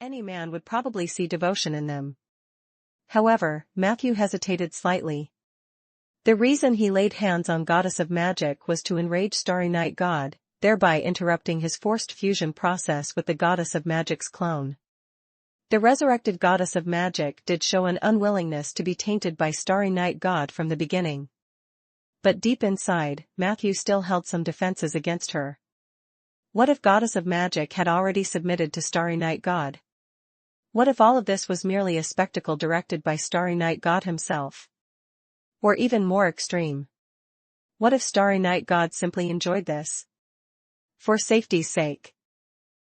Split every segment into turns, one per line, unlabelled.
Any man would probably see devotion in them. However, Matthew hesitated slightly. The reason he laid hands on Goddess of Magic was to enrage Starry Night God, thereby interrupting his forced fusion process with the Goddess of Magic's clone. The resurrected Goddess of Magic did show an unwillingness to be tainted by Starry Night God from the beginning. But deep inside, Matthew still held some defenses against her. What if Goddess of Magic had already submitted to Starry Night God? What if all of this was merely a spectacle directed by Starry Night God himself? Or even more extreme. What if Starry Night God simply enjoyed this? For safety's sake,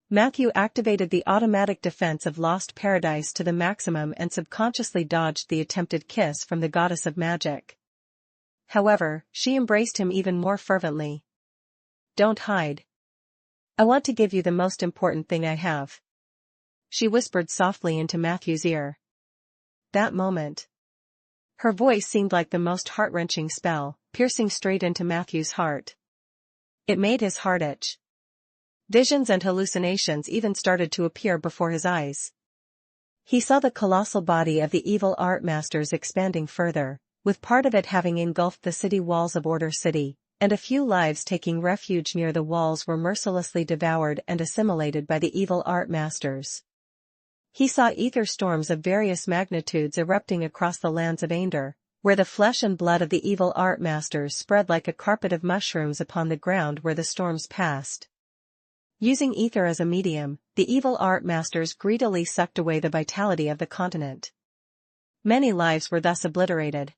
Matthew activated the automatic defense of Lost Paradise to the maximum and subconsciously dodged the attempted kiss from the Goddess of Magic. However, she embraced him even more fervently. "Don't hide. I want to give you the most important thing I have," she whispered softly into Matthew's ear. That moment, her voice seemed like the most heart-wrenching spell, piercing straight into Matthew's heart. It made his heart itch. Visions and hallucinations even started to appear before his eyes. He saw the colossal body of the evil art masters expanding further, with part of it having engulfed the city walls of Order City, and a few lives taking refuge near the walls were mercilessly devoured and assimilated by the evil art masters. He saw ether storms of various magnitudes erupting across the lands of Aender, where the flesh and blood of the evil art masters spread like a carpet of mushrooms upon the ground where the storms passed. Using ether as a medium, the evil art masters greedily sucked away the vitality of the continent. Many lives were thus obliterated.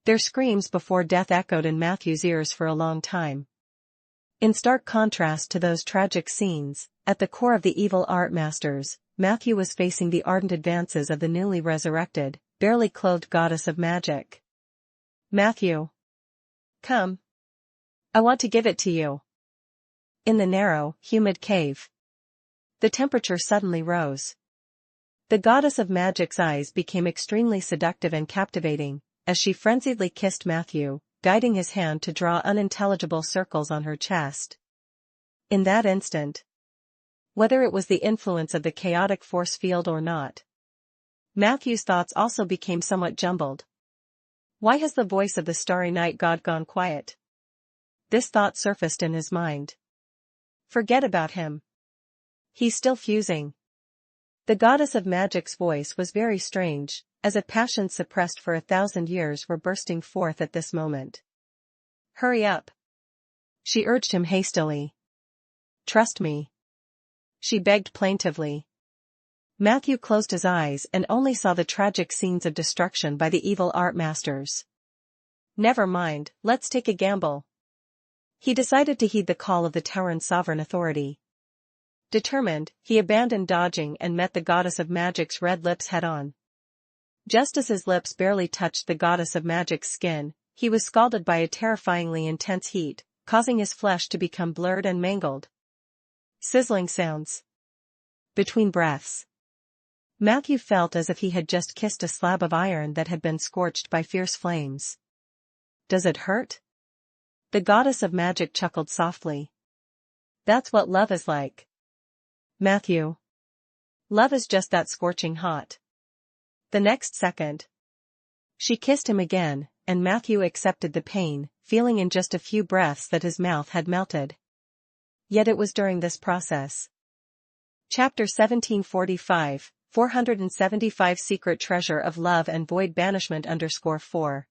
Their screams before death echoed in Matthew's ears for a long time. In stark contrast to those tragic scenes, at the core of the evil art masters, Matthew was facing the ardent advances of the newly resurrected, barely clothed Goddess of Magic. "Matthew. Come. I want to give it to you." In the narrow, humid cave, the temperature suddenly rose. The Goddess of Magic's eyes became extremely seductive and captivating, as she frenziedly kissed Matthew, guiding his hand to draw unintelligible circles on her chest. In that instant, whether it was the influence of the chaotic force field or not, Matthew's thoughts also became somewhat jumbled. Why has the voice of the Starry Night God gone quiet? This thought surfaced in his mind. Forget about him. He's still fusing. The Goddess of Magic's voice was very strange, as if passions suppressed for 1,000 years were bursting forth at this moment. "Hurry up," she urged him hastily. "Trust me," she begged plaintively. Matthew closed his eyes and only saw the tragic scenes of destruction by the evil art masters. "Never mind, let's take a gamble." He decided to heed the call of the Tauran sovereign authority. Determined, he abandoned dodging and met the Goddess of Magic's red lips head-on. Just as his lips barely touched the Goddess of Magic's skin, he was scalded by a terrifyingly intense heat, causing his flesh to become blurred and mangled. Sizzling sounds. Between breaths, Matthew felt as if he had just kissed a slab of iron that had been scorched by fierce flames. "Does it hurt?" The Goddess of Magic chuckled softly. "That's what love is like, Matthew. Love is just that scorching hot." The next second, she kissed him again, and Matthew accepted the pain, feeling in just a few breaths that his mouth had melted. Yet it was during this process. Chapter 1745, 475 Secret Treasure of Love and Void Banishment _4.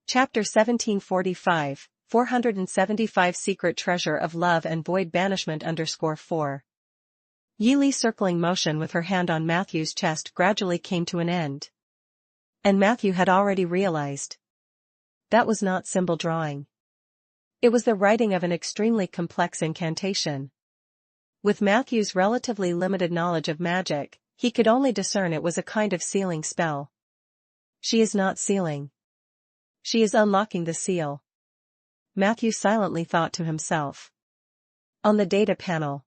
Chapter 1745, 475 Secret Treasure of Love and Void Banishment _4. Yili's circling motion with her hand on Matthew's chest gradually came to an end. And Matthew had already realized. That was not symbol drawing. It was the writing of an extremely complex incantation. With Matthew's relatively limited knowledge of magic, he could only discern it was a kind of sealing spell. She is not sealing. She is unlocking the seal, Matthew silently thought to himself. On the data panel.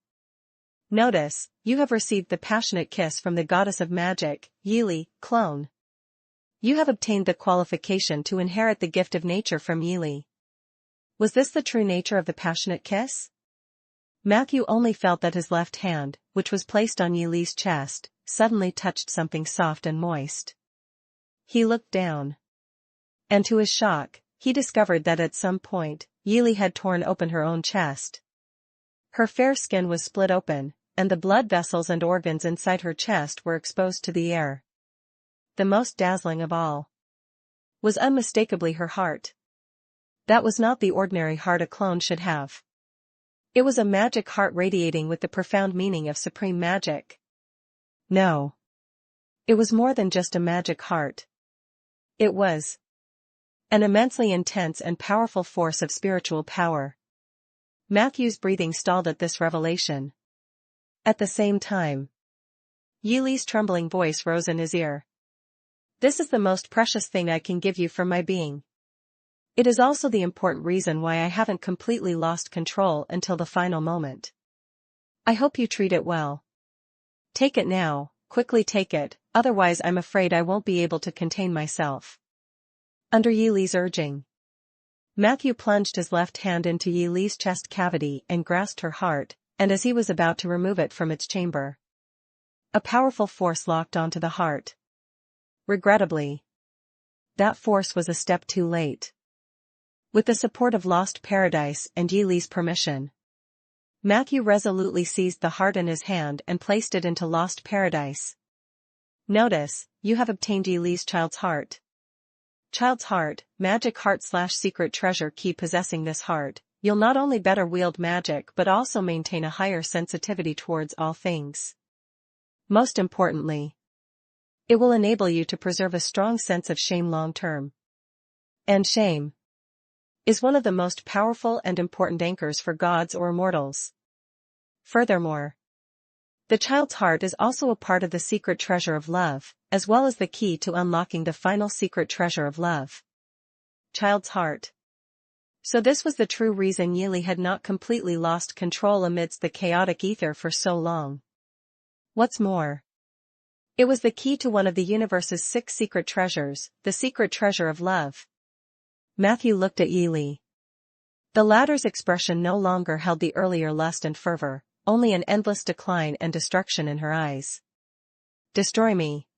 Notice, you have received the passionate kiss from the Goddess of Magic, Yili, clone. You have obtained the qualification to inherit the gift of nature from Yili. Was this the true nature of the passionate kiss? Matthew only felt that his left hand, which was placed on Yili's chest, suddenly touched something soft and moist. He looked down. And to his shock, he discovered that at some point, Yili had torn open her own chest. Her fair skin was split open, and the blood vessels and organs inside her chest were exposed to the air. The most dazzling of all was unmistakably her heart. That was not the ordinary heart a clone should have. It was a magic heart radiating with the profound meaning of supreme magic. No. It was more than just a magic heart. It was an immensely intense and powerful force of spiritual power. Matthew's breathing stalled at this revelation. At the same time, Yili's trembling voice rose in his ear. This is the most precious thing I can give you from my being. It is also the important reason why I haven't completely lost control until the final moment. I hope you treat it well. Take it now, quickly take it, otherwise I'm afraid I won't be able to contain myself. Under Yili's urging, Matthew plunged his left hand into Yili's chest cavity and grasped her heart, and as he was about to remove it from its chamber, a powerful force locked onto the heart. Regrettably, that force was a step too late. With the support of Lost Paradise and Yili's permission, Matthew resolutely seized the heart in his hand and placed it into Lost Paradise. Notice, you have obtained Yili's child's heart. Child's heart, magic heart/secret treasure key. Possessing this heart, you'll not only better wield magic but also maintain a higher sensitivity towards all things. Most importantly, it will enable you to preserve a strong sense of shame long term. And shame is one of the most powerful and important anchors for gods or mortals. Furthermore, the child's heart is also a part of the secret treasure of love, as well as the key to unlocking the final secret treasure of love. Child's heart. So this was the true reason Yili had not completely lost control amidst the chaotic ether for so long. What's more, it was the key to one of the universe's 6 secret treasures, the secret treasure of love. Matthew looked at Yili. The latter's expression no longer held the earlier lust and fervor, only an endless decline and destruction in her eyes. Destroy me.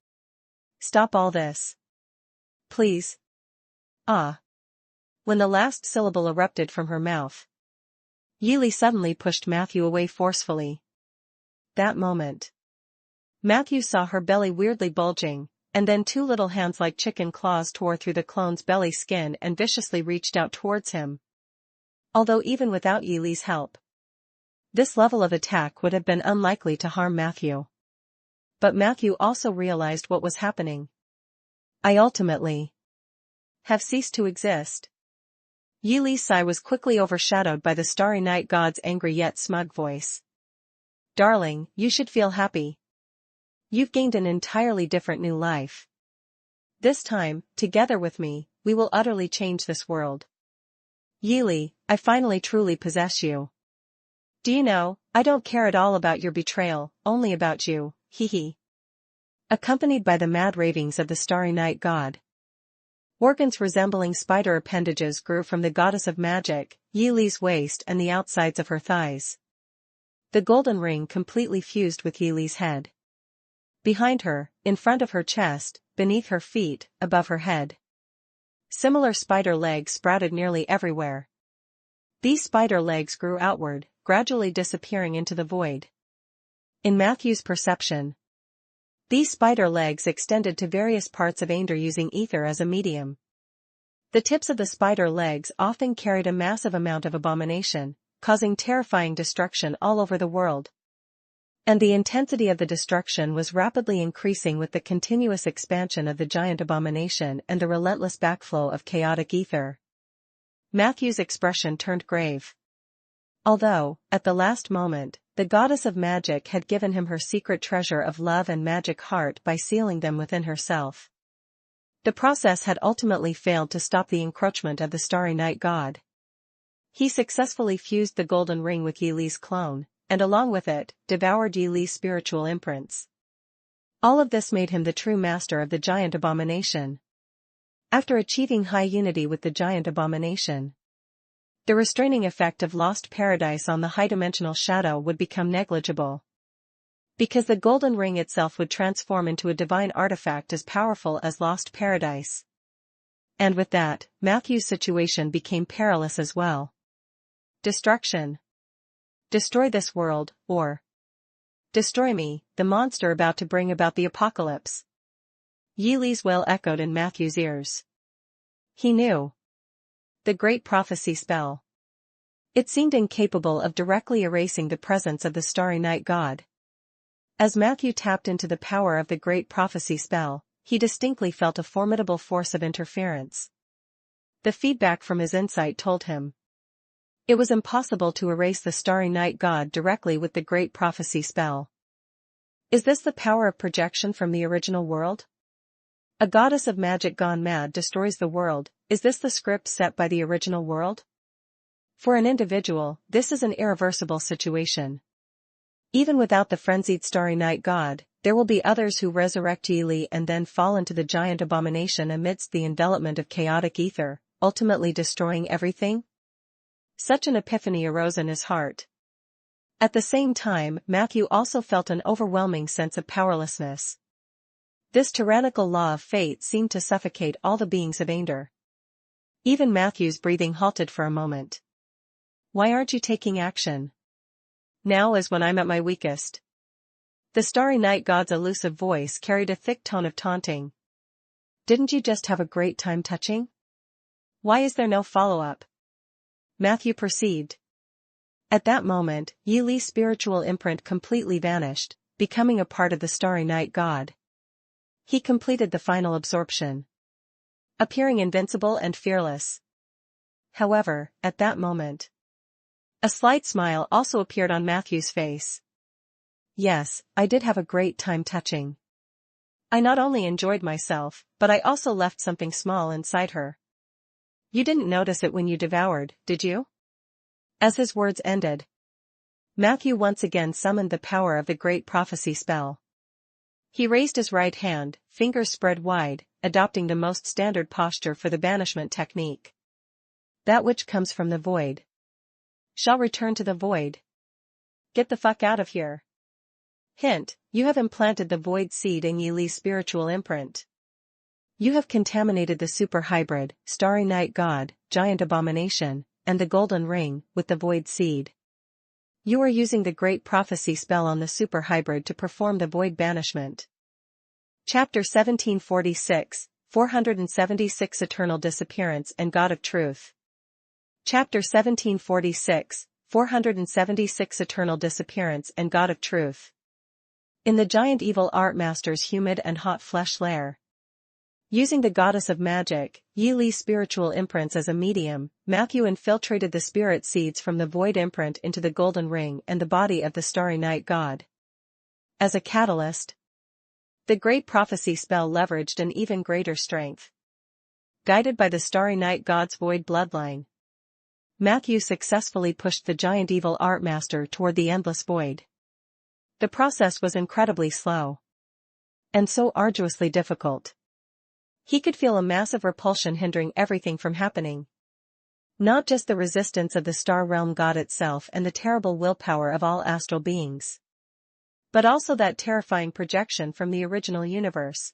Stop all this. Please. Ah. When the last syllable erupted from her mouth, Yili suddenly pushed Matthew away forcefully. That moment, Matthew saw her belly weirdly bulging, and then 2 little hands like chicken claws tore through the clone's belly skin and viciously reached out towards him. Although even without Yili's help, this level of attack would have been unlikely to harm Matthew. But Matthew also realized what was happening. I ultimately have ceased to exist. Yili's sigh was quickly overshadowed by the Starry Night God's angry yet smug voice. Darling, you should feel happy. You've gained an entirely different new life. This time, together with me, we will utterly change this world. Yili, I finally truly possess you. Do you know, I don't care at all about your betrayal, only about you, hee. Accompanied by the mad ravings of the Starry Night God, organs resembling spider appendages grew from the goddess of magic, Yili's waist and the outsides of her thighs. The golden ring completely fused with Yili's head. Behind her, in front of her chest, beneath her feet, above her head, similar spider legs sprouted nearly everywhere. These spider legs grew outward, gradually disappearing into the void. In Matthew's perception, these spider legs extended to various parts of Ander using ether as a medium. The tips of the spider legs often carried a massive amount of abomination, causing terrifying destruction all over the world. And the intensity of the destruction was rapidly increasing with the continuous expansion of the giant abomination and the relentless backflow of chaotic ether. Matthew's expression turned grave. Although, at the last moment, the goddess of magic had given him her secret treasure of love and magic heart by sealing them within herself, the process had ultimately failed to stop the encroachment of the Starry Night God. He successfully fused the golden ring with Yili's clone, and along with it, devoured Yili's spiritual imprints. All of this made him the true master of the giant abomination. After achieving high unity with the giant abomination, The restraining effect of Lost Paradise on the high-dimensional shadow would become negligible. Because the golden ring itself would transform into a divine artifact as powerful as Lost Paradise. And with that, Matthew's situation became perilous as well. Destruction. Destroy this world, or destroy me, the monster about to bring about the apocalypse. Yi Li's wail echoed in Matthew's ears. He knew. The great prophecy spell. It seemed incapable of directly erasing the presence of the starry night god. As Matthew tapped into the power of the great prophecy spell, he distinctly felt a formidable force of interference. The feedback from his insight told him it was impossible to erase the starry night god directly with the great prophecy spell. Is this the power of projection from the original world? A goddess of magic gone mad destroys the world. Is this the script set by the original world? For an individual, this is an irreversible situation. Even without the frenzied starry night god, there will be others who resurrect Yi Li and then fall into the giant abomination amidst the envelopment of chaotic ether, ultimately destroying everything. Such an epiphany arose in his heart. At the same time, Matthew also felt an overwhelming sense of powerlessness. This tyrannical law of fate seemed to suffocate all the beings of Ander. Even Matthew's breathing halted for a moment. Why aren't you taking action? Now is when I'm at my weakest. The starry night god's elusive voice carried a thick tone of taunting. Didn't you just have a great time touching? Why is there no follow-up? Matthew perceived. At that moment, Yi Li's spiritual imprint completely vanished, becoming a part of the starry night god. He completed the final absorption, appearing invincible and fearless. However, at that moment, a slight smile also appeared on Matthew's face. Yes, I did have a great time touching. I not only enjoyed myself, but I also left something small inside her. You didn't notice it when you devoured, did you? As his words ended, Matthew once again summoned the power of the great prophecy spell. He raised his right hand, fingers spread wide, adopting the most standard posture for the banishment technique. That which comes from the void shall return to the void. Get the fuck out of here. Hint, you have implanted the void seed in Yi Li's spiritual imprint. You have contaminated the super hybrid, starry night god, giant abomination, and the golden ring, with the void seed. You are using the great prophecy spell on the super hybrid to perform the void banishment. Chapter 1746, 476 Eternal Disappearance and God of Truth. Chapter 1746, 476 Eternal Disappearance and God of Truth. In the giant evil art master's humid and hot flesh lair. Using the goddess of magic, Yi Li's spiritual imprints as a medium, Matthew infiltrated the spirit seeds from the void imprint into the golden ring and the body of the starry night god. As a catalyst, the great prophecy spell leveraged an even greater strength. Guided by the starry night god's void bloodline, Matthew successfully pushed the giant evil art master toward the endless void. The process was incredibly slow. And so arduously difficult. He could feel a massive repulsion hindering everything from happening. Not just the resistance of the star realm god itself and the terrible willpower of all astral beings, but also that terrifying projection from the original universe.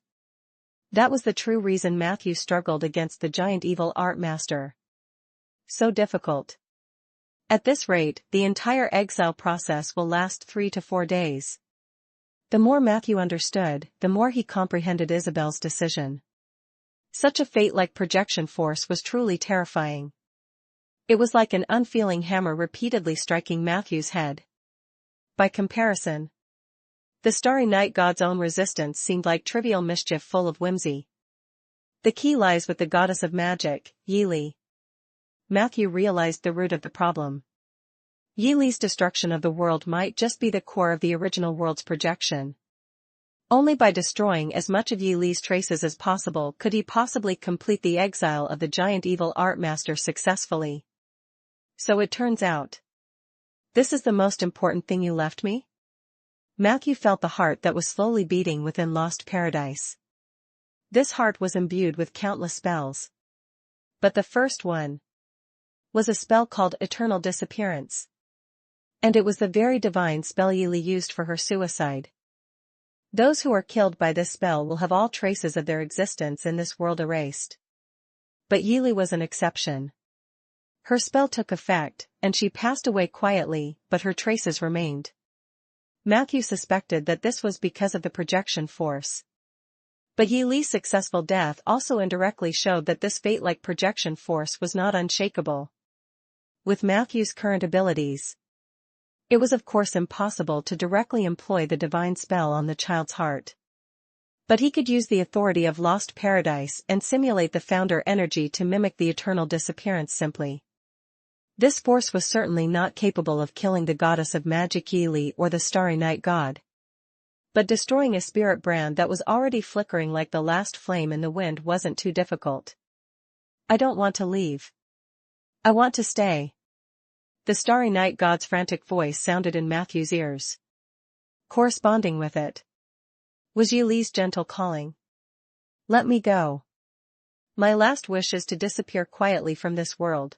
That was the true reason Matthew struggled against the giant evil art master. So difficult. At this rate, the entire exile process will last 3 to 4 days. The more Matthew understood, the more he comprehended Isabel's decision. Such a fate-like projection force was truly terrifying. It was like an unfeeling hammer repeatedly striking Matthew's head. By comparison, the starry night god's own resistance seemed like trivial mischief full of whimsy. The key lies with the goddess of magic, Yi Li. Matthew realized the root of the problem. Yi Li's destruction of the world might just be the core of the original world's projection. Only by destroying as much of Yi Li's traces as possible could he possibly complete the exile of the giant evil art master successfully. So it turns out. This is the most important thing you left me? Matthew felt the heart that was slowly beating within Lost Paradise. This heart was imbued with countless spells. But the first one. was a spell called Eternal Disappearance. And it was the very divine spell Yili used for her suicide. Those who are killed by this spell will have all traces of their existence in this world erased. But Yili was an exception. Her spell took effect, and she passed away quietly, but her traces remained. Matthew suspected that this was because of the projection force. But Yili's successful death also indirectly showed that this fate-like projection force was not unshakable. With Matthew's current abilities, it was of course impossible to directly employ the divine spell on the child's heart. But he could use the authority of Lost Paradise and simulate the founder energy to mimic the eternal disappearance simply. This force was certainly not capable of killing the goddess of magic Yili or the starry night god. But destroying a spirit brand that was already flickering like the last flame in the wind wasn't too difficult. I don't want to leave. I want to stay. The starry night god's frantic voice sounded in Matthew's ears. Corresponding with it was Yili's gentle calling. Let me go. My last wish is to disappear quietly from this world.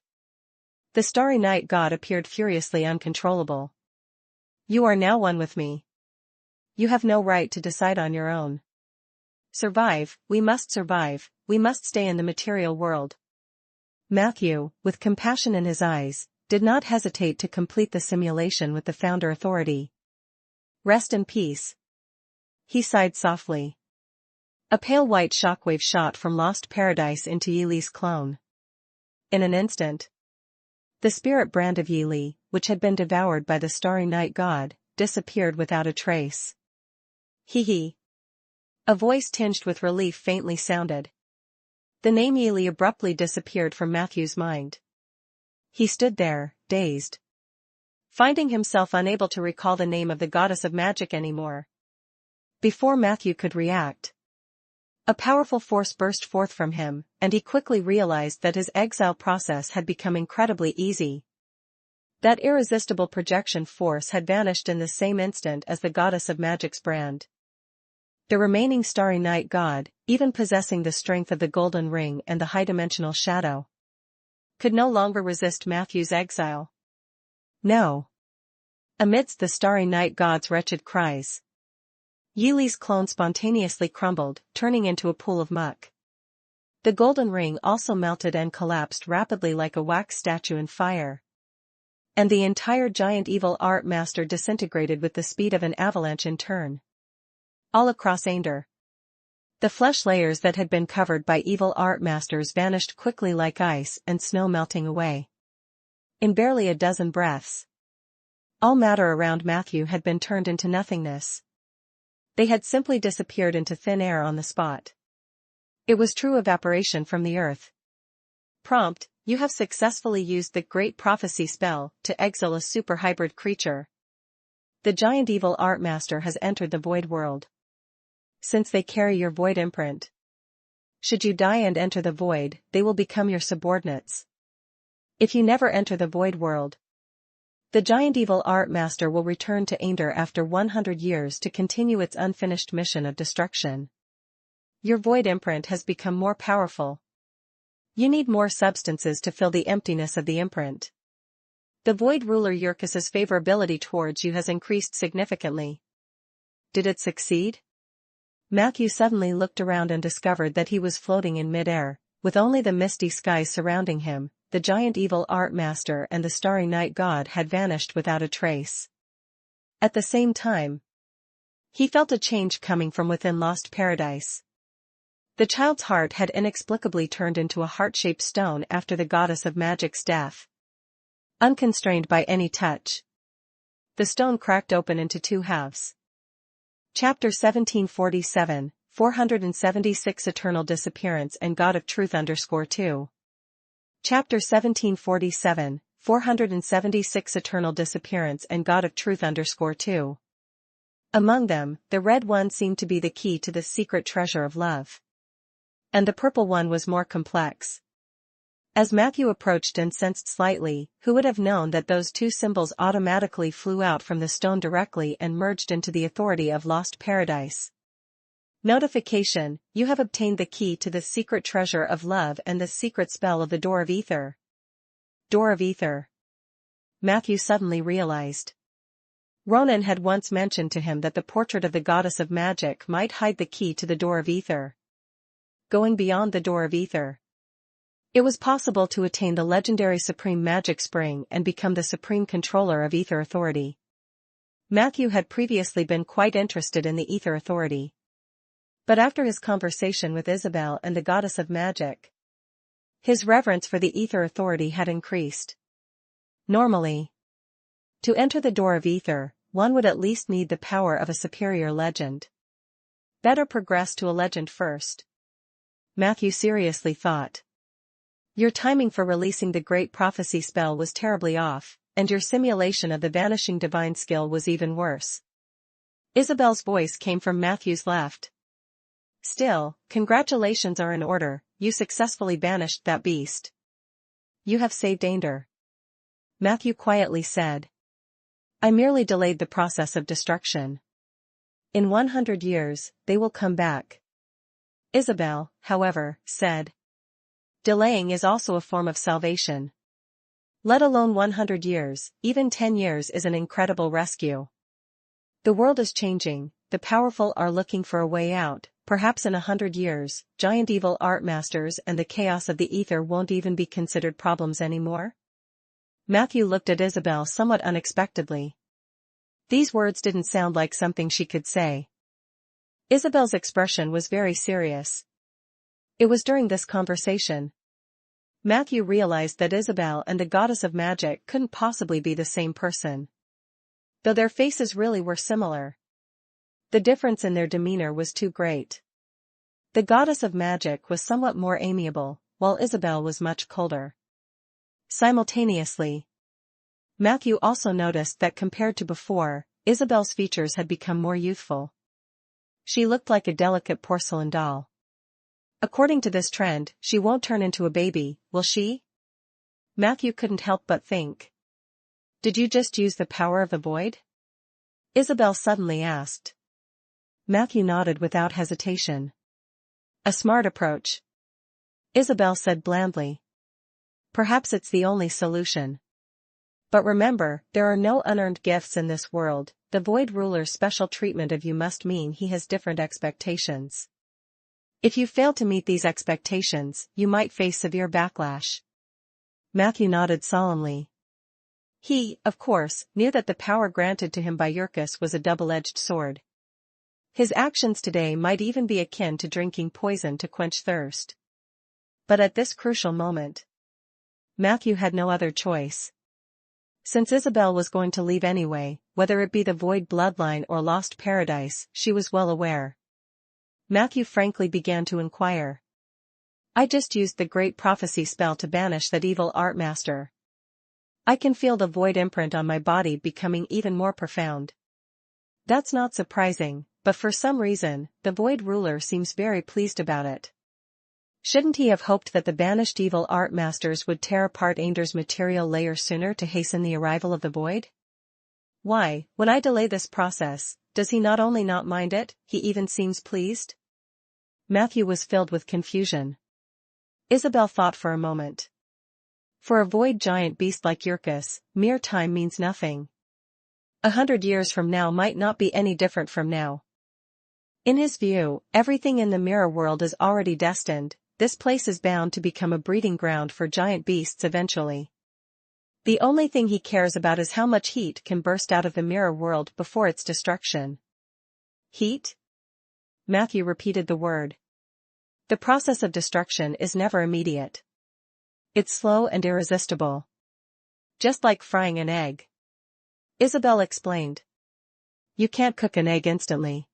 The starry night god appeared furiously uncontrollable. You are now one with me. You have no right to decide on your own. Survive, we must stay in the material world. Matthew, with compassion in his eyes, did not hesitate to complete the simulation with the founder authority. Rest in peace. He sighed softly. A pale white shockwave shot from Lost Paradise into Yili's clone. In an instant, the spirit brand of Yili, which had been devoured by the starry night god, disappeared without a trace. Hee hee. A voice tinged with relief faintly sounded. The name Yili abruptly disappeared from Matthew's mind. He stood there, dazed, finding himself unable to recall the name of the goddess of magic anymore. Before Matthew could react, a powerful force burst forth from him, and he quickly realized that his exile process had become incredibly easy. That irresistible projection force had vanished in the same instant as the goddess of magic's brand. The remaining starry night god, even possessing the strength of the golden ring and the high-dimensional shadow, could no longer resist Matthew's exile. No. Amidst the starry night god's wretched cries, Yili's clone spontaneously crumbled, turning into a pool of muck. The golden ring also melted and collapsed rapidly like a wax statue in fire. And the entire giant evil art master disintegrated with the speed of an avalanche in turn. All across Ainder, the flesh layers that had been covered by evil art masters vanished quickly like ice and snow melting away. In barely a dozen breaths, all matter around Matthew had been turned into nothingness. They had simply disappeared into thin air on the spot. It was true evaporation from the earth. Prompt: you have successfully used the Great Prophecy spell to exile a super hybrid creature. The giant evil art master has entered the void world. Since they carry your void imprint, should you die and enter the void, they will become your subordinates. If you never enter the void world, the giant evil art master will return to Ainder after 100 years to continue its unfinished mission of destruction. Your void imprint has become more powerful. You need more substances to fill the emptiness of the imprint. The void ruler Yurkus's favorability towards you has increased significantly. Did it succeed? Matthew suddenly looked around and discovered that he was floating in midair, with only the misty skies surrounding him. The giant evil art master and the starry night god had vanished without a trace. At the same time, he felt a change coming from within Lost Paradise. The child's heart had inexplicably turned into a heart-shaped stone after the goddess of magic's death. Unconstrained by any touch, the stone cracked open into two halves. Chapter 1747, 476 Eternal Disappearance and God of Truth _2. Chapter 1747, 476 Eternal Disappearance and God of Truth _2. Among them, the red one seemed to be the key to the secret treasure of love. And the purple one was more complex. As Matthew approached and sensed slightly, who would have known that those two symbols automatically flew out from the stone directly and merged into the authority of Lost Paradise. Notification: you have obtained the key to the secret treasure of love and the secret spell of the Door of Ether. Door of Ether. Matthew suddenly realized. Ronan had once mentioned to him that the portrait of the goddess of magic might hide the key to the Door of Ether. Going beyond the Door of Ether. It was possible to attain the legendary Supreme Magic Spring and become the supreme controller of Ether Authority. Matthew had previously been quite interested in the Ether Authority. But after his conversation with Isabel and the goddess of magic, his reverence for the Ether Authority had increased. Normally, to enter the Door of Ether, one would at least need the power of a superior legend. Better progress to a legend first. Matthew seriously thought. Your timing for releasing the Great Prophecy spell was terribly off, and your simulation of the Vanishing Divine skill was even worse. Isabel's voice came from Matthew's left. Still, congratulations are in order, you successfully banished that beast. You have saved Ander. Matthew quietly said. I merely delayed the process of destruction. In 100 years, they will come back. Isabel, however, said. Delaying is also a form of salvation. Let alone 100 years, even 10 years is an incredible rescue. The world is changing, the powerful are looking for a way out, perhaps in 100 years, giant evil art masters and the chaos of the ether won't even be considered problems anymore? Matthew looked at Isabel somewhat unexpectedly. These words didn't sound like something she could say. Isabel's expression was very serious. It was during this conversation Matthew realized that Isabel and the goddess of magic couldn't possibly be the same person. Though their faces really were similar, the difference in their demeanor was too great. The goddess of magic was somewhat more amiable, while Isabel was much colder. Simultaneously, Matthew also noticed that compared to before, Isabel's features had become more youthful. She looked like a delicate porcelain doll. According to this trend, she won't turn into a baby, will she? Matthew couldn't help but think. Did you just use the power of the void? Isabel suddenly asked. Matthew nodded without hesitation. A smart approach. Isabel said blandly. Perhaps it's the only solution. But remember, there are no unearned gifts in this world. The Void Ruler's special treatment of you must mean he has different expectations. If you fail to meet these expectations, you might face severe backlash. Matthew nodded solemnly. He, of course, knew that the power granted to him by Yurkus was a double-edged sword. His actions today might even be akin to drinking poison to quench thirst. But at this crucial moment, Matthew had no other choice. Since Isabel was going to leave anyway, whether it be the Void Bloodline or Lost Paradise, she was well aware. Matthew frankly began to inquire. I just used the Great Prophecy spell to banish that evil art master. I can feel the void imprint on my body becoming even more profound. That's not surprising, but for some reason, the Void Ruler seems very pleased about it. Shouldn't he have hoped that the banished evil art masters would tear apart Ander's material layer sooner to hasten the arrival of the void? Why, when I delay this process, does he not only not mind it, he even seems pleased? Matthew was filled with confusion. Isabel thought for a moment. For a void giant beast like Yurkus, mere time means nothing. 100 years from now might not be any different from now. In his view, everything in the mirror world is already destined. This place is bound to become a breeding ground for giant beasts eventually. The only thing he cares about is how much heat can burst out of the mirror world before its destruction. Heat? Matthew repeated the word. The process of destruction is never immediate. It's slow and irresistible. Just like frying an egg. Isabel explained. You can't cook an egg instantly.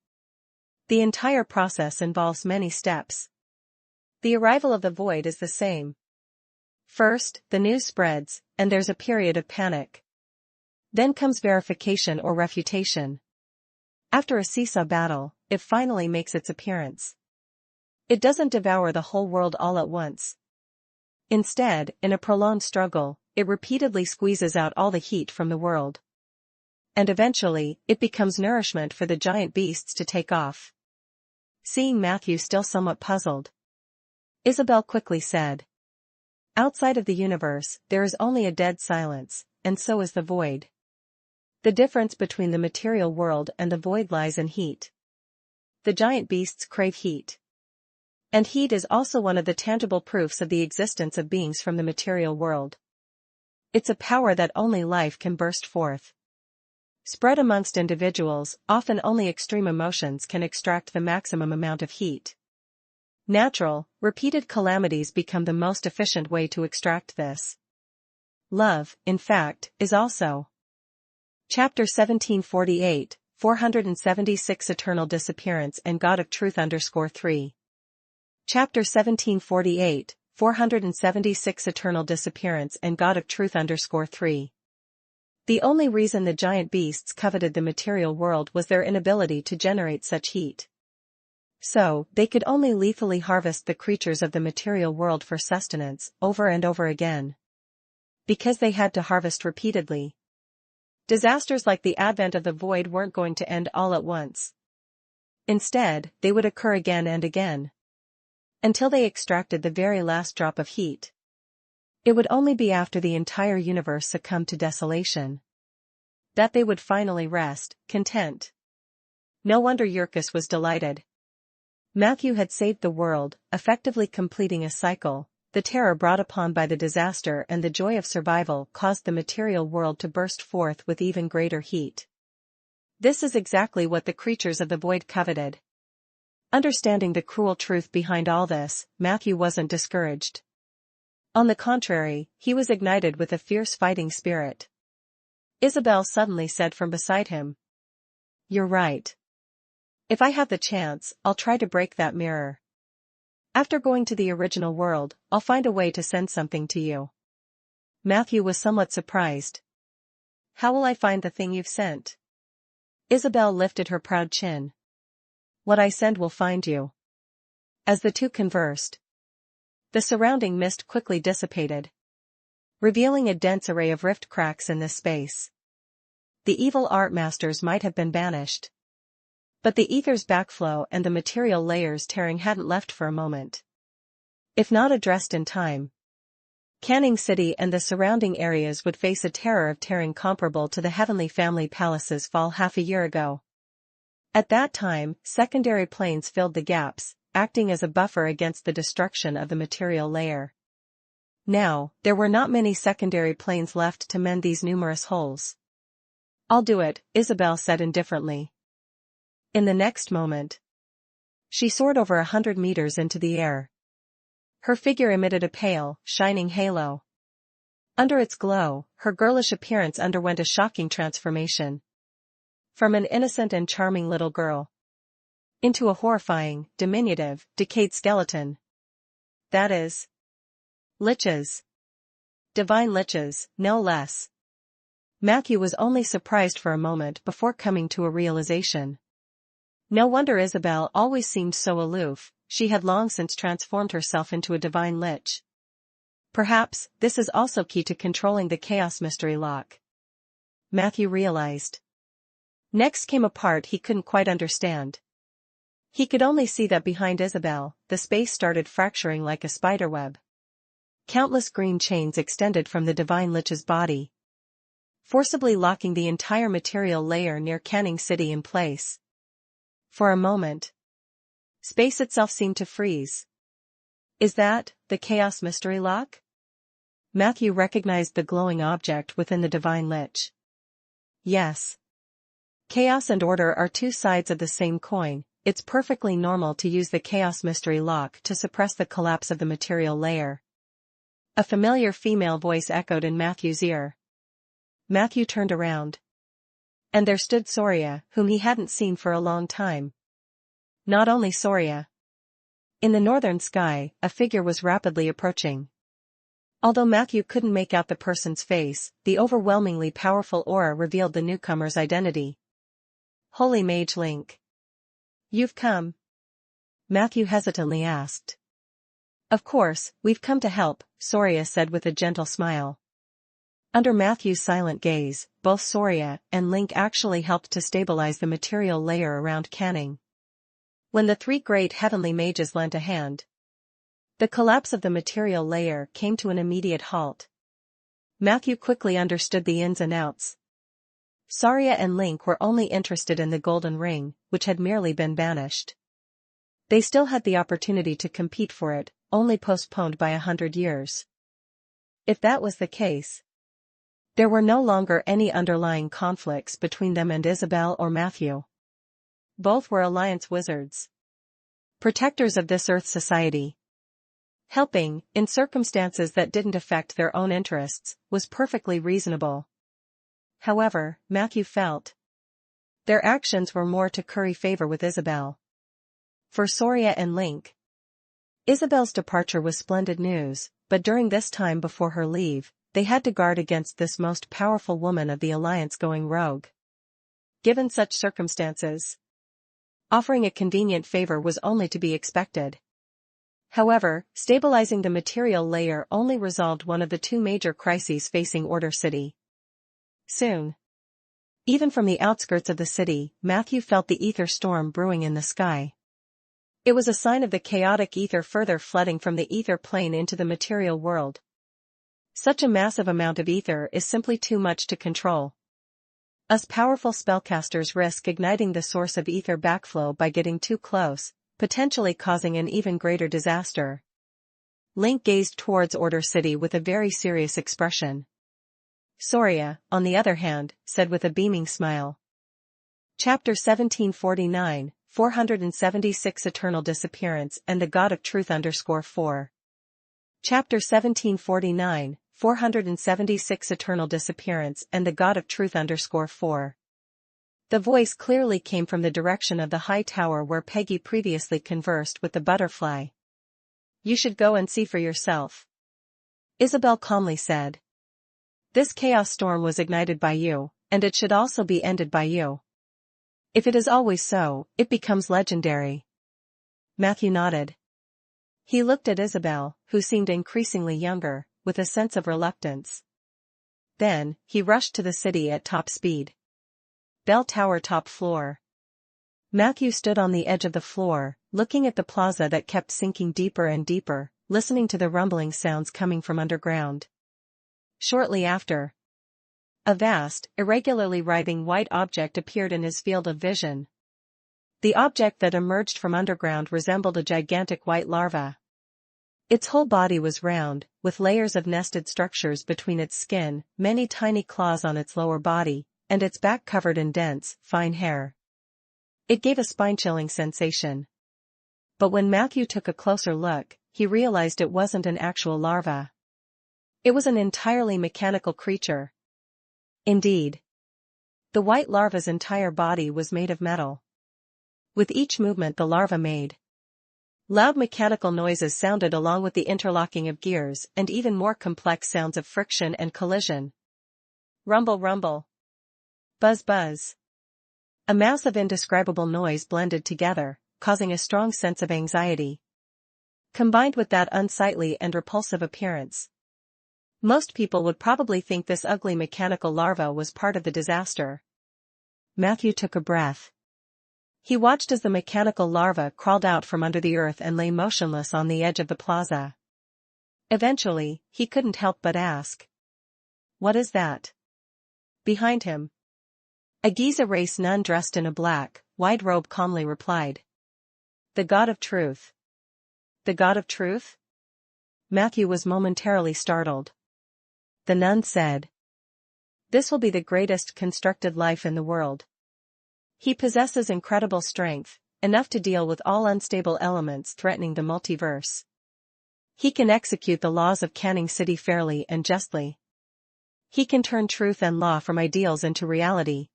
The entire process involves many steps. The arrival of the void is the same. First, the news spreads, and there's a period of panic. Then comes verification or refutation. After a seesaw battle, it finally makes its appearance. It doesn't devour the whole world all at once. Instead, in a prolonged struggle, it repeatedly squeezes out all the heat from the world. And eventually, it becomes nourishment for the giant beasts to take off. Seeing Matthew still somewhat puzzled, Isabel quickly said. Outside of the universe, there is only a dead silence, and so is the void. The difference between the material world and the void lies in heat. The giant beasts crave heat. And heat is also one of the tangible proofs of the existence of beings from the material world. It's a power that only life can burst forth. Spread amongst individuals, often only extreme emotions can extract the maximum amount of heat. Natural, repeated calamities become the most efficient way to extract this. Love, in fact, is also. Chapter 1748, 476 Eternal Disappearance and God of Truth _3. Chapter 1748, 476 Eternal Disappearance and God of Truth _3. The only reason the giant beasts coveted the material world was their inability to generate such heat. So, they could only lethally harvest the creatures of the material world for sustenance, over and over again. Because they had to harvest repeatedly. Disasters like the advent of the void weren't going to end all at once. Instead, they would occur again and again. Until they extracted the very last drop of heat. It would only be after the entire universe succumbed to desolation that they would finally rest, content. No wonder Yerkes was delighted. Matthew had saved the world, effectively completing a cycle. The terror brought upon by the disaster and the joy of survival caused the material world to burst forth with even greater heat. This is exactly what the creatures of the void coveted. Understanding the cruel truth behind all this, Matthew wasn't discouraged. On the contrary, he was ignited with a fierce fighting spirit. Isabel suddenly said from beside him. "You're right. If I have the chance, I'll try to break that mirror. After going to the original world, I'll find a way to send something to you." Matthew was somewhat surprised. "How will I find the thing you've sent?" Isabel lifted her proud chin. "What I send will find you." As the two conversed, the surrounding mist quickly dissipated, revealing a dense array of rift cracks in this space. The evil art masters might have been banished. But the ether's backflow and the material layers tearing hadn't left for a moment. If not addressed in time, Canning City and the surrounding areas would face a terror of tearing comparable to the Heavenly Family Palace's fall half a year ago. At that time, secondary planes filled the gaps, acting as a buffer against the destruction of the material layer. Now, there were not many secondary planes left to mend these numerous holes. "I'll do it," Isabel said indifferently. In the next moment, she soared over 100 meters into the air. Her figure emitted a pale, shining halo. Under its glow, her girlish appearance underwent a shocking transformation. From an innocent and charming little girl into a horrifying, diminutive, decayed skeleton. That is, liches. Divine liches, no less. Matthew was only surprised for a moment before coming to a realization. No wonder Isabel always seemed so aloof, she had long since transformed herself into a divine lich. Perhaps, this is also key to controlling the Chaos Mystery Lock. Matthew realized. Next came a part he couldn't quite understand. He could only see that behind Isabel, the space started fracturing like a spiderweb. Countless green chains extended from the divine lich's body, forcibly locking the entire material layer near Canning City in place. For a moment, space itself seemed to freeze. Is that the Chaos Mystery Lock? Matthew recognized the glowing object within the divine lich. Yes. Chaos and order are two sides of the same coin. It's perfectly normal to use the Chaos Mystery Lock to suppress the collapse of the material layer. A familiar female voice echoed in Matthew's ear. Matthew turned around. And there stood Soria, whom he hadn't seen for a long time. Not only Soria. In the northern sky, a figure was rapidly approaching. Although Matthew couldn't make out the person's face, the overwhelmingly powerful aura revealed the newcomer's identity. Holy Mage Link. You've come? Matthew hesitantly asked. Of course, we've come to help, Soria said with a gentle smile. Under Matthew's silent gaze, both Soria and Link actually helped to stabilize the material layer around Canning. When the three great heavenly mages lent a hand, The collapse of the material layer came to an immediate halt. Matthew quickly understood the ins and outs. Saria and Link were only interested in the golden ring, which had merely been banished. They still had the opportunity to compete for it, only postponed by 100 years. If that was the case, there were no longer any underlying conflicts between them and Isabel or Matthew. Both were Alliance wizards, protectors of this Earth society. Helping, in circumstances that didn't affect their own interests, was perfectly reasonable. However, Matthew felt their actions were more to curry favor with Isabel. For Saria and Link, Isabel's departure was splendid news, but during this time before her leave, they had to guard against this most powerful woman of the Alliance going rogue. Given such circumstances, offering a convenient favor was only to be expected. However, stabilizing the material layer only resolved one of the two major crises facing Order City. Soon, even from the outskirts of the city, Matthew felt the ether storm brewing in the sky. It was a sign of the chaotic ether further flooding from the ether plane into the material world. Such a massive amount of ether is simply too much to control. Us powerful spellcasters risk igniting the source of ether backflow by getting too close, potentially causing an even greater disaster. Link gazed towards Order City with a very serious expression. Saria, on the other hand, said with a beaming smile. Chapter 1749, 476 Eternal Disappearance and the God of Truth _4. Chapter 1749, 476 Eternal Disappearance and the God of Truth _4. The voice clearly came from the direction of the high tower where Peggy previously conversed with the butterfly. You should go and see for yourself, Isabel calmly said. This chaos storm was ignited by you, and it should also be ended by you. If it is always so, it becomes legendary. Matthew nodded. He looked at Isabel, who seemed increasingly younger, with a sense of reluctance. Then, he rushed to the city at top speed. Bell Tower top floor. Matthew stood on the edge of the floor, looking at the plaza that kept sinking deeper and deeper, listening to the rumbling sounds coming from underground. Shortly after, a vast, irregularly writhing white object appeared in his field of vision. The object that emerged from underground resembled a gigantic white larva. Its whole body was round, with layers of nested structures between its skin, many tiny claws on its lower body, and its back covered in dense, fine hair. It gave a spine-chilling sensation. But when Matthew took a closer look, he realized it wasn't an actual larva. It was an entirely mechanical creature. Indeed, the white larva's entire body was made of metal. With each movement the larva made, loud mechanical noises sounded along with the interlocking of gears and even more complex sounds of friction and collision. Rumble rumble. Buzz buzz. A mass of indescribable noise blended together, causing a strong sense of anxiety. Combined with that unsightly and repulsive appearance, most people would probably think this ugly mechanical larva was part of the disaster. Matthew took a breath. He watched as the mechanical larva crawled out from under the earth and lay motionless on the edge of the plaza. Eventually, he couldn't help but ask, "What is that?" Behind him, a Giza race nun dressed in a black, wide robe calmly replied, "The God of Truth." The God of Truth? Matthew was momentarily startled. The nun said, "This will be the greatest constructed life in the world. He possesses incredible strength, enough to deal with all unstable elements threatening the multiverse. He can execute the laws of Canning City fairly and justly. He can turn truth and law from ideals into reality.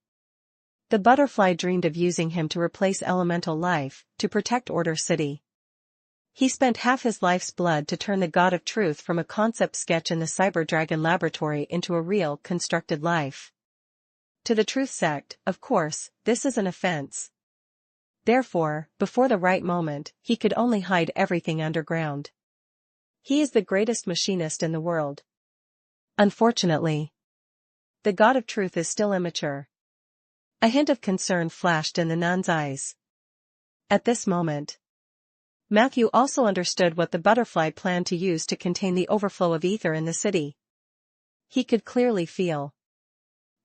The butterfly dreamed of using him to replace elemental life, to protect Order City. He spent half his life's blood to turn the God of Truth from a concept sketch in the Cyberdragon laboratory into a real, constructed life. To the Truth sect, of course, this is an offense. Therefore, before the right moment, he could only hide everything underground. He is the greatest machinist in the world. Unfortunately, the God of Truth is still immature." A hint of concern flashed in the nun's eyes. At this moment, Matthew also understood what the butterfly planned to use to contain the overflow of ether in the city. He could clearly feel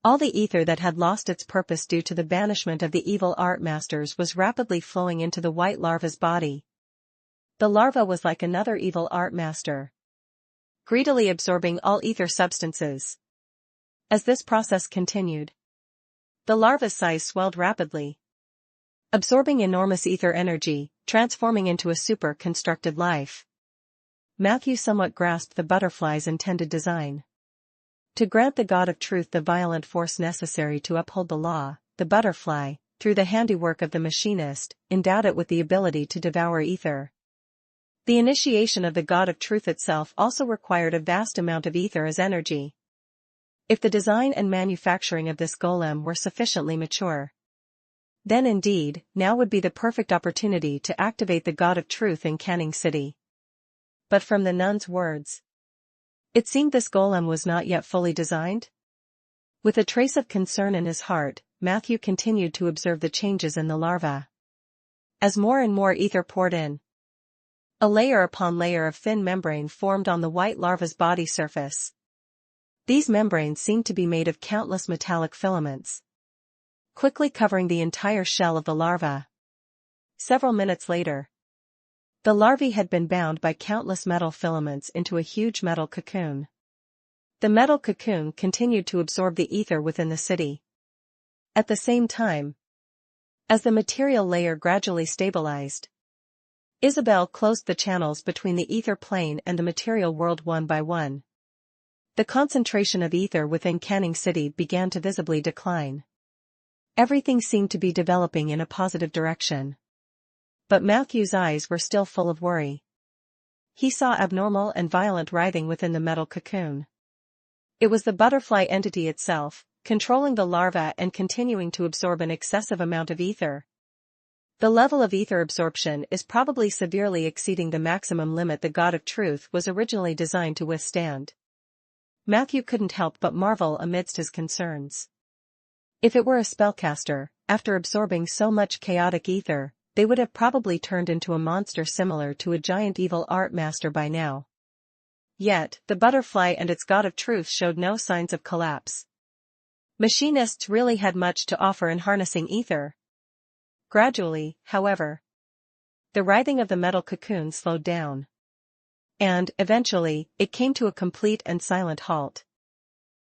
all the ether that had lost its purpose due to the banishment of the evil art masters was rapidly flowing into the white larva's body. The larva was like another evil art master, greedily absorbing all ether substances. As this process continued, the larva's size swelled rapidly, absorbing enormous ether energy, transforming into a super-constructed life. Matthew somewhat grasped the butterfly's intended design. To grant the God of Truth the violent force necessary to uphold the law, the butterfly, through the handiwork of the machinist, endowed it with the ability to devour ether. The initiation of the God of Truth itself also required a vast amount of ether as energy. If the design and manufacturing of this golem were sufficiently mature, then indeed, now would be the perfect opportunity to activate the God of Truth in Canning City. But from the nun's words, it seemed this golem was not yet fully designed. With a trace of concern in his heart, Matthew continued to observe the changes in the larva. As more and more ether poured in, a layer upon layer of thin membrane formed on the white larva's body surface. These membranes seemed to be made of countless metallic filaments, quickly covering the entire shell of the larva. Several minutes later, the larvae had been bound by countless metal filaments into a huge metal cocoon. The metal cocoon continued to absorb the ether within the city. At the same time, as the material layer gradually stabilized, Isabel closed the channels between the ether plane and the material world one by one. The concentration of ether within Canning City began to visibly decline. Everything seemed to be developing in a positive direction. But Matthew's eyes were still full of worry. He saw abnormal and violent writhing within the metal cocoon. It was the butterfly entity itself, controlling the larva and continuing to absorb an excessive amount of ether. The level of ether absorption is probably severely exceeding the maximum limit the God of Truth was originally designed to withstand. Matthew couldn't help but marvel amidst his concerns. If it were a spellcaster, after absorbing so much chaotic ether, they would have probably turned into a monster similar to a giant evil art master by now. Yet, the butterfly and its God of Truth showed no signs of collapse. Machinists really had much to offer in harnessing ether. Gradually, however, the writhing of the metal cocoon slowed down. And, eventually, it came to a complete and silent halt.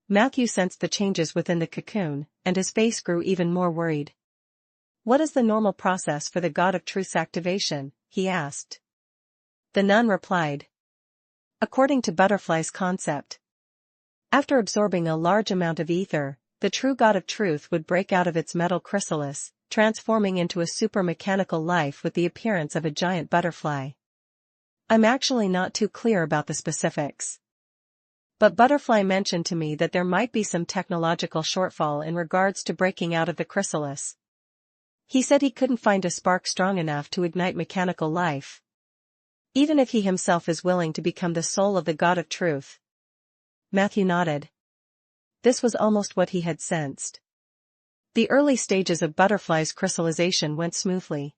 Matthew sensed the changes within the cocoon, and his face grew even more worried. "What is the normal process for the God of Truth's activation?" he asked. The nun replied. "According to Butterfly's concept, after absorbing a large amount of ether, the true God of Truth would break out of its metal chrysalis, transforming into a super-mechanical life with the appearance of a giant butterfly. I'm actually not too clear about the specifics. But Butterfly mentioned to me that there might be some technological shortfall in regards to breaking out of the chrysalis. He said he couldn't find a spark strong enough to ignite mechanical life, even if he himself is willing to become the soul of the God of Truth." Matthew nodded. This was almost what he had sensed. The early stages of Butterfly's crystallization went smoothly.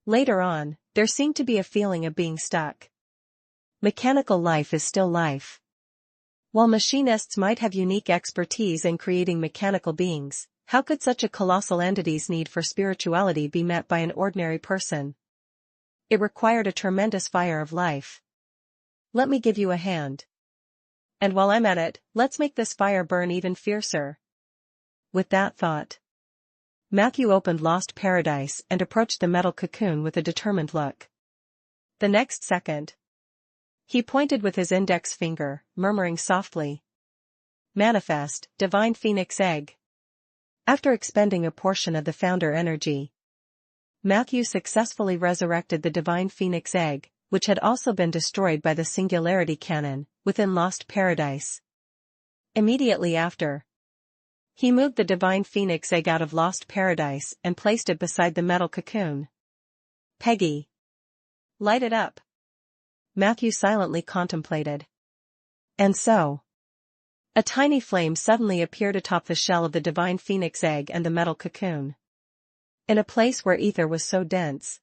Later on, there seemed to be a feeling of being stuck. Mechanical life is still life. While machinists might have unique expertise in creating mechanical beings, how could such a colossal entity's need for spirituality be met by an ordinary person? It required a tremendous fire of life. "Let me give you a hand. And while I'm at it, let's make this fire burn even fiercer." With that thought, Matthew opened Lost Paradise and approached the metal cocoon with a determined look. The next second, he pointed with his index finger, murmuring softly, "Manifest, divine phoenix egg." After expending a portion of the founder energy, Matthew successfully resurrected the divine phoenix egg, which had also been destroyed by the singularity cannon, within Lost Paradise. Immediately after, he moved the divine phoenix egg out of Lost Paradise and placed it beside the metal cocoon. "Peggy, light it up," Matthew silently contemplated. And so, a tiny flame suddenly appeared atop the shell of the divine phoenix egg and the metal cocoon. In a place where ether was so dense,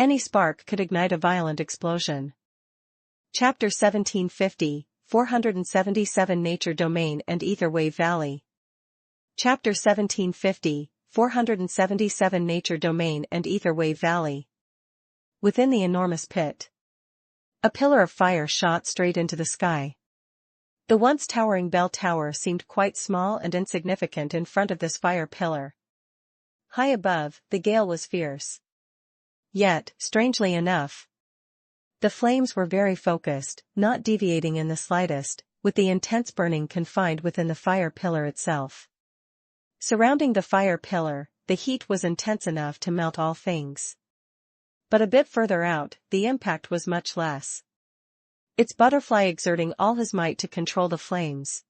Any spark could ignite a violent explosion. Chapter 1750, 477 Nature Domain and Ether Wave Valley. Chapter 1750, 477 Nature Domain and Ether Wave Valley. Within the enormous pit, a pillar of fire shot straight into the sky. The once towering bell tower seemed quite small and insignificant in front of this fire pillar. High above, the gale was fierce. Yet, strangely enough, the flames were very focused, not deviating in the slightest, with the intense burning confined within the fire pillar itself. Surrounding the fire pillar, the heat was intense enough to melt all things. But a bit further out, the impact was much less. Its butterfly exerting all his might to control the flames.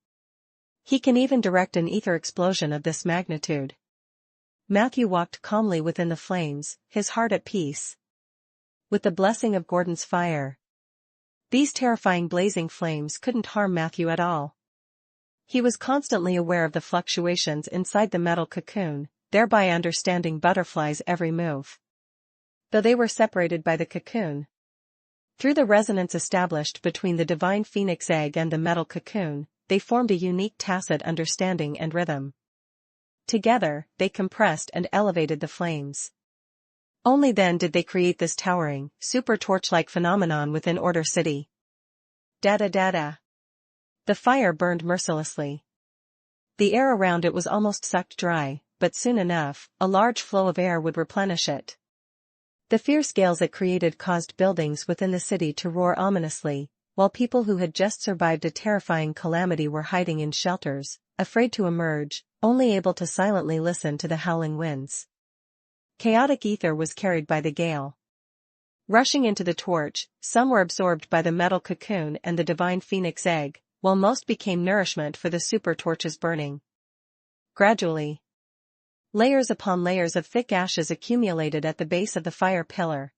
He can even direct an ether explosion of this magnitude. Matthew walked calmly within the flames, his heart at peace. With the blessing of Gordon's fire, these terrifying blazing flames couldn't harm Matthew at all. He was constantly aware of the fluctuations inside the metal cocoon, thereby understanding butterflies' every move. Though they were separated by the cocoon, through the resonance established between the divine phoenix egg and the metal cocoon, they formed a unique tacit understanding and rhythm. Together, they compressed and elevated the flames. Only then did they create this towering, super torch-like phenomenon within Order City. Da-da-da-da. The fire burned mercilessly. The air around it was almost sucked dry, but soon enough, a large flow of air would replenish it. The fierce gales it created caused buildings within the city to roar ominously, while people who had just survived a terrifying calamity were hiding in shelters, afraid to emerge, only able to silently listen to the howling winds. Chaotic ether was carried by the gale. Rushing into the torch, some were absorbed by the metal cocoon and the divine phoenix egg, while most became nourishment for the super torches burning. Gradually, layers upon layers of thick ashes accumulated at the base of the fire pillar.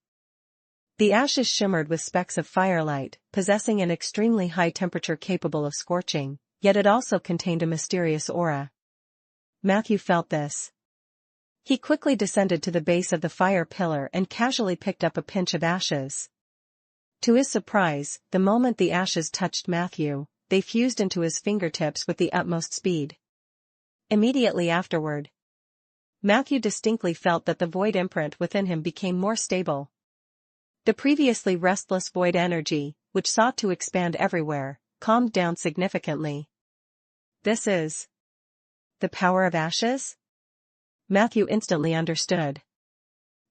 The ashes shimmered with specks of firelight, possessing an extremely high temperature capable of scorching, yet it also contained a mysterious aura. Matthew felt this. He quickly descended to the base of the fire pillar and casually picked up a pinch of ashes. To his surprise, the moment the ashes touched Matthew, they fused into his fingertips with the utmost speed. Immediately afterward, Matthew distinctly felt that the void imprint within him became more stable. The previously restless void energy, which sought to expand everywhere, calmed down significantly. This is the power of ashes? Matthew instantly understood.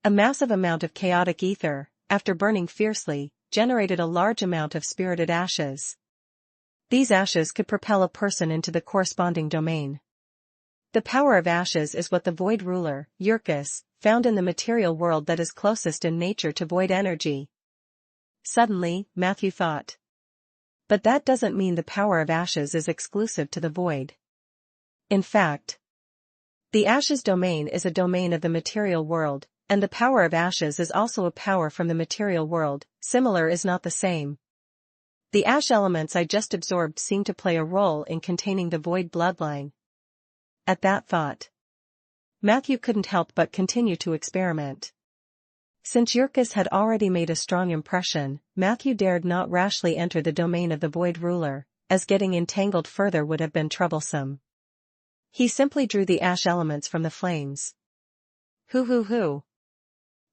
A massive amount of chaotic ether, after burning fiercely, generated a large amount of spirited ashes. These ashes could propel a person into the corresponding domain. The power of ashes is what the void ruler, Yurkus, found in the material world that is closest in nature to void energy. Suddenly, Matthew thought. But that doesn't mean the power of ashes is exclusive to the void. In fact, the ashes domain is a domain of the material world, and the power of ashes is also a power from the material world. Similar is not the same. The ash elements I just absorbed seem to play a role in containing the void bloodline. At that thought, Matthew couldn't help but continue to experiment. Since Yurkus had already made a strong impression, Matthew dared not rashly enter the domain of the void ruler, as getting entangled further would have been troublesome. He simply drew the ash elements from the flames. Hoo.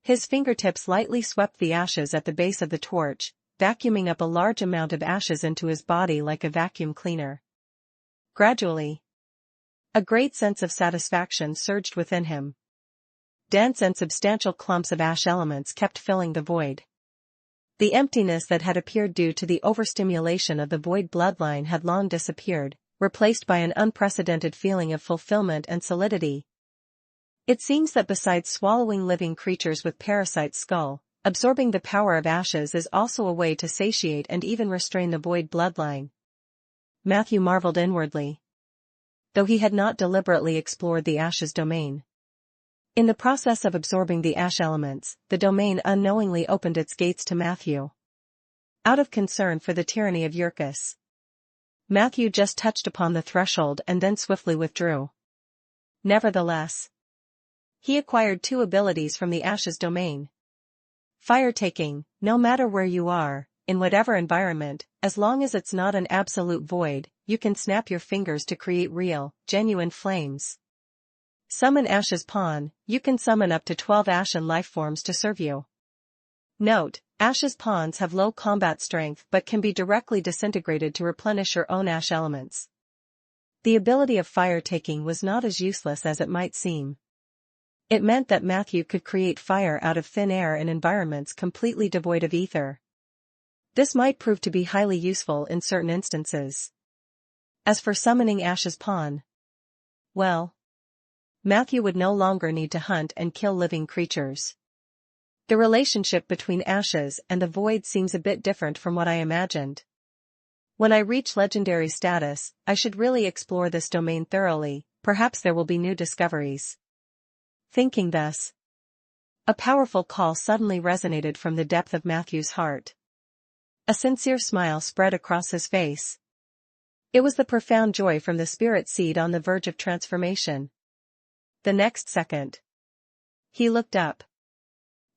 His fingertips lightly swept the ashes at the base of the torch, vacuuming up a large amount of ashes into his body like a vacuum cleaner. Gradually, a great sense of satisfaction surged within him. Dense and substantial clumps of ash elements kept filling the void. The emptiness that had appeared due to the overstimulation of the void bloodline had long disappeared, replaced by an unprecedented feeling of fulfillment and solidity. It seems that besides swallowing living creatures with parasite skull, absorbing the power of ashes is also a way to satiate and even restrain the void bloodline. Matthew marveled inwardly, though he had not deliberately explored the ashes domain. In the process of absorbing the ash elements, the domain unknowingly opened its gates to Matthew. Out of concern for the tyranny of Yurkus, Matthew just touched upon the threshold and then swiftly withdrew. Nevertheless, he acquired two abilities from the ashes domain. Fire taking, no matter where you are, in whatever environment, as long as it's not an absolute void, you can snap your fingers to create real, genuine flames. Summon Ash's Pawn, you can summon up to 12 Ashen lifeforms to serve you. Note, Ash's Pawns have low combat strength but can be directly disintegrated to replenish your own Ash elements. The ability of fire taking was not as useless as it might seem. It meant that Matthew could create fire out of thin air in environments completely devoid of ether. This might prove to be highly useful in certain instances. As for summoning Ash's Pawn, well, Matthew would no longer need to hunt and kill living creatures. The relationship between Ashes and the Void seems a bit different from what I imagined. When I reach legendary status, I should really explore this domain thoroughly, perhaps there will be new discoveries. Thinking thus, a powerful call suddenly resonated from the depth of Matthew's heart. A sincere smile spread across his face. It was the profound joy from the spirit seed on the verge of transformation. The next second, he looked up,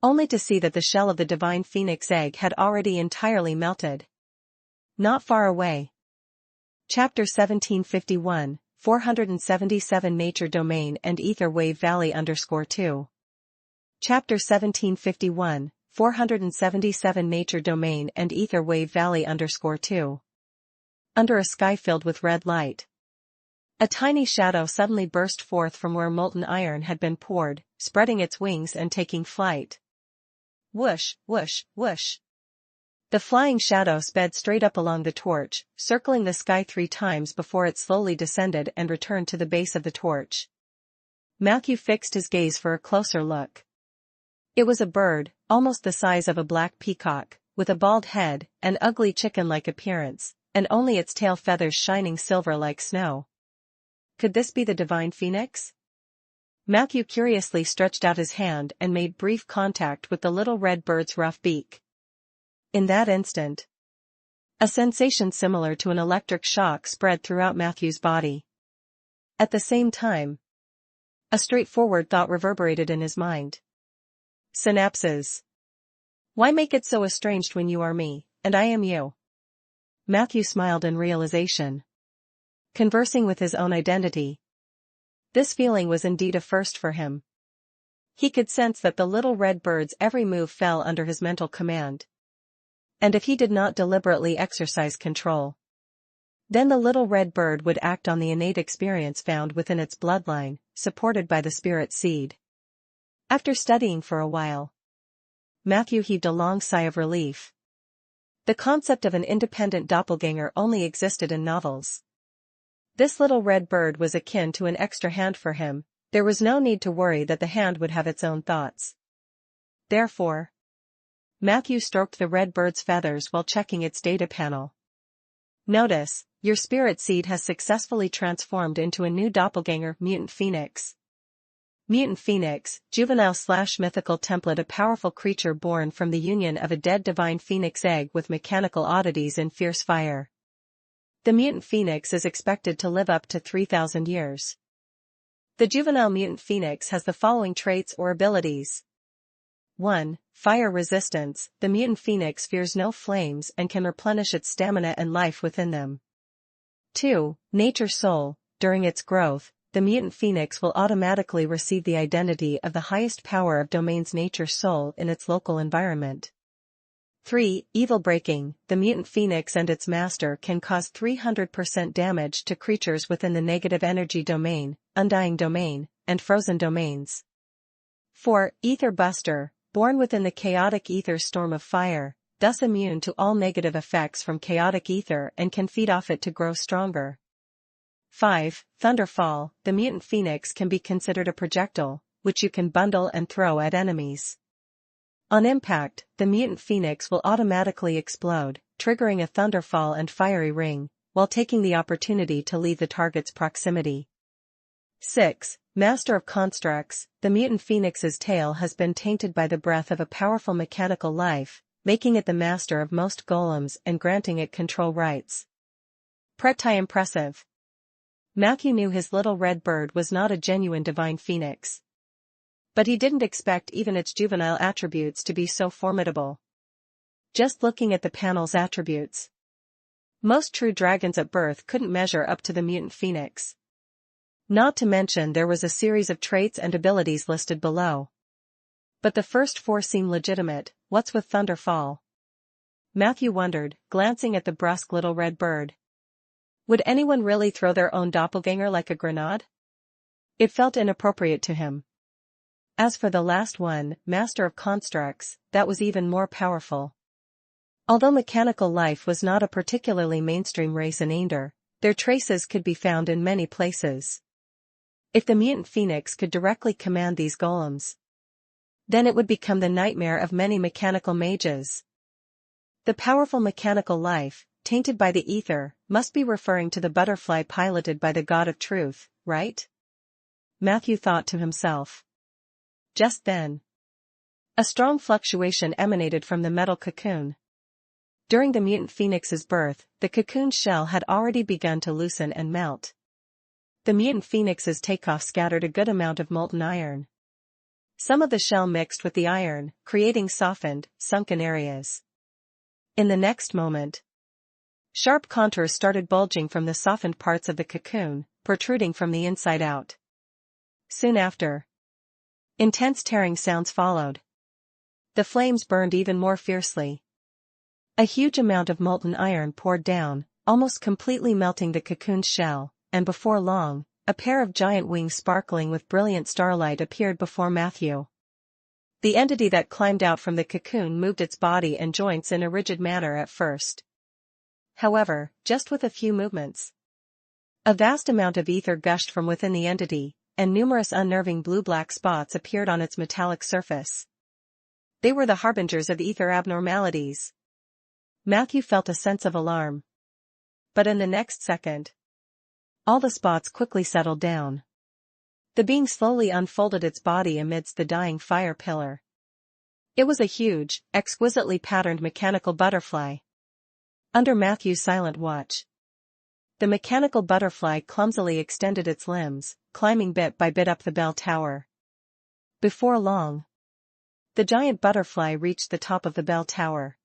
only to see that the shell of the divine phoenix egg had already entirely melted. Not far away. Chapter 1751, 477 Nature Domain and Ether Wave Valley _2. Chapter 1751, 477 Nature Domain and Ether Wave Valley _2. Under a sky filled with red light, a tiny shadow suddenly burst forth from where molten iron had been poured, spreading its wings and taking flight. Whoosh, whoosh, whoosh. The flying shadow sped straight up along the torch, circling the sky 3 times before it slowly descended and returned to the base of the torch. Matthew fixed his gaze for a closer look. It was a bird, almost the size of a black peacock, with a bald head, an ugly chicken-like appearance, and only its tail feathers shining silver like snow. Could this be the divine phoenix? Matthew curiously stretched out his hand and made brief contact with the little red bird's rough beak. In that instant, a sensation similar to an electric shock spread throughout Matthew's body. At the same time, a straightforward thought reverberated in his mind. Synapses. Why make it so estranged when you are me, and I am you? Matthew smiled in realization. Conversing with his own identity. This feeling was indeed a first for him. He could sense that the little red bird's every move fell under his mental command. And if he did not deliberately exercise control, then the little red bird would act on the innate experience found within its bloodline, supported by the spirit seed. After studying for a while, Matthew heaved a long sigh of relief. The concept of an independent doppelganger only existed in novels. This little red bird was akin to an extra hand for him. There was no need to worry that the hand would have its own thoughts. Therefore, Matthew stroked the red bird's feathers while checking its data panel. Notice, your spirit seed has successfully transformed into a new doppelganger, Mutant Phoenix. Mutant Phoenix, juvenile/mythical template, a powerful creature born from the union of a dead divine phoenix egg with mechanical oddities in fierce fire. The mutant phoenix is expected to live up to 3,000 years. The juvenile mutant phoenix has the following traits or abilities. 1. Fire resistance. The mutant phoenix fears no flames and can replenish its stamina and life within them. 2. Nature soul. During its growth, the mutant phoenix will automatically receive the identity of the highest power of domain's nature soul in its local environment. 3. Evil breaking. The mutant phoenix and its master can cause 300% damage to creatures within the negative energy domain, undying domain, and frozen domains. 4. Ether buster. Born within the chaotic ether storm of fire, thus immune to all negative effects from chaotic ether and can feed off it to grow stronger. 5. Thunderfall. The mutant phoenix can be considered a projectile, which you can bundle and throw at enemies. On impact, the mutant phoenix will automatically explode, triggering a thunderfall and fiery ring, while taking the opportunity to leave the target's proximity. 6. Master of constructs. The mutant phoenix's tail has been tainted by the breath of a powerful mechanical life, making it the master of most golems and granting it control rights. Pretty impressive. Matthew knew his little red bird was not a genuine divine phoenix. But he didn't expect even its juvenile attributes to be so formidable. Just looking at the panel's attributes. Most true dragons at birth couldn't measure up to the mutant phoenix. Not to mention there was a series of traits and abilities listed below. But the first 4 seem legitimate. What's with Thunderfall? Matthew wondered, glancing at the brusque little red bird. Would anyone really throw their own doppelganger like a grenade? It felt inappropriate to him. As for the last one, Master of Constructs, that was even more powerful. Although mechanical life was not a particularly mainstream race in Ender, their traces could be found in many places. If the mutant phoenix could directly command these golems, then it would become the nightmare of many mechanical mages. The powerful mechanical life, tainted by the ether, must be referring to the butterfly piloted by the God of Truth, right? Matthew thought to himself. Just then, a strong fluctuation emanated from the metal cocoon. During the mutant phoenix's birth, the cocoon's shell had already begun to loosen and melt. The mutant phoenix's takeoff scattered a good amount of molten iron. Some of the shell mixed with the iron, creating softened, sunken areas. In the next moment, sharp contours started bulging from the softened parts of the cocoon, protruding from the inside out. Soon after, intense tearing sounds followed. The flames burned even more fiercely. A huge amount of molten iron poured down, almost completely melting the cocoon's shell, and before long, a pair of giant wings sparkling with brilliant starlight appeared before Matthew. The entity that climbed out from the cocoon moved its body and joints in a rigid manner at first. However, just with a few movements, a vast amount of ether gushed from within the entity, and numerous unnerving blue-black spots appeared on its metallic surface. They were the harbingers of ether abnormalities. Matthew felt a sense of alarm. But in the next second, all the spots quickly settled down. The being slowly unfolded its body amidst the dying fire pillar. It was a huge, exquisitely patterned mechanical butterfly. Under Matthew's silent watch, the mechanical butterfly clumsily extended its limbs, climbing bit by bit up the bell tower. Before long, the giant butterfly reached the top of the bell tower.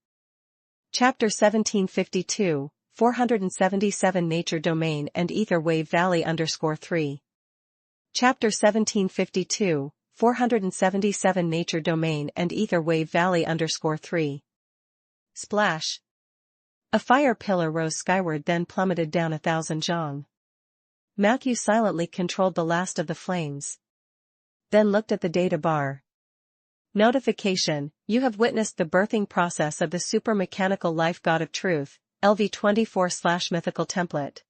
Chapter 1752, 477 Nature Domain and Ether Wave Valley _3. Chapter 1752, 477 Nature Domain and Ether Wave Valley _3. Splash. A fire pillar rose skyward, then plummeted down 1,000 zhang. Matthew silently controlled the last of the flames. Then looked at the data bar. Notification: you have witnessed the birthing process of the super-mechanical life God of Truth, LV24/mythical template.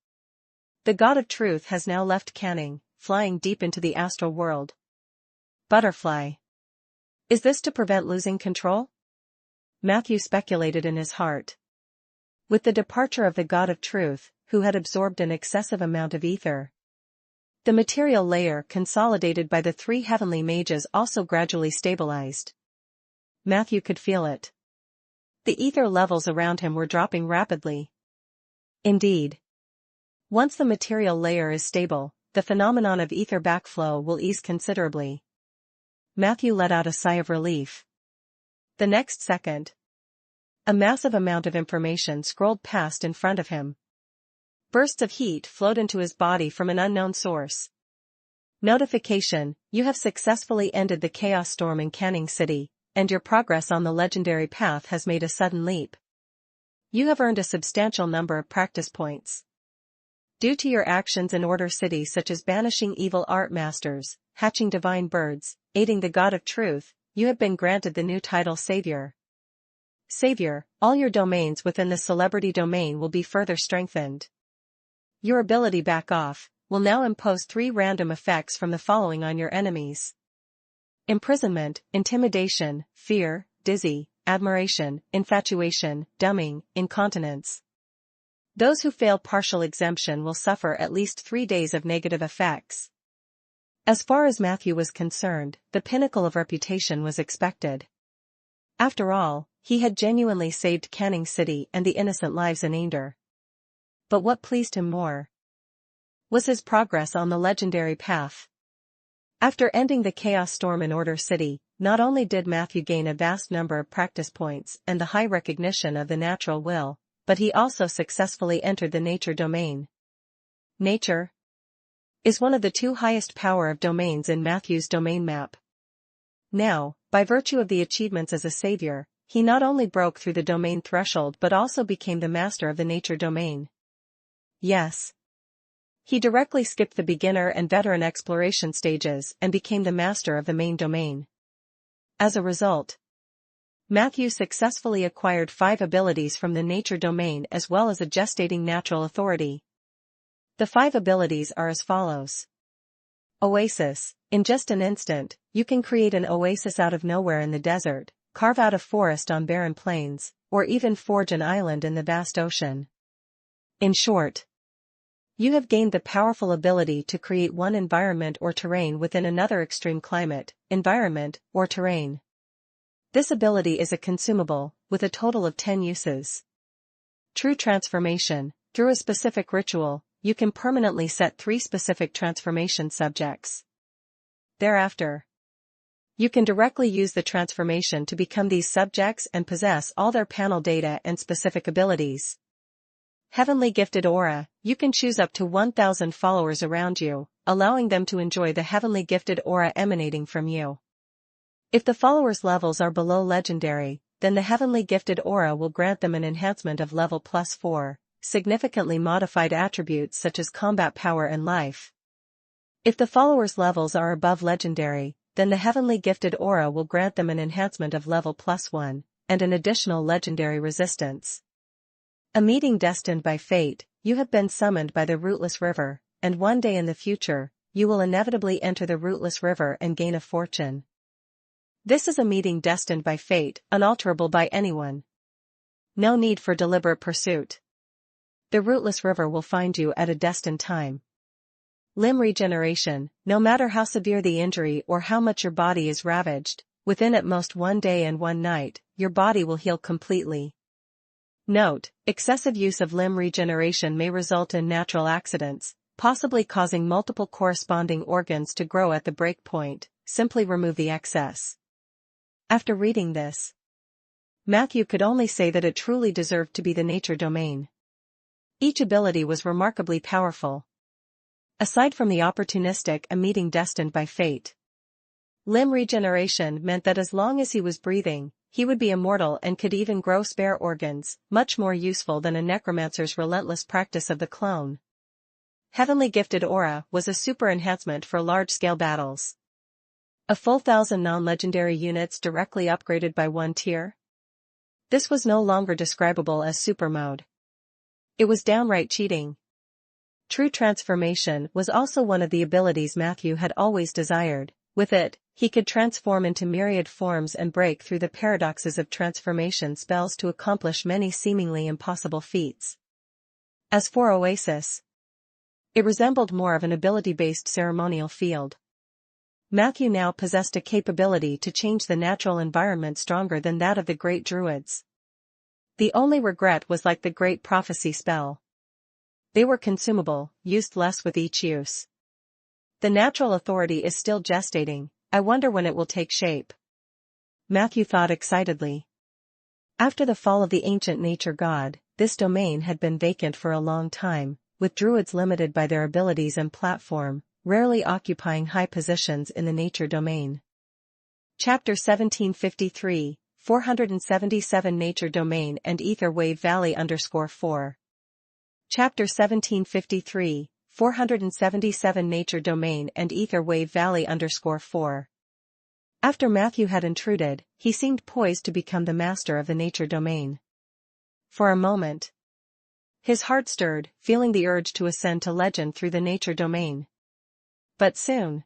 The God of Truth has now left Canning, flying deep into the astral world. Butterfly. Is this to prevent losing control? Matthew speculated in his heart. With the departure of the God of Truth, who had absorbed an excessive amount of ether, the material layer consolidated by the 3 heavenly mages also gradually stabilized. Matthew could feel it. The ether levels around him were dropping rapidly. Indeed, once the material layer is stable, the phenomenon of ether backflow will ease considerably. Matthew let out a sigh of relief. The next second, a massive amount of information scrolled past in front of him. Bursts of heat flowed into his body from an unknown source. Notification: you have successfully ended the chaos storm in Canning City, and your progress on the legendary path has made a sudden leap. You have earned a substantial number of practice points. Due to your actions in Order City, such as banishing evil art masters, hatching divine birds, aiding the God of Truth, you have been granted the new title Savior. Savior, all your domains within the celebrity domain will be further strengthened. Your ability Back Off will now impose 3 random effects from the following on your enemies: imprisonment, intimidation, fear, dizzy, admiration, infatuation, dumbing, incontinence. Those who fail partial exemption will suffer at least 3 days of negative effects. As far as Matthew was concerned, the pinnacle of reputation was expected. After all, he had genuinely saved Canning City and the innocent lives in Ender. But what pleased him more was his progress on the legendary path. After ending the Chaos Storm in Order City, not only did Matthew gain a vast number of practice points and the high recognition of the natural will, but he also successfully entered the nature domain. Nature is one of the two highest power of domains in Matthew's domain map. Now, by virtue of the achievements as a savior, he not only broke through the domain threshold but also became the master of the nature domain. Yes. He directly skipped the beginner and veteran exploration stages and became the master of the main domain. As a result, Matthew successfully acquired 5 abilities from the nature domain as well as a gestating natural authority. The 5 abilities are as follows. Oasis. In just an instant, you can create an oasis out of nowhere in the desert, carve out a forest on barren plains, or even forge an island in the vast ocean. In short, you have gained the powerful ability to create one environment or terrain within another extreme climate, environment, or terrain. This ability is a consumable, with a total of 10 uses. True transformation. Through a specific ritual, you can permanently set 3 specific transformation subjects. Thereafter, you can directly use the transformation to become these subjects and possess all their panel data and specific abilities. Heavenly Gifted Aura. You can choose up to 1,000 followers around you, allowing them to enjoy the heavenly gifted aura emanating from you. If the followers' levels are below legendary, then the heavenly gifted aura will grant them an enhancement of level +4, significantly modified attributes such as combat power and life. If the followers' levels are above legendary, then the heavenly gifted aura will grant them an enhancement of level +1, and an additional legendary resistance. A meeting destined by fate. You have been summoned by the rootless river, and one day in the future, you will inevitably enter the rootless river and gain a fortune. This is a meeting destined by fate, unalterable by anyone. No need for deliberate pursuit. The rootless river will find you at a destined time. Limb regeneration. No matter how severe the injury or how much your body is ravaged, within at most 1 day and 1 night, your body will heal completely. Note, excessive use of limb regeneration may result in natural accidents, possibly causing multiple corresponding organs to grow at the break point. Simply remove the excess. After reading this, Matthew could only say that it truly deserved to be the nature domain. Each ability was remarkably powerful. Aside from the opportunistic a meeting destined by fate, limb regeneration meant that as long as he was breathing, he would be immortal and could even grow spare organs, much more useful than a necromancer's relentless practice of the clone. Heavenly Gifted Aura was a super enhancement for large-scale battles. A full 1,000 non-legendary units directly upgraded by 1 tier? This was no longer describable as super mode. It was downright cheating. True transformation was also one of the abilities Matthew had always desired. With it, he could transform into myriad forms and break through the paradoxes of transformation spells to accomplish many seemingly impossible feats. As for Oasis, it resembled more of an ability-based ceremonial field. Matthew now possessed a capability to change the natural environment stronger than that of the great druids. The only regret was like the great prophecy spell. They were consumable, used less with each use. The natural authority is still gestating. I wonder when it will take shape. Matthew thought excitedly. After the fall of the ancient nature god, this domain had been vacant for a long time, with druids limited by their abilities and platform, rarely occupying high positions in the nature domain. Chapter 1753, 477 Nature Domain and Ether Wave Valley _4. Chapter 1753, 477 Nature Domain and Ether Wave Valley _4. After Matthew had intruded, he seemed poised to become the master of the nature domain. For a moment, his heart stirred, feeling the urge to ascend to legend through the nature domain. But soon,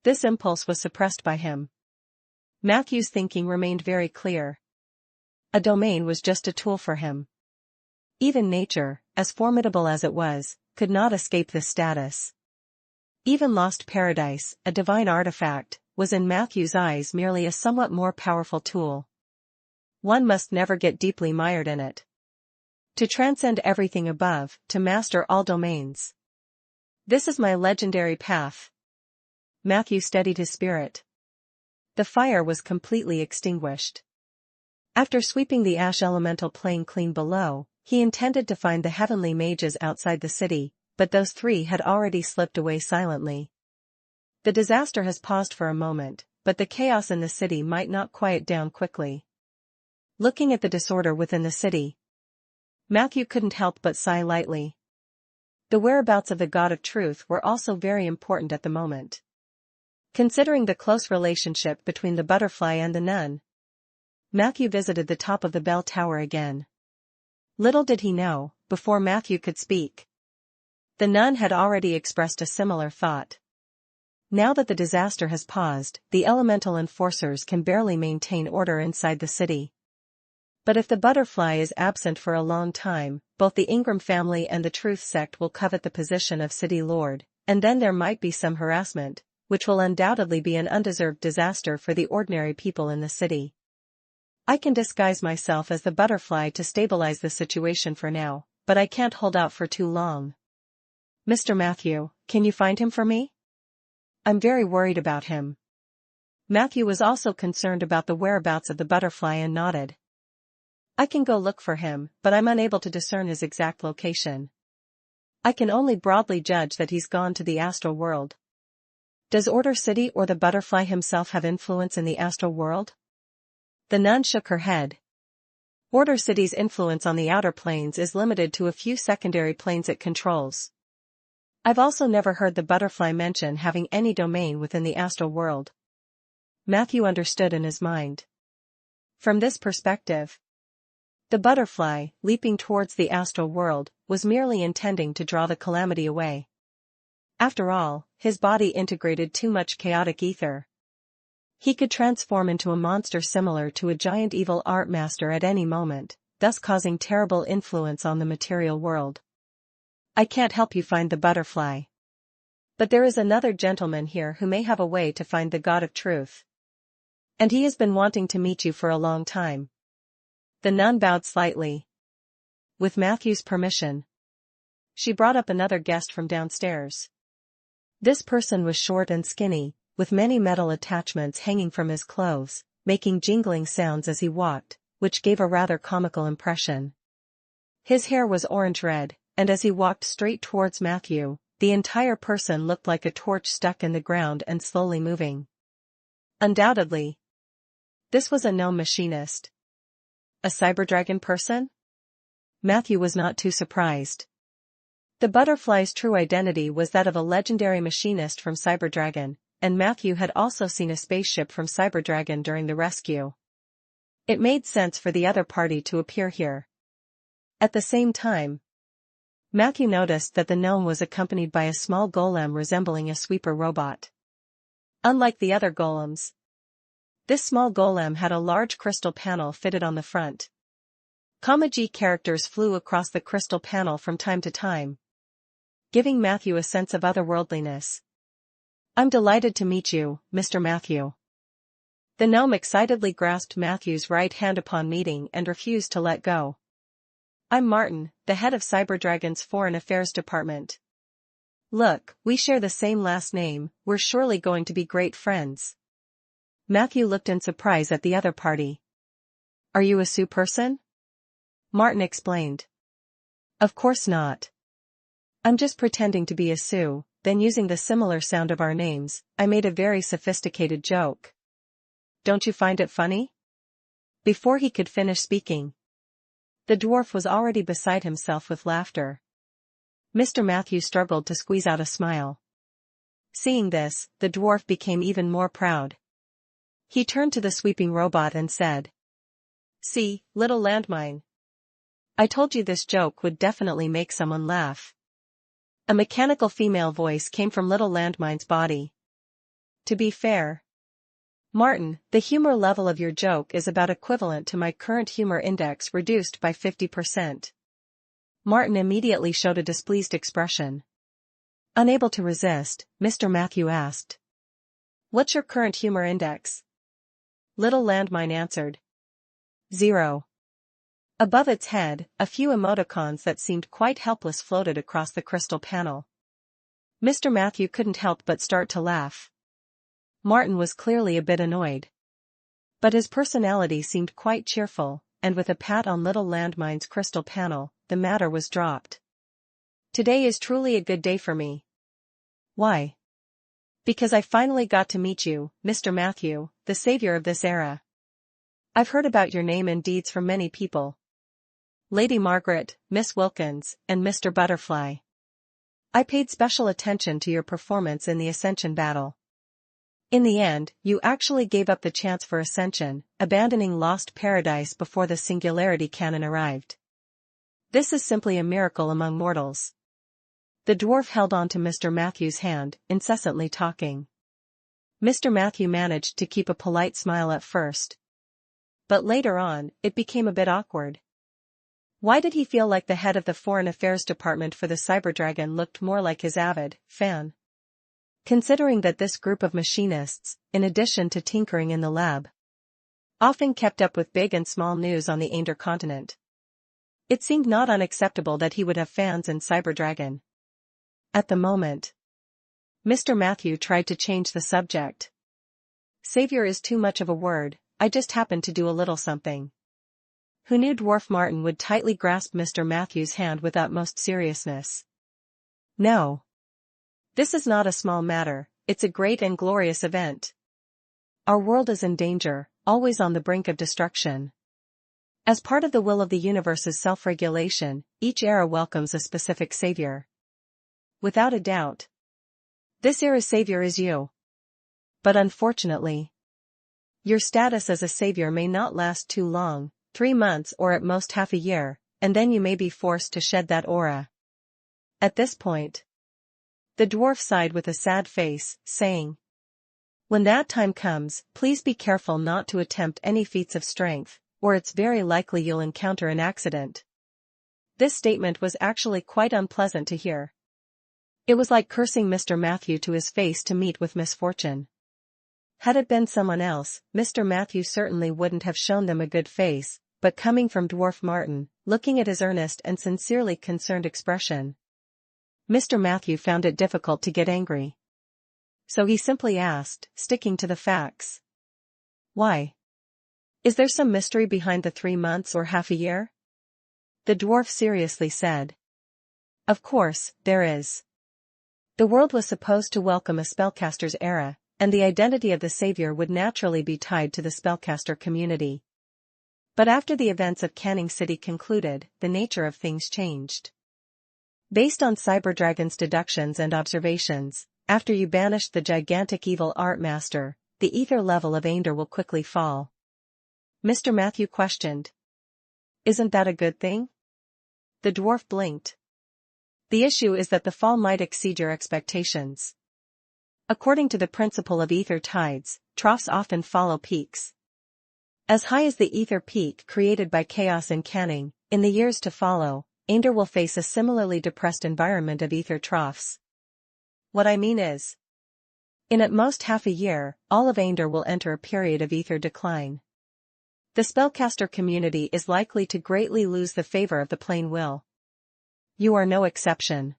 this impulse was suppressed by him. Matthew's thinking remained very clear. A domain was just a tool for him. Even nature, as formidable as it was, could not escape this status. Even Lost Paradise, a divine artifact, was in Matthew's eyes merely a somewhat more powerful tool. One must never get deeply mired in it. To transcend everything above, to master all domains. This is my legendary path. Matthew steadied his spirit. The fire was completely extinguished. After sweeping the ash elemental plane clean below, he intended to find the heavenly mages outside the city, but those three had already slipped away silently. The disaster has paused for a moment, but the chaos in the city might not quiet down quickly. Looking at the disorder within the city, Matthew couldn't help but sigh lightly. The whereabouts of the God of Truth were also very important at the moment. Considering the close relationship between the butterfly and the nun, Matthew visited the top of the bell tower again. Little did he know, before Matthew could speak, the nun had already expressed a similar thought. Now that the disaster has paused, the elemental enforcers can barely maintain order inside the city. But if the butterfly is absent for a long time, both the Ingram family and the Truth sect will covet the position of city lord, and then there might be some harassment, which will undoubtedly be an undeserved disaster for the ordinary people in the city. I can disguise myself as the butterfly to stabilize the situation for now, but I can't hold out for too long. Mr. Matthew, can you find him for me? I'm very worried about him. Matthew was also concerned about the whereabouts of the butterfly and nodded. I can go look for him, but I'm unable to discern his exact location. I can only broadly judge that he's gone to the astral world. Does Order City or the butterfly himself have influence in the astral world? The nun shook her head. Order City's influence on the outer planes is limited to a few secondary planes it controls. I've also never heard the butterfly mention having any domain within the astral world. Matthew understood in his mind. From this perspective, the butterfly, leaping towards the astral world, was merely intending to draw the calamity away. After all, his body integrated too much chaotic ether. He could transform into a monster similar to a giant evil art master at any moment, thus causing terrible influence on the material world. I can't help you find the butterfly. But there is another gentleman here who may have a way to find the God of Truth. And he has been wanting to meet you for a long time. The nun bowed slightly. With Matthew's permission, she brought up another guest from downstairs. This person was short and skinny, with many metal attachments hanging from his clothes, making jingling sounds as he walked, which gave a rather comical impression. His hair was orange-red, and as he walked straight towards Matthew, the entire person looked like a torch stuck in the ground and slowly moving. Undoubtedly, this was a gnome machinist. A cyberdragon person? Matthew was not too surprised. The butterfly's true identity was that of a legendary machinist from Cyberdragon, and Matthew had also seen a spaceship from Cyberdragon during the rescue. It made sense for the other party to appear here. At the same time, Matthew noticed that the gnome was accompanied by a small golem resembling a sweeper robot. Unlike the other golems, this small golem had a large crystal panel fitted on the front. Kamaji characters flew across the crystal panel from time to time, giving Matthew a sense of otherworldliness. I'm delighted to meet you, Mr. Matthew. The gnome excitedly grasped Matthew's right hand upon meeting and refused to let go. I'm Martin, the head of Cyberdragon's Foreign Affairs Department. Look, we share the same last name, we're surely going to be great friends. Matthew looked in surprise at the other party. Are you a Sioux person? Martin explained. Of course not. I'm just pretending to be a Sioux, then using the similar sound of our names, I made a very sophisticated joke. Don't you find it funny? Before he could finish speaking, the dwarf was already beside himself with laughter. Mr. Matthew struggled to squeeze out a smile. Seeing this, the dwarf became even more proud. He turned to the sweeping robot and said, "See, little landmine. I told you this joke would definitely make someone laugh." A mechanical female voice came from little landmine's body. To be fair, Martin, the humor level of your joke is about equivalent to my current humor index reduced by 50%. Martin immediately showed a displeased expression. Unable to resist, Mr. Matthew asked, "What's your current humor index?" Little landmine answered, 0. Above its head, a few emoticons that seemed quite helpless floated across the crystal panel. Mr. Matthew couldn't help but start to laugh. Martin was clearly a bit annoyed. But his personality seemed quite cheerful, and with a pat on little landmine's crystal panel, the matter was dropped. Today is truly a good day for me. Why? Because I finally got to meet you, Mr. Matthew, the savior of this era. I've heard about your name and deeds from many people. Lady Margaret, Miss Wilkins, and Mr. Butterfly. I paid special attention to your performance in the Ascension battle. In the end, you actually gave up the chance for Ascension, abandoning Lost Paradise before the Singularity Cannon arrived. This is simply a miracle among mortals. The dwarf held on to Mr. Matthew's hand, incessantly talking. Mr. Matthew managed to keep a polite smile at first. But later on, it became a bit awkward. Why did he feel like the head of the Foreign Affairs Department for the Cyberdragon looked more like his avid fan? Considering that this group of machinists, in addition to tinkering in the lab, often kept up with big and small news on the Ander continent. It seemed not unacceptable that he would have fans in Cyberdragon. At the moment, Mr. Matthew tried to change the subject. Savior is too much of a word, I just happened to do a little something. Who knew Dwarf Martin would tightly grasp Mr. Matthew's hand with utmost seriousness? No. This is not a small matter, it's a great and glorious event. Our world is in danger, always on the brink of destruction. As part of the will of the universe's self-regulation, each era welcomes a specific savior. Without a doubt, this era's savior is you. But unfortunately, your status as a savior may not last too long, 3 months or at most half a year, and then you may be forced to shed that aura. At this point, the dwarf sighed with a sad face, saying, when that time comes, please be careful not to attempt any feats of strength, or it's very likely you'll encounter an accident. This statement was actually quite unpleasant to hear. It was like cursing Mr. Matthew to his face to meet with misfortune. Had it been someone else, Mr. Matthew certainly wouldn't have shown them a good face, but coming from Dwarf Martin, looking at his earnest and sincerely concerned expression, Mr. Matthew found it difficult to get angry. So he simply asked, sticking to the facts. Why? Is there some mystery behind the 3 months or half a year? The dwarf seriously said. Of course, there is. The world was supposed to welcome a spellcaster's era, and the identity of the savior would naturally be tied to the spellcaster community. But after the events of Canning City concluded, the nature of things changed. Based on Cyberdragon's deductions and observations, after you banish the gigantic evil art master, the ether level of Ander will quickly fall. Mr. Matthew questioned. Isn't that a good thing? The dwarf blinked. The issue is that the fall might exceed your expectations. According to the principle of ether tides, troughs often follow peaks. As high as the ether peak created by chaos in Canning, in the years to follow, Ander will face a similarly depressed environment of ether troughs. What I mean is, in at most half a year, all of Ander will enter a period of ether decline. The spellcaster community is likely to greatly lose the favor of the plain will. You are no exception.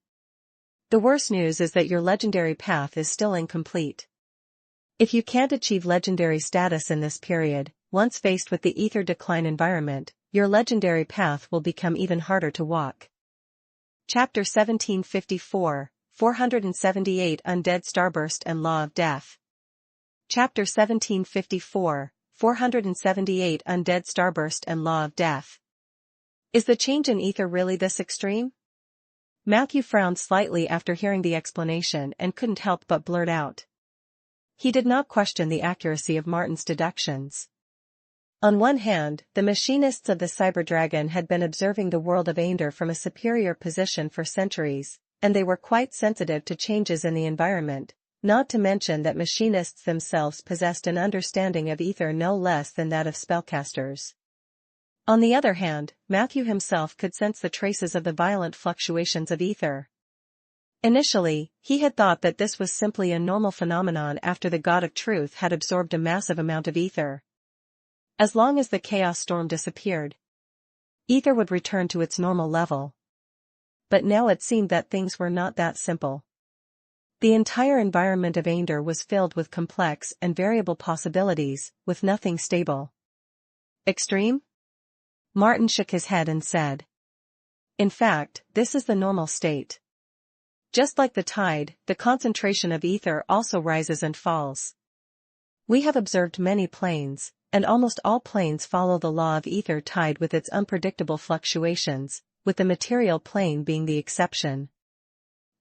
The worst news is that your legendary path is still incomplete. If you can't achieve legendary status in this period, once faced with the ether decline environment, your legendary path will become even harder to walk. Chapter 1754, 478 Undead Starburst and Law of Death. Chapter 1754, 478 Undead Starburst and Law of Death. Is the change in ether really this extreme? Matthew frowned slightly after hearing the explanation and couldn't help but blurt out. He did not question the accuracy of Martin's deductions. On one hand, the machinists of the Cyberdragon had been observing the world of Ander from a superior position for centuries, and they were quite sensitive to changes in the environment, not to mention that machinists themselves possessed an understanding of ether no less than that of spellcasters. On the other hand, Matthew himself could sense the traces of the violent fluctuations of ether. Initially, he had thought that this was simply a normal phenomenon after the God of Truth had absorbed a massive amount of ether. As long as the chaos storm disappeared, ether would return to its normal level. But now it seemed that things were not that simple. The entire environment of Ainder was filled with complex and variable possibilities, with nothing stable. Extreme? Martin shook his head and said. In fact, this is the normal state. Just like the tide, the concentration of ether also rises and falls. We have observed many planes, and almost all planes follow the law of ether tide with its unpredictable fluctuations, with the material plane being the exception.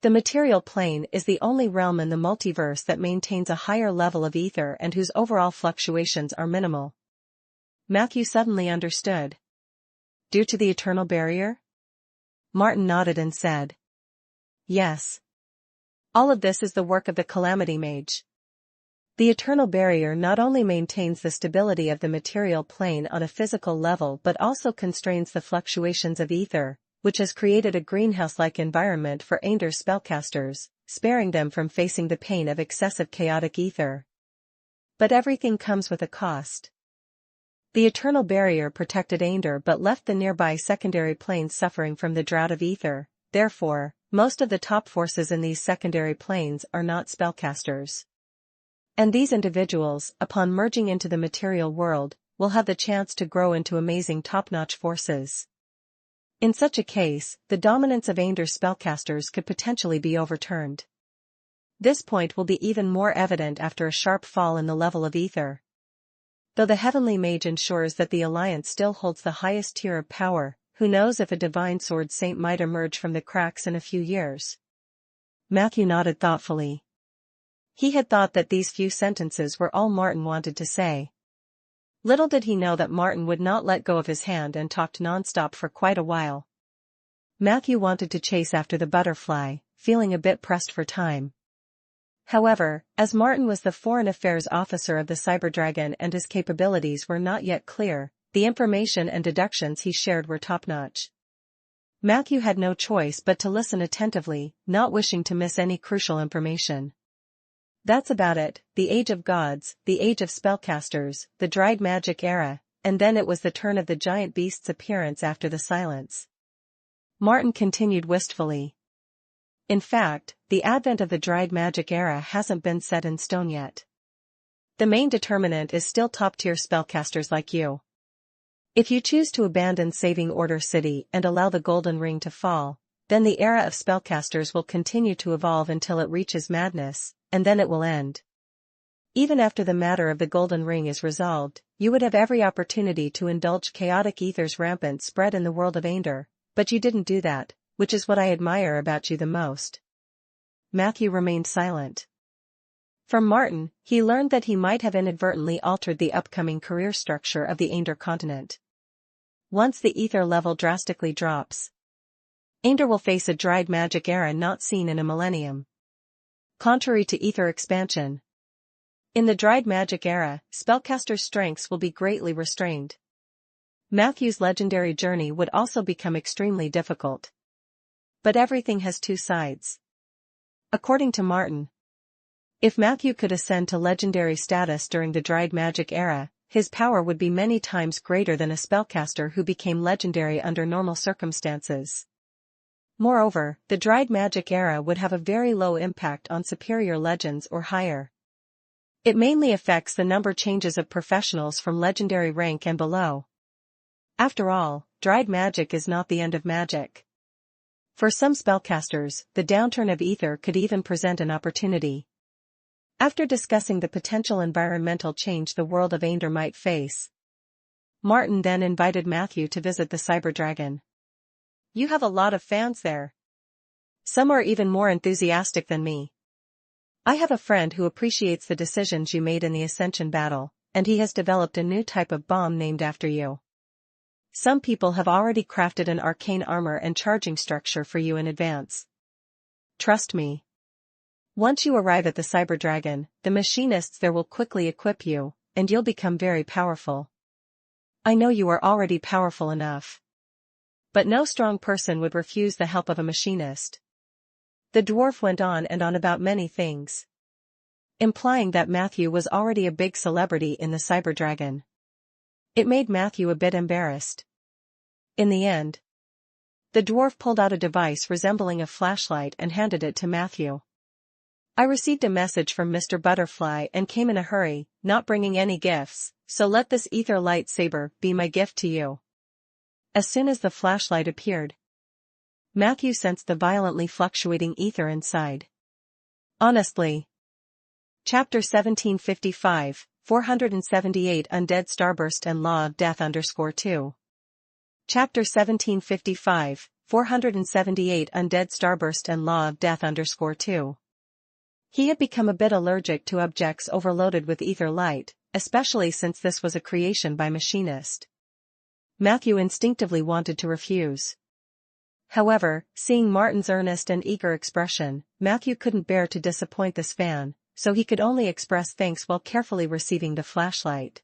The material plane is the only realm in the multiverse that maintains a higher level of ether and whose overall fluctuations are minimal. Matthew suddenly understood. Due to the eternal barrier? Martin nodded and said. Yes. All of this is the work of the Calamity Mage. The eternal barrier not only maintains the stability of the material plane on a physical level but also constrains the fluctuations of ether, which has created a greenhouse-like environment for Ainder spellcasters, sparing them from facing the pain of excessive chaotic ether. But everything comes with a cost. The eternal barrier protected Ainder but left the nearby secondary planes suffering from the drought of ether, therefore, most of the top forces in these secondary planes are not spellcasters. And these individuals, upon merging into the material world, will have the chance to grow into amazing top-notch forces. In such a case, the dominance of Ainder spellcasters could potentially be overturned. This point will be even more evident after a sharp fall in the level of ether. Though the Heavenly Mage ensures that the Alliance still holds the highest tier of power, who knows if a Divine Sword Saint might emerge from the cracks in a few years. Matthew nodded thoughtfully. He had thought that these few sentences were all Martin wanted to say. Little did he know that Martin would not let go of his hand and talked non-stop for quite a while. Matthew wanted to chase after the butterfly, feeling a bit pressed for time. However, as Martin was the foreign affairs officer of the Cyberdragon and his capabilities were not yet clear, the information and deductions he shared were top-notch. Matthew had no choice but to listen attentively, not wishing to miss any crucial information. That's about it, the Age of Gods, the Age of Spellcasters, the Dried Magic Era, and then it was the turn of the giant beast's appearance after the silence. Martin continued wistfully. In fact, the advent of the Dried Magic Era hasn't been set in stone yet. The main determinant is still top-tier spellcasters like you. If you choose to abandon Saving Order City and allow the Golden Ring to fall, then the era of spellcasters will continue to evolve until it reaches madness, and then it will end. Even after the matter of the Golden Ring is resolved, you would have every opportunity to indulge chaotic ether's rampant spread in the world of Ainder, but you didn't do that, which is what I admire about you the most. Matthew remained silent. From Martin, he learned that he might have inadvertently altered the upcoming career structure of the Ainder continent. Once the ether level drastically drops, Ainder will face a dried magic era not seen in a millennium. Contrary to ether expansion, in the dried magic era, spellcasters' strengths will be greatly restrained. Matthew's legendary journey would also become extremely difficult. But everything has two sides. According to Martin, if Matthew could ascend to legendary status during the dried magic era, his power would be many times greater than a spellcaster who became legendary under normal circumstances. Moreover, the dried magic era would have a very low impact on superior legends or higher. It mainly affects the number changes of professionals from legendary rank and below. After all, dried magic is not the end of magic. For some spellcasters, the downturn of ether could even present an opportunity. After discussing the potential environmental change the world of Ainder might face, Martin then invited Matthew to visit the Cyberdragon. You have a lot of fans there. Some are even more enthusiastic than me. I have a friend who appreciates the decisions you made in the Ascension battle, and he has developed a new type of bomb named after you. Some people have already crafted an arcane armor and charging structure for you in advance. Trust me. Once you arrive at the Cyberdragon, the machinists there will quickly equip you, and you'll become very powerful. I know you are already powerful enough. But no strong person would refuse the help of a machinist. The dwarf went on and on about many things, implying that Matthew was already a big celebrity in the Cyberdragon. It made Matthew a bit embarrassed. In the end, the dwarf pulled out a device resembling a flashlight and handed it to Matthew. I received a message from Mr. Butterfly and came in a hurry, not bringing any gifts, so let this ether lightsaber be my gift to you. As soon as the flashlight appeared, Matthew sensed the violently fluctuating ether inside. Honestly. Chapter 1755, 478 Undead Starburst and Law of Death _2. Chapter 1755, 478 Undead Starburst and Law of Death _2. He had become a bit allergic to objects overloaded with ether light, especially since this was a creation by machinist. Matthew instinctively wanted to refuse. However, seeing Martin's earnest and eager expression, Matthew couldn't bear to disappoint this fan, so he could only express thanks while carefully receiving the flashlight.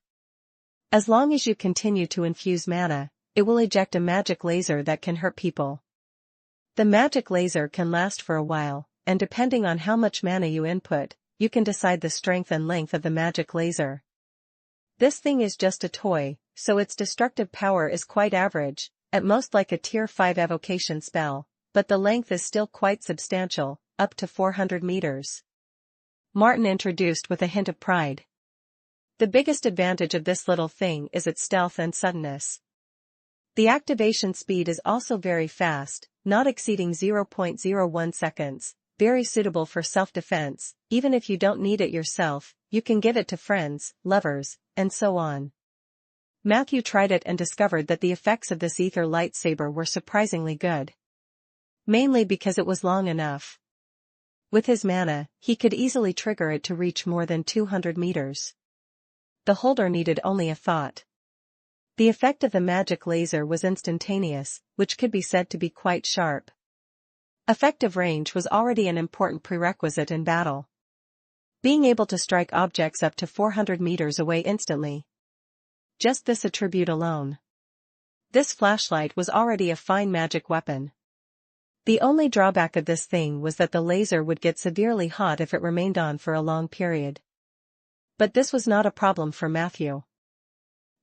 As long as you continue to infuse mana, it will eject a magic laser that can hurt people. The magic laser can last for a while, and depending on how much mana you input, you can decide the strength and length of the magic laser. This thing is just a toy, so its destructive power is quite average, at most like a tier 5 evocation spell, but the length is still quite substantial, up to 400 meters. Martin introduced with a hint of pride. The biggest advantage of this little thing is its stealth and suddenness. The activation speed is also very fast, not exceeding 0.01 seconds, very suitable for self-defense. Even if you don't need it yourself, you can give it to friends, lovers, and so on. Matthew tried it and discovered that the effects of this ether lightsaber were surprisingly good. Mainly because it was long enough. With his mana, he could easily trigger it to reach more than 200 meters. The holder needed only a thought. The effect of the magic laser was instantaneous, which could be said to be quite sharp. Effective range was already an important prerequisite in battle. Being able to strike objects up to 400 meters away instantly. Just this attribute alone. This flashlight was already a fine magic weapon. The only drawback of this thing was that the laser would get severely hot if it remained on for a long period. But this was not a problem for Matthew.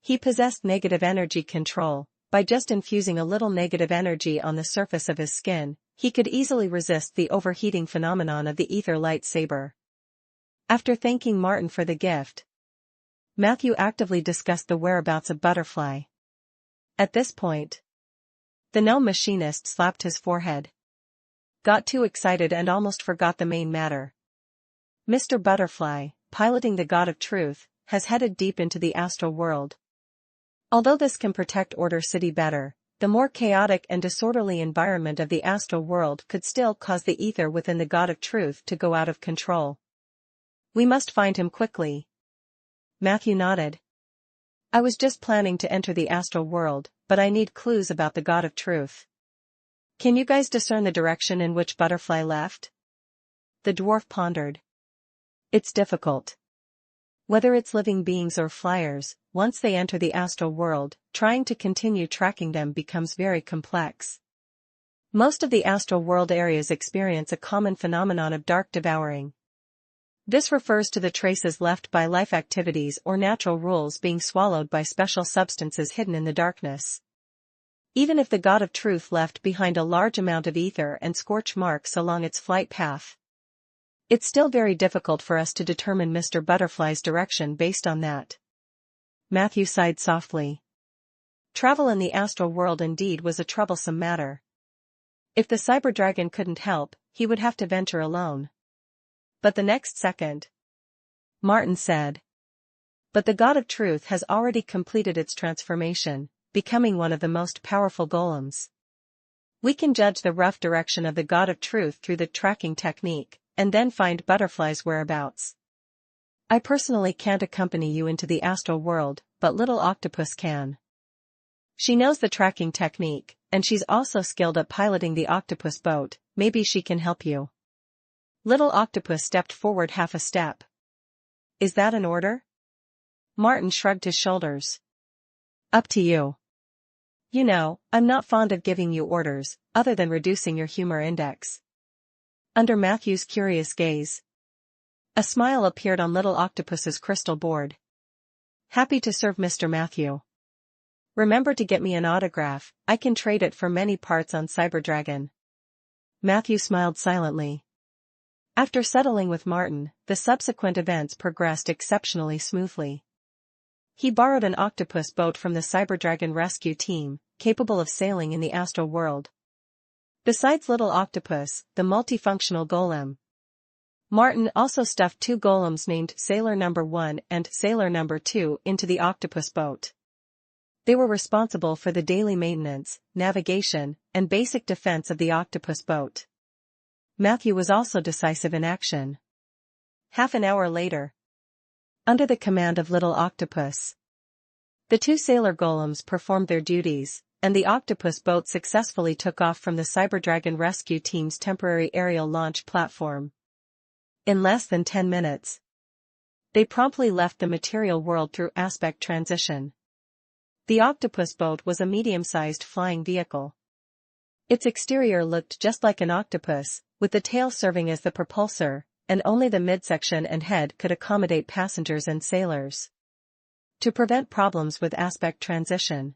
He possessed negative energy control. By just infusing a little negative energy on the surface of his skin, he could easily resist the overheating phenomenon of the ether lightsaber. After thanking Martin for the gift, Matthew actively discussed the whereabouts of Butterfly. At this point, the gnome machinist slapped his forehead. Got too excited and almost forgot the main matter. Mr. Butterfly, piloting the God of Truth, has headed deep into the astral world. Although this can protect Order City better, the more chaotic and disorderly environment of the astral world could still cause the ether within the God of Truth to go out of control. We must find him quickly. Matthew nodded. I was just planning to enter the astral world, but I need clues about the God of Truth. Can you guys discern the direction in which Butterfly left? The dwarf pondered. It's difficult. Whether it's living beings or flyers, once they enter the astral world, trying to continue tracking them becomes very complex. Most of the astral world areas experience a common phenomenon of dark devouring. This refers to the traces left by life activities or natural rules being swallowed by special substances hidden in the darkness. Even if the God of Truth left behind a large amount of ether and scorch marks along its flight path, it's still very difficult for us to determine Mr. Butterfly's direction based on that. Matthew sighed softly. Travel in the astral world indeed was a troublesome matter. If the cyber dragon couldn't help, he would have to venture alone. But the next second, Martin said. But the God of Truth has already completed its transformation, becoming one of the most powerful golems. We can judge the rough direction of the God of Truth through the tracking technique, and then find Butterfly's whereabouts. I personally can't accompany you into the astral world, but Little Octopus can. She knows the tracking technique, and she's also skilled at piloting the octopus boat. Maybe she can help you. Little Octopus stepped forward half a step. Is that an order? Martin shrugged his shoulders. Up to you. You know, I'm not fond of giving you orders, other than reducing your humor index. Under Matthew's curious gaze, a smile appeared on Little Octopus's crystal board. Happy to serve, Mr. Matthew. Remember to get me an autograph, I can trade it for many parts on Cyberdragon. Matthew smiled silently. After settling with Martin, the subsequent events progressed exceptionally smoothly. He borrowed an octopus boat from the Cyberdragon rescue team, capable of sailing in the astral world. Besides Little Octopus, the multifunctional golem, Martin also stuffed 2 golems named Sailor No. 1 and Sailor No. 2 into the octopus boat. They were responsible for the daily maintenance, navigation, and basic defense of the octopus boat. Matthew was also decisive in action. Half an hour later, under the command of Little Octopus, the 2 sailor golems performed their duties, and the octopus boat successfully took off from the Cyberdragon rescue team's temporary aerial launch platform. In less than 10 minutes, they promptly left the material world through aspect transition. The octopus boat was a medium-sized flying vehicle. Its exterior looked just like an octopus, with the tail serving as the propulsor, and only the midsection and head could accommodate passengers and sailors, to prevent problems with aspect transition.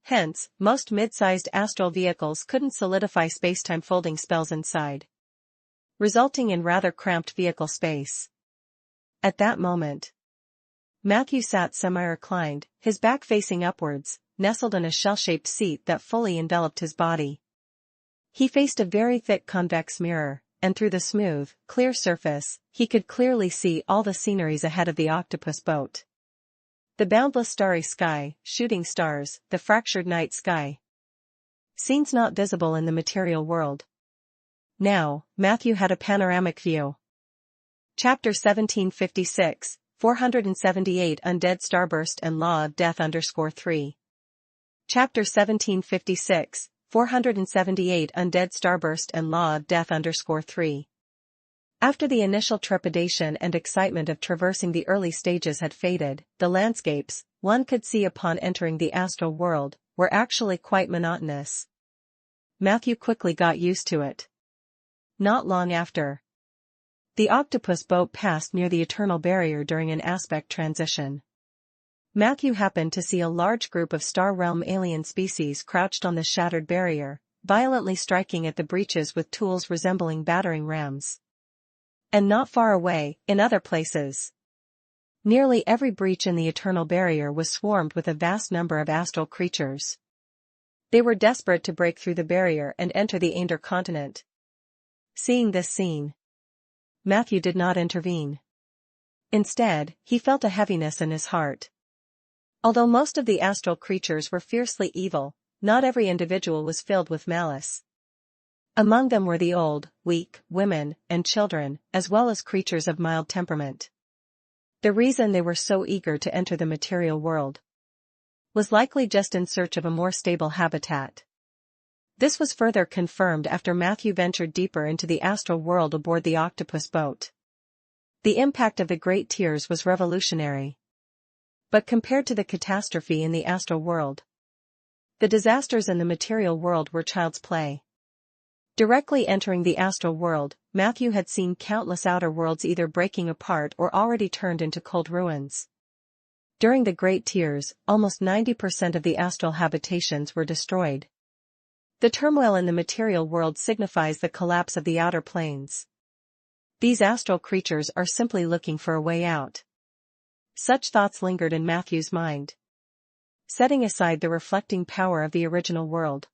Hence, most mid-sized astral vehicles couldn't solidify spacetime folding spells inside, resulting in rather cramped vehicle space. At that moment, Matthew sat semi-reclined, his back facing upwards, nestled in a shell-shaped seat that fully enveloped his body. He faced a very thick convex mirror, and through the smooth, clear surface, he could clearly see all the sceneries ahead of the octopus boat. The boundless starry sky, shooting stars, the fractured night sky. Scenes not visible in the material world. Now, Matthew had a panoramic view. Chapter 1756, 478 Undead Starburst and Law of Death _3. Chapter 1756, 478 Undead Starburst and Law of Death _3. After the initial trepidation and excitement of traversing the early stages had faded, the landscapes, one could see upon entering the astral world, were actually quite monotonous. Matthew quickly got used to it. Not long after, the octopus boat passed near the eternal barrier during an aspect transition. Matthew happened to see a large group of Star Realm alien species crouched on the shattered barrier, violently striking at the breaches with tools resembling battering rams. And not far away, in other places, nearly every breach in the eternal barrier was swarmed with a vast number of astral creatures. They were desperate to break through the barrier and enter the Ander continent. Seeing this scene, Matthew did not intervene. Instead, he felt a heaviness in his heart. Although most of the astral creatures were fiercely evil, not every individual was filled with malice. Among them were the old, weak, women, and children, as well as creatures of mild temperament. The reason they were so eager to enter the material world was likely just in search of a more stable habitat. This was further confirmed after Matthew ventured deeper into the astral world aboard the octopus boat. The impact of the Great Tears was revolutionary. But compared to the catastrophe in the astral world, the disasters in the material world were child's play. Directly entering the astral world, Matthew had seen countless outer worlds either breaking apart or already turned into cold ruins. During the Great Tears, almost 90% of the astral habitations were destroyed. The turmoil in the material world signifies the collapse of the outer planes. These astral creatures are simply looking for a way out. Such thoughts lingered in Matthew's mind, setting aside the reflecting power of the original world.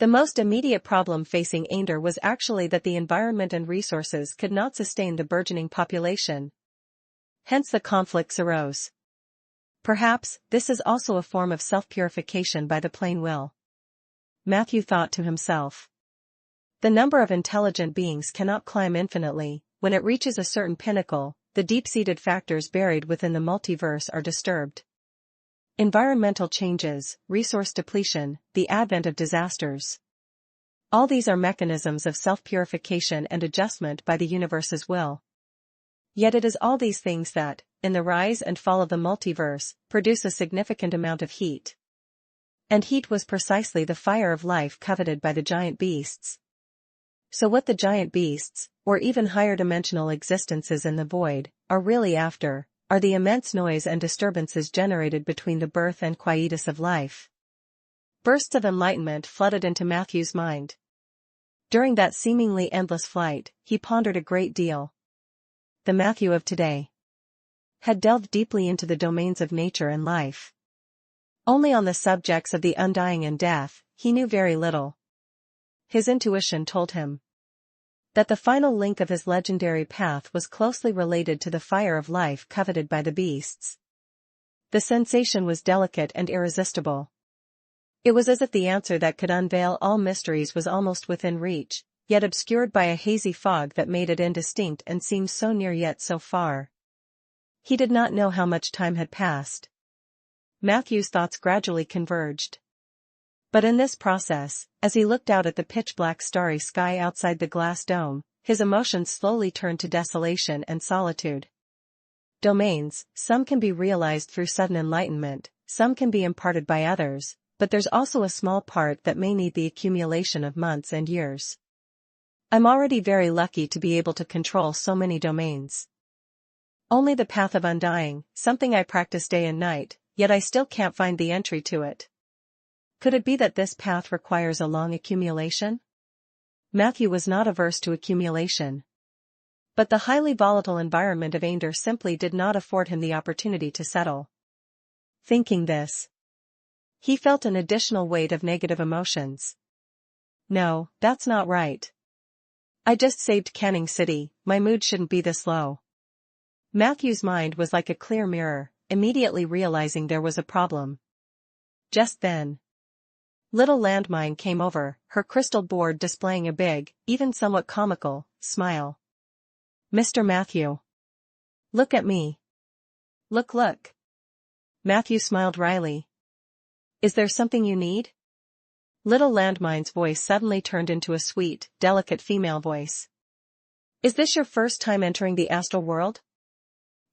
The most immediate problem facing Ander was actually that the environment and resources could not sustain the burgeoning population. Hence the conflicts arose. Perhaps, this is also a form of self-purification by the plain will, Matthew thought to himself. The number of intelligent beings cannot climb infinitely. When it reaches a certain pinnacle, the deep-seated factors buried within the multiverse are disturbed. Environmental changes, resource depletion, the advent of disasters. All these are mechanisms of self-purification and adjustment by the universe's will. Yet it is all these things that, in the rise and fall of the multiverse, produce a significant amount of heat. And heat was precisely the fire of life coveted by the giant beasts. So what the giant beasts, or even higher dimensional existences in the void, are really after, are the immense noise and disturbances generated between the birth and quietus of life. Bursts of enlightenment flooded into Matthew's mind. During that seemingly endless flight, he pondered a great deal. The Matthew of today had delved deeply into the domains of nature and life. Only on the subjects of the undying and death, he knew very little. His intuition told him that the final link of his legendary path was closely related to the fire of life coveted by the beasts. The sensation was delicate and irresistible. It was as if the answer that could unveil all mysteries was almost within reach, yet obscured by a hazy fog that made it indistinct and seemed so near yet so far. He did not know how much time had passed. Matthew's thoughts gradually converged. But in this process, as he looked out at the pitch-black starry sky outside the glass dome, his emotions slowly turned to desolation and solitude. Domains, some can be realized through sudden enlightenment, some can be imparted by others, but there's also a small part that may need the accumulation of months and years. I'm already very lucky to be able to control so many domains. Only the path of undying, something I practice day and night, yet I still can't find the entry to it. Could it be that this path requires a long accumulation? Matthew was not averse to accumulation. But the highly volatile environment of Ander simply did not afford him the opportunity to settle. Thinking this, he felt an additional weight of negative emotions. No, that's not right. I just saved Canning City, my mood shouldn't be this low. Matthew's mind was like a clear mirror, immediately realizing there was a problem. Just then, little Landmine came over, her crystal board displaying a big, even somewhat comical, smile. Mr. Matthew. Look at me. Look. Matthew smiled wryly. Is there something you need? Little Landmine's voice suddenly turned into a sweet, delicate female voice. Is this your first time entering the astral world?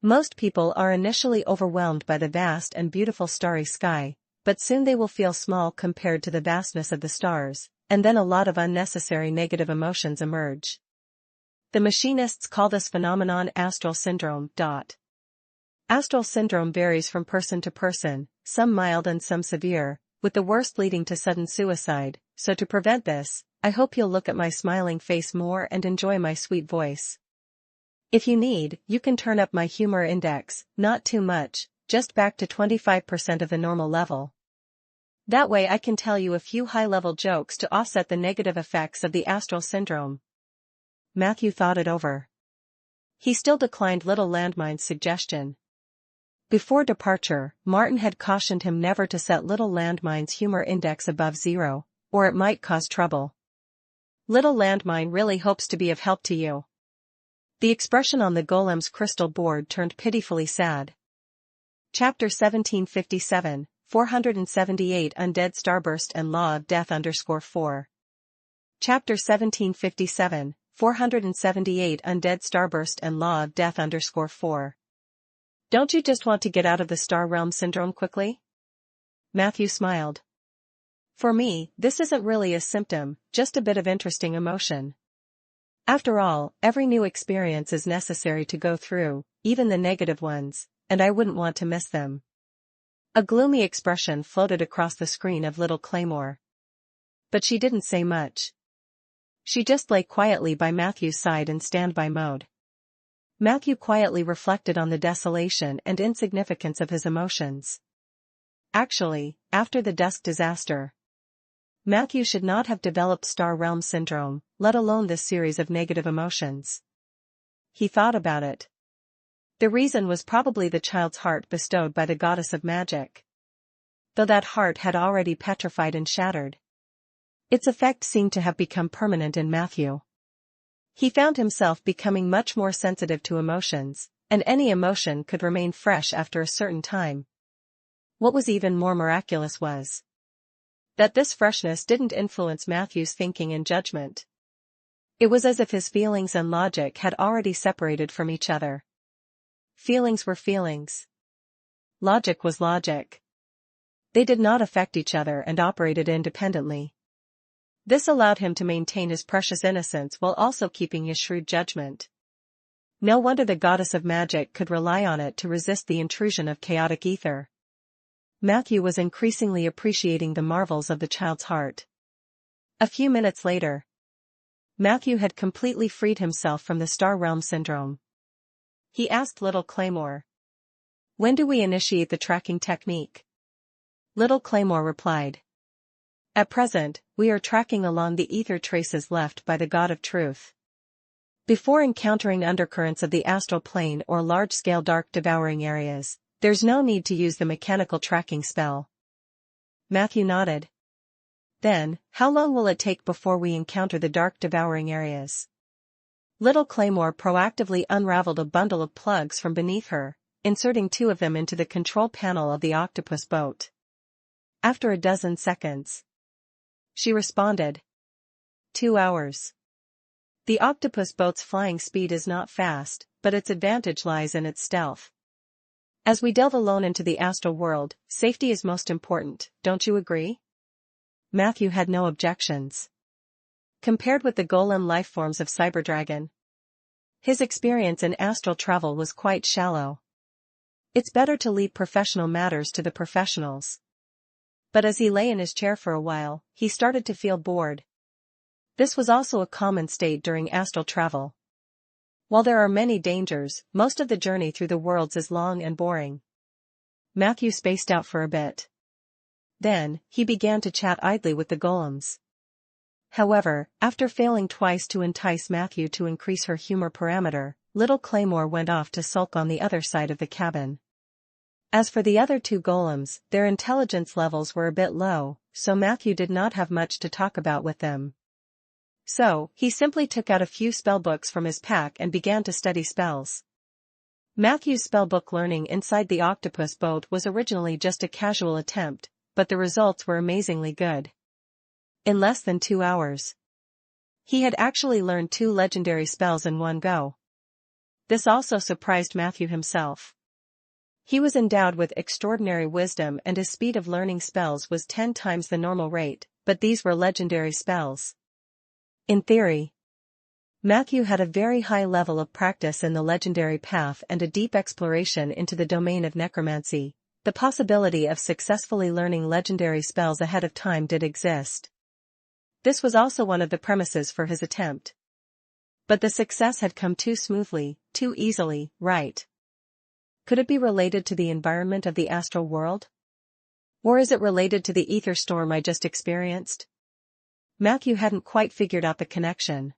Most people are initially overwhelmed by the vast and beautiful starry sky, but soon they will feel small compared to the vastness of the stars, and then a lot of unnecessary negative emotions emerge. The machinists call this phenomenon astral syndrome. Astral syndrome varies from person to person, some mild and some severe, with the worst leading to sudden suicide, so to prevent this, I hope you'll look at my smiling face more and enjoy my sweet voice. If you need, you can turn up my humor index, not too much, just back to 25% of the normal level. That way I can tell you a few high-level jokes to offset the negative effects of the astral syndrome. Matthew thought it over. He still declined Little Landmine's suggestion. Before departure, Martin had cautioned him never to set Little Landmine's humor index above 0, or it might cause trouble. Little Landmine really hopes to be of help to you. The expression on the golem's crystal board turned pitifully sad. Chapter 1757, 478 Undead Starburst and Law of Death _4. Chapter 1757, 478 Undead Starburst and Law of Death _4. Don't you just want to get out of the Star Realm syndrome quickly? Matthew smiled. For me, this isn't really a symptom, just a bit of interesting emotion. After all, every new experience is necessary to go through, even the negative ones, and I wouldn't want to miss them. A gloomy expression floated across the screen of little Claymore. But she didn't say much. She just lay quietly by Matthew's side in standby mode. Matthew quietly reflected on the desolation and insignificance of his emotions. Actually, after the Dusk disaster, Matthew should not have developed Star Realm syndrome, let alone this series of negative emotions. He thought about it. The reason was probably the child's heart bestowed by the goddess of magic. Though that heart had already petrified and shattered, its effect seemed to have become permanent in Matthew. He found himself becoming much more sensitive to emotions, and any emotion could remain fresh after a certain time. What was even more miraculous was that this freshness didn't influence Matthew's thinking and judgment. It was as if his feelings and logic had already separated from each other. Feelings were feelings. Logic was logic. They did not affect each other and operated independently. This allowed him to maintain his precious innocence while also keeping his shrewd judgment. No wonder the goddess of magic could rely on it to resist the intrusion of chaotic ether. Matthew was increasingly appreciating the marvels of the child's heart. A few minutes later, Matthew had completely freed himself from the Star Realm syndrome. He asked Little Claymore. "When do we initiate the tracking technique?" Little Claymore replied. "At present, we are tracking along the ether traces left by the God of Truth. Before encountering undercurrents of the astral plane or large-scale dark devouring areas, there's no need to use the mechanical tracking spell." Matthew nodded. "Then, how long will it take before we encounter the dark devouring areas?" Little Claymore proactively unraveled a bundle of plugs from beneath her, inserting 2 of them into the control panel of the octopus boat. "After a dozen seconds," she responded. 2 hours. The octopus boat's flying speed is not fast, but its advantage lies in its stealth. As we delve alone into the astral world, safety is most important, don't you agree? Matthew had no objections. Compared with the golem lifeforms of Cyberdragon, his experience in astral travel was quite shallow. It's better to leave professional matters to the professionals. But as he lay in his chair for a while, he started to feel bored. This was also a common state during astral travel. While there are many dangers, most of the journey through the worlds is long and boring. Matthew spaced out for a bit. Then, he began to chat idly with the golems. However, after failing twice to entice Matthew to increase her humor parameter, Little Claymore went off to sulk on the other side of the cabin. As for the other 2 golems, their intelligence levels were a bit low, so Matthew did not have much to talk about with them. So, he simply took out a few spellbooks from his pack and began to study spells. Matthew's spellbook learning inside the octopus boat was originally just a casual attempt, but the results were amazingly good. In less than 2 hours, he had actually learned 2 legendary spells in one go. This also surprised Matthew himself. He was endowed with extraordinary wisdom and his speed of learning spells was 10 times the normal rate, but these were legendary spells. In theory, Matthew had a very high level of practice in the legendary path and a deep exploration into the domain of necromancy. The possibility of successfully learning legendary spells ahead of time did exist. This was also one of the premises for his attempt. But the success had come too smoothly, too easily, right? Could it be related to the environment of the astral world? Or is it related to the ether storm I just experienced? Matthew hadn't quite figured out the connection.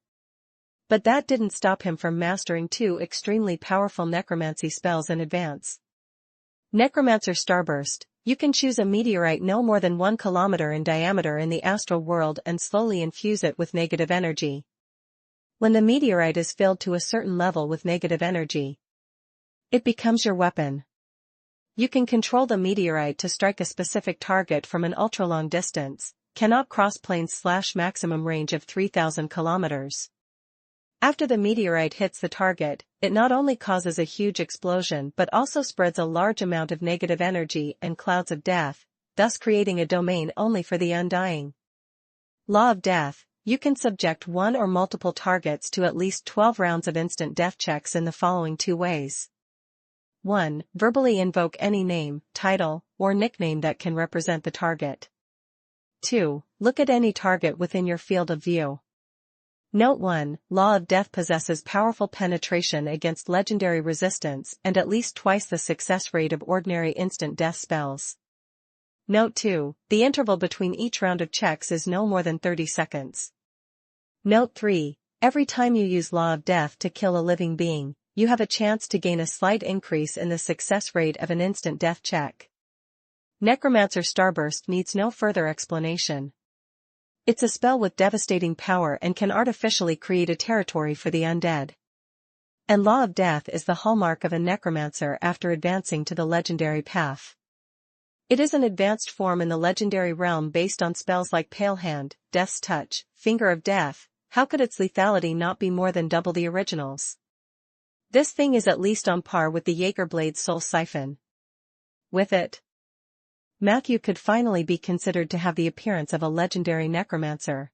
But that didn't stop him from mastering 2 extremely powerful necromancy spells in advance. Necromancer Starburst. You can choose a meteorite no more than 1 kilometer in diameter in the astral world and slowly infuse it with negative energy. When the meteorite is filled to a certain level with negative energy, it becomes your weapon. You can control the meteorite to strike a specific target from an ultra-long distance, cannot cross planes/maximum range of 3,000 kilometers. After the meteorite hits the target, it not only causes a huge explosion but also spreads a large amount of negative energy and clouds of death, thus creating a domain only for the undying. Law of Death. You can subject 1 or multiple targets to at least 12 rounds of instant death checks in the following 2 ways. 1. Verbally invoke any name, title, or nickname that can represent the target. 2. Look at any target within your field of view. Note 1. Law of Death possesses powerful penetration against legendary resistance and at least twice the success rate of ordinary instant death spells. Note 2. The interval between each round of checks is no more than 30 seconds. Note 3. Every time you use Law of Death to kill a living being, you have a chance to gain a slight increase in the success rate of an instant death check. Necromancer Starburst needs no further explanation. It's a spell with devastating power and can artificially create a territory for the undead. And Law of Death is the hallmark of a necromancer after advancing to the legendary path. It is an advanced form in the legendary realm based on spells like Pale Hand, Death's Touch, Finger of Death. How could its lethality not be more than double the originals? This thing is at least on par with the Jaegerblade's Soul Siphon. With it, Matthew could finally be considered to have the appearance of a legendary necromancer.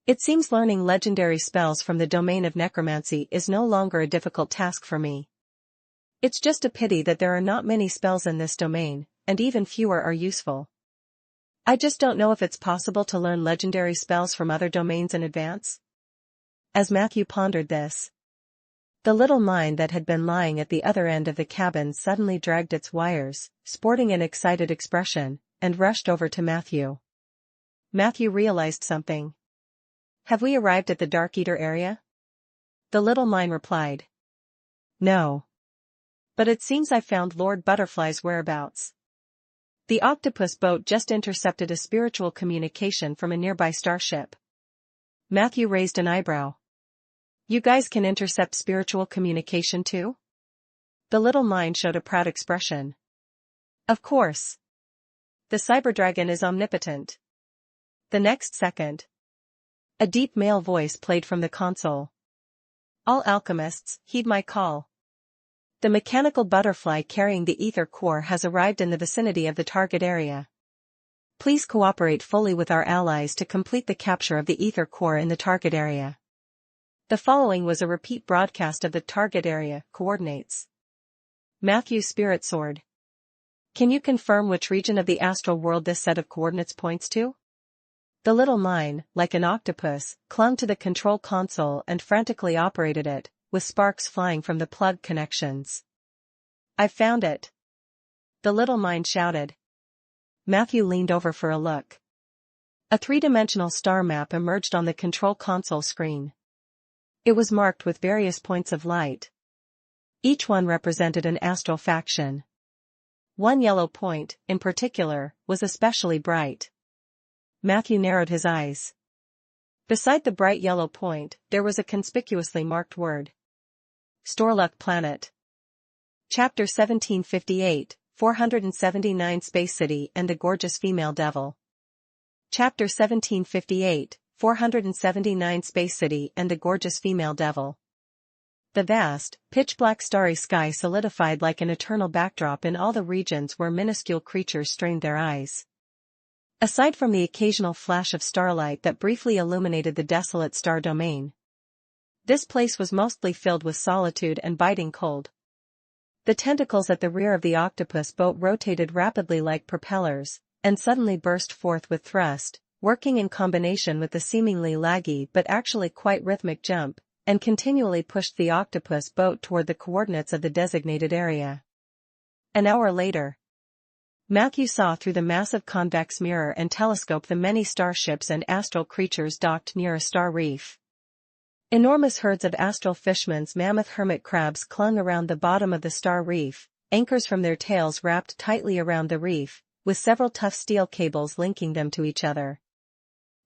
It seems learning legendary spells from the domain of necromancy is no longer a difficult task for me. It's just a pity that there are not many spells in this domain, and even fewer are useful. I just don't know if it's possible to learn legendary spells from other domains in advance. As Matthew pondered this, the little mine that had been lying at the other end of the cabin suddenly dragged its wires, sporting an excited expression, and rushed over to Matthew. Matthew realized something. "Have we arrived at the Dark Eater area?" The little mine replied. "No. But it seems I found Lord Butterfly's whereabouts. The octopus boat just intercepted a spiritual communication from a nearby starship." Matthew raised an eyebrow. "You guys can intercept spiritual communication too?" The little mine showed a proud expression. "Of course. The cyberdragon is omnipotent." The next second, a deep male voice played from the console. "All alchemists, heed my call. The mechanical butterfly carrying the ether core has arrived in the vicinity of the target area. Please cooperate fully with our allies to complete the capture of the ether core in the target area." The following was a repeat broadcast of the target area coordinates. Matthew's spirit soared. "Can you confirm which region of the astral world this set of coordinates points to?" The little mine, like an octopus, clung to the control console and frantically operated it, with sparks flying from the plug connections. "I've found it!" the little mine shouted. Matthew leaned over for a look. A three-dimensional star map emerged on the control console screen. It was marked with various points of light. Each one represented an astral faction. One yellow point, in particular, was especially bright. Matthew narrowed his eyes. Beside the bright yellow point, there was a conspicuously marked word. Storluck Planet. Chapter 1758, 479 Space City and the Gorgeous Female Devil. Chapter 1758, 479 Space City and the Gorgeous Female Devil. The vast, pitch-black starry sky solidified like an eternal backdrop in all the regions where minuscule creatures strained their eyes. Aside from the occasional flash of starlight that briefly illuminated the desolate star domain, this place was mostly filled with solitude and biting cold. The tentacles at the rear of the octopus boat rotated rapidly like propellers, and suddenly burst forth with thrust, working in combination with the seemingly laggy but actually quite rhythmic jump, and continually pushed the octopus boat toward the coordinates of the designated area. An hour later, Matthew saw through the massive convex mirror and telescope the many starships and astral creatures docked near a star reef. Enormous herds of astral fishmen's mammoth hermit crabs clung around the bottom of the star reef, anchors from their tails wrapped tightly around the reef, with several tough steel cables linking them to each other.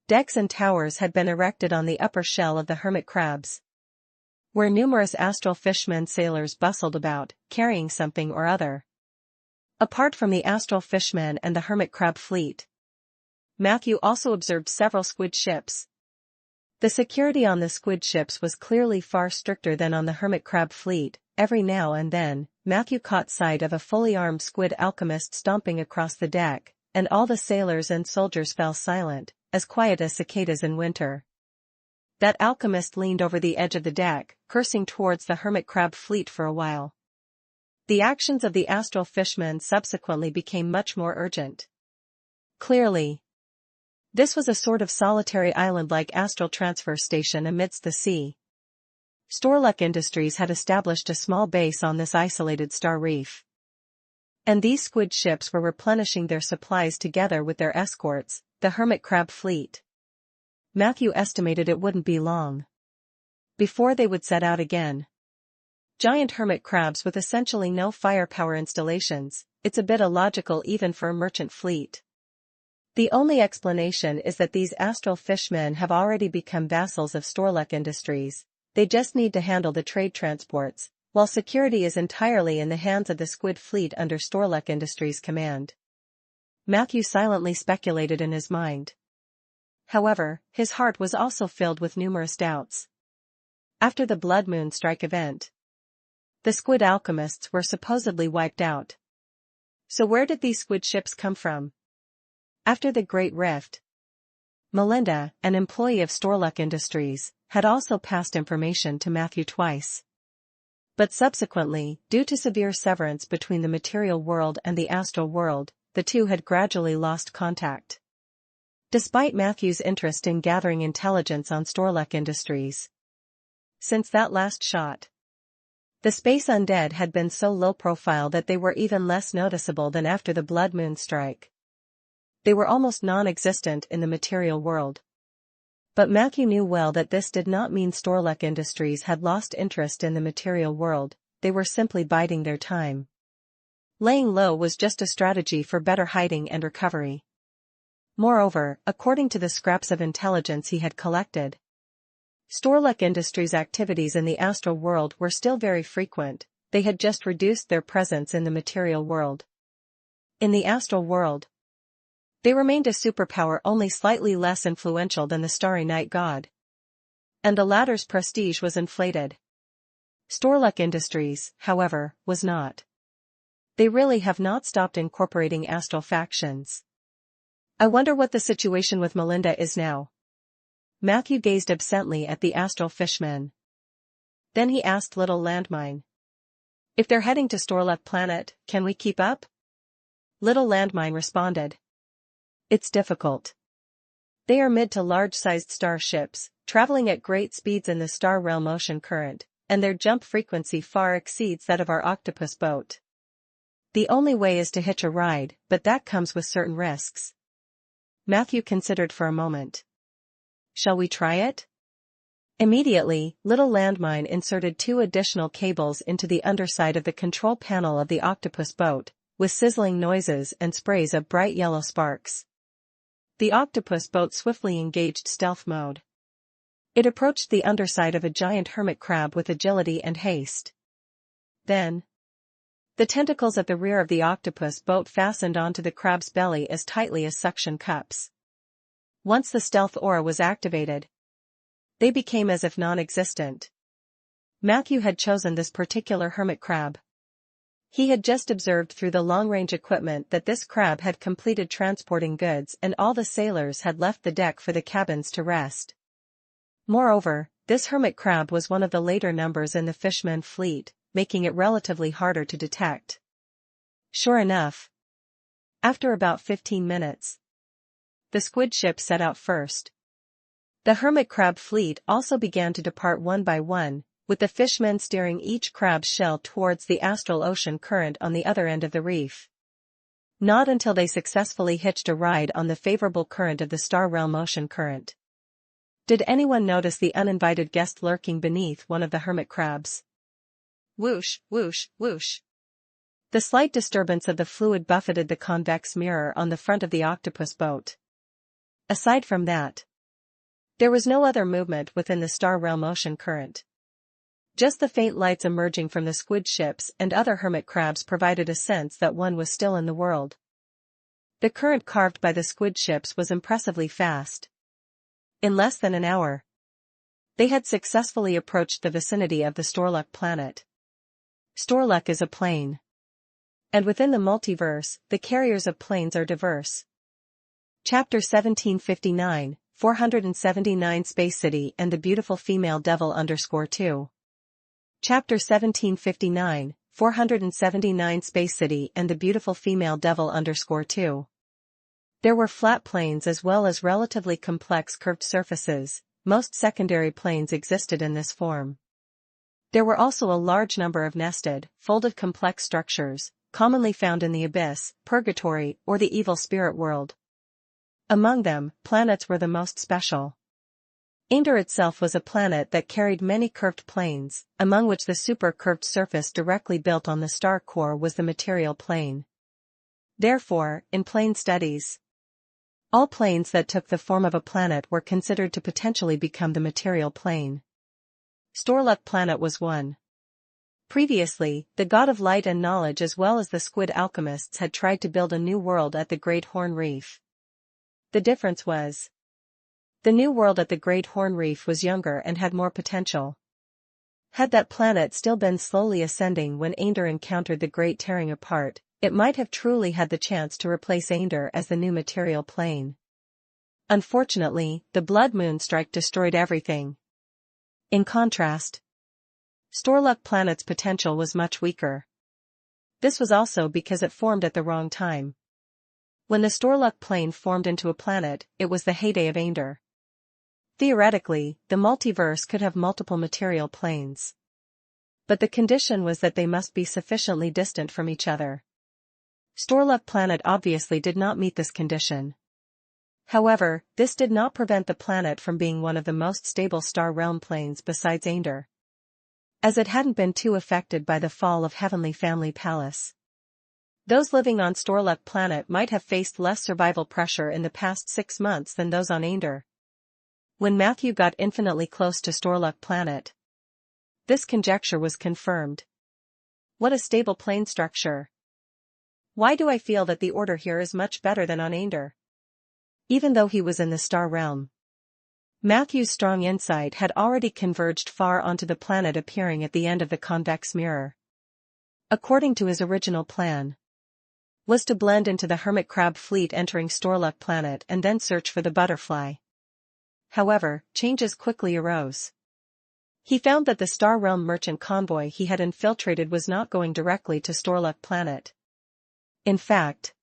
Decks and towers had been erected on the upper shell of the hermit crabs, where numerous astral fishmen sailors bustled about, carrying something or other. Apart from the astral fishmen and the hermit crab fleet, Matthew also observed several squid ships. The security on the squid ships was clearly far stricter than on the hermit crab fleet. Every now and then, Matthew caught sight of a fully armed squid alchemist stomping across the deck, and all the sailors and soldiers fell silent, as quiet as cicadas in winter. That alchemist leaned over the edge of the deck, cursing towards the hermit crab fleet for a while. The actions of the astral fishmen subsequently became much more urgent. Clearly, this was a sort of solitary island-like astral transfer station amidst the sea. Storluck Industries had established a small base on this isolated star reef. And these squid ships were replenishing their supplies together with their escorts, the hermit crab fleet. Matthew estimated it wouldn't be long before they would set out again. Giant hermit crabs with essentially no firepower installations, it's a bit illogical even for a merchant fleet. The only explanation is that these astral fishmen have already become vassals of Storluck Industries. They just need to handle the trade transports, while security is entirely in the hands of the squid fleet under Storluck Industries' command. Matthew silently speculated in his mind. However, his heart was also filled with numerous doubts. After the Blood Moon Strike event, the squid alchemists were supposedly wiped out. So where did these squid ships come from? After the Great Rift, Melinda, an employee of Storluck Industries, had also passed information to Matthew twice. But subsequently, due to severe severance between the material world and the astral world, the two had gradually lost contact. Despite Matthew's interest in gathering intelligence on Storluck Industries, since that last shot. The space undead had been so low profile that they were even less noticeable than after the blood moon strike. They were almost non-existent in the material world. But Matthew knew well that this did not mean Storluck Industries had lost interest in the material world, they were simply biding their time. Laying low was just a strategy for better hiding and recovery. Moreover, according to the scraps of intelligence he had collected, Storluck Industries' activities in the astral world were still very frequent, they had just reduced their presence in the material world. In the astral world, they remained a superpower only slightly less influential than the Starry Night God. And the latter's prestige was inflated. Storluck Industries, however, was not. They really have not stopped incorporating astral factions. I wonder what the situation with Melinda is now. Matthew gazed absently at the astral fishmen. Then he asked Little Landmine. If they're heading to Storluck Planet, can we keep up? Little Landmine responded. It's difficult. They are mid to large-sized starships, traveling at great speeds in the star realm ocean current, and their jump frequency far exceeds that of our octopus boat. The only way is to hitch a ride, but that comes with certain risks. Matthew considered for a moment. Shall we try it? Immediately, Little Landmine inserted 2 additional cables into the underside of the control panel of the octopus boat, with sizzling noises and sprays of bright yellow sparks. The octopus boat swiftly engaged stealth mode. It approached the underside of a giant hermit crab with agility and haste. Then, the tentacles at the rear of the octopus boat fastened onto the crab's belly as tightly as suction cups. Once the stealth aura was activated, they became as if non-existent. Matthew had chosen this particular hermit crab. He had just observed through the long-range equipment that this crab had completed transporting goods and all the sailors had left the deck for the cabins to rest. Moreover, this hermit crab was one of the later numbers in the fishman fleet, making it relatively harder to detect. Sure enough, after about 15 minutes, the squid ship set out first. The hermit crab fleet also began to depart one by one, with the fishmen steering each crab's shell towards the astral ocean current on the other end of the reef. Not until they successfully hitched a ride on the favorable current of the star realm ocean current did anyone notice the uninvited guest lurking beneath one of the hermit crabs. Whoosh, whoosh, whoosh. The slight disturbance of the fluid buffeted the convex mirror on the front of the octopus boat. Aside from that, there was no other movement within the star realm ocean current. Just the faint lights emerging from the squid ships and other hermit crabs provided a sense that one was still in the world. The current carved by the squid ships was impressively fast. In less than an hour, they had successfully approached the vicinity of the Storluck planet. Storluck is a plane. And within the multiverse, the carriers of planes are diverse. Chapter 1759, 479 Space City and the Beautiful Female Devil _2. Chapter 1759, 479 Space City and the Beautiful Female Devil _2. There were flat planes as well as relatively complex curved surfaces. Most secondary planes existed in this form. There were also a large number of nested, folded complex structures, commonly found in the abyss, purgatory, or the evil spirit world. Among them, planets were the most special. Ainder itself was a planet that carried many curved planes, among which the super-curved surface directly built on the star core was the material plane. Therefore, in plane studies, all planes that took the form of a planet were considered to potentially become the material plane. Storluck Planet was one. Previously, the god of light and knowledge as well as the squid alchemists had tried to build a new world at the Great Horn Reef. The difference was, the new world at the Great Horn Reef was younger and had more potential. Had that planet still been slowly ascending when Ainder encountered the Great Tearing Apart, it might have truly had the chance to replace Ainder as the new material plane. Unfortunately, the blood moon strike destroyed everything. In contrast, Storluck Planet's potential was much weaker. This was also because it formed at the wrong time. When the Storluck plane formed into a planet, it was the heyday of Ainder. Theoretically, the multiverse could have multiple material planes. But the condition was that they must be sufficiently distant from each other. Storluck planet obviously did not meet this condition. However, this did not prevent the planet from being one of the most stable star realm planes besides Ainder, as it hadn't been too affected by the fall of Heavenly Family Palace. Those living on Storluck planet might have faced less survival pressure in the past 6 months than those on Ainder. When Matthew got infinitely close to Storluck planet, this conjecture was confirmed. What a stable plane structure. Why do I feel that the order here is much better than on Ainder? Even though he was in the star realm, Matthew's strong insight had already converged far onto the planet appearing at the end of the convex mirror. According to his original plan, was to blend into the hermit crab fleet entering Storluck planet and then search for the butterfly. However, changes quickly arose. He found that the Star Realm merchant convoy he had infiltrated was not going directly to Storluck planet. In fact,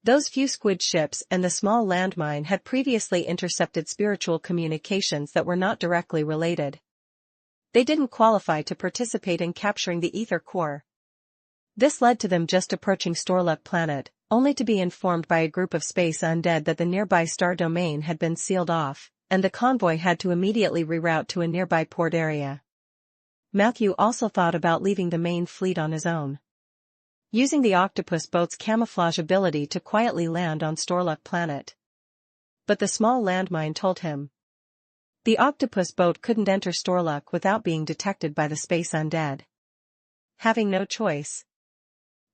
those few squid ships and the small landmine had previously intercepted spiritual communications that were not directly related. They didn't qualify to participate in capturing the ether core. This led to them just approaching Storluck planet, only to be informed by a group of space undead that the nearby star domain had been sealed off, and the convoy had to immediately reroute to a nearby port area. Matthew also thought about leaving the main fleet on his own, using the octopus boat's camouflage ability to quietly land on Storluck planet. But the small landmine told him the octopus boat couldn't enter Storluck without being detected by the space undead. Having no choice,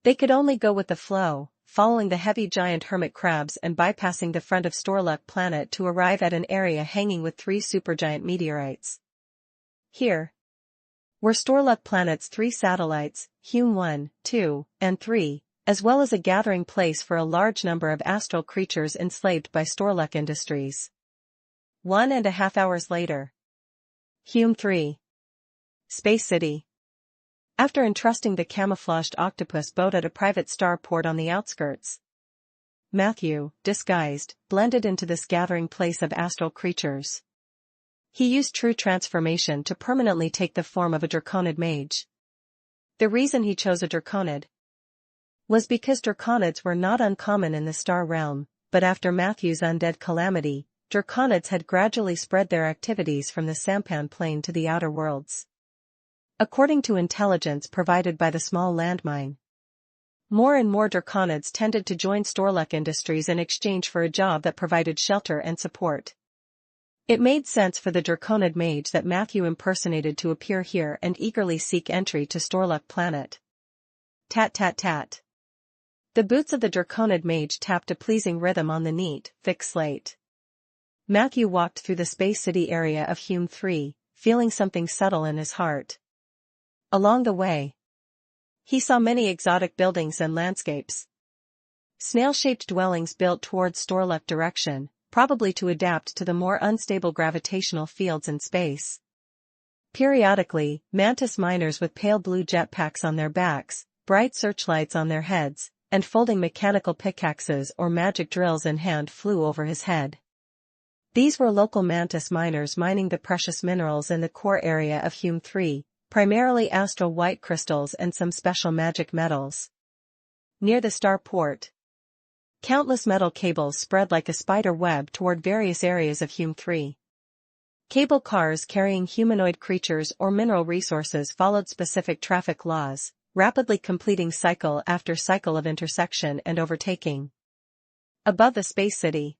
they could only go with the flow, following the heavy giant hermit crabs and bypassing the front of Storluck planet to arrive at an area hanging with 3 supergiant meteorites. Here were Storluck planet's 3 satellites, Hume 1, 2, and 3, as well as a gathering place for a large number of astral creatures enslaved by Storluck Industries. 1.5 hours later. Hume 3. Space City. After entrusting the camouflaged octopus boat at a private starport on the outskirts, Matthew, disguised, blended into this gathering place of astral creatures. He used true transformation to permanently take the form of a draconid mage. The reason he chose a draconid was because draconids were not uncommon in the star realm, but after Matthew's undead calamity, draconids had gradually spread their activities from the sampan plane to the outer worlds. According to intelligence provided by the small landmine, more and more draconids tended to join Storluck Industries in exchange for a job that provided shelter and support. It made sense for the draconid mage that Matthew impersonated to appear here and eagerly seek entry to Storluck planet. Tat tat tat. The boots of the draconid mage tapped a pleasing rhythm on the neat, thick slate. Matthew walked through the space city area of Hume 3, feeling something subtle in his heart. Along the way, he saw many exotic buildings and landscapes. Snail-shaped dwellings built towards Storluck direction, probably to adapt to the more unstable gravitational fields in space. Periodically, mantis miners with pale blue jetpacks on their backs, bright searchlights on their heads, and folding mechanical pickaxes or magic drills in hand flew over his head. These were local mantis miners mining the precious minerals in the core area of Hume 3. Primarily astral white crystals and some special magic metals. Near the starport, countless metal cables spread like a spider web toward various areas of Hume 3. Cable cars carrying humanoid creatures or mineral resources followed specific traffic laws, rapidly completing cycle after cycle of intersection and overtaking. Above the space city,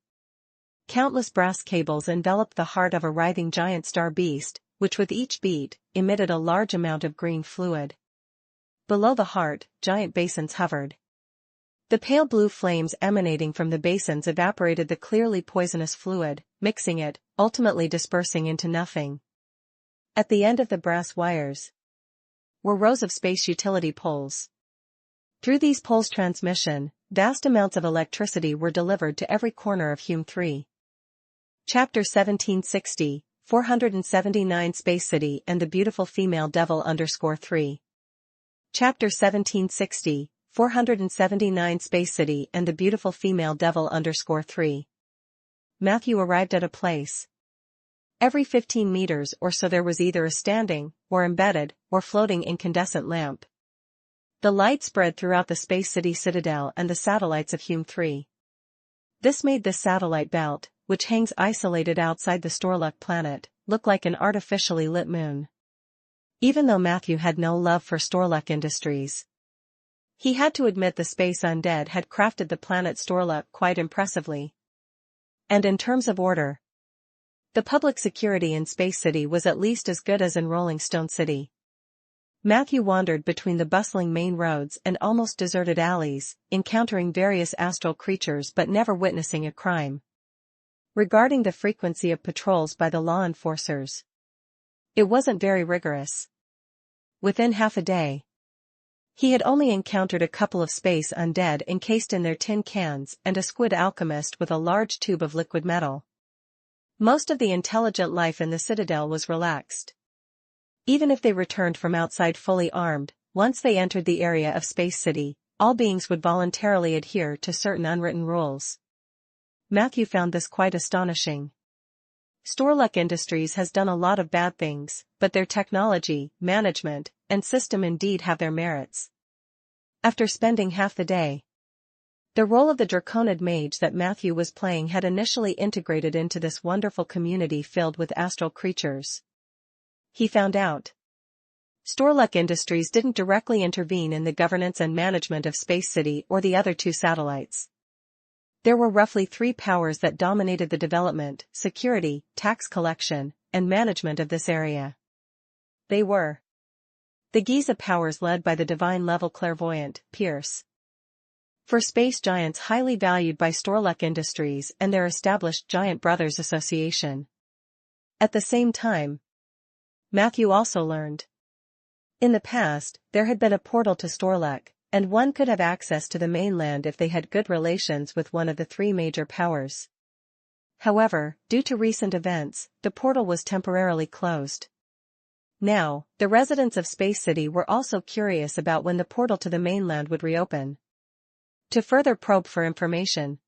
countless brass cables enveloped the heart of a writhing giant star beast, which with each beat, emitted a large amount of green fluid. Below the heart, giant basins hovered. The pale blue flames emanating from the basins evaporated the clearly poisonous fluid, mixing it, ultimately dispersing into nothing. At the end of the brass wires were rows of space utility poles. Through these poles' transmission, vast amounts of electricity were delivered to every corner of Hume 3. Chapter 1760. 479 Space City and the Beautiful Female Devil _3. Chapter 1760, 479 Space City and the Beautiful Female Devil _3. Matthew arrived at a place Every 15 meters or so there was either a standing, or embedded, or floating incandescent lamp. The light spread throughout the Space City Citadel and the satellites of Hume 3. This made this satellite belt, which hangs isolated outside the Storluck planet, look like an artificially lit moon. Even though Matthew had no love for Storluck Industries, he had to admit the Space Undead had crafted the planet Storluck quite impressively. And in terms of order, the public security in Space City was at least as good as in Rolling Stone City. Matthew wandered between the bustling main roads and almost deserted alleys, encountering various astral creatures but never witnessing a crime. Regarding the frequency of patrols by the law enforcers, it wasn't very rigorous. Within half a day, he had only encountered a couple of space undead encased in their tin cans and a squid alchemist with a large tube of liquid metal. Most of the intelligent life in the Citadel was relaxed. Even if they returned from outside fully armed, once they entered the area of Space City, all beings would voluntarily adhere to certain unwritten rules. Matthew found this quite astonishing. Storluck Industries has done a lot of bad things, but their technology, management, and system indeed have their merits. After spending half the day, the role of the Draconid mage that Matthew was playing had initially integrated into this wonderful community filled with astral creatures. He found out Storluck Industries didn't directly intervene in the governance and management of Space City or the other two satellites. There were roughly 3 powers that dominated the development, security, tax collection, and management of this area. They were the Giza powers led by the divine-level clairvoyant, Pierce. For space giants highly valued by Storluck Industries and their established Giant Brothers Association. At the same time, Matthew also learned. In the past, there had been a portal to Storluck, and one could have access to the mainland if they had good relations with one of the 3 major powers. However, due to recent events, the portal was temporarily closed. Now, the residents of Space City were also curious about when the portal to the mainland would reopen. To further probe for information,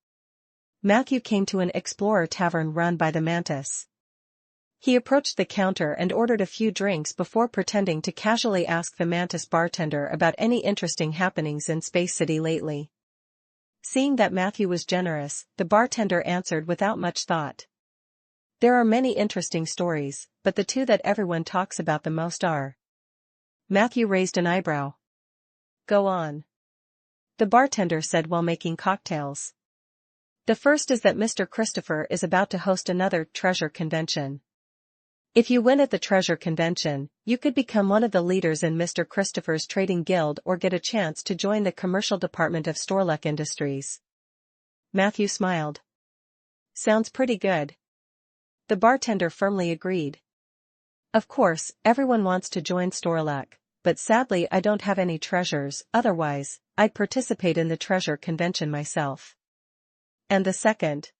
Matthew came to an explorer tavern run by the Mantis. He approached the counter and ordered a few drinks before pretending to casually ask the Mantis bartender about any interesting happenings in Space City lately. Seeing that Matthew was generous, the bartender answered without much thought. There are many interesting stories, but the 2 that everyone talks about the most are. Matthew raised an eyebrow. Go on, the bartender said while making cocktails. The first is that Mr. Christopher is about to host another treasure convention. If you win at the treasure convention, you could become one of the leaders in Mr. Christopher's trading guild or get a chance to join the commercial department of Storluck Industries. Matthew smiled. Sounds pretty good. The bartender firmly agreed. Of course, everyone wants to join Storluck, but sadly I don't have any treasures, otherwise, I'd participate in the treasure convention myself. And the second?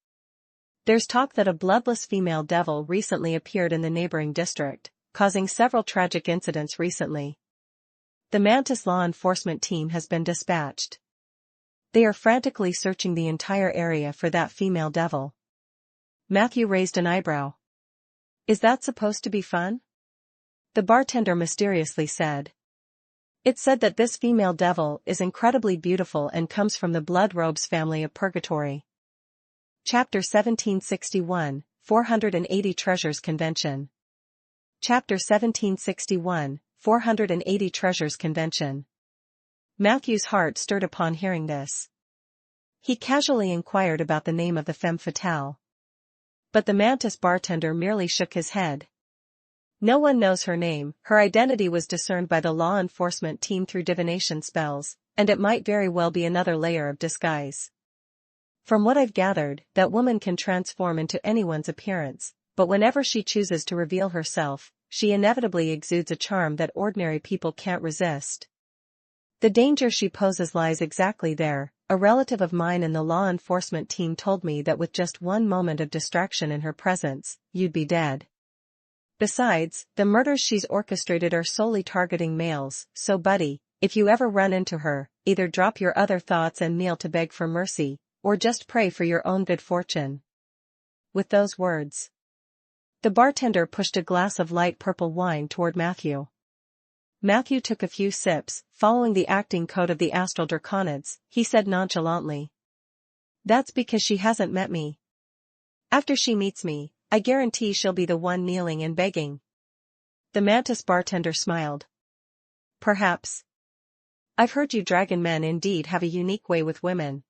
There's talk that a bloodless female devil recently appeared in the neighboring district, causing several tragic incidents recently. The Mantis law enforcement team has been dispatched. They are frantically searching the entire area for that female devil. Matthew raised an eyebrow. Is that supposed to be fun? The bartender mysteriously said. It's said that this female devil is incredibly beautiful and comes from the Blood Robes family of Purgatory. Chapter 1761, 480 Treasures Convention. Chapter 1761, 480 Treasures Convention. Matthew's heart stirred upon hearing this. He casually inquired about the name of the femme fatale. But the Mantis bartender merely shook his head. No one knows her name, her identity was discerned by the law enforcement team through divination spells, and it might very well be another layer of disguise. From what I've gathered, that woman can transform into anyone's appearance, but whenever she chooses to reveal herself, she inevitably exudes a charm that ordinary people can't resist. The danger she poses lies exactly there. A relative of mine in the law enforcement team told me that with just one moment of distraction in her presence, you'd be dead. Besides, the murders she's orchestrated are solely targeting males, so buddy, if you ever run into her, either drop your other thoughts and kneel to beg for mercy, or just pray for your own good fortune. With those words, The bartender pushed a glass of light purple wine toward Matthew. Matthew took a few sips, following the acting code of the astral draconids. He said nonchalantly. That's because she hasn't met me. After she meets me, I guarantee she'll be the one kneeling and begging. The mantis bartender smiled. Perhaps. I've heard you dragon men indeed have a unique way with women.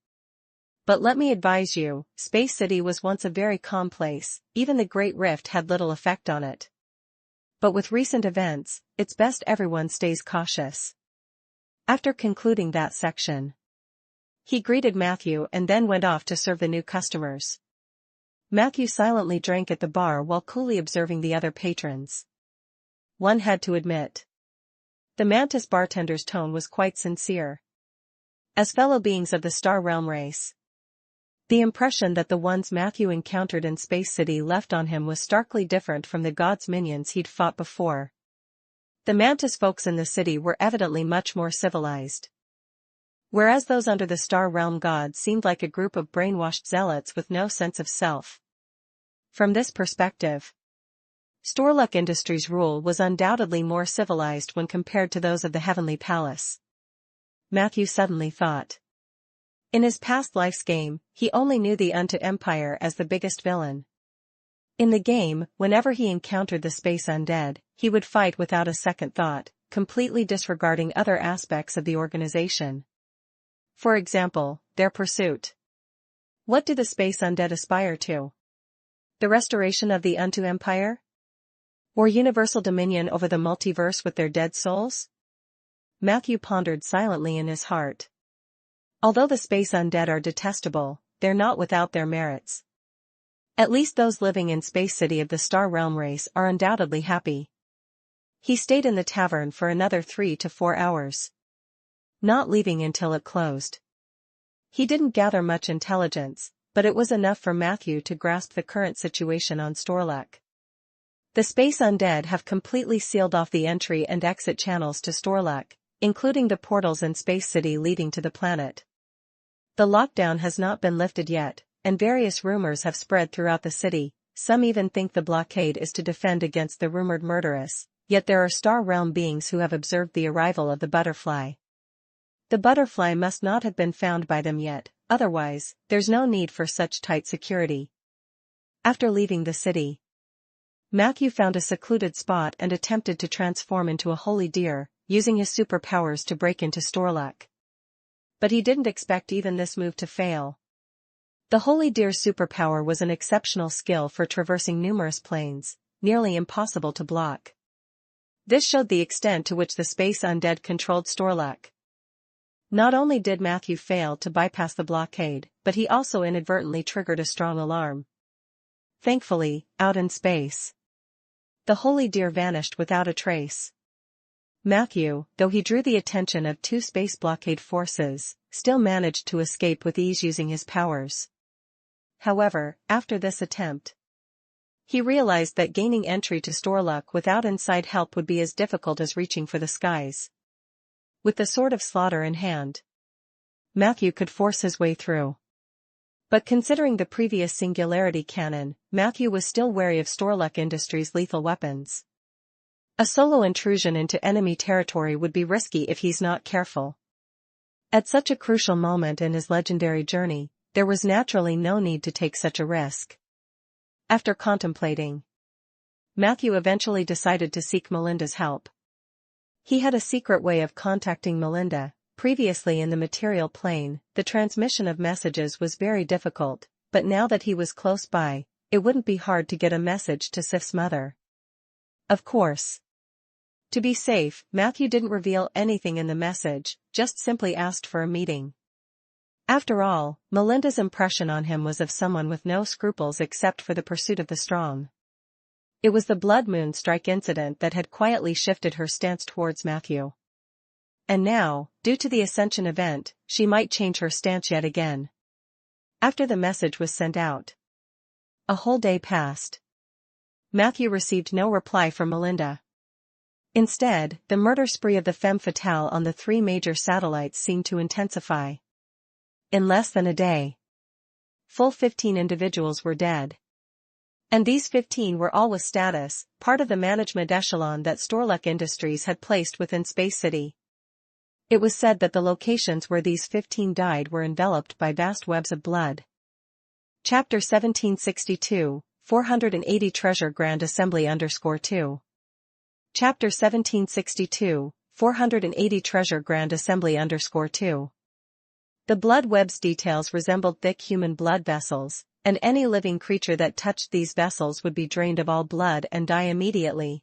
But let me advise you, Space City was once a very calm place, even the Great Rift had little effect on it. But with recent events, it's best everyone stays cautious. After concluding that section, he greeted Matthew and then went off to serve the new customers. Matthew silently drank at the bar while coolly observing the other patrons. One had to admit, the mantis bartender's tone was quite sincere. As fellow beings of the Star Realm race, the impression that the ones Matthew encountered in Space City left on him was starkly different from the god's minions he'd fought before. The mantis folks in the city were evidently much more civilized, whereas those under the Star Realm gods seemed like a group of brainwashed zealots with no sense of self. From this perspective, Storluck Industries' rule was undoubtedly more civilized when compared to those of the Heavenly Palace. Matthew suddenly thought. In his past life's game, he only knew the Unto Empire as the biggest villain. In the game, whenever he encountered the space undead, he would fight without a second thought, completely disregarding other aspects of the organization. For example, their pursuit. What do the space undead aspire to? The restoration of the Unto Empire? Or universal dominion over the multiverse with their dead souls? Matthew pondered silently in his heart. Although the space undead are detestable, they're not without their merits. At least those living in Space City of the Star Realm race are undoubtedly happy. He stayed in the tavern for another 3 to 4 hours, not leaving until it closed. He didn't gather much intelligence, but it was enough for Matthew to grasp the current situation on Storluck. The space undead have completely sealed off the entry and exit channels to Storluck, including the portals in Space City leading to the planet. The lockdown has not been lifted yet, and various rumors have spread throughout the city. Some even think the blockade is to defend against the rumored murderess, yet there are Star Realm beings who have observed the arrival of the butterfly. The butterfly must not have been found by them yet, otherwise, there's no need for such tight security. After leaving the city, Matthew found a secluded spot and attempted to transform into a holy deer, using his superpowers to break into Storluck. But he didn't expect even this move to fail. The holy deer's superpower was an exceptional skill for traversing numerous planes, nearly impossible to block. This showed the extent to which the space undead controlled Storluck. Not only did Matthew fail to bypass the blockade, but he also inadvertently triggered a strong alarm. Thankfully, out in space, the holy deer vanished without a trace. Matthew, though he drew the attention of 2 space blockade forces, still managed to escape with ease using his powers. However, after this attempt, he realized that gaining entry to Storluck without inside help would be as difficult as reaching for the skies. With the Sword of Slaughter in hand, Matthew could force his way through. But considering the previous Singularity canon, Matthew was still wary of Storluck Industries' lethal weapons. A solo intrusion into enemy territory would be risky if he's not careful. At such a crucial moment in his legendary journey, there was naturally no need to take such a risk. After contemplating, Matthew eventually decided to seek Melinda's help. He had a secret way of contacting Melinda. Previously in the material plane, the transmission of messages was very difficult, but now that he was close by, it wouldn't be hard to get a message to Sif's mother. Of course. To be safe, Matthew didn't reveal anything in the message, just simply asked for a meeting. After all, Melinda's impression on him was of someone with no scruples except for the pursuit of the strong. It was the Blood Moon strike incident that had quietly shifted her stance towards Matthew. And now, due to the Ascension event, she might change her stance yet again. After the message was sent out, a whole day passed. Matthew received no reply from Melinda. Instead, the murder spree of the femme fatale on the 3 major satellites seemed to intensify. In less than a day, full 15 individuals were dead. And these 15 were all with status, part of the management echelon that Storluck Industries had placed within Space City. It was said that the locations where these 15 died were enveloped by vast webs of blood. Chapter 1762, 480 Treasure Grand Assembly _2. Chapter 1762, 480 Treasure Grand Assembly _2. The blood webs details resembled thick human blood vessels, and any living creature that touched these vessels would be drained of all blood and die immediately.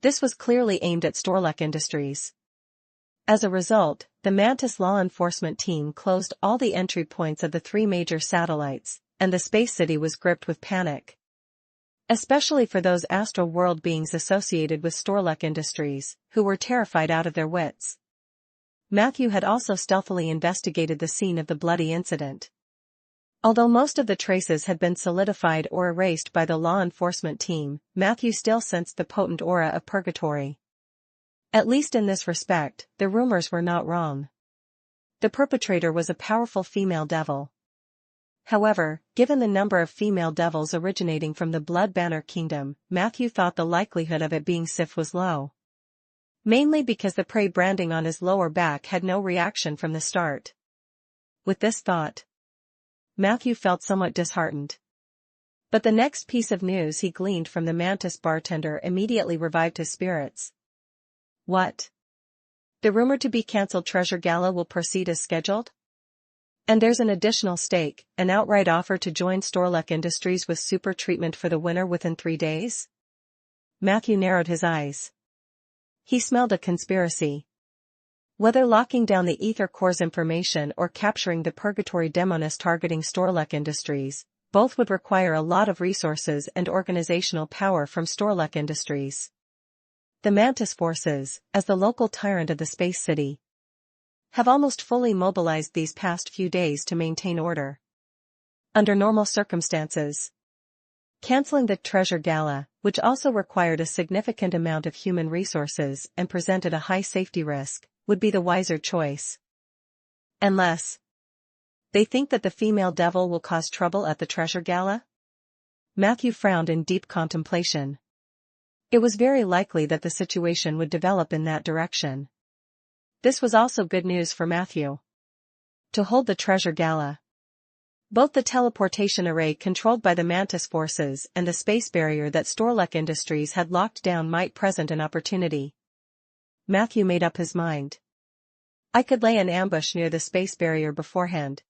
This was clearly aimed at Storluck Industries. As a result, the Mantis law enforcement team closed all the entry points of the 3 major satellites, and the Space City was gripped with panic. Especially for those astral world beings associated with Storluck Industries, who were terrified out of their wits. Matthew had also stealthily investigated the scene of the bloody incident. Although most of the traces had been solidified or erased by the law enforcement team, Matthew still sensed the potent aura of purgatory. At least in this respect, the rumors were not wrong. The perpetrator was a powerful female devil. However, given the number of female devils originating from the Blood Banner Kingdom, Matthew thought the likelihood of it being Sif was low. Mainly because the prey branding on his lower back had no reaction from the start. With this thought, Matthew felt somewhat disheartened. But the next piece of news he gleaned from the Mantis bartender immediately revived his spirits. What? The rumored-to-be-cancelled treasure gala will proceed as scheduled? And there's an additional stake, an outright offer to join Storluck Industries with super treatment for the winner within 3 days? Matthew narrowed his eyes. He smelled a conspiracy. Whether locking down the Ether Core's information or capturing the Purgatory Demoness targeting Storluck Industries, both would require a lot of resources and organizational power from Storluck Industries. The Mantis forces, as the local tyrant of the Space City, have almost fully mobilized these past few days to maintain order. Under normal circumstances, canceling the Treasure Gala, which also required a significant amount of human resources and presented a high safety risk, would be the wiser choice. Unless they think that the female devil will cause trouble at the Treasure Gala? Matthew frowned in deep contemplation. It was very likely that the situation would develop in that direction. This was also good news for Matthew. To hold the Treasure Gala, both the teleportation array controlled by the Mantis forces and the space barrier that Storluck Industries had locked down might present an opportunity. Matthew made up his mind. I could lay an ambush near the space barrier beforehand.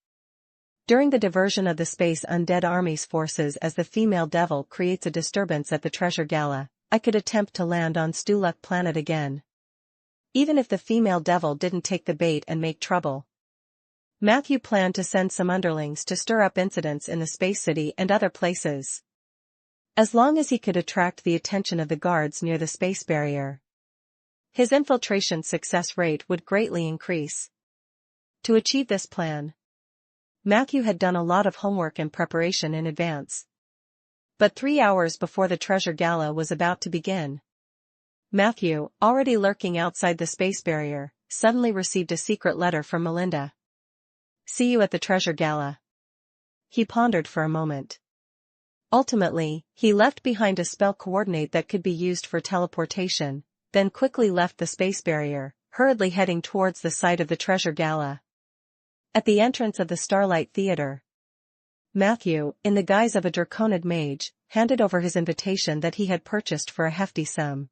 During the diversion of the Space Undead Army's forces as the female devil creates a disturbance at the Treasure Gala, I could attempt to land on Storluck Planet again. Even if the female devil didn't take the bait and make trouble. Matthew planned to send some underlings to stir up incidents in the Space City and other places. As long as he could attract the attention of the guards near the space barrier, his infiltration success rate would greatly increase. To achieve this plan, Matthew had done a lot of homework and preparation in advance. But 3 hours before the Treasure Gala was about to begin, Matthew, already lurking outside the space barrier, suddenly received a secret letter from Melinda. See you at the Treasure Gala. He pondered for a moment. Ultimately, he left behind a spell coordinate that could be used for teleportation, then quickly left the space barrier, hurriedly heading towards the site of the Treasure Gala. At the entrance of the Starlight Theater, Matthew, in the guise of a Draconid mage, handed over his invitation that he had purchased for a hefty sum.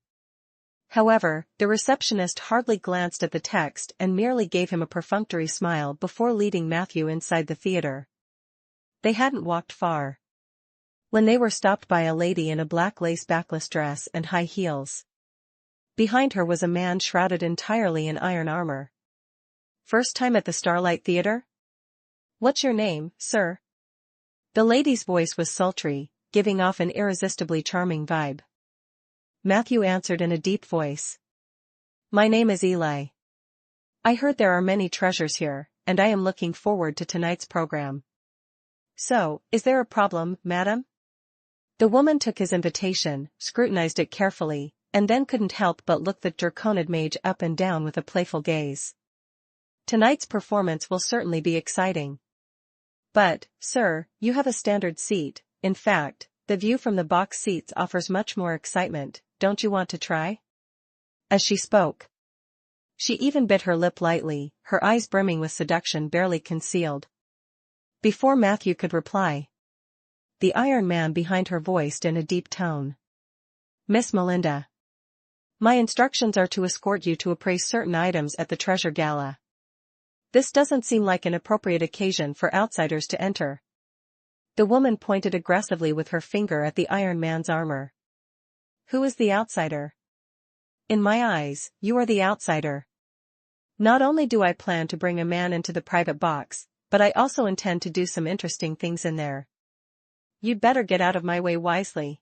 However, the receptionist hardly glanced at the text and merely gave him a perfunctory smile before leading Matthew inside the theater. They hadn't walked far when they were stopped by a lady in a black lace backless dress and high heels. Behind her was a man shrouded entirely in iron armor. First time at the Starlight Theater? What's your name, sir? The lady's voice was sultry, giving off an irresistibly charming vibe. Matthew answered in a deep voice. My name is Eli. I heard there are many treasures here, and I am looking forward to tonight's program. So, is there a problem, madam? The woman took his invitation, scrutinized it carefully, and then couldn't help but look the Draconid mage up and down with a playful gaze. Tonight's performance will certainly be exciting. But, sir, you have a standard seat. In fact, The view from the box seats offers much more excitement, don't you want to try? As she spoke, she even bit her lip lightly, her eyes brimming with seduction barely concealed. Before Matthew could reply, the Iron Man behind her voiced in a deep tone. Miss Melinda. My instructions are to escort you to appraise certain items at the treasure gala. This doesn't seem like an appropriate occasion for outsiders to enter. The woman pointed aggressively with her finger at the Iron Man's armor. Who is the outsider? In my eyes, you are the outsider. Not only do I plan to bring a man into the private box, but I also intend to do some interesting things in there. You'd better get out of my way wisely.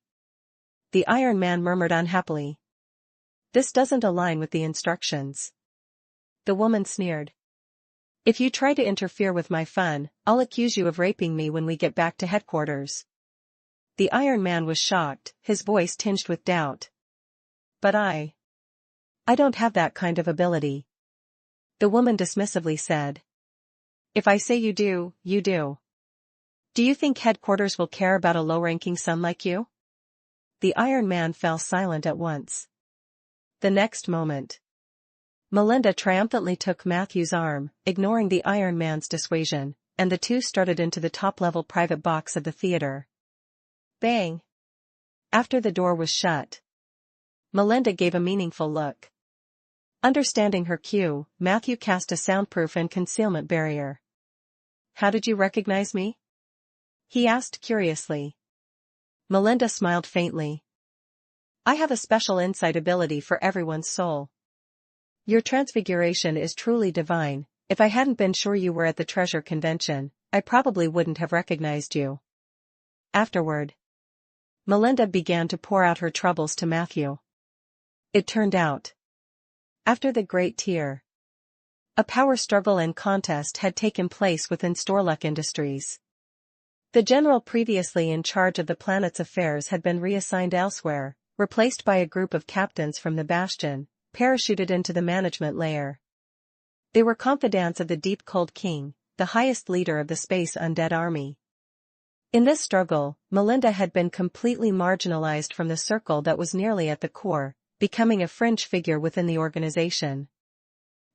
The Iron Man murmured unhappily. This doesn't align with the instructions. The woman sneered. If you try to interfere with my fun, I'll accuse you of raping me when we get back to headquarters. The Iron Man was shocked, his voice tinged with doubt. But I don't have that kind of ability. The woman dismissively said. If I say you do, you do. Do you think headquarters will care about a low-ranking son like you? The Iron Man fell silent at once. The next moment, Melinda triumphantly took Matthew's arm, ignoring the Iron Man's dissuasion, and the two started into the top-level private box of the theater. Bang! After the door was shut, Melinda gave a meaningful look. Understanding her cue, Matthew cast a soundproof and concealment barrier. How did you recognize me? He asked curiously. Melinda smiled faintly. I have a special insight ability for everyone's soul. Your transfiguration is truly divine. If I hadn't been sure you were at the treasure convention, I probably wouldn't have recognized you. Afterward, Melinda began to pour out her troubles to Matthew. It turned out, after the Great Tear, a power struggle and contest had taken place within Storluck Industries. The general previously in charge of the planet's affairs had been reassigned elsewhere, replaced by a group of captains from the Bastion, parachuted into the management layer. They were confidants of the Deep Cold King, the highest leader of the Space Undead Army. In this struggle, Melinda had been completely marginalized from the circle that was nearly at the core, becoming a fringe figure within the organization.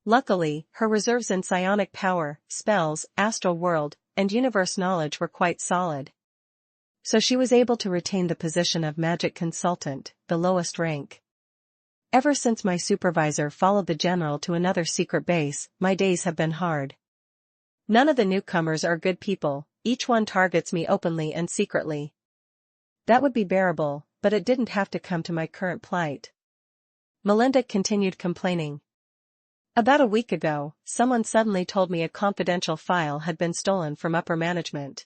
Luckily, her reserves in psionic power, spells, astral world, and universe knowledge were quite solid. So she was able to retain the position of magic consultant, the lowest rank. Ever since my supervisor followed the general to another secret base, my days have been hard. None of the newcomers are good people, each one targets me openly and secretly. That would be bearable, but it didn't have to come to my current plight. Melinda continued complaining. About a week ago, someone suddenly told me a confidential file had been stolen from upper management.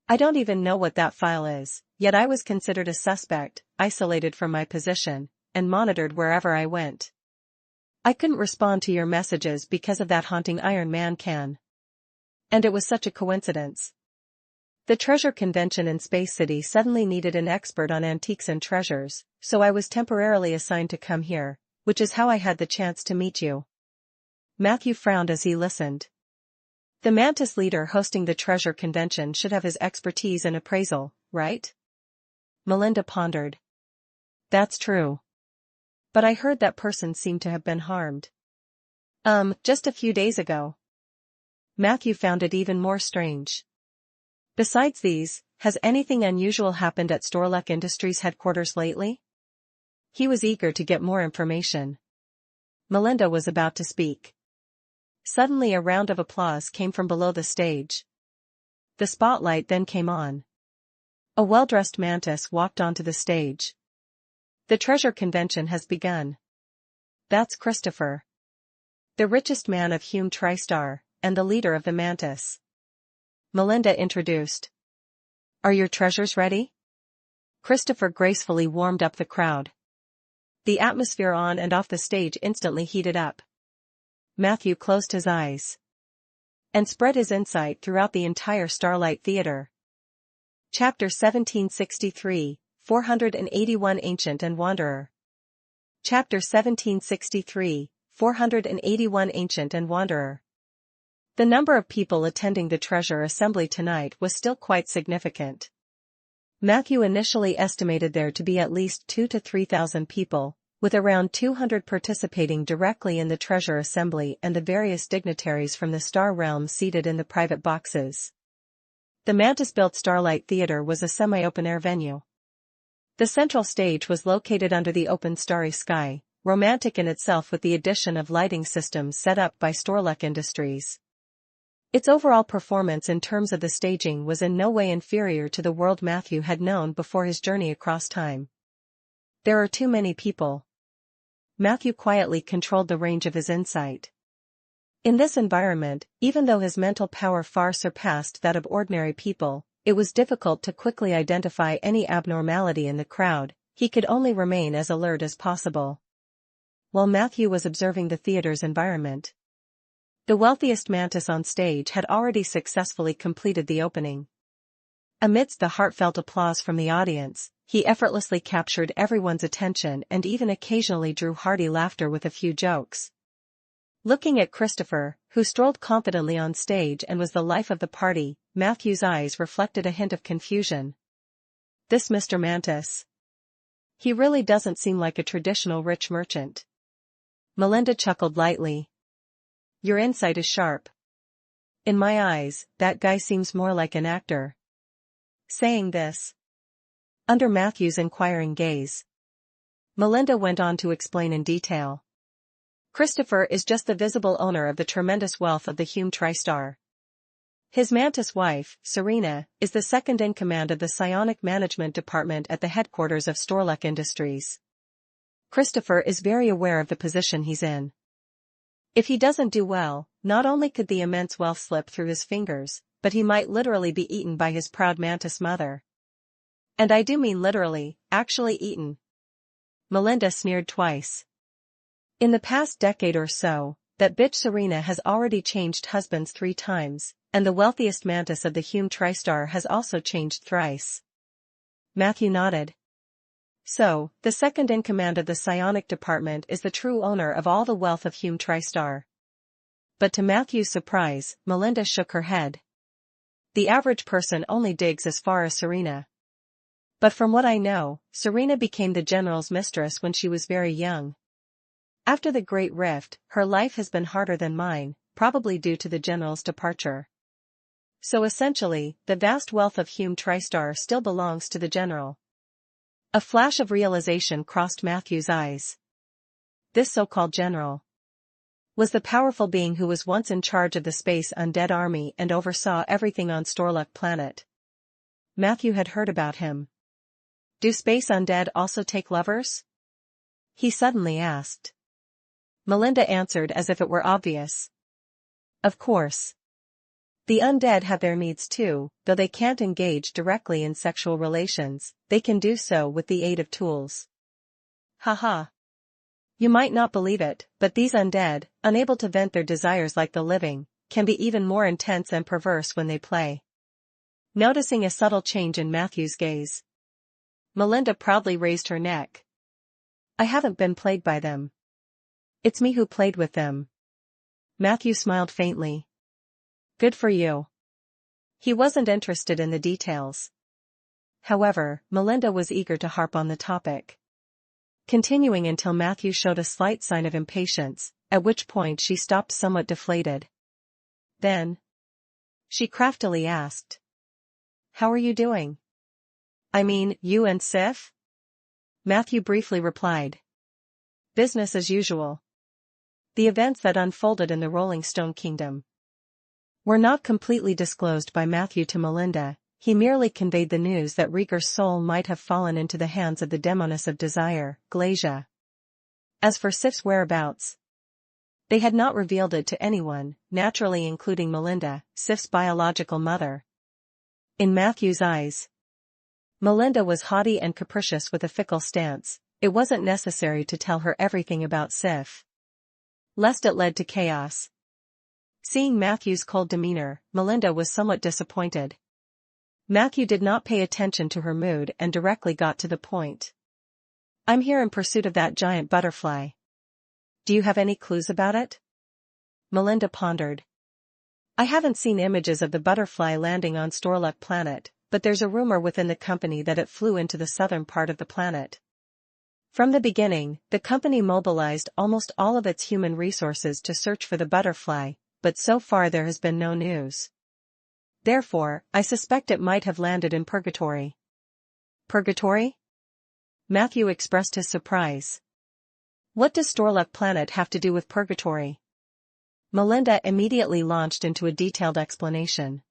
I don't even know what that file is, yet I was considered a suspect, isolated from my position, and monitored wherever I went. I couldn't respond to your messages because of that haunting Iron Man can. And it was such a coincidence. The treasure convention in Space City suddenly needed an expert on antiques and treasures, so I was temporarily assigned to come here, which is how I had the chance to meet you. Matthew frowned as he listened. The Mantis leader hosting the treasure convention should have his expertise in appraisal, right? Melinda pondered. That's true. But I heard that person seemed to have been harmed. Just a few days ago. Matthew found it even more strange. Besides these, has anything unusual happened at Storluck Industries headquarters lately? He was eager to get more information. Melinda was about to speak. Suddenly a round of applause came from below the stage. The spotlight then came on. A well-dressed mantis walked onto the stage. The treasure convention has begun. That's Christopher, the richest man of Hume TriStar, and the leader of the Mantis. Melinda introduced. Are your treasures ready? Christopher gracefully warmed up the crowd. The atmosphere on and off the stage instantly heated up. Matthew closed his eyes and spread his insight throughout the entire Starlight Theater. Chapter 1763, 481 Ancient and Wanderer. Chapter 1763, 481 Ancient and Wanderer. The number of people attending the treasure assembly tonight was still quite significant. Matthew initially estimated there to be at least 2,000 to 3,000 people, with around 200 participating directly in the treasure assembly and the various dignitaries from the Star Realm seated in the private boxes. The Mantis-built Starlight Theater was a semi-open-air venue. The central stage was located under the open starry sky, romantic in itself with the addition of lighting systems set up by Storluck Industries. Its overall performance in terms of the staging was in no way inferior to the world Matthew had known before his journey across time. There are too many people. Matthew quietly controlled the range of his insight. In this environment, even though his mental power far surpassed that of ordinary people, it was difficult to quickly identify any abnormality in the crowd. He could only remain as alert as possible. While Matthew was observing the theater's environment, the wealthiest mantis on stage had already successfully completed the opening. Amidst the heartfelt applause from the audience, he effortlessly captured everyone's attention and even occasionally drew hearty laughter with a few jokes. Looking at Christopher, who strolled confidently on stage and was the life of the party, Matthew's eyes reflected a hint of confusion. This Mr. Mantis. He really doesn't seem like a traditional rich merchant. Melinda chuckled lightly. Your insight is sharp. In my eyes, that guy seems more like an actor. Saying this, under Matthew's inquiring gaze, Melinda went on to explain in detail. Christopher is just the visible owner of the tremendous wealth of the Hume TriStar. His mantis wife, Serena, is the second in command of the psionic management department at the headquarters of Storluck Industries. Christopher is very aware of the position he's in. If he doesn't do well, not only could the immense wealth slip through his fingers, but he might literally be eaten by his proud mantis mother. And I do mean literally, actually eaten. Melinda sneered twice. In the past decade or so, that bitch Serena has already changed husbands 3 times, and the wealthiest mantis of the Hume TriStar has also changed thrice. Matthew nodded. So, the second in command of the psionic department is the true owner of all the wealth of Hume TriStar. But to Matthew's surprise, Melinda shook her head. The average person only digs as far as Serena. But from what I know, Serena became the general's mistress when she was very young. After the Great Rift, her life has been harder than mine, probably due to the general's departure. So essentially, the vast wealth of Hume TriStar still belongs to the general. A flash of realization crossed Matthew's eyes. This so-called general was the powerful being who was once in charge of the Space Undead army and oversaw everything on Storluck planet. Matthew had heard about him. Do Space Undead also take lovers? He suddenly asked. Melinda answered as if it were obvious. Of course. The undead have their needs too, though they can't engage directly in sexual relations, they can do so with the aid of tools. Haha. You might not believe it, but these undead, unable to vent their desires like the living, can be even more intense and perverse when they play. Noticing a subtle change in Matthew's gaze, Melinda proudly raised her neck. I haven't been played by them. It's me who played with them. Matthew smiled faintly. Good for you. He wasn't interested in the details. However, Melinda was eager to harp on the topic, continuing until Matthew showed a slight sign of impatience, at which point she stopped somewhat deflated. Then, she craftily asked, How are you doing? I mean, you and Sif? Matthew briefly replied. Business as usual. The events that unfolded in the Rolling Stone Kingdom were not completely disclosed by Matthew to Melinda. He merely conveyed the news that Rieger's soul might have fallen into the hands of the demoness of desire, Glacia. As for Sif's whereabouts, they had not revealed it to anyone, naturally including Melinda, Sif's biological mother. In Matthew's eyes, Melinda was haughty and capricious with a fickle stance. It wasn't necessary to tell her everything about Sif, lest it led to chaos. Seeing Matthew's cold demeanor, Melinda was somewhat disappointed. Matthew did not pay attention to her mood and directly got to the point. I'm here in pursuit of that giant butterfly. Do you have any clues about it? Melinda pondered. I haven't seen images of the butterfly landing on Storluck planet, but there's a rumor within the company that it flew into the southern part of the planet. From the beginning, the company mobilized almost all of its human resources to search for the butterfly, but so far there has been no news. Therefore, I suspect it might have landed in purgatory. Purgatory? Matthew expressed his surprise. What does Storluck Planet have to do with purgatory? Melinda immediately launched into a detailed explanation.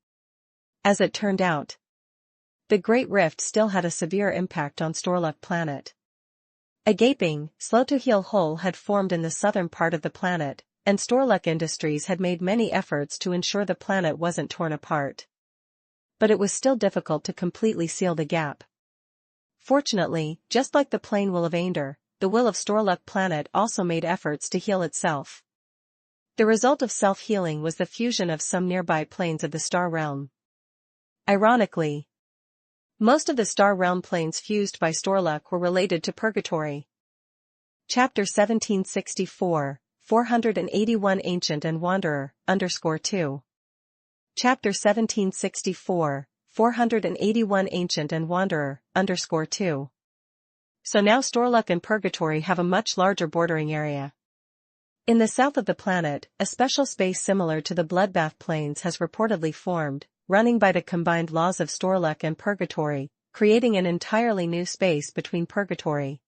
As it turned out, the Great Rift still had a severe impact on Storluck Planet. A gaping, slow-to-heal hole had formed in the southern part of the planet, and Storluck Industries had made many efforts to ensure the planet wasn't torn apart. But it was still difficult to completely seal the gap. Fortunately, just like the plain will of Ander, the will of Storluck Planet also made efforts to heal itself. The result of self-healing was the fusion of some nearby planes of the Star Realm. Ironically, most of the Star Realm planes fused by Storluck were related to purgatory. Chapter 1764, 481 Ancient and Wanderer, _2. Chapter 1764, 481 Ancient and Wanderer, _2. So now Storluck and Purgatory have a much larger bordering area. In the south of the planet, a special space similar to the Bloodbath Plains has reportedly formed, running by the combined laws of Storluck and Purgatory, creating an entirely new space between Purgatory.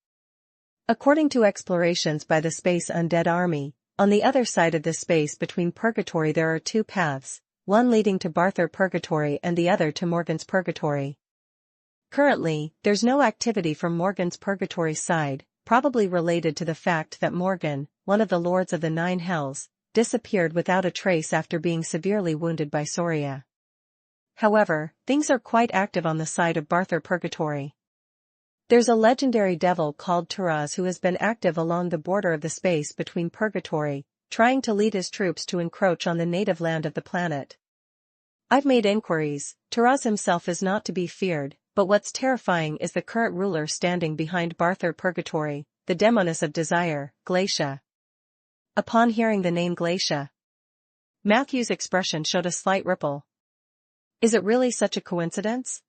According to explorations by the Space Undead Army, on the other side of this space between Purgatory there are two paths, one leading to Barthur Purgatory and the other to Morgan's Purgatory. Currently, there's no activity from Morgan's Purgatory side, probably related to the fact that Morgan, one of the Lords of the Nine Hells, disappeared without a trace after being severely wounded by Soria. However, things are quite active on the side of Barthur Purgatory. There's a legendary devil called Taraz who has been active along the border of the space between Purgatory, trying to lead his troops to encroach on the native land of the planet. I've made inquiries. Taraz himself is not to be feared, but what's terrifying is the current ruler standing behind Barthur Purgatory, the Demoness of Desire, Glacia. Upon hearing the name Glacia, Matthew's expression showed a slight ripple. Is it really such a coincidence?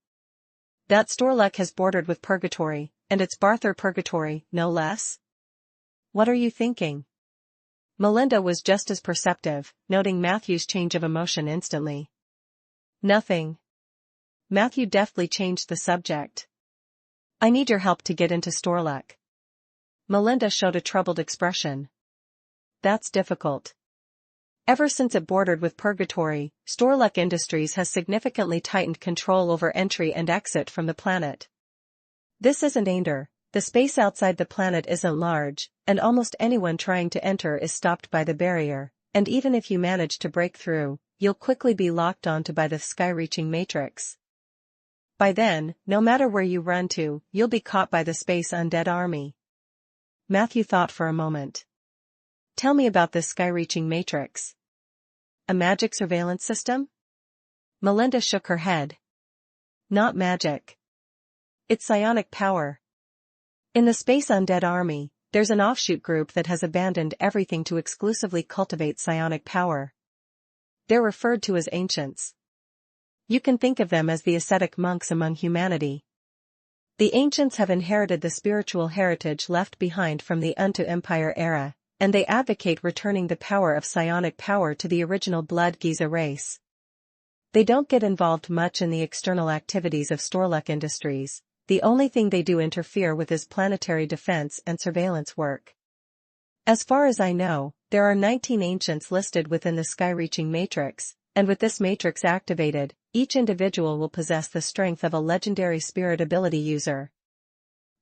That Storluck has bordered with Purgatory, and it's Barthur Purgatory, no less? What are you thinking? Melinda was just as perceptive, noting Matthew's change of emotion instantly. Nothing. Matthew deftly changed the subject. I need your help to get into Storluck. Melinda showed a troubled expression. That's difficult. Ever since it bordered with Purgatory, Storluck Industries has significantly tightened control over entry and exit from the planet. This isn't Ander, the space outside the planet isn't large, and almost anyone trying to enter is stopped by the barrier, and even if you manage to break through, you'll quickly be locked onto by the sky-reaching matrix. By then, no matter where you run to, you'll be caught by the Space Undead Army. Matthew thought for a moment. Tell me about this sky-reaching matrix. A magic surveillance system? Melinda shook her head. Not magic. It's psionic power. In the Space Undead Army, there's an offshoot group that has abandoned everything to exclusively cultivate psionic power. They're referred to as ancients. You can think of them as the ascetic monks among humanity. The ancients have inherited the spiritual heritage left behind from the Unto Empire era, and they advocate returning the power of psionic power to the original Blood Giza race. They don't get involved much in the external activities of Storluck Industries. The only thing they do interfere with is planetary defense and surveillance work. As far as I know, there are 19 ancients listed within the sky-reaching matrix, and with this matrix activated, each individual will possess the strength of a legendary spirit ability user.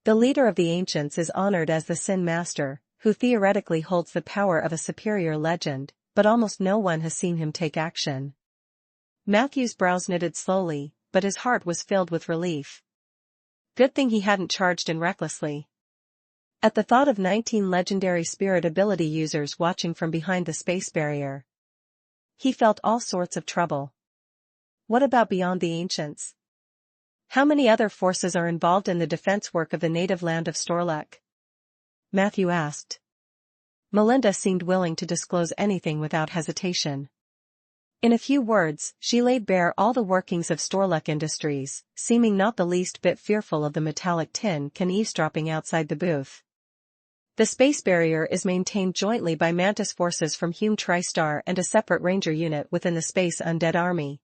The leader of the ancients is honored as the Sin Master, who theoretically holds the power of a superior legend, but almost no one has seen him take action. Matthew's brows knitted slowly, but his heart was filled with relief. Good thing he hadn't charged in recklessly. At the thought of 19 legendary spirit ability users watching from behind the space barrier, he felt all sorts of trouble. What about beyond the ancients? How many other forces are involved in the defense work of the native land of Storluck? Matthew asked. Melinda seemed willing to disclose anything without hesitation. In a few words, she laid bare all the workings of Storluck Industries, seeming not the least bit fearful of the metallic tin can eavesdropping outside the booth. The space barrier is maintained jointly by Mantis forces from Hume TriStar and a separate Ranger unit within the Space Undead Army.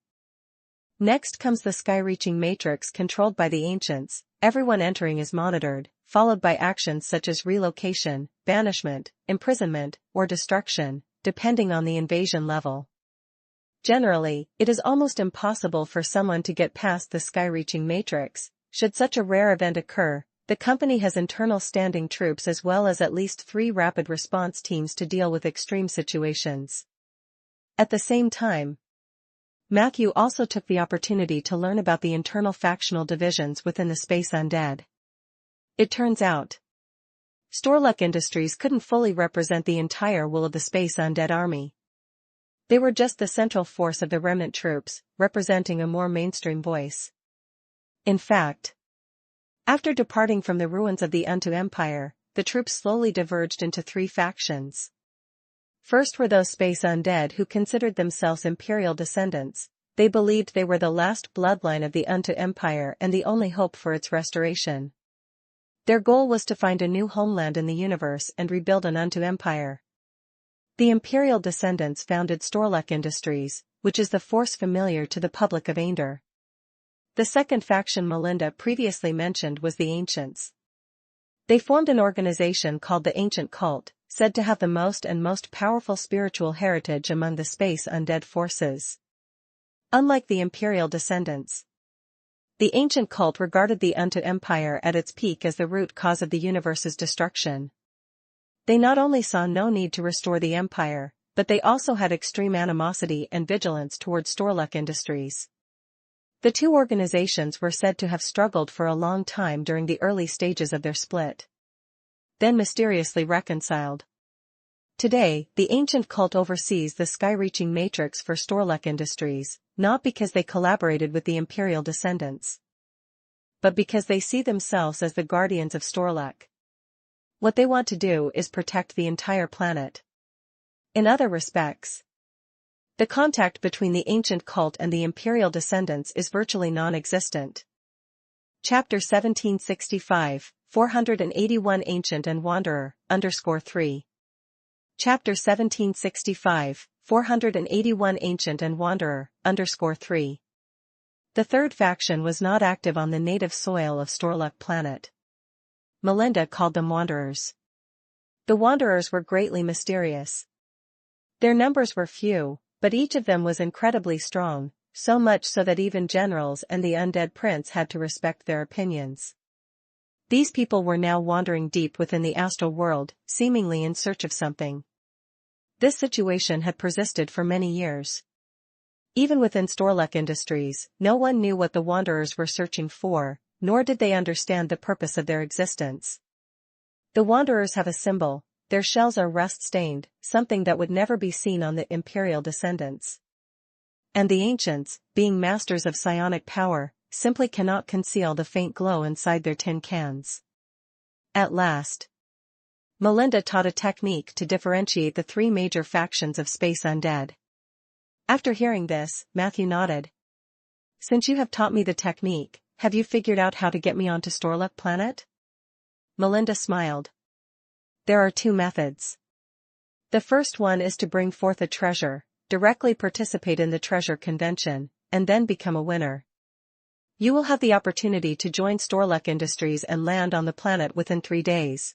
Next comes the sky-reaching matrix controlled by the Ancients. Everyone entering is monitored, followed by actions such as relocation, banishment, imprisonment, or destruction, depending on the invasion level. Generally, it is almost impossible for someone to get past the sky-reaching matrix. Should such a rare event occur, the company has internal standing troops as well as at least 3 rapid response teams to deal with extreme situations. At the same time, Matthew also took the opportunity to learn about the internal factional divisions within the Space Undead. It turns out, Storluck Industries couldn't fully represent the entire will of the Space Undead Army. They were just the central force of the remnant troops, representing a more mainstream voice. In fact, after departing from the ruins of the Unto Empire, the troops slowly diverged into 3 factions. First were those Space Undead who considered themselves Imperial descendants. They believed they were the last bloodline of the Unto Empire and the only hope for its restoration. Their goal was to find a new homeland in the universe and rebuild an Unto Empire. The Imperial descendants founded Storluck Industries, which is the force familiar to the public of Aender. The second faction Melinda previously mentioned was the Ancients. They formed an organization called the Ancient Cult, said to have the most powerful spiritual heritage among the Space Undead forces. Unlike the Imperial descendants, the Ancient Cult regarded the Unto Empire at its peak as the root cause of the universe's destruction. They not only saw no need to restore the Empire, but they also had extreme animosity and vigilance towards Storluck Industries. The 2 organizations were said to have struggled for a long time during the early stages of their split, then mysteriously reconciled. Today, the Ancient Cult oversees the sky-reaching matrix for Storluck Industries, not because they collaborated with the Imperial descendants, but because they see themselves as the guardians of Storluck. What they want to do is protect the entire planet. In other respects, the contact between the Ancient Cult and the Imperial descendants is virtually non-existent. Chapter 1765, 481 Ancient and Wanderer, _3. Chapter 1765, 481 Ancient and Wanderer, _3. The third faction was not active on the native soil of Storluck planet. Melinda called them Wanderers. The Wanderers were greatly mysterious. Their numbers were few, but each of them was incredibly strong, so much so that even generals and the Undead Prince had to respect their opinions. These people were now wandering deep within the astral world, seemingly in search of something. This situation had persisted for many years. Even within Storluck Industries, no one knew what the Wanderers were searching for, nor did they understand the purpose of their existence. The Wanderers have a symbol. Their shells are rust-stained, something that would never be seen on the Imperial descendants. And the Ancients, being masters of psionic power, simply cannot conceal the faint glow inside their tin cans. At last, Melinda taught a technique to differentiate the 3 major factions of Space Undead. After hearing this, Matthew nodded. Since you have taught me the technique, have you figured out how to get me onto Storluck planet? Melinda smiled. There are 2 methods. The first one is to bring forth a treasure, directly participate in the treasure convention, and then become a winner. You will have the opportunity to join Storluck Industries and land on the planet within 3 days.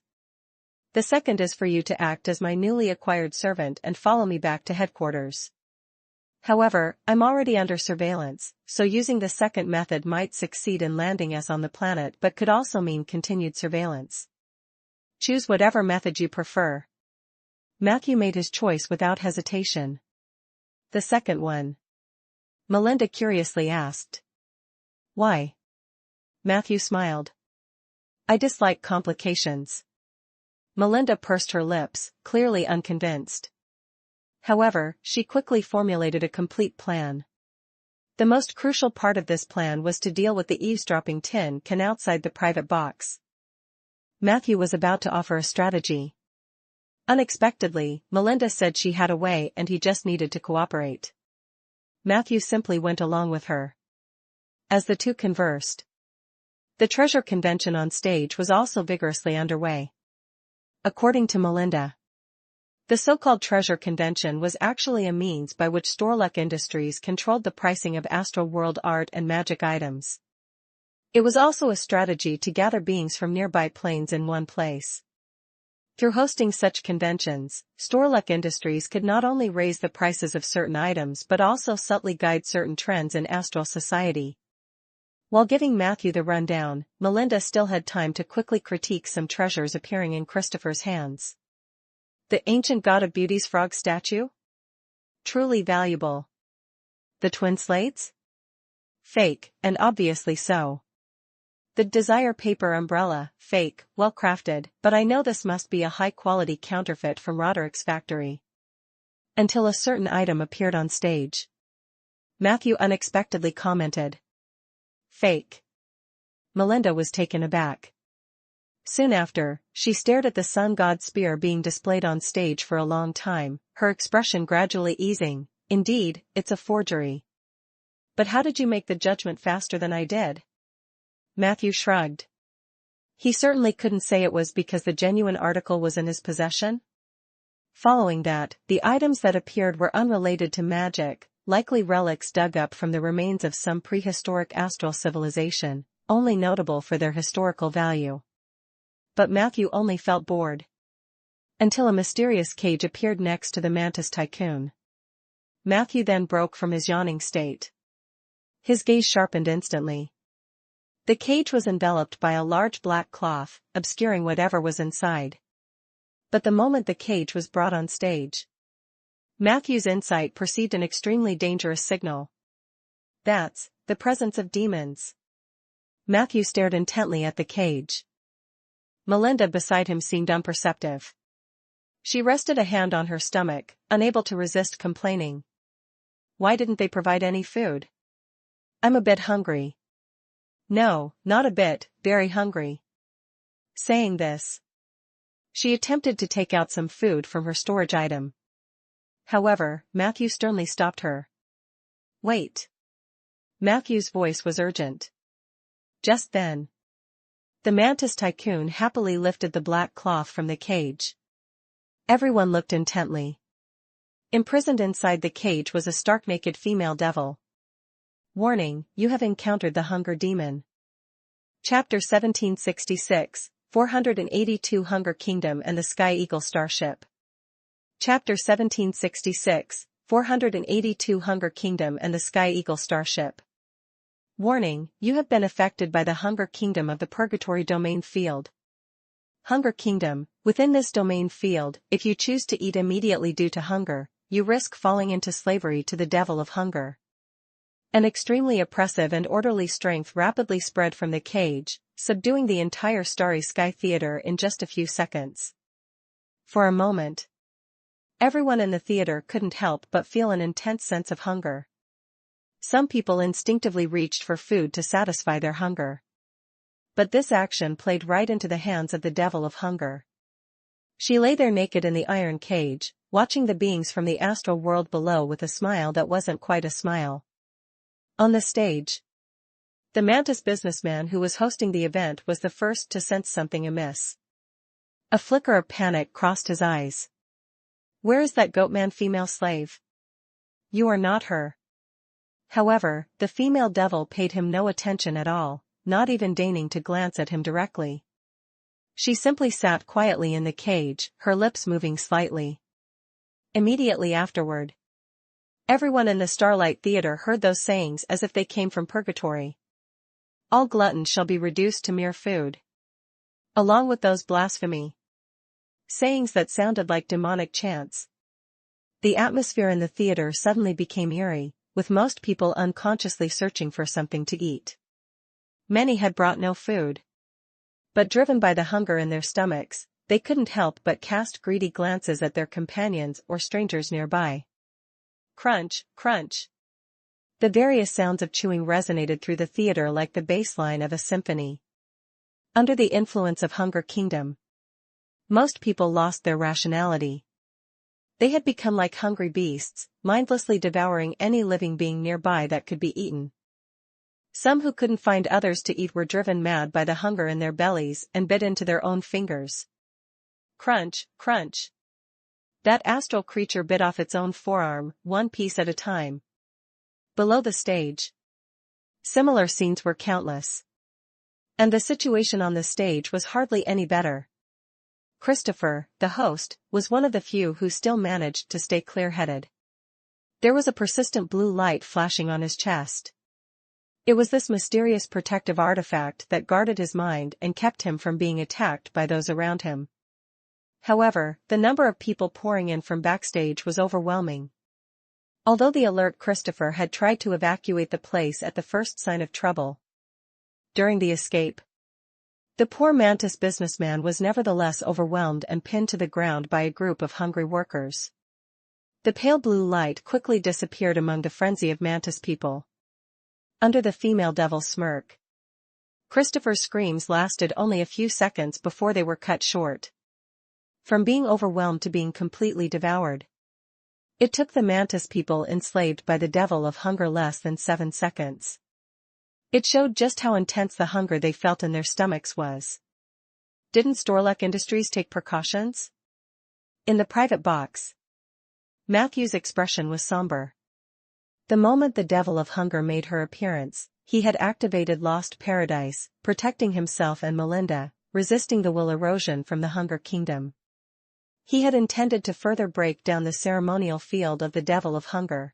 The second is for you to act as my newly acquired servant and follow me back to headquarters. However, I'm already under surveillance, so using the second method might succeed in landing us on the planet but could also mean continued surveillance. Choose whatever method you prefer. Matthew made his choice without hesitation. The second one. Melinda curiously asked. Why? Matthew smiled. I dislike complications. Melinda pursed her lips, clearly unconvinced. However, she quickly formulated a complete plan. The most crucial part of this plan was to deal with the eavesdropping tin can outside the private box. Matthew was about to offer a strategy. Unexpectedly, Melinda said she had a way and he just needed to cooperate. Matthew simply went along with her. As the two conversed, the treasure convention on stage was also vigorously underway. According to Melinda, the so-called treasure convention was actually a means by which Storluck Industries controlled the pricing of astral world art and magic items. It was also a strategy to gather beings from nearby planes in one place. Through hosting such conventions, Storluck Industries could not only raise the prices of certain items but also subtly guide certain trends in astral society. While giving Matthew the rundown, Melinda still had time to quickly critique some treasures appearing in Christopher's hands. The ancient god of beauty's frog statue? Truly valuable. The twin slates? Fake, and obviously so. The desire paper umbrella, fake, well crafted, but I know this must be a high-quality counterfeit from Roderick's factory. Until a certain item appeared on stage. Matthew unexpectedly commented. Fake. Melinda was taken aback. Soon after, she stared at the sun god spear being displayed on stage for a long time, her expression gradually easing. Indeed, it's a forgery. But how did you make the judgment faster than I did? Matthew shrugged. He certainly couldn't say it was because the genuine article was in his possession. Following that, the items that appeared were unrelated to magic, likely relics dug up from the remains of some prehistoric astral civilization, only notable for their historical value. But Matthew only felt bored. Until a mysterious cage appeared next to the Mantis Tycoon. Matthew then broke from his yawning state. His gaze sharpened instantly. The cage was enveloped by a large black cloth, obscuring whatever was inside. But the moment the cage was brought on stage, Matthew's insight perceived an extremely dangerous signal. That's the presence of demons. Matthew stared intently at the cage. Melinda beside him seemed unperceptive. She rested a hand on her stomach, unable to resist complaining. Why didn't they provide any food? I'm a bit hungry. No, not a bit, very hungry. Saying this, she attempted to take out some food from her storage item. However, Matthew sternly stopped her. Wait. Matthew's voice was urgent. Just then, the Mantis Tycoon happily lifted the black cloth from the cage. Everyone looked intently. Imprisoned inside the cage was a stark naked female devil. Warning, you have encountered the Hunger Demon. Chapter 1766, 482 Hunger Kingdom and the Sky Eagle Starship. Chapter 1766, 482 Hunger Kingdom and the Sky Eagle Starship. Warning, you have been affected by the Hunger Kingdom of the Purgatory Domain Field. Hunger Kingdom, within this domain field, if you choose to eat immediately due to hunger, you risk falling into slavery to the Devil of Hunger. An extremely oppressive and orderly strength rapidly spread from the cage, subduing the entire Starry Sky Theater in just a few seconds. For a moment, everyone in the theater couldn't help but feel an intense sense of hunger. Some people instinctively reached for food to satisfy their hunger. But this action played right into the hands of the Devil of Hunger. She lay there naked in the iron cage, watching the beings from the astral world below with a smile that wasn't quite a smile. On the stage, the Mantis businessman who was hosting the event was the first to sense something amiss. A flicker of panic crossed his eyes. Where is that goatman female slave? You are not her. However, the female devil paid him no attention at all, not even deigning to glance at him directly. She simply sat quietly in the cage, her lips moving slightly. Immediately afterward, everyone in the Starlight Theater heard those sayings as if they came from purgatory. All gluttons shall be reduced to mere food. Along with those blasphemy sayings that sounded like demonic chants. The atmosphere in the theater suddenly became eerie, with most people unconsciously searching for something to eat. Many had brought no food. But driven by the hunger in their stomachs, they couldn't help but cast greedy glances at their companions or strangers nearby. Crunch, crunch. The various sounds of chewing resonated through the theater like the bass line of a symphony. Under the influence of Hunger Kingdom, most people lost their rationality. They had become like hungry beasts, mindlessly devouring any living being nearby that could be eaten. Some who couldn't find others to eat were driven mad by the hunger in their bellies and bit into their own fingers. Crunch, crunch. That astral creature bit off its own forearm, one piece at a time. Below the stage, similar scenes were countless. And the situation on the stage was hardly any better. Christopher, the host, was one of the few who still managed to stay clear-headed. There was a persistent blue light flashing on his chest. It was this mysterious protective artifact that guarded his mind and kept him from being attacked by those around him. However, the number of people pouring in from backstage was overwhelming. Although the alert Christopher had tried to evacuate the place at the first sign of trouble. During the escape, the poor Mantis businessman was nevertheless overwhelmed and pinned to the ground by a group of hungry workers. The pale blue light quickly disappeared among the frenzy of Mantis people. Under the female devil's smirk, Christopher's screams lasted only a few seconds before they were cut short. From being overwhelmed to being completely devoured. It took the Mantis people enslaved by the devil of hunger less than 7 seconds. It showed just how intense the hunger they felt in their stomachs was. Didn't Storluck Industries take precautions? In the private box, Matthew's expression was somber. The moment the devil of hunger made her appearance, he had activated Lost Paradise, protecting himself and Melinda, resisting the will erosion from the Hunger Kingdom. He had intended to further break down the ceremonial field of the devil of hunger.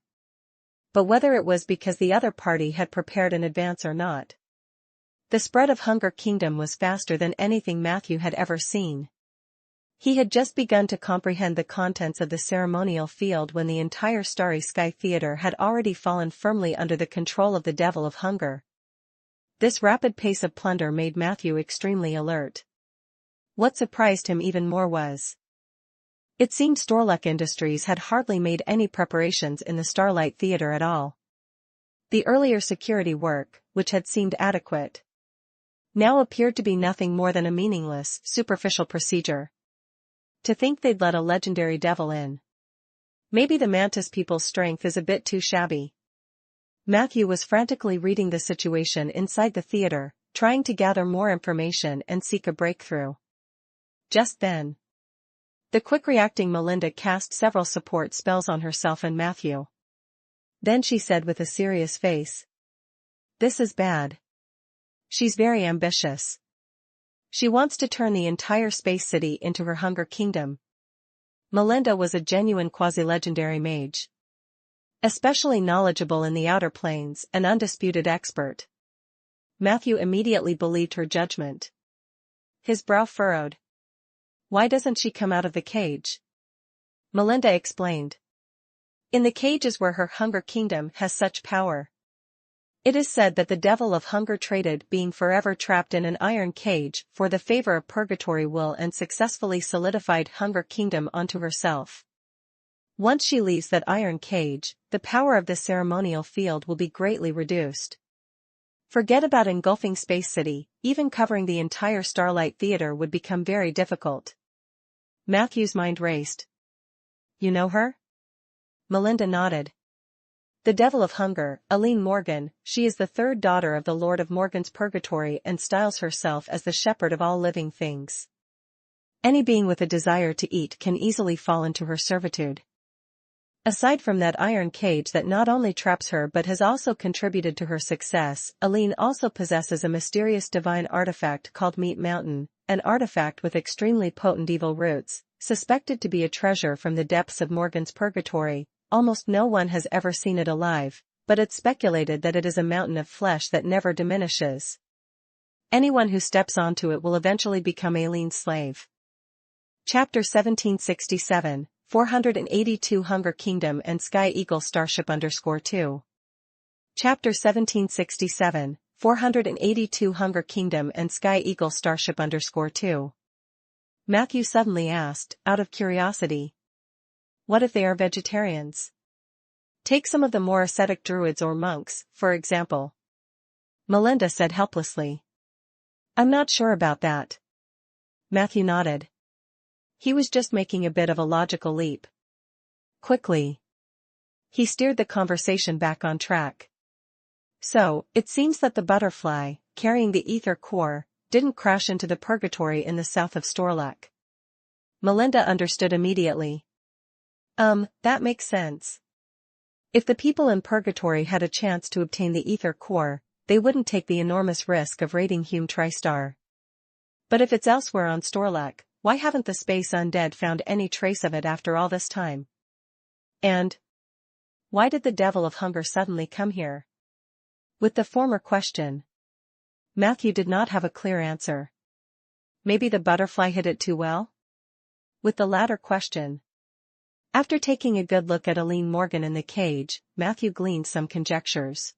But whether it was because the other party had prepared in advance or not, the spread of Hunger Kingdom was faster than anything Matthew had ever seen. He had just begun to comprehend the contents of the ceremonial field when the entire Starry Sky Theater had already fallen firmly under the control of the devil of hunger. This rapid pace of plunder made Matthew extremely alert. What surprised him even more was, it seemed Storluck Industries had hardly made any preparations in the Starlight Theater at all. The earlier security work, which had seemed adequate, now appeared to be nothing more than a meaningless, superficial procedure. To think they'd let a legendary devil in. Maybe the Mantis people's strength is a bit too shabby. Matthew was frantically reading the situation inside the theater, trying to gather more information and seek a breakthrough. Just then, the quick-reacting Melinda cast several support spells on herself and Matthew. Then she said with a serious face, "This is bad. She's very ambitious. She wants to turn the entire space city into her Hunger Kingdom." Melinda was a genuine quasi-legendary mage, especially knowledgeable in the outer planes, an undisputed expert. Matthew immediately believed her judgment. His brow furrowed. "Why doesn't she come out of the cage?" Melinda explained. "In the cage is where her Hunger Kingdom has such power. It is said that the devil of hunger traded being forever trapped in an iron cage for the favor of purgatory will and successfully solidified Hunger Kingdom onto herself. Once she leaves that iron cage, the power of the ceremonial field will be greatly reduced. Forget about engulfing Space City, even covering the entire Starlight Theater would become very difficult." Matthew's mind raced. "You know her?" Melinda nodded. "The devil of hunger, Aline Morgan, she is the third daughter of the Lord of Morgan's Purgatory and styles herself as the shepherd of all living things. Any being with a desire to eat can easily fall into her servitude. Aside from that iron cage that not only traps her but has also contributed to her success, Aline also possesses a mysterious divine artifact called Meat Mountain, an artifact with extremely potent evil roots, suspected to be a treasure from the depths of Morgan's Purgatory. Almost no one has ever seen it alive, but it's speculated that it is a mountain of flesh that never diminishes. Anyone who steps onto it will eventually become Aline's slave." Chapter 1767, 482 Hunger Kingdom and Sky Eagle Starship _2. Chapter 1767, 482 Hunger Kingdom and Sky Eagle Starship _2. Matthew suddenly asked, out of curiosity. "What if they are vegetarians? Take some of the more ascetic druids or monks, for example." Melinda said helplessly. "I'm not sure about that." Matthew nodded. He was just making a bit of a logical leap. Quickly, he steered the conversation back on track. So, it seems that the butterfly, carrying the ether core, didn't crash into the purgatory in the south of Storlek. Melinda understood immediately. That makes sense. If the people in purgatory had a chance to obtain the ether core, they wouldn't take the enormous risk of raiding Hume TriStar. But if it's elsewhere on Storlek, why haven't the space undead found any trace of it after all this time? And why did the Devil of Hunger suddenly come here? With the former question, Matthew did not have a clear answer. Maybe the butterfly hid it too well? With the latter question, after taking a good look at Aline Morgan in the cage, Matthew gleaned some conjectures.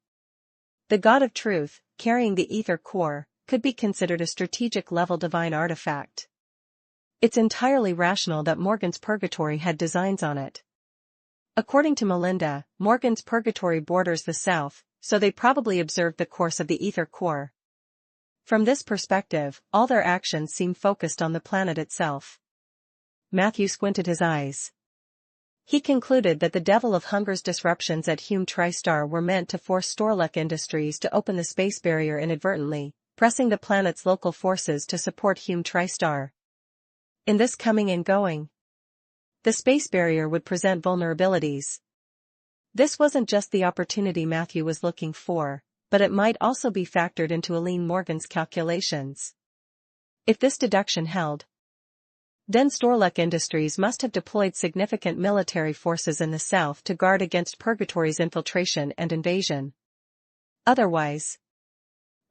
The God of Truth, carrying the ether core, could be considered a strategic-level divine artifact. It's entirely rational that Morgan's purgatory had designs on it. According to Melinda, Morgan's purgatory borders the south, so they probably observed the course of the ether core. From this perspective, all their actions seem focused on the planet itself. Matthew squinted his eyes. He concluded that the Devil of Hunger's disruptions at Hume TriStar were meant to force Storlek Industries to open the space barrier inadvertently, pressing the planet's local forces to support Hume TriStar. In this coming and going, the space barrier would present vulnerabilities. This wasn't just the opportunity Matthew was looking for, but it might also be factored into Aline Morgan's calculations. If this deduction held, then Storlek Industries must have deployed significant military forces in the south to guard against Purgatory's infiltration and invasion. Otherwise,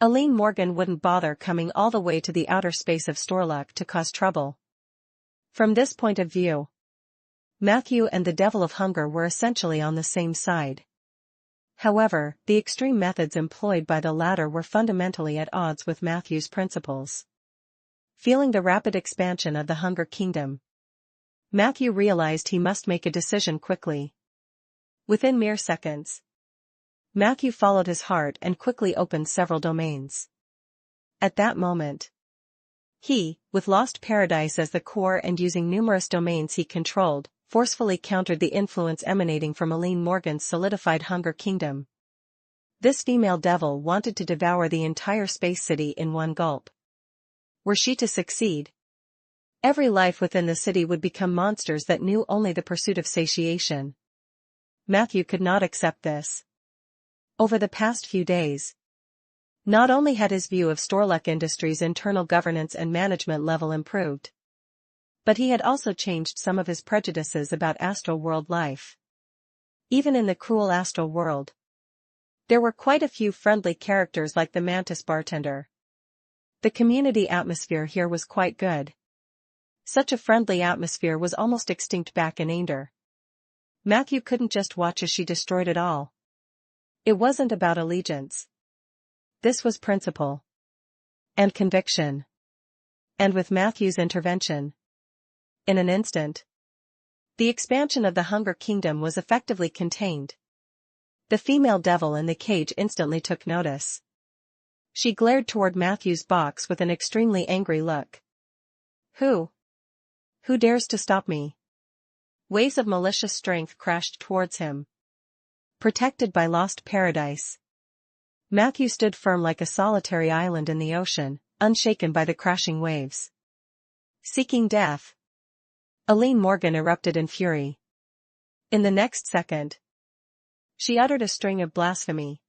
Aline Morgan wouldn't bother coming all the way to the outer space of Storlek to cause trouble. From this point of view, Matthew and the Devil of Hunger were essentially on the same side. However, the extreme methods employed by the latter were fundamentally at odds with Matthew's principles. Feeling the rapid expansion of the Hunger Kingdom, Matthew realized he must make a decision quickly. Within mere seconds, Matthew followed his heart and quickly opened several domains. At that moment, he, with Lost Paradise as the core and using numerous domains he controlled, forcefully countered the influence emanating from Aline Morgan's solidified Hunger Kingdom. This female devil wanted to devour the entire space city in one gulp. Were she to succeed, every life within the city would become monsters that knew only the pursuit of satiation. Matthew could not accept this. Over the past few days, not only had his view of Storlek Industries' internal governance and management level improved, but he had also changed some of his prejudices about astral world life. Even in the cruel astral world, there were quite a few friendly characters like the Mantis bartender. The community atmosphere here was quite good. Such a friendly atmosphere was almost extinct back in Ainder. Matthew couldn't just watch as she destroyed it all. It wasn't about allegiance. This was principle. And conviction. And with Matthew's intervention, in an instant, the expansion of the Hunger Kingdom was effectively contained. The female devil in the cage instantly took notice. She glared toward Matthew's box with an extremely angry look. Who dares to stop me? Waves of malicious strength crashed towards him. Protected by Lost Paradise, Matthew stood firm like a solitary island in the ocean, unshaken by the crashing waves. Seeking death, Aline Morgan erupted in fury. In the next second, she uttered a string of blasphemy.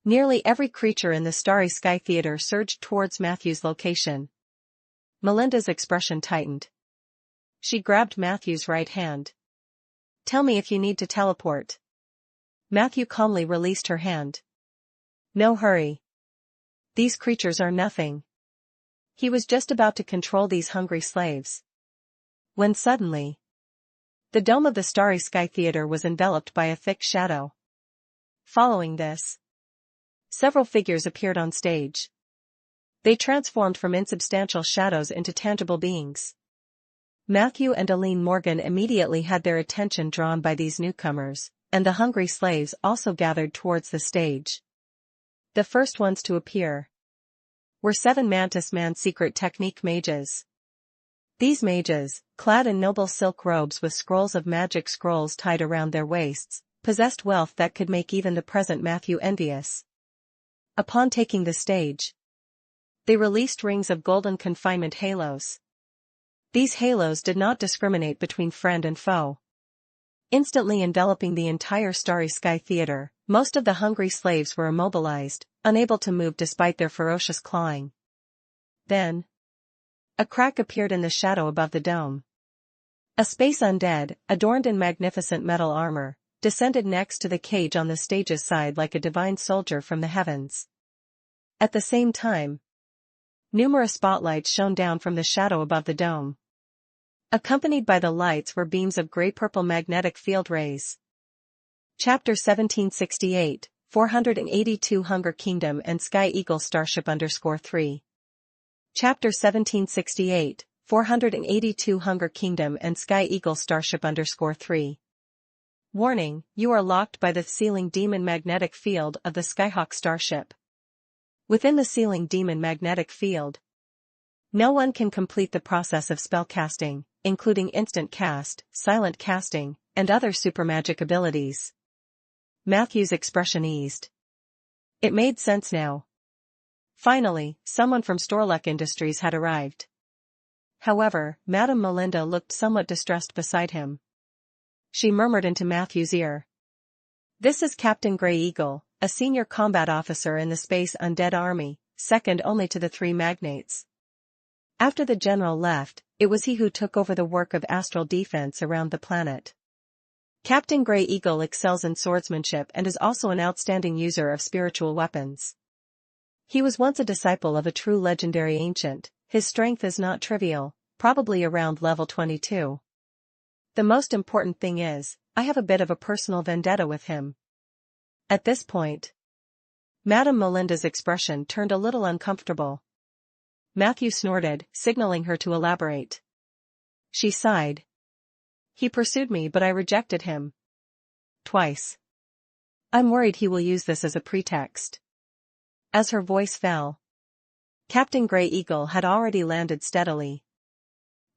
Nearly every creature in the Starry Sky Theater surged towards Matthew's location. Melinda's expression tightened. She grabbed Matthew's right hand. Tell me if you need to teleport. Matthew calmly released her hand. No hurry. These creatures are nothing. He was just about to control these hungry slaves, when suddenly, the dome of the Starry Sky Theater was enveloped by a thick shadow. Following this, several figures appeared on stage. They transformed from insubstantial shadows into tangible beings. Matthew and Aline Morgan immediately had their attention drawn by these newcomers, and the hungry slaves also gathered towards the stage. The first ones to appear were 7 Mantis Man secret technique mages. These mages, clad in noble silk robes with scrolls of magic scrolls tied around their waists, possessed wealth that could make even the present Matthew envious. Upon taking the stage, they released rings of golden confinement halos. These halos did not discriminate between friend and foe. Instantly enveloping the entire starry sky theater, most of the hungry slaves were immobilized, unable to move despite their ferocious clawing. Then, a crack appeared in the shadow above the dome. A space undead, adorned in magnificent metal armor, descended next to the cage on the stage's side like a divine soldier from the heavens. At the same time, numerous spotlights shone down from the shadow above the dome. Accompanied by the lights were beams of gray-purple magnetic field rays. Chapter 1768, 482 Hunger Kingdom and Sky Eagle Starship _3. Chapter 1768, 482 Hunger Kingdom and Sky Eagle Starship _3. Warning, you are locked by the Sealing Demon magnetic field of the Skyhawk starship. Within the Sealing Demon magnetic field, no one can complete the process of spellcasting, including instant cast, silent casting, and other supermagic abilities. Matthew's expression eased. It made sense now. Finally, someone from Storluck Industries had arrived. However, Madame Melinda looked somewhat distressed beside him. She murmured into Matthew's ear. "This is Captain Grey Eagle, a senior combat officer in the Space Undead Army, second only to the three magnates." After the general left, it was he who took over the work of astral defense around the planet. Captain Grey Eagle excels in swordsmanship and is also an outstanding user of spiritual weapons. He was once a disciple of a true legendary ancient. His strength is not trivial, probably around level 22. The most important thing is, I have a bit of a personal vendetta with him. At this point, Madame Melinda's expression turned a little uncomfortable. Matthew snorted, signaling her to elaborate. She sighed. "He pursued me but I rejected him. Twice. I'm worried he will use this as a pretext." As her voice fell, Captain Grey Eagle had already landed steadily.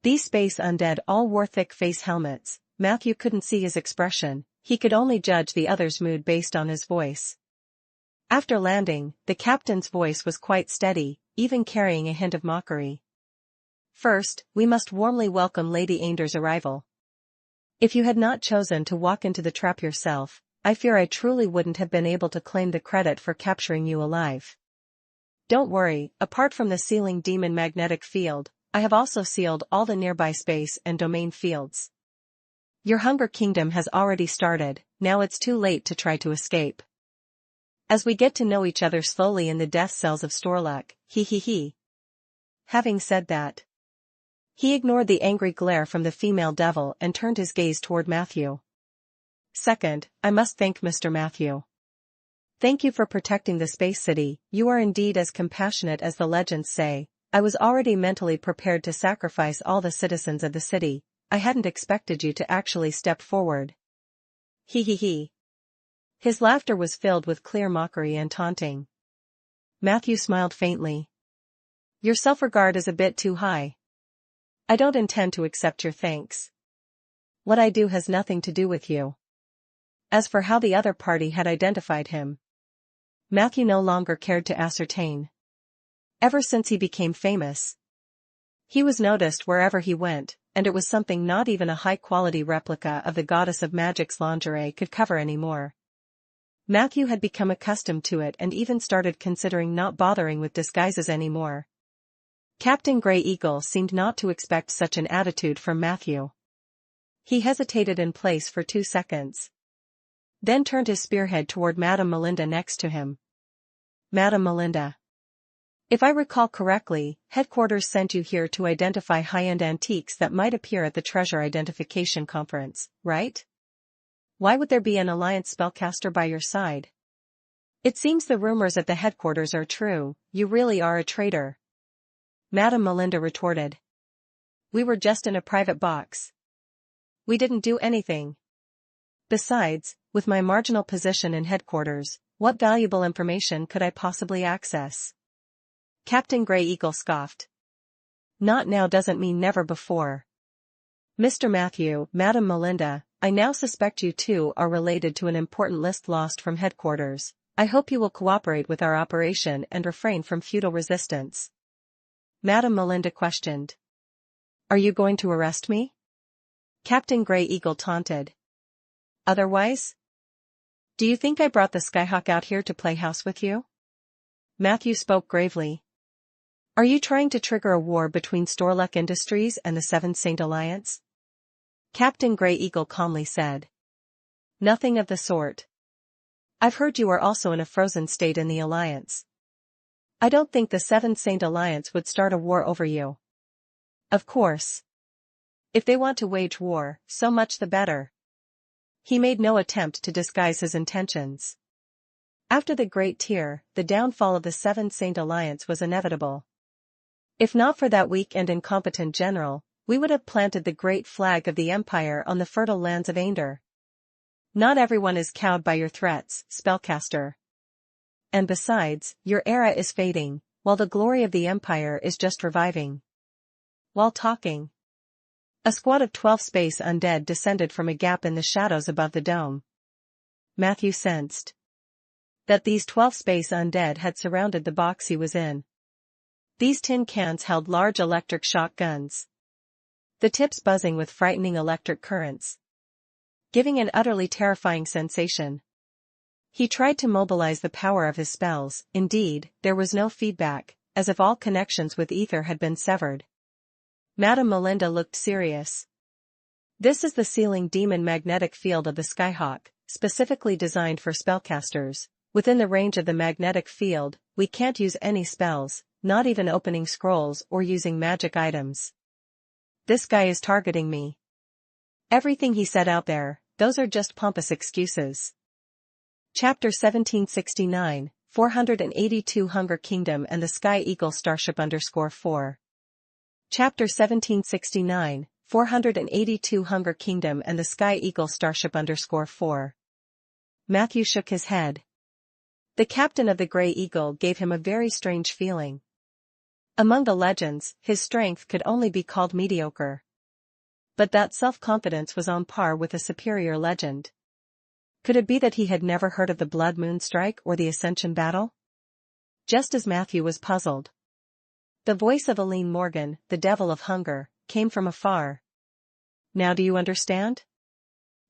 These space undead all wore thick face helmets. Matthew couldn't see his expression, he could only judge the other's mood based on his voice. After landing, the captain's voice was quite steady, even carrying a hint of mockery. "First, we must warmly welcome Lady Ainder's arrival. If you had not chosen to walk into the trap yourself, I fear I truly wouldn't have been able to claim the credit for capturing you alive. Don't worry, apart from the Sealing Demon magnetic field, I have also sealed all the nearby space and domain fields. Your Hunger Kingdom has already started, now it's too late to try to escape. As we get to know each other slowly in the death cells of Storluck, he. Having said that, he ignored the angry glare from the female devil and turned his gaze toward Matthew. "Second, I must thank Mr. Matthew. Thank you for protecting the space city. You are indeed as compassionate as the legends say. I was already mentally prepared to sacrifice all the citizens of the city. I hadn't expected you to actually step forward." He. His laughter was filled with clear mockery and taunting. Matthew smiled faintly. "Your self-regard is a bit too high. I don't intend to accept your thanks. What I do has nothing to do with you." As for how the other party had identified him, Matthew no longer cared to ascertain. Ever since he became famous, he was noticed wherever he went, and it was something not even a high-quality replica of the Goddess of Magic's lingerie could cover anymore. Matthew had become accustomed to it and even started considering not bothering with disguises anymore. Captain Grey Eagle seemed not to expect such an attitude from Matthew. He hesitated in place for 2 seconds. Then turned his spearhead toward Madame Melinda next to him. "Madame Melinda. If I recall correctly, headquarters sent you here to identify high-end antiques that might appear at the Treasure Identification Conference, right? Why would there be an Alliance spellcaster by your side? It seems the rumors at the headquarters are true, you really are a traitor." Madame Melinda retorted. "We were just in a private box. We didn't do anything. Besides, with my marginal position in headquarters, what valuable information could I possibly access?" Captain Grey Eagle scoffed. Not now doesn't mean never before. Mr. Matthew, Madam Melinda, I now suspect you two are related to an important list lost from headquarters. I hope you will cooperate with our operation and refrain from futile resistance. Madam Melinda questioned. Are you going to arrest me? Captain Grey Eagle taunted. Otherwise? Do you think I brought the Skyhawk out here to play house with you? Matthew spoke gravely. Are you trying to trigger a war between Storluck Industries and the Seventh Saint Alliance? Captain Grey Eagle calmly said. Nothing of the sort. I've heard you are also in a frozen state in the Alliance. I don't think the Seventh Saint Alliance would start a war over you. Of course. If they want to wage war, so much the better. He made no attempt to disguise his intentions. After the Great Tear, the downfall of the Seventh Saint Alliance was inevitable. If not for that weak and incompetent general, we would have planted the great flag of the Empire on the fertile lands of Aender. Not everyone is cowed by your threats, spellcaster. And besides, your era is fading, while the glory of the Empire is just reviving. While talking, a squad of 12 space undead descended from a gap in the shadows above the dome. Matthew sensed that these 12 space undead had surrounded the box he was in. These tin cans held large electric shock guns, the tips buzzing with frightening electric currents, giving an utterly terrifying sensation. He tried to mobilize the power of his spells. Indeed, there was no feedback, as if all connections with ether had been severed. Madam Melinda looked serious. This is the sealing demon magnetic field of the Skyhawk, specifically designed for spellcasters. Within the range of the magnetic field, we can't use any spells, not even opening scrolls or using magic items. This guy is targeting me. Everything he said out there, those are just pompous excuses. Chapter 1769, 482 Hunger Kingdom and the Sky Eagle Starship _4. Chapter 1769, 482 Hunger Kingdom and the Sky Eagle Starship _4. Matthew shook his head. The captain of the Grey Eagle gave him a very strange feeling. Among the legends, his strength could only be called mediocre. But that self-confidence was on par with a superior legend. Could it be that he had never heard of the Blood Moon Strike or the Ascension Battle? Just as Matthew was puzzled, the voice of Eileen Morgan, the Devil of Hunger, came from afar. Now do you understand?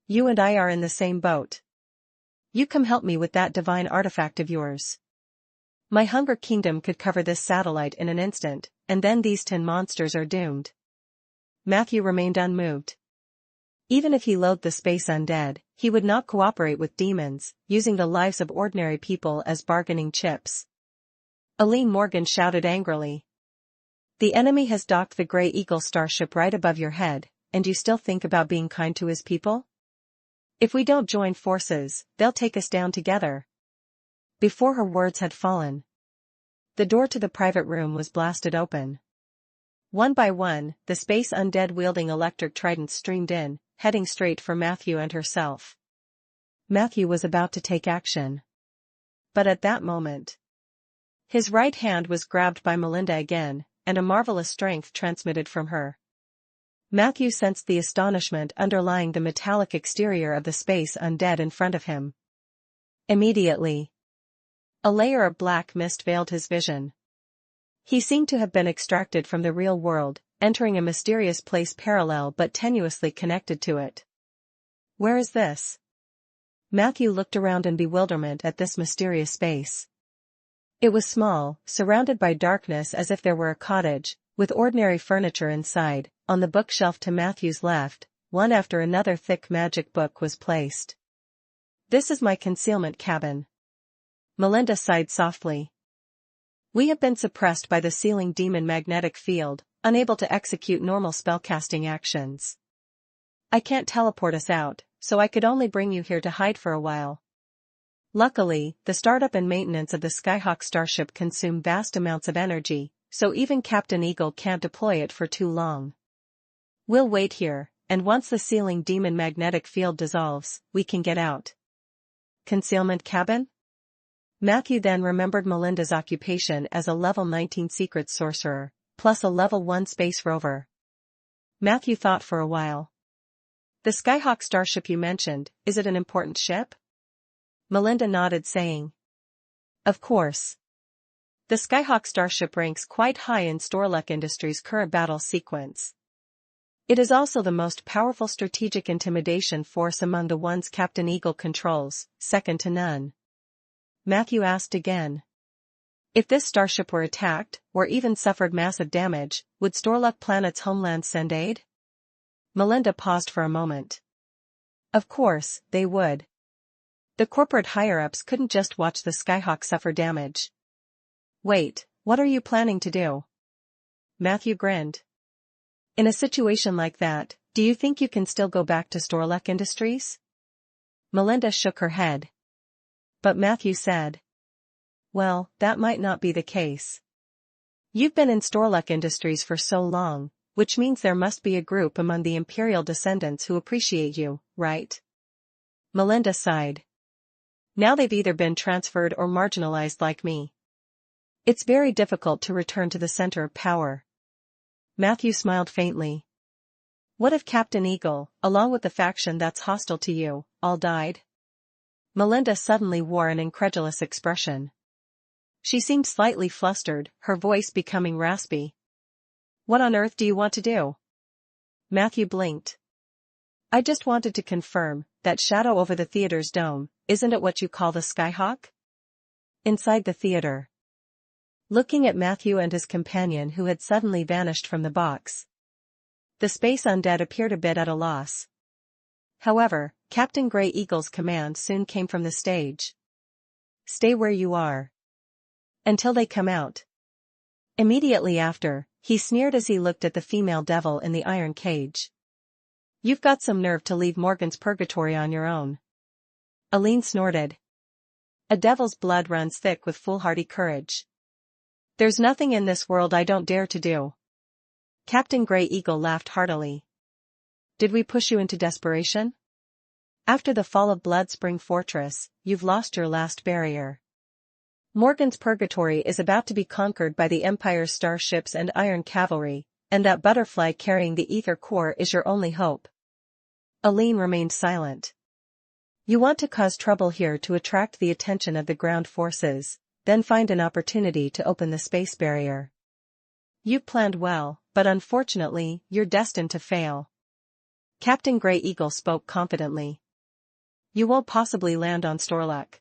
You and I are in the same boat. You come help me with that divine artifact of yours. My Hunger Kingdom could cover this satellite in an instant, and then these 10 monsters are doomed. Matthew remained unmoved. Even if he loathed the space undead, he would not cooperate with demons, using the lives of ordinary people as bargaining chips. Eileen Morgan shouted angrily. The enemy has docked the Grey Eagle starship right above your head, and you still think about being kind to his people? If we don't join forces, they'll take us down together. Before her words had fallen, the door to the private room was blasted open. One by one, the space undead wielding electric tridents streamed in, heading straight for Matthew and herself. Matthew was about to take action. But at that moment, his right hand was grabbed by Melinda again, and a marvelous strength transmitted from her. Matthew sensed the astonishment underlying the metallic exterior of the space undead in front of him. Immediately, a layer of black mist veiled his vision. He seemed to have been extracted from the real world, entering a mysterious place parallel but tenuously connected to it. Where is this? Matthew looked around in bewilderment at this mysterious space. It was small, surrounded by darkness as if there were a cottage, with ordinary furniture inside. On the bookshelf to Matthew's left, one after another thick magic book was placed. This is my concealment cabin. Melinda sighed softly. We have been suppressed by the sealing demon magnetic field, unable to execute normal spellcasting actions. I can't teleport us out, so I could only bring you here to hide for a while. Luckily, the startup and maintenance of the Skyhawk starship consume vast amounts of energy, so even Captain Eagle can't deploy it for too long. We'll wait here, and once the sealing demon magnetic field dissolves, we can get out. Concealment cabin? Matthew then remembered Melinda's occupation as a level 19 secret sorcerer, plus a level 1 space rover. Matthew thought for a while. The Skyhawk starship you mentioned, is it an important ship? Melinda nodded, saying. Of course. The Skyhawk starship ranks quite high in Storluck Industries' current battle sequence. It is also the most powerful strategic intimidation force among the ones Captain Eagle controls, second to none. Matthew asked again. If this starship were attacked, or even suffered massive damage, would Storluck Planet's homeland send aid? Melinda paused for a moment. Of course, they would. The corporate higher-ups couldn't just watch the Skyhawk suffer damage. Wait, what are you planning to do? Matthew grinned. In a situation like that, do you think you can still go back to Storluck Industries? Melinda shook her head. But Matthew said. Well, that might not be the case. You've been in Storluck Industries for so long, which means there must be a group among the Imperial descendants who appreciate you, right? Melinda sighed. Now they've either been transferred or marginalized like me. It's very difficult to return to the center of power. Matthew smiled faintly. What if Captain Eagle, along with the faction that's hostile to you, all died? Melinda suddenly wore an incredulous expression. She seemed slightly flustered, her voice becoming raspy. What on earth do you want to do? Matthew blinked. I just wanted to confirm, that shadow over the theater's dome, isn't it what you call the Skyhawk? Inside the theater. Looking at Matthew and his companion who had suddenly vanished from the box. The space undead appeared a bit at a loss. However, Captain Grey Eagle's command soon came from the stage. Stay where you are. Until they come out. Immediately after, he sneered as he looked at the female devil in the iron cage. You've got some nerve to leave Morgan's purgatory on your own. Aline snorted. A devil's blood runs thick with foolhardy courage. There's nothing in this world I don't dare to do. Captain Grey Eagle laughed heartily. Did we push you into desperation? After the fall of Blood Spring Fortress, you've lost your last barrier. Morgan's purgatory is about to be conquered by the Empire's starships and iron cavalry, and that butterfly carrying the ether core is your only hope. Aline remained silent. You want to cause trouble here to attract the attention of the ground forces, then find an opportunity to open the space barrier. You've planned well, but unfortunately, you're destined to fail. Captain Grey Eagle spoke confidently. You won't possibly land on Storluck.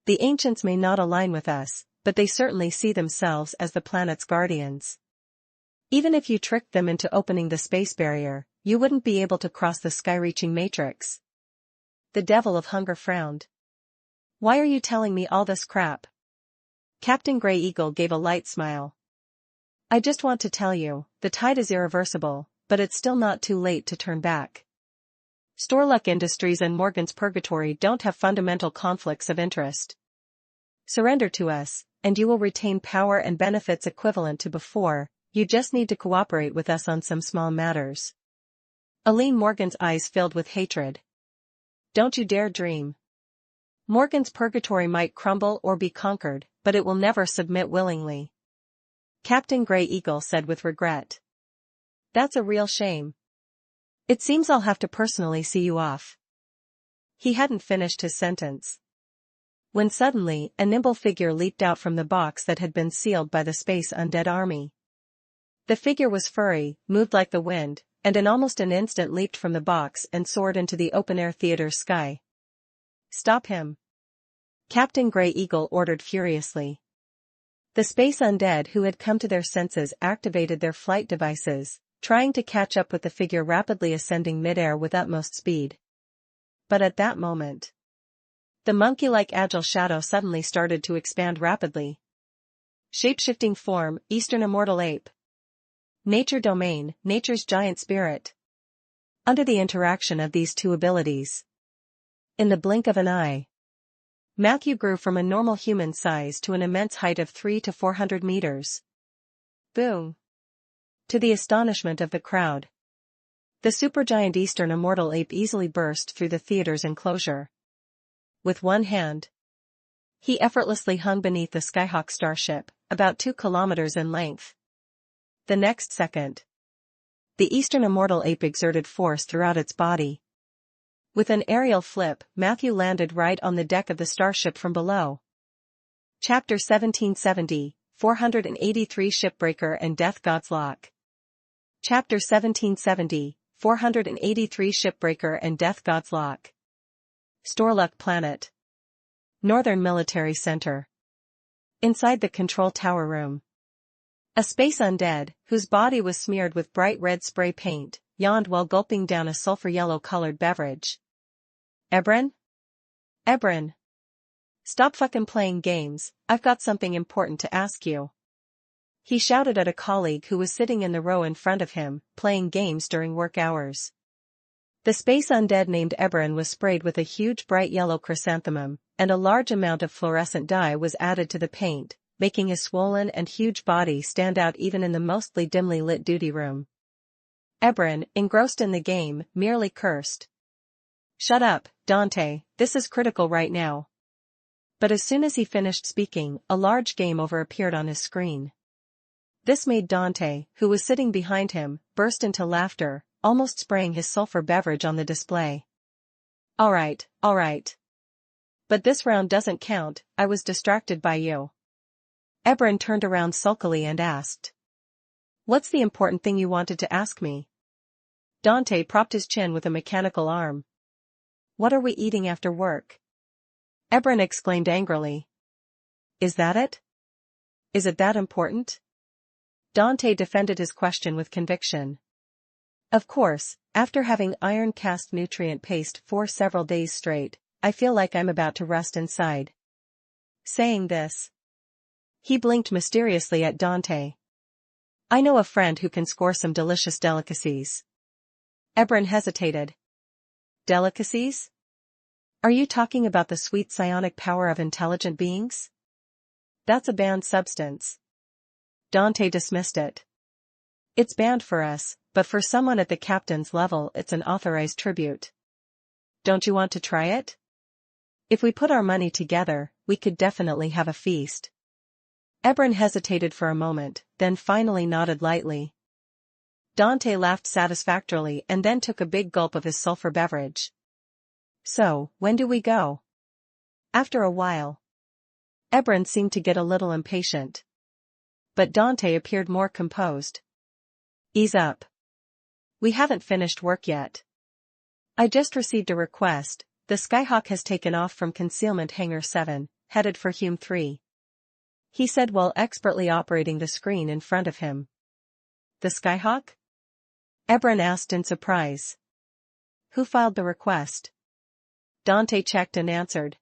The ancients may not align with us, but they certainly see themselves as the planet's guardians. Even if you tricked them into opening the space barrier, you wouldn't be able to cross the sky-reaching matrix. The Devil of Hunger frowned. Why are you telling me all this crap? Captain Grey Eagle gave a light smile. I just want to tell you, the tide is irreversible, but it's still not too late to turn back. Storluck Industries and Morgan's Purgatory don't have fundamental conflicts of interest. Surrender to us, and you will retain power and benefits equivalent to before, you just need to cooperate with us on some small matters. Aline Morgan's eyes filled with hatred. Don't you dare dream. Morgan's Purgatory might crumble or be conquered, but it will never submit willingly. Captain Grey Eagle said with regret. That's a real shame. It seems I'll have to personally see you off. He hadn't finished his sentence. When suddenly, a nimble figure leaped out from the box that had been sealed by the space undead army. The figure was furry, moved like the wind, and in almost an instant leaped from the box and soared into the open-air theater's sky. Stop him. Captain Grey Eagle ordered furiously. The space undead who had come to their senses activated their flight devices, trying to catch up with the figure rapidly ascending midair with utmost speed. But at that moment, the monkey-like agile shadow suddenly started to expand rapidly. Shape-shifting form, Eastern Immortal Ape. Nature Domain, Nature's Giant Spirit. Under the interaction of these two abilities, in the blink of an eye, Matthew grew from a normal human size to an immense height of 300 to 400 meters. Boom! To the astonishment of the crowd, the supergiant Eastern Immortal Ape easily burst through the theater's enclosure. With one hand, he effortlessly hung beneath the Skyhawk starship, about 2 kilometers in length. The next second, the Eastern Immortal Ape exerted force throughout its body. With an aerial flip, Matthew landed right on the deck of the starship from below. Chapter 1770, 483 Shipbreaker and Death God's Lock. Chapter 1770, 483 Shipbreaker and Death God's Lock. Storluck Planet. Northern Military Center. Inside the control tower room, a space undead, whose body was smeared with bright red spray paint, yawned while gulping down a sulfur yellow-colored beverage. Ebron? Ebron. Stop fucking playing games, I've got something important to ask you. He shouted at a colleague who was sitting in the row in front of him, playing games during work hours. The space undead named Ebron was sprayed with a huge bright yellow chrysanthemum, and a large amount of fluorescent dye was added to the paint, making his swollen and huge body stand out even in the mostly dimly lit duty room. Ebron, engrossed in the game, merely cursed. "Shut up, Dante, this is critical right now." But as soon as he finished speaking, a large game over appeared on his screen. This made Dante, who was sitting behind him, burst into laughter, almost spraying his sulfur beverage on the display. Alright. But this round doesn't count, I was distracted by you." Ebron turned around sulkily and asked. "What's the important thing you wanted to ask me?" Dante propped his chin with a mechanical arm. "What are we eating after work?" Ebron exclaimed angrily. "Is that it? Is it that important?" Dante defended his question with conviction. "Of course, after having iron cast nutrient paste for several days straight, I feel like I'm about to rust inside." Saying this, he blinked mysteriously at Dante. "I know a friend who can score some delicious delicacies." Ebron hesitated. "Delicacies? Are you talking about the sweet psionic power of intelligent beings?" "That's a banned substance." Dante dismissed it. "It's banned for us, but for someone at the captain's level it's an authorized tribute. Don't you want to try it? If we put our money together, we could definitely have a feast." Ebron hesitated for a moment, then finally nodded lightly. Dante laughed satisfactorily and then took a big gulp of his sulfur beverage. "So, when do we go?" After a while. Ebron seemed to get a little impatient. But Dante appeared more composed. "Ease up. We haven't finished work yet. I just received a request. The Skyhawk has taken off from Concealment Hangar 7, headed for Hume 3. He said while expertly operating the screen in front of him. "The Skyhawk?" Ebron asked in surprise. "Who filed the request?" Dante checked and answered.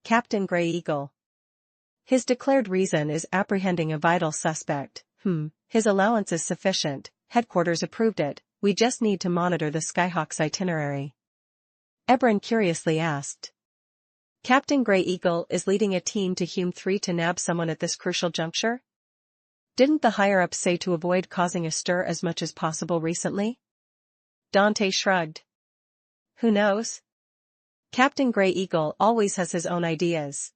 "Captain Grey Eagle. His declared reason is apprehending a vital suspect. His allowance is sufficient, headquarters approved it, we just need to monitor the Skyhawk's itinerary." Ebron curiously asked. "Captain Grey Eagle is leading a team to Hume 3 to nab someone at this crucial juncture? Didn't the higher-ups say to avoid causing a stir as much as possible recently?" Dante shrugged. "Who knows? Captain Grey Eagle always has his own ideas.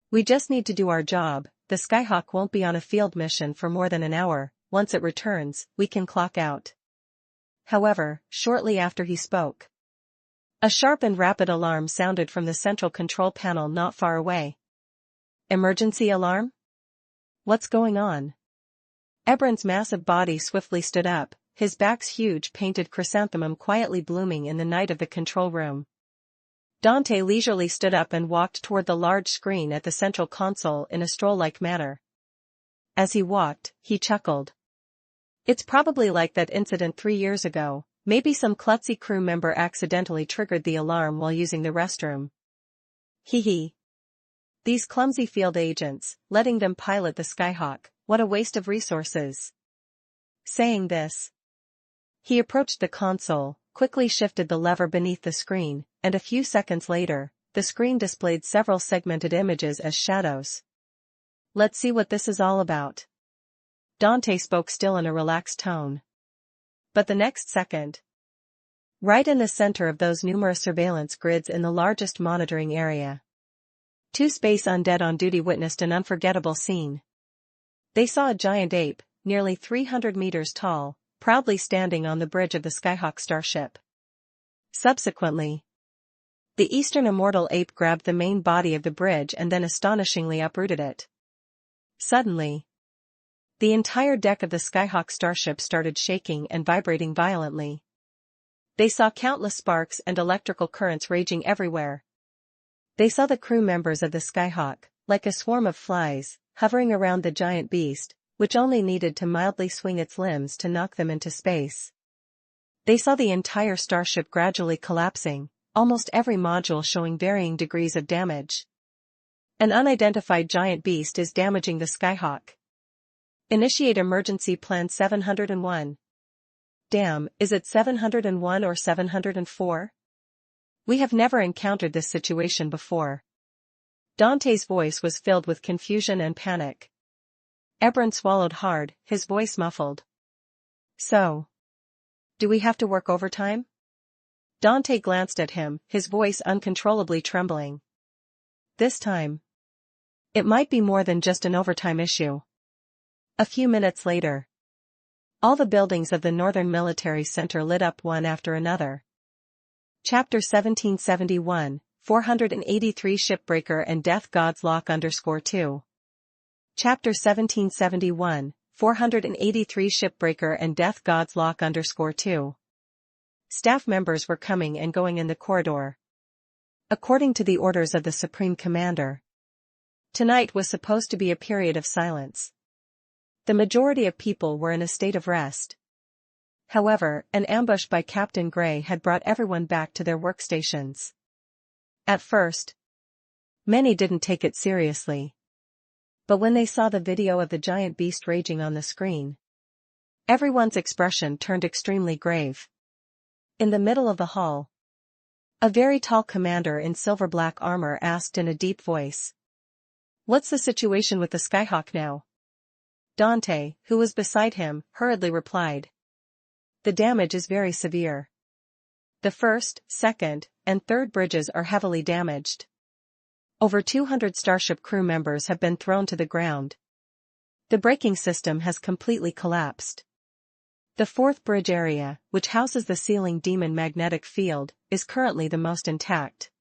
We just need to do our job. The Skyhawk won't be on a field mission for more than an hour. Once it returns, we can clock out." However, shortly after he spoke, a sharp and rapid alarm sounded from the central control panel not far away. "Emergency alarm? What's going on?" Ebron's massive body swiftly stood up, his back's huge painted chrysanthemum quietly blooming in the night of the control room. Dante leisurely stood up and walked toward the large screen at the central console in a stroll-like manner. As he walked, he chuckled. "It's probably like that incident 3 years ago. Maybe some klutzy crew member accidentally triggered the alarm while using the restroom. Hee. These clumsy field agents, letting them pilot the Skyhawk, what a waste of resources." Saying this, he approached the console, quickly shifted the lever beneath the screen, and a few seconds later, the screen displayed several segmented images as shadows. "Let's see what this is all about." Dante spoke still in a relaxed tone. But the next second, right in the center of those numerous surveillance grids in the largest monitoring area, 2 space undead on duty witnessed an unforgettable scene. They saw a giant ape, nearly 300 meters tall, proudly standing on the bridge of the Skyhawk starship. Subsequently, the eastern immortal ape grabbed the main body of the bridge and then astonishingly uprooted it. Suddenly, the entire deck of the Skyhawk starship started shaking and vibrating violently. They saw countless sparks and electrical currents raging everywhere. They saw the crew members of the Skyhawk, like a swarm of flies, hovering around the giant beast, which only needed to mildly swing its limbs to knock them into space. They saw the entire starship gradually collapsing, almost every module showing varying degrees of damage. An unidentified giant beast is damaging the Skyhawk. Initiate emergency plan 701. Damn, is it 701 or 704? We have never encountered this situation before. Dante's voice was filled with confusion and panic. Ebron swallowed hard, his voice muffled. So, do we have to work overtime? Dante glanced at him, his voice uncontrollably trembling. This time, it might be more than just an overtime issue. A few minutes later, all the buildings of the Northern Military Center lit up one after another. Chapter 1771, 483 Shipbreaker and Death Gods Lock _2. Chapter 1771, 483 Shipbreaker and Death Gods Lock _2. Staff members were coming and going in the corridor. According to the orders of the Supreme Commander, tonight was supposed to be a period of silence. The majority of people were in a state of rest. However, an ambush by Captain Gray had brought everyone back to their workstations. At first, many didn't take it seriously. But when they saw the video of the giant beast raging on the screen, everyone's expression turned extremely grave. In the middle of the hall, a very tall commander in silver-black armor asked in a deep voice, "What's the situation with the Skyhawk now?" Dante, who was beside him, hurriedly replied, "The damage is very severe. The first, second, and third bridges are heavily damaged. Over 200 Starship crew members have been thrown to the ground. The braking system has completely collapsed. The fourth bridge area, which houses the Sealing Demon magnetic field, is currently the most intact.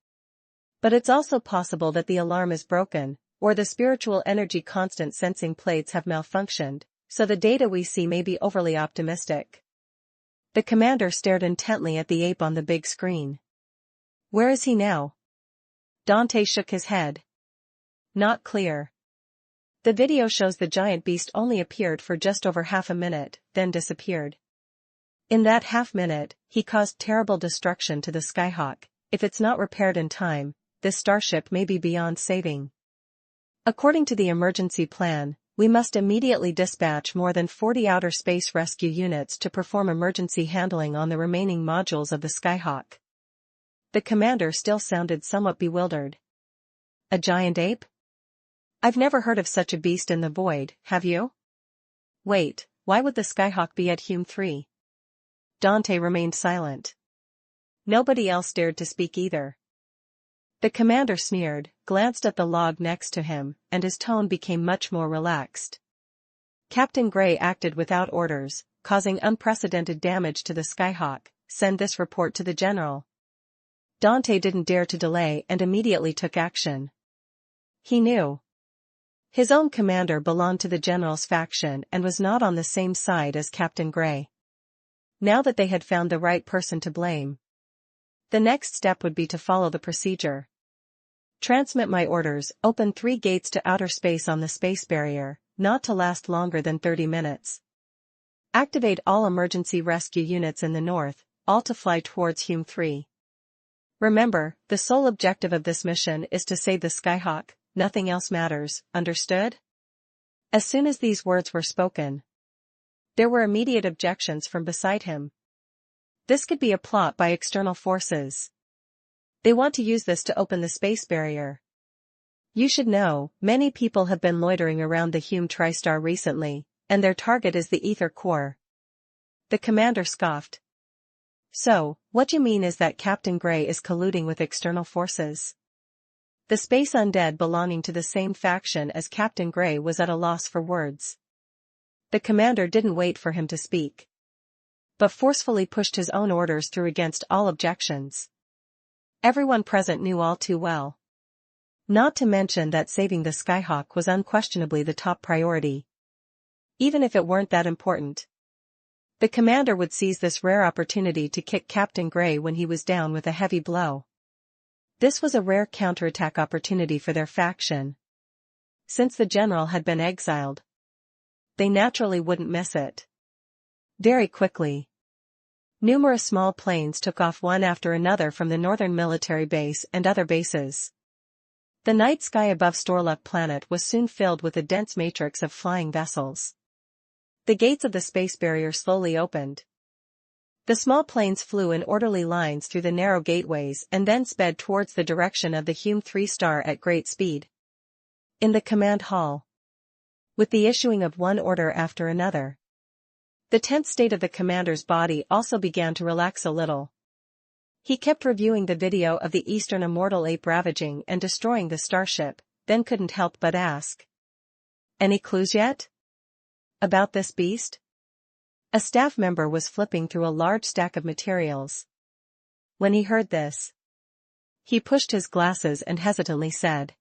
But it's also possible that the alarm is broken, or the spiritual energy constant sensing plates have malfunctioned, so the data we see may be overly optimistic." The commander stared intently at the ape on the big screen. "Where is he now?" Dante shook his head. "Not clear. The video shows the giant beast only appeared for just over half a minute, then disappeared. In that half minute, he caused terrible destruction to the Skyhawk. If it's not repaired in time, this starship may be beyond saving. According to the emergency plan, we must immediately dispatch more than 40 outer space rescue units to perform emergency handling on the remaining modules of the Skyhawk." The commander still sounded somewhat bewildered. "A giant ape? I've never heard of such a beast in the void, have you? Wait, why would the Skyhawk be at Hume 3? Dante remained silent. Nobody else dared to speak either. The commander sneered, glanced at the log next to him, and his tone became much more relaxed. "Captain Gray acted without orders, causing unprecedented damage to the Skyhawk. Send this report to the general." Dante didn't dare to delay and immediately took action. He knew his own commander belonged to the general's faction and was not on the same side as Captain Gray. Now that they had found the right person to blame, the next step would be to follow the procedure. "Transmit my orders, open 3 gates to outer space on the space barrier, not to last longer than 30 minutes. Activate all emergency rescue units in the north, all to fly towards Hume 3. Remember, the sole objective of this mission is to save the Skyhawk, nothing else matters, understood?" As soon as these words were spoken, there were immediate objections from beside him. This could be a plot by external forces. They want to use this to open the space barrier. You should know, many people have been loitering around the Hume TriStar recently, and their target is the ether core. The commander scoffed. "So, what you mean is that Captain Gray is colluding with external forces?" The space undead belonging to the same faction as Captain Gray was at a loss for words. The commander didn't wait for him to speak, but forcefully pushed his own orders through against all objections. Everyone present knew all too well. Not to mention that saving the Skyhawk was unquestionably the top priority. Even if it weren't that important, the commander would seize this rare opportunity to kick Captain Gray when he was down with a heavy blow. This was a rare counterattack opportunity for their faction. Since the general had been exiled, they naturally wouldn't miss it. Very quickly, numerous small planes took off one after another from the northern military base and other bases. The night sky above Storluck planet was soon filled with a dense matrix of flying vessels. The gates of the space barrier slowly opened. The small planes flew in orderly lines through the narrow gateways and then sped towards the direction of the Hume 3 star at great speed. In the command hall, with the issuing of one order after another, the tense state of the commander's body also began to relax a little. He kept reviewing the video of the eastern immortal ape ravaging and destroying the starship, then couldn't help but ask, "Any clues yet? About this beast?" A staff member was flipping through a large stack of materials. When he heard this, he pushed his glasses and hesitantly said,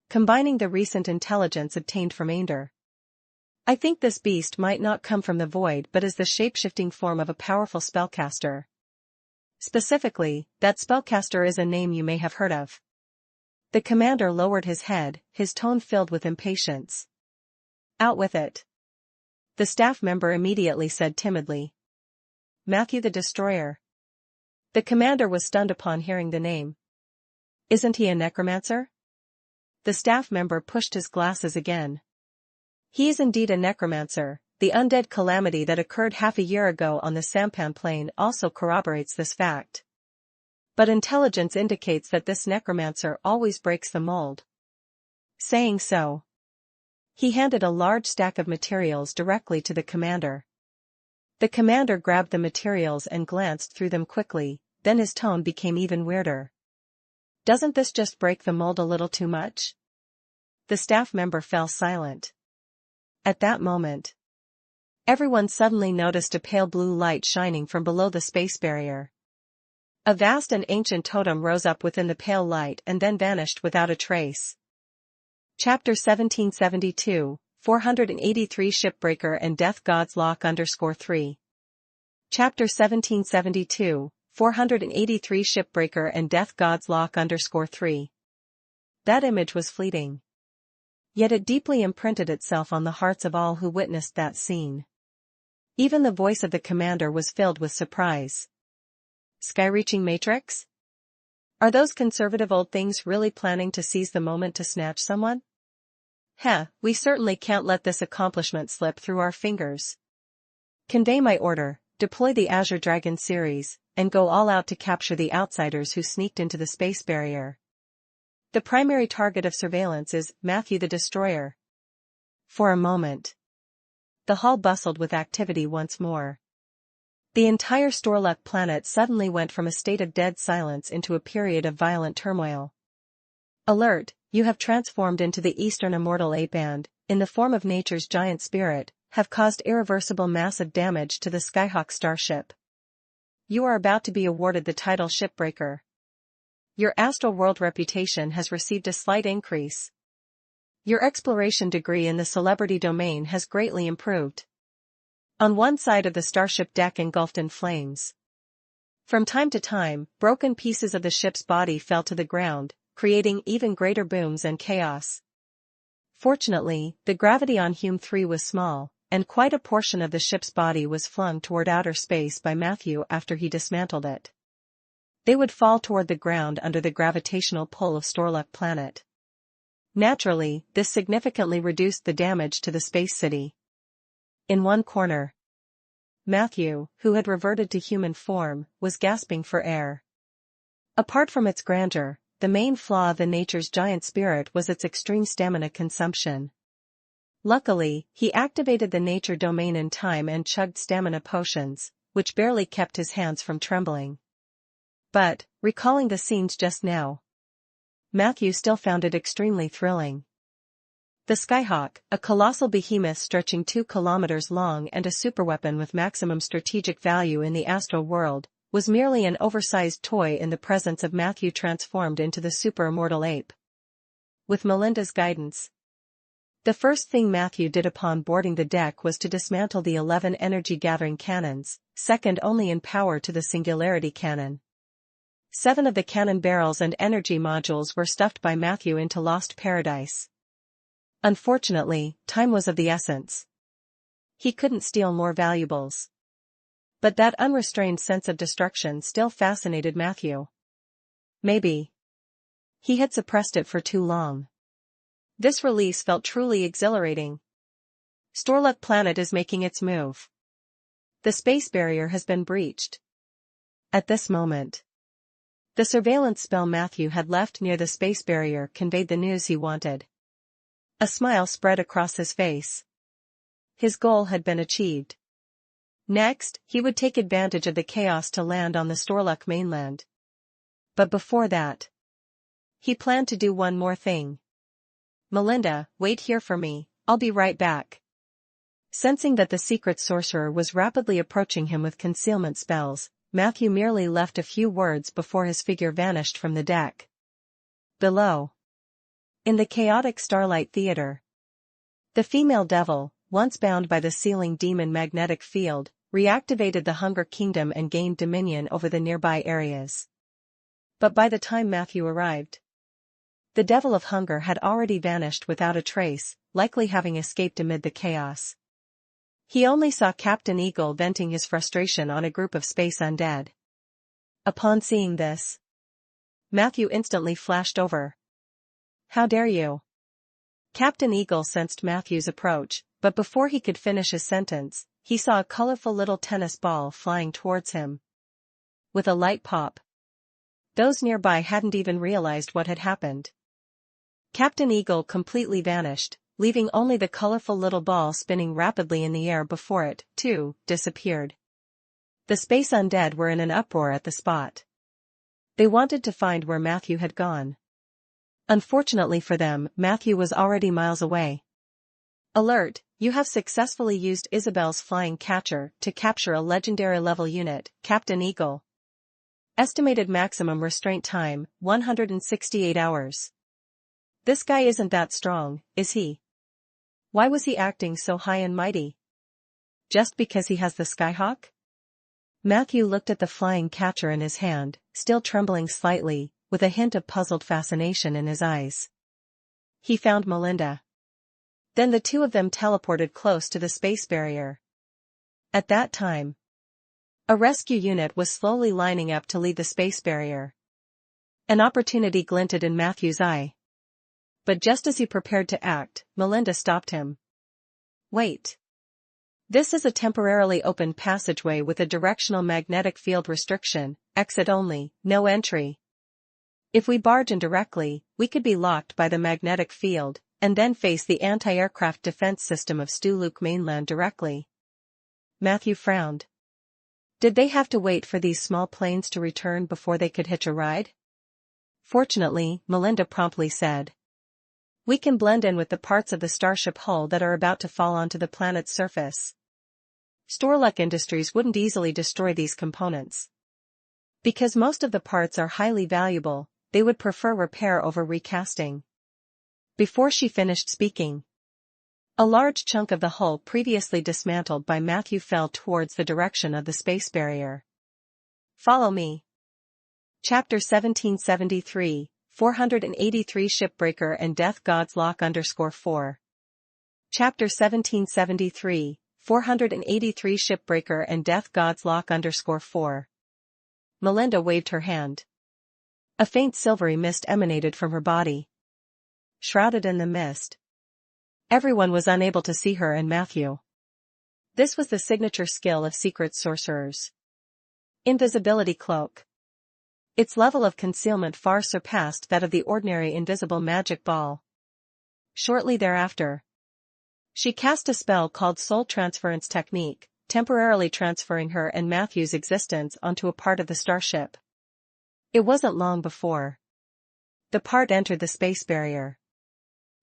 "Combining the recent intelligence obtained from Ainder, I think this beast might not come from the void but is the shape-shifting form of a powerful spellcaster. Specifically, that spellcaster is a name you may have heard of." The commander lowered his head, his tone filled with impatience. "Out with it." The staff member immediately said timidly, "Matthew the Destroyer." The commander was stunned upon hearing the name. "Isn't he a necromancer?" The staff member pushed his glasses again. "He is indeed a necromancer. The undead calamity that occurred half a year ago on the Sampan plain also corroborates this fact. But intelligence indicates that this necromancer always breaks the mold." Saying so, he handed a large stack of materials directly to the commander. The commander grabbed the materials and glanced through them quickly, then his tone became even weirder. "Doesn't this just break the mold a little too much?" The staff member fell silent. At that moment, everyone suddenly noticed a pale blue light shining from below the space barrier. A vast and ancient totem rose up within the pale light and then vanished without a trace. Chapter 1772, 483 Shipbreaker and Death God's Lock _3. Chapter 1772, 483 Shipbreaker and Death God's Lock _3. That image was fleeting, yet it deeply imprinted itself on the hearts of all who witnessed that scene. Even the voice of the commander was filled with surprise. Sky-reaching matrix? Are those conservative old things really planning to seize the moment to snatch someone? We certainly can't let this accomplishment slip through our fingers. Convey my order, deploy the Azure Dragon series, and go all out to capture the outsiders who sneaked into the space barrier. The primary target of surveillance is Matthew the Destroyer." For a moment, the hall bustled with activity once more. The entire Storluck planet suddenly went from a state of dead silence into a period of violent turmoil. "Alert, you have transformed into the Eastern Immortal Ape and, in the form of nature's giant spirit, have caused irreversible massive damage to the Skyhawk starship. You are about to be awarded the title Shipbreaker. Your astral world reputation has received a slight increase. Your exploration degree in the celebrity domain has greatly improved." On one side of the starship deck engulfed in flames. From time to time, broken pieces of the ship's body fell to the ground, creating even greater booms and chaos. Fortunately, the gravity on Hume 3 was small, and quite a portion of the ship's body was flung toward outer space by Matthew after he dismantled it. They would fall toward the ground under the gravitational pull of Storluck planet. Naturally, this significantly reduced the damage to the space city. In one corner, Matthew, who had reverted to human form, was gasping for air. Apart from its grandeur, the main flaw of the nature's giant spirit was its extreme stamina consumption. Luckily, he activated the nature domain in time and chugged stamina potions, which barely kept his hands from trembling. But, recalling the scenes just now, Matthew still found it extremely thrilling. The Skyhawk, a colossal behemoth stretching 2 kilometers long and a superweapon with maximum strategic value in the astral world, was merely an oversized toy in the presence of Matthew transformed into the super-immortal ape. With Melinda's guidance, the first thing Matthew did upon boarding the deck was to dismantle the 11 energy-gathering cannons, second only in power to the Singularity Cannon. 7 of the cannon barrels and energy modules were stuffed by Matthew into Lost Paradise. Unfortunately, time was of the essence. He couldn't steal more valuables. But that unrestrained sense of destruction still fascinated Matthew. Maybe he had suppressed it for too long. This release felt truly exhilarating. Storluck Planet is making its move. The space barrier has been breached. At this moment, the surveillance spell Matthew had left near the space barrier conveyed the news he wanted. A smile spread across his face. His goal had been achieved. Next, he would take advantage of the chaos to land on the Storluck mainland. But before that, he planned to do one more thing. Melinda, wait here for me, I'll be right back. Sensing that the secret sorcerer was rapidly approaching him with concealment spells, Matthew merely left a few words before his figure vanished from the deck. Below, in the chaotic Starlight Theater, the female devil, once bound by the sealing demon magnetic field, reactivated the Hunger Kingdom and gained dominion over the nearby areas. But by the time Matthew arrived, the Devil of Hunger had already vanished without a trace, likely having escaped amid the chaos. He only saw Captain Eagle venting his frustration on a group of space undead. Upon seeing this, Matthew instantly flashed over. How dare you? Captain Eagle sensed Matthew's approach, but before he could finish his sentence, he saw a colorful little tennis ball flying towards him. With a light pop, those nearby hadn't even realized what had happened. Captain Eagle completely vanished, leaving only the colorful little ball spinning rapidly in the air before it, too, disappeared. The space undead were in an uproar at the spot. They wanted to find where Matthew had gone. Unfortunately for them, Matthew was already miles away. Alert, you have successfully used Isabel's flying catcher to capture a legendary level unit, Captain Eagle. Estimated maximum restraint time, 168 hours. This guy isn't that strong, is he? Why was he acting so high and mighty? Just because he has the Skyhawk? Matthew looked at the flying catcher in his hand, still trembling slightly, with a hint of puzzled fascination in his eyes. He found Melinda. Then the two of them teleported close to the space barrier. At that time, a rescue unit was slowly lining up to leave the space barrier. An opportunity glinted in Matthew's eye. But just as he prepared to act, Melinda stopped him. Wait. This is a temporarily open passageway with a directional magnetic field restriction, exit only, no entry. If we barge in directly, we could be locked by the magnetic field, and then face the anti-aircraft defense system of Storluck mainland directly. Matthew frowned. Did they have to wait for these small planes to return before they could hitch a ride? Fortunately, Melinda promptly said. We can blend in with the parts of the starship hull that are about to fall onto the planet's surface. Storluck Industries wouldn't easily destroy these components. Because most of the parts are highly valuable, they would prefer repair over recasting. Before she finished speaking, a large chunk of the hull previously dismantled by Matthew fell towards the direction of the space barrier. Follow me. Chapter 1773, 483 Shipbreaker and Death Gods Lock _4. Chapter 1773, 483 Shipbreaker and Death Gods Lock _4. Melinda waved her hand. A faint silvery mist emanated from her body. Shrouded in the mist, everyone was unable to see her and Matthew. This was the signature skill of secret sorcerers. Invisibility cloak. Its level of concealment far surpassed that of the ordinary invisible magic ball. Shortly thereafter, she cast a spell called Soul Transference Technique, temporarily transferring her and Matthew's existence onto a part of the starship. It wasn't long before the part entered the space barrier.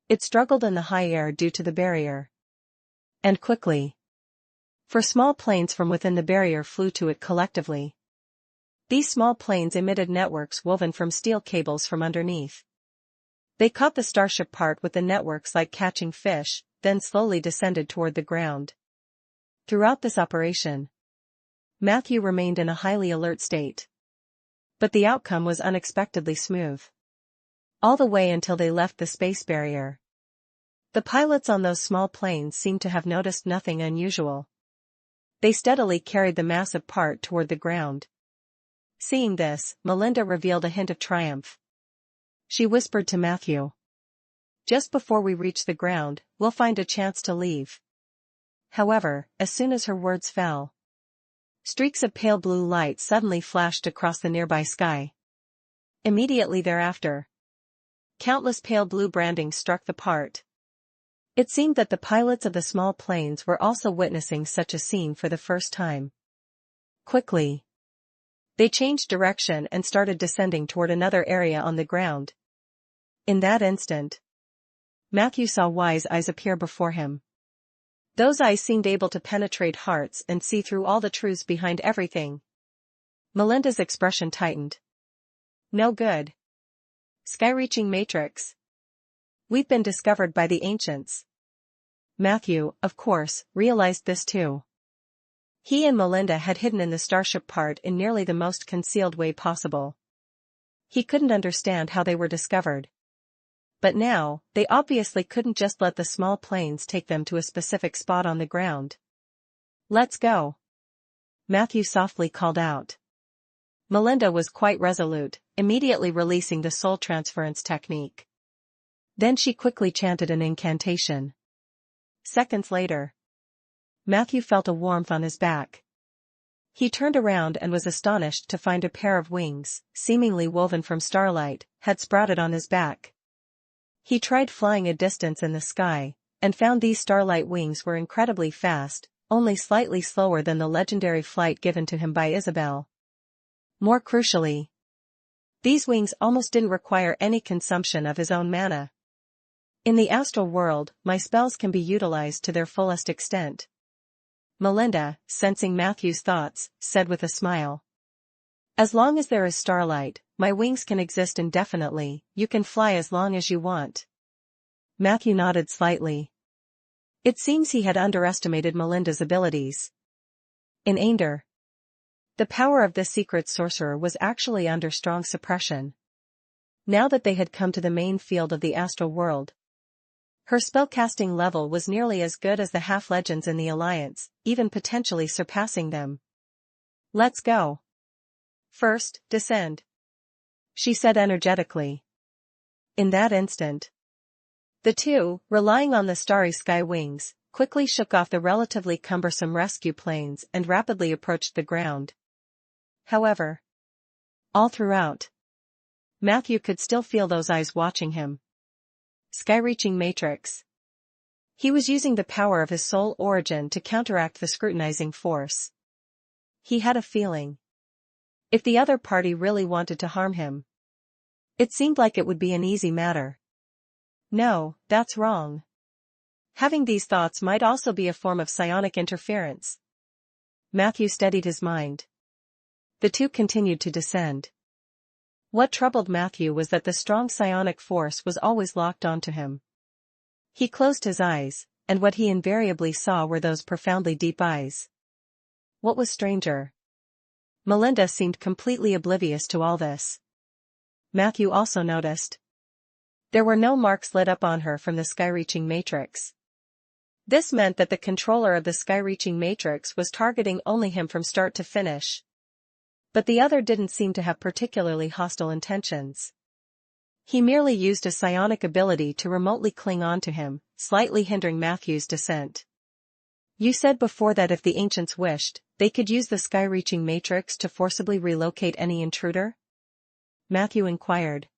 It struggled in the high air due to the barrier. And quickly. For small planes from within the barrier flew to it collectively. These small planes emitted networks woven from steel cables from underneath. They caught the starship part with the networks like catching fish, then slowly descended toward the ground. Throughout this operation, Matthew remained in a highly alert state. But the outcome was unexpectedly smooth. All the way until they left the space barrier. The pilots on those small planes seemed to have noticed nothing unusual. They steadily carried the massive part toward the ground. Seeing this, Melinda revealed a hint of triumph. She whispered to Matthew. "Just before we reach the ground, we'll find a chance to leave." However, as soon as her words fell, streaks of pale blue light suddenly flashed across the nearby sky. Immediately thereafter, countless pale blue brandings struck the part. It seemed that the pilots of the small planes were also witnessing such a scene for the first time. Quickly, they changed direction and started descending toward another area on the ground. In that instant, Matthew saw wise eyes appear before him. Those eyes seemed able to penetrate hearts and see through all the truths behind everything. Melinda's expression tightened. "No good. Sky-reaching matrix. We've been discovered by the ancients." Matthew, of course, realized this too. He and Melinda had hidden in the starship part in nearly the most concealed way possible. He couldn't understand how they were discovered. But now, they obviously couldn't just let the small planes take them to a specific spot on the ground. "Let's go," Matthew softly called out. Melinda was quite resolute, immediately releasing the soul transference technique. Then she quickly chanted an incantation. Seconds later, Matthew felt a warmth on his back. He turned around and was astonished to find a pair of wings, seemingly woven from starlight, had sprouted on his back. He tried flying a distance in the sky, and found these starlight wings were incredibly fast, only slightly slower than the legendary flight given to him by Isabel. More crucially, these wings almost didn't require any consumption of his own mana. "In the astral world, my spells can be utilized to their fullest extent," Melinda, sensing Matthew's thoughts, said with a smile. "As long as there is starlight, my wings can exist indefinitely. You can fly as long as you want." Matthew nodded slightly. It seems he had underestimated Melinda's abilities. In Ander, the power of this secret sorcerer was actually under strong suppression. Now that they had come to the main field of the astral world, her spellcasting level was nearly as good as the half-legends in the Alliance, even potentially surpassing them. "Let's go. First, descend," she said energetically. In that instant, the two, relying on the starry sky wings, quickly shook off the relatively cumbersome rescue planes and rapidly approached the ground. However, all throughout, Matthew could still feel those eyes watching him. Sky-reaching matrix. He was using the power of his soul origin to counteract the scrutinizing force. He had a feeling. If the other party really wanted to harm him, it seemed like it would be an easy matter. No, that's wrong. Having these thoughts might also be a form of psionic interference. Matthew steadied his mind. The two continued to descend. What troubled Matthew was that the strong psionic force was always locked onto him. He closed his eyes, and what he invariably saw were those profoundly deep eyes. What was stranger? Melinda seemed completely oblivious to all this. Matthew also noticed. There were no marks lit up on her from the sky-reaching matrix. This meant that the controller of the sky-reaching matrix was targeting only him from start to finish. But the other didn't seem to have particularly hostile intentions. He merely used a psionic ability to remotely cling on to him, slightly hindering Matthew's descent. "You said before that if the ancients wished, they could use the sky-reaching matrix to forcibly relocate any intruder?" Matthew inquired.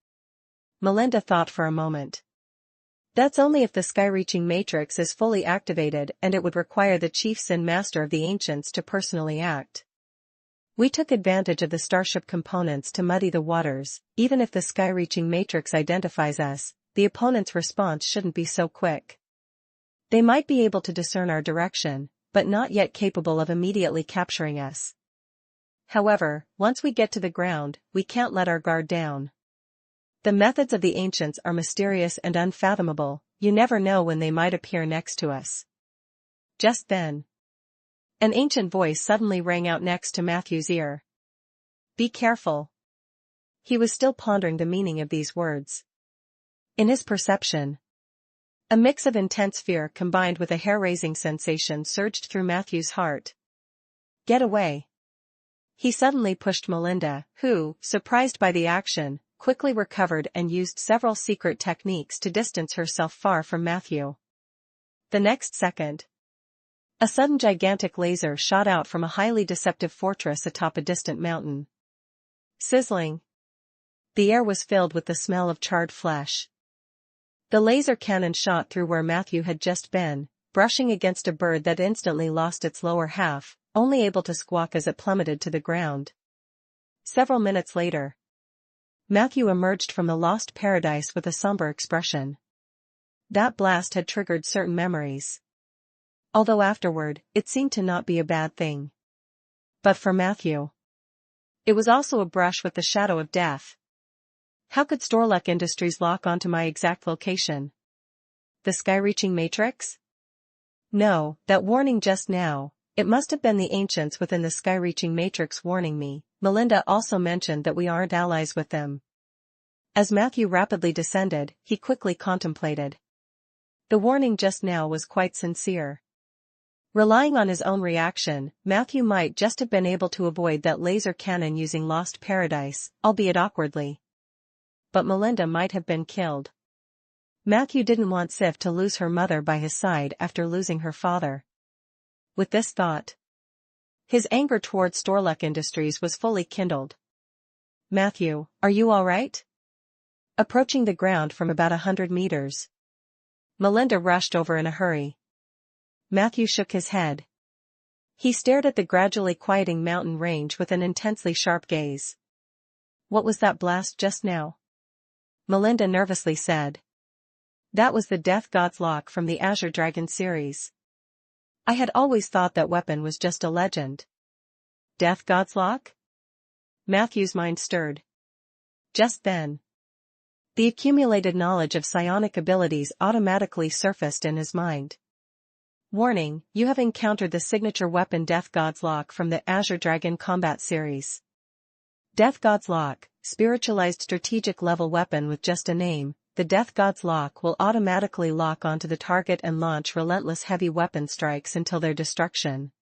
Melinda thought for a moment. "That's only if the sky-reaching matrix is fully activated, and it would require the chief Sin Master of the ancients to personally act. We took advantage of the starship components to muddy the waters. Even if the sky-reaching matrix identifies us, the opponent's response shouldn't be so quick. They might be able to discern our direction, but not yet capable of immediately capturing us. However, once we get to the ground, we can't let our guard down. The methods of the ancients are mysterious and unfathomable, you never know when they might appear next to us. Just then, an ancient voice suddenly rang out next to Matthew's ear. Be careful. He was still pondering the meaning of these words. In his perception, a mix of intense fear combined with a hair-raising sensation surged through Matthew's heart. Get away. He suddenly pushed Melinda, who, surprised by the action, quickly recovered and used several secret techniques to distance herself far from Matthew. The next second, a sudden gigantic laser shot out from a highly deceptive fortress atop a distant mountain. Sizzling. The air was filled with the smell of charred flesh. The laser cannon shot through where Matthew had just been, brushing against a bird that instantly lost its lower half, only able to squawk as it plummeted to the ground. Several minutes later, Matthew emerged from the lost paradise with a somber expression. That blast had triggered certain memories. Although afterward, it seemed to not be a bad thing. But for Matthew, it was also a brush with the shadow of death. How could Storluck Industries lock onto my exact location? The sky-reaching matrix? No, that warning just now, it must have been the ancients within the sky-reaching matrix warning me. Melinda also mentioned that we aren't allies with them. As Matthew rapidly descended, he quickly contemplated. The warning just now was quite sincere. Relying on his own reaction, Matthew might just have been able to avoid that laser cannon using Lost Paradise, albeit awkwardly. But Melinda might have been killed. Matthew didn't want Sif to lose her mother by his side after losing her father. With this thought, his anger towards Storluck Industries was fully kindled. Matthew, are you all right? Approaching the ground from about 100 meters, Melinda rushed over in a hurry. Matthew shook his head. He stared at the gradually quieting mountain range with an intensely sharp gaze. What was that blast just now? Melinda nervously said. That was the Death God's Lock from the Azure Dragon series. I had always thought that weapon was just a legend. Death God's Lock? Matthew's mind stirred. Just then, the accumulated knowledge of psionic abilities automatically surfaced in his mind. Warning, you have encountered the signature weapon Death God's Lock from the Azure Dragon Combat series. Death God's Lock, spiritualized strategic level weapon with just a name, the Death God's Lock will automatically lock onto the target and launch relentless heavy weapon strikes until their destruction.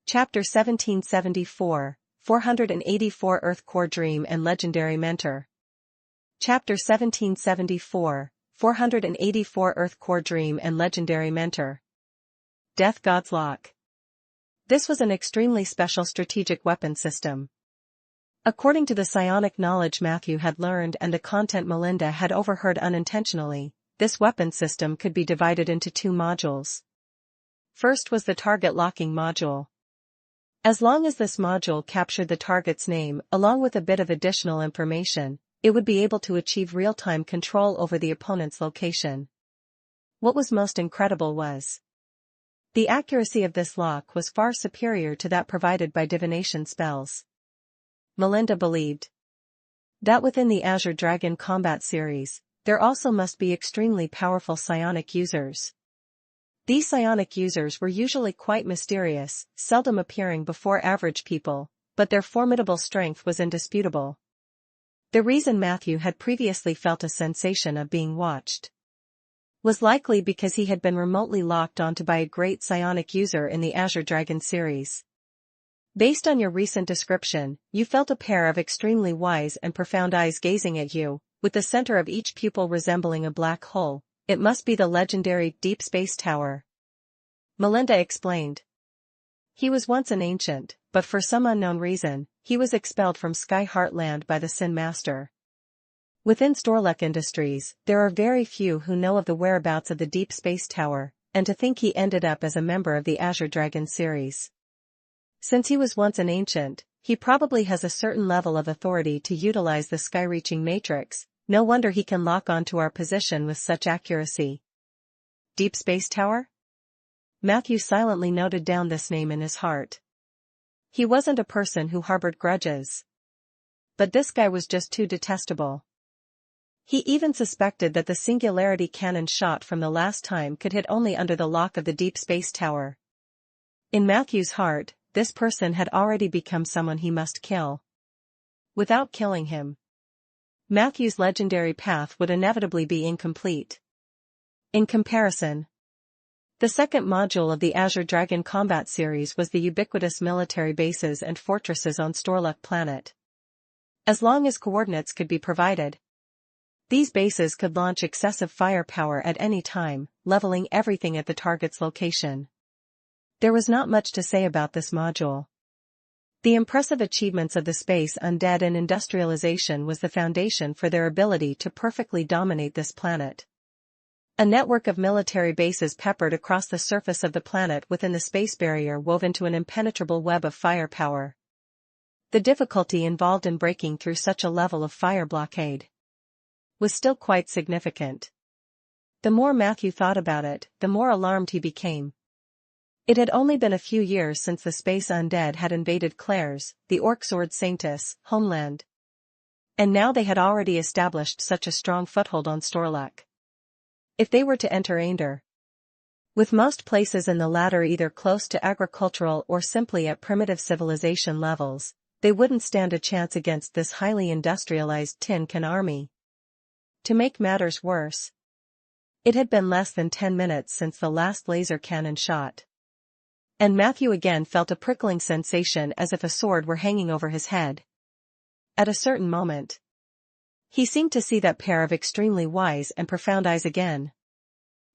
Chapter 1774, 484 Earth Core Dream and Legendary Mentor. Chapter 1774, 484 Earth Core Dream and Legendary Mentor. Death God's Lock. This was an extremely special strategic weapon system. According to the psionic knowledge Matthew had learned and the content Melinda had overheard unintentionally, this weapon system could be divided into two modules. First was the target locking module. As long as this module captured the target's name along with a bit of additional information, it would be able to achieve real-time control over the opponent's location. What was most incredible was the accuracy of this lock was far superior to that provided by divination spells. Melinda believed that within the Azure Dragon Combat series, there also must be extremely powerful psionic users. These psionic users were usually quite mysterious, seldom appearing before average people, but their formidable strength was indisputable. The reason Matthew had previously felt a sensation of being watched was likely because he had been remotely locked onto by a great psionic user in the Azure Dragon series. Based on your recent description, you felt a pair of extremely wise and profound eyes gazing at you, with the center of each pupil resembling a black hole. It must be the legendary Deep Space Tower. Melinda explained. He was once an ancient, but for some unknown reason, he was expelled from Sky Heartland by the Sin Master. Within Storluck Industries, there are very few who know of the whereabouts of the Deep Space Tower, and to think he ended up as a member of the Azure Dragon series. Since he was once an ancient, he probably has a certain level of authority to utilize the sky-reaching matrix, No wonder he can lock onto our position with such accuracy. Deep Space Tower? Matthew silently noted down this name in his heart. He wasn't a person who harbored grudges. But this guy was just too detestable. He even suspected that the singularity cannon shot from the last time could hit only under the lock of the Deep Space Tower. In Matthew's heart, this person had already become someone he must kill. Without killing him, Matthew's legendary path would inevitably be incomplete. In comparison, the second module of the Azure Dragon combat series was the ubiquitous military bases and fortresses on Storluck planet. As long as coordinates could be provided, these bases could launch excessive firepower at any time, leveling everything at the target's location. There was not much to say about this module. The impressive achievements of the space undead and industrialization was the foundation for their ability to perfectly dominate this planet. A network of military bases peppered across the surface of the planet within the space barrier wove into an impenetrable web of firepower. The difficulty involved in breaking through such a level of fire blockade was still quite significant. The more Matthew thought about it, the more alarmed he became. It had only been a few years since the space undead had invaded Claire's, the Orcsword Saintess, homeland. And now they had already established such a strong foothold on Storluck. If they were to enter Aender, with most places in the latter either close to agricultural or simply at primitive civilization levels, they wouldn't stand a chance against this highly industrialized Tin Can army. To make matters worse, it had been less than 10 minutes since the last laser cannon shot. And Matthew again felt a prickling sensation as if a sword were hanging over his head. At a certain moment, he seemed to see that pair of extremely wise and profound eyes again.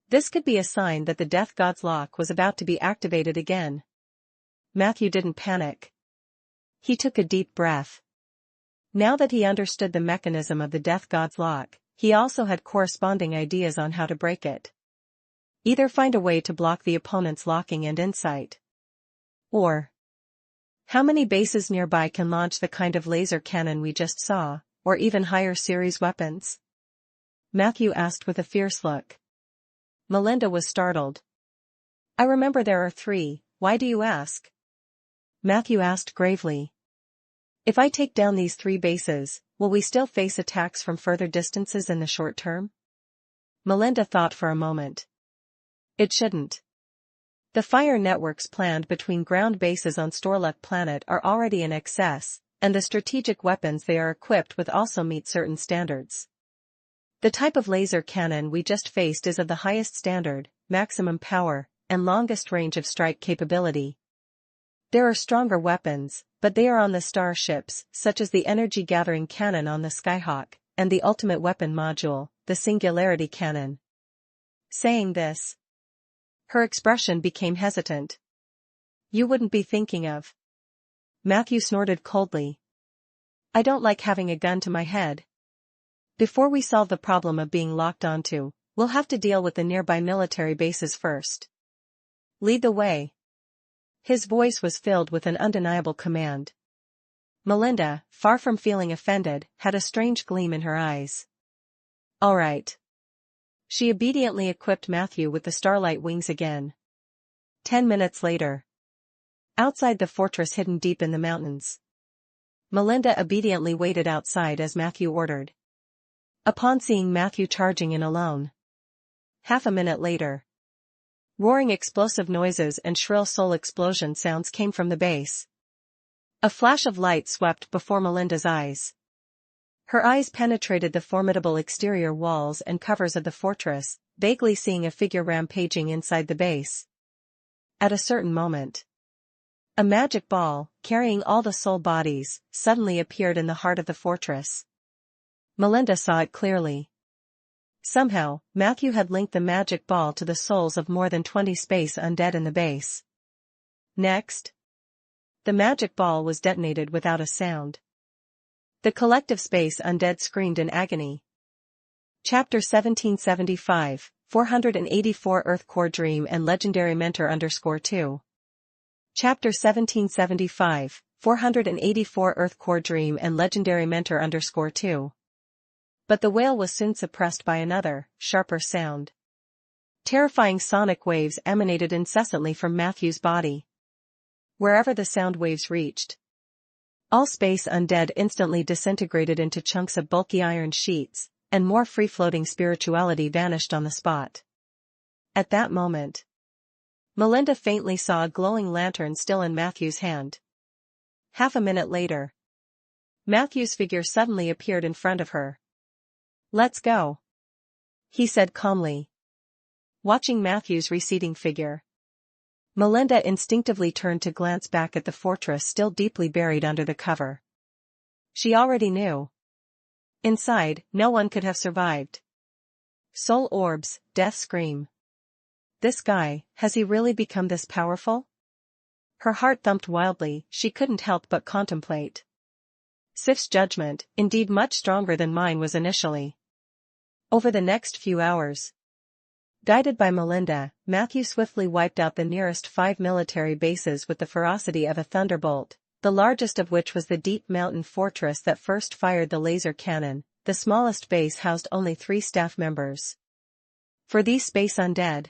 This could be a sign that the Death God's lock was about to be activated again. Matthew didn't panic. He took a deep breath. Now that he understood the mechanism of the Death God's lock, he also had corresponding ideas on how to break it. Either find a way to block the opponent's locking and insight, or how many bases nearby can launch the kind of laser cannon we just saw, or even higher series weapons? Matthew asked with a fierce look. Melinda was startled. I remember there are 3, why do you ask? Matthew asked gravely. If I take down these 3 bases, will we still face attacks from further distances in the short term? Melinda thought for a moment. It shouldn't. The fire networks planned between ground bases on Storluck planet are already in excess, and the strategic weapons they are equipped with also meet certain standards. The type of laser cannon we just faced is of the highest standard, maximum power, and longest range of strike capability. There are stronger weapons, but they are on the starships, such as the energy-gathering cannon on the Skyhawk, and the ultimate weapon module, the singularity cannon. Saying this, her expression became hesitant. You wouldn't be thinking of. Matthew snorted coldly. I don't like having a gun to my head. Before we solve the problem of being locked onto, we'll have to deal with the nearby military bases first. Lead the way. His voice was filled with an undeniable command. Melinda, far from feeling offended, had a strange gleam in her eyes. All right. She obediently equipped Matthew with the starlight wings again. 10 minutes later, outside the fortress hidden deep in the mountains, Melinda obediently waited outside as Matthew ordered. Upon seeing Matthew charging in alone, half a minute later, roaring explosive noises and shrill soul explosion sounds came from the base. A flash of light swept before Melinda's eyes. Her eyes penetrated the formidable exterior walls and covers of the fortress, vaguely seeing a figure rampaging inside the base. At a certain moment, a magic ball, carrying all the soul bodies, suddenly appeared in the heart of the fortress. Melinda saw it clearly. Somehow, Matthew had linked the magic ball to the souls of more than 20 space undead in the base. Next, the magic ball was detonated without a sound. The collective space undead screamed in agony. Chapter 1775, 484 Earth Core Dream and Legendary Mentor _2. Chapter 1775, 484 Earth Core Dream and Legendary Mentor _2. But the wail was soon suppressed by another, sharper sound. Terrifying sonic waves emanated incessantly from Matthew's body. Wherever the sound waves reached, all space undead instantly disintegrated into chunks of bulky iron sheets, and more free-floating spirituality vanished on the spot. At that moment, Melinda faintly saw a glowing lantern still in Matthew's hand. Half a minute later, Matthew's figure suddenly appeared in front of her. "Let's go," he said calmly. Watching Matthew's receding figure, Melinda instinctively turned to glance back at the fortress still deeply buried under the cover. She already knew. Inside, no one could have survived. Soul orbs, death scream. This guy, has he really become this powerful? Her heart thumped wildly, she couldn't help but contemplate. Sif's judgment, indeed much stronger than mine was initially. Over the next few hours, guided by Melinda, Matthew swiftly wiped out the nearest 5 military bases with the ferocity of a thunderbolt, the largest of which was the deep mountain fortress that first fired the laser cannon. The smallest base housed only 3 staff members. For these space undead,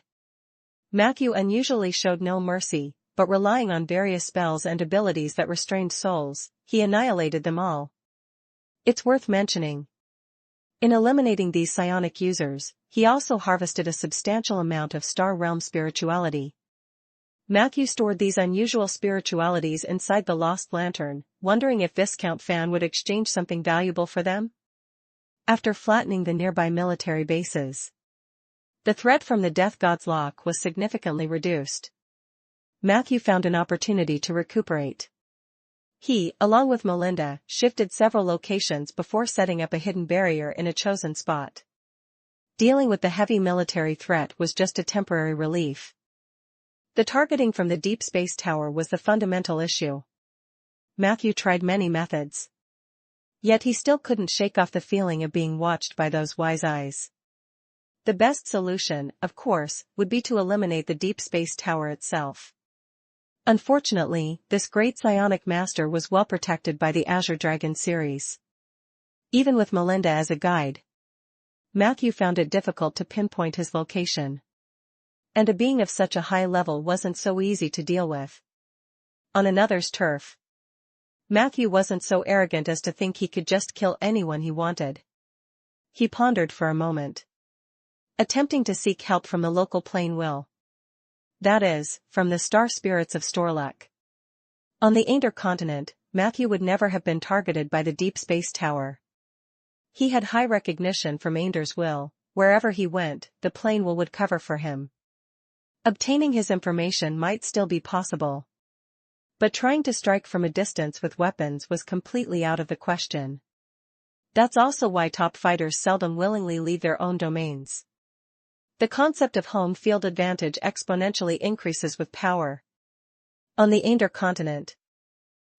Matthew unusually showed no mercy, but relying on various spells and abilities that restrained souls, he annihilated them all. It's worth mentioning, in eliminating these psionic users, he also harvested a substantial amount of Star Realm spirituality. Matthew stored these unusual spiritualities inside the Lost Lantern, wondering if Viscount Fan would exchange something valuable for them. After flattening the nearby military bases, the threat from the Death God's Lock was significantly reduced. Matthew found an opportunity to recuperate. He, along with Melinda, shifted several locations before setting up a hidden barrier in a chosen spot. Dealing with the heavy military threat was just a temporary relief. The targeting from the Deep Space Tower was the fundamental issue. Matthew tried many methods. Yet he still couldn't shake off the feeling of being watched by those wise eyes. The best solution, of course, would be to eliminate the Deep Space Tower itself. Unfortunately, this great psionic master was well protected by the Azure Dragon series. Even with Melinda as a guide, Matthew found it difficult to pinpoint his location. And a being of such a high level wasn't so easy to deal with. On another's turf, Matthew wasn't so arrogant as to think he could just kill anyone he wanted. He pondered for a moment, attempting to seek help from the local plane will. That is, from the star spirits of Storlek. On the Ander continent, Matthew would never have been targeted by the Deep Space Tower. He had high recognition from Ander's will. Wherever he went, the plane will would cover for him. Obtaining his information might still be possible. But trying to strike from a distance with weapons was completely out of the question. That's also why top fighters seldom willingly leave their own domains. The concept of home field advantage exponentially increases with power. On the Ander continent,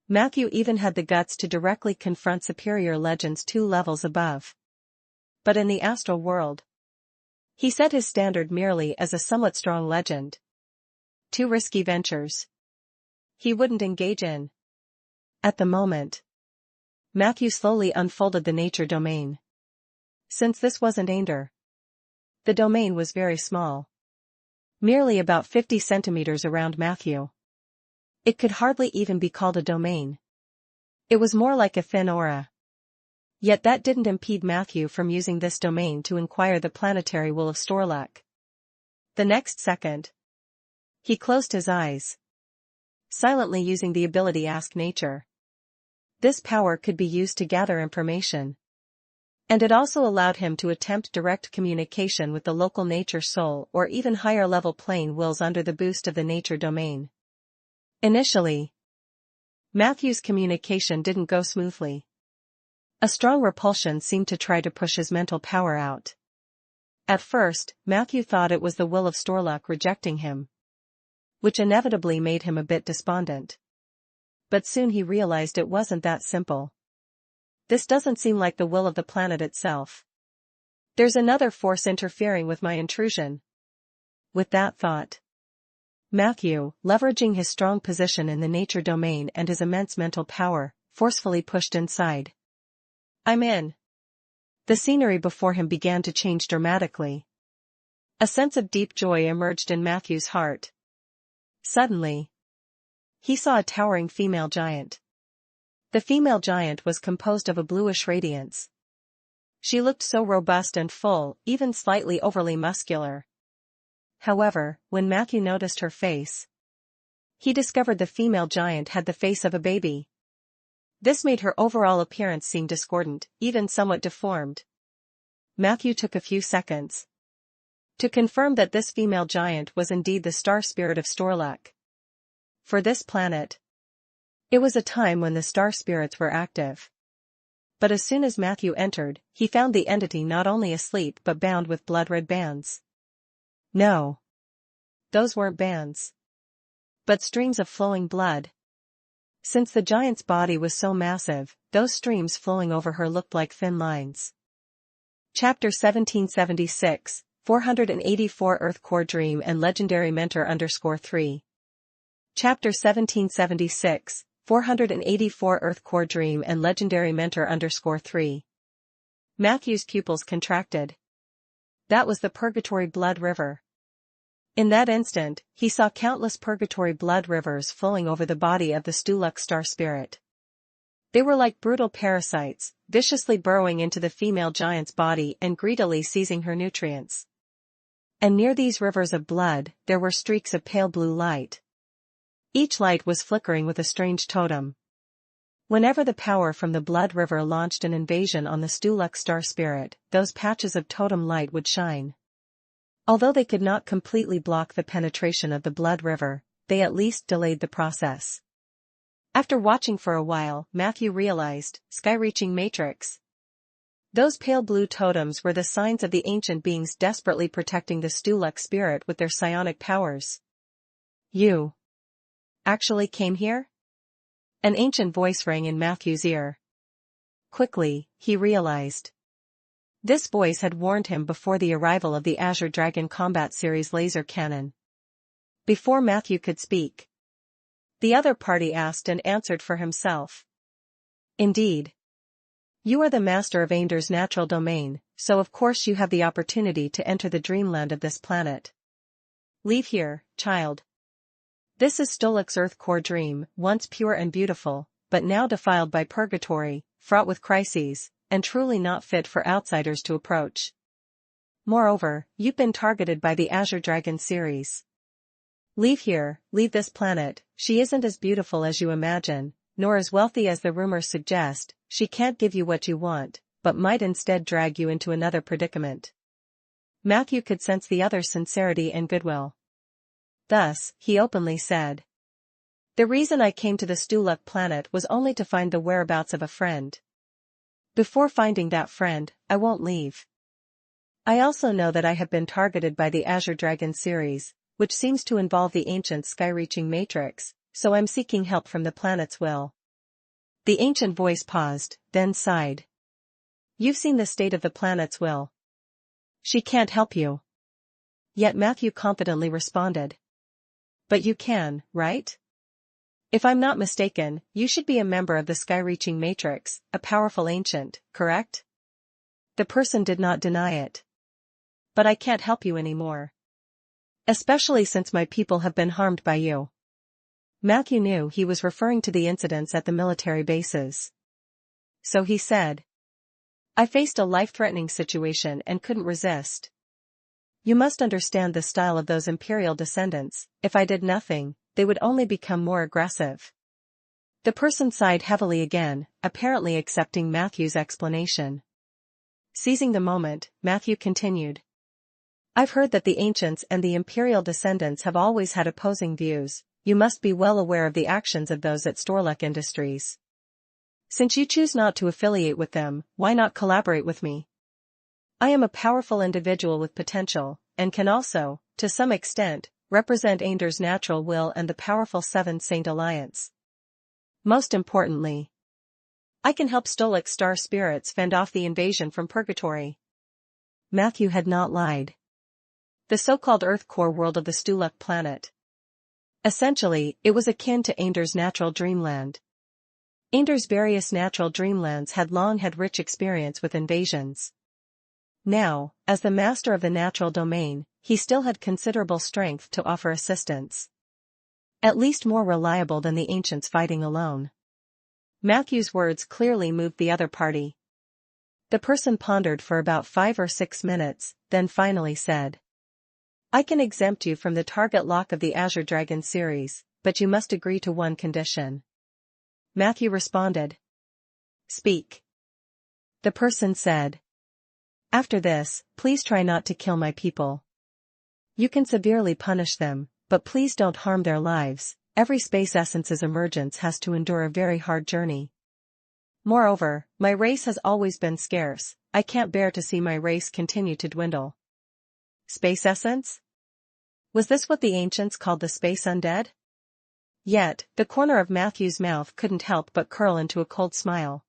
Matthew even had the guts to directly confront superior legends 2 levels above. But in the astral world, he set his standard merely as a somewhat strong legend. 2 risky ventures he wouldn't engage in. At the moment, Matthew slowly unfolded the nature domain. Since this wasn't Ander, the domain was very small. Merely about 50 centimeters around Matthew. It could hardly even be called a domain. It was more like a thin aura. Yet that didn't impede Matthew from using this domain to inquire the planetary will of Storlek. The next second, he closed his eyes, silently using the ability Ask Nature. This power could be used to gather information. And it also allowed him to attempt direct communication with the local nature soul or even higher level plane wills under the boost of the nature domain. Initially, Matthew's communication didn't go smoothly. A strong repulsion seemed to try to push his mental power out. At first, Matthew thought it was the will of Storlek rejecting him, which inevitably made him a bit despondent. But soon he realized it wasn't that simple. This doesn't seem like the will of the planet itself. There's another force interfering with my intrusion. With that thought, Matthew, leveraging his strong position in the nature domain and his immense mental power, forcefully pushed inside. "I'm in," The scenery before him began to change dramatically. A sense of deep joy emerged in Matthew's heart. Suddenly, he saw a towering female giant. The female giant was composed of a bluish radiance. She looked so robust and full, even slightly overly muscular. However, when Matthew noticed her face, he discovered the female giant had the face of a baby. This made her overall appearance seem discordant, even somewhat deformed. Matthew took a few seconds to confirm that this female giant was indeed the star spirit of Storluck. For this planet, it was a time when the star spirits were active. But as soon as Matthew entered, he found the entity not only asleep but bound with blood-red bands. No. Those weren't bands, but streams of flowing blood. Since the giant's body was so massive, those streams flowing over her looked like thin lines. Chapter 1776, 484 Earth Core Dream and Legendary Mentor _3. Chapter 1776, 484 Earth Core Dream and Legendary Mentor _3. Matthew's pupils contracted. That was the Purgatory Blood River. In that instant, he saw countless purgatory blood rivers flowing over the body of the Storluck star spirit. They were like brutal parasites, viciously burrowing into the female giant's body and greedily seizing her nutrients. And near these rivers of blood, there were streaks of pale blue light. Each light was flickering with a strange totem. Whenever the power from the blood river launched an invasion on the Storluck star spirit, those patches of totem light would shine. Although they could not completely block the penetration of the blood river, they at least delayed the process. After watching for a while, Matthew realized, sky-reaching matrix. Those pale blue totems were the signs of the ancient beings desperately protecting the Storluck spirit with their psionic powers. You actually came here? An ancient voice rang in Matthew's ear. Quickly, he realized. This voice had warned him before the arrival of the Azure Dragon Combat Series laser cannon. Before Matthew could speak, the other party asked and answered for himself. Indeed. You are the master of Ainder's natural domain, so of course you have the opportunity to enter the dreamland of this planet. Leave here, child. This is Storluck's Earth Core Dream, once pure and beautiful, but now defiled by purgatory, fraught with crises, and truly not fit for outsiders to approach. Moreover, you've been targeted by the Azure Dragon series. Leave here, leave this planet. She isn't as beautiful as you imagine, nor as wealthy as the rumors suggest. She can't give you what you want, but might instead drag you into another predicament. Matthew could sense the other's sincerity and goodwill. Thus, he openly said, the reason I came to the Storluck planet was only to find the whereabouts of a friend. Before finding that friend, I won't leave. I also know that I have been targeted by the Azure Dragon series, which seems to involve the ancient sky-reaching matrix, so I'm seeking help from the planet's will. The ancient voice paused, then sighed. You've seen the state of the planet's will. She can't help you. Yet Matthew confidently responded. But you can, right? If I'm not mistaken, you should be a member of the sky-reaching matrix, a powerful ancient, correct? The person did not deny it. But I can't help you anymore. Especially since my people have been harmed by you. Matthew knew he was referring to the incidents at the military bases. So he said, I faced a life-threatening situation and couldn't resist. You must understand the style of those imperial descendants. If I did nothing, they would only become more aggressive. The person sighed heavily again, apparently accepting Matthew's explanation. Seizing the moment, Matthew continued. I've heard that the ancients and the imperial descendants have always had opposing views. You must be well aware of the actions of those at Storluck Industries. Since you choose not to affiliate with them, why not collaborate with me? I am a powerful individual with potential, and can also, to some extent, represent Ainder's natural will and the powerful Seven Saint Alliance. Most importantly, I can help Storluck's star spirits fend off the invasion from purgatory. Matthew had not lied. The so-called Earth core world of the Storluck planet. Essentially, it was akin to Ainder's natural dreamland. Ainder's various natural dreamlands had long had rich experience with invasions. Now, as the master of the natural domain, he still had considerable strength to offer assistance. At least more reliable than the ancients fighting alone. Matthew's words clearly moved the other party. The person pondered for about 5 or 6 minutes, then finally said, "I can exempt you from the target lock of the Azure Dragon series, but you must agree to one condition." Matthew responded. "Speak." The person said, "After this, please try not to kill my people. You can severely punish them, but please don't harm their lives. Every space essence's emergence has to endure a very hard journey. Moreover, my race has always been scarce. I can't bear to see my race continue to dwindle." Space essence? Was this what the ancients called the space undead? Yet, the corner of Matthew's mouth couldn't help but curl into a cold smile.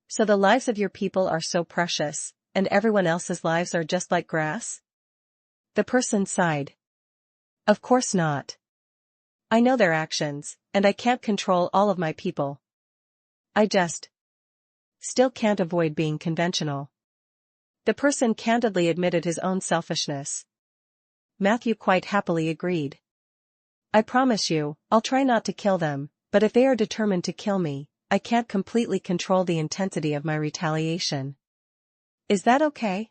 "So the lives of your people are so precious, and everyone else's lives are just like grass?" The person sighed. "Of course not. I know their actions, and I can't control all of my people. I just still can't avoid being conventional." The person candidly admitted his own selfishness. Matthew quite happily agreed. "I promise you, I'll try not to kill them, but if they are determined to kill me, I can't completely control the intensity of my retaliation. Is that okay?"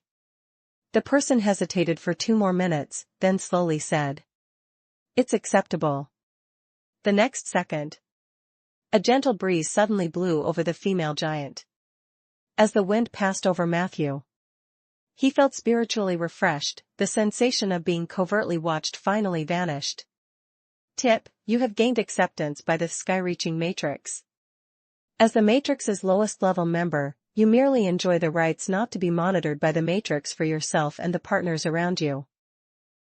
The person hesitated for 2 more minutes, then slowly said, "It's acceptable." The next second, a gentle breeze suddenly blew over the female giant. As the wind passed over Matthew, he felt spiritually refreshed. The sensation of being covertly watched finally vanished. Tip: you have gained acceptance by the sky-reaching matrix. As the matrix's lowest level member, you merely enjoy the rights not to be monitored by the matrix for yourself and the partners around you.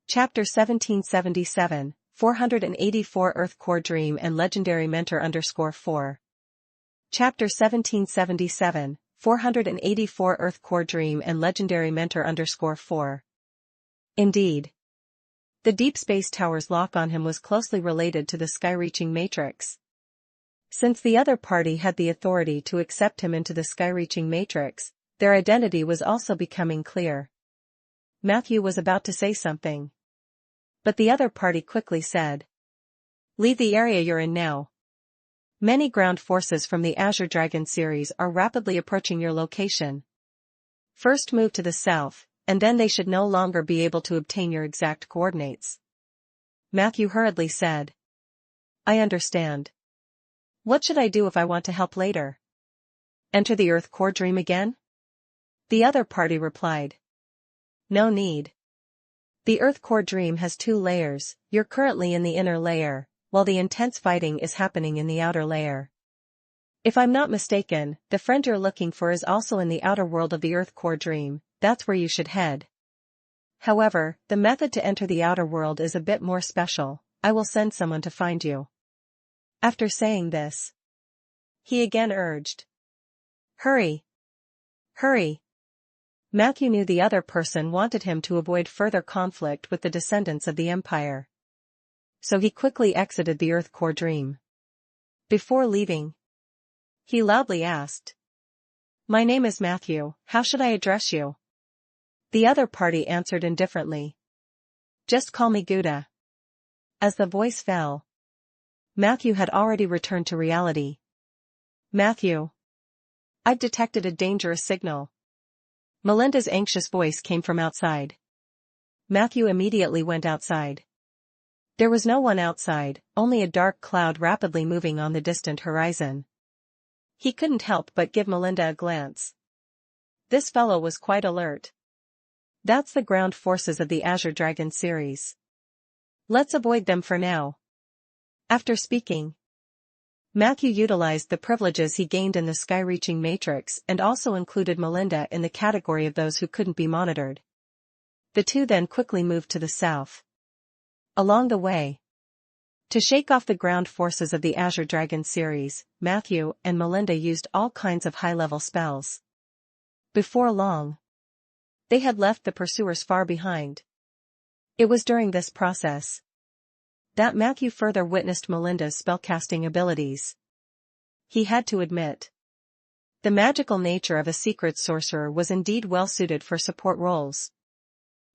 Chapter 1777, 484 Earth Core Dream and Legendary Mentor _4. Chapter 1777, 484 Earth Core Dream and Legendary Mentor _4. Indeed. The Deep Space Tower's lock on him was closely related to the sky-reaching matrix. Since the other party had the authority to accept him into the sky-reaching matrix, their identity was also becoming clear. Matthew was about to say something, but the other party quickly said, "Leave the area you're in now. Many ground forces from the Azure Dragon series are rapidly approaching your location. First move to the south, and then they should no longer be able to obtain your exact coordinates." Matthew hurriedly said, "I understand. What should I do if I want to help later? Enter the Earth Core Dream again?" The other party replied, "No need. The Earth Core Dream has 2 layers. You're currently in the inner layer, while the intense fighting is happening in the outer layer. If I'm not mistaken, the friend you're looking for is also in the outer world of the Earth Core Dream. That's where you should head. However, the method to enter the outer world is a bit more special. I will send someone to find you." After saying this, he again urged, "Hurry! Hurry!" Matthew knew the other person wanted him to avoid further conflict with the descendants of the Empire. So he quickly exited the Earth Core Dream. Before leaving, he loudly asked, "My name is Matthew, how should I address you?" The other party answered indifferently, "Just call me Gouda." As the voice fell, Matthew had already returned to reality. "Matthew, I've detected a dangerous signal." Melinda's anxious voice came from outside. Matthew immediately went outside. There was no one outside, only a dark cloud rapidly moving on the distant horizon. He couldn't help but give Melinda a glance. This fellow was quite alert. That's the ground forces of the Azure Dragon series. Let's avoid them for now. After speaking, Matthew utilized the privileges he gained in the sky-reaching matrix and also included Melinda in the category of those who couldn't be monitored. The two then quickly moved to the south. Along the way, to shake off the ground forces of the Azure Dragon series, Matthew and Melinda used all kinds of high-level spells. Before long, they had left the pursuers far behind. It was during this process that Matthew further witnessed Melinda's spellcasting abilities. he had to admit. The magical nature of a secret sorcerer was indeed well suited for support roles.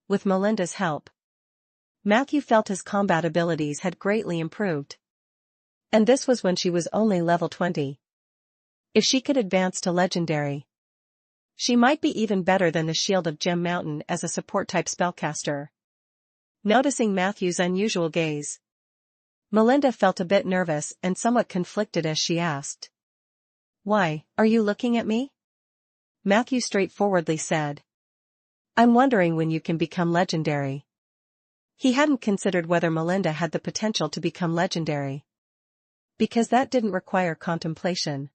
With Melinda's help, Matthew felt his combat abilities had greatly improved. And this was when she was only level 20. If she could advance to legendary, she might be even better than the Shield of Gem Mountain as a support-type spellcaster. Noticing Matthew's unusual gaze, Melinda felt a bit nervous and somewhat conflicted as she asked, "Why, are you looking at me?" Matthew straightforwardly said, "I'm wondering when you can become legendary." He hadn't considered whether Melinda had the potential to become legendary, because that didn't require contemplation.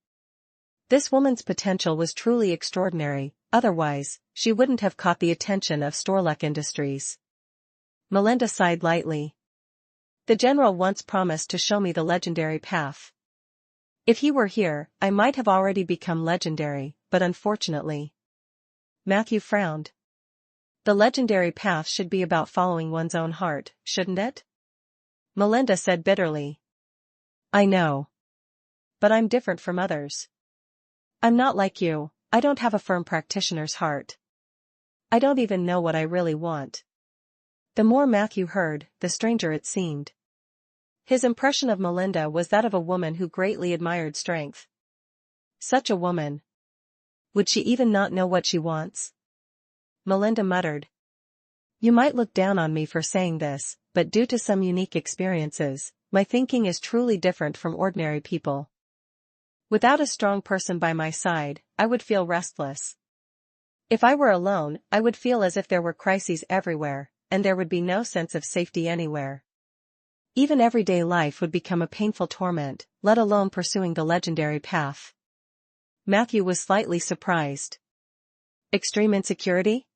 This woman's potential was truly extraordinary, otherwise, she wouldn't have caught the attention of Storluck Industries. Melinda sighed lightly. "The general once promised to show me the legendary path. If he were here, I might have already become legendary, but unfortunately." Matthew frowned. "The legendary path should be about following one's own heart, shouldn't it?" Melinda said bitterly. "I know. But I'm different from others. I'm not like you, I don't have a firm practitioner's heart. I don't even know what I really want." The more Matthew heard, the stranger it seemed. His impression of Melinda was that of a woman who greatly admired strength. Such a woman. Would she even not know what she wants? Melinda muttered. "You might look down on me for saying this, but due to some unique experiences, my thinking is truly different from ordinary people. Without a strong person by my side, I would feel restless. If I were alone, I would feel as if there were crises everywhere, and there would be no sense of safety anywhere. Even everyday life would become a painful torment, let alone pursuing the legendary path." Matthew was slightly surprised. Extreme insecurity?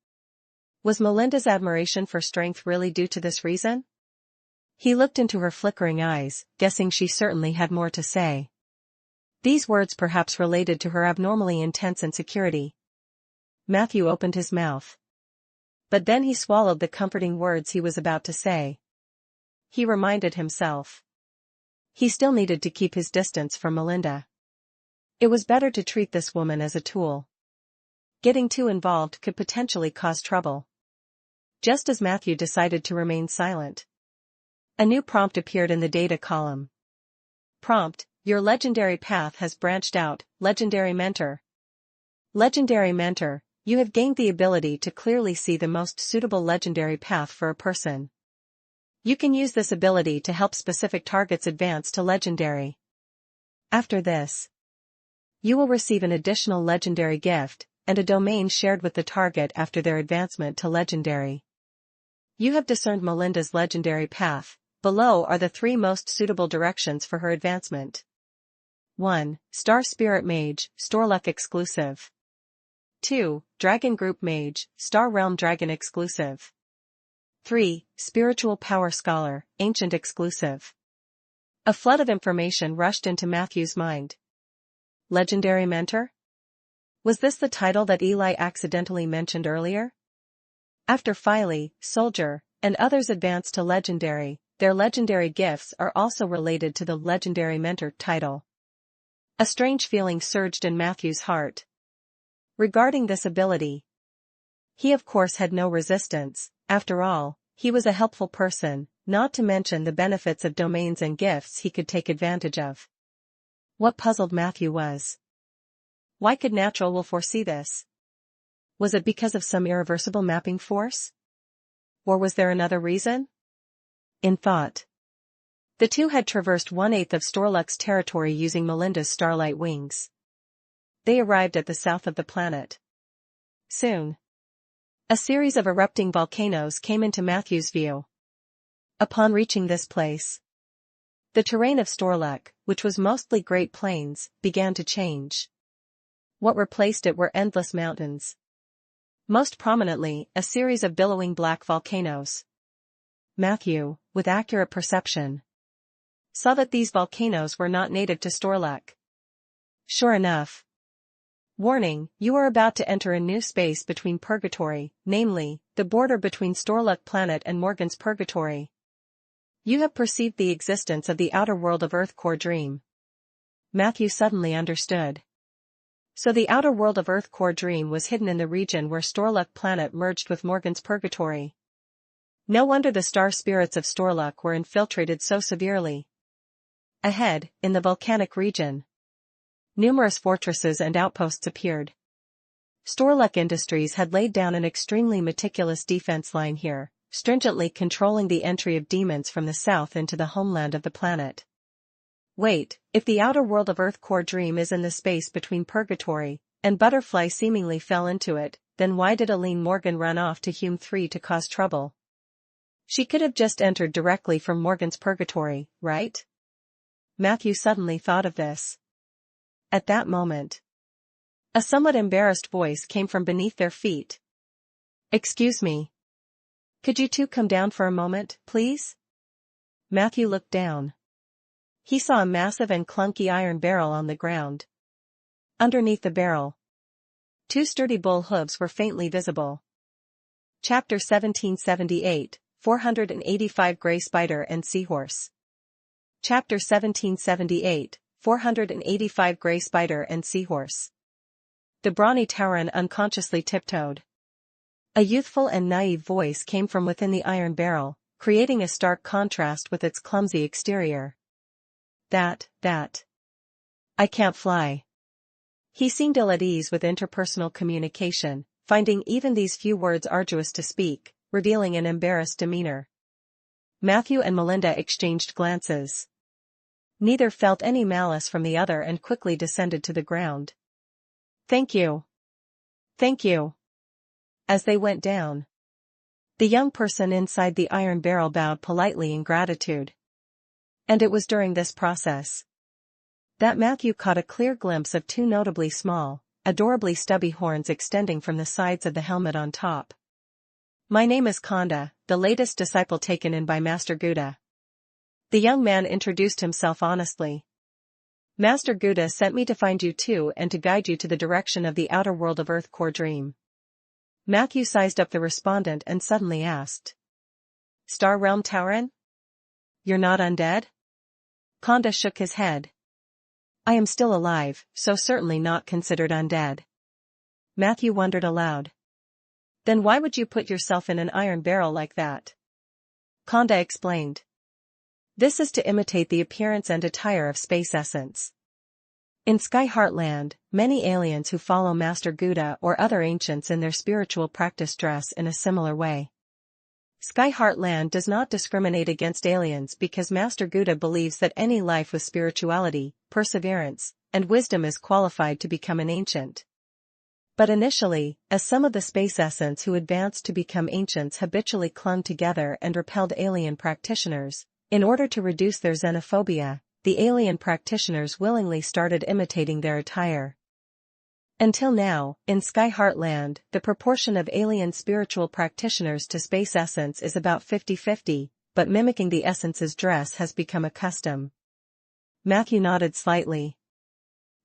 Was Melinda's admiration for strength really due to this reason? He looked into her flickering eyes, guessing she certainly had more to say. These words perhaps related to her abnormally intense insecurity. Matthew opened his mouth. But then he swallowed the comforting words he was about to say. He reminded himself. He still needed to keep his distance from Melinda. It was better to treat this woman as a tool. Getting too involved could potentially cause trouble. Just as Matthew decided to remain silent, a new prompt appeared in the data column. Prompt: your legendary path has branched out, Legendary Mentor. Legendary Mentor, you have gained the ability to clearly see the most suitable legendary path for a person. You can use this ability to help specific targets advance to legendary. After this, you will receive an additional legendary gift, and a domain shared with the target after their advancement to legendary. You have discerned Melinda's legendary path. Below are the 3 most suitable directions for her advancement. 1. Star Spirit Mage, Storluck exclusive. 2. Dragon Group Mage, Star Realm Dragon exclusive. 3. Spiritual Power Scholar, Ancient exclusive. A flood of information rushed into Matthew's mind. Legendary Mentor? Was this the title that Eli accidentally mentioned earlier? After Filey, Soldier, and others advance to legendary, their legendary gifts are also related to the Legendary Mentor title. A strange feeling surged in Matthew's heart. Regarding this ability, he of course had no resistance. After all, he was a helpful person, not to mention the benefits of domains and gifts he could take advantage of. What puzzled Matthew was, why could Natural Will foresee this? Was it because of some irreversible mapping force? Or was there another reason? In thought, the two had traversed 1/8 of Storluck's territory using Melinda's starlight wings. They arrived at the south of the planet. Soon, a series of erupting volcanoes came into Matthew's view. Upon reaching this place, the terrain of Storluck, which was mostly Great Plains, began to change. What replaced it were endless mountains. Most prominently, a series of billowing black volcanoes. Matthew, with accurate perception, saw that these volcanoes were not native to Storluck. Sure enough. Warning, you are about to enter a new space between purgatory, namely, the border between Storluck Planet and Morgan's Purgatory. You have perceived the existence of the outer world of Earth Core Dream. Matthew suddenly understood. So the outer world of Earth Core Dream was hidden in the region where Storluck planet merged with Morgan's purgatory. No wonder the star spirits of Storluck were infiltrated so severely. Ahead, in the volcanic region, numerous fortresses and outposts appeared. Storluck Industries had laid down an extremely meticulous defense line here, stringently controlling the entry of demons from the south into the homeland of the planet. Wait, if the outer world of Earth Core Dream is in the space between Purgatory, and Butterfly seemingly fell into it, then why did Aline Morgan run off to Hume 3 to cause trouble? She could have just entered directly from Morgan's Purgatory, right? Matthew suddenly thought of this. At that moment, a somewhat embarrassed voice came from beneath their feet. Excuse me. Could you two come down for a moment, please? Matthew looked down. He saw a massive and clunky iron barrel on the ground. Underneath the barrel, two sturdy bull hooves were faintly visible. Chapter 1778, 485 Grey Spider and Seahorse. Chapter 1778, 485 Grey Spider and Seahorse. The brawny Tauren unconsciously tiptoed. A youthful and naive voice came from within the iron barrel, creating a stark contrast with its clumsy exterior. That. I can't fly. He seemed ill at ease with interpersonal communication, finding even these few words arduous to speak, revealing an embarrassed demeanor. Matthew and Melinda exchanged glances. Neither felt any malice from the other and quickly descended to the ground. Thank you. Thank you. As they went down, the young person inside the iron barrel bowed politely in gratitude. And it was during this process that Matthew caught a clear glimpse of two notably small, adorably stubby horns extending from the sides of the helmet on top. My name is Khanda, the latest disciple taken in by Master Gouda. The young man introduced himself honestly. Master Gouda sent me to find you two and to guide you to the direction of the outer world of Earth Core Dream. Matthew sized up the respondent and suddenly asked. Star Realm Tauren? You're not undead? Khanda shook his head. I am still alive, so certainly not considered undead. Matthew wondered aloud. Then why would you put yourself in an iron barrel like that? Khanda explained. This is to imitate the appearance and attire of space essence. In Sky Heartland, many aliens who follow Master Gouda or other ancients in their spiritual practice dress in a similar way. Sky Heartland does not discriminate against aliens because Master Gouda believes that any life with spirituality, perseverance, and wisdom is qualified to become an ancient. But initially, as some of the space essence who advanced to become ancients habitually clung together and repelled alien practitioners, in order to reduce their xenophobia, the alien practitioners willingly started imitating their attire. Until now, in Sky Heartland, the proportion of alien spiritual practitioners to space essence is about 50-50, but mimicking the essence's dress has become a custom. Matthew nodded slightly.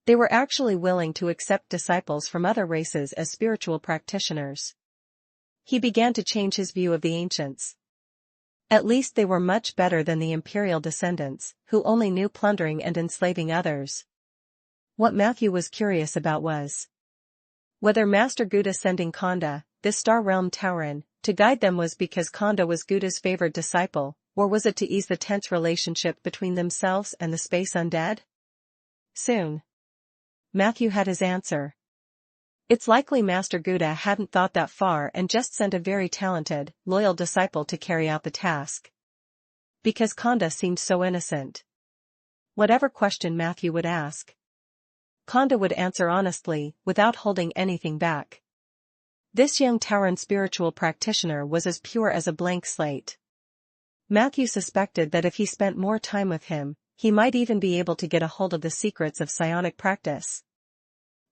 They were actually willing to accept disciples from other races as spiritual practitioners. He began to change his view of the ancients. At least they were much better than the imperial descendants, who only knew plundering and enslaving others. What Matthew was curious about was whether Master Gouda sending Khanda, this Star Realm Tauren, to guide them was because Khanda was Gouda's favored disciple, or was it to ease the tense relationship between themselves and the space undead? Soon, Matthew had his answer. It's likely Master Gouda hadn't thought that far and just sent a very talented, loyal disciple to carry out the task. Because Khanda seemed so innocent. Whatever question Matthew would ask, Khanda would answer honestly, without holding anything back. This young Tauren spiritual practitioner was as pure as a blank slate. Matthew suspected that if he spent more time with him, he might even be able to get a hold of the secrets of psionic practice.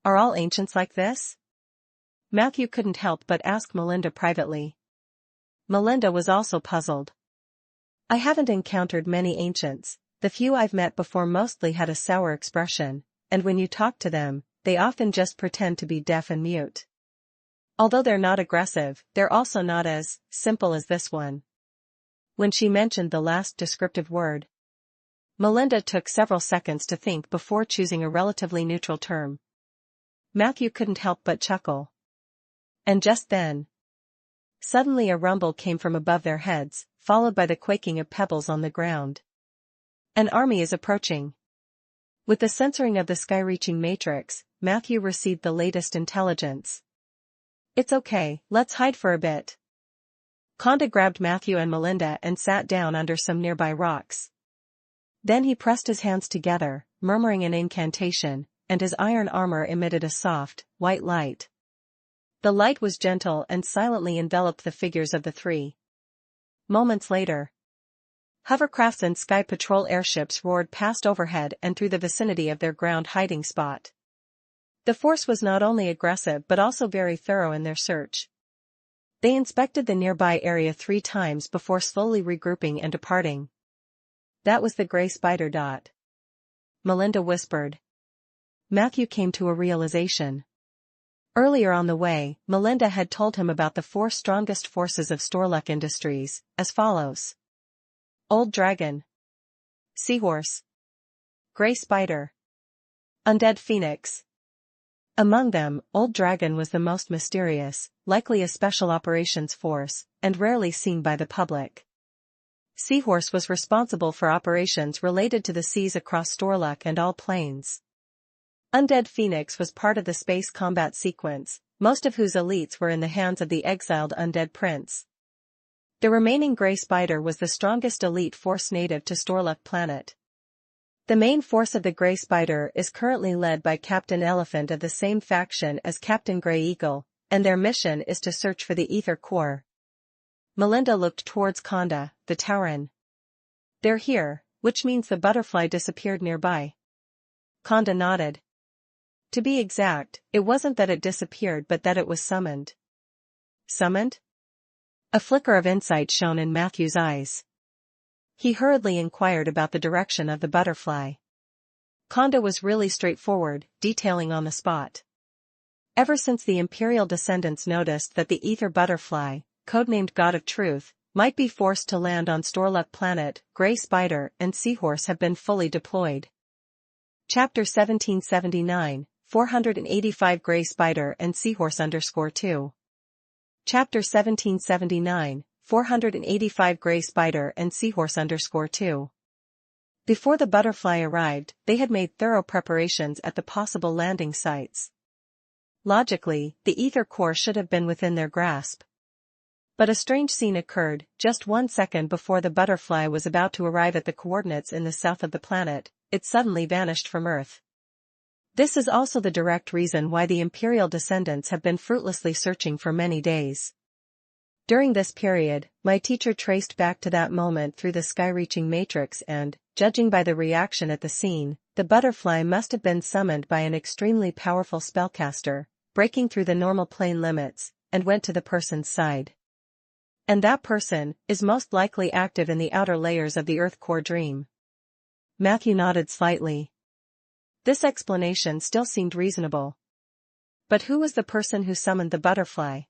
Are all ancients like this? Matthew couldn't help but ask Melinda privately. Melinda was also puzzled. I haven't encountered many ancients, the few I've met before mostly had a sour expression, and when you talk to them, they often just pretend to be deaf and mute. Although they're not aggressive, they're also not as simple as this one. When she mentioned the last descriptive word, Melinda took several seconds to think before choosing a relatively neutral term. Matthew couldn't help but chuckle. And just then, suddenly a rumble came from above their heads, followed by the quaking of pebbles on the ground. An army is approaching. With the censoring of the sky-reaching matrix, Matthew received the latest intelligence. It's okay, let's hide for a bit. Conda grabbed Matthew and Melinda and sat down under some nearby rocks. Then he pressed his hands together, murmuring an incantation, and his iron armor emitted a soft, white light. The light was gentle and silently enveloped the figures of the three. Moments later, hovercrafts and sky patrol airships roared past overhead and through the vicinity of their ground hiding spot. The force was not only aggressive but also very thorough in their search. They inspected the nearby area 3 times before slowly regrouping and departing. That was the gray spider. Melinda whispered. Matthew came to a realization. Earlier on the way, Melinda had told him about the 4 strongest forces of Storluck Industries, as follows. Old Dragon, Seahorse, Gray Spider, Undead Phoenix. Among them, Old Dragon was the most mysterious, likely a special operations force, and rarely seen by the public. Seahorse was responsible for operations related to the seas across Storluck and all planes. Undead Phoenix was part of the space combat sequence, most of whose elites were in the hands of the exiled Undead Prince. The remaining Gray Spider was the strongest elite force native to Storluck planet. The main force of the Gray Spider is currently led by Captain Elephant of the same faction as Captain Grey Eagle, and their mission is to search for the Ether Core. Melinda looked towards Conda, the Tauren. They're here, which means the butterfly disappeared nearby. Conda nodded. To be exact, it wasn't that it disappeared but that it was summoned. Summoned? A flicker of insight shone in Matthew's eyes. He hurriedly inquired about the direction of the butterfly. Conda was really straightforward, detailing on the spot. Ever since the Imperial descendants noticed that the Ether Butterfly, codenamed God of Truth, might be forced to land on Storluck planet, Gray Spider and Seahorse have been fully deployed. Chapter 1779, 485 Gray Spider and Seahorse _2. Chapter 1779, 485 Gray Spider and Seahorse _2. Before the butterfly arrived, they had made thorough preparations at the possible landing sites. Logically, the Ether Core should have been within their grasp. But a strange scene occurred. Just 1 second before the butterfly was about to arrive at the coordinates in the south of the planet, it suddenly vanished from Earth. This is also the direct reason why the Imperial descendants have been fruitlessly searching for many days. During this period, my teacher traced back to that moment through the sky-reaching matrix and, judging by the reaction at the scene, the butterfly must have been summoned by an extremely powerful spellcaster, breaking through the normal plane limits, and went to the person's side. And that person is most likely active in the outer layers of the Earth Core dream. Matthew nodded slightly. This explanation still seemed reasonable. But who was the person who summoned the butterfly?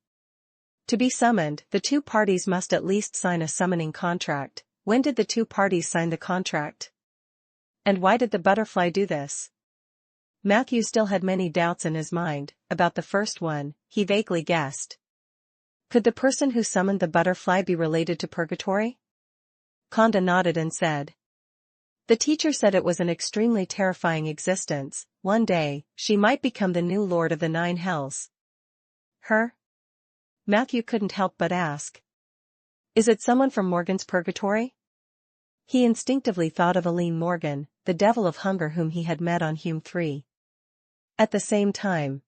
To be summoned, the 2 parties must at least sign a summoning contract. When did the 2 parties sign the contract? And why did the butterfly do this? Matthew still had many doubts in his mind. About the first one, he vaguely guessed. Could the person who summoned the butterfly be related to Purgatory? Conda nodded and said. The teacher said it was an extremely terrifying existence. One day, she might become the new Lord of the 9 Hells. Her? Matthew couldn't help but ask. Is it someone from Morgan's Purgatory? He instinctively thought of Aline Morgan, the devil of hunger whom he had met on Hume 3. At the same time,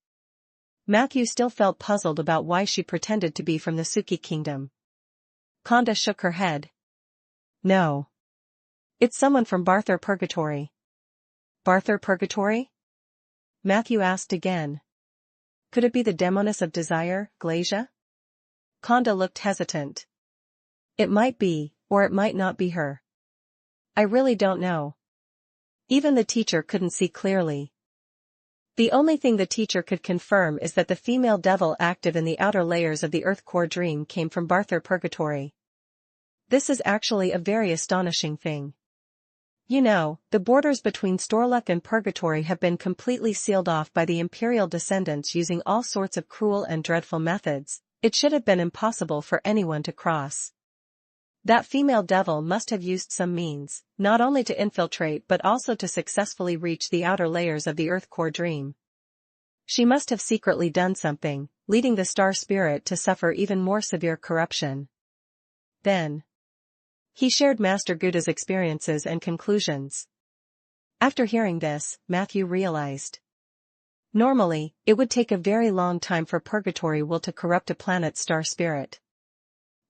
Matthew still felt puzzled about why she pretended to be from the Suki kingdom. Conda shook her head. No. It's someone from Barthur Purgatory. Barthur Purgatory? Matthew asked again. Could it be the Demoness of Desire, Glacia? Conda looked hesitant. It might be, or it might not be her. I really don't know. Even the teacher couldn't see clearly. The only thing the teacher could confirm is that the female devil active in the outer layers of the Earth Core dream came from Barthur Purgatory. This is actually a very astonishing thing. You know, the borders between Storluck and Purgatory have been completely sealed off by the Imperial descendants using all sorts of cruel and dreadful methods. It should have been impossible for anyone to cross. That female devil must have used some means, not only to infiltrate but also to successfully reach the outer layers of the Earth Core Dream. She must have secretly done something, leading the Star Spirit to suffer even more severe corruption. Then he shared Master Gouda's experiences and conclusions. After hearing this, Matthew realized. Normally, it would take a very long time for Purgatory will to corrupt a planet's star spirit.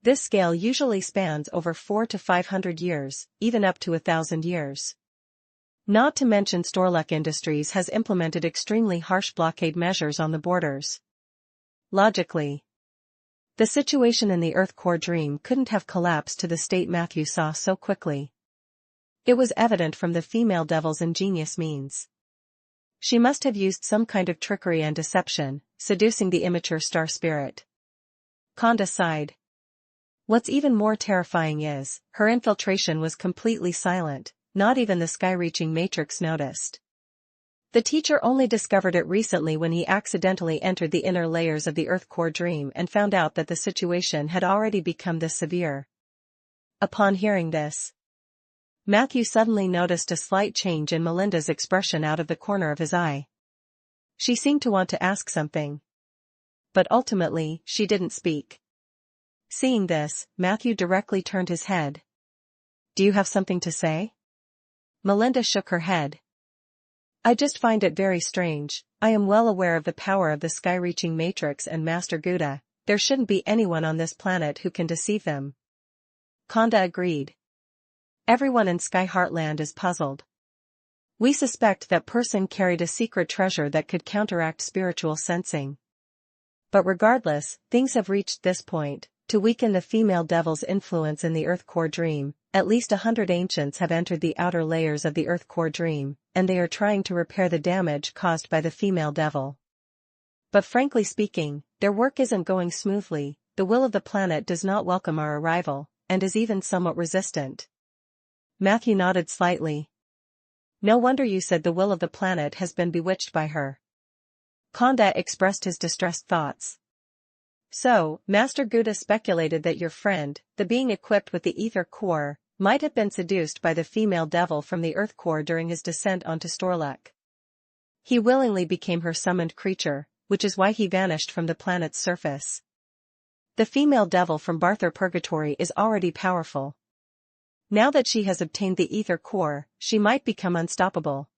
This scale usually spans over 400 to 500 years, even up to 1,000 years. Not to mention Storluck Industries has implemented extremely harsh blockade measures on the borders. Logically, the situation in the Earth Core Dream couldn't have collapsed to the state Matthew saw so quickly. It was evident from the female devil's ingenious means. She must have used some kind of trickery and deception, seducing the immature star spirit. Konda sighed. What's even more terrifying is, her infiltration was completely silent, not even the sky-reaching Matrix noticed. The teacher only discovered it recently when he accidentally entered the inner layers of the Earth Core Dream and found out that the situation had already become this severe. Upon hearing this, Matthew suddenly noticed a slight change in Melinda's expression out of the corner of his eye. She seemed to want to ask something. But ultimately, she didn't speak. Seeing this, Matthew directly turned his head. Do you have something to say? Melinda shook her head. I just find it very strange. I am well aware of the power of the sky-reaching Matrix and Master Gouda. There shouldn't be anyone on this planet who can deceive them. Konda agreed. Everyone in Sky Heartland is puzzled. We suspect that person carried a secret treasure that could counteract spiritual sensing. But regardless, things have reached this point. To weaken the female devil's influence in the Earth Core Dream, at least 100 ancients have entered the outer layers of the Earth Core Dream, and they are trying to repair the damage caused by the female devil. But frankly speaking, their work isn't going smoothly. The will of the planet does not welcome our arrival, and is even somewhat resistant. Matthew nodded slightly. No wonder you said the will of the planet has been bewitched by her. Konda expressed his distressed thoughts. So, Master Gouda speculated that your friend, the being equipped with the ether core, might have been seduced by the female devil from the Earth Core during his descent onto Storluck. He willingly became her summoned creature, which is why he vanished from the planet's surface. The female devil from Barthor Purgatory is already powerful. Now that she has obtained the ether core, she might become unstoppable.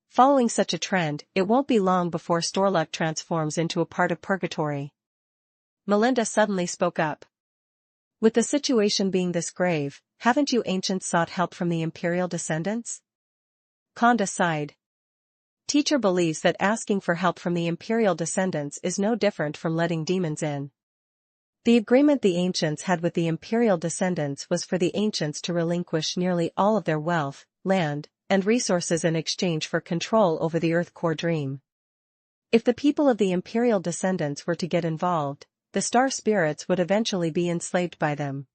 Following such a trend, it won't be long before Storluck transforms into a part of Purgatory. Melinda suddenly spoke up. With the situation being this grave, haven't you ancients sought help from the Imperial descendants? Konda sighed. Teacher believes that asking for help from the Imperial descendants is no different from letting demons in. The agreement the ancients had with the Imperial descendants was for the ancients to relinquish nearly all of their wealth, land, and resources in exchange for control over the Earth Core Dream. If the people of the Imperial descendants were to get involved, the star spirits would eventually be enslaved by them.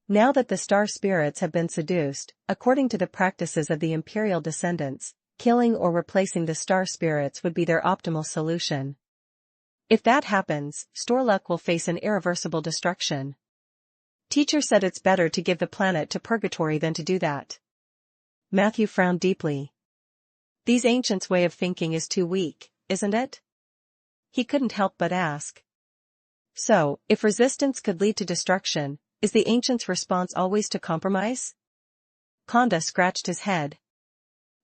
Now that the star spirits have been seduced, according to the practices of the Imperial descendants, killing or replacing the star spirits would be their optimal solution. If that happens, Storluck will face an irreversible destruction. Teacher said it's better to give the planet to Purgatory than to do that. Matthew frowned deeply. These ancients' way of thinking is too weak, isn't it? He couldn't help but ask. So, if resistance could lead to destruction, is the ancients' response always to compromise? Konda scratched his head.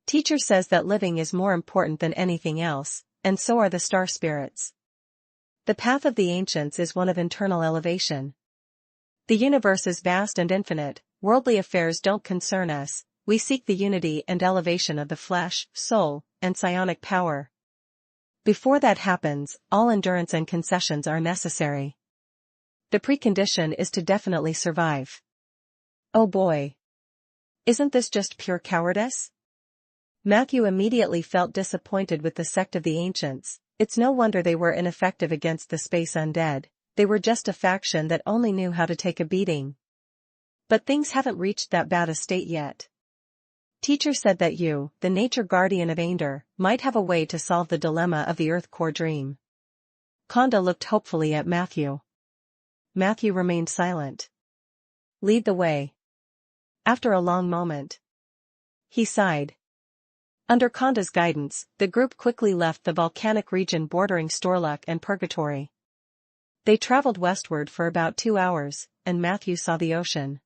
Teacher says that living is more important than anything else, and so are the star spirits. The path of the ancients is one of internal elevation. The universe is vast and infinite, worldly affairs don't concern us, we seek the unity and elevation of the flesh, soul, and psionic power. Before that happens, all endurance and concessions are necessary. The precondition is to definitely survive. Oh boy. Isn't this just pure cowardice? Matthew immediately felt disappointed with the sect of the ancients. It's no wonder they were ineffective against the space undead. They were just a faction that only knew how to take a beating. But things haven't reached that bad a state yet. Teacher said that you, the nature guardian of Ainder, might have a way to solve the dilemma of the Earth core dream. Konda looked hopefully at Matthew. Matthew remained silent. Lead the way. After a long moment, he sighed. Under Konda's guidance, the group quickly left the volcanic region bordering Storluck and Purgatory. They traveled westward for about 2 hours, and Matthew saw the ocean.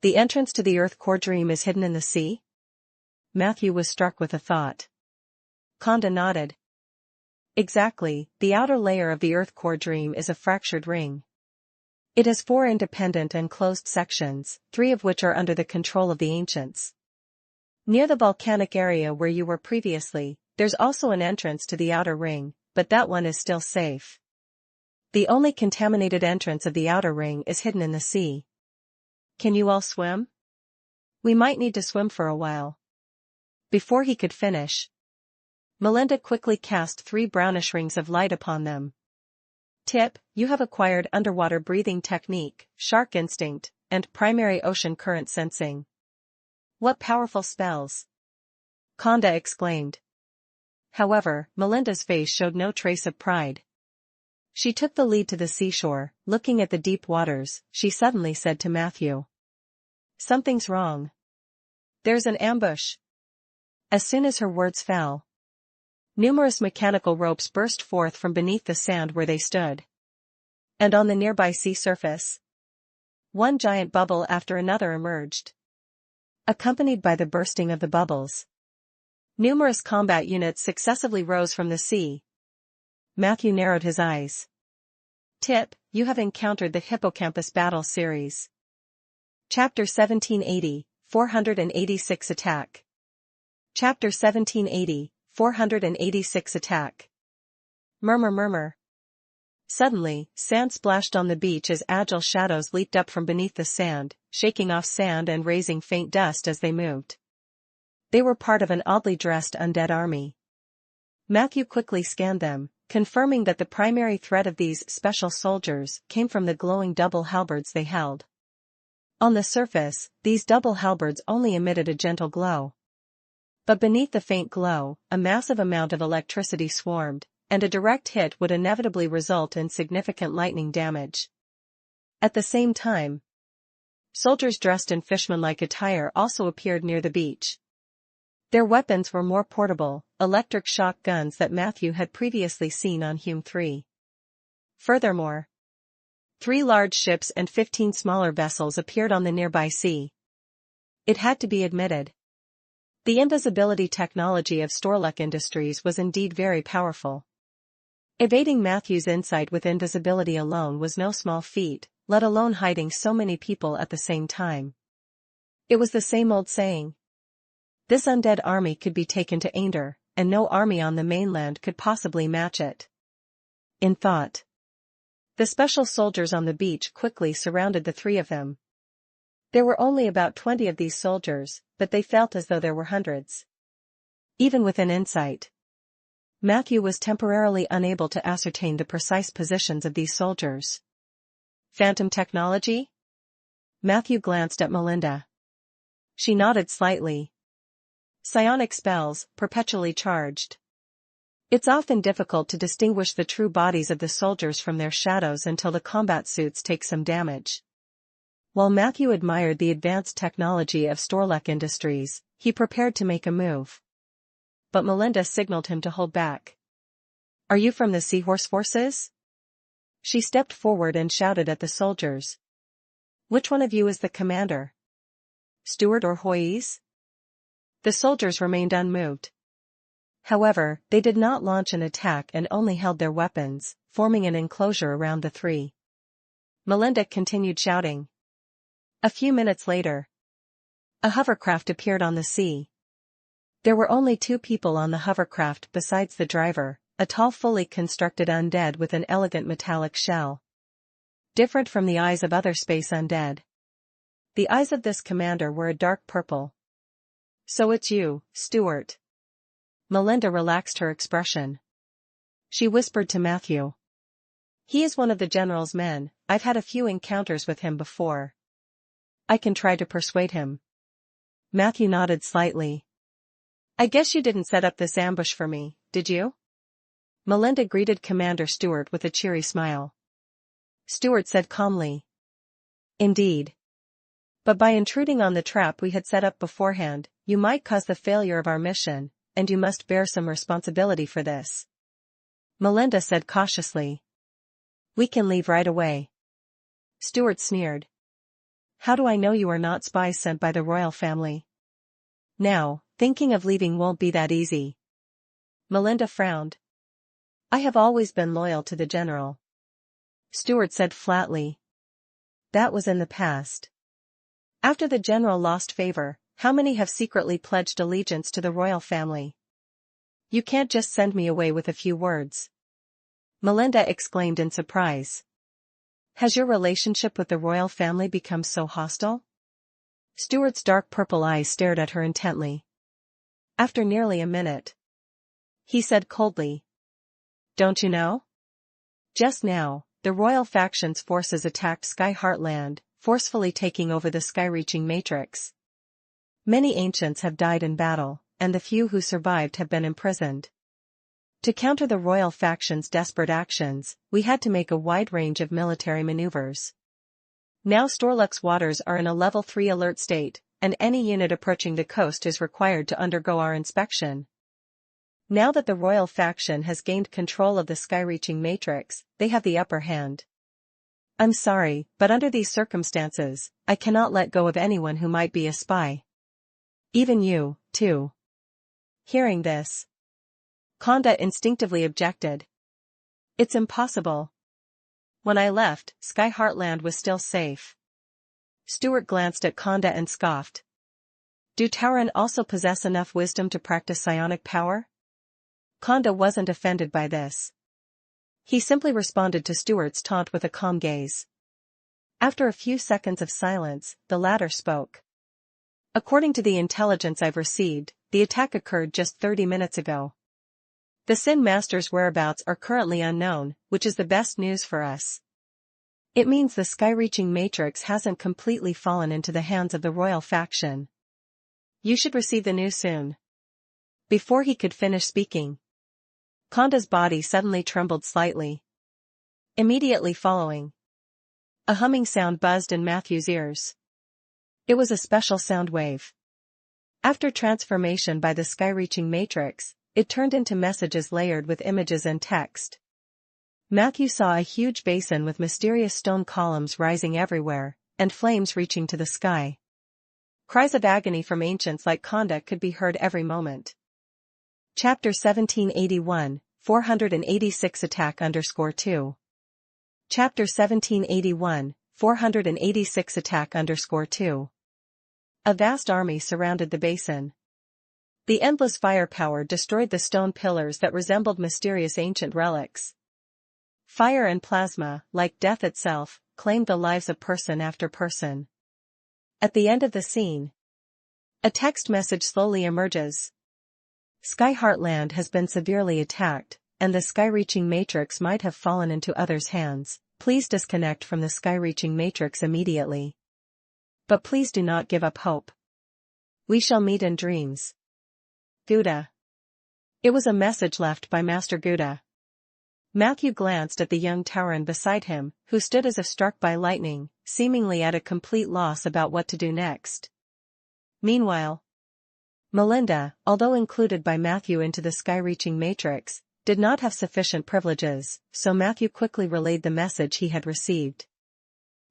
The entrance to the Earth core dream is hidden in the sea? Matthew was struck with a thought. Konda nodded. Exactly, the outer layer of the Earth core dream is a fractured ring. It has 4 independent and closed sections, 3 of which are under the control of the ancients. Near the volcanic area where you were previously, there's also an entrance to the outer ring, but that one is still safe. The only contaminated entrance of the outer ring is hidden in the sea. Can you all swim? We might need to swim for a while. Before he could finish, Melinda quickly cast 3 brownish rings of light upon them. Tip, you have acquired underwater breathing technique, shark instinct, and primary ocean current sensing. What powerful spells! Konda exclaimed. However, Melinda's face showed no trace of pride. She took the lead to the seashore, looking at the deep waters. She suddenly said to Matthew. Something's wrong. There's an ambush. As soon as her words fell, numerous mechanical ropes burst forth from beneath the sand where they stood. And on the nearby sea surface, one giant bubble after another emerged. Accompanied by the bursting of the bubbles, numerous combat units successively rose from the sea. Matthew narrowed his eyes. Tip, you have encountered the Hippocampus Battle Series. Chapter 1780, 486 Attack. Chapter 1780, 486 Attack. Murmur murmur. Suddenly, sand splashed on the beach as agile shadows leaped up from beneath the sand, shaking off sand and raising faint dust as they moved. They were part of an oddly dressed undead army. Matthew quickly scanned them, confirming that the primary threat of these special soldiers came from the glowing double halberds they held. On the surface, these double halberds only emitted a gentle glow. But beneath the faint glow, a massive amount of electricity swarmed, and a direct hit would inevitably result in significant lightning damage. At the same time, soldiers dressed in fishman-like attire also appeared near the beach. Their weapons were more portable, electric shock guns that Matthew had previously seen on Hume 3. Furthermore, 3 large ships and 15 smaller vessels appeared on the nearby sea. It had to be admitted. The invisibility technology of Storluck Industries was indeed very powerful. Evading Matthew's insight with invisibility alone was no small feat, let alone hiding so many people at the same time. It was the same old saying. This undead army could be taken to Ainder, and no army on the mainland could possibly match it. In thought, the special soldiers on the beach quickly surrounded the 3 of them. There were only about 20 of these soldiers, but they felt as though there were hundreds. Even within insight, Matthew was temporarily unable to ascertain the precise positions of these soldiers. Phantom technology? Matthew glanced at Melinda. She nodded slightly. Psionic spells, perpetually charged. It's often difficult to distinguish the true bodies of the soldiers from their shadows until the combat suits take some damage. While Matthew admired the advanced technology of Storluck Industries, he prepared to make a move. But Melinda signaled him to hold back. Are you from the Seahorse Forces? She stepped forward and shouted at the soldiers. Which one of you is the commander? Steward or Hoyes? The soldiers remained unmoved. However, they did not launch an attack and only held their weapons, forming an enclosure around the 3. Melinda continued shouting. A few minutes later, a hovercraft appeared on the sea. There were only 2 people on the hovercraft besides the driver, a tall fully constructed undead with an elegant metallic shell. Different from the eyes of other space undead. The eyes of this commander were a dark purple. So it's you, Stuart. Melinda relaxed her expression. She whispered to Matthew. He is one of the general's men, I've had a few encounters with him before. I can try to persuade him. Matthew nodded slightly. I guess you didn't set up this ambush for me, did you? Melinda greeted Commander Stewart with a cheery smile. Stewart said calmly. Indeed. But by intruding on the trap we had set up beforehand, you might cause the failure of our mission, and you must bear some responsibility for this. Melinda said cautiously. We can leave right away. Stewart sneered. How do I know you are not spies sent by the royal family? Now, thinking of leaving won't be that easy. Melinda frowned. I have always been loyal to the general. Stewart said flatly. That was in the past. After the general lost favor, how many have secretly pledged allegiance to the royal family? You can't just send me away with a few words. Melinda exclaimed in surprise. Has your relationship with the royal family become so hostile? Stewart's dark purple eyes stared at her intently. After nearly a minute, he said coldly. Don't you know? Just now, the royal faction's forces attacked Sky Heartland, forcefully taking over the sky-reaching matrix. Many ancients have died in battle, and the few who survived have been imprisoned. To counter the royal faction's desperate actions, we had to make a wide range of military maneuvers. Now Storluck's waters are in a level 3 alert state, and any unit approaching the coast is required to undergo our inspection. Now that the royal faction has gained control of the sky-reaching matrix, they have the upper hand. I'm sorry, but under these circumstances, I cannot let go of anyone who might be a spy. Even you, too. Hearing this, Konda instinctively objected. It's impossible. When I left, Sky Heartland was still safe. Stewart glanced at Konda and scoffed. Do Tauren also possess enough wisdom to practice psionic power? Konda wasn't offended by this. He simply responded to Stewart's taunt with a calm gaze. After a few seconds of silence, the latter spoke. According to the intelligence I've received, the attack occurred just 30 minutes ago. The Sin Master's whereabouts are currently unknown, which is the best news for us. It means the sky-reaching matrix hasn't completely fallen into the hands of the royal faction. You should receive the news soon. Before he could finish speaking, Konda's body suddenly trembled slightly. Immediately following, a humming sound buzzed in Matthew's ears. It was a special sound wave. After transformation by the sky-reaching matrix, it turned into messages layered with images and text. Matthew saw a huge basin with mysterious stone columns rising everywhere, and flames reaching to the sky. Cries of agony from ancients like Konda could be heard every moment. Chapter 1781, 486 Attack _2. Chapter 1781, 486 Attack _2. A vast army surrounded the basin. The endless firepower destroyed the stone pillars that resembled mysterious ancient relics. Fire and plasma, like death itself, claimed the lives of person after person. At the end of the scene, a text message slowly emerges. Sky Heartland has been severely attacked, and the sky-reaching matrix might have fallen into others' hands. Please disconnect from the sky-reaching matrix immediately. But please do not give up hope. We shall meet in dreams. Gouda. It was a message left by Master Gouda. Matthew glanced at the young Tauren beside him, who stood as if struck by lightning, seemingly at a complete loss about what to do next. Meanwhile, Melinda, although included by Matthew into the sky-reaching matrix, did not have sufficient privileges, so Matthew quickly relayed the message he had received.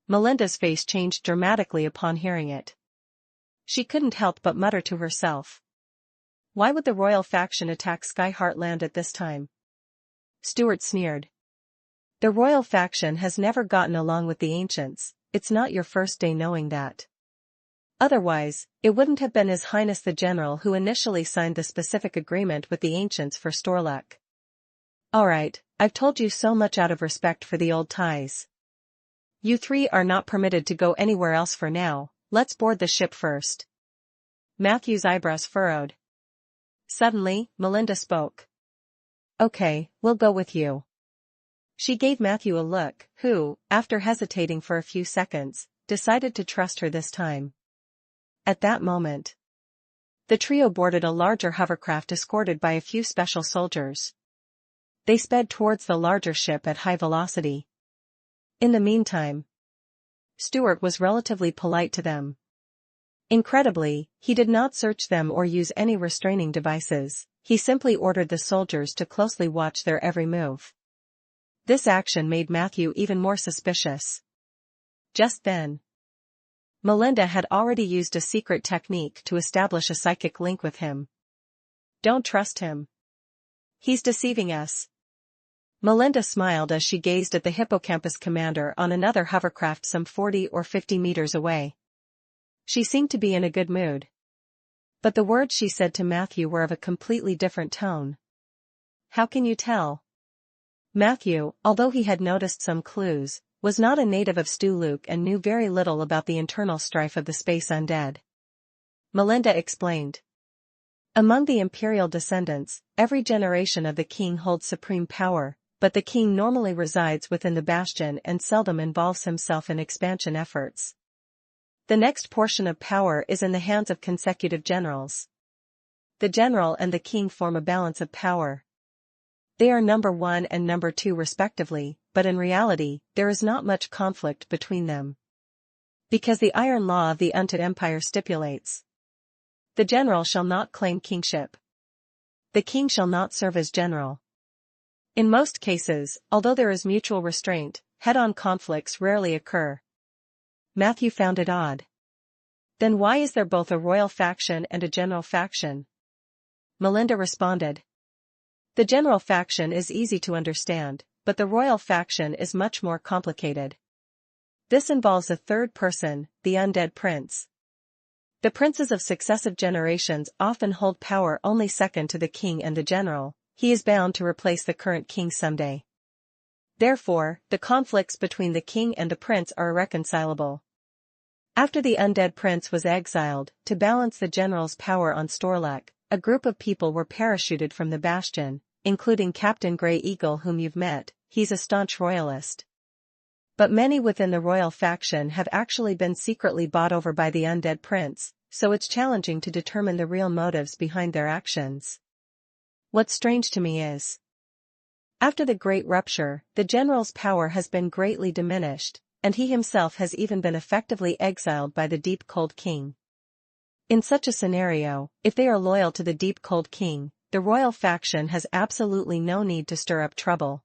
Melinda's face changed dramatically upon hearing it. She couldn't help but mutter to herself. Why would the royal faction attack Sky Heartland at this time? Stewart sneered. The royal faction has never gotten along with the ancients. It's not your first day knowing that. Otherwise, it wouldn't have been His Highness the General who initially signed the specific agreement with the ancients for Storluck. Alright, I've told you so much out of respect for the old ties. You three are not permitted to go anywhere else for now. Let's board the ship first. Matthew's eyebrows furrowed. Suddenly, Melinda spoke. Okay, we'll go with you. She gave Matthew a look, who, after hesitating for a few seconds, decided to trust her this time. At that moment, The trio boarded a larger hovercraft escorted by a few special soldiers. They sped towards the larger ship at high velocity. In the meantime, Stuart was relatively polite to them. Incredibly, he did not search them or use any restraining devices, he simply ordered the soldiers to closely watch their every move. This action made Matthew even more suspicious. Just then, Melinda had already used a secret technique to establish a psychic link with him. Don't trust him. He's deceiving us. Melinda smiled as she gazed at the hippocampus commander on another hovercraft some 40 or 50 meters away. She seemed to be in a good mood. But the words she said to Matthew were of a completely different tone. How can you tell? Matthew, although he had noticed some clues, was not a native of Stuluk and knew very little about the internal strife of the space undead. Melinda explained. Among the imperial descendants, every generation of the king holds supreme power, but the king normally resides within the bastion and seldom involves himself in expansion efforts. The next portion of power is in the hands of consecutive generals. The general and the king form a balance of power. They are number 1 and number 2 respectively, but in reality, there is not much conflict between them. Because the iron law of the Undead Empire stipulates, the general shall not claim kingship. The king shall not serve as general. In most cases, although there is mutual restraint, head-on conflicts rarely occur. Matthew found it odd. Then why is there both a royal faction and a general faction? Melinda responded. The general faction is easy to understand, but the royal faction is much more complicated. This involves a third person, the undead prince. The princes of successive generations often hold power only second to the king and the general. He is bound to replace the current king someday. Therefore, the conflicts between the king and the prince are irreconcilable. After the undead prince was exiled, to balance the general's power on Storlek, a group of people were parachuted from the bastion, including Captain Grey Eagle whom you've met. He's a staunch royalist. But many within the royal faction have actually been secretly bought over by the undead prince, so it's challenging to determine the real motives behind their actions. What's strange to me is, after the Great Rupture, the general's power has been greatly diminished, and he himself has even been effectively exiled by the Deep Cold King. In such a scenario, if they are loyal to the Deep Cold King, the royal faction has absolutely no need to stir up trouble.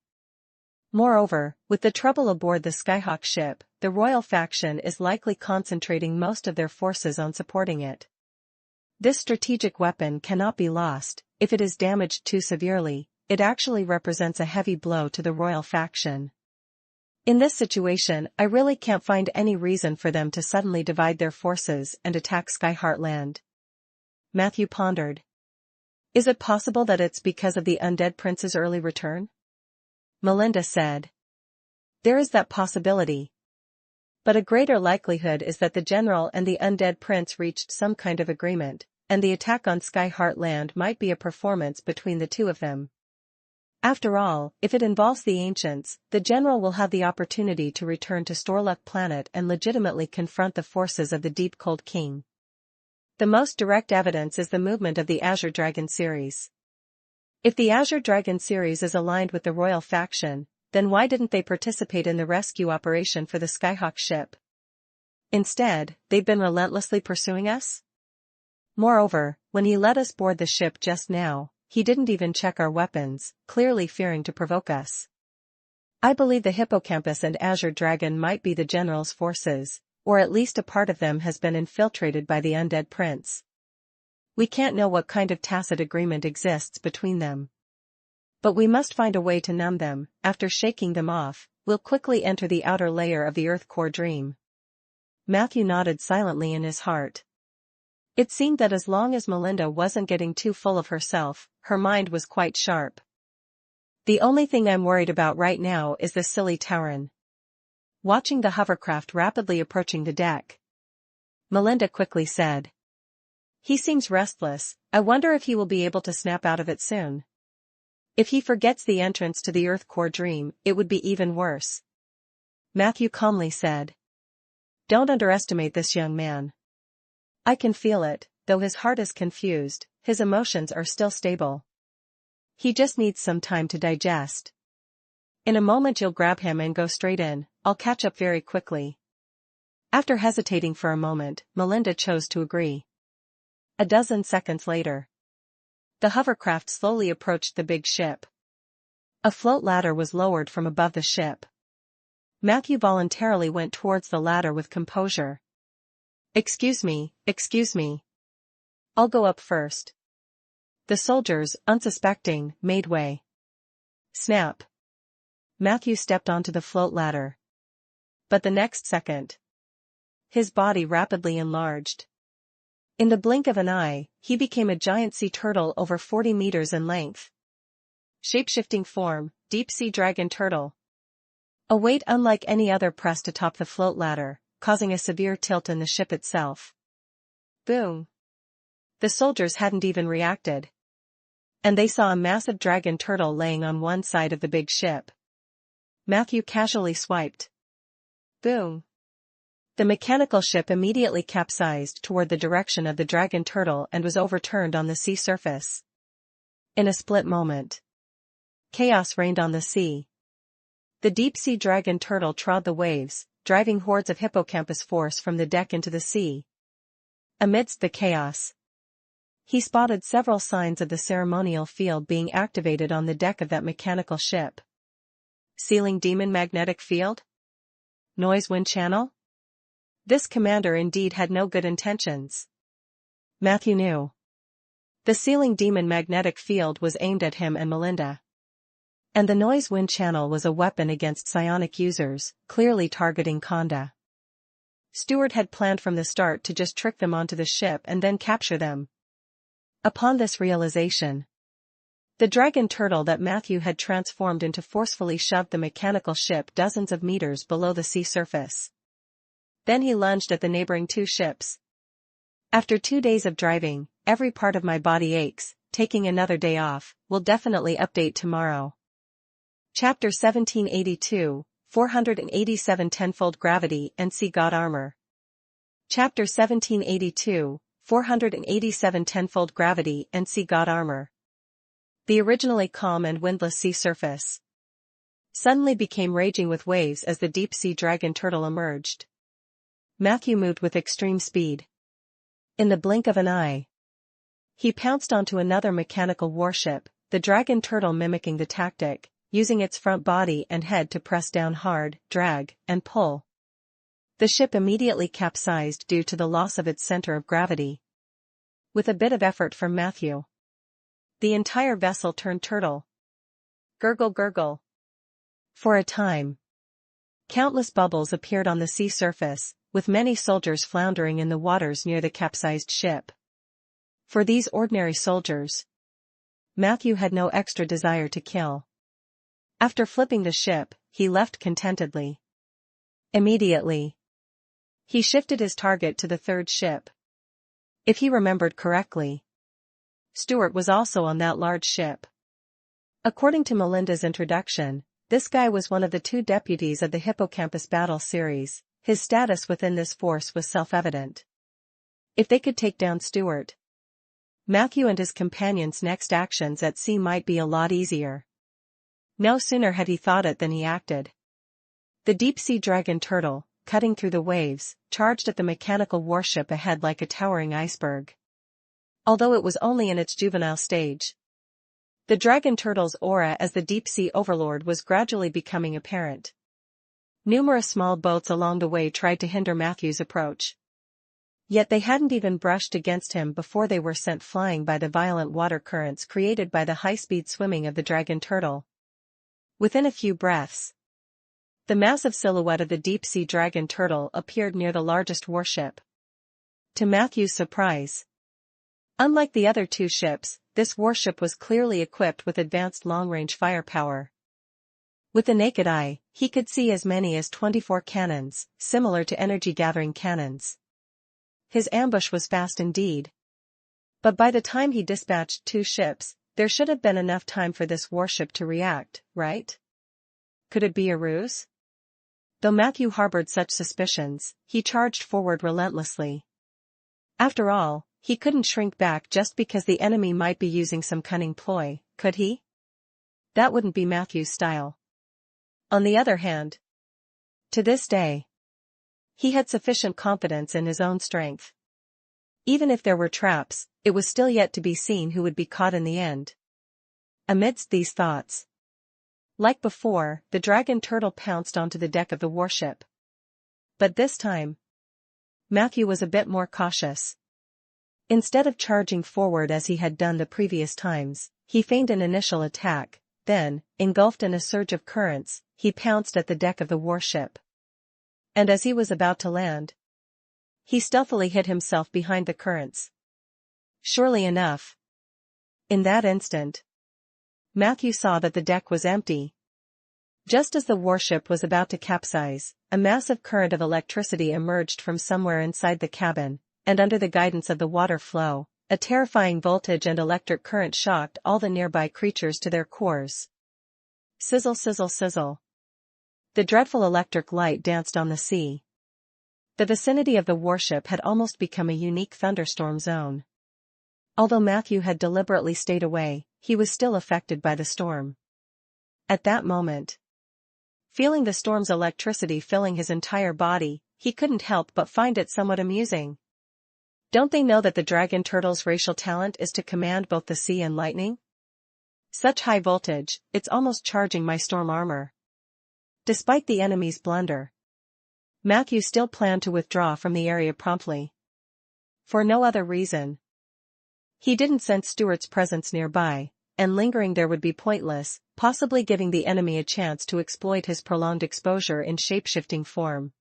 Moreover, with the trouble aboard the Skyhawk ship, the royal faction is likely concentrating most of their forces on supporting it. This strategic weapon cannot be lost. If it is damaged too severely, it actually represents a heavy blow to the royal faction. In this situation, I really can't find any reason for them to suddenly divide their forces and attack Skyheartland. Matthew pondered. Is it possible that it's because of the undead prince's early return? Melinda said. There is that possibility. But a greater likelihood is that the general and the undead prince reached some kind of agreement, and the attack on Skyheartland might be a performance between the two of them. After all, if it involves the ancients, the general will have the opportunity to return to Storlek planet and legitimately confront the forces of the Deep Cold King. The most direct evidence is the movement of the Azure Dragon series. If the Azure Dragon series is aligned with the royal faction, then why didn't they participate in the rescue operation for the Skyhawk ship? Instead, they've been relentlessly pursuing us? Moreover, when he let us board the ship just now, he didn't even check our weapons, clearly fearing to provoke us. I believe the Hippocampus and Azure Dragon might be the general's forces, or at least a part of them has been infiltrated by the undead prince. We can't know what kind of tacit agreement exists between them. But we must find a way to numb them. After shaking them off, we'll quickly enter the outer layer of the Earth core dream. Matthew nodded silently in his heart. It seemed that as long as Melinda wasn't getting too full of herself, her mind was quite sharp. The only thing I'm worried about right now is this silly Tauren. Watching the hovercraft rapidly approaching the deck, Melinda quickly said. He seems restless. I wonder if he will be able to snap out of it soon. If he forgets the entrance to the Earth core dream, it would be even worse. Matthew calmly said. Don't underestimate this young man. I can feel it, though his heart is confused, his emotions are still stable. He just needs some time to digest. In a moment you'll grab him and go straight in, I'll catch up very quickly. After hesitating for a moment, Melinda chose to agree. A dozen seconds later, the hovercraft slowly approached the big ship. A float ladder was lowered from above the ship. Matthew voluntarily went towards the ladder with composure. Excuse me. I'll go up first. The soldiers, unsuspecting, made way. Snap. Matthew stepped onto the float ladder. But the next second, his body rapidly enlarged. In the blink of an eye, he became a giant sea turtle over 40 meters in length. Shape-shifting form, deep-sea dragon turtle. A weight unlike any other pressed atop the float ladder, causing a severe tilt in the ship itself. Boom. The soldiers hadn't even reacted. And they saw a massive dragon turtle laying on one side of the big ship. Matthew casually swiped. Boom. The mechanical ship immediately capsized toward the direction of the dragon turtle and was overturned on the sea surface. In a split moment, chaos reigned on the sea. The deep-sea dragon turtle trod the waves, driving hordes of hippocampus force from the deck into the sea. Amidst the chaos, he spotted several signs of the ceremonial field being activated on the deck of that mechanical ship. Sealing demon magnetic field? Noise wind channel? This commander indeed had no good intentions. Matthew knew. The sealing demon magnetic field was aimed at him and Melinda. And the noise wind channel was a weapon against psionic users, clearly targeting Conda. Stewart had planned from the start to just trick them onto the ship and then capture them. Upon this realization, the dragon turtle that Matthew had transformed into forcefully shoved the mechanical ship dozens of meters below the sea surface. Then he lunged at the neighboring two ships. After 2 days of driving, every part of my body aches, taking another day off, will definitely update tomorrow. Chapter 1782, 487 Tenfold Gravity and Sea God Armor. Chapter 1782, 487 Tenfold Gravity and Sea God Armor. The originally calm and windless sea surface suddenly became raging with waves as the deep-sea dragon turtle emerged. Matthew moved with extreme speed. In the blink of an eye, he pounced onto another mechanical warship, the dragon turtle mimicking the tactic, using its front body and head to press down hard, drag, and pull. The ship immediately capsized due to the loss of its center of gravity. With a bit of effort from Matthew, the entire vessel turned turtle. Gurgle gurgle. For a time, countless bubbles appeared on the sea surface, with many soldiers floundering in the waters near the capsized ship. For these ordinary soldiers, Matthew had no extra desire to kill. After flipping the ship, he left contentedly. Immediately, he shifted his target to the third ship. If he remembered correctly, Stewart was also on that large ship. According to Melinda's introduction, this guy was one of the 2 deputies of the Hippocampus Battle series. His status within this force was self-evident. If they could take down Stewart, Matthew and his companions' next actions at sea might be a lot easier. No sooner had he thought it than he acted. The deep-sea dragon turtle, cutting through the waves, charged at the mechanical warship ahead like a towering iceberg. Although it was only in its juvenile stage, the dragon turtle's aura as the deep-sea overlord was gradually becoming apparent. Numerous small boats along the way tried to hinder Matthew's approach. Yet they hadn't even brushed against him before they were sent flying by the violent water currents created by the high-speed swimming of the dragon turtle. Within a few breaths, the massive silhouette of the deep-sea dragon turtle appeared near the largest warship. To Matthew's surprise, unlike the other 2 ships, this warship was clearly equipped with advanced long-range firepower. With the naked eye, he could see as many as 24 cannons, similar to energy-gathering cannons. His ambush was fast indeed. But by the time he dispatched 2 ships, there should have been enough time for this warship to react, right? Could it be a ruse? Though Matthew harbored such suspicions, he charged forward relentlessly. After all, he couldn't shrink back just because the enemy might be using some cunning ploy, could he? That wouldn't be Matthew's style. On the other hand, to this day, he had sufficient confidence in his own strength. Even if there were traps, it was still yet to be seen who would be caught in the end. Amidst these thoughts, like before, the dragon turtle pounced onto the deck of the warship. But this time, Matthew was a bit more cautious. Instead of charging forward as he had done the previous times, he feigned an initial attack, then, engulfed in a surge of currents, he pounced at the deck of the warship. And as he was about to land, he stealthily hid himself behind the currents. Surely enough, in that instant, Matthew saw that the deck was empty. Just as the warship was about to capsize, a massive current of electricity emerged from somewhere inside the cabin, and under the guidance of the water flow, a terrifying voltage and electric current shocked all the nearby creatures to their cores. Sizzle, sizzle, sizzle. The dreadful electric light danced on the sea. The vicinity of the warship had almost become a unique thunderstorm zone. Although Matthew had deliberately stayed away, he was still affected by the storm. At that moment, feeling the storm's electricity filling his entire body, he couldn't help but find it somewhat amusing. Don't they know that the dragon turtle's racial talent is to command both the sea and lightning? Such high voltage, it's almost charging my storm armor. Despite the enemy's blunder, Matthew still planned to withdraw from the area promptly. For no other reason. He didn't sense Stuart's presence nearby, and lingering there would be pointless, possibly giving the enemy a chance to exploit his prolonged exposure in shape-shifting form.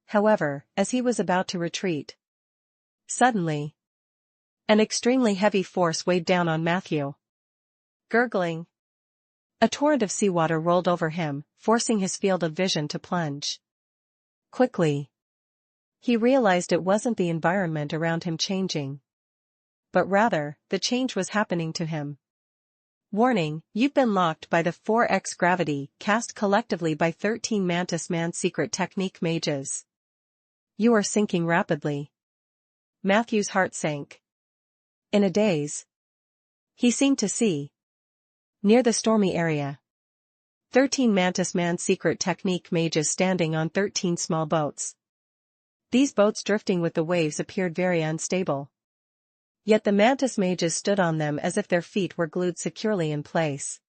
However, as he was about to retreat, suddenly, an extremely heavy force weighed down on Matthew. Gurgling, a torrent of seawater rolled over him, forcing his field of vision to plunge. Quickly, he realized it wasn't the environment around him changing, but rather, the change was happening to him. Warning, you've been locked by the 4x gravity cast collectively by 13 Mantis Man secret technique mages. You are sinking rapidly. Matthew's heart sank. In a daze, he seemed to see, near the stormy area, 13 Mantis Man secret technique mages standing on 13 small boats. These boats drifting with the waves appeared very unstable. Yet the Mantis mages stood on them as if their feet were glued securely in place.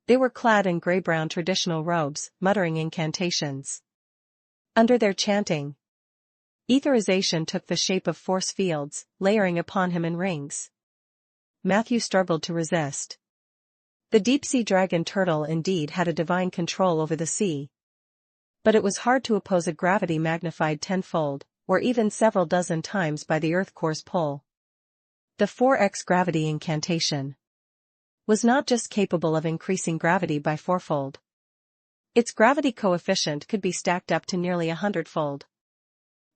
They were clad in gray-brown traditional robes, muttering incantations. Under their chanting, etherization took the shape of force fields, layering upon him in rings. Matthew struggled to resist. The deep-sea dragon turtle indeed had a divine control over the sea. But it was hard to oppose a gravity magnified tenfold, or even several dozen times by the Earth core's pull. The 4x gravity incantation was not just capable of increasing gravity by fourfold. Its gravity coefficient could be stacked up to nearly 100-fold.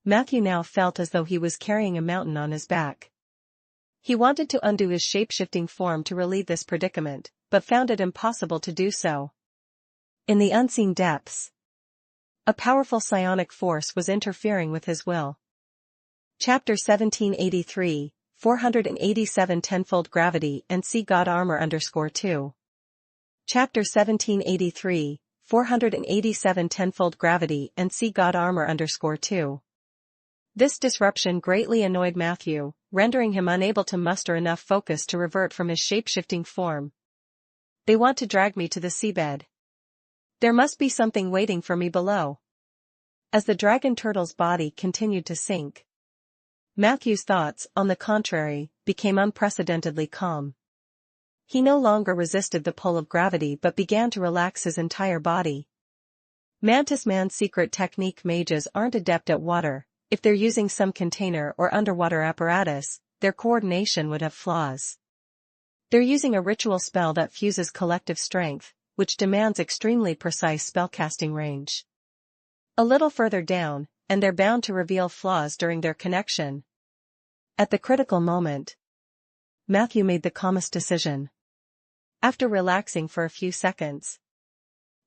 Matthew now felt as though he was carrying a mountain on his back. He wanted to undo his shape-shifting form to relieve this predicament, but found it impossible to do so. In the unseen depths, a powerful psionic force was interfering with his will. Chapter 1783, 487 Tenfold Gravity and Sea God Armor _2. Chapter 1783, 487 Tenfold Gravity and Sea God Armor _2. This disruption greatly annoyed Matthew, rendering him unable to muster enough focus to revert from his shape-shifting form. They want to drag me to the seabed. There must be something waiting for me below. As the dragon turtle's body continued to sink, Matthew's thoughts, on the contrary, became unprecedentedly calm. He no longer resisted the pull of gravity but began to relax his entire body. Mantis Man secret technique mages aren't adept at water. If they're using some container or underwater apparatus, their coordination would have flaws. They're using a ritual spell that fuses collective strength, which demands extremely precise spellcasting range. A little further down, and they're bound to reveal flaws during their connection. At the critical moment, Matthew made the calmest decision. After relaxing for a few seconds,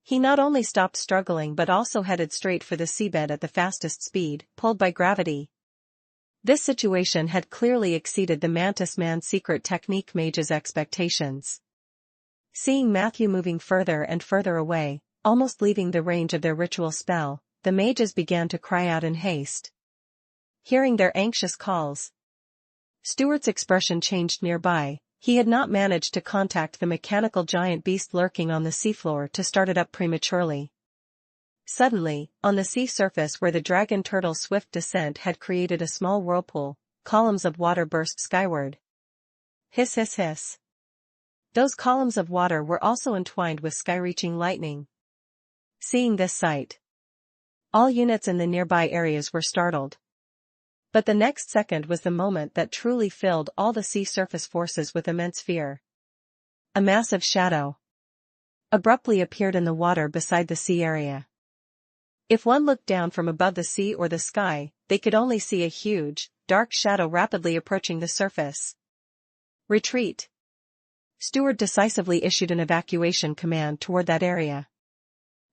he not only stopped struggling but also headed straight for the seabed at the fastest speed, pulled by gravity. This situation had clearly exceeded the Mantis Man's secret technique mage's expectations. Seeing Matthew moving further and further away, almost leaving the range of their ritual spell, the mages began to cry out in haste. Hearing their anxious calls, Stuart's expression changed nearby. He had not managed to contact the mechanical giant beast lurking on the seafloor to start it up prematurely. Suddenly, on the sea surface where the dragon turtle's swift descent had created a small whirlpool, columns of water burst skyward. Hiss hiss hiss. Those columns of water were also entwined with sky-reaching lightning. Seeing this sight, all units in the nearby areas were startled. But the next second was the moment that truly filled all the sea surface forces with immense fear. A massive shadow abruptly appeared in the water beside the sea area. If one looked down from above the sea or the sky, they could only see a huge, dark shadow rapidly approaching the surface. Retreat! Stuart decisively issued an evacuation command toward that area.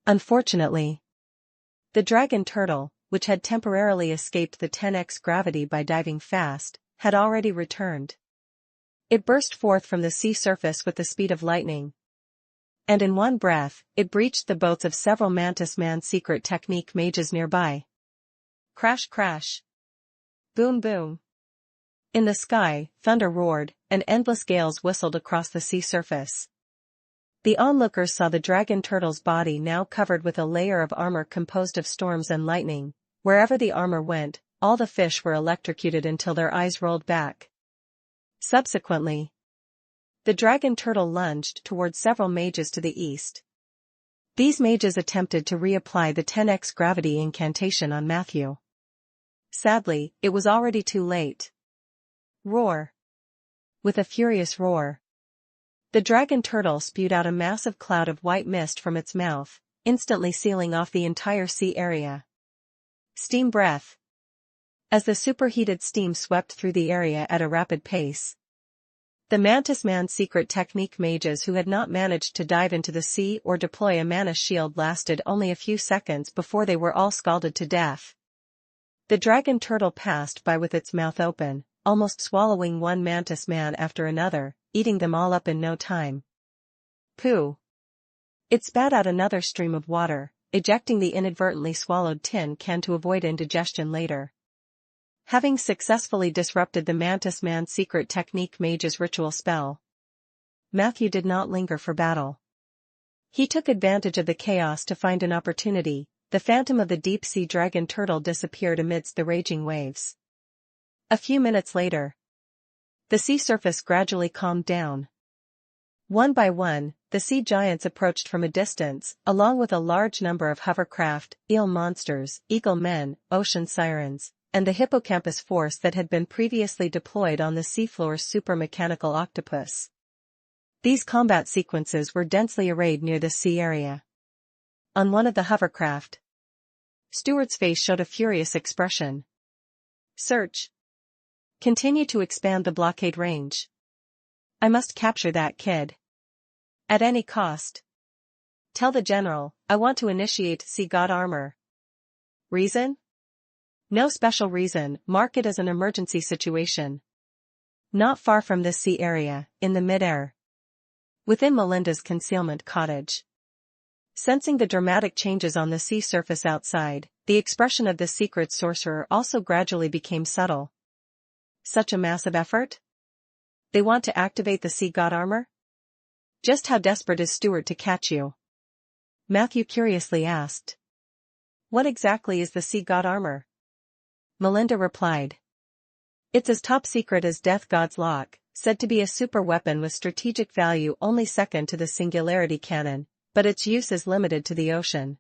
Unfortunately, the dragon turtle, which had temporarily escaped the 10x gravity by diving fast, had already returned. It burst forth from the sea surface with the speed of lightning. And in one breath, it breached the boats of several Mantis Man's secret technique mages nearby. Crash crash. Boom boom. In the sky, thunder roared, and endless gales whistled across the sea surface. The onlookers saw the dragon turtle's body now covered with a layer of armor composed of storms and lightning. Wherever the armor went, all the fish were electrocuted until their eyes rolled back. Subsequently, the dragon turtle lunged towards several mages to the east. These mages attempted to reapply the 10x gravity incantation on Matthew. Sadly, it was already too late. Roar! With a furious roar, the dragon turtle spewed out a massive cloud of white mist from its mouth, instantly sealing off the entire sea area. Steam breath. As the superheated steam swept through the area at a rapid pace, the Mantis Man's secret technique mages who had not managed to dive into the sea or deploy a mana shield lasted only a few seconds before they were all scalded to death. The dragon turtle passed by with its mouth open, almost swallowing one Mantis Man after another, eating them all up in no time. Pooh! It spat out another stream of water, ejecting the inadvertently swallowed tin can to avoid indigestion later. Having successfully disrupted the Mantis Man's secret technique mage's ritual spell, Matthew did not linger for battle. He took advantage of the chaos to find an opportunity. The phantom of the deep-sea dragon turtle disappeared amidst the raging waves. A few minutes later, the sea surface gradually calmed down. One by one, the sea giants approached from a distance, along with a large number of hovercraft, eel monsters, eagle men, ocean sirens, and the hippocampus force that had been previously deployed on the seafloor's super-mechanical octopus. These combat sequences were densely arrayed near the sea area. On one of the hovercraft, Stuart's face showed a furious expression. Search. Continue to expand the blockade range. I must capture that kid. At any cost. Tell the general, I want to initiate sea god armor. Reason? No special reason, mark it as an emergency situation. Not far from this sea area, in the mid-air. Within Melinda's concealment cottage. Sensing the dramatic changes on the sea surface outside, the expression of the secret sorcerer also gradually became subtle. Such a massive effort? They want to activate the sea god armor? Just how desperate is Stuart to catch you? Matthew curiously asked. What exactly is the sea god armor? Melinda replied. It's as top secret as Death God's Lock, said to be a super weapon with strategic value only second to the Singularity Cannon, but its use is limited to the ocean.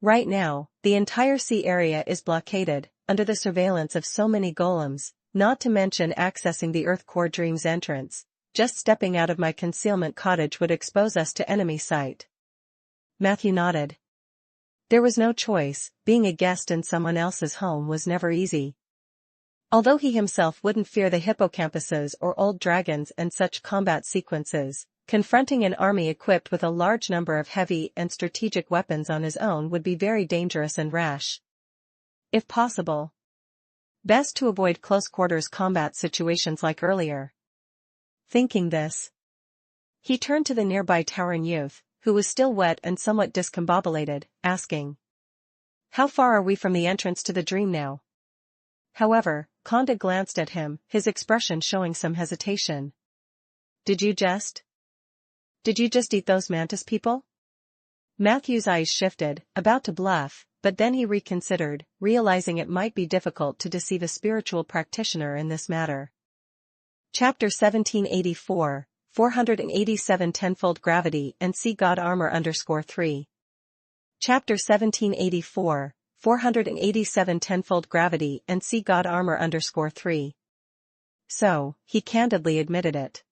Right now, the entire sea area is blockaded, under the surveillance of so many golems, not to mention accessing the Earth Core Dream's entrance. Just stepping out of my concealment cottage would expose us to enemy sight. Matthew nodded. There was no choice, being a guest in someone else's home was never easy. Although he himself wouldn't fear the hippocampuses or old dragons and such combat sequences, confronting an army equipped with a large number of heavy and strategic weapons on his own would be very dangerous and rash. If possible, Best to avoid close-quarters combat situations like earlier. Thinking this, he turned to the nearby towering youth, who was still wet and somewhat discombobulated, asking, "How far are we from the entrance to the dream now?" However, Konda glanced at him, his expression showing some hesitation. Did you just eat those mantis people?" Matthew's eyes shifted, about to bluff, but then he reconsidered, realizing it might be difficult to deceive a spiritual practitioner in this matter. Chapter 1784, 487 Tenfold Gravity and See God Armor _3. Chapter 1784, 487 Tenfold Gravity and See God Armor _3. So, he candidly admitted it.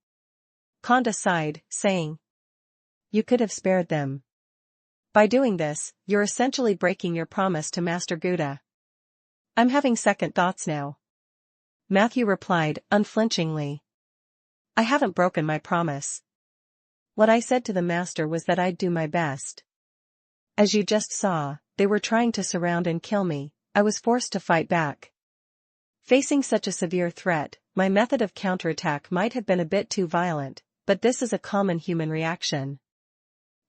Konda sighed, saying, "You could have spared them. By doing this, you're essentially breaking your promise to Master Gouda." "I'm having second thoughts now," Matthew replied, unflinchingly. "I haven't broken my promise. What I said to the Master was that I'd do my best. As you just saw, they were trying to surround and kill me. I was forced to fight back. Facing such a severe threat, my method of counterattack might have been a bit too violent, but this is a common human reaction.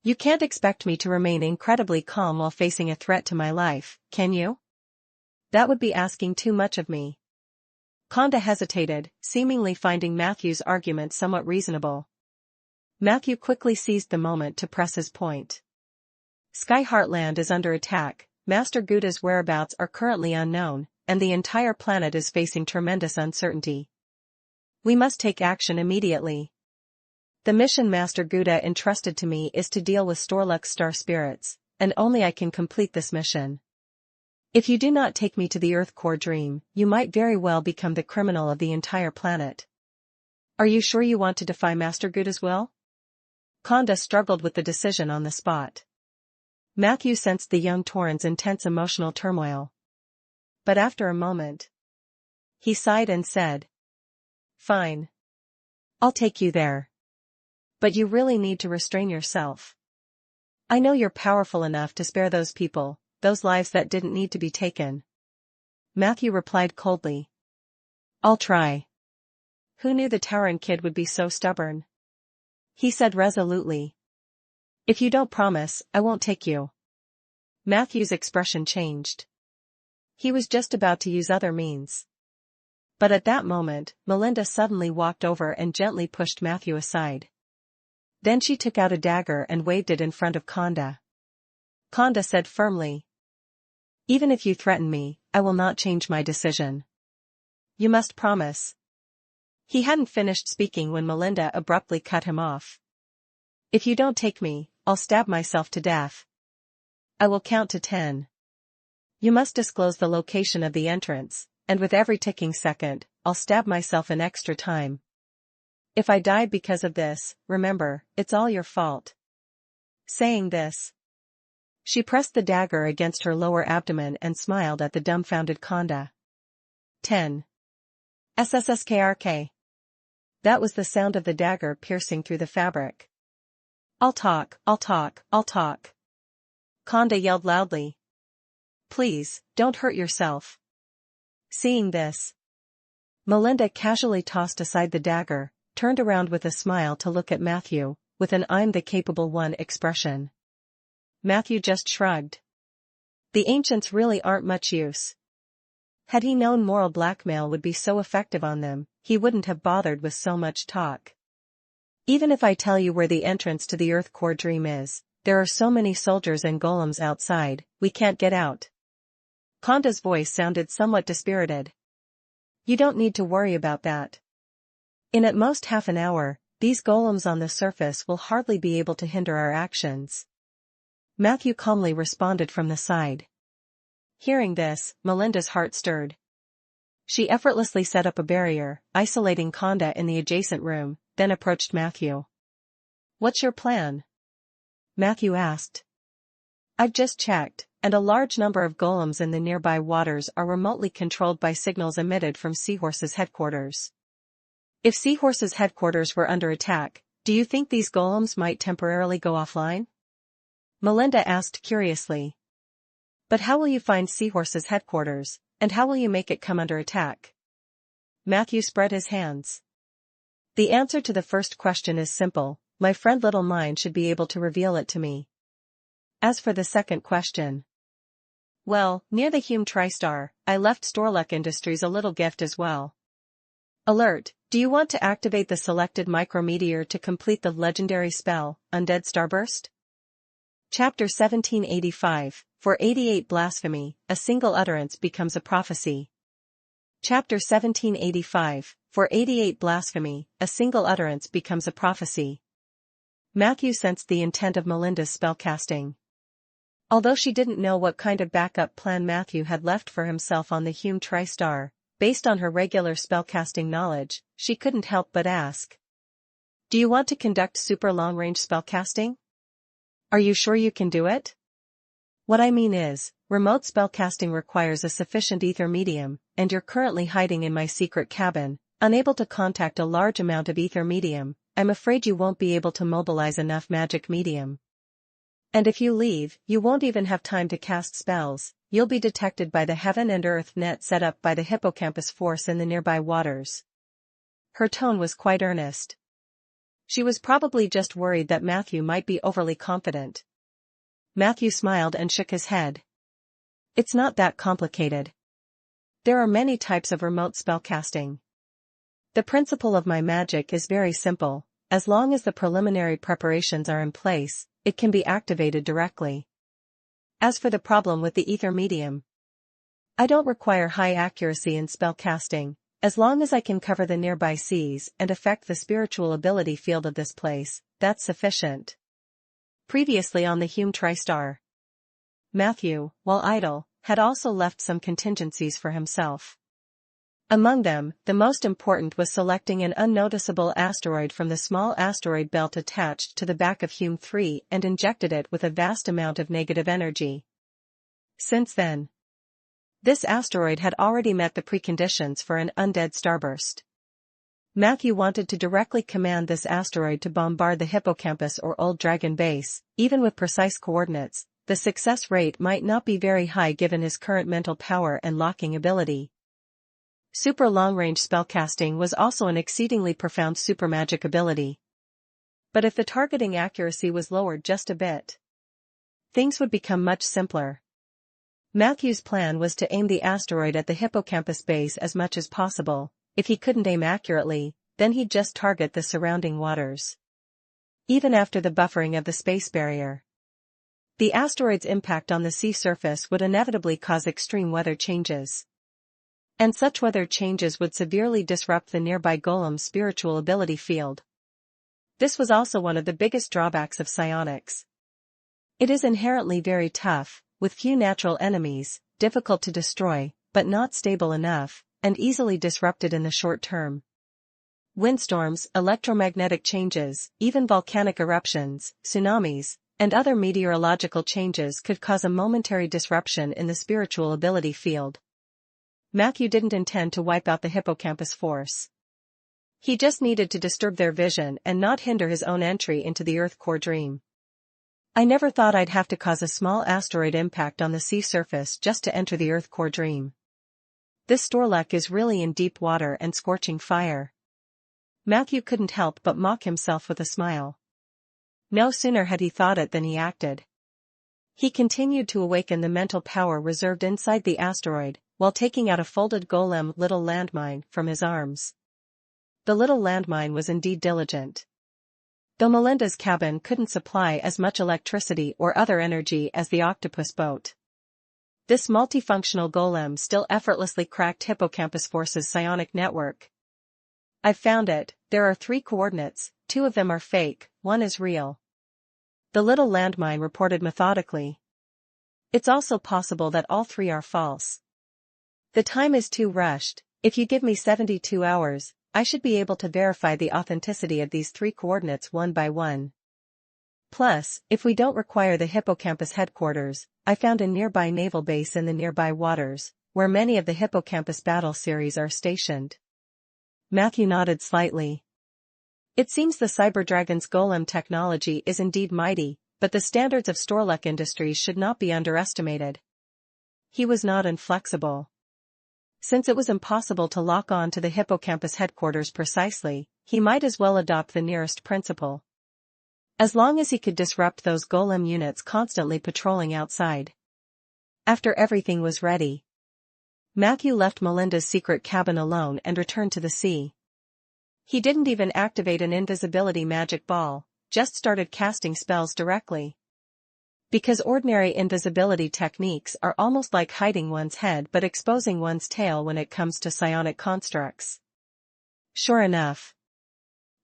You can't expect me to remain incredibly calm while facing a threat to my life, can you? That would be asking too much of me." Konda hesitated, seemingly finding Matthew's argument somewhat reasonable. Matthew quickly seized the moment to press his point. "Sky Heartland is under attack, Master Gouda's whereabouts are currently unknown, and the entire planet is facing tremendous uncertainty. We must take action immediately. The mission Master Gouda entrusted to me is to deal with Storluck's star spirits, and only I can complete this mission. If you do not take me to the Earth Core Dream, you might very well become the criminal of the entire planet. Are you sure you want to defy Master Gouda's will?" Konda struggled with the decision on the spot. Matthew sensed the young Tauren's intense emotional turmoil. But after a moment, he sighed and said, "Fine. I'll take you there. But you really need to restrain yourself. I know you're powerful enough to spare those people, those lives that didn't need to be taken." Matthew replied coldly. "I'll try." "Who knew the Tauren kid would be so stubborn?" he said resolutely. "If you don't promise, I won't take you." Matthew's expression changed. He was just about to use other means. But at that moment, Melinda suddenly walked over and gently pushed Matthew aside. Then she took out a dagger and waved it in front of Konda. Konda said firmly, "Even if you threaten me, I will not change my decision. You must promise." He hadn't finished speaking when Melinda abruptly cut him off. "If you don't take me, I'll stab myself to death. I will count to 10. You must disclose the location of the entrance, and with every ticking second, I'll stab myself an extra time. If I die because of this, remember, it's all your fault." Saying this, she pressed the dagger against her lower abdomen and smiled at the dumbfounded Konda. 10. SSSKRK. That was the sound of the dagger piercing through the fabric. I'll talk, Konda yelled loudly. "Please, don't hurt yourself." Seeing this, Melinda casually tossed aside the dagger, turned around with a smile to look at Matthew, with an "I'm the capable one" expression. Matthew just shrugged. The ancients really aren't much use. Had he known moral blackmail would be so effective on them, he wouldn't have bothered with so much talk. "Even if I tell you where the entrance to the Earth Core Dream is, there are so many soldiers and golems outside, we can't get out." Konda's voice sounded somewhat dispirited. "You don't need to worry about that. In at most half an hour, these golems on the surface will hardly be able to hinder our actions." Matthew calmly responded from the side. Hearing this, Melinda's heart stirred. She effortlessly set up a barrier, isolating Konda in the adjacent room, then approached Matthew. "What's your plan?" Matthew asked. "I've just checked, and a large number of golems in the nearby waters are remotely controlled by signals emitted from Seahorse's headquarters. If Seahorse's headquarters were under attack, do you think these golems might temporarily go offline?" Melinda asked curiously. "But how will you find Seahorse's headquarters? And how will you make it come under attack? Matthew spread his hands. The answer to the first question is simple. My friend Little Mine should be able to reveal it to me. As for the second question. Well, near the Hume TriStar, I left Storluck Industries a little gift as well. Alert, do you want to activate the selected micrometeor to complete the legendary spell, Undead Starburst? Chapter 1785, for 88 Blasphemy, a single utterance becomes a prophecy. Chapter 1785, for 88 Blasphemy, a single utterance becomes a prophecy. Matthew sensed the intent of Melinda's spellcasting. Although she didn't know what kind of backup plan Matthew had left for himself on the Hume TriStar, based on her regular spellcasting knowledge, she couldn't help but ask. Do you want to conduct super long-range spellcasting? Are you sure you can do it? What I mean is, remote spellcasting requires a sufficient ether medium, and you're currently hiding in my secret cabin, unable to contact a large amount of ether medium. I'm afraid you won't be able to mobilize enough magic medium. And if you leave, you won't even have time to cast spells. You'll be detected by the heaven and earth net set up by the hippocampus force in the nearby waters. Her tone was quite earnest. She was probably just worried that Matthew might be overly confident. Matthew smiled and shook his head. It's not that complicated. There are many types of remote spellcasting. The principle of my magic is very simple. As long as the preliminary preparations are in place, it can be activated directly. As for the problem with the ether medium, I don't require high accuracy in spell casting. As long as I can cover the nearby seas and affect the spiritual ability field of this place, that's sufficient. Previously on the Hume TriStar, Matthew, while idle, had also left some contingencies for himself. Among them, the most important was selecting an unnoticeable asteroid from the small asteroid belt attached to the back of Hume 3 and injected it with a vast amount of negative energy. Since then, this asteroid had already met the preconditions for an undead starburst. Matthew wanted to directly command this asteroid to bombard the hippocampus or Old Dragon base. Even with precise coordinates, the success rate might not be very high given his current mental power and locking ability. Super long-range spellcasting was also an exceedingly profound super magic ability. But if the targeting accuracy was lowered just a bit, things would become much simpler. Matthew's plan was to aim the asteroid at the hippocampus base as much as possible. If he couldn't aim accurately, then he'd just target the surrounding waters. Even after the buffering of the space barrier, the asteroid's impact on the sea surface would inevitably cause extreme weather changes. And such weather changes would severely disrupt the nearby golem's spiritual ability field. This was also one of the biggest drawbacks of psionics. It is inherently very tough, with few natural enemies, difficult to destroy, but not stable enough, and easily disrupted in the short term. Windstorms, electromagnetic changes, even volcanic eruptions, tsunamis, and other meteorological changes could cause a momentary disruption in the spiritual ability field. Matthew didn't intend to wipe out the hippocampus force. He just needed to disturb their vision and not hinder his own entry into the Earth core dream. I never thought I'd have to cause a small asteroid impact on the sea surface just to enter the Earth core dream. This Storluck is really in deep water and scorching fire. Matthew couldn't help but mock himself with a smile. No sooner had he thought it than he acted. He continued to awaken the mental power reserved inside the asteroid, while taking out a folded golem little landmine from his arms. The little landmine was indeed diligent. Though Melinda's cabin couldn't supply as much electricity or other energy as the octopus boat, this multifunctional golem still effortlessly cracked Hippocampus Force's psionic network. I've found it. There are 3 coordinates, 2 of them are fake, 1 is real. The little landmine reported methodically. It's also possible that all 3 are false. The time is too rushed. If you give me 72 hours, I should be able to verify the authenticity of these 3 coordinates one by one. Plus, if we don't require the hippocampus headquarters, I found a nearby naval base in the nearby waters, where many of the hippocampus battle series are stationed. Matthew nodded slightly. It seems the Cyberdragon's golem technology is indeed mighty, but the standards of Storluck Industries should not be underestimated. He was not inflexible. Since it was impossible to lock on to the hippocampus headquarters precisely, he might as well adopt the nearest principle. As long as he could disrupt those golem units constantly patrolling outside. After everything was ready, Matthew left Melinda's secret cabin alone and returned to the sea. He didn't even activate an invisibility magic ball, just started casting spells directly. Because ordinary invisibility techniques are almost like hiding one's head but exposing one's tail when it comes to psionic constructs. Sure enough.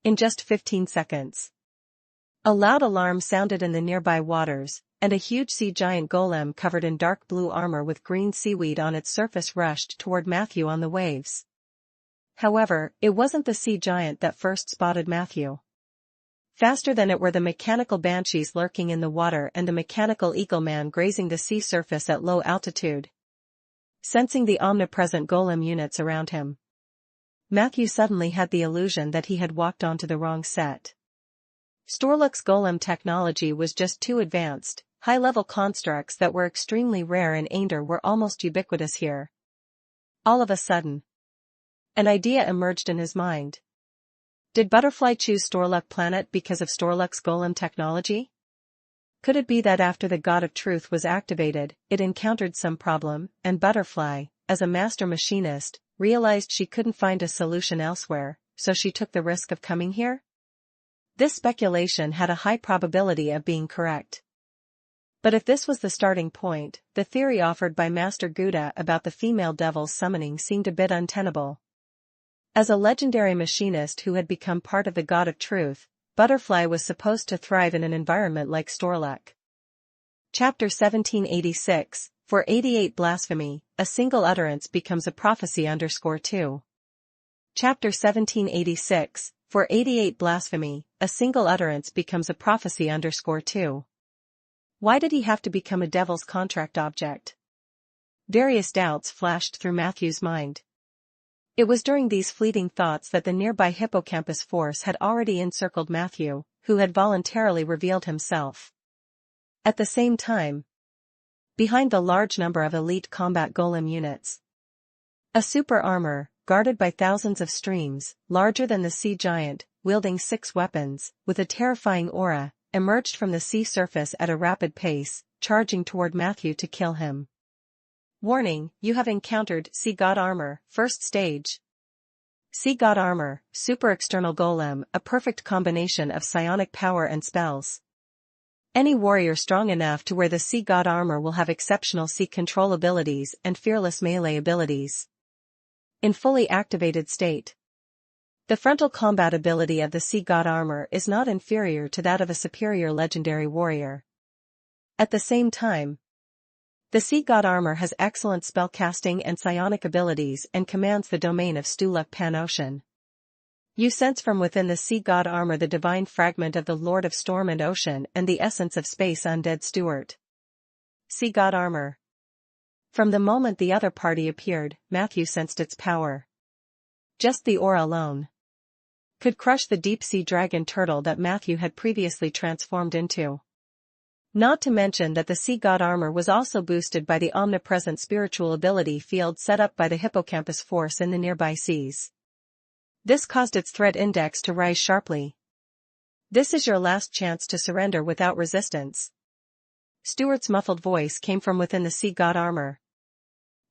In just 15 seconds. A loud alarm sounded in the nearby waters, and a huge sea giant golem covered in dark blue armor with green seaweed on its surface rushed toward Matthew on the waves. However, it wasn't the sea giant that first spotted Matthew. Faster than it were the mechanical banshees lurking in the water and the mechanical eagle man grazing the sea surface at low altitude. Sensing the omnipresent golem units around him, Matthew suddenly had the illusion that he had walked onto the wrong set. Storluck's golem technology was just too advanced. High-level constructs that were extremely rare in Aender were almost ubiquitous here. All of a sudden, an idea emerged in his mind. Did Butterfly choose Storluck Planet because of Storluck's golem technology? Could it be that after the God of Truth was activated, it encountered some problem, and Butterfly, as a master machinist, realized she couldn't find a solution elsewhere, so she took the risk of coming here? This speculation had a high probability of being correct. But if this was the starting point, the theory offered by Master Gouda about the female devil's summoning seemed a bit untenable. As a legendary machinist who had become part of the God of Truth, Butterfly was supposed to thrive in an environment like Storluck. Chapter 1786, For 88 Blasphemy, a single utterance becomes a prophecy _2. Chapter 1786, For 88 Blasphemy, a single utterance becomes a prophecy _2. Why did he have to become a devil's contract object? Various doubts flashed through Matthew's mind. It was during these fleeting thoughts that the nearby hippocampus force had already encircled Matthew, who had voluntarily revealed himself. At the same time, behind the large number of elite combat golem units, a super armor, guarded by thousands of streams, larger than the sea giant, wielding 6 weapons, with a terrifying aura, emerged from the sea surface at a rapid pace, charging toward Matthew to kill him. Warning, you have encountered Sea God Armor, First Stage. Sea God Armor, Super External Golem, a perfect combination of psionic power and spells. Any warrior strong enough to wear the Sea God Armor will have exceptional sea control abilities and fearless melee abilities. In fully activated state, the frontal combat ability of the Sea God Armor is not inferior to that of a superior legendary warrior. At the same time, the Sea God Armor has excellent spellcasting and psionic abilities and commands the domain of Storluck Pan-Ocean. You sense from within the Sea God Armor the divine fragment of the Lord of Storm and Ocean and the essence of Space Undead Stewart. Sea God Armor. From the moment the other party appeared, Matthew sensed its power. Just the aura alone could crush the deep-sea dragon turtle that Matthew had previously transformed into. Not to mention that the Sea God Armor was also boosted by the omnipresent spiritual ability field set up by the hippocampus force in the nearby seas. This caused its threat index to rise sharply. This is your last chance to surrender without resistance. Stewart's muffled voice came from within the Sea God Armor.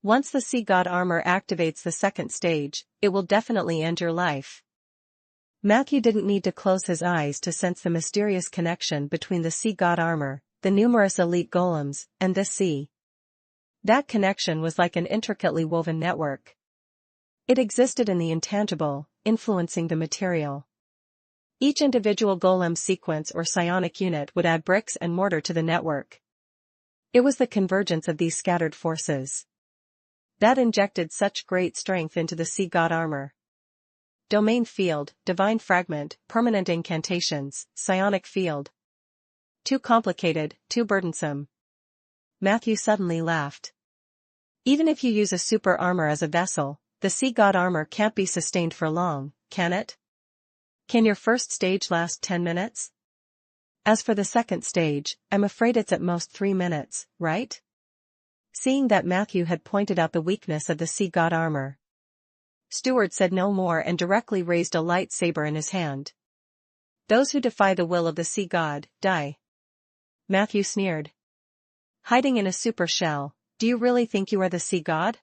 Once the Sea God Armor activates the second stage, it will definitely end your life. Matthew didn't need to close his eyes to sense the mysterious connection between the Sea God Armor, the numerous elite golems, and this sea. That connection was like an intricately woven network. It existed in the intangible, influencing the material. Each individual golem sequence or psionic unit would add bricks and mortar to the network. It was the convergence of these scattered forces that injected such great strength into the Sea God Armor. Domain field, divine fragment, permanent incantations, psionic field. Too complicated, too burdensome. Matthew suddenly laughed. Even if you use a super armor as a vessel, the Sea God Armor can't be sustained for long, can it? Can your first stage last 10 minutes? As for the second stage, I'm afraid it's at most 3 minutes, right? Seeing that Matthew had pointed out the weakness of the sea god armor, Stuart said no more and directly raised a light saber in his hand. "Those who defy the will of the sea god, die." Matthew sneered. "Hiding in a super shell, do you really think you are the sea god?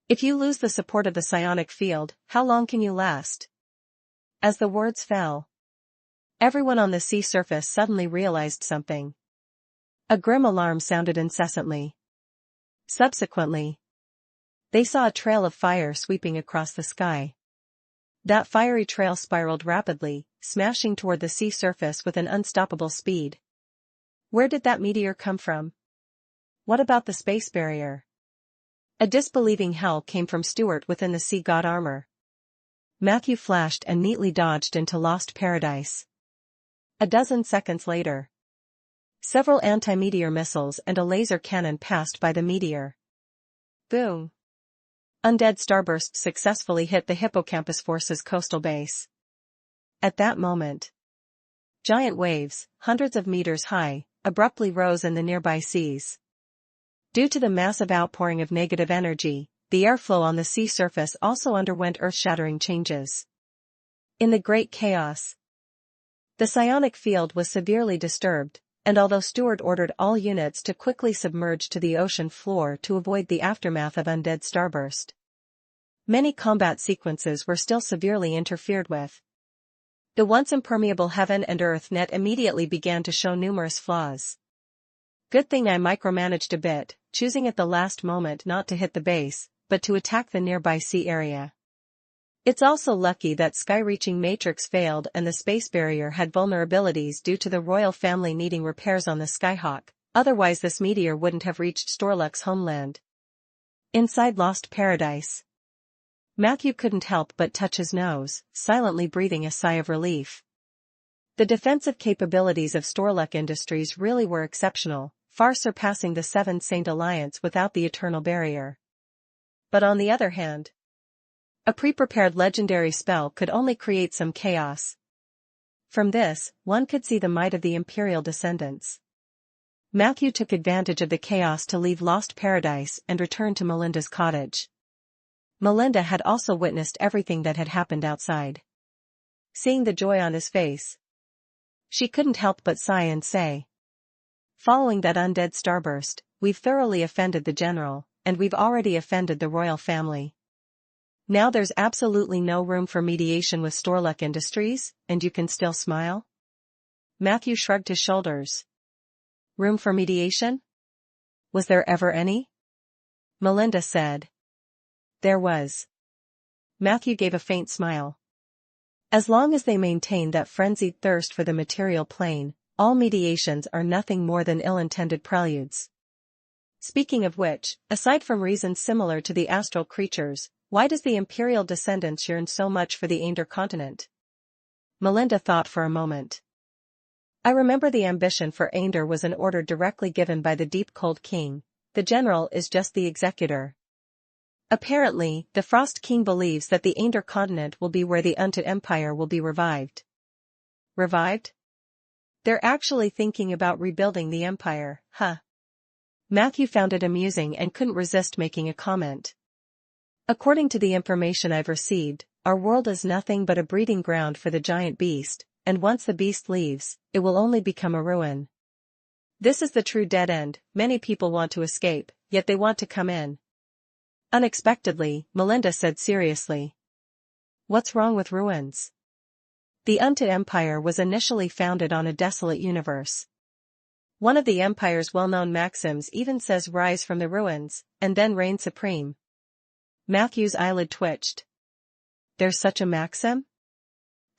If you lose the support of the psionic field, how long can you last?" As the words fell, everyone on the sea surface suddenly realized something. A grim alarm sounded incessantly. Subsequently, they saw a trail of fire sweeping across the sky. That fiery trail spiraled rapidly, smashing toward the sea surface with an unstoppable speed. Where did that meteor come from? What about the space barrier? A disbelieving howl came from Stuart within the sea god armor. Matthew flashed and neatly dodged into lost paradise. A dozen seconds later, several anti-meteor missiles and a laser cannon passed by the meteor. Boom! Undead starburst successfully hit the Hippocampus Force's coastal base. At that moment, giant waves, hundreds of meters high, abruptly rose in the nearby seas. Due to the massive outpouring of negative energy, the airflow on the sea surface also underwent earth-shattering changes. In the Great Chaos, the psionic field was severely disturbed, and although Stuart ordered all units to quickly submerge to the ocean floor to avoid the aftermath of Undead starburst, many combat sequences were still severely interfered with. The once impermeable heaven and earth net immediately began to show numerous flaws. Good thing I micromanaged a bit, choosing at the last moment not to hit the base, but to attack the nearby sea area. It's also lucky that sky-reaching matrix failed and the space barrier had vulnerabilities due to the royal family needing repairs on the Skyhawk, otherwise this meteor wouldn't have reached Storluck's homeland. Inside Lost Paradise, Matthew couldn't help but touch his nose, silently breathing a sigh of relief. The defensive capabilities of Storluck Industries really were exceptional, far surpassing the Seven Saint Alliance without the Eternal Barrier. But on the other hand, a pre-prepared legendary spell could only create some chaos. From this, one could see the might of the Imperial descendants. Matthew took advantage of the chaos to leave Lost Paradise and return to Melinda's cottage. Melinda had also witnessed everything that had happened outside. Seeing the joy on his face, she couldn't help but sigh and say, "Following that Undead starburst, we've thoroughly offended the general, and we've already offended the royal family. Now there's absolutely no room for mediation with Storluck Industries, and you can still smile?" Matthew shrugged his shoulders. "Room for mediation? Was there ever any?" Melinda said. "There was." Matthew gave a faint smile. "As long as they maintain that frenzied thirst for the material plane, all mediations are nothing more than ill-intended preludes. Speaking of which, aside from reasons similar to the astral creatures, why does the Imperial descendants yearn so much for the Ander continent?" Melinda thought for a moment. "I remember the ambition for Ander was an order directly given by the Deep Cold King. The general is just the executor. Apparently, the Frost King believes that the Ander continent will be where the Undead Empire will be revived." Revived? They're actually thinking about rebuilding the empire, huh? Matthew found it amusing and couldn't resist making a comment. "According to the information I've received, our world is nothing but a breeding ground for the giant beast, and once the beast leaves, it will only become a ruin. This is the true dead end. Many people want to escape, yet they want to come in." Unexpectedly, Melinda said seriously, "What's wrong with ruins? The Undead Empire was initially founded on a desolate universe. One of the Empire's well-known maxims even says rise from the ruins, and then reign supreme." Matthew's eyelid twitched. "There's such a maxim?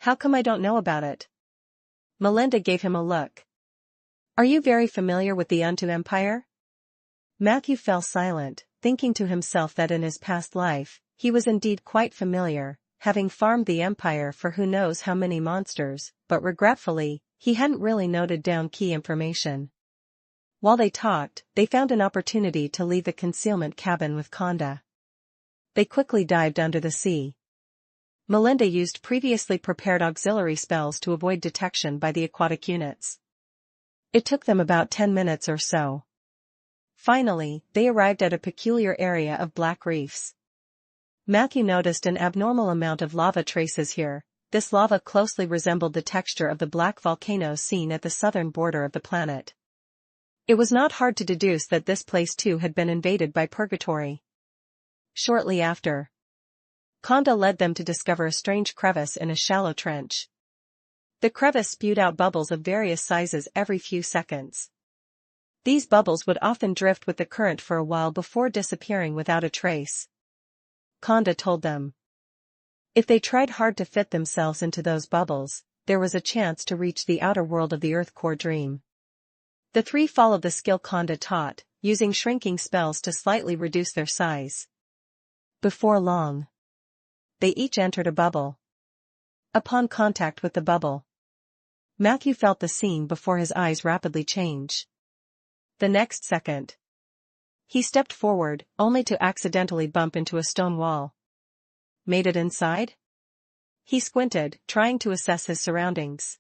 How come I don't know about it?" Melinda gave him a look. "Are you very familiar with the Undead Empire?" Matthew fell silent, thinking to himself that in his past life, he was indeed quite familiar, having farmed the Empire for who knows how many monsters, but regretfully, he hadn't really noted down key information. While they talked, they found an opportunity to leave the concealment cabin with Conda. They quickly dived under the sea. Melinda used previously prepared auxiliary spells to avoid detection by the aquatic units. It took them about 10 minutes or so. Finally, they arrived at a peculiar area of black reefs. Matthew noticed an abnormal amount of lava traces here. This lava closely resembled the texture of the black volcanoes seen at the southern border of the planet. It was not hard to deduce that this place too had been invaded by purgatory. Shortly after, Konda led them to discover a strange crevice in a shallow trench. The crevice spewed out bubbles of various sizes every few seconds. These bubbles would often drift with the current for a while before disappearing without a trace. Konda told them. If they tried hard to fit themselves into those bubbles, there was a chance to reach the outer world of the Earth Core Dream. The three followed the skill Konda taught, using shrinking spells to slightly reduce their size. Before long, they each entered a bubble. Upon contact with the bubble, Matthew felt the scene before his eyes rapidly change. The next second, he stepped forward, only to accidentally bump into a stone wall. Made it inside? He squinted, trying to assess his surroundings.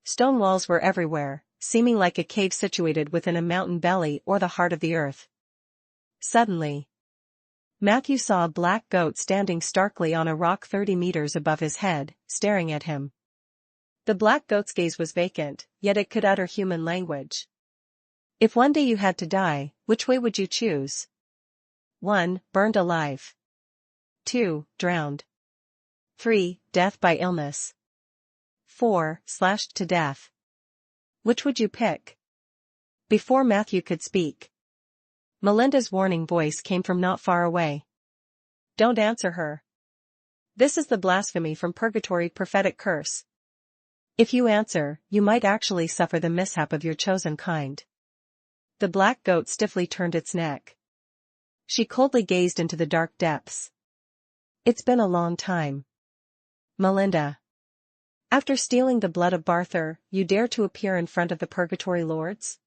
Stone walls were everywhere, seeming like a cave situated within a mountain belly or the heart of the earth. Suddenly, Matthew saw a black goat standing starkly on a rock 30 meters above his head, staring at him. The black goat's gaze was vacant, yet it could utter human language. If one day you had to die, which way would you choose? 1. Burned alive. 2. Drowned. 3. Death by illness. 4. Slashed to death. Which would you pick? Before Matthew could speak, Melinda's warning voice came from not far away. Don't answer her. This is the blasphemy from purgatory prophetic curse. If you answer, you might actually suffer the mishap of your chosen kind. The black goat stiffly turned its neck. She coldly gazed into the dark depths. It's been a long time. Melinda. After stealing the blood of Barthur, you dare to appear in front of the Purgatory Lords?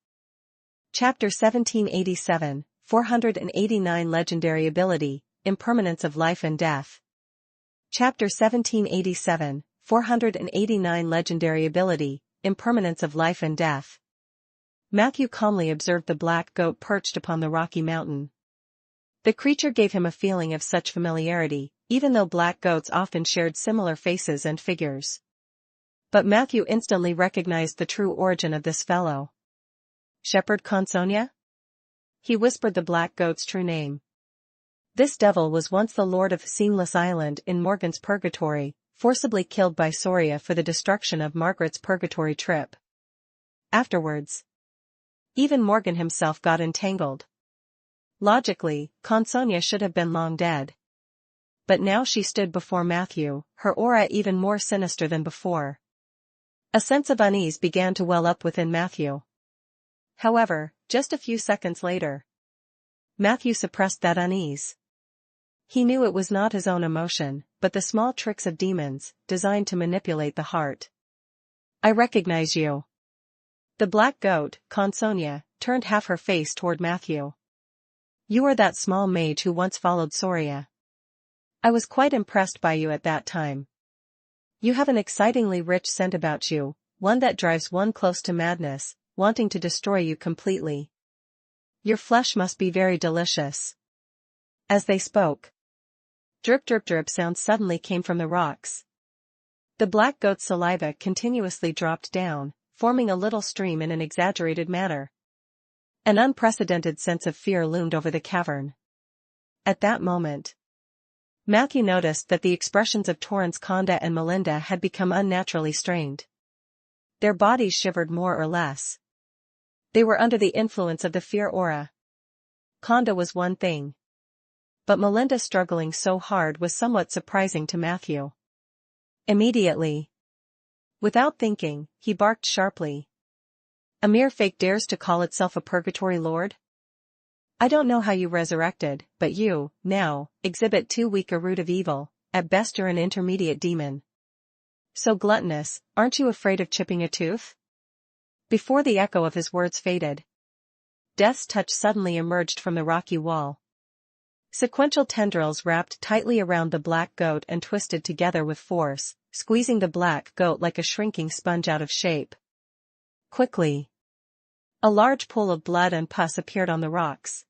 Chapter 1787, 489 Legendary Ability, Impermanence of Life and Death. Chapter 1787, 489 Legendary Ability, Impermanence of Life and Death. Matthew calmly observed the black goat perched upon the rocky mountain. The creature gave him a feeling of such familiarity, even though black goats often shared similar faces and figures. But Matthew instantly recognized the true origin of this fellow. Shepherd Consonia? He whispered the black goat's true name. This devil was once the lord of Seamless Island in Morgan's purgatory, forcibly killed by Soria for the destruction of Margaret's purgatory trip. Afterwards, even Morgan himself got entangled. Logically, Consonia should have been long dead. But now she stood before Matthew, her aura even more sinister than before. A sense of unease began to well up within Matthew. However, just a few seconds later, Matthew suppressed that unease. He knew it was not his own emotion, but the small tricks of demons, designed to manipulate the heart. I recognize you. The black goat, Consonia, turned half her face toward Matthew. You are that small mage who once followed Soria. I was quite impressed by you at that time. You have an excitingly rich scent about you, one that drives one close to madness, wanting to destroy you completely. Your flesh must be very delicious. As they spoke, drip drip drip sounds suddenly came from the rocks. The black goat's saliva continuously dropped down, forming a little stream in an exaggerated manner. An unprecedented sense of fear loomed over the cavern. At that moment, Matthew noticed that the expressions of Torrance, Konda and Melinda had become unnaturally strained. Their bodies shivered more or less. They were under the influence of the fear aura. Konda was one thing, but Melinda struggling so hard was somewhat surprising to Matthew. Immediately, without thinking, he barked sharply. A mere fake dares to call itself a purgatory lord? I don't know how you resurrected, but you, now, exhibit too weak a root of evil. At best you're an intermediate demon. So gluttonous, aren't you afraid of chipping a tooth? Before the echo of his words faded, Death's touch suddenly emerged from the rocky wall. Sequential tendrils wrapped tightly around the black goat and twisted together with force, squeezing the black goat like a shrinking sponge out of shape. Quickly, A large pool of blood and pus appeared on the rocks.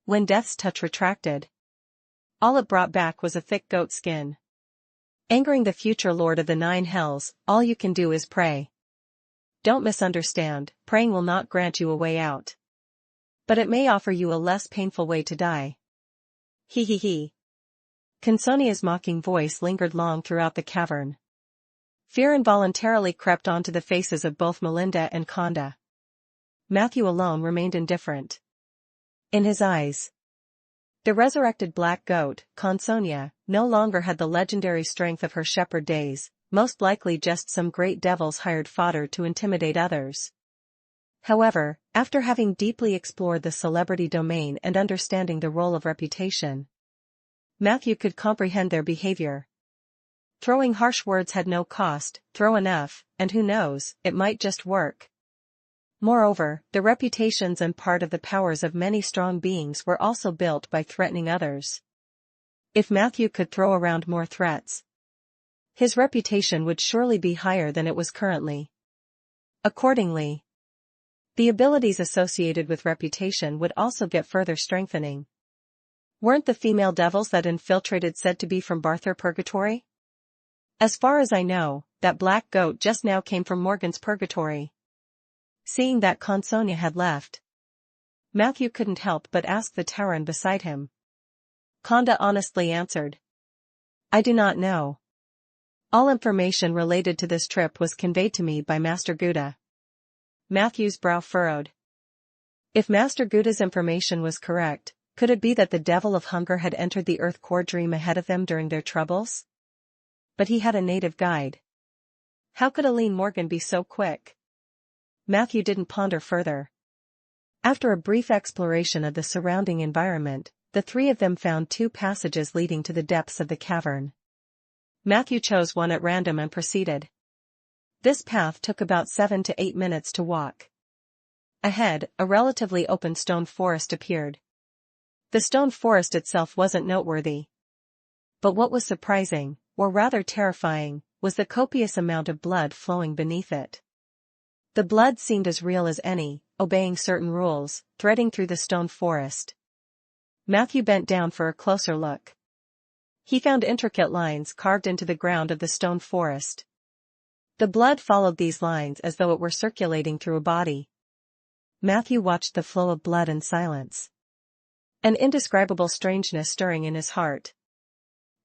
When Death's touch retracted, all it brought back was a thick goat skin. Angering the future lord of the 9 hells, all you can do is pray. Don't misunderstand, praying will not grant you a way out. But it may offer you a less painful way to die. He he he. Consonia's mocking voice lingered long throughout the cavern. Fear involuntarily crept onto the faces of both Melinda and Conda. Matthew alone remained indifferent. In his eyes, the resurrected black goat, Consonia, no longer had the legendary strength of her shepherd days, most likely just some great devil's hired fodder to intimidate others. However, after having deeply explored the celebrity domain and understanding the role of reputation, Matthew could comprehend their behavior. Throwing harsh words had no cost, throw enough, and who knows, it might just work. Moreover, the reputations and part of the powers of many strong beings were also built by threatening others. If Matthew could throw around more threats, his reputation would surely be higher than it was currently. Accordingly, the abilities associated with reputation would also get further strengthening. Weren't the female devils that infiltrated said to be from Barther Purgatory? As far as I know, that black goat just now came from Morgan's Purgatory. Seeing that Consonia had left, Matthew couldn't help but ask the Tauren beside him. Conda honestly answered, I do not know. All information related to this trip was conveyed to me by Master Gouda. Matthew's brow furrowed. If Master Gouda's information was correct, could it be that the Devil of Hunger had entered the Earth Core dream ahead of them during their troubles? But he had a native guide. How could Aline Morgan be so quick? Matthew didn't ponder further. After a brief exploration of the surrounding environment, the 3 of them found 2 passages leading to the depths of the cavern. Matthew chose one at random and proceeded. This path took about 7 to 8 minutes to walk. Ahead, a relatively open stone forest appeared. The stone forest itself wasn't noteworthy. But what was surprising, or rather terrifying, was the copious amount of blood flowing beneath it. The blood seemed as real as any, obeying certain rules, threading through the stone forest. Matthew bent down for a closer look. He found intricate lines carved into the ground of the stone forest. The blood followed these lines as though it were circulating through a body. Matthew watched the flow of blood in silence. An indescribable strangeness stirring in his heart.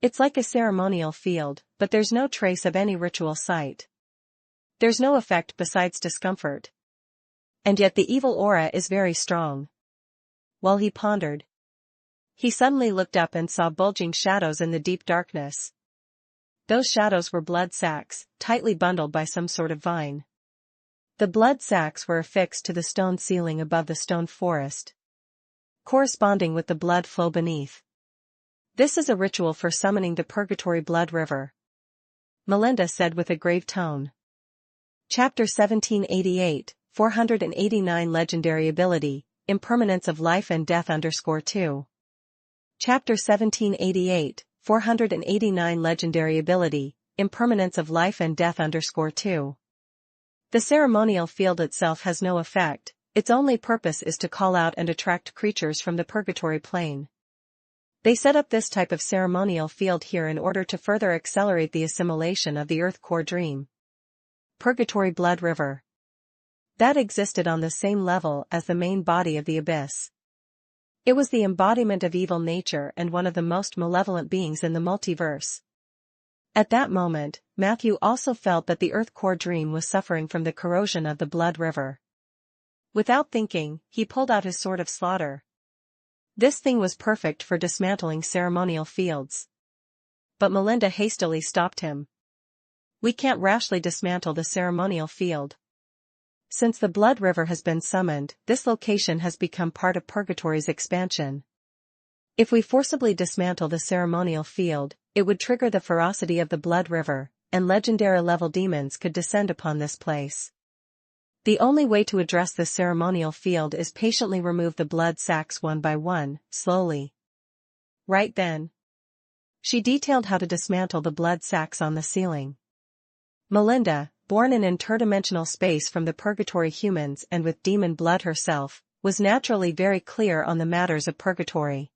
It's like a ceremonial field, but there's no trace of any ritual site. There's no effect besides discomfort. And yet the evil aura is very strong. While he pondered, he suddenly looked up and saw bulging shadows in the deep darkness. Those shadows were blood sacs, tightly bundled by some sort of vine. The blood sacs were affixed to the stone ceiling above the stone forest, corresponding with the blood flow beneath. This is a ritual for summoning the Purgatory Blood River, Melinda said with a grave tone. Chapter 1788, 489 Legendary Ability, Impermanence of Life and Death _2. Chapter 1788, 489 Legendary Ability, Impermanence of Life and Death _2. The ceremonial field itself has no effect, its only purpose is to call out and attract creatures from the Purgatory plane. They set up this type of ceremonial field here in order to further accelerate the assimilation of the Earth Core dream. Purgatory Blood River. That existed on the same level as the main body of the abyss. It was the embodiment of evil nature and one of the most malevolent beings in the multiverse. At that moment, Matthew also felt that the Earth Core dream was suffering from the corrosion of the Blood River. Without thinking, he pulled out his sword of slaughter. This thing was perfect for dismantling ceremonial fields. But Melinda hastily stopped him. We can't rashly dismantle the ceremonial field. Since the Blood River has been summoned, this location has become part of Purgatory's expansion. If we forcibly dismantle the ceremonial field, it would trigger the ferocity of the Blood River, and legendary-level demons could descend upon this place. The only way to address this ceremonial field is patiently remove the blood sacs one by one, slowly. Right then, she detailed how to dismantle the blood sacs on the ceiling. Melinda, born in interdimensional space from the purgatory humans and with demon blood herself, was naturally very clear on the matters of purgatory.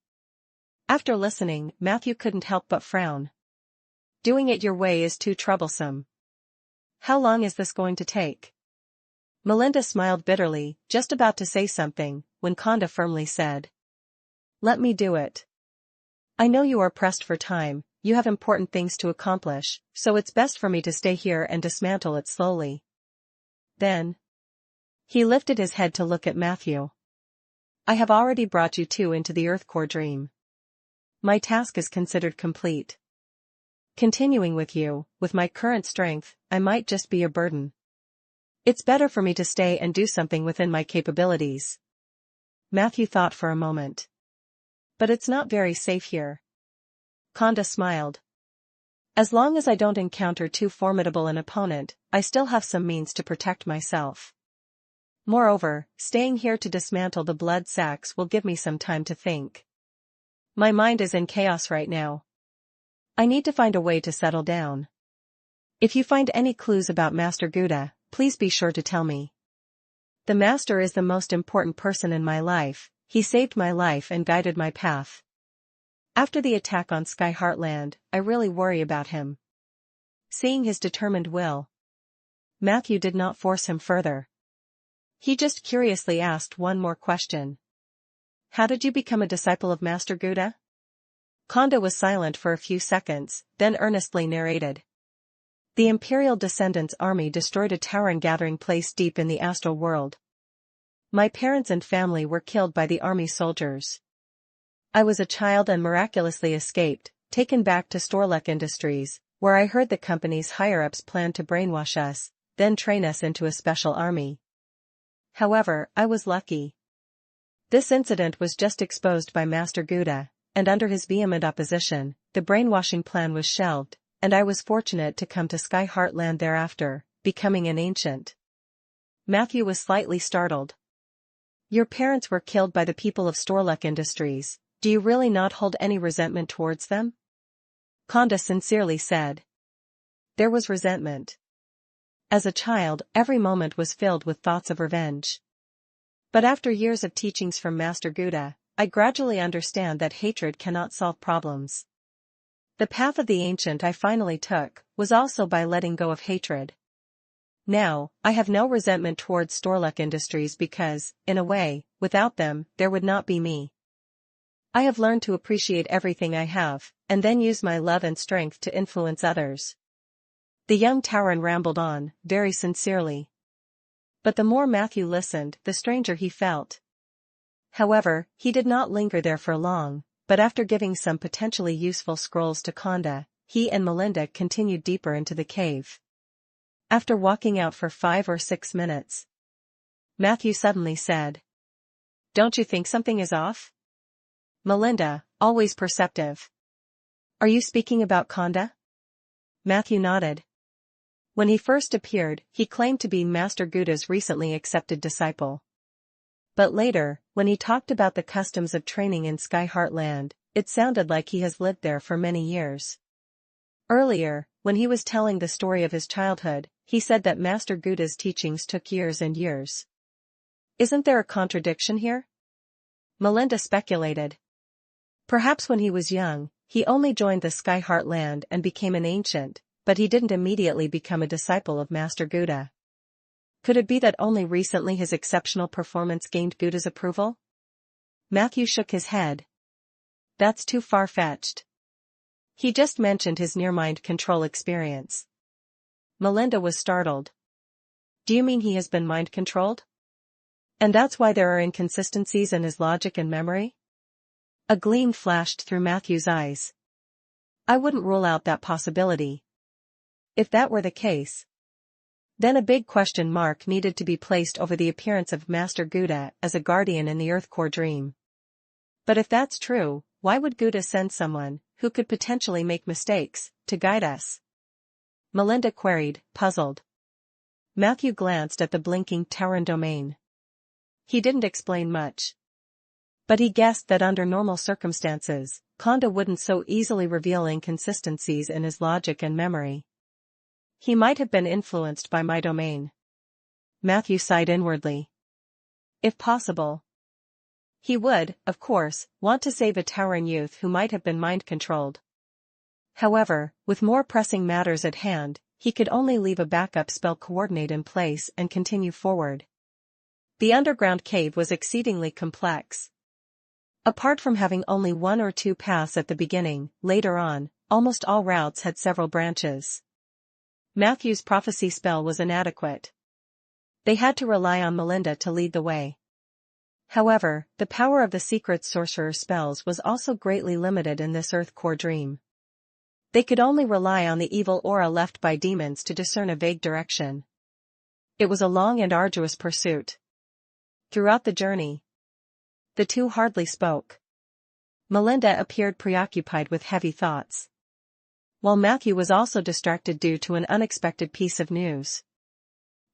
After listening, Matthew couldn't help but frown. Doing it your way is too troublesome. How long is this going to take? Melinda smiled bitterly, just about to say something, when Conda firmly said, "Let me do it. I know you are pressed for time, you have important things to accomplish, so it's best for me to stay here and dismantle it slowly." Then he lifted his head to look at Matthew. "I have already brought you two into the Earth Core dream. My task is considered complete. Continuing with you, with my current strength, I might just be a burden. It's better for me to stay and do something within my capabilities." Matthew thought for a moment. "But it's not very safe here." Conda smiled. "As long as I don't encounter too formidable an opponent, I still have some means to protect myself. Moreover, staying here to dismantle the blood sacks will give me some time to think. My mind is in chaos right now. I need to find a way to settle down. If you find any clues about Master Gouda, please be sure to tell me. The Master is the most important person in my life, he saved my life and guided my path. After the attack on Sky Heartland, I really worry about him." Seeing his determined will, Matthew did not force him further. He just curiously asked one more question. "How did you become a disciple of Master Gouda?" Conda was silent for a few seconds, then earnestly narrated. "The Imperial Descendants army destroyed a Tauren gathering place deep in the astral world. My parents and family were killed by the army soldiers. I was a child and miraculously escaped, taken back to Storlek Industries, where I heard the company's higher-ups planned to brainwash us, then train us into a special army. However, I was lucky. This incident was just exposed by Master Gouda, and under his vehement opposition, the brainwashing plan was shelved, and I was fortunate to come to Sky Heartland thereafter, becoming an ancient." Matthew was slightly startled. "Your parents were killed by the people of Storlek Industries. Do you really not hold any resentment towards them?" Conda sincerely said. "There was resentment. As a child, every moment was filled with thoughts of revenge. But after years of teachings from Master Gouda, I gradually understand that hatred cannot solve problems. The path of the ancient I finally took was also by letting go of hatred. Now, I have no resentment towards Storlek Industries because, in a way, without them, there would not be me. I have learned to appreciate everything I have, and then use my love and strength to influence others." The young Tauren rambled on, very sincerely. But the more Matthew listened, the stranger he felt. However, he did not linger there for long, but after giving some potentially useful scrolls to Conda, he and Melinda continued deeper into the cave. After walking out for 5 or 6 minutes, Matthew suddenly said, "Don't you think something is off?" Melinda, always perceptive. "Are you speaking about Conda?" Matthew nodded. When he first appeared, he claimed to be Master Gouda's recently accepted disciple. But later, when he talked about the customs of training in Sky Heartland, it sounded like he has lived there for many years. Earlier, when he was telling the story of his childhood, he said that Master Gouda's teachings took years and years. Isn't there a contradiction here? Melinda speculated. Perhaps when he was young, he only joined the Sky Heartland and became an ancient, but he didn't immediately become a disciple of Master Gouda. Could it be that only recently his exceptional performance gained Gouda's approval? Matthew shook his head. That's too far-fetched. He just mentioned his near-mind control experience. Melinda was startled. Do you mean he has been mind-controlled? And that's why there are inconsistencies in his logic and memory? A gleam flashed through Matthew's eyes. I wouldn't rule out that possibility. If that were the case, then a big question mark needed to be placed over the appearance of Master Gouda as a guardian in the Earth Core dream. But if that's true, why would Gouda send someone, who could potentially make mistakes, to guide us? Melinda queried, puzzled. Matthew glanced at the blinking Tauren domain. He didn't explain much. But he guessed that under normal circumstances, Conda wouldn't so easily reveal inconsistencies in his logic and memory. He might have been influenced by my domain. Matthew sighed inwardly. If possible. He would, of course, want to save a towering youth who might have been mind-controlled. However, with more pressing matters at hand, he could only leave a backup spell coordinate in place and continue forward. The underground cave was exceedingly complex. Apart from having only one or two paths at the beginning, later on, almost all routes had several branches. Matthew's prophecy spell was inadequate. They had to rely on Melinda to lead the way. However, the power of the secret sorcerer spells was also greatly limited in this Earth Core dream. They could only rely on the evil aura left by demons to discern a vague direction. It was a long and arduous pursuit. Throughout the journey, the two hardly spoke. Melinda appeared preoccupied with heavy thoughts, while Matthew was also distracted due to an unexpected piece of news.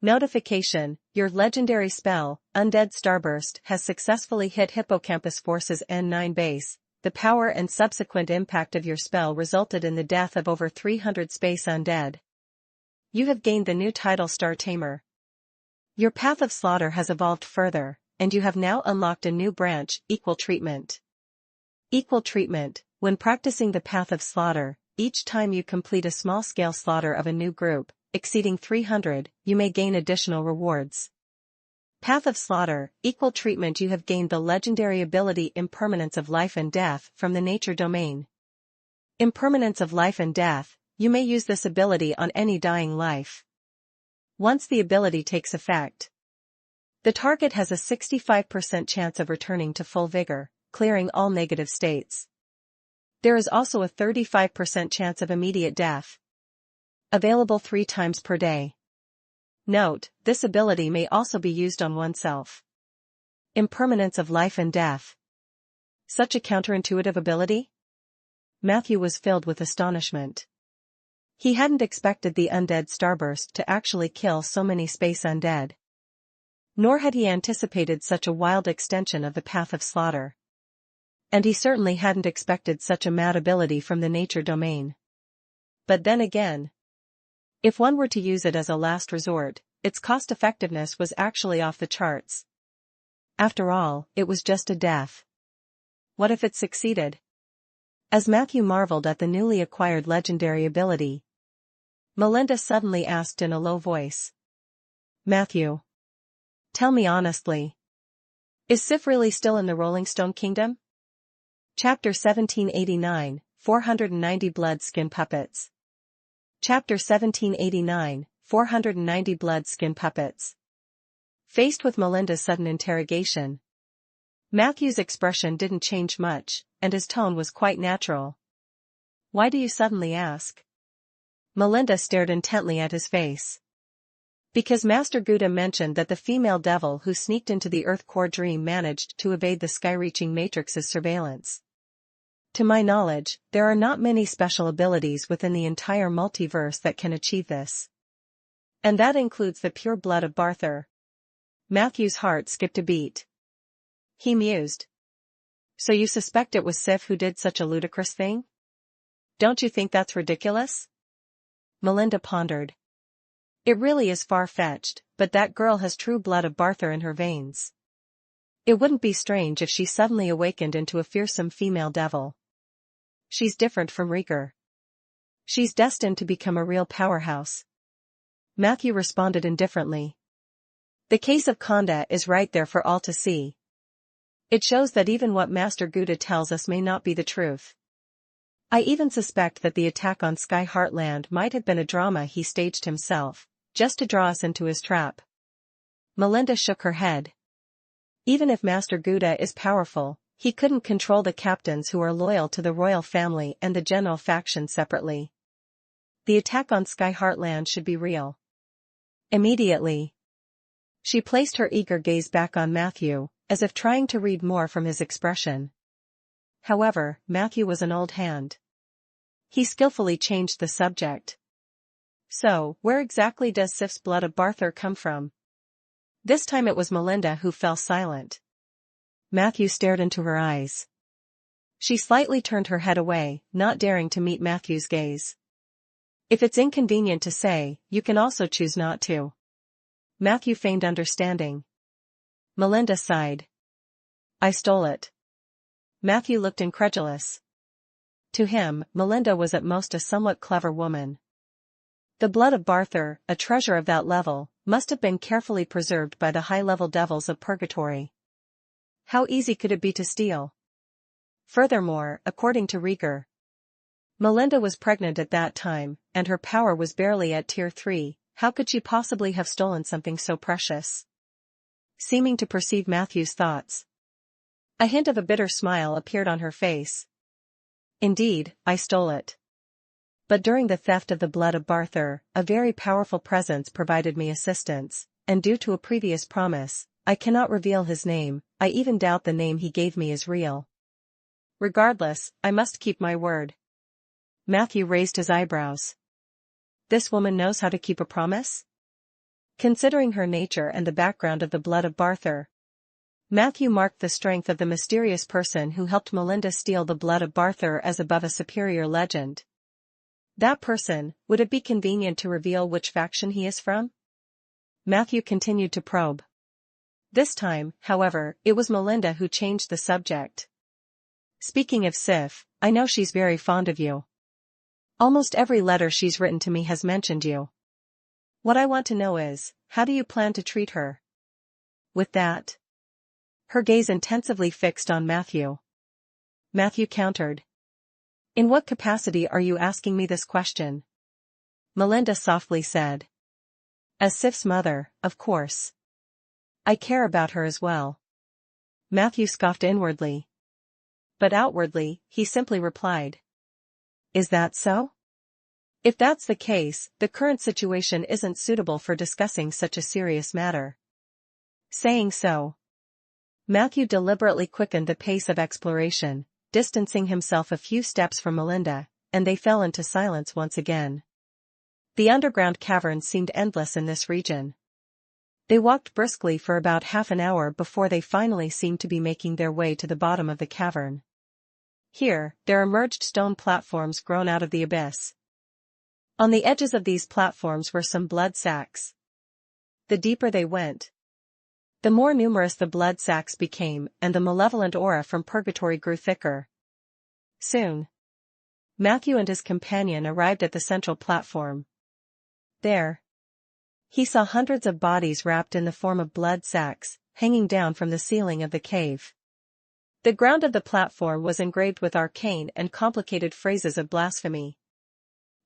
Notification: your legendary spell, Undead Starburst, has successfully hit Hippocampus Force's N9 base. The power and subsequent impact of your spell resulted in the death of over 300 space undead. You have gained the new title Star Tamer. Your path of slaughter has evolved further, and you have now unlocked a new branch, Equal Treatment. Equal Treatment: when practicing the path of slaughter, each time you complete a small-scale slaughter of a new group, exceeding 300, you may gain additional rewards. Path of Slaughter, Equal Treatment: you have gained the legendary ability Impermanence of Life and Death from the Nature Domain. Impermanence of Life and Death: you may use this ability on any dying life. Once the ability takes effect, the target has a 65% chance of returning to full vigor, clearing all negative states. There is also a 35% chance of immediate death. Available 3 times per day. Note: this ability may also be used on oneself. Impermanence of Life and Death. Such a counterintuitive ability? Matthew was filled with astonishment. He hadn't expected the Undead Starburst to actually kill so many space undead. Nor had he anticipated such a wild extension of the Path of Slaughter. And he certainly hadn't expected such a mad ability from the Nature Domain. But then again, if one were to use it as a last resort, its cost-effectiveness was actually off the charts. After all, it was just a death. What if it succeeded? As Matthew marveled at the newly acquired legendary ability, Melinda suddenly asked in a low voice. Matthew, tell me honestly, is Sif really still in the Rolling Stone Kingdom? Chapter 1789, 490 Blood Skin Puppets. Chapter 1789, 490 Blood Skin Puppets. Faced with Melinda's sudden interrogation, Matthew's expression didn't change much, and his tone was quite natural. Why do you suddenly ask? Melinda stared intently at his face. Because Master Gouda mentioned that the female devil who sneaked into the Earth Core dream managed to evade the sky-reaching Matrix's surveillance. To my knowledge, there are not many special abilities within the entire multiverse that can achieve this. And that includes the pure blood of Barthur. Matthew's heart skipped a beat. He mused. So you suspect it was Sif who did such a ludicrous thing? Don't you think that's ridiculous? Melinda pondered. It really is far-fetched, but that girl has true blood of Barthur in her veins. It wouldn't be strange if she suddenly awakened into a fearsome female devil. She's different from Rieger. She's destined to become a real powerhouse. Matthew responded indifferently. The case of Conda is right there for all to see. It shows that even what Master Gouda tells us may not be the truth. I even suspect that the attack on Sky Heartland might have been a drama he staged himself, just to draw us into his trap. Melinda shook her head. Even if Master Gouda is powerful, he couldn't control the captains who are loyal to the royal family and the general faction separately. The attack on Sky Heartland should be real. Immediately, she placed her eager gaze back on Matthew, as if trying to read more from his expression. However, Matthew was an old hand. He skillfully changed the subject. So, where exactly does Sif's blood of Barthur come from? This time it was Melinda who fell silent. Matthew stared into her eyes. She slightly turned her head away, not daring to meet Matthew's gaze. If it's inconvenient to say, you can also choose not to. Matthew feigned understanding. Melinda sighed. I stole it. Matthew looked incredulous. To him, Melinda was at most a somewhat clever woman. The blood of Barthur, a treasure of that level, must have been carefully preserved by the high-level devils of purgatory. How easy could it be to steal? Furthermore, according to Rieger, Melinda was pregnant at that time, and her power was barely at tier 3, how could she possibly have stolen something so precious? Seeming to perceive Matthew's thoughts, a hint of a bitter smile appeared on her face. Indeed, I stole it. But during the theft of the blood of Barthur, a very powerful presence provided me assistance, and due to a previous promise, I cannot reveal his name. I even doubt the name he gave me is real. Regardless, I must keep my word. Matthew raised his eyebrows. This woman knows how to keep a promise? Considering her nature and the background of the blood of Barthur, Matthew marked the strength of the mysterious person who helped Melinda steal the blood of Barthur as above a superior legend. That person, would it be convenient to reveal which faction he is from? Matthew continued to probe. This time, however, it was Melinda who changed the subject. Speaking of Sif, I know she's very fond of you. Almost every letter she's written to me has mentioned you. What I want to know is, how do you plan to treat her? With that, her gaze intensively fixed on Matthew. Matthew countered. In what capacity are you asking me this question? Melinda softly said. As Sif's mother, of course. I care about her as well. Matthew scoffed inwardly. But outwardly, he simply replied. Is that so? If that's the case, the current situation isn't suitable for discussing such a serious matter. Saying so, Matthew deliberately quickened the pace of exploration, distancing himself a few steps from Melinda, and they fell into silence once again. The underground caverns seemed endless in this region. They walked briskly for about half an hour before they finally seemed to be making their way to the bottom of the cavern. Here, there emerged stone platforms grown out of the abyss. On the edges of these platforms were some blood sacs. The deeper they went, the more numerous the blood sacs became, and the malevolent aura from purgatory grew thicker. Soon, Matthew and his companion arrived at the central platform. There, he saw hundreds of bodies wrapped in the form of blood sacs, hanging down from the ceiling of the cave. The ground of the platform was engraved with arcane and complicated phrases of blasphemy.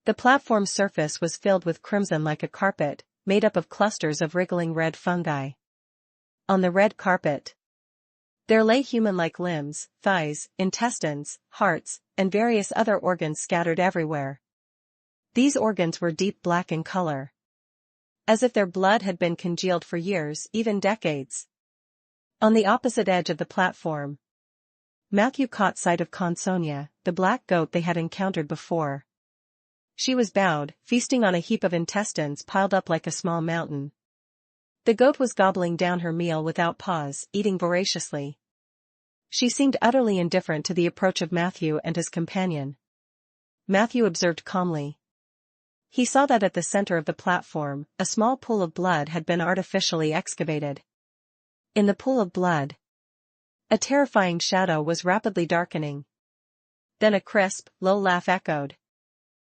The platform's surface was filled with crimson like a carpet, made up of clusters of wriggling red fungi. On the red carpet, there lay human-like limbs, thighs, intestines, hearts, and various other organs scattered everywhere. These organs were deep black in color, as if their blood had been congealed for years, even decades. On the opposite edge of the platform, Matthew caught sight of Consonia, the black goat they had encountered before. She was bowed, feasting on a heap of intestines piled up like a small mountain. The goat was gobbling down her meal without pause, eating voraciously. She seemed utterly indifferent to the approach of Matthew and his companion. Matthew observed calmly. He saw that at the center of the platform, a small pool of blood had been artificially excavated. In the pool of blood, a terrifying shadow was rapidly darkening. Then a crisp, low laugh echoed.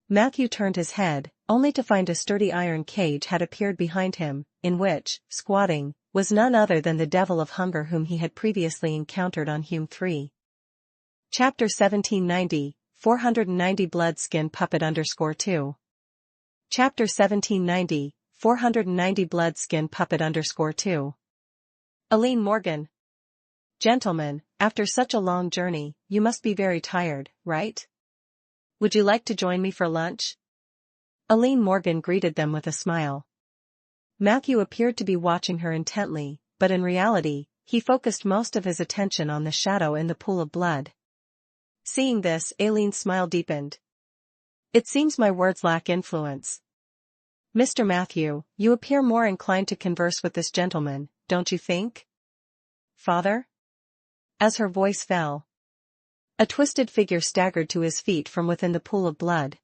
Matthew turned his head, only to find a sturdy iron cage had appeared behind him, in which, squatting, was none other than the devil of hunger whom he had previously encountered on Hume 3. Chapter 1790, 490 Bloodskin Puppet _2. Chapter 1790, 490 Bloodskin Puppet _2. Aline Morgan. Gentlemen, after such a long journey, you must be very tired, right? Would you like to join me for lunch? Aline Morgan greeted them with a smile. Matthew appeared to be watching her intently, but in reality, he focused most of his attention on the shadow in the pool of blood. Seeing this, Aline's smile deepened. It seems my words lack influence. Mr. Matthew, you appear more inclined to converse with this gentleman, don't you think? Father? As her voice fell, a twisted figure staggered to his feet from within the pool of blood.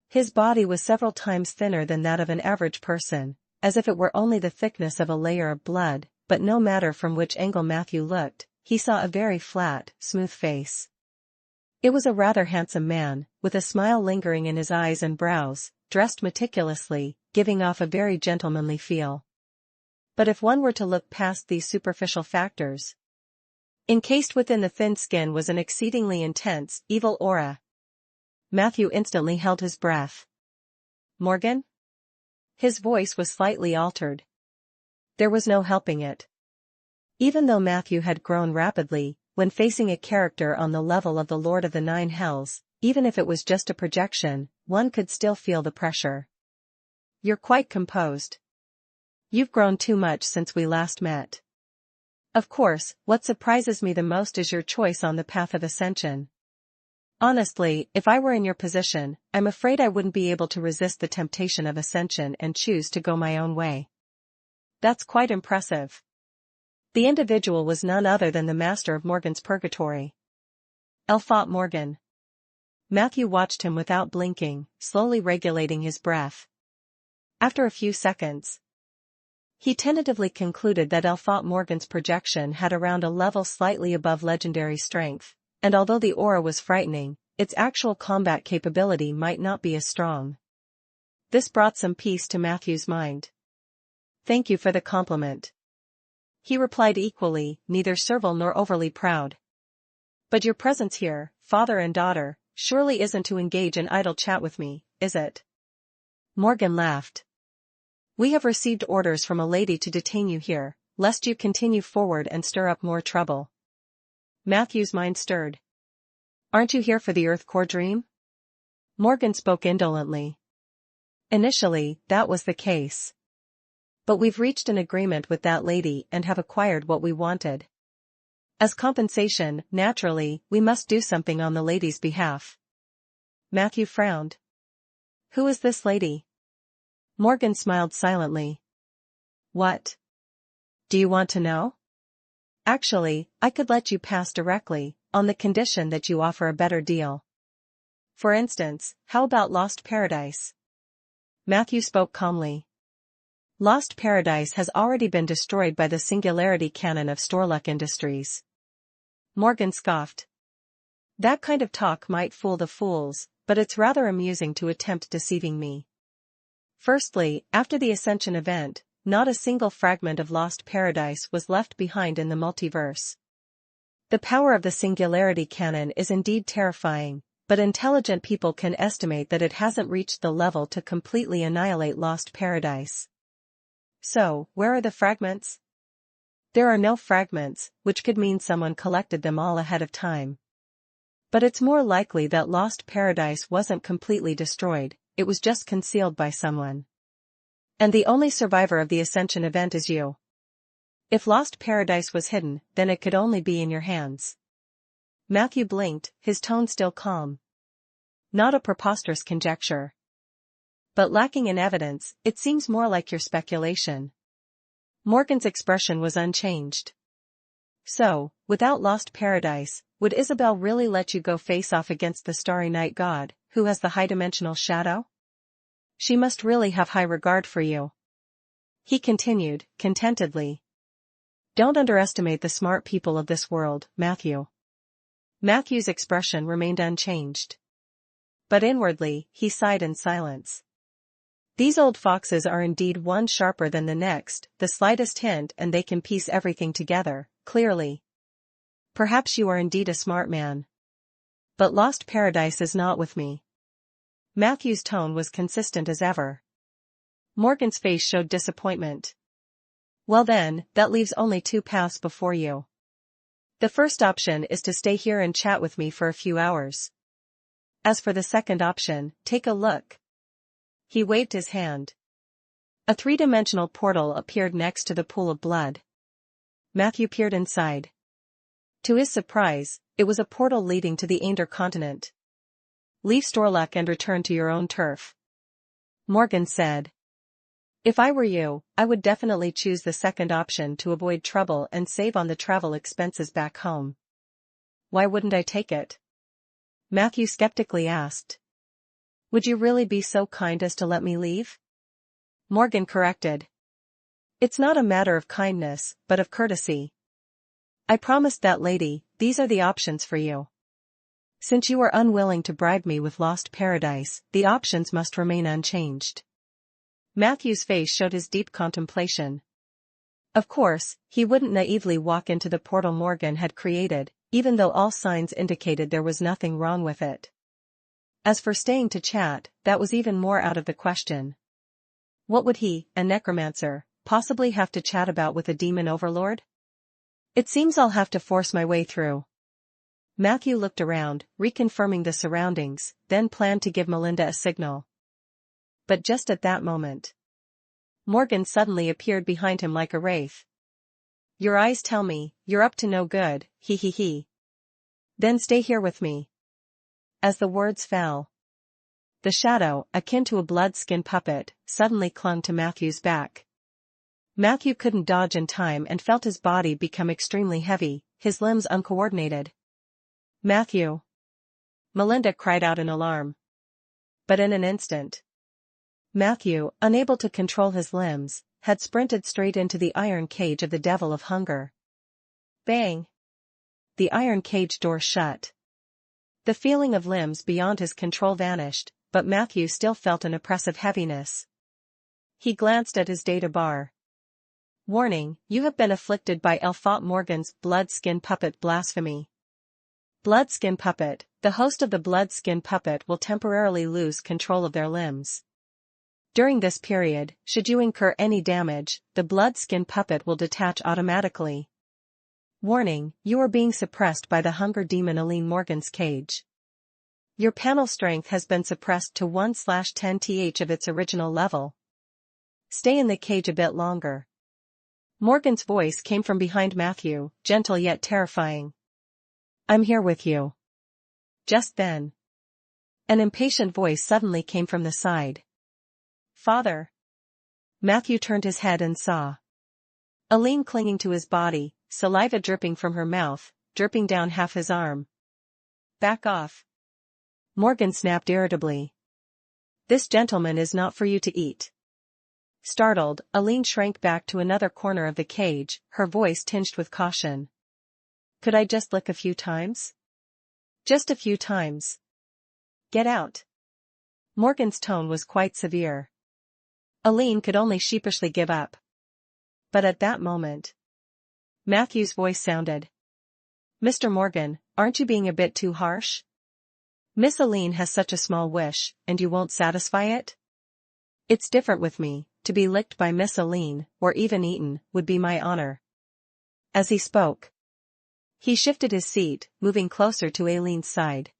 His body was several times thinner than that of an average person, as if it were only the thickness of a layer of blood, but no matter from which angle Matthew looked, he saw a very flat, smooth face. It was a rather handsome man, with a smile lingering in his eyes and brows, dressed meticulously, giving off a very gentlemanly feel. But if one were to look past these superficial factors, encased within the thin skin was an exceedingly intense, evil aura. Matthew instantly held his breath. Morgan? His voice was slightly altered. There was no helping it. Even though Matthew had grown rapidly, when facing a character on the level of the Lord of the Nine Hells, even if it was just a projection, one could still feel the pressure. You're quite composed. You've grown too much since we last met. Of course, what surprises me the most is your choice on the path of ascension. Honestly, if I were in your position, I'm afraid I wouldn't be able to resist the temptation of ascension and choose to go my own way. That's quite impressive. The individual was none other than the master of Morgan's purgatory. Elphot Morgan. Matthew watched him without blinking, slowly regulating his breath. After a few seconds, he tentatively concluded that Elphot Morgan's projection had around a level slightly above legendary strength, and although the aura was frightening, its actual combat capability might not be as strong. This brought some peace to Matthew's mind. Thank you for the compliment. He replied equally, neither servile nor overly proud. But your presence here, father and daughter, surely isn't to engage in idle chat with me, is it? Morgan laughed. We have received orders from a lady to detain you here, lest you continue forward and stir up more trouble. Matthew's mind stirred. Aren't you here for the Earth Core dream? Morgan spoke indolently. Initially, that was the case. But we've reached an agreement with that lady and have acquired what we wanted. As compensation, naturally, we must do something on the lady's behalf. Matthew frowned. Who is this lady? Morgan smiled silently. What? Do you want to know? Actually, I could let you pass directly, on the condition that you offer a better deal. For instance, how about Lost Paradise? Matthew spoke calmly. Lost Paradise has already been destroyed by the singularity cannon of Storluck Industries. Morgan scoffed. That kind of talk might fool the fools, but it's rather amusing to attempt deceiving me. Firstly, after the Ascension event, not a single fragment of Lost Paradise was left behind in the multiverse. The power of the singularity cannon is indeed terrifying, but intelligent people can estimate that it hasn't reached the level to completely annihilate Lost Paradise. So, where are the fragments? There are no fragments, which could mean someone collected them all ahead of time. But it's more likely that Lost Paradise wasn't completely destroyed, it was just concealed by someone. And the only survivor of the Ascension event is you. If Lost Paradise was hidden, then it could only be in your hands. Matthew blinked, his tone still calm. Not a preposterous conjecture. But lacking in evidence, it seems more like your speculation. Morgan's expression was unchanged. So, without Lost Paradise, would Isabel really let you go face off against the Starry Night God, who has the high-dimensional shadow? She must really have high regard for you. He continued, contentedly. Don't underestimate the smart people of this world, Matthew. Matthew's expression remained unchanged. But inwardly, he sighed in silence. These old foxes are indeed one sharper than the next, the slightest hint and they can piece everything together, clearly. Perhaps you are indeed a smart man. But Lost Paradise is not with me. Matthew's tone was consistent as ever. Morgan's face showed disappointment. Well then, that leaves only two paths before you. The first option is to stay here and chat with me for a few hours. As for the second option, take a look. He waved his hand. A three-dimensional portal appeared next to the pool of blood. Matthew peered inside. To his surprise, it was a portal leading to the Ander continent. Leave Storluck and return to your own turf. Morgan said. If I were you, I would definitely choose the second option to avoid trouble and save on the travel expenses back home. Why wouldn't I take it? Matthew skeptically asked. Would you really be so kind as to let me leave? Morgan corrected. It's not a matter of kindness, but of courtesy. I promised that lady, these are the options for you. Since you are unwilling to bribe me with lost paradise, the options must remain unchanged. Matthew's face showed his deep contemplation. Of course, he wouldn't naively walk into the portal Morgan had created, even though all signs indicated there was nothing wrong with it. As for staying to chat, that was even more out of the question. What would he, a necromancer, possibly have to chat about with a demon overlord? It seems I'll have to force my way through. Matthew looked around, reconfirming the surroundings, then planned to give Melinda a signal. But just at that moment, Morgan suddenly appeared behind him like a wraith. Your eyes tell me, you're up to no good, he he he. Then stay here with me. As the words fell, the shadow, akin to a blood-skin puppet, suddenly clung to Matthew's back. Matthew couldn't dodge in time and felt his body become extremely heavy, his limbs uncoordinated. Matthew! Melinda cried out in alarm. But in an instant, Matthew, unable to control his limbs, had sprinted straight into the iron cage of the Devil of Hunger. Bang! The iron cage door shut. The feeling of limbs beyond his control vanished, but Matthew still felt an oppressive heaviness. He glanced at his data bar. Warning, you have been afflicted by Elphot Morgan's blood-skin puppet blasphemy. Blood-skin puppet, the host of the blood-skin puppet will temporarily lose control of their limbs. During this period, should you incur any damage, the blood-skin puppet will detach automatically. Warning, you are being suppressed by the hunger demon Aline Morgan's cage. Your panel strength has been suppressed to 1/10th of its original level. Stay in the cage a bit longer. Morgan's voice came from behind Matthew, gentle yet terrifying. I'm here with you. Just then, an impatient voice suddenly came from the side. Father. Matthew turned his head and saw Aline clinging to his body, saliva dripping from her mouth, dripping down half his arm. Back off. Morgan snapped irritably. This gentleman is not for you to eat. Startled, Aline shrank back to another corner of the cage, her voice tinged with caution. Could I just lick a few times? Just a few times. Get out. Morgan's tone was quite severe. Aline could only sheepishly give up. But at that moment, Matthew's voice sounded. Mr. Morgan, aren't you being a bit too harsh? Miss Aline has such a small wish, and you won't satisfy it? It's different with me. To be licked by Miss Aline, or even eaten, would be my honor. As he spoke, he shifted his seat, moving closer to Aline's side.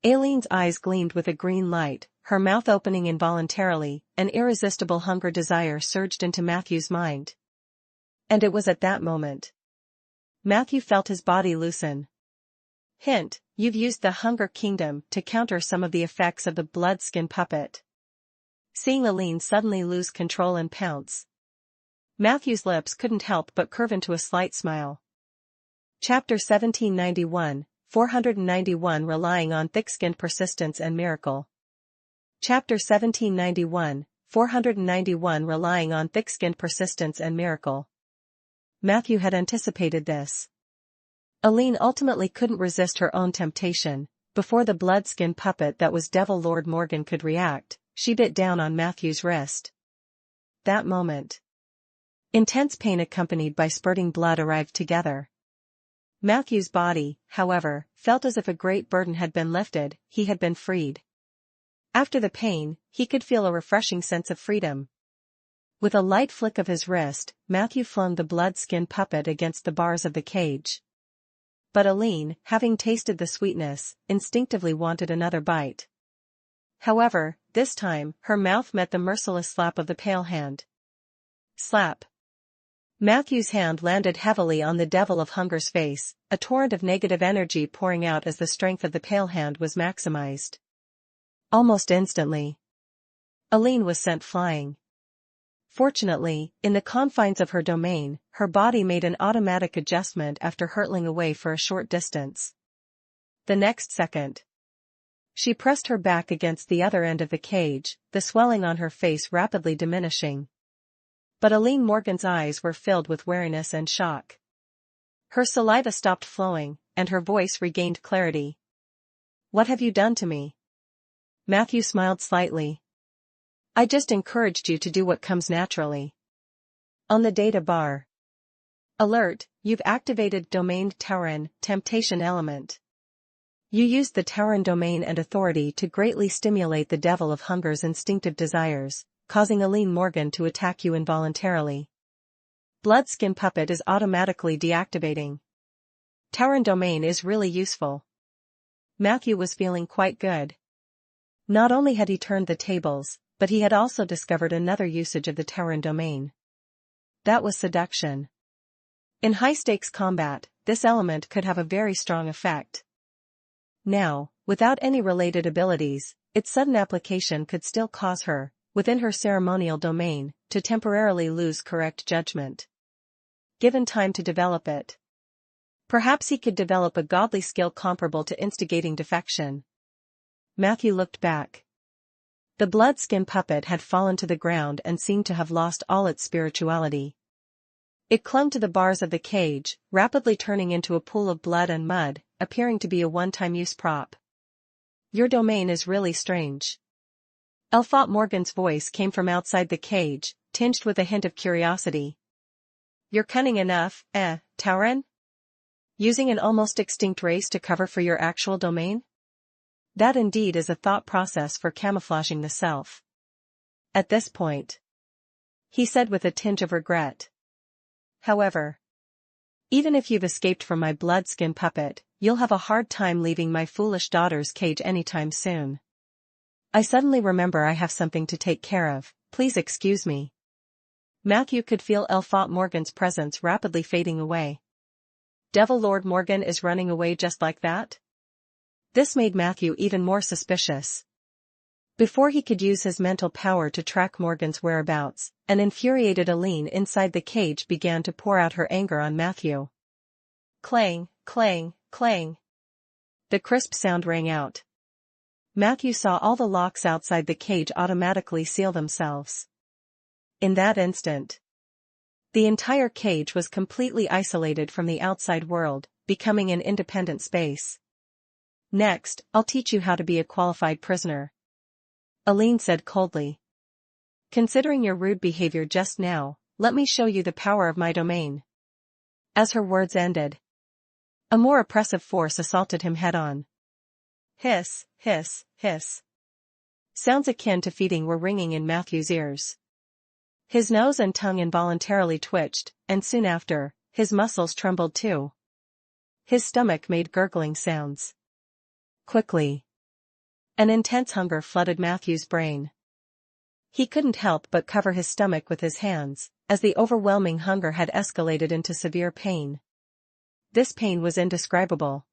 Aline's eyes gleamed with a green light, her mouth opening involuntarily, an irresistible hunger desire surged into Matthew's mind. And it was at that moment Matthew felt his body loosen. Hint, you've used the Hunger Kingdom to counter some of the effects of the blood-skin puppet. Seeing Aline suddenly lose control and pounce, Matthew's lips couldn't help but curve into a slight smile. Chapter 1791, 491 Relying on Thick-Skinned Persistence and Miracle. Chapter 1791, 491 Relying on Thick-Skinned Persistence and Miracle. Matthew had anticipated this. Aline ultimately couldn't resist her own temptation. Before the blood-skin puppet that was Devil Lord Morgan could react, she bit down on Matthew's wrist. That moment, intense pain accompanied by spurting blood arrived together. Matthew's body, however, felt as if a great burden had been lifted, he had been freed. After the pain, he could feel a refreshing sense of freedom. With a light flick of his wrist, Matthew flung the blood-skin puppet against the bars of the cage. But Aline, having tasted the sweetness, instinctively wanted another bite. However, this time, her mouth met the merciless slap of the pale hand. Slap. Matthew's hand landed heavily on the Devil of Hunger's face, a torrent of negative energy pouring out as the strength of the pale hand was maximized. Almost instantly, Aline was sent flying. Fortunately, in the confines of her domain, her body made an automatic adjustment after hurtling away for a short distance. The next second, She pressed her back against the other end of the cage, the swelling on her face rapidly diminishing. But Eileen Morgan's eyes were filled with wariness and shock. Her saliva stopped flowing, and her voice regained clarity. "What have you done to me?" Matthew smiled slightly. "I just encouraged you to do what comes naturally." On the data bar. Alert, you've activated Domain Tauren, Temptation Element. You used the Tauren domain and authority to greatly stimulate the Devil of Hunger's instinctive desires, causing Eileen Morgan to attack you involuntarily. Bloodskin Puppet is automatically deactivating. Tauren domain is really useful. Matthew was feeling quite good. Not only had he turned the tables, but he had also discovered another usage of the Tauren domain. That was seduction. In high-stakes combat, this element could have a very strong effect. Now, without any related abilities, its sudden application could still cause her, within her ceremonial domain, to temporarily lose correct judgment. Given time to develop it. Perhaps he could develop a godly skill comparable to instigating defection. Matthew looked back. The bloodskin puppet had fallen to the ground and seemed to have lost all its spirituality. It clung to the bars of the cage, rapidly turning into a pool of blood and mud, appearing to be a one-time use prop. "Your domain is really strange." Elphot Morgan's voice came from outside the cage, tinged with a hint of curiosity. "You're cunning enough, Tauren? Using an almost extinct race to cover for your actual domain? That indeed is a thought process for camouflaging the self." At this point, he said with a tinge of regret. "However, even if you've escaped from my bloodskin puppet, you'll have a hard time leaving my foolish daughter's cage anytime soon. I suddenly remember I have something to take care of, please excuse me." Matthew could feel Elphot Morgan's presence rapidly fading away. Devil Lord Morgan is running away just like that? This made Matthew even more suspicious. Before he could use his mental power to track Morgan's whereabouts, an infuriated Eileen inside the cage began to pour out her anger on Matthew. Clang, clang, clang. The crisp sound rang out. Matthew saw all the locks outside the cage automatically seal themselves. In that instant, the entire cage was completely isolated from the outside world, becoming an independent space. "Next, I'll teach you how to be a qualified prisoner," Eileen said coldly. "Considering your rude behavior just now, let me show you the power of my domain." As her words ended, a more oppressive force assaulted him head-on. Hiss, hiss, hiss. Sounds akin to feeding were ringing in Matthew's ears. His nose and tongue involuntarily twitched, and soon after, his muscles trembled too. His stomach made gurgling sounds. Quickly, an intense hunger flooded Matthew's brain. He couldn't help but cover his stomach with his hands, as the overwhelming hunger had escalated into severe pain. This pain was indescribable.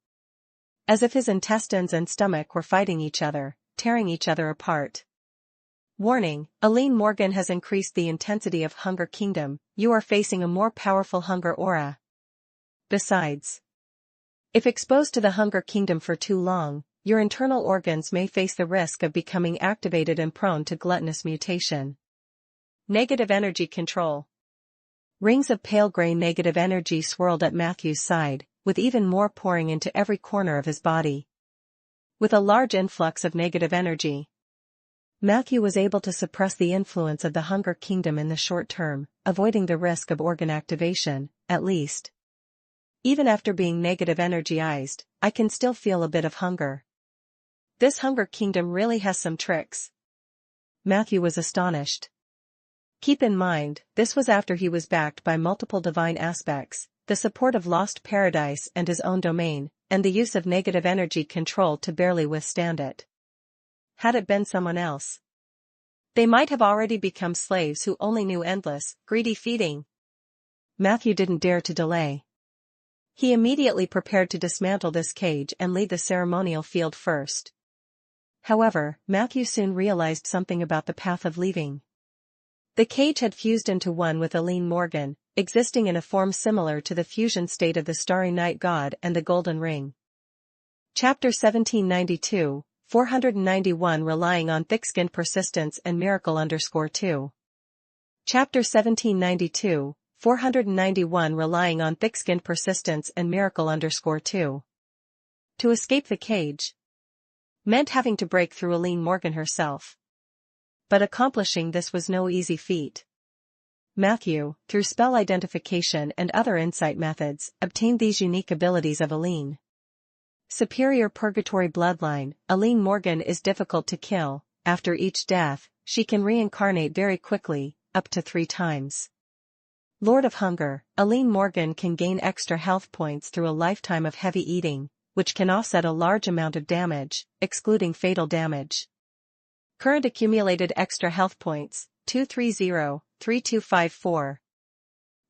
As if his intestines and stomach were fighting each other, tearing each other apart. Warning, Eileen Morgan has increased the intensity of Hunger Kingdom, you are facing a more powerful hunger aura. Besides, if exposed to the Hunger Kingdom for too long, your internal organs may face the risk of becoming activated and prone to gluttonous mutation. Negative energy control. Rings of pale gray negative energy swirled at Matthew's side, with even more pouring into every corner of his body. With a large influx of negative energy, Matthew was able to suppress the influence of the Hunger Kingdom in the short term, avoiding the risk of organ activation, at least. Even after being negative energized, I can still feel a bit of hunger. This Hunger Kingdom really has some tricks. Matthew was astonished. Keep in mind, this was after he was backed by multiple divine aspects, the support of Lost Paradise and his own domain, and the use of negative energy control to barely withstand it. Had it been someone else, they might have already become slaves who only knew endless, greedy feeding. Matthew didn't dare to delay. He immediately prepared to dismantle this cage and leave the ceremonial field first. However, Matthew soon realized something about the path of leaving. The cage had fused into one with Eileen Morgan, existing in a form similar to the fusion state of the Starry Night God and the Golden Ring. Chapter 1792, 491 relying on thick-skinned persistence and miracle_2. Chapter 1792, 491 relying on thick-skinned persistence and miracle_2. To escape the cage meant having to break through Eileen Morgan herself. But accomplishing this was no easy feat. Matthew, through spell identification and other insight methods, obtained these unique abilities of Eileen. Superior Purgatory Bloodline, Eileen Morgan is difficult to kill. After each death, she can reincarnate very quickly, up to 3 times. Lord of Hunger, Eileen Morgan can gain extra health points through a lifetime of heavy eating, which can offset a large amount of damage, excluding fatal damage. Current accumulated extra health points, 230-3254.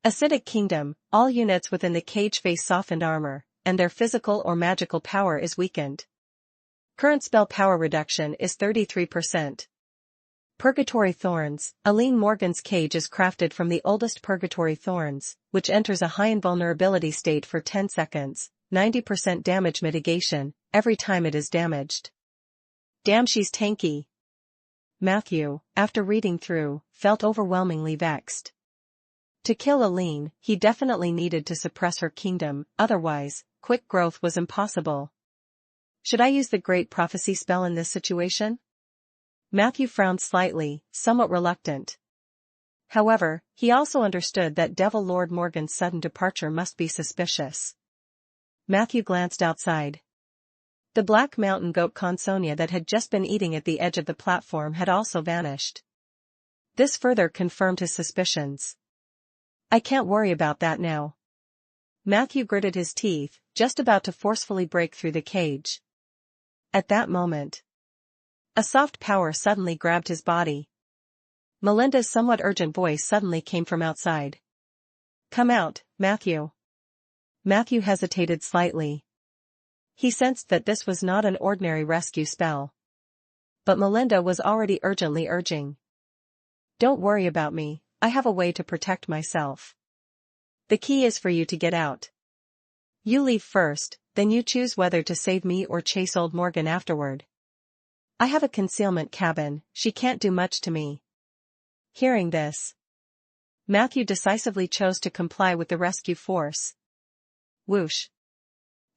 Acidic Kingdom, all units within the cage face softened armor, and their physical or magical power is weakened. Current spell power reduction is 33%. Purgatory Thorns, Eileen Morgan's cage is crafted from the oldest Purgatory Thorns, which enters a high invulnerability state for 10 seconds, 90% damage mitigation, every time it is damaged. Damn, she's tanky. Matthew, after reading through, felt overwhelmingly vexed. To kill Eileen, he definitely needed to suppress her kingdom, otherwise, quick growth was impossible. Should I use the Great Prophecy spell in this situation? Matthew frowned slightly, somewhat reluctant. However, he also understood that Devil Lord Morgan's sudden departure must be suspicious. Matthew glanced outside. The black mountain goat Consonia that had just been eating at the edge of the platform had also vanished. This further confirmed his suspicions. I can't worry about that now. Matthew gritted his teeth, just about to forcefully break through the cage. At that moment, a soft power suddenly grabbed his body. Melinda's somewhat urgent voice suddenly came from outside. Come out, Matthew. Matthew hesitated slightly. He sensed that this was not an ordinary rescue spell. But Melinda was already urgently urging. Don't worry about me, I have a way to protect myself. The key is for you to get out. You leave first, then you choose whether to save me or chase old Morgan afterward. I have a concealment cabin, she can't do much to me. Hearing this, Matthew decisively chose to comply with the rescue force. Whoosh.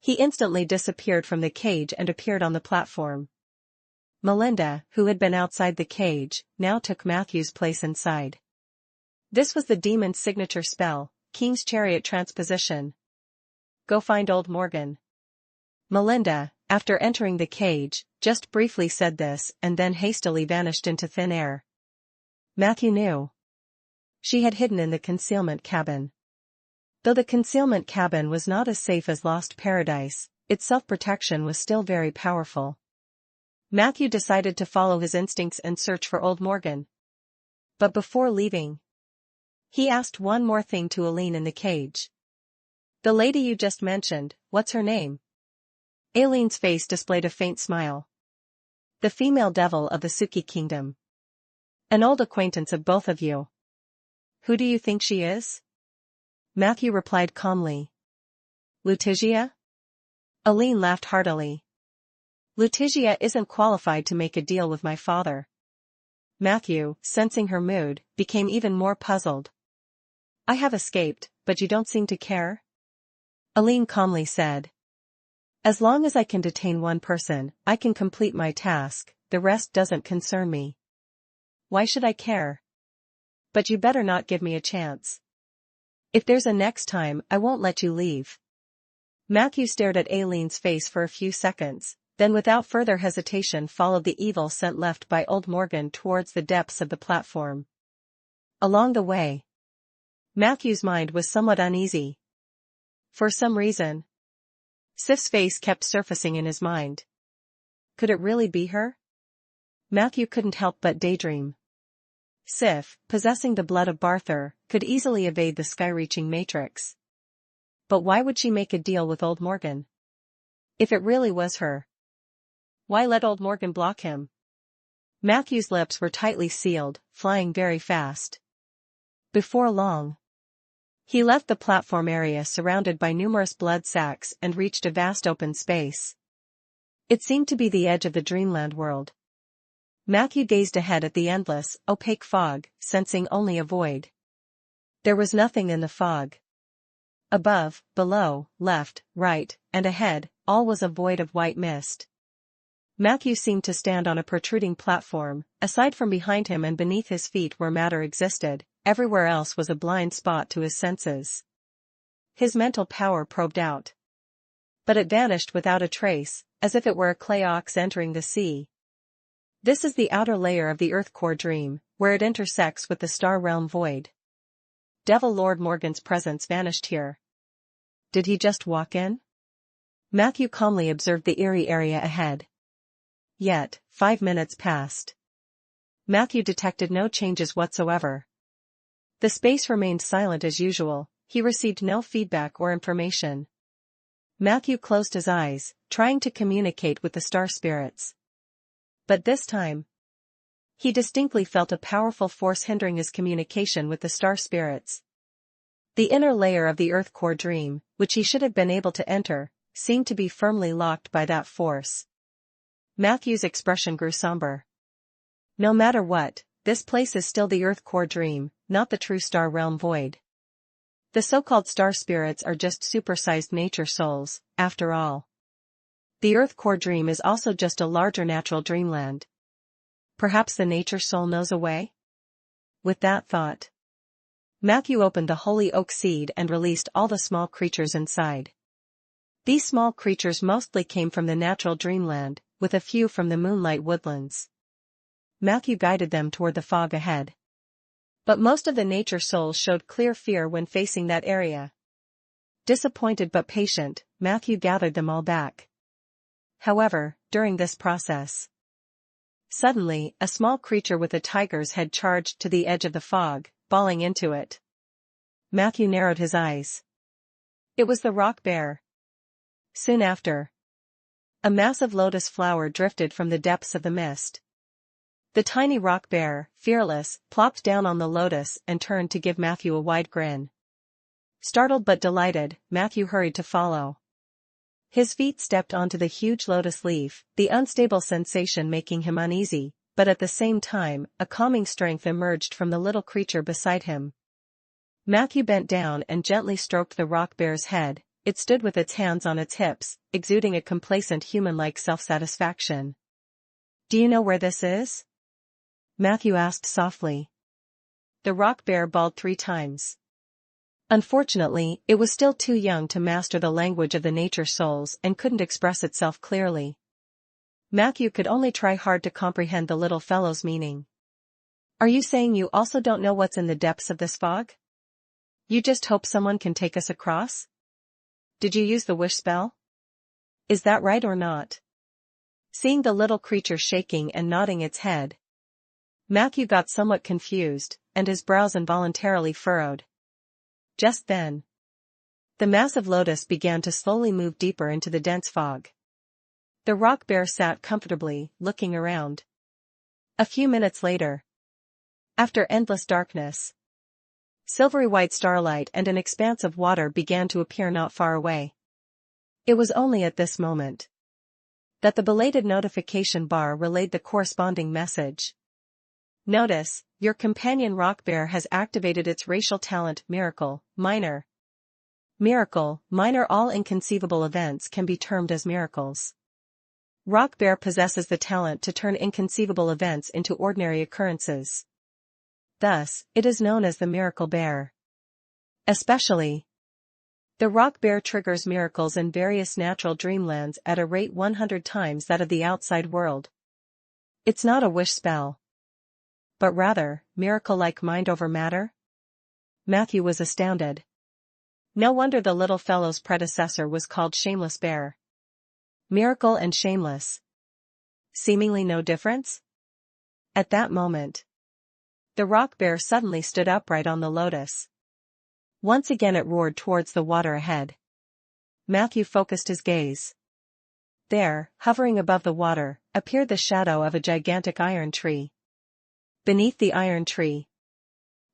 He instantly disappeared from the cage and appeared on the platform. Melinda, who had been outside the cage, now took Matthew's place inside. This was the demon's signature spell, King's Chariot Transposition. Go find old Morgan. Melinda, after entering the cage, just briefly said this and then hastily vanished into thin air. Matthew knew. She had hidden in the concealment cabin. Though the concealment cabin was not as safe as Lost Paradise, its self-protection was still very powerful. Matthew decided to follow his instincts and search for old Morgan. But before leaving, he asked one more thing to Eileen in the cage. The lady you just mentioned, what's her name? Eileen's face displayed a faint smile. The female devil of the Suki Kingdom. An old acquaintance of both of you. Who do you think she is? Matthew replied calmly. Lutigia? Eileen laughed heartily. Lutigia isn't qualified to make a deal with my father. Matthew, sensing her mood, became even more puzzled. I have escaped, but you don't seem to care? Eileen calmly said. As long as I can detain one person, I can complete my task, the rest doesn't concern me. Why should I care? But you better not give me a chance. If there's a next time, I won't let you leave. Matthew stared at Eileen's face for a few seconds, then without further hesitation followed the evil scent left by old Morgan towards the depths of the platform. Along the way, Matthew's mind was somewhat uneasy. For some reason, Sif's face kept surfacing in his mind. Could it really be her? Matthew couldn't help but daydream. Sif, possessing the blood of Barthur, could easily evade the sky-reaching matrix. But why would she make a deal with old Morgan? If it really was her, why let old Morgan block him? Matthew's lips were tightly sealed, flying very fast. Before long, he left the platform area surrounded by numerous blood sacs and reached a vast open space. It seemed to be the edge of the dreamland world. Matthew gazed ahead at the endless, opaque fog, sensing only a void. There was nothing in the fog. Above, below, left, right, and ahead, all was a void of white mist. Matthew seemed to stand on a protruding platform, aside from behind him and beneath his feet where matter existed, everywhere else was a blind spot to his senses. His mental power probed out. But it vanished without a trace, as if it were a clay ox entering the sea. This is the outer layer of the Earth core dream, where it intersects with the star realm void. Devil Lord Morgan's presence vanished here. Did he just walk in? Matthew calmly observed the eerie area ahead. Yet, 5 minutes passed. Matthew detected no changes whatsoever. The space remained silent as usual, he received no feedback or information. Matthew closed his eyes, trying to communicate with the star spirits. But this time, he distinctly felt a powerful force hindering his communication with the star spirits. The inner layer of the Earth core dream, which he should have been able to enter, seemed to be firmly locked by that force. Matthew's expression grew somber. No matter what, this place is still the Earth core dream, not the true star realm void. The so-called star spirits are just supersized nature souls, after all. The Earth core dream is also just a larger natural dreamland. Perhaps the nature soul knows a way? With that thought, Matthew opened the holy oak seed and released all the small creatures inside. These small creatures mostly came from the natural dreamland, with a few from the moonlight woodlands. Matthew guided them toward the fog ahead. But most of the nature souls showed clear fear when facing that area. Disappointed but patient, Matthew gathered them all back. However, during this process, suddenly, a small creature with a tiger's head charged to the edge of the fog, falling into it. Matthew narrowed his eyes. It was the rock bear. Soon after, a massive lotus flower drifted from the depths of the mist. The tiny rock bear, fearless, plopped down on the lotus and turned to give Matthew a wide grin. Startled but delighted, Matthew hurried to follow. His feet stepped onto the huge lotus leaf, the unstable sensation making him uneasy, but at the same time, a calming strength emerged from the little creature beside him. Matthew bent down and gently stroked the rock bear's head. It stood with its hands on its hips, exuding a complacent human-like self-satisfaction. Do you know where this is? Matthew asked softly. The rock bear bawled 3 times. Unfortunately, it was still too young to master the language of the nature souls and couldn't express itself clearly. Matthew could only try hard to comprehend the little fellow's meaning. Are you saying you also don't know what's in the depths of this fog? You just hope someone can take us across? Did you use the wish spell? Is that right or not? Seeing the little creature shaking and nodding its head, Matthew got somewhat confused, and his brows involuntarily furrowed. Just then, the massive lotus began to slowly move deeper into the dense fog. The rock bear sat comfortably, looking around. A few minutes later, after endless darkness, silvery white starlight and an expanse of water began to appear not far away. It was only at this moment that the belated notification bar relayed the corresponding message. Notice, your companion rock bear has activated its racial talent Miracle, Minor. Miracle, Minor. All inconceivable events can be termed as miracles. Rock bear possesses the talent to turn inconceivable events into ordinary occurrences. Thus, it is known as the miracle bear. Especially, the rock bear triggers miracles in various natural dreamlands at a rate 100 times that of the outside world. It's not a wish spell, but rather, miracle like mind over matter? Matthew was astounded. No wonder the little fellow's predecessor was called Shameless Bear. Miracle and shameless. Seemingly no difference? At that moment, the rock bear suddenly stood upright on the lotus. Once again it roared towards the water ahead. Matthew focused his gaze. There, hovering above the water, appeared the shadow of a gigantic iron tree. Beneath the iron tree,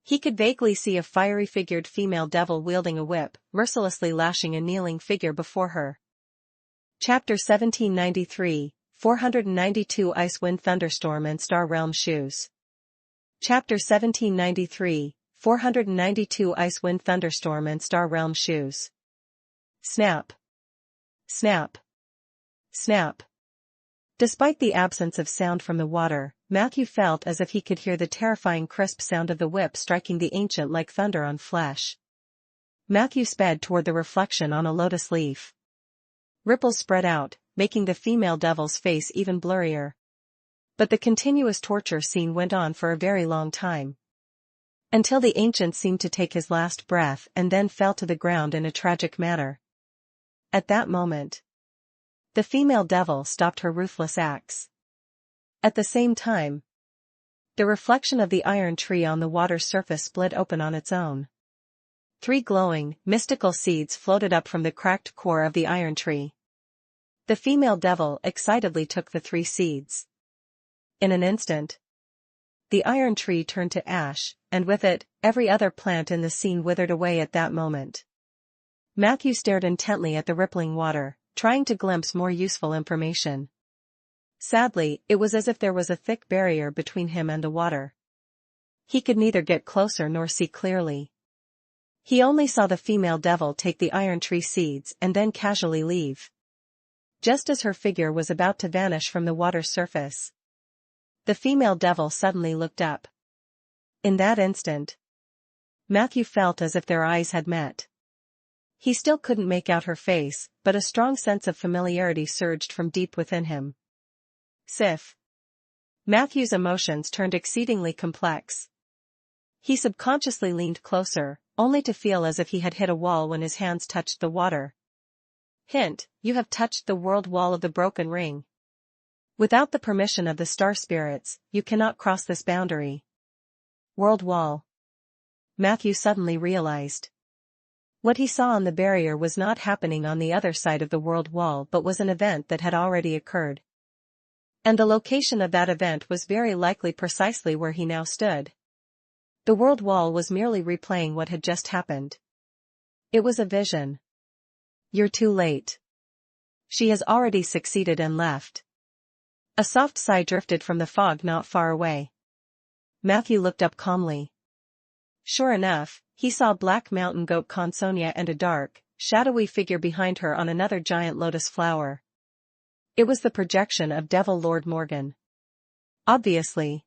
he could vaguely see a fiery-figured female devil wielding a whip, mercilessly lashing a kneeling figure before her. Chapter 1793, 492 Ice Wind Thunderstorm and Star Realm Shoes. Chapter 1793, 492 Ice Wind Thunderstorm and Star Realm Shoes. Snap. Snap. Snap. Despite the absence of sound from the water, Matthew felt as if he could hear the terrifying crisp sound of the whip striking the ancient like thunder on flesh. Matthew sped toward the reflection on a lotus leaf. Ripples spread out, making the female devil's face even blurrier. But the continuous torture scene went on for a very long time. Until the ancient seemed to take his last breath and then fell to the ground in a tragic manner. At that moment, the female devil stopped her ruthless acts. At the same time, the reflection of the iron tree on the water's surface split open on its own. 3 glowing, mystical seeds floated up from the cracked core of the iron tree. The female devil excitedly took the 3 seeds. In an instant, the iron tree turned to ash, and with it, every other plant in the scene withered away at that moment. Matthew stared intently at the rippling water, trying to glimpse more useful information. Sadly, it was as if there was a thick barrier between him and the water. He could neither get closer nor see clearly. He only saw the female devil take the iron tree seeds and then casually leave. Just as her figure was about to vanish from the water's surface, the female devil suddenly looked up. In that instant, Matthew felt as if their eyes had met. He still couldn't make out her face, but a strong sense of familiarity surged from deep within him. Sif. Matthew's emotions turned exceedingly complex. He subconsciously leaned closer, only to feel as if he had hit a wall when his hands touched the water. Hint, you have touched the world wall of the broken ring. Without the permission of the star spirits, you cannot cross this boundary. World wall. Matthew suddenly realized. What he saw on the barrier was not happening on the other side of the world wall but was an event that had already occurred. And the location of that event was very likely precisely where he now stood. The world wall was merely replaying what had just happened. It was a vision. You're too late. She has already succeeded and left. A soft sigh drifted from the fog not far away. Matthew looked up calmly. Sure enough, he saw Black Mountain Goat Consonia and a dark, shadowy figure behind her on another giant lotus flower. It was the projection of Devil Lord Morgan. Obviously,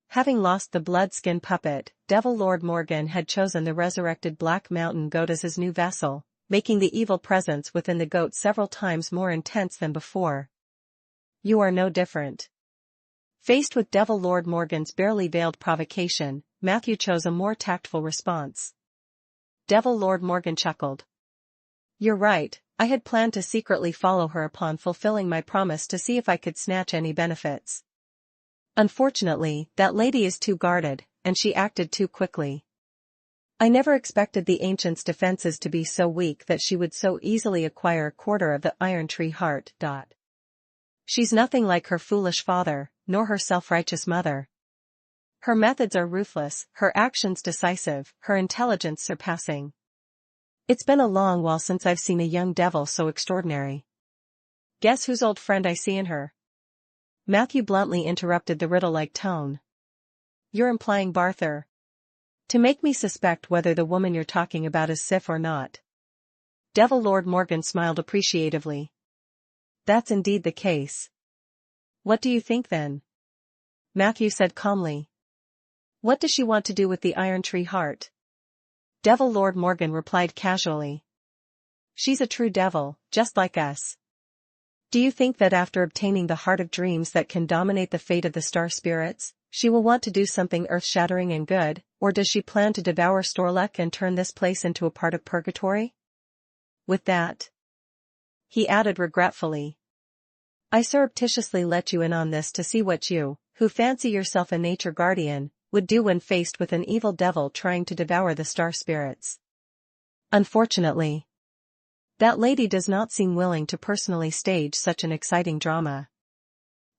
having lost the blood-skin puppet, Devil Lord Morgan had chosen the resurrected Black Mountain Goat as his new vassal, making the evil presence within the goat several times more intense than before. You are no different. Faced with Devil Lord Morgan's barely veiled provocation, Matthew chose a more tactful response. Devil Lord Morgan chuckled. You're right, I had planned to secretly follow her upon fulfilling my promise to see if I could snatch any benefits. Unfortunately, that lady is too guarded, and she acted too quickly. I never expected the ancient's defenses to be so weak that she would so easily acquire a quarter of the iron tree heart. She's nothing like her foolish father, nor her self-righteous mother. Her methods are ruthless, her actions decisive, her intelligence surpassing. It's been a long while since I've seen a young devil so extraordinary. Guess whose old friend I see in her? Matthew bluntly interrupted the riddle-like tone. You're implying Barthur. To make me suspect whether the woman you're talking about is Sif or not. Devil Lord Morgan smiled appreciatively. That's indeed the case. What do you think then? Matthew said calmly. What does she want to do with the iron tree heart? Devil Lord Morgan replied casually. She's a true devil, just like us. Do you think that after obtaining the heart of dreams that can dominate the fate of the star spirits, she will want to do something earth-shattering and good, or does she plan to devour Storlek and turn this place into a part of purgatory? With that, he added regretfully, I surreptitiously let you in on this to see what you, who fancy yourself a nature guardian, would do when faced with an evil devil trying to devour the star spirits. Unfortunately, that lady does not seem willing to personally stage such an exciting drama.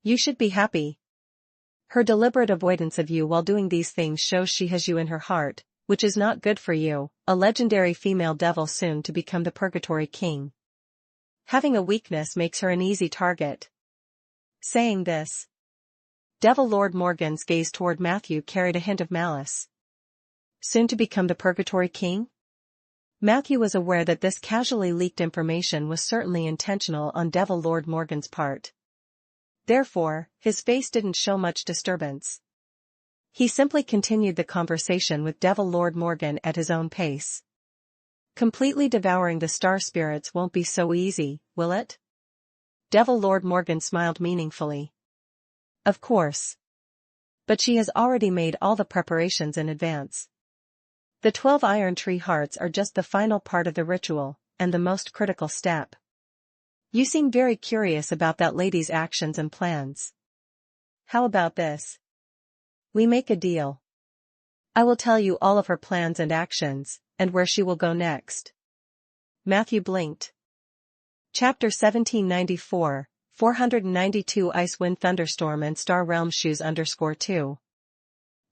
You should be happy. Her deliberate avoidance of you while doing these things shows she has you in her heart, which is not good for you, a legendary female devil soon to become the Purgatory King. Having a weakness makes her an easy target. Saying this, Devil Lord Morgan's gaze toward Matthew carried a hint of malice. Soon to become the Purgatory King? Matthew was aware that this casually leaked information was certainly intentional on Devil Lord Morgan's part. Therefore, his face didn't show much disturbance. He simply continued the conversation with Devil Lord Morgan at his own pace. Completely devouring the star spirits won't be so easy, will it? Devil Lord Morgan smiled meaningfully. Of course. But she has already made all the preparations in advance. The 12 iron tree hearts are just the final part of the ritual, and the most critical step. You seem very curious about that lady's actions and plans. How about this? We make a deal. I will tell you all of her plans and actions, and where she will go next. Matthew blinked. Chapter 1794, 492 Ice Wind Thunderstorm and Star Realm Shoes _2.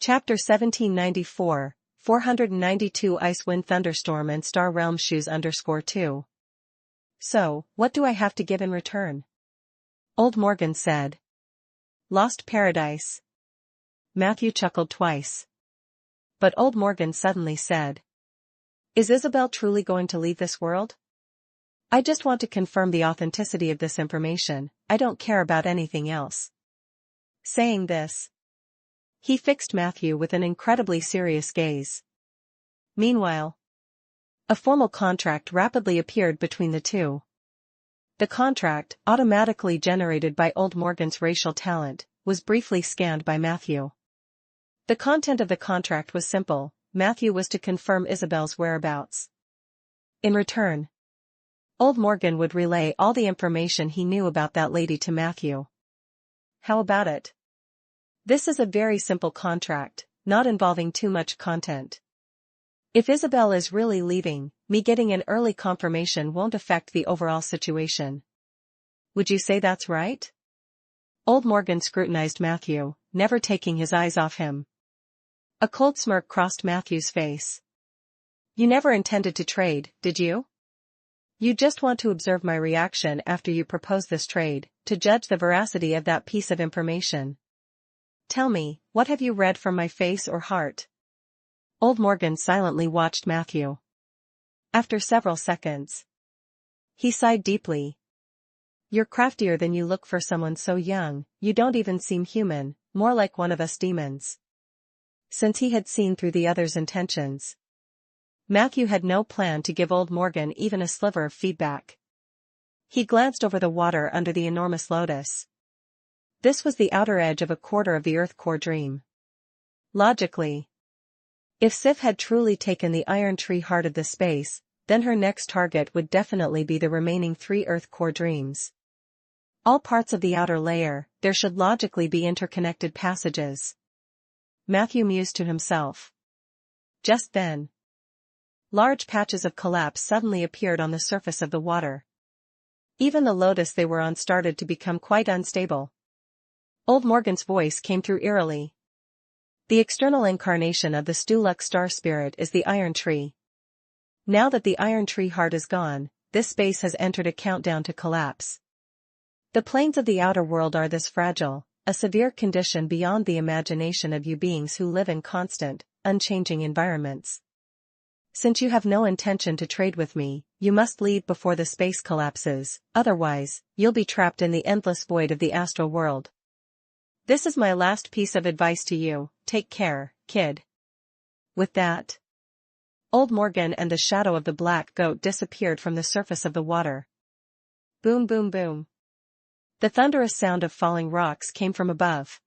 Chapter 1794, 492 Ice Wind Thunderstorm and Star Realm Shoes _2. So, what do I have to give in return? Old Morgan said. Lost paradise. Matthew chuckled twice. But Old Morgan suddenly said. Is Isabel truly going to leave this world? I just want to confirm the authenticity of this information, I don't care about anything else. Saying this, he fixed Matthew with an incredibly serious gaze. Meanwhile, a formal contract rapidly appeared between the two. The contract, automatically generated by Old Morgan's racial talent, was briefly scanned by Matthew. The content of the contract was simple. Matthew was to confirm Isabel's whereabouts. In return, Old Morgan would relay all the information he knew about that lady to Matthew. How about it? This is a very simple contract, not involving too much content. If Isabel is really leaving, me getting an early confirmation won't affect the overall situation. Would you say that's right? Old Morgan scrutinized Matthew, never taking his eyes off him. A cold smirk crossed Matthew's face. You never intended to trade, did you? You just want to observe my reaction after you propose this trade, to judge the veracity of that piece of information. Tell me, what have you read from my face or heart? Old Morgan silently watched Matthew. After several seconds, he sighed deeply. You're craftier than you look for someone so young, you don't even seem human, more like one of us demons. Since he had seen through the other's intentions, Matthew had no plan to give Old Morgan even a sliver of feedback. He glanced over the water under the enormous lotus. This was the outer edge of a quarter of the Earth core dream. Logically, if Sif had truly taken the iron tree heart of the space, then her next target would definitely be the remaining 3 Earth core dreams. All parts of the outer layer, there should logically be interconnected passages. Matthew mused to himself. Just then, large patches of collapse suddenly appeared on the surface of the water. Even the lotus they were on started to become quite unstable. Old Morgan's voice came through eerily. The external incarnation of the Stuluk star spirit is the iron tree. Now that the iron tree heart is gone, this space has entered a countdown to collapse. The planes of the outer world are this fragile, a severe condition beyond the imagination of you beings who live in constant, unchanging environments. Since you have no intention to trade with me, you must leave before the space collapses, otherwise, you'll be trapped in the endless void of the astral world. This is my last piece of advice to you, take care, kid. With that, Old Morgan and the shadow of the black goat disappeared from the surface of the water. Boom boom boom. The thunderous sound of falling rocks came from above.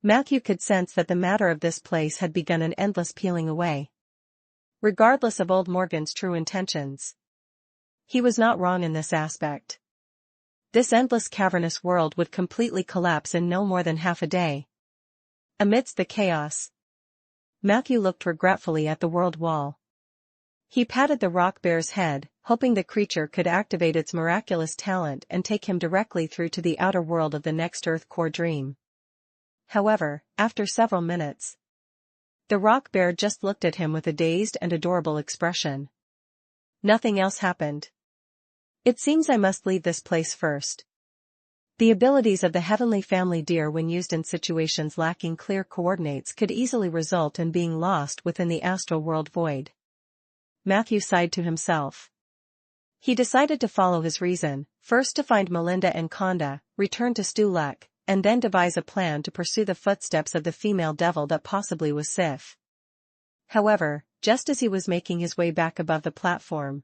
Matthew could sense that the matter of this place had begun an endless peeling away. Regardless of Old Morgan's true intentions, he was not wrong in this aspect. This endless cavernous world would completely collapse in no more than half a day. Amidst the chaos, Matthew looked regretfully at the world wall. He patted the rock bear's head, hoping the creature could activate its miraculous talent and take him directly through to the outer world of the next Earth core dream. However, after several minutes, the rock bear just looked at him with a dazed and adorable expression. Nothing else happened. It seems I must leave this place first. The abilities of the heavenly family deer when used in situations lacking clear coordinates could easily result in being lost within the astral world void. Matthew sighed to himself. He decided to follow his reason, first to find Melinda and Conda, return to Stulek, and then devise a plan to pursue the footsteps of the female devil that possibly was Sif. However, just as he was making his way back above the platform,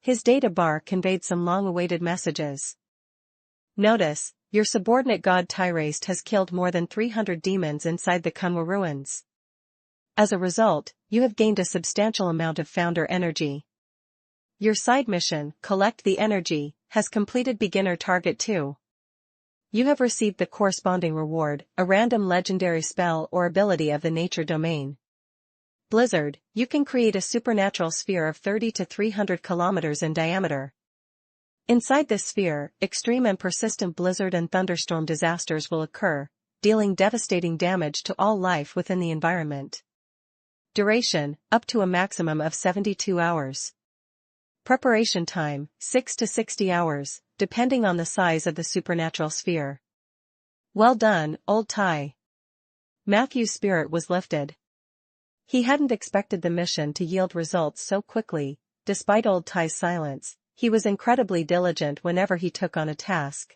his data bar conveyed some long-awaited messages. Notice, your subordinate god Tyraste has killed more than 300 demons inside the Kunwa ruins. As a result, you have gained a substantial amount of founder energy. Your side mission, Collect the Energy, has completed beginner target 2. You have received the corresponding reward, a random legendary spell or ability of the nature domain. Blizzard, you can create a supernatural sphere of 30 to 300 kilometers in diameter. Inside this sphere, extreme and persistent blizzard and thunderstorm disasters will occur, dealing devastating damage to all life within the environment. Duration, up to a maximum of 72 hours. Preparation time, 6 to 60 hours, depending on the size of the supernatural sphere. Well done, old Ty. Matthew's spirit was lifted. He hadn't expected the mission to yield results so quickly. Despite old Ty's silence, he was incredibly diligent whenever he took on a task.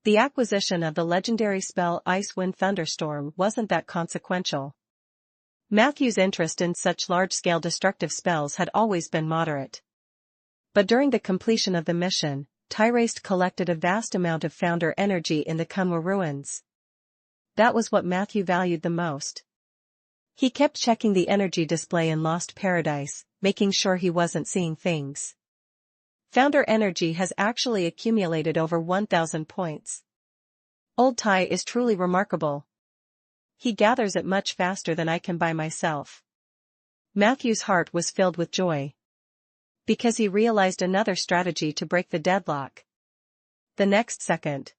The acquisition of the legendary spell Ice Wind Thunderstorm wasn't that consequential. Matthew's interest in such large-scale destructive spells had always been moderate. But during the completion of the mission, Tyraste collected a vast amount of founder energy in the Kunwa ruins. That was what Matthew valued the most. He kept checking the energy display in Lost Paradise, making sure he wasn't seeing things. Founder energy has actually accumulated over 1,000 points. Old Ty is truly remarkable. He gathers it much faster than I can by myself. Matthew's heart was filled with joy, because he realized another strategy to break the deadlock. The next second,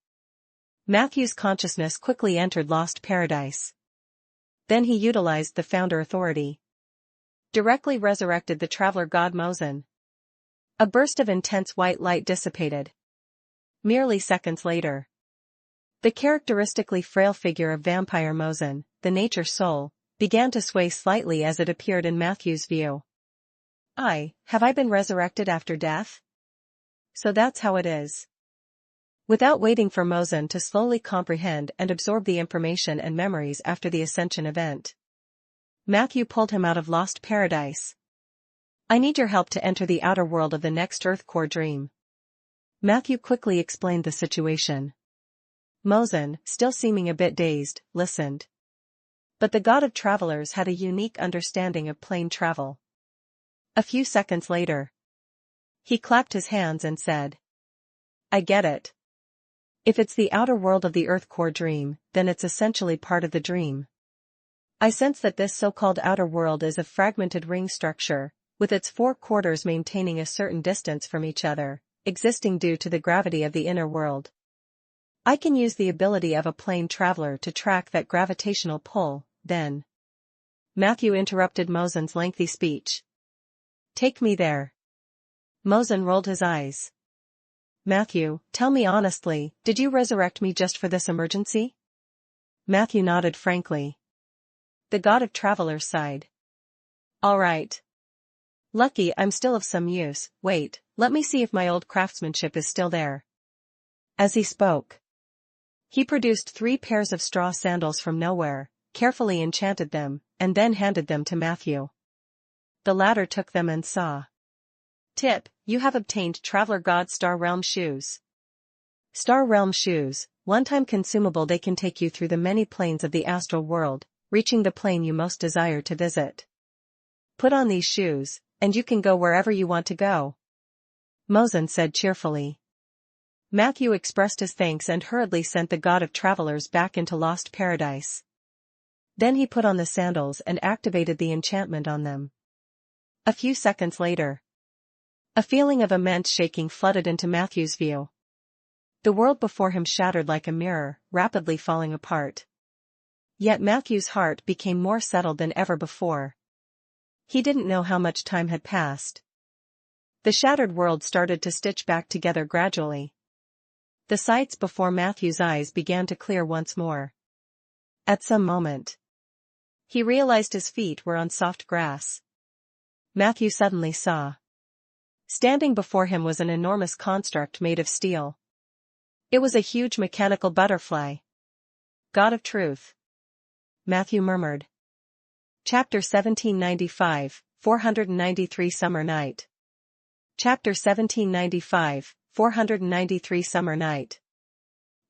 Matthew's consciousness quickly entered Lost Paradise. Then he utilized the founder authority. Directly resurrected the traveler god Mosin. A burst of intense white light dissipated. Merely seconds later, the characteristically frail figure of vampire Mosin, the nature soul, began to sway slightly as it appeared in Matthew's view. Have I been resurrected after death? So that's how it is. Without waiting for Mosin to slowly comprehend and absorb the information and memories after the Ascension event, Matthew pulled him out of Lost Paradise. I need your help to enter the outer world of the next Earth Core dream. Matthew quickly explained the situation. Mosin, still seeming a bit dazed, listened. But the god of travelers had a unique understanding of plane travel. A few seconds later, he clapped his hands and said, I get it. If it's the outer world of the Earth Core dream, then it's essentially part of the dream. I sense that this so-called outer world is a fragmented ring structure, with its 4 quarters maintaining a certain distance from each other, existing due to the gravity of the inner world. I can use the ability of a plane traveler to track that gravitational pull, then. Matthew interrupted Mosin's lengthy speech. Take me there. Mosin rolled his eyes. Matthew, tell me honestly, did you resurrect me just for this emergency? Matthew nodded frankly. The god of travelers sighed. All right. Lucky I'm still of some use. Wait, let me see if my old craftsmanship is still there. As he spoke, he produced 3 pairs of straw sandals from nowhere, carefully enchanted them, and then handed them to Matthew. The latter took them and saw. Tip, you have obtained Traveler God Star Realm Shoes. Star Realm Shoes, one-time consumable. They can take you through the many planes of the astral world, reaching the plane you most desire to visit. Put on these shoes, and you can go wherever you want to go. Mosin said cheerfully. Matthew expressed his thanks and hurriedly sent the god of travelers back into Lost Paradise. Then he put on the sandals and activated the enchantment on them. A few seconds later, a feeling of immense shaking flooded into Matthew's view. The world before him shattered like a mirror, rapidly falling apart. Yet Matthew's heart became more settled than ever before. He didn't know how much time had passed. The shattered world started to stitch back together gradually. The sights before Matthew's eyes began to clear once more. At some moment, he realized his feet were on soft grass. Matthew suddenly saw. Standing before him was an enormous construct made of steel. It was a huge mechanical butterfly. God of Truth, Matthew murmured. Chapter 1795, 493 Summer Night. Chapter 1795, 493 Summer Night.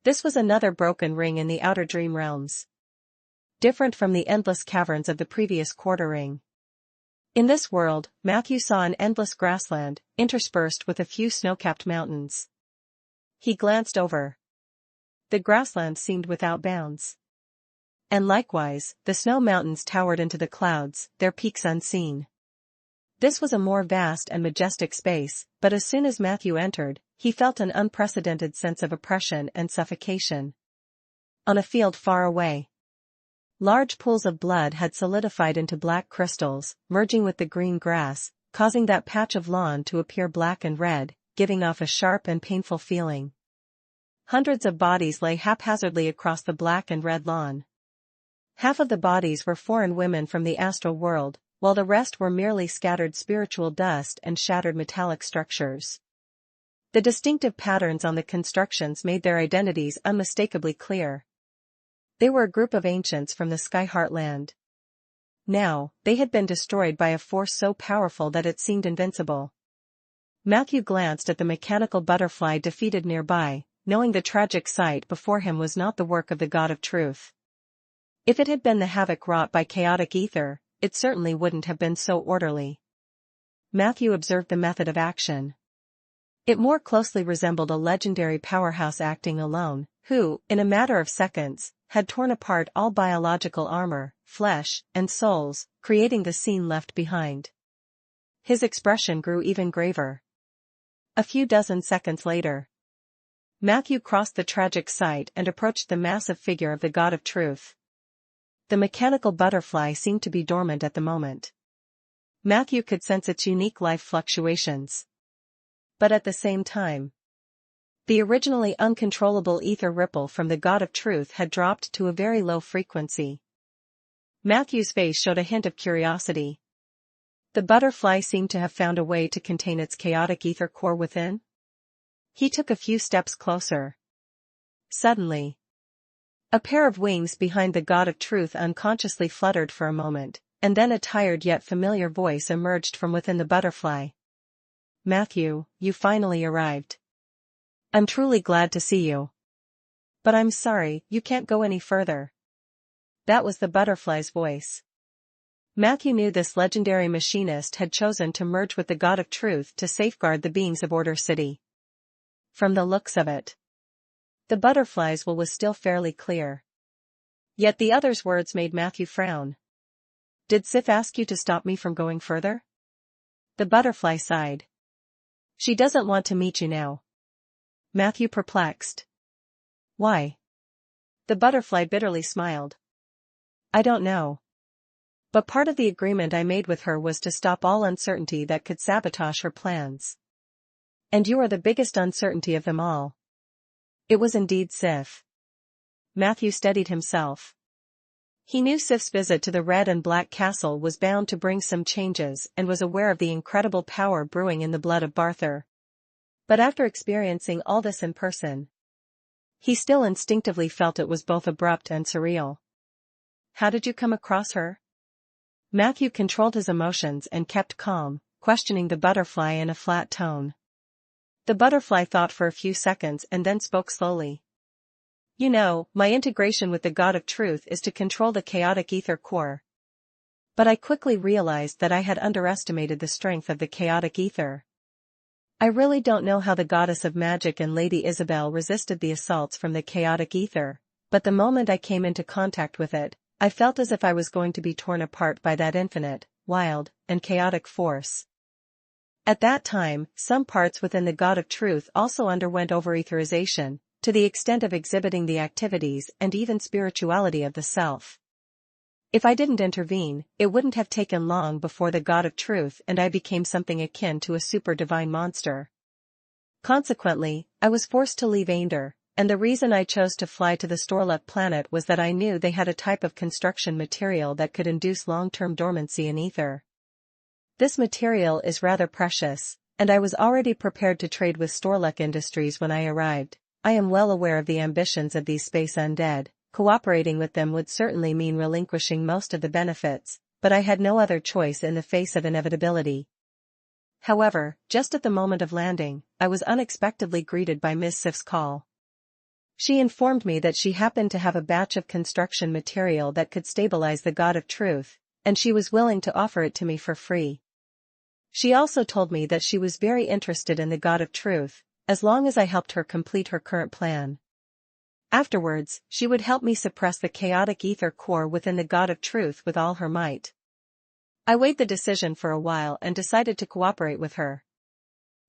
This was another broken ring in the outer dream realms. Different from the endless caverns of the previous quarter ring. In this world, Matthew saw an endless grassland, interspersed with a few snow-capped mountains. He glanced over. The grassland seemed without bounds. And likewise, the snow mountains towered into the clouds, their peaks unseen. This was a more vast and majestic space, but as soon as Matthew entered, he felt an unprecedented sense of oppression and suffocation. On a field far away, large pools of blood had solidified into black crystals, merging with the green grass, causing that patch of lawn to appear black and red, giving off a sharp and painful feeling. Hundreds of bodies lay haphazardly across the black and red lawn. Half of the bodies were foreign women from the astral world, while the rest were merely scattered spiritual dust and shattered metallic structures. The distinctive patterns on the constructions made their identities unmistakably clear. They were a group of ancients from the Sky Heartland. Now, they had been destroyed by a force so powerful that it seemed invincible. Matthew glanced at the mechanical butterfly defeated nearby, knowing the tragic sight before him was not the work of the God of Truth. If it had been the havoc wrought by chaotic ether, it certainly wouldn't have been so orderly. Matthew observed the method of action. It more closely resembled a legendary powerhouse acting alone, who, in a matter of seconds, had torn apart all biological armor, flesh, and souls, creating the scene left behind. His expression grew even graver. A few dozen seconds later, Matthew crossed the tragic sight and approached the massive figure of the God of Truth. The mechanical butterfly seemed to be dormant at the moment. Matthew could sense its unique life fluctuations. But at the same time, the originally uncontrollable ether ripple from the God of Truth had dropped to a very low frequency. Matthew's face showed a hint of curiosity. The butterfly seemed to have found a way to contain its chaotic ether core within. He took a few steps closer. Suddenly, a pair of wings behind the God of Truth unconsciously fluttered for a moment, and then a tired yet familiar voice emerged from within the butterfly. Matthew, you finally arrived. I'm truly glad to see you. But I'm sorry, you can't go any further. That was the butterfly's voice. Matthew knew this legendary machinist had chosen to merge with the God of Truth to safeguard the beings of Order City. From the looks of it, the butterfly's will was still fairly clear. Yet the other's words made Matthew frown. Did Sif ask you to stop me from going further? The butterfly sighed. She doesn't want to meet you now. Matthew perplexed. Why? The butterfly bitterly smiled. I don't know. But part of the agreement I made with her was to stop all uncertainty that could sabotage her plans. And you are the biggest uncertainty of them all. It was indeed Sif. Matthew steadied himself. He knew Sif's visit to the red and black castle was bound to bring some changes and was aware of the incredible power brewing in the blood of Barthur. But after experiencing all this in person, he still instinctively felt it was both abrupt and surreal. How did you come across her? Matthew controlled his emotions and kept calm, questioning the butterfly in a flat tone. The butterfly thought for a few seconds and then spoke slowly. You know, my integration with the God of Truth is to control the chaotic ether core. But I quickly realized that I had underestimated the strength of the chaotic ether. I really don't know how the goddess of magic and Lady Isabel resisted the assaults from the chaotic ether, but the moment I came into contact with it, I felt as if I was going to be torn apart by that infinite, wild, and chaotic force. At that time, some parts within the God of Truth also underwent over-etherization, to the extent of exhibiting the activities and even spirituality of the self. If I didn't intervene, it wouldn't have taken long before the god of truth and I became something akin to a super-divine monster. Consequently, I was forced to leave Ainder, and the reason I chose to fly to the Storluck planet was that I knew they had a type of construction material that could induce long-term dormancy in ether. This material is rather precious, and I was already prepared to trade with Storluck Industries when I arrived. I am well aware of the ambitions of these space undead. Cooperating with them would certainly mean relinquishing most of the benefits, but I had no other choice in the face of inevitability. However, just at the moment of landing, I was unexpectedly greeted by Ms. Sif's call. She informed me that she happened to have a batch of construction material that could stabilize the god of truth, and she was willing to offer it to me for free. She also told me that she was very interested in the god of truth, as long as I helped her complete her current plan. Afterwards, she would help me suppress the chaotic ether core within the god of truth with all her might. I weighed the decision for a while and decided to cooperate with her.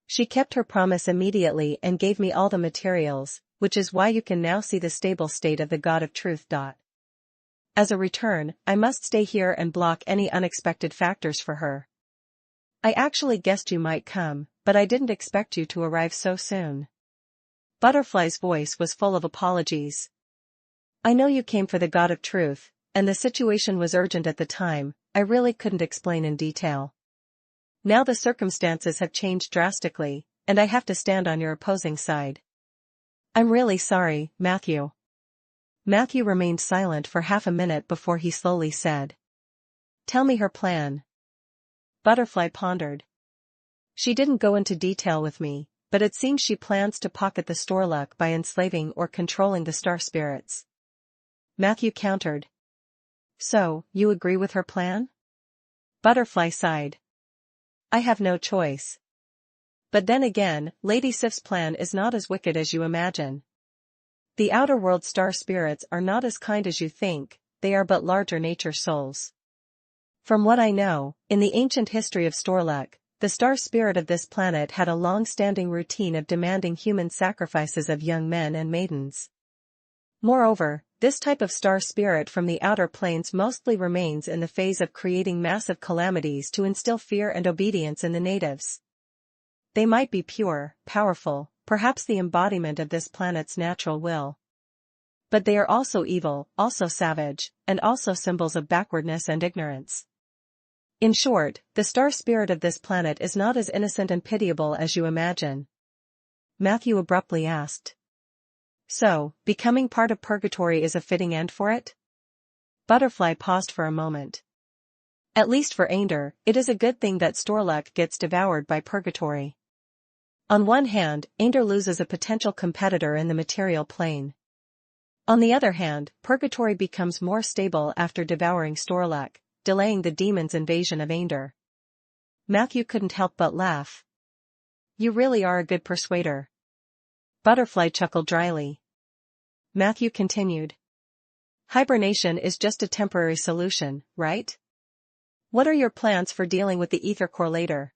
She kept her promise immediately and gave me all the materials, which is why you can now see the stable state of the god of truth. As a return, I must stay here and block any unexpected factors for her. I actually guessed you might come, but I didn't expect you to arrive so soon. Butterfly's voice was full of apologies. I know you came for the god of truth, and the situation was urgent at the time. I really couldn't explain in detail. Now the circumstances have changed drastically, and I have to stand on your opposing side. I'm really sorry, Matthew. Matthew remained silent for half a minute before he slowly said. Tell me her plan. Butterfly pondered. She didn't go into detail with me, but it seems she plans to pocket the Storluck by enslaving or controlling the star spirits. Matthew countered. So, you agree with her plan? Butterfly sighed. I have no choice. But then again, Lady Sif's plan is not as wicked as you imagine. The outer world star spirits are not as kind as you think, they are but larger nature souls. From what I know, in the ancient history of Storluck, the star spirit of this planet had a long-standing routine of demanding human sacrifices of young men and maidens. Moreover, this type of star spirit from the outer planes mostly remains in the phase of creating massive calamities to instill fear and obedience in the natives. They might be pure, powerful, perhaps the embodiment of this planet's natural will. But they are also evil, also savage, and also symbols of backwardness and ignorance. In short, the star spirit of this planet is not as innocent and pitiable as you imagine. Matthew abruptly asked. So, becoming part of purgatory is a fitting end for it? Butterfly paused for a moment. At least for Ainder, it is a good thing that Storluck gets devoured by purgatory. On one hand, Ainder loses a potential competitor in the material plane. On the other hand, purgatory becomes more stable after devouring Storluck, delaying the demon's invasion of Ainder. Matthew couldn't help but laugh. You really are a good persuader. Butterfly chuckled dryly. Matthew continued. Hibernation is just a temporary solution, right? What are your plans for dealing with the ether core later?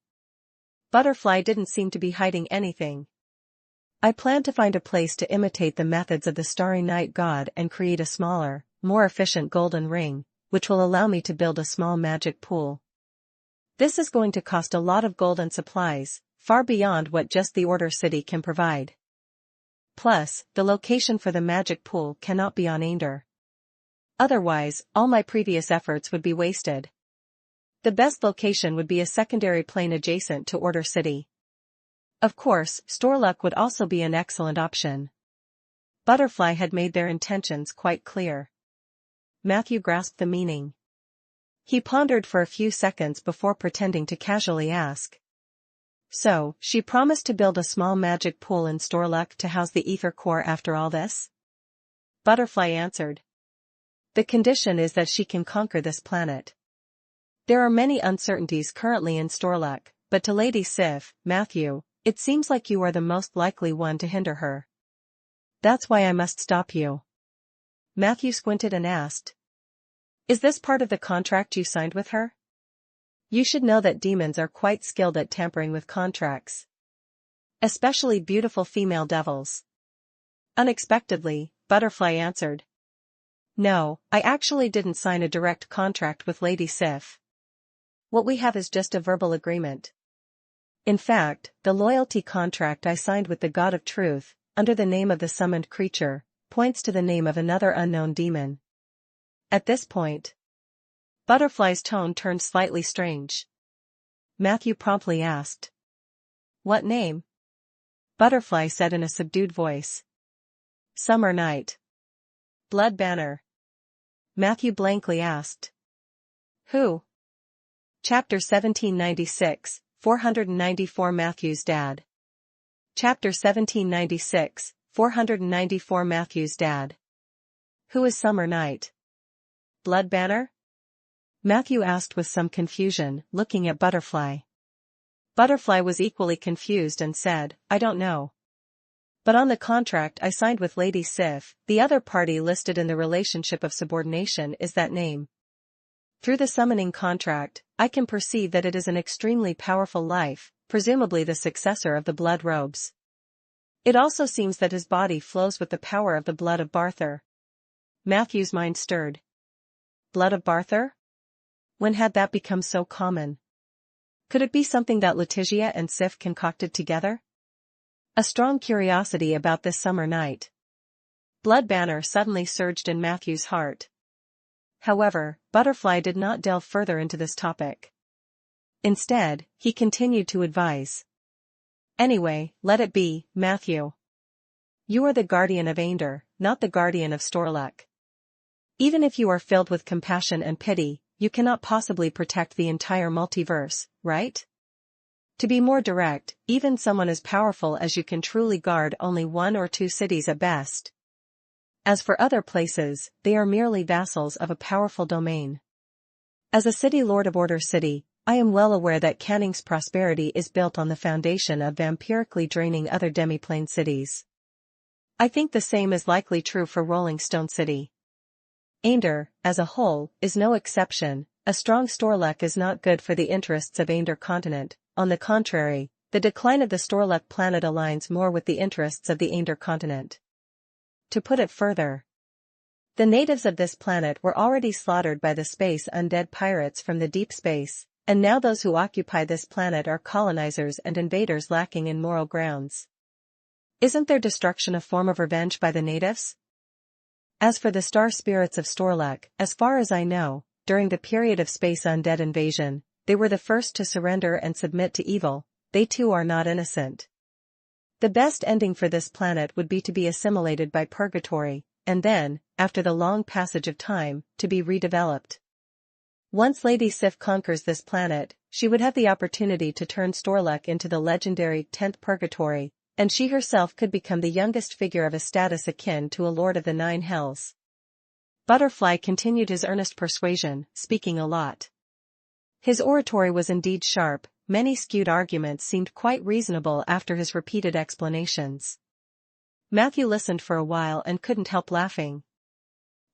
Butterfly didn't seem to be hiding anything. I plan to find a place to imitate the methods of the Starry Night God and create a smaller, more efficient golden ring, which will allow me to build a small magic pool. This is going to cost a lot of gold and supplies, far beyond what just the Order City can provide. Plus, the location for the magic pool cannot be on Ainder. Otherwise, all my previous efforts would be wasted. The best location would be a secondary plane adjacent to Order City. Of course, Storluck would also be an excellent option. Butterfly had made their intentions quite clear. Matthew grasped the meaning. He pondered for a few seconds before pretending to casually ask. So, she promised to build a small magic pool in Storluck to house the ether core after all this? Butterfly answered. The condition is that she can conquer this planet. There are many uncertainties currently in Storluck, but to Lady Sif, Matthew, it seems like you are the most likely one to hinder her. That's why I must stop you. Matthew squinted and asked. Is this part of the contract you signed with her? You should know that demons are quite skilled at tampering with contracts. Especially beautiful female devils. Unexpectedly, Butterfly answered. No, I actually didn't sign a direct contract with Lady Sif. What we have is just a verbal agreement. In fact, the loyalty contract I signed with the God of Truth, under the name of the summoned creature, points to the name of another unknown demon. At this point, Butterfly's tone turned slightly strange. Matthew promptly asked. What name? Butterfly said in a subdued voice. Summer Night. Blood Banner. Matthew blankly asked. Who? Chapter 1796, 494 Matthew's Dad. Chapter 1796, 494 Matthew's Dad. Who is Summer Night? Blood Banner? Matthew asked with some confusion, looking at Butterfly. Butterfly was equally confused and said, I don't know. But on the contract I signed with Lady Sif, the other party listed in the relationship of subordination is that name. Through the summoning contract, I can perceive that it is an extremely powerful life, presumably the successor of the blood robes. It also seems that his body flows with the power of the blood of Barthur. Matthew's mind stirred. Blood of Barthur? When had that become so common? Could it be something that Letitia and Sif concocted together? A strong curiosity about this summer night. Blood Banner suddenly surged in Matthew's heart. However, Butterfly did not delve further into this topic. Instead, he continued to advise. Anyway, let it be, Matthew. You are the guardian of Aender, not the guardian of Storluck. Even if you are filled with compassion and pity, you cannot possibly protect the entire multiverse, right? To be more direct, even someone as powerful as you can truly guard only 1 or 2 cities at best. As for other places, they are merely vassals of a powerful domain. As a city lord of Order City, I am well aware that Canning's prosperity is built on the foundation of vampirically draining other demiplane cities. I think the same is likely true for Rolling Stone City. Aender, as a whole, is no exception. A strong Storluck is not good for the interests of Aender continent. On the contrary, the decline of the Storluck planet aligns more with the interests of the Aender continent. To put it further, the natives of this planet were already slaughtered by the space undead pirates from the deep space, and now those who occupy this planet are colonizers and invaders lacking in moral grounds. Isn't their destruction a form of revenge by the natives? As for the star spirits of Storluck, as far as I know, during the period of space undead invasion, they were the first to surrender and submit to evil. They too are not innocent. The best ending for this planet would be to be assimilated by purgatory, and then, after the long passage of time, to be redeveloped. Once Lady Sif conquers this planet, she would have the opportunity to turn Storluck into the legendary 10th Purgatory, and she herself could become the youngest figure of a status akin to a Lord of the Nine Hells. Butterfly continued his earnest persuasion, speaking a lot. His oratory was indeed sharp, many skewed arguments seemed quite reasonable after his repeated explanations. Matthew listened for a while and couldn't help laughing.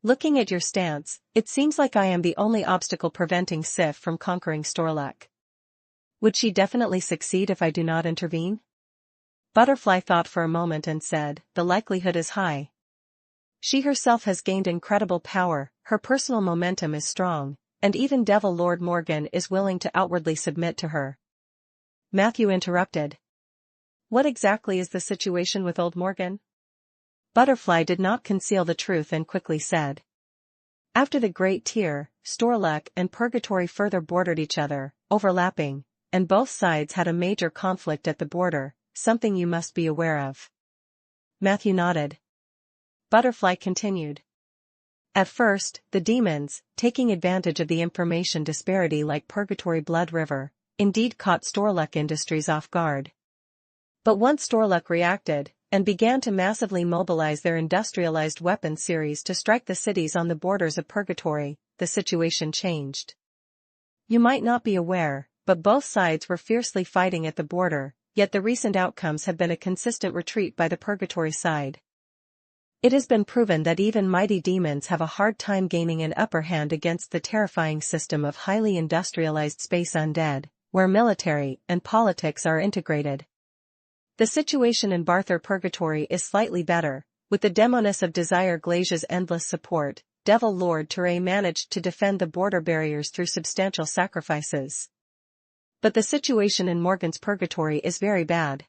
Looking at your stance, it seems like I am the only obstacle preventing Sif from conquering Storluck. Would she definitely succeed if I do not intervene? Butterfly thought for a moment and said, the likelihood is high. She herself has gained incredible power, her personal momentum is strong, and even Devil Lord Morgan is willing to outwardly submit to her. Matthew interrupted. What exactly is the situation with old Morgan? Butterfly did not conceal the truth and quickly said. After the Great Tier, Storluck and Purgatory further bordered each other, overlapping, and both sides had a major conflict at the border, something you must be aware of. Matthew nodded. Butterfly continued. At first, the demons, taking advantage of the information disparity like Purgatory Blood River, indeed caught Storluck Industries off guard. But once Storluck reacted, and began to massively mobilize their industrialized weapon series to strike the cities on the borders of Purgatory, the situation changed. You might not be aware, but both sides were fiercely fighting at the border, yet the recent outcomes have been a consistent retreat by the Purgatory side. It has been proven that even mighty demons have a hard time gaining an upper hand against the terrifying system of highly industrialized space undead, where military and politics are integrated. The situation in Barthur Purgatory is slightly better, with the Demoness of Desire Glacia's endless support, Devil Lord Teray managed to defend the border barriers through substantial sacrifices. But the situation in Morgan's purgatory is very bad.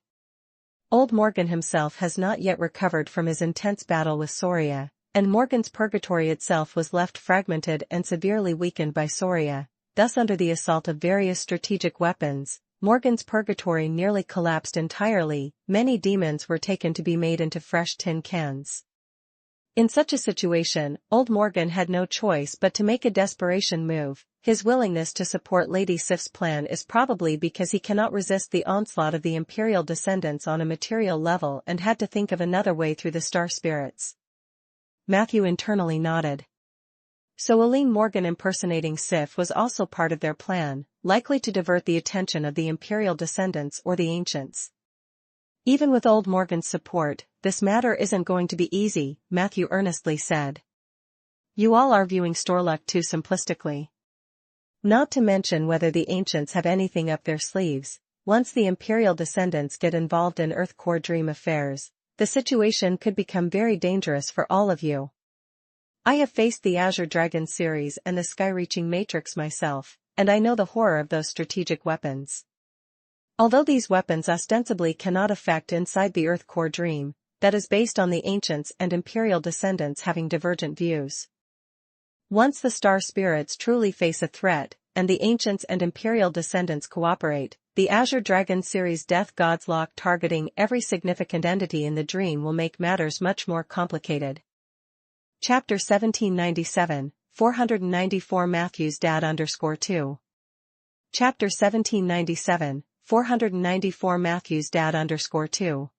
Old Morgan himself has not yet recovered from his intense battle with Soria, and Morgan's purgatory itself was left fragmented and severely weakened by Soria. Thus, under the assault of various strategic weapons, Morgan's purgatory nearly collapsed entirely. Many demons were taken to be made into fresh tin cans. In such a situation, old Morgan had no choice but to make a desperation move. His willingness to support Lady Sif's plan is probably because he cannot resist the onslaught of the Imperial descendants on a material level and had to think of another way through the star spirits. Matthew internally nodded. So Eileen Morgan impersonating Sif was also part of their plan, likely to divert the attention of the Imperial descendants or the Ancients. Even with old Morgan's support, this matter isn't going to be easy, Matthew earnestly said. You all are viewing Storluck too simplistically. Not to mention whether the Ancients have anything up their sleeves. Once the Imperial descendants get involved in Earth Core Dream affairs, the situation could become very dangerous for all of you. I have faced the Azure Dragon series and the Sky-Reaching Matrix myself, and I know the horror of those strategic weapons. Although these weapons ostensibly cannot affect inside the Earth Core Dream, that is based on the Ancients and Imperial descendants having divergent views. Once the Star Spirits truly face a threat, and the Ancients and Imperial descendants cooperate, the Azure Dragon series Death God's Lock targeting every significant entity in the dream will make matters much more complicated. Chapter 1797, 494 Matthew's Dad _2. Chapter 1797, 494 Matthew's Dad _2.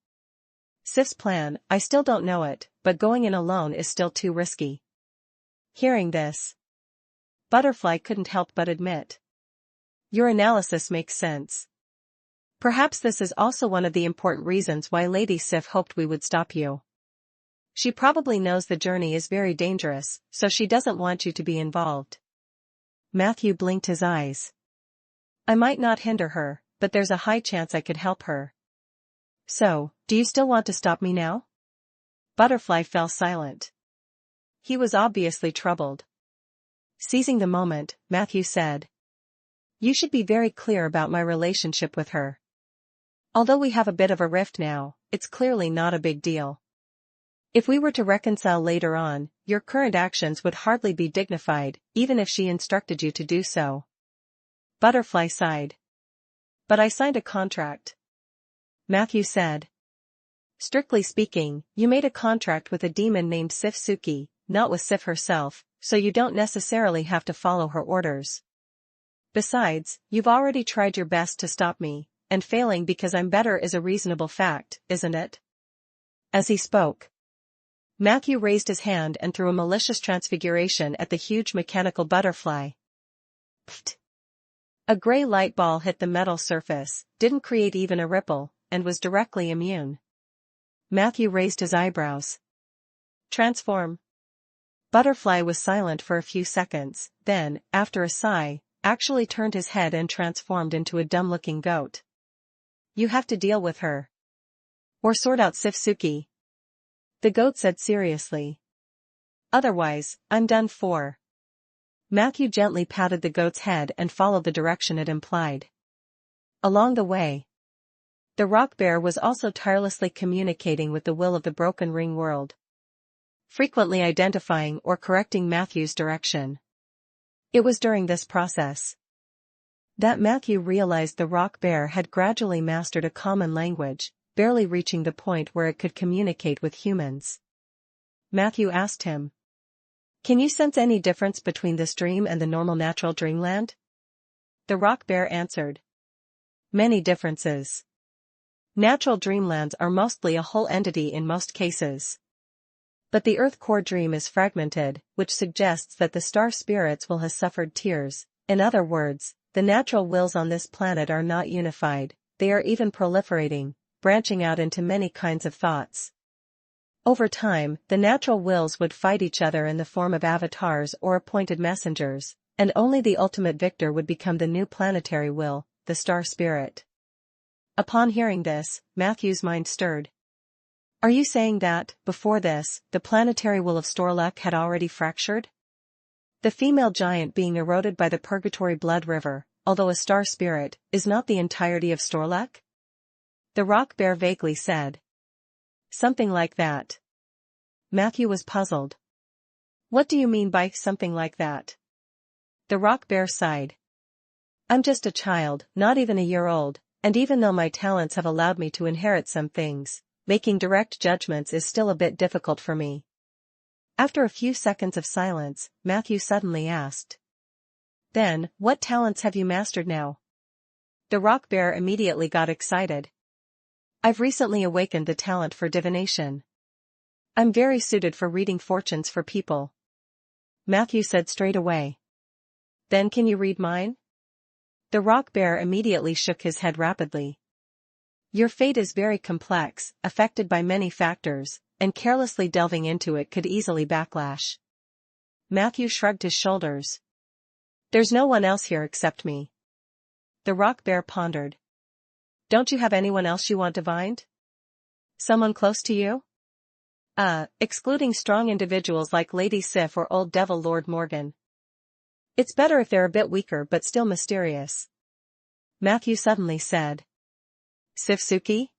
Sif's plan, I still don't know it, but going in alone is still too risky. Hearing this, Butterfly couldn't help but admit. Your analysis makes sense. Perhaps this is also one of the important reasons why Lady Sif hoped we would stop you. She probably knows the journey is very dangerous, so she doesn't want you to be involved. Matthew blinked his eyes. I might not hinder her, but there's a high chance I could help her. So, do you still want to stop me now? Butterfly fell silent. He was obviously troubled. Seizing the moment, Matthew said. You should be very clear about my relationship with her. Although we have a bit of a rift now, it's clearly not a big deal. If we were to reconcile later on, your current actions would hardly be dignified, even if she instructed you to do so. Butterfly sighed. But I signed a contract. Matthew said. Strictly speaking, you made a contract with a demon named Sif Suki, not with Sif herself, so you don't necessarily have to follow her orders. Besides, you've already tried your best to stop me, and failing because I'm better is a reasonable fact, isn't it? As he spoke, Matthew raised his hand and threw a malicious transfiguration at the huge mechanical butterfly. Pfft. A gray light ball hit the metal surface, didn't create even a ripple, and was directly immune. Matthew raised his eyebrows. Transform. Butterfly was silent for a few seconds, then, after a sigh, actually turned his head and transformed into a dumb-looking goat. You have to deal with her. Or sort out Sif Suki. The goat said seriously. Otherwise, I'm done for. Matthew gently patted the goat's head and followed the direction it implied. Along the way, the rock bear was also tirelessly communicating with the will of the broken ring world, frequently identifying or correcting Matthew's direction. It was during this process that Matthew realized the rock bear had gradually mastered a common language, barely reaching the point where it could communicate with humans. Matthew asked him, Can you sense any difference between this dream and the normal natural dreamland? The rock bear answered, Many differences. Natural dreamlands are mostly a whole entity in most cases. But the Earth Core Dream is fragmented, which suggests that the star spirits will have suffered tears. In other words, the natural wills on this planet are not unified, they are even proliferating, branching out into many kinds of thoughts. Over time, the natural wills would fight each other in the form of avatars or appointed messengers, and only the ultimate victor would become the new planetary will, the star spirit. Upon hearing this, Matthew's mind stirred. Are you saying that, before this, the planetary will of Storlek had already fractured? The female giant being eroded by the purgatory blood river, although a star spirit, is not the entirety of Storlek? The rock bear vaguely said. Something like that. Matthew was puzzled. What do you mean by something like that? The rock bear sighed. I'm just a child, not even a year old, and even though my talents have allowed me to inherit some things, making direct judgments is still a bit difficult for me. After a few seconds of silence, Matthew suddenly asked. Then, what talents have you mastered now? The rock bear immediately got excited. I've recently awakened the talent for divination. I'm very suited for reading fortunes for people. Matthew said straight away. Then can you read mine? The rock bear immediately shook his head rapidly. Your fate is very complex, affected by many factors, and carelessly delving into it could easily backlash. Matthew shrugged his shoulders. There's no one else here except me. The rock bear pondered. Don't you have anyone else you want divined? Someone close to you? Excluding strong individuals like Lady Sif or Old Devil Lord Morgan. It's better if they're a bit weaker but still mysterious. Matthew suddenly said. Sifsuki?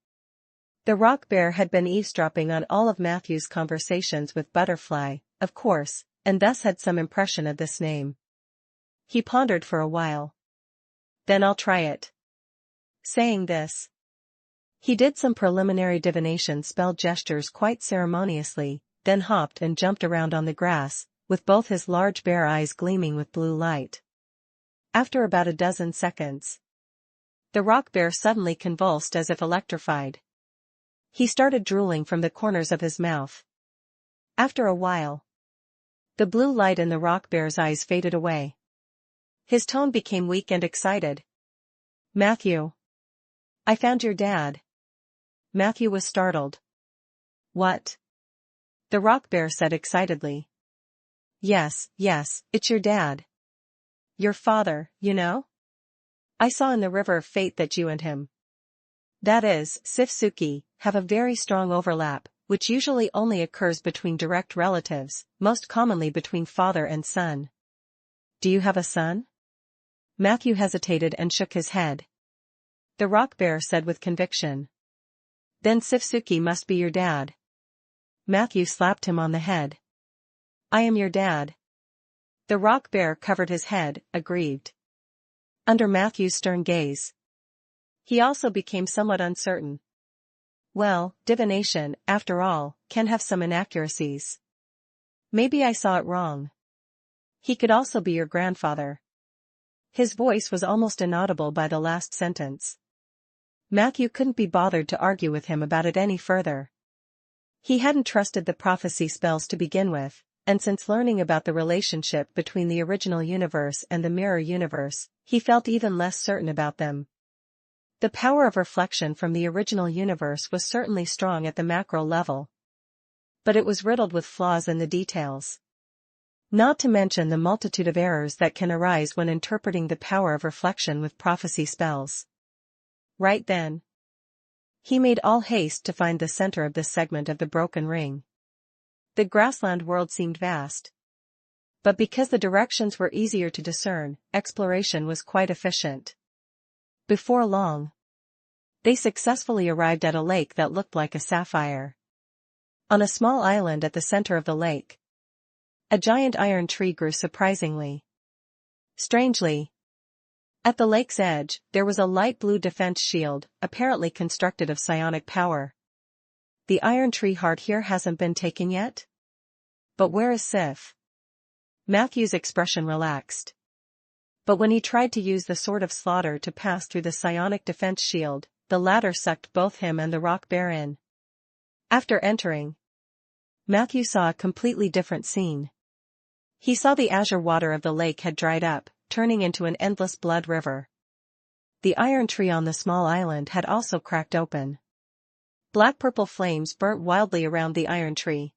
The rock bear had been eavesdropping on all of Matthew's conversations with Butterfly, of course, and thus had some impression of this name. He pondered for a while. Then I'll try it. Saying this, he did some preliminary divination spell gestures quite ceremoniously, then hopped and jumped around on the grass, with both his large bear eyes gleaming with blue light. After about a dozen seconds, the rock bear suddenly convulsed as if electrified. He started drooling from the corners of his mouth. After a while, the blue light in the rock bear's eyes faded away. His tone became weak and excited. Matthew. I found your dad. Matthew was startled. What? The rock bear said excitedly. Yes, it's your dad. Your father, you know? I saw in the river of fate that you and him, that is, Sifsuki, have a very strong overlap, which usually only occurs between direct relatives, most commonly between father and son. Do you have a son? Matthew hesitated and shook his head. The rock bear said with conviction. Then Sifsuki must be your dad. Matthew slapped him on the head. I am your dad. The rock bear covered his head, aggrieved. Under Matthew's stern gaze, he also became somewhat uncertain. Well, divination, after all, can have some inaccuracies. Maybe I saw it wrong. He could also be your grandfather. His voice was almost inaudible by the last sentence. Matthew couldn't be bothered to argue with him about it any further. He hadn't trusted the prophecy spells to begin with, and since learning about the relationship between the original universe and the mirror universe, he felt even less certain about them. The power of reflection from the original universe was certainly strong at the macro level, but it was riddled with flaws in the details. Not to mention the multitude of errors that can arise when interpreting the power of reflection with prophecy spells. Right then, he made all haste to find the center of this segment of the broken ring. The grassland world seemed vast, but because the directions were easier to discern, exploration was quite efficient. Before long, they successfully arrived at a lake that looked like a sapphire. On a small island at the center of the lake, a giant iron tree grew surprisingly. Strangely, at the lake's edge, there was a light blue defense shield, apparently constructed of psionic power. The iron tree heart here hasn't been taken yet? But where is Sif? Matthew's expression relaxed. But when he tried to use the sword of slaughter to pass through the psionic defense shield, the latter sucked both him and the rock bear in. After entering, Matthew saw a completely different scene. He saw the azure water of the lake had dried up, turning into an endless blood river. The iron tree on the small island had also cracked open. Black-purple flames burnt wildly around the iron tree.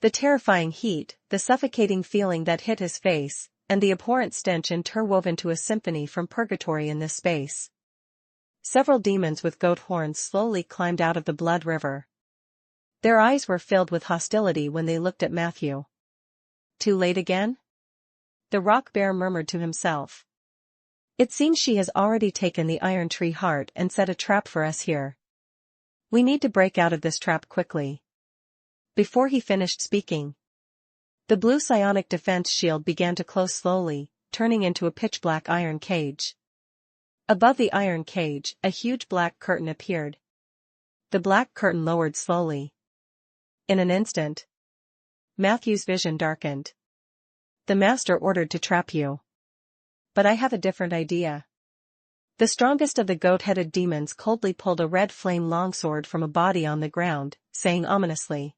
The terrifying heat, the suffocating feeling that hit his face, and the abhorrent stench interwove into a symphony from purgatory in this space. Several demons with goat horns slowly climbed out of the blood river. Their eyes were filled with hostility when they looked at Matthew. Too late again? The rock bear murmured to himself. It seems she has already taken the iron tree heart and set a trap for us here. We need to break out of this trap quickly. Before he finished speaking, the blue psionic defense shield began to close slowly, turning into a pitch-black iron cage. Above the iron cage, a huge black curtain appeared. The black curtain lowered slowly. In an instant, Matthew's vision darkened. The master ordered to trap you. But I have a different idea. The strongest of the goat-headed demons coldly pulled a red flame longsword from a body on the ground, saying ominously,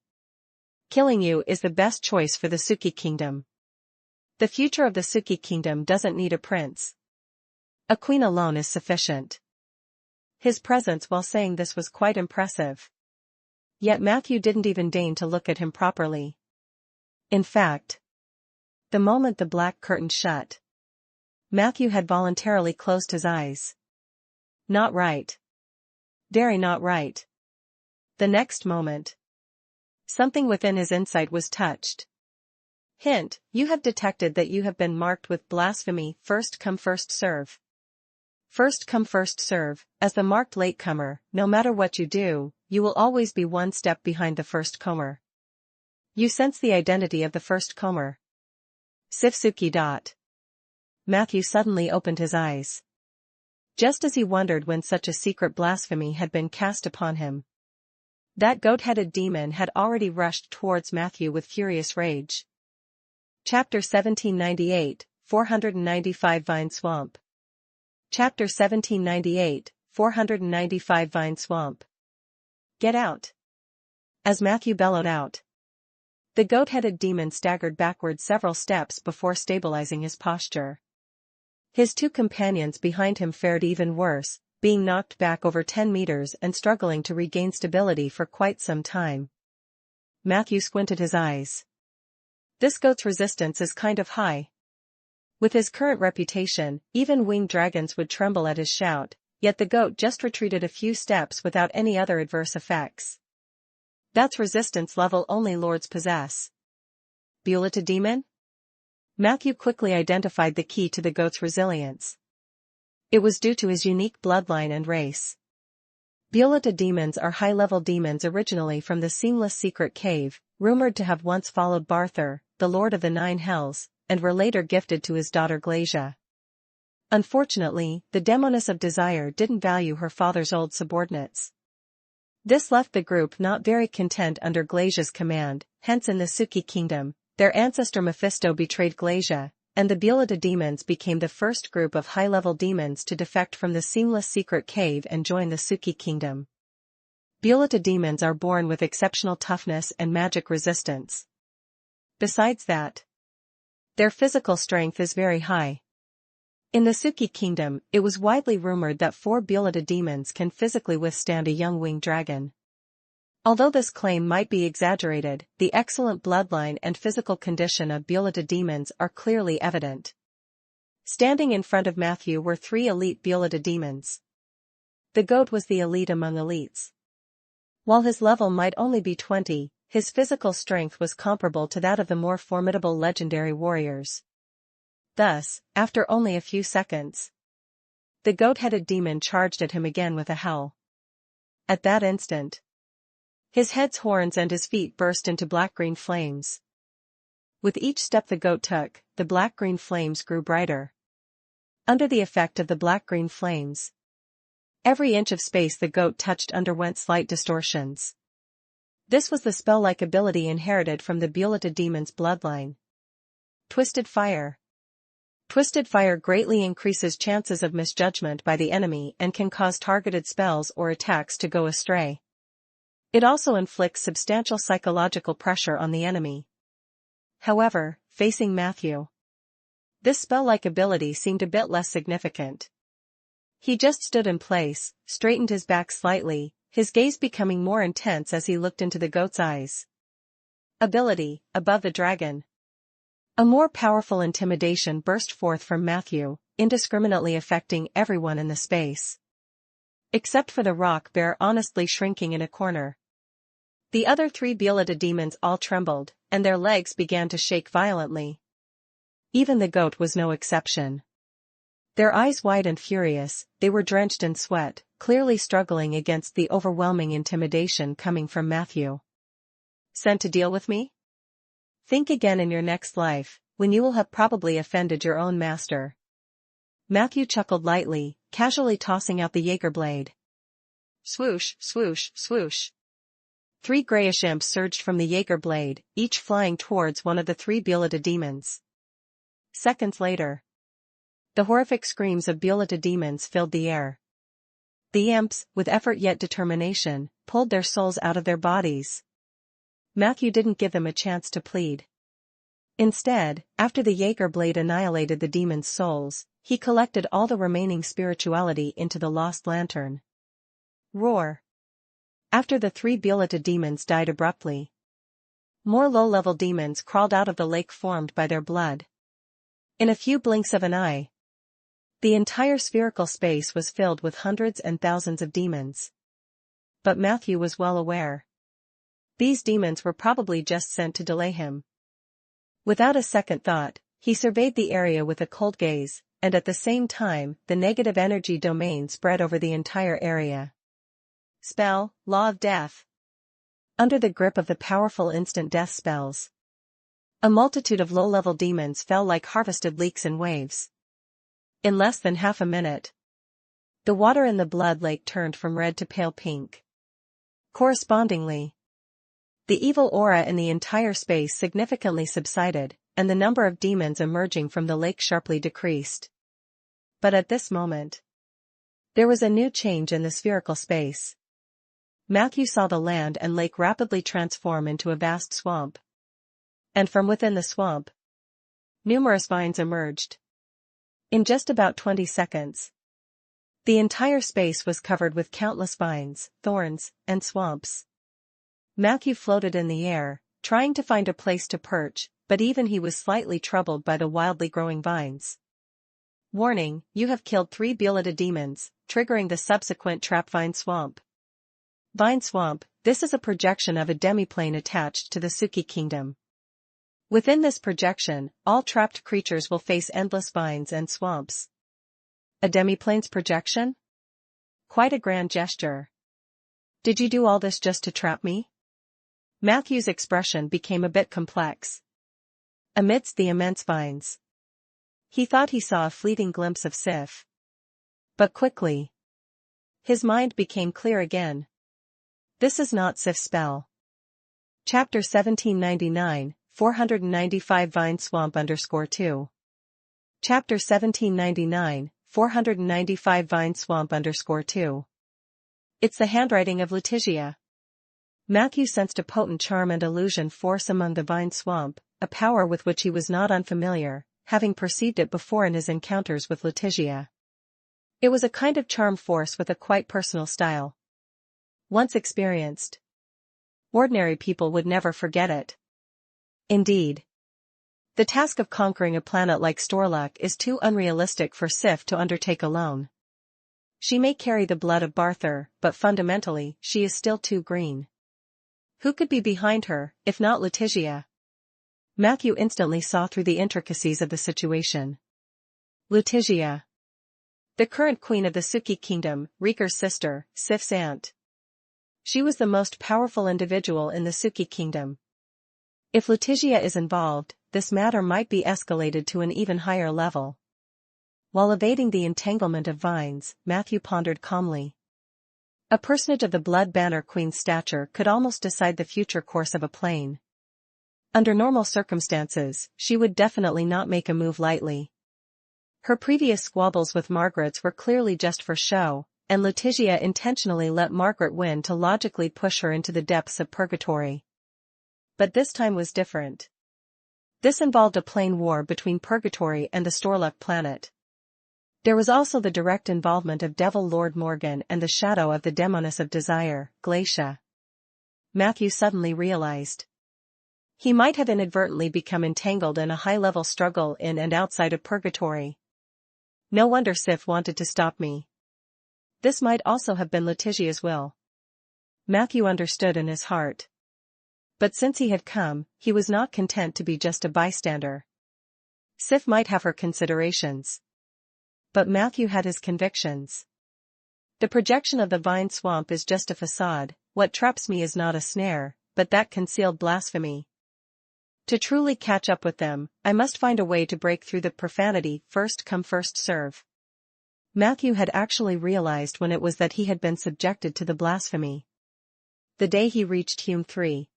"Killing you is the best choice for the Suki kingdom. The future of the Suki kingdom doesn't need a prince. A queen alone is sufficient." His presence while saying this was quite impressive. Yet Matthew didn't even deign to look at him properly. In fact, the moment the black curtain shut, Matthew had voluntarily closed his eyes. Not right. Very not right. The next moment, something within his insight was touched. Hint, you have detected that you have been marked with blasphemy. First come first serve. First come first serve. As the marked latecomer, no matter what you do, you will always be one step behind the first comer. You sense the identity of the first comer. Sifsuki. Matthew suddenly opened his eyes. Just as he wondered when such a secret blasphemy had been cast upon him, that goat-headed demon had already rushed towards Matthew with furious rage. Chapter 1798, 495 Vine Swamp. Chapter 1798, 495 Vine Swamp. Get out! As Matthew bellowed out, the goat-headed demon staggered backward several steps before stabilizing his posture. His two companions behind him fared even worse, being knocked back over 10 meters and struggling to regain stability for quite some time. Matthew squinted his eyes. This goat's resistance is kind of high. With his current reputation, even winged dragons would tremble at his shout, yet the goat just retreated a few steps without any other adverse effects. That's resistance level only lords possess. Buleta demon? Matthew quickly identified the key to the goat's resilience. It was due to his unique bloodline and race. Buleta demons are high-level demons originally from the Seamless Secret Cave, rumored to have once followed Barthur, the Lord of the Nine Hells, and were later gifted to his daughter Glacia. Unfortunately, the Demoness of Desire didn't value her father's old subordinates. This left the group not very content under Glacia's command, hence in the Suki kingdom, their ancestor Mephisto betrayed Glacia, and the Buleta demons became the first group of high-level demons to defect from the Seamless Secret Cave and join the Suki kingdom. Buleta demons are born with exceptional toughness and magic resistance. Besides that, their physical strength is very high. In the Suki kingdom, it was widely rumored that 4 Buleta demons can physically withstand a young winged dragon. Although this claim might be exaggerated, the excellent bloodline and physical condition of Buleta demons are clearly evident. Standing in front of Matthew were 3 elite Buleta demons. The goat was the elite among elites. While his level might only be 20, his physical strength was comparable to that of the more formidable legendary warriors. Thus, after only a few seconds, the goat-headed demon charged at him again with a howl. At that instant, his head's horns and his feet burst into black-green flames. With each step the goat took, the black-green flames grew brighter. Under the effect of the black-green flames, every inch of space the goat touched underwent slight distortions. This was the spell-like ability inherited from the Buleta demon's bloodline. Twisted Fire. Twisted Fire greatly increases chances of misjudgment by the enemy and can cause targeted spells or attacks to go astray. It also inflicts substantial psychological pressure on the enemy. However, facing Matthew, this spell-like ability seemed a bit less significant. He just stood in place, straightened his back slightly, his gaze becoming more intense as he looked into the goat's eyes. Ability, Above the Dragon. A more powerful intimidation burst forth from Matthew, indiscriminately affecting everyone in the space. Except for the rock bear honestly shrinking in a corner. The other 3 Beelita demons all trembled, and their legs began to shake violently. Even the goat was no exception. Their eyes wide and furious, they were drenched in sweat, clearly struggling against the overwhelming intimidation coming from Matthew. Sent to deal with me? Think again in your next life, when you will have probably offended your own master. Matthew chuckled lightly, casually tossing out the Jaeger blade. Swoosh, swoosh, swoosh. 3 grayish imps surged from the Jaeger blade, each flying towards one of the 3 Beelita demons. Seconds later, the horrific screams of Beelita demons filled the air. The imps, with effort yet determination, pulled their souls out of their bodies. Matthew didn't give them a chance to plead. Instead, after the Jaeger blade annihilated the demons' souls, he collected all the remaining spirituality into the lost lantern. Roar. After the 3 Beelita demons died abruptly, more low-level demons crawled out of the lake formed by their blood. In a few blinks of an eye, the entire spherical space was filled with hundreds and thousands of demons. But Matthew was well aware. These demons were probably just sent to delay him. Without a second thought, he surveyed the area with a cold gaze, and at the same time, the negative energy domain spread over the entire area. Spell, Law of Death. Under the grip of the powerful instant death spells, a multitude of low-level demons fell like harvested leeks in waves. In less than half a minute, the water in the blood lake turned from red to pale pink. Correspondingly, the evil aura in the entire space significantly subsided, and the number of demons emerging from the lake sharply decreased. But at this moment, there was a new change in the spherical space. Matthew saw the land and lake rapidly transform into a vast swamp. And from within the swamp, numerous vines emerged. In just about 20 seconds, the entire space was covered with countless vines, thorns, and swamps. Matthew floated in the air, trying to find a place to perch, but even he was slightly troubled by the wildly growing vines. Warning, you have killed 3 Beelita demons, triggering the subsequent trap vine swamp. Vine swamp, this is a projection of a demiplane attached to the Suki kingdom. Within this projection, all trapped creatures will face endless vines and swamps. A demiplane's projection? Quite a grand gesture. Did you do all this just to trap me? Matthew's expression became a bit complex. Amidst the immense vines, he thought he saw a fleeting glimpse of Sif. But quickly, his mind became clear again. This is not Sif's spell. Chapter 1799, 495 Vine Swamp _2. Chapter 1799, 495 Vine Swamp _2. It's the handwriting of Letitia. Matthew sensed a potent charm and illusion force among the vine swamp, a power with which he was not unfamiliar, having perceived it before in his encounters with Letitia. It was a kind of charm force with a quite personal style. Once experienced, ordinary people would never forget it. Indeed, the task of conquering a planet like Storluck is too unrealistic for Sif to undertake alone. She may carry the blood of Barthur, but fundamentally, she is still too green. Who could be behind her, if not Letitia? Matthew instantly saw through the intricacies of the situation. Letitia, the current queen of the Suki kingdom, Riker's sister, Sif's aunt. She was the most powerful individual in the Suki kingdom. If Letitia is involved, this matter might be escalated to an even higher level. While evading the entanglement of vines, Matthew pondered calmly. A personage of the Blood Banner Queen's stature could almost decide the future course of a plane. Under normal circumstances, she would definitely not make a move lightly. Her previous squabbles with Margaret's were clearly just for show, and Letitia intentionally let Margaret win to logically push her into the depths of purgatory. But this time was different. This involved a plane war between Purgatory and the Storluck planet. There was also the direct involvement of Devil Lord Morgan and the shadow of the Demoness of Desire, Glacia. Matthew suddenly realized he might have inadvertently become entangled in a high-level struggle in and outside of Purgatory. No wonder Sif wanted to stop me. This might also have been Letitia's will. Matthew understood in his heart. But since he had come, he was not content to be just a bystander. Sif might have her considerations, but Matthew had his convictions. The projection of the vine swamp is just a facade. What traps me is not a snare, but that concealed blasphemy. To truly catch up with them, I must find a way to break through the profanity, first come first serve. Matthew had actually realized when it was that he had been subjected to the blasphemy. The day he reached Hume 3.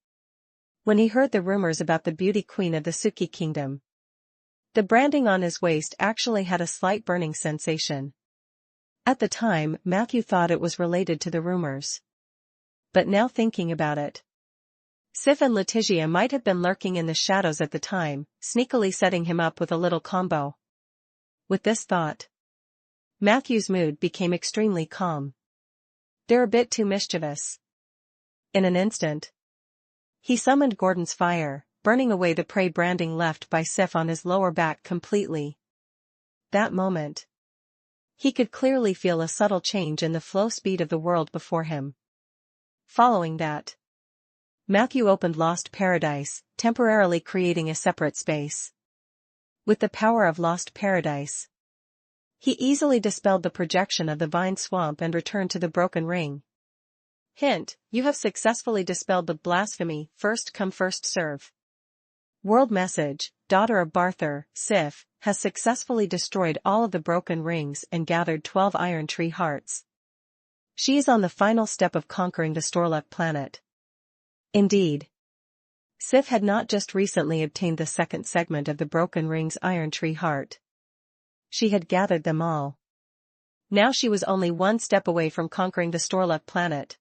When he heard the rumors about the beauty queen of the Suki kingdom. The branding on his waist actually had a slight burning sensation. At the time, Matthew thought it was related to the rumors. But now thinking about it, Sif and Letitia might have been lurking in the shadows at the time, sneakily setting him up with a little combo. With this thought, Matthew's mood became extremely calm. They're a bit too mischievous. In an instant, he summoned Gordon's fire, burning away the prey branding left by Sif on his lower back completely. That moment, he could clearly feel a subtle change in the flow speed of the world before him. Following that, Matthew opened Lost Paradise, temporarily creating a separate space. With the power of Lost Paradise, he easily dispelled the projection of the vine swamp and returned to the broken ring. Hint, you have successfully dispelled the blasphemy, first come first serve. World message, daughter of Barthur, Sif, has successfully destroyed all of the broken rings and gathered 12 iron tree hearts. She is on the final step of conquering the Storluck planet. Indeed, Sif had not just recently obtained the second segment of the broken ring's iron tree heart. She had gathered them all. Now she was only one step away from conquering the Storluck planet.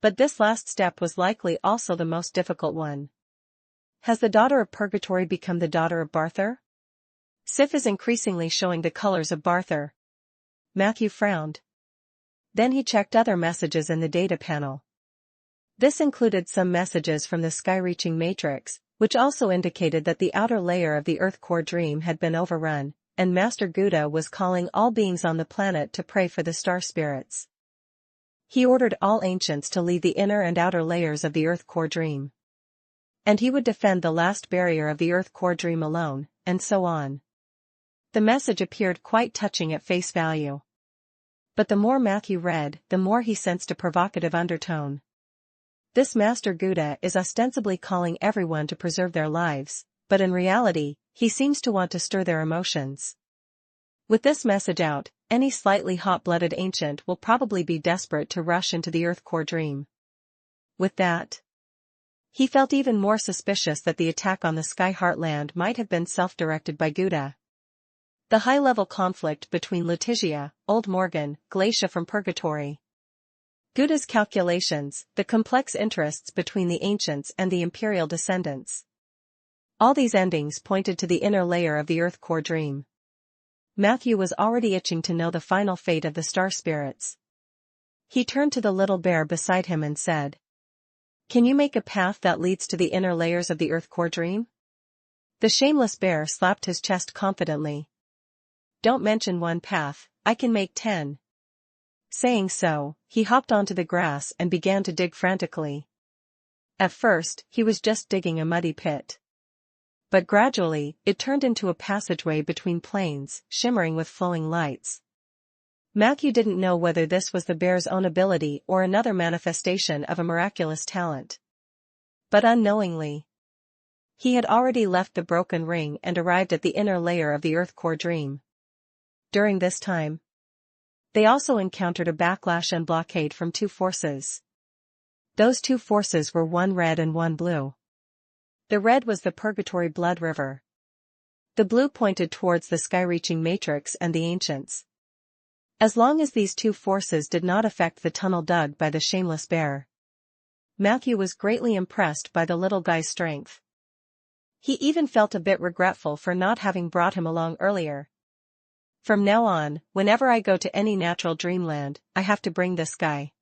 But this last step was likely also the most difficult one. Has the daughter of Purgatory become the daughter of Barthur? Sif is increasingly showing the colors of Barthur. Matthew frowned. Then he checked other messages in the data panel. This included some messages from the sky-reaching matrix, which also indicated that the outer layer of the Earth core dream had been overrun, and Master Gouda was calling all beings on the planet to pray for the star spirits. He ordered all ancients to leave the inner and outer layers of the Earth core dream. And he would defend the last barrier of the Earth core dream alone, and so on. The message appeared quite touching at face value. But the more Matthew read, the more he sensed a provocative undertone. This Master Gouda is ostensibly calling everyone to preserve their lives, but in reality, he seems to want to stir their emotions. With this message out, any slightly hot-blooded ancient will probably be desperate to rush into the Earth core dream. With that, he felt even more suspicious that the attack on the Sky Heartland might have been self-directed by Gouda. The high-level conflict between Letitia, Old Morgan, Glacia from Purgatory. Gouda's calculations, the complex interests between the ancients and the imperial descendants. All these endings pointed to the inner layer of the Earth core dream. Matthew was already itching to know the final fate of the star spirits. He turned to the little bear beside him and said, "Can you make a path that leads to the inner layers of the Earth core dream?" The shameless bear slapped his chest confidently. "Don't mention one path, I can make 10. Saying so, he hopped onto the grass and began to dig frantically. At first, he was just digging a muddy pit. But gradually, it turned into a passageway between planes, shimmering with flowing lights. Matthew didn't know whether this was the bear's own ability or another manifestation of a miraculous talent. But unknowingly, he had already left the broken ring and arrived at the inner layer of the Earth core dream. During this time, they also encountered a backlash and blockade from two forces. Those two forces were one red and one blue. The red was the Purgatory Blood River. The blue pointed towards the sky-reaching matrix and the ancients. As long as these two forces did not affect the tunnel dug by the shameless bear, Matthew was greatly impressed by the little guy's strength. He even felt a bit regretful for not having brought him along earlier. From now on, whenever I go to any natural dreamland, I have to bring this guy,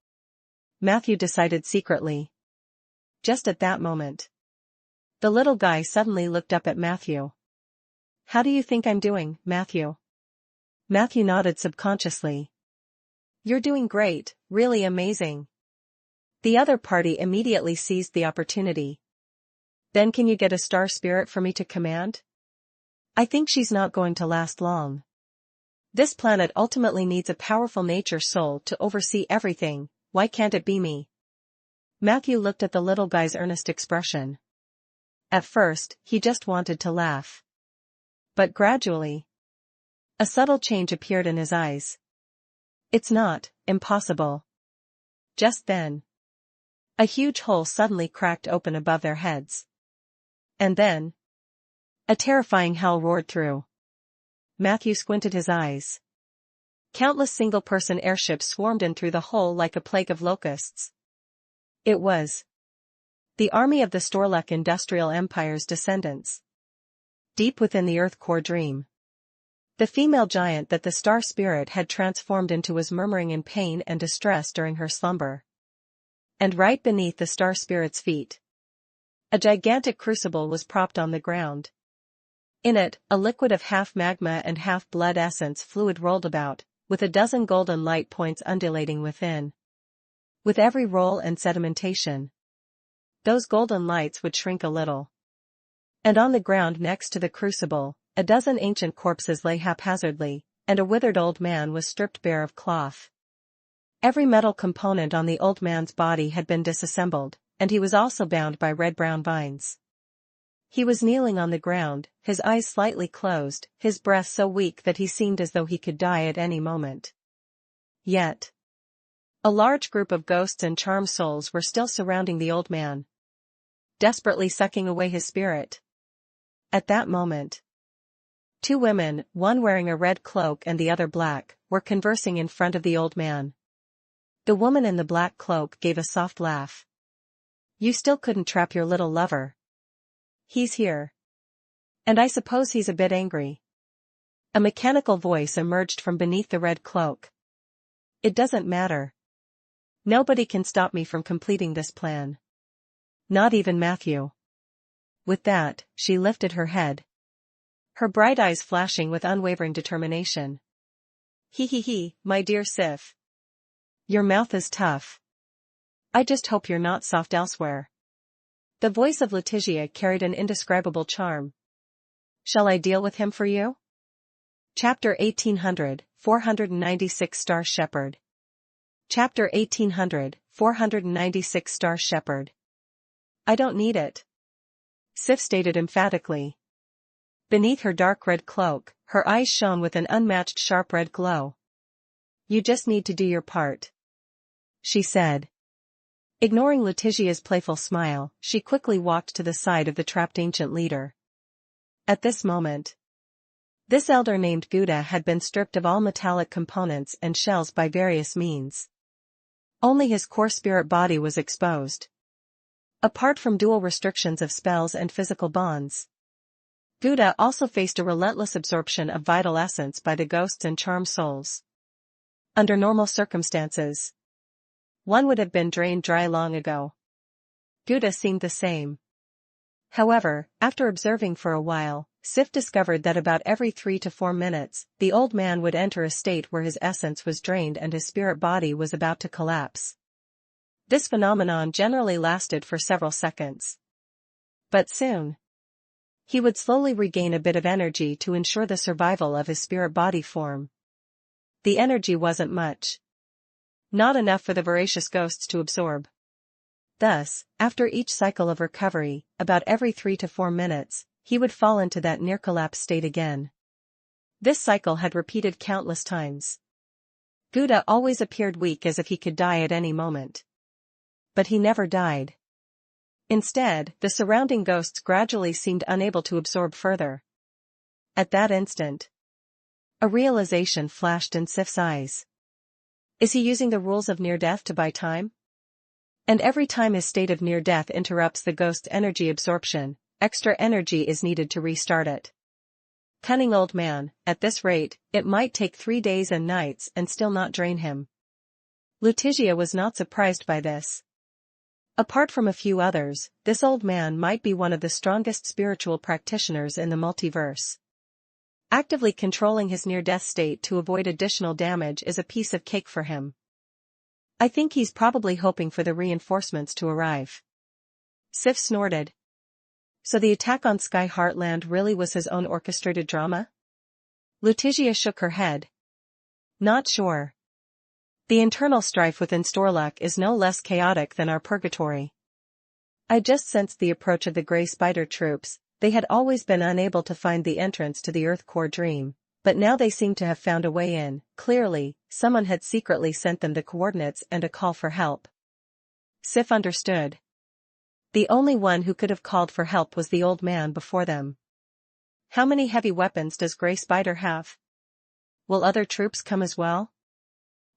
Matthew decided secretly. Just at that moment, the little guy suddenly looked up at Matthew. "How do you think I'm doing, Matthew?" Matthew nodded subconsciously. "You're doing great, really amazing." The other party immediately seized the opportunity. Then can you get a star spirit for me to command? I think she's not going to last long. This planet ultimately needs a powerful nature soul to oversee everything. Why can't it be me? Matthew looked at the little guy's earnest expression. At first, he just wanted to laugh. But gradually, a subtle change appeared in his eyes. It's not impossible. Just then, a huge hole suddenly cracked open above their heads. And then, a terrifying howl roared through. Matthew squinted his eyes. Countless single-person airships swarmed in through the hole like a plague of locusts. It was the army of the Storlek Industrial Empire's descendants. Deep within the Earth core dream, the female giant that the star spirit had transformed into was murmuring in pain and distress during her slumber. And right beneath the star spirit's feet, a gigantic crucible was propped on the ground. In it, a liquid of half magma and half blood essence fluid rolled about, with a dozen golden light points undulating within. With every roll and sedimentation, those golden lights would shrink a little. And on the ground next to the crucible, a dozen ancient corpses lay haphazardly, and a withered old man was stripped bare of cloth. Every metal component on the old man's body had been disassembled, and he was also bound by red-brown vines. He was kneeling on the ground, his eyes slightly closed, his breath so weak that he seemed as though he could die at any moment. Yet, a large group of ghosts and charm souls were still surrounding the old man, desperately sucking away his spirit. At that moment, two women, one wearing a red cloak and the other black, were conversing in front of the old man. The woman in the black cloak gave a soft laugh. You still couldn't trap your little lover. He's here. And I suppose he's a bit angry. A mechanical voice emerged from beneath the red cloak. It doesn't matter. Nobody can stop me from completing this plan. Not even Matthew. With that, she lifted her head, her bright eyes flashing with unwavering determination. He, my dear Sif. Your mouth is tough. I just hope you're not soft elsewhere. The voice of Letitia carried an indescribable charm. Shall I deal with him for you? Chapter 1800, 496 Star Shepherd. Chapter 1800, 496 Star Shepherd. I don't need it, Sif stated emphatically. Beneath her dark red cloak, her eyes shone with an unmatched sharp red glow. You just need to do your part, she said. Ignoring Letitia's playful smile, she quickly walked to the side of the trapped ancient leader. At this moment, this elder named Gouda had been stripped of all metallic components and shells by various means. Only his core spirit body was exposed. Apart from dual restrictions of spells and physical bonds, Gouda also faced a relentless absorption of vital essence by the ghosts and charm souls. Under normal circumstances, one would have been drained dry long ago. Gouda seemed the same. However, after observing for a while, Sif discovered that about every 3 to 4 minutes, the old man would enter a state where his essence was drained and his spirit body was about to collapse. This phenomenon generally lasted for several seconds. But soon, he would slowly regain a bit of energy to ensure the survival of his spirit body form. The energy wasn't much. Not enough for the voracious ghosts to absorb. Thus, after each cycle of recovery, about every 3 to 4 minutes, he would fall into that near-collapse state again. This cycle had repeated countless times. Gouda always appeared weak as if he could die at any moment. But he never died. Instead, the surrounding ghosts gradually seemed unable to absorb further. At that instant, a realization flashed in Sif's eyes. Is he using the rules of near-death to buy time? And every time his state of near-death interrupts the ghost's energy absorption, extra energy is needed to restart it. Cunning old man, at this rate, it might take 3 days and nights and still not drain him. Letitia was not surprised by this. Apart from a few others, this old man might be one of the strongest spiritual practitioners in the multiverse. Actively controlling his near-death state to avoid additional damage is a piece of cake for him. I think he's probably hoping for the reinforcements to arrive. Sif snorted. So the attack on Sky Heartland really was his own orchestrated drama? Lutetia shook her head. Not sure. The internal strife within Storluck is no less chaotic than our purgatory. I just sensed the approach of the Grey Spider troops. They had always been unable to find the entrance to the Earth Core Dream, but now they seemed to have found a way in. Clearly, someone had secretly sent them the coordinates and a call for help. Sif understood. The only one who could have called for help was the old man before them. How many heavy weapons does Grey Spider have? Will other troops come as well?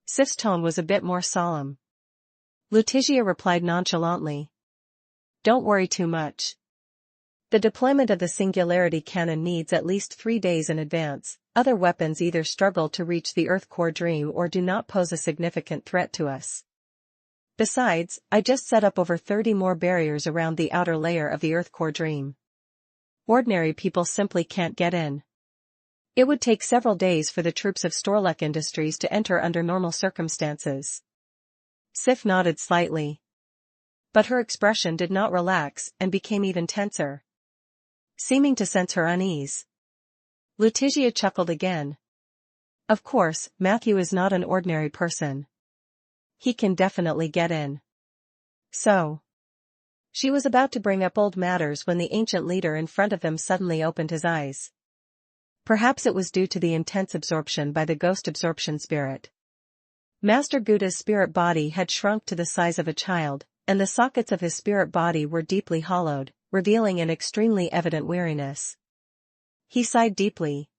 Sif's tone was a bit more solemn. Lutetia replied nonchalantly. Don't worry too much. The deployment of the Singularity Cannon needs at least 3 days in advance. Other weapons either struggle to reach the Earth Core Dream or do not pose a significant threat to us. Besides, I just set up over 30 more barriers around the outer layer of the Earth Core Dream. Ordinary people simply can't get in. It would take several days for the troops of Storluck Industries to enter under normal circumstances. Sif nodded slightly. But her expression did not relax and became even tenser, seeming to sense her unease. Lutetia chuckled again. Of course, Matthew is not an ordinary person. He can definitely get in. So. She was about to bring up old matters when the ancient leader in front of them suddenly opened his eyes. Perhaps it was due to the intense absorption by the ghost absorption spirit. Master Gouda's spirit body had shrunk to the size of a child, and the sockets of his spirit body were deeply hollowed, revealing an extremely evident weariness. He sighed deeply.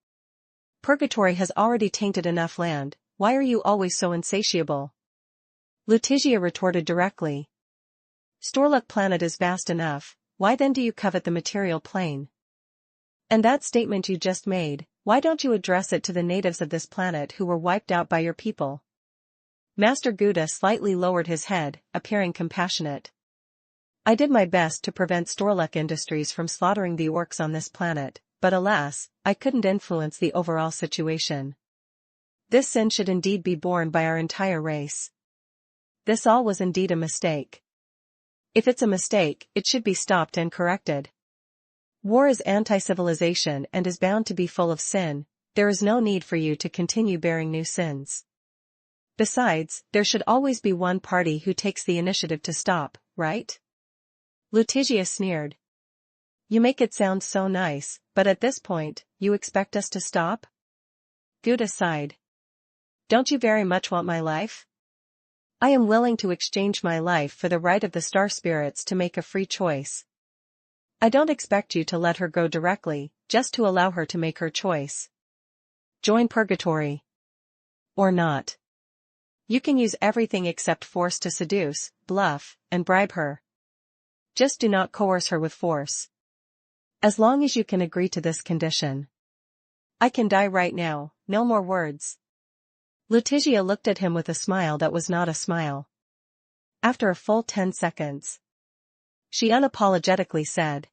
Purgatory has already tainted enough land, why are you always so insatiable? Lutetia retorted directly. Storluck planet is vast enough, why then do you covet the material plane? And that statement you just made, why don't you address it to the natives of this planet who were wiped out by your people? Master Gouda slightly lowered his head, appearing compassionate. I did my best to prevent Storluck Industries from slaughtering the orcs on this planet, but alas, I couldn't influence the overall situation. This sin should indeed be borne by our entire race. This all was indeed a mistake. If it's a mistake, it should be stopped and corrected. War is anti-civilization and is bound to be full of sin. There is no need for you to continue bearing new sins. Besides, there should always be one party who takes the initiative to stop, right? Lutetia sneered. You make it sound so nice, but at this point, you expect us to stop? Gouda sighed. Don't you very much want my life? I am willing to exchange my life for the right of the star spirits to make a free choice. I don't expect you to let her go directly, just to allow her to make her choice. Join Purgatory. Or not. You can use everything except force to seduce, bluff, and bribe her. Just do not coerce her with force. As long as you can agree to this condition. I can die right now, no more words. Lutetia looked at him with a smile that was not a smile. After a full 10 seconds. She unapologetically said.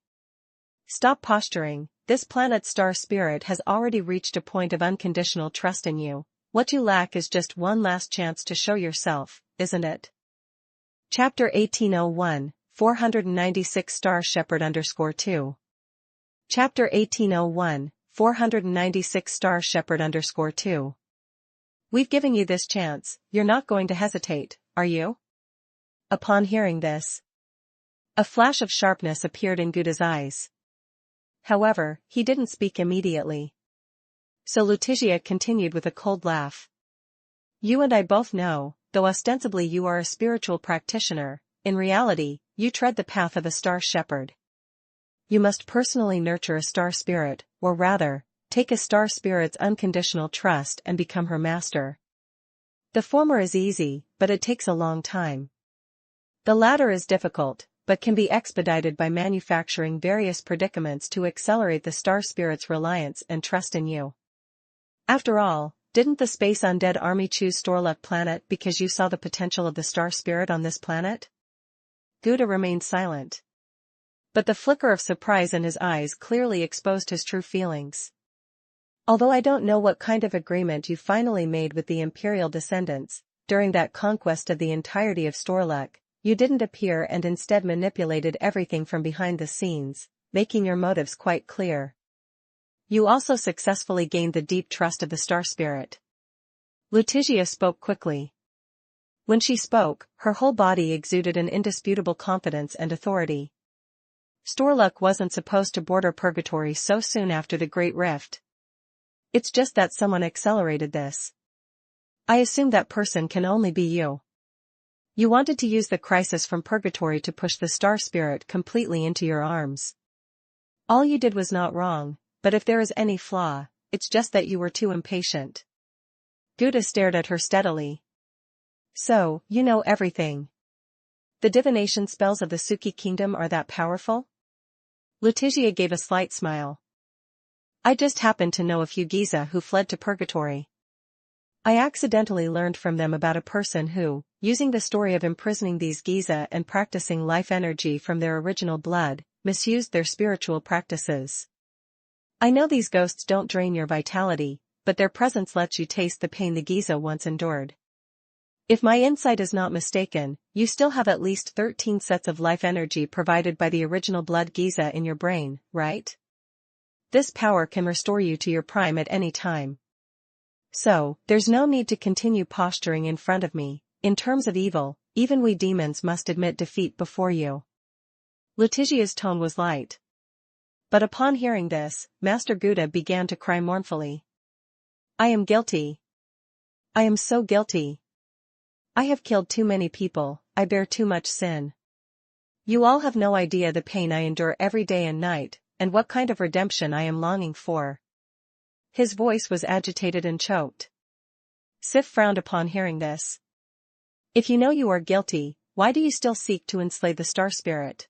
Stop posturing, this planet's star spirit has already reached a point of unconditional trust in you. What you lack is just one last chance to show yourself, isn't it? Chapter 1801, 496 Star Shepherd _2. Chapter 1801, 496 Star Shepherd _2. We've given you this chance, you're not going to hesitate, are you? Upon hearing this, a flash of sharpness appeared in Gouda's eyes. However, he didn't speak immediately. So Lutetia continued with a cold laugh. You and I both know, though ostensibly you are a spiritual practitioner, in reality, you tread the path of a star shepherd. You must personally nurture a star spirit, or rather, take a star spirit's unconditional trust and become her master. The former is easy, but it takes a long time. The latter is difficult, but can be expedited by manufacturing various predicaments to accelerate the star spirit's reliance and trust in you. After all, didn't the Space Undead Army choose Storluck Planet because you saw the potential of the star spirit on this planet? Gouda remained silent. But the flicker of surprise in his eyes clearly exposed his true feelings. Although I don't know what kind of agreement you finally made with the Imperial descendants, during that conquest of the entirety of Storluck, you didn't appear and instead manipulated everything from behind the scenes, making your motives quite clear. You also successfully gained the deep trust of the star spirit. Lutetia spoke quickly. When she spoke, her whole body exuded an indisputable confidence and authority. Storluck wasn't supposed to border purgatory so soon after the Great Rift. It's just that someone accelerated this. I assume that person can only be you. You wanted to use the crisis from purgatory to push the star spirit completely into your arms. All you did was not wrong, but if there is any flaw, it's just that you were too impatient. Gouda stared at her steadily. So, you know everything. The divination spells of the Suki kingdom are that powerful? Lutetia gave a slight smile. I just happen to know a few Giza who fled to purgatory. I accidentally learned from them about a person who, using the story of imprisoning these Giza and practicing life energy from their original blood, misused their spiritual practices. I know these ghosts don't drain your vitality, but their presence lets you taste the pain the Giza once endured. If my insight is not mistaken, you still have at least 13 sets of life energy provided by the original blood Giza in your brain, right? This power can restore you to your prime at any time. So, there's no need to continue posturing in front of me. In terms of evil, even we demons must admit defeat before you. Letitia's tone was light. But upon hearing this, Master Gouda began to cry mournfully. I am guilty. I am so guilty. I have killed too many people, I bear too much sin. You all have no idea the pain I endure every day and night, and what kind of redemption I am longing for. His voice was agitated and choked. Sif frowned upon hearing this. If you know you are guilty, why do you still seek to enslay the star spirit?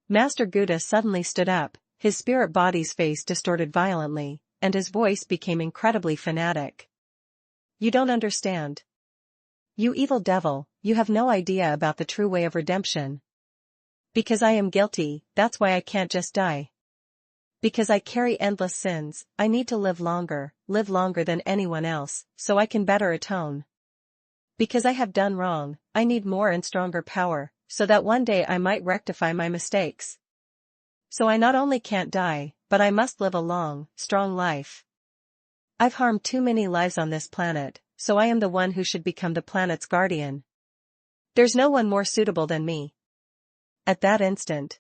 Master Gouda suddenly stood up, his spirit body's face distorted violently, and his voice became incredibly fanatic. You don't understand. You evil devil, you have no idea about the true way of redemption. Because I am guilty, that's why I can't just die. Because I carry endless sins, I need to live longer than anyone else, so I can better atone. Because I have done wrong, I need more and stronger power, so that one day I might rectify my mistakes. So I not only can't die, but I must live a long, strong life. I've harmed too many lives on this planet, so I am the one who should become the planet's guardian. There's no one more suitable than me. At that instant,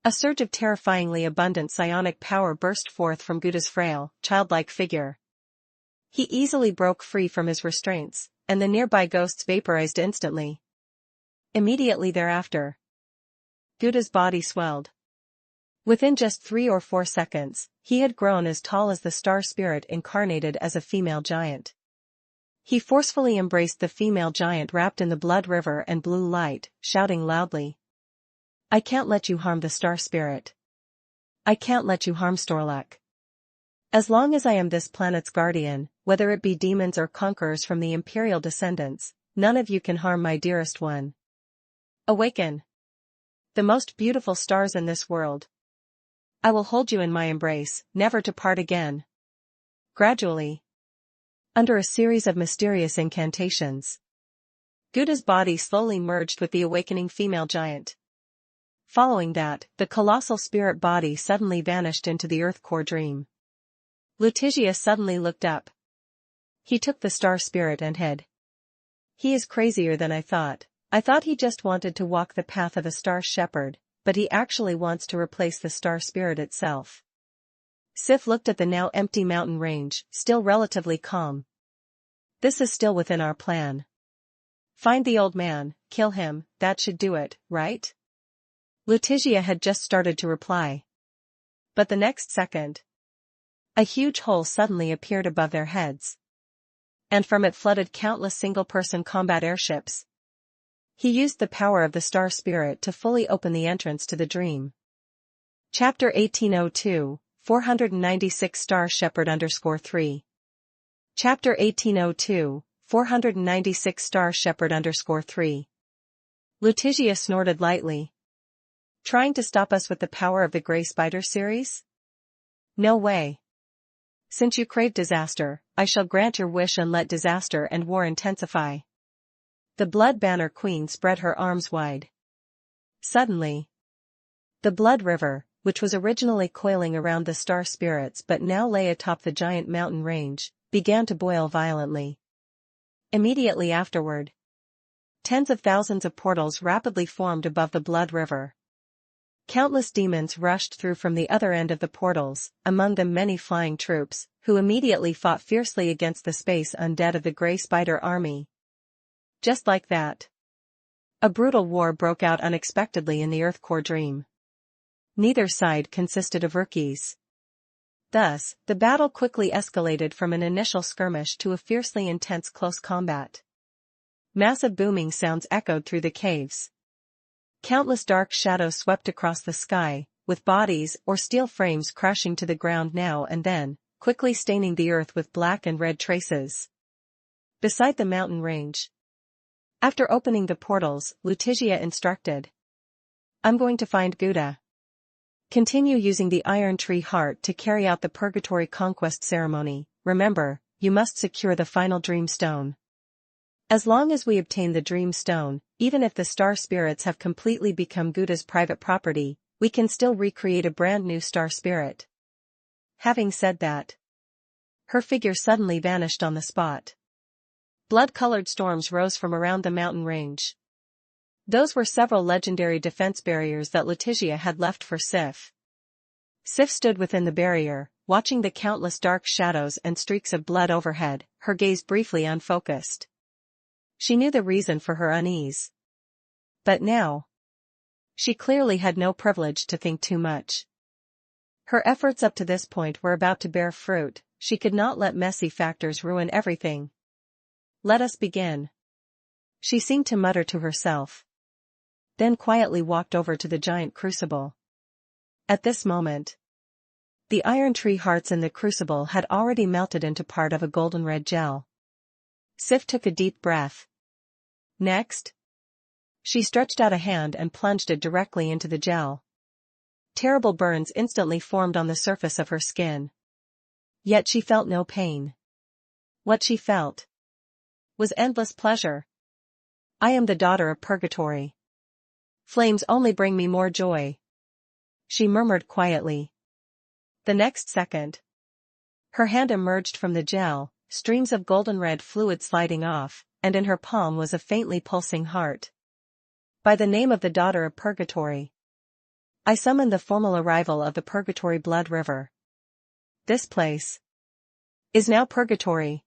a surge of terrifyingly abundant psionic power burst forth from Gouda's frail, childlike figure. He easily broke free from his restraints, and the nearby ghosts vaporized instantly. Immediately thereafter, Gouda's body swelled. Within just 3 or 4 seconds, he had grown as tall as the star spirit incarnated as a female giant. He forcefully embraced the female giant wrapped in the blood river and blue light, shouting loudly. I can't let you harm the star spirit. I can't let you harm Storluck. As long as I am this planet's guardian, whether it be demons or conquerors from the imperial descendants, none of you can harm my dearest one. Awaken. The most beautiful stars in this world. I will hold you in my embrace, never to part again. Gradually, under a series of mysterious incantations, Gouda's body slowly merged with the awakening female giant. Following that, the colossal spirit body suddenly vanished into the earth core dream. Lutetia suddenly looked up. He took the star spirit and hid. He is crazier than I thought. I thought he just wanted to walk the path of a star shepherd, but he actually wants to replace the star spirit itself. Sif looked at the now empty mountain range, still relatively calm. This is still within our plan. Find the old man, kill him, that should do it, right? Lutetia had just started to reply. But the next second, a huge hole suddenly appeared above their heads. And from it flooded countless single-person combat airships. He used the power of the star spirit to fully open the entrance to the dream. Chapter 1802, 496 Star Shepherd _3. Chapter 1802, 496 Star Shepherd _3. Lutetia snorted lightly. Trying to stop us with the power of the Grey Spider series? No way. Since you crave disaster, I shall grant your wish and let disaster and war intensify. The Blood Banner Queen spread her arms wide. Suddenly, the blood river, which was originally coiling around the star spirits but now lay atop the giant mountain range, began to boil violently. Immediately afterward, tens of thousands of portals rapidly formed above the blood river. Countless demons rushed through from the other end of the portals, among them many flying troops, who immediately fought fiercely against the space undead of the Grey Spider army. Just like that, a brutal war broke out unexpectedly in the Earthcore Dream. Neither side consisted of rookies. Thus, the battle quickly escalated from an initial skirmish to a fiercely intense close combat. Massive booming sounds echoed through the caves. Countless dark shadows swept across the sky, with bodies or steel frames crashing to the ground now and then, quickly staining the earth with black and red traces. Beside the mountain range, after opening the portals, Lutizia instructed, "I'm going to find Gouda. Continue using the Iron Tree Heart to carry out the Purgatory Conquest ceremony. Remember, you must secure the final Dream Stone. As long as we obtain the Dream Stone, even if the star spirits have completely become Gouda's private property, we can still recreate a brand new star spirit." Having said that, her figure suddenly vanished on the spot. Blood-colored storms rose from around the mountain range. Those were several legendary defense barriers that Lutizia had left for Sif. Sif stood within the barrier, watching the countless dark shadows and streaks of blood overhead, her gaze briefly unfocused. She knew the reason for her unease. But now, she clearly had no privilege to think too much. Her efforts up to this point were about to bear fruit. She could not let messy factors ruin everything. "Let us begin," she seemed to mutter to herself. Then quietly walked over to the giant crucible. At this moment, the Iron Tree Hearts in the crucible had already melted into part of a golden red gel. Sif took a deep breath. Next, she stretched out a hand and plunged it directly into the gel. Terrible burns instantly formed on the surface of her skin. Yet she felt no pain. What she felt was endless pleasure. "I am the daughter of Purgatory. Flames only bring me more joy," she murmured quietly. The next second, her hand emerged from the gel, streams of golden red fluid sliding off, and in her palm was a faintly pulsing heart. "By the name of the daughter of Purgatory, I summon the formal arrival of the Purgatory Blood River. This place is now Purgatory,"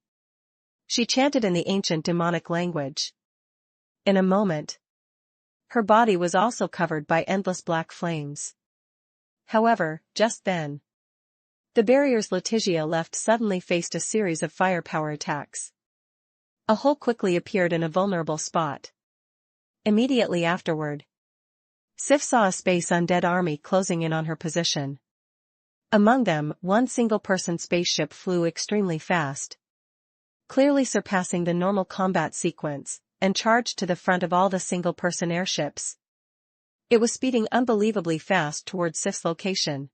she chanted in the ancient demonic language. In a moment, her body was also covered by endless black flames. However, just then, the barriers Lutizia left suddenly faced a series of firepower attacks. A hole quickly appeared in a vulnerable spot. Immediately afterward, Sif saw a space undead army closing in on her position. Among them, one single-person spaceship flew extremely fast, clearly surpassing the normal combat sequence, and charged to the front of all the single-person airships. It was speeding unbelievably fast towards Sif's location.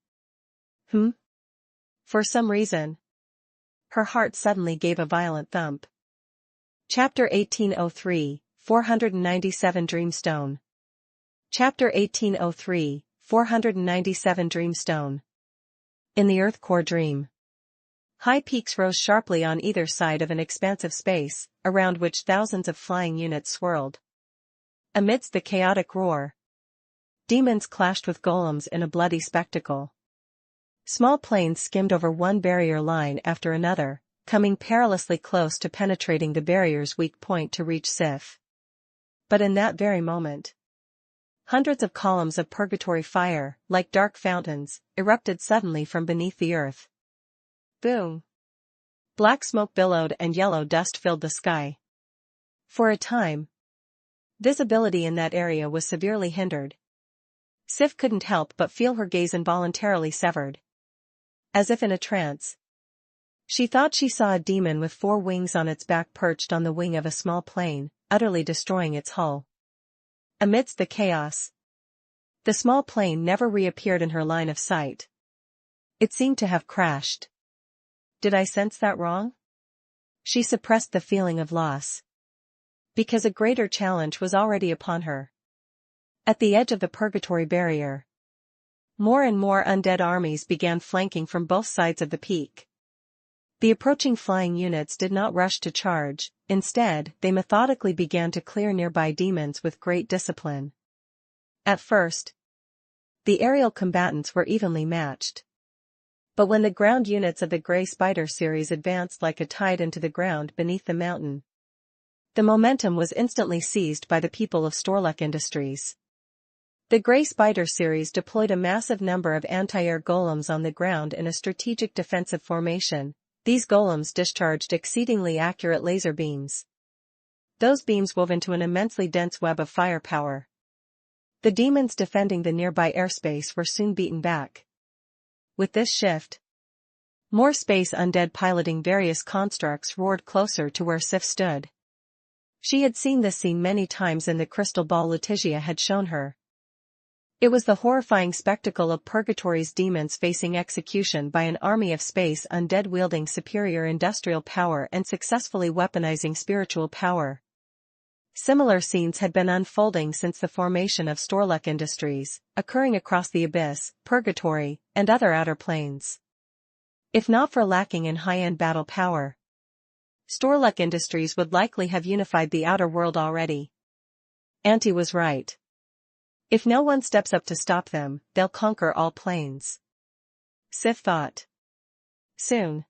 For some reason, her heart suddenly gave a violent thump. Chapter 1803, 497 Dreamstone. Chapter 1803, 497 Dreamstone. In the Earthcore Dream, high peaks rose sharply on either side of an expansive space, around which thousands of flying units swirled. Amidst the chaotic roar, demons clashed with golems in a bloody spectacle. Small planes skimmed over one barrier line after another, coming perilously close to penetrating the barrier's weak point to reach Sif. But in that very moment, hundreds of columns of purgatory fire, like dark fountains, erupted suddenly from beneath the earth. Boom! Black smoke billowed and yellow dust filled the sky. For a time, visibility in that area was severely hindered. Sif couldn't help but feel her gaze involuntarily severed. As if in a trance, she thought she saw a demon with 4 wings on its back perched on the wing of a small plane, utterly destroying its hull. Amidst the chaos, the small plane never reappeared in her line of sight. It seemed to have crashed. Did I sense that wrong? She suppressed the feeling of loss, because a greater challenge was already upon her. At the edge of the purgatory barrier, More and more undead armies began flanking from both sides of the peak. The approaching flying units did not rush to charge, instead, they methodically began to clear nearby demons with great discipline. At first, the aerial combatants were evenly matched. But when the ground units of the Grey Spider series advanced like a tide into the ground beneath the mountain, the momentum was instantly seized by the people of Storluck Industries. The Grey Spider series deployed a massive number of anti-air golems on the ground in a strategic defensive formation. These golems discharged exceedingly accurate laser beams. Those beams wove into an immensely dense web of firepower. The demons defending the nearby airspace were soon beaten back. With this shift, more space undead piloting various constructs roared closer to where Sif stood. She had seen this scene many times in the crystal ball Letitia had shown her. It was the horrifying spectacle of Purgatory's demons facing execution by an army of space undead wielding superior industrial power and successfully weaponizing spiritual power. Similar scenes had been unfolding since the formation of Storluck Industries, occurring across the Abyss, Purgatory, and other outer planes. If not for lacking in high-end battle power, Storluck Industries would likely have unified the outer world already. Auntie was right. If no one steps up to stop them, they'll conquer all planes. Sif thought. Soon,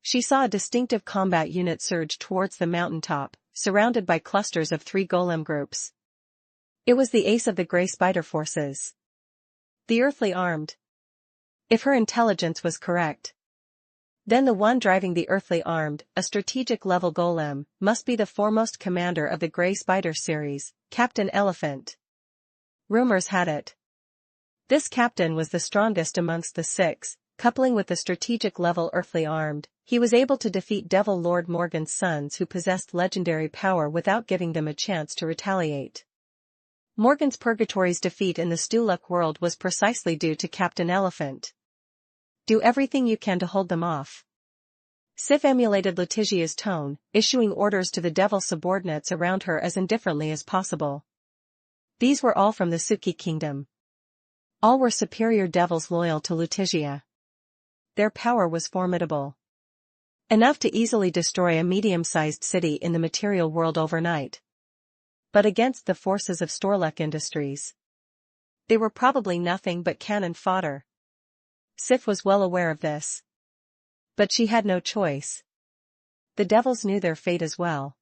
she saw a distinctive combat unit surge towards the mountaintop, surrounded by clusters of 3 golem groups. It was the ace of the Grey Spider forces. The earthly armed. If her intelligence was correct, then the one driving the earthly armed, a strategic level golem, must be the foremost commander of the Grey Spider series, Captain Elephant. Rumors had it. This captain was the strongest amongst the 6, coupling with the strategic level earthly armed, he was able to defeat Devil Lord Morgan's sons who possessed legendary power without giving them a chance to retaliate. Morgan's Purgatory's defeat in the Storluck world was precisely due to Captain Elephant. Do everything you can to hold them off. Sif emulated Letitia's tone, issuing orders to the devil subordinates around her as indifferently as possible. These were all from the Suki kingdom. All were superior devils loyal to Letitia. Their power was formidable. Enough to easily destroy a medium-sized city in the material world overnight. But against the forces of Storluck Industries, they were probably nothing but cannon fodder. Sif was well aware of this. But she had no choice. The devils knew their fate as well.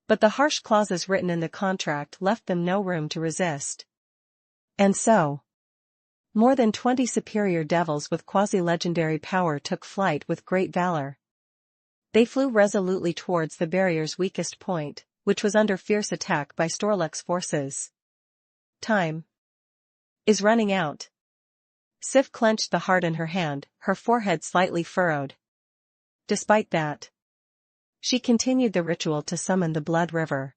But the harsh clauses written in the contract left them no room to resist. And so, more than 20 superior devils with quasi-legendary power took flight with great valor. They flew resolutely towards the barrier's weakest point, which was under fierce attack by Storluck's forces. Time is running out. Sif clenched the heart in her hand, her forehead slightly furrowed. Despite that, she continued the ritual to summon the Blood River.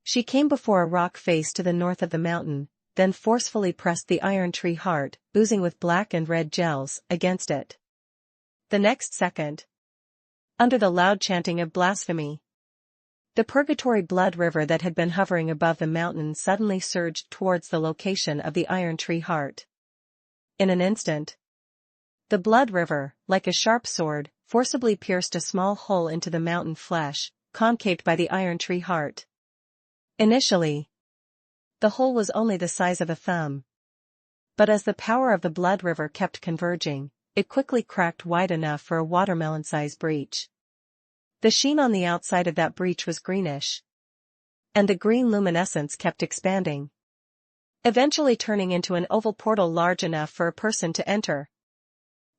She came before a rock face to the north of the mountain, then forcefully pressed the iron tree heart, oozing with black and red gels, against it. The next second, under the loud chanting of blasphemy, the Purgatory Blood River that had been hovering above the mountain suddenly surged towards the location of the iron tree heart. In an instant, the Blood River, like a sharp sword, forcibly pierced a small hole into the mountain flesh, concaved by the iron tree heart. Initially, the hole was only the size of a thumb. But as the power of the Blood River kept converging, it quickly cracked wide enough for a watermelon-sized breach. The sheen on the outside of that breach was greenish, and the green luminescence kept expanding, eventually turning into an oval portal large enough for a person to enter.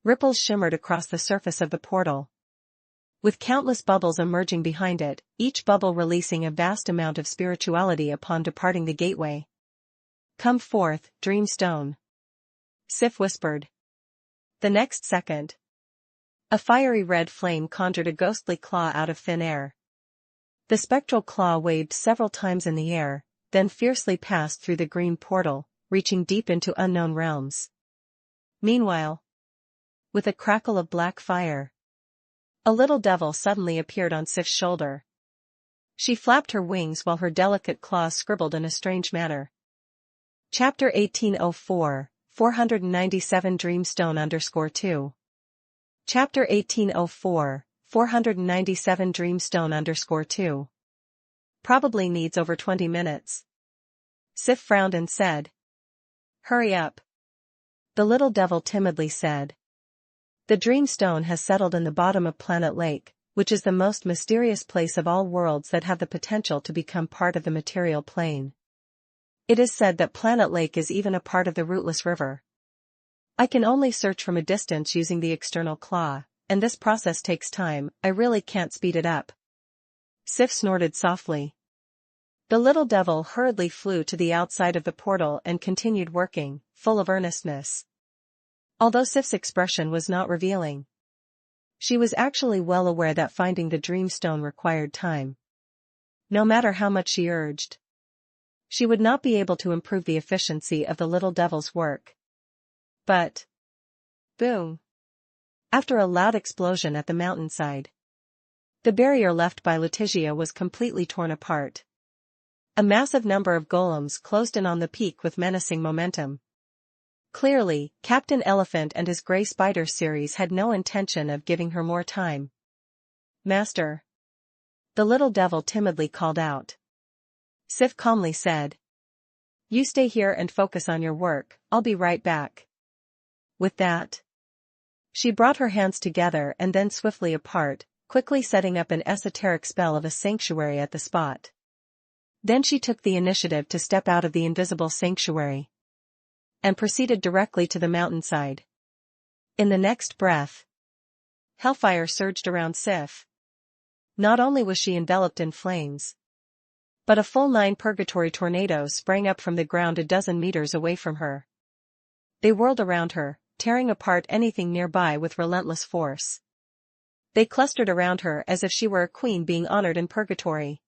Ripples shimmered across the surface of the portal, with countless bubbles emerging behind it, each bubble releasing a vast amount of spirituality upon departing the gateway. "Come forth, Dreamstone," Sif whispered. The next second, a fiery red flame conjured a ghostly claw out of thin air. The spectral claw waved several times in the air, then fiercely passed through the green portal, reaching deep into unknown realms. Meanwhile, with a crackle of black fire, a little devil suddenly appeared on Sif's shoulder. She flapped her wings while her delicate claws scribbled in a strange manner. Chapter 1804, 497 Dreamstone_2. Chapter 1804, 497 Dreamstone_2. Probably needs over 20 minutes. Sif frowned and said. Hurry up. The little devil timidly said. The Dreamstone has settled in the bottom of Planet Lake, which is the most mysterious place of all worlds that have the potential to become part of the material plane. It is said that Planet Lake is even a part of the rootless river. I can only search from a distance using the external claw, and this process takes time. I really can't speed it up. Sif snorted softly. The little devil hurriedly flew to the outside of the portal and continued working, full of earnestness. Although Sif's expression was not revealing, she was actually well aware that finding the Dreamstone required time. No matter how much she urged, she would not be able to improve the efficiency of the little devil's work. But, boom! After a loud explosion at the mountainside, the barrier left by Letitia was completely torn apart. A massive number of golems closed in on the peak with menacing momentum. Clearly, Captain Elephant and his Grey Spider series had no intention of giving her more time. Master. The little devil timidly called out. Sif calmly said. You stay here and focus on your work, I'll be right back. With that, she brought her hands together and then swiftly apart, quickly setting up an esoteric spell of a sanctuary at the spot. Then she took the initiative to step out of the invisible sanctuary and proceeded directly to the mountainside. In the next breath, hellfire surged around Sif. Not only was she enveloped in flames, but a full 9 purgatory tornadoes sprang up from the ground a dozen meters away from her. They whirled around her, tearing apart anything nearby with relentless force. They clustered around her as if she were a queen being honored in purgatory.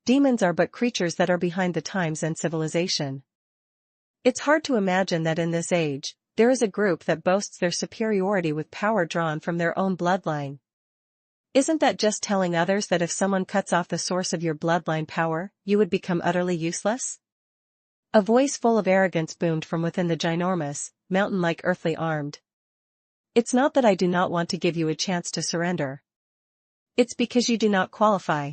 Demons are but creatures that are behind the times and civilization. It's hard to imagine that in this age, there is a group that boasts their superiority with power drawn from their own bloodline. Isn't that just telling others that if someone cuts off the source of your bloodline power, you would become utterly useless? A voice full of arrogance boomed from within the ginormous, mountain-like earthly armed. It's not that I do not want to give you a chance to surrender. It's because you do not qualify.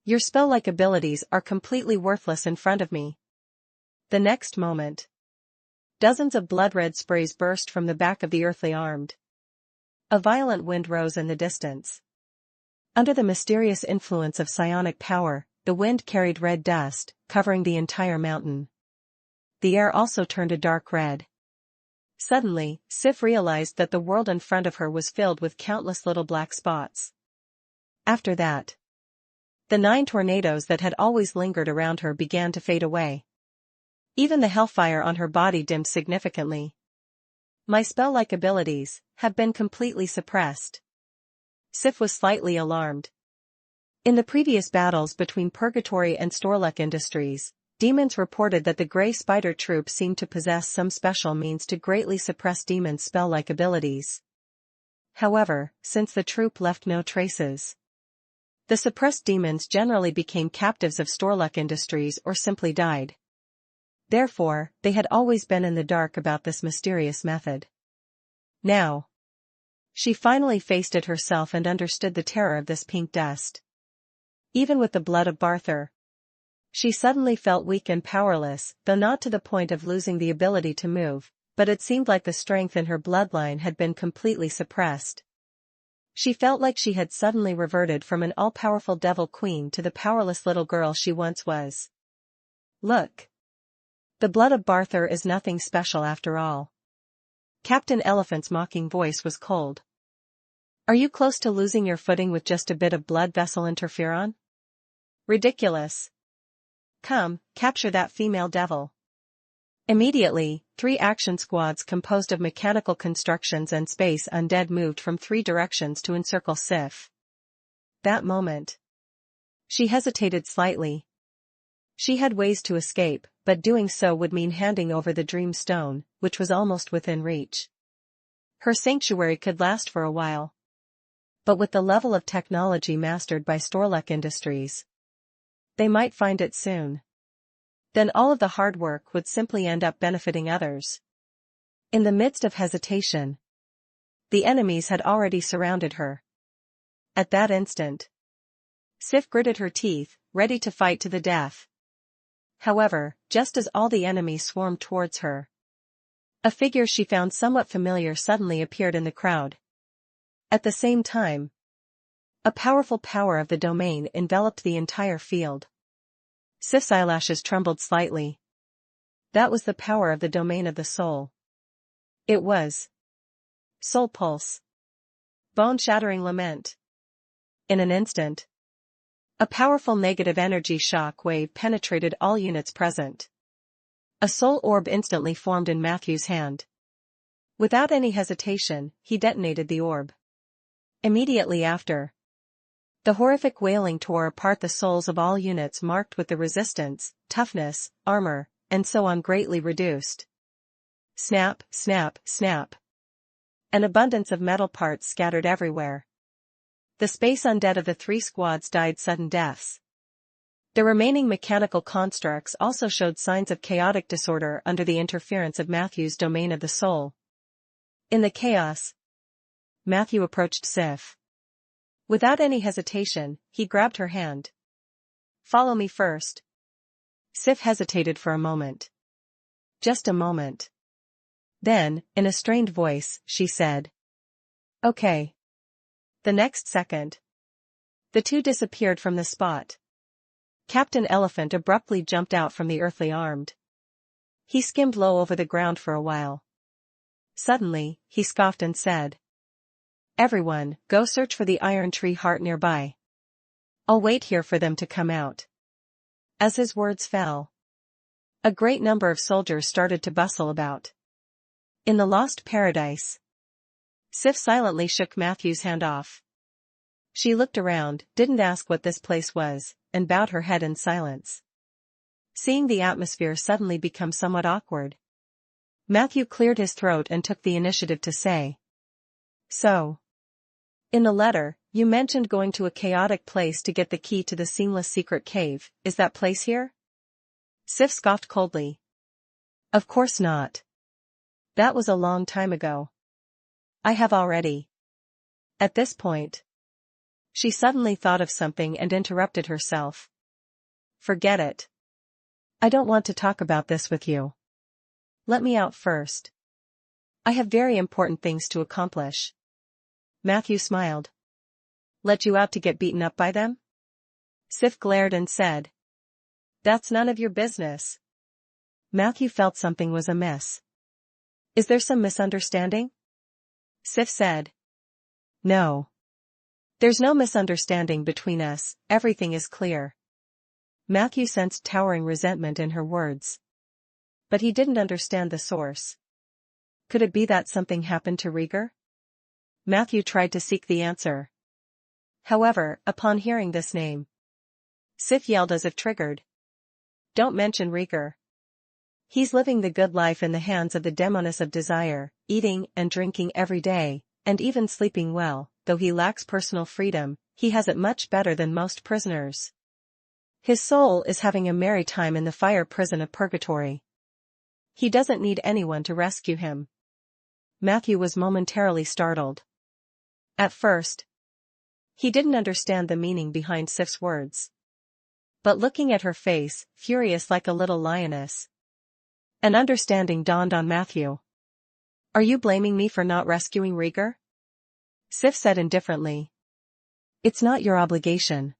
Your spell-like abilities are completely worthless in front of me. The next moment, dozens of blood-red sprays burst from the back of the earthly armed. A violent wind rose in the distance. Under the mysterious influence of psionic power, the wind carried red dust, covering the entire mountain. The air also turned a dark red. Suddenly, Sif realized that the world in front of her was filled with countless little black spots. After that, the 9 tornadoes that had always lingered around her began to fade away. Even the hellfire on her body dimmed significantly. My spell-like abilities have been completely suppressed. Sif was slightly alarmed. In the previous battles between Purgatory and Storluck Industries, demons reported that the Grey Spider troop seemed to possess some special means to greatly suppress demons' spell-like abilities. However, since the troop left no traces, the suppressed demons generally became captives of Storluck Industries or simply died. Therefore, they had always been in the dark about this mysterious method. Now, she finally faced it herself and understood the terror of this pink dust. Even with the blood of Barthur, she suddenly felt weak and powerless, though not to the point of losing the ability to move, but it seemed like the strength in her bloodline had been completely suppressed. She felt like she had suddenly reverted from an all-powerful devil queen to the powerless little girl she once was. Look. The blood of Barthur is nothing special after all. Captain Elephant's mocking voice was cold. Are you close to losing your footing with just a bit of blood vessel interferon? Ridiculous. Come, capture that female devil. Immediately, 3 action squads composed of mechanical constructions and space undead moved from 3 directions to encircle Sif. That moment, she hesitated slightly. She had ways to escape, but doing so would mean handing over the Dreamstone, which was almost within reach. Her sanctuary could last for a while. But with the level of technology mastered by Storluck Industries, they might find it soon. Then all of the hard work would simply end up benefiting others. In the midst of hesitation, the enemies had already surrounded her. At that instant, Sif gritted her teeth, ready to fight to the death. However, just as all the enemies swarmed towards her, a figure she found somewhat familiar suddenly appeared in the crowd. At the same time, a powerful power of the domain enveloped the entire field. Sif's eyelashes trembled slightly. That was the power of the domain of the soul. It was Soul Pulse. Bone-shattering lament. In an instant, a powerful negative energy shock wave penetrated all units present. A soul orb instantly formed in Matthew's hand. Without any hesitation, he detonated the orb. Immediately after, the horrific wailing tore apart the souls of all units marked with the resistance, toughness, armor, and so on greatly reduced. Snap, snap, snap. An abundance of metal parts scattered everywhere. The space undead of the 3 squads died sudden deaths. The remaining mechanical constructs also showed signs of chaotic disorder under the interference of Matthew's domain of the soul. In the chaos, Matthew approached Sif. Without any hesitation, he grabbed her hand. "Follow me first." Sif hesitated for a moment. Just a moment. Then, in a strained voice, she said, "Okay." The next second, the two disappeared from the spot. Captain Elephant abruptly jumped out from the earthly armed. He skimmed low over the ground for a while. Suddenly, he scoffed and said, "Everyone, go search for the iron tree heart nearby. I'll wait here for them to come out." As his words fell, a great number of soldiers started to bustle about. In the lost paradise, Sif silently shook Matthew's hand off. She looked around, didn't ask what this place was, and bowed her head in silence. Seeing the atmosphere suddenly become somewhat awkward, Matthew cleared his throat and took the initiative to say, "So, in the letter, you mentioned going to a chaotic place to get the key to the seamless secret cave. Is that place here?" Sif scoffed coldly. "Of course not. That was a long time ago. I have already." At this point, she suddenly thought of something and interrupted herself. "Forget it. I don't want to talk about this with you. Let me out first. I have very important things to accomplish." Matthew smiled. "Let you out to get beaten up by them?" Sif glared and said, "That's none of your business." Matthew felt something was amiss. "Is there some misunderstanding?" Sif said, "No. There's no misunderstanding between us, everything is clear." Matthew sensed towering resentment in her words. But he didn't understand the source. Could it be that something happened to Rieger? Matthew tried to seek the answer. However, upon hearing this name, Sif yelled as if triggered. "Don't mention Rieger. He's living the good life in the hands of the demoness of desire, eating and drinking every day, and even sleeping well. Though he lacks personal freedom, he has it much better than most prisoners. His soul is having a merry time in the fire prison of purgatory. He doesn't need anyone to rescue him." Matthew was momentarily startled. At first, he didn't understand the meaning behind Sif's words. But looking at her face, furious like a little lioness, an understanding dawned on Matthew. "Are you blaming me for not rescuing Rieger?" Sif said indifferently. "It's not your obligation."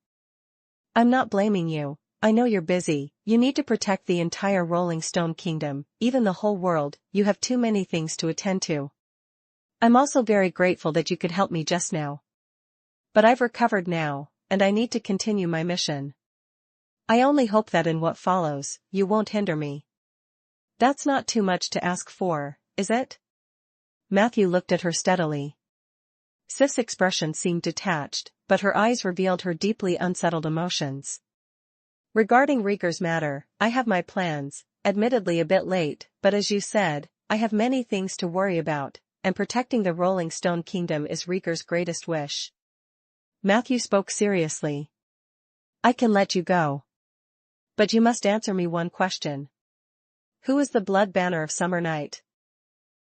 "I'm not blaming you. I know you're busy, you need to protect the entire Rolling Stone Kingdom, even the whole world, you have too many things to attend to. I'm also very grateful that you could help me just now. But I've recovered now, and I need to continue my mission. I only hope that in what follows, you won't hinder me." "That's not too much to ask for, is it?" Matthew looked at her steadily. Sif's expression seemed detached, but her eyes revealed her deeply unsettled emotions. "Regarding Rieger's matter, I have my plans, admittedly a bit late, but as you said, I have many things to worry about, and protecting the Rolling Stone Kingdom is Rieger's greatest wish." Matthew spoke seriously. "I can let you go. But you must answer me one question. Who is the Blood Banner of Summer Night?"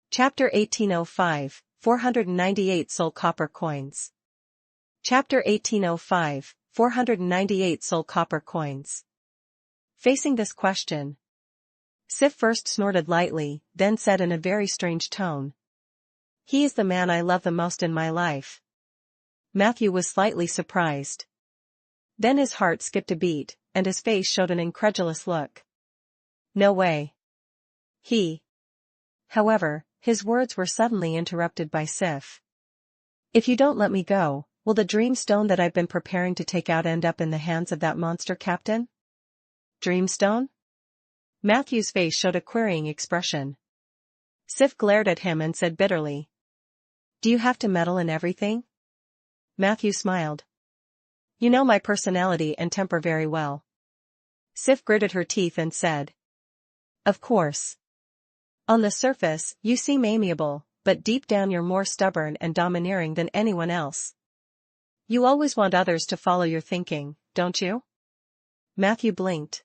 Chapter 1805, 498 Soul Copper Coins. Chapter 1805, 498 Soul Copper Coins. Facing this question, Sif first snorted lightly, then said in a very strange tone, "He is the man I love the most in my life." Matthew was slightly surprised. Then his heart skipped a beat, and his face showed an incredulous look. "No way." However, his words were suddenly interrupted by Sif. "If you don't let me go, will the dream stone that I've been preparing to take out end up in the hands of that monster captain?" "Dreamstone?" Matthew's face showed a querying expression. Sif glared at him and said bitterly, "Do you have to meddle in everything?" Matthew smiled. "You know my personality and temper very well." Sif gritted her teeth and said, "Of course. On the surface, you seem amiable, but deep down you're more stubborn and domineering than anyone else. You always want others to follow your thinking, don't you?" Matthew blinked.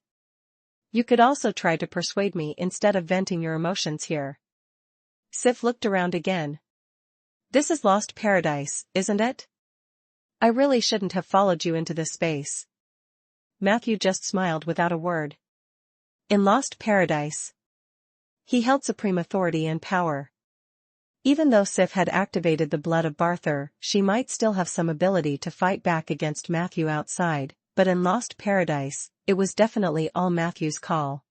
"You could also try to persuade me instead of venting your emotions here." Sif looked around again. "This is Lost Paradise, isn't it? I really shouldn't have followed you into this space." Matthew just smiled without a word. In Lost Paradise, he held supreme authority and power. Even though Sif had activated the blood of Barthur, she might still have some ability to fight back against Matthew outside, but in Lost Paradise, it was definitely all Matthew's call.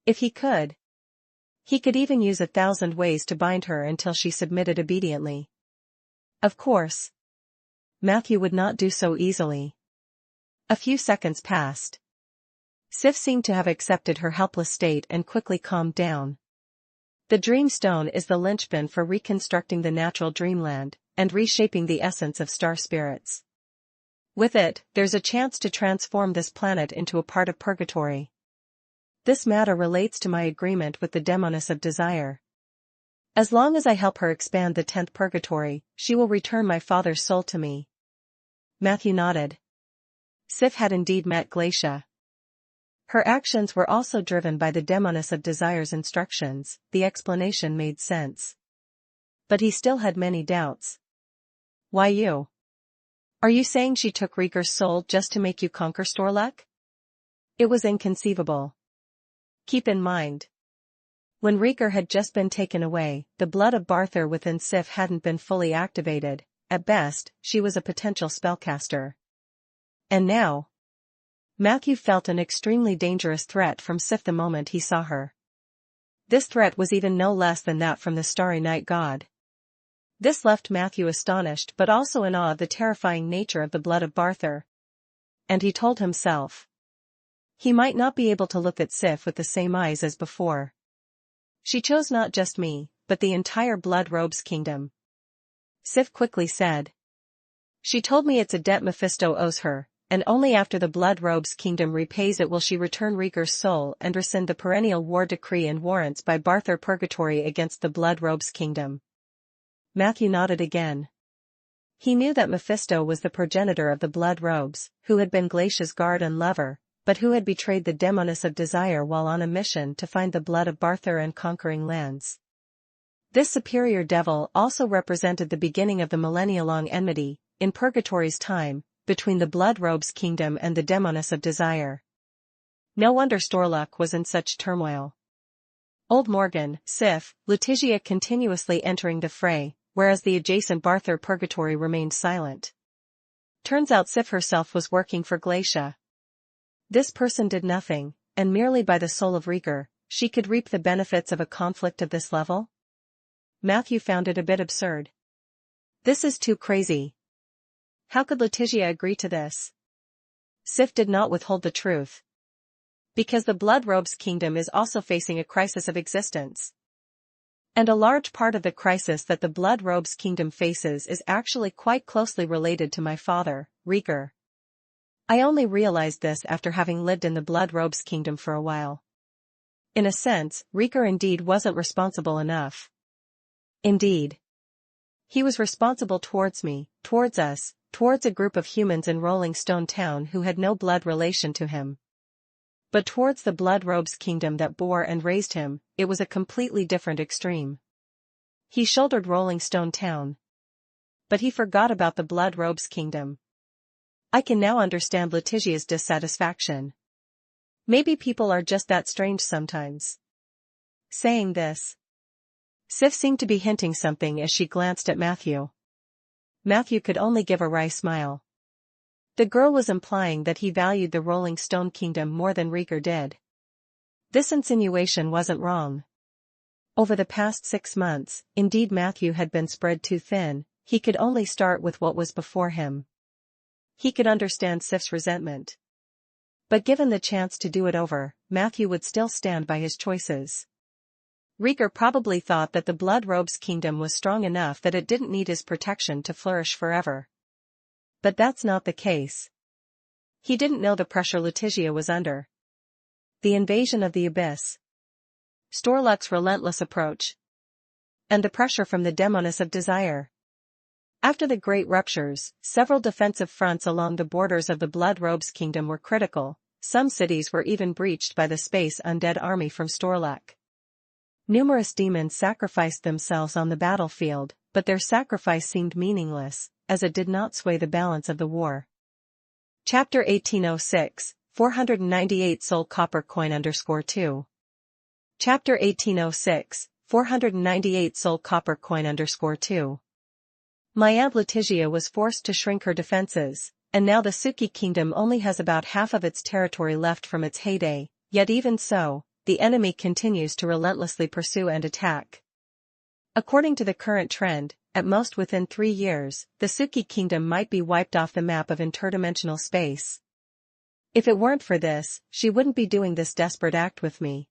If he could even use 1,000 ways to bind her until she submitted obediently. Of course, Matthew would not do so easily. A few seconds passed. Sif seemed to have accepted her helpless state and quickly calmed down. The dream stone is the linchpin for reconstructing the natural dreamland, and reshaping the essence of star spirits. With it, there's a chance to transform this planet into a part of purgatory. This matter relates to my agreement with the demoness of desire. As long as I help her expand the 10th purgatory, she will return my father's soul to me." Matthew nodded. Sif had indeed met Glacia. Her actions were also driven by the demoness of desire's instructions. The explanation made sense. But he still had many doubts. "Why you? Are you saying she took Rieger's soul just to make you conquer Storlek?" It was inconceivable. Keep in mind, when Rieger had just been taken away, the blood of Barthur within Sif hadn't been fully activated. At best, she was a potential spellcaster. And now, Matthew felt an extremely dangerous threat from Sif the moment he saw her. This threat was even no less than that from the Starry Night God. This left Matthew astonished but also in awe of the terrifying nature of the blood of Barthur. And he told himself, he might not be able to look at Sif with the same eyes as before. She chose not just me, but the entire Blood Robes Kingdom. Sif quickly said. She told me it's a debt Mephisto owes her, and only after the Blood Robes Kingdom repays it will she return Rieger's soul and rescind the perennial war decree and warrants by Barthur Purgatory against the Blood Robes Kingdom. Matthew nodded again. He knew that Mephisto was the progenitor of the Blood Robes, who had been Glacia's guard and lover, but who had betrayed the demoness of desire while on a mission to find the blood of Barthur and conquering lands. This superior devil also represented the beginning of the millennia-long enmity, in Purgatory's time, between the Blood Robes Kingdom and the demoness of desire. No wonder Storlek was in such turmoil. Old Morgan, Sif, Letitia continuously entering the fray, whereas the adjacent Barthur Purgatory remained silent. Turns out Sif herself was working for Glacia. This person did nothing, and merely by the soul of Rieger, she could reap the benefits of a conflict of this level? Matthew found it a bit absurd. This is too crazy. How could Letitia agree to this? Sif did not withhold the truth. Because the Blood Robes Kingdom is also facing a crisis of existence. And a large part of the crisis that the Blood Robes Kingdom faces is actually quite closely related to my father, Rieger. I only realized this after having lived in the Blood Robes Kingdom for a while. In a sense, Rieger indeed wasn't responsible enough. Indeed. He was responsible towards me, towards us, towards a group of humans in Rolling Stone Town who had no blood relation to him. But towards the Blood Robes Kingdom that bore and raised him, it was a completely different extreme. He shouldered Rolling Stone Town. But he forgot about the Blood Robes Kingdom. I can now understand Letitia's dissatisfaction. Maybe people are just that strange sometimes. Saying this, Sif seemed to be hinting something as she glanced at Matthew. Matthew could only give a wry smile. The girl was implying that he valued the Rolling Stone Kingdom more than Rieger did. This insinuation wasn't wrong. Over the past 6 months, indeed Matthew had been spread too thin, he could only start with what was before him. He could understand Sif's resentment. But given the chance to do it over, Matthew would still stand by his choices. Rieger probably thought that the Blood Robes Kingdom was strong enough that it didn't need his protection to flourish forever. But that's not the case. He didn't know the pressure Letitia was under. The invasion of the Abyss. Storluck's relentless approach. And the pressure from the Demoness of Desire. After the Great Ruptures, several defensive fronts along the borders of the Blood Robes Kingdom were critical. Some cities were even breached by the Space Undead army from Storluck. Numerous demons sacrificed themselves on the battlefield, but their sacrifice seemed meaningless, as it did not sway the balance of the war. Chapter 1806, 498 Soul Copper Coin _2. Chapter 1806, 498 Soul Copper Coin _2. My Aunt Letitia was forced to shrink her defenses, and now the Suki Kingdom only has about half of its territory left from its heyday, yet even so, the enemy continues to relentlessly pursue and attack. According to the current trend, at most within 3 years, the Suki Kingdom might be wiped off the map of interdimensional space. If it weren't for this, she wouldn't be doing this desperate act with me.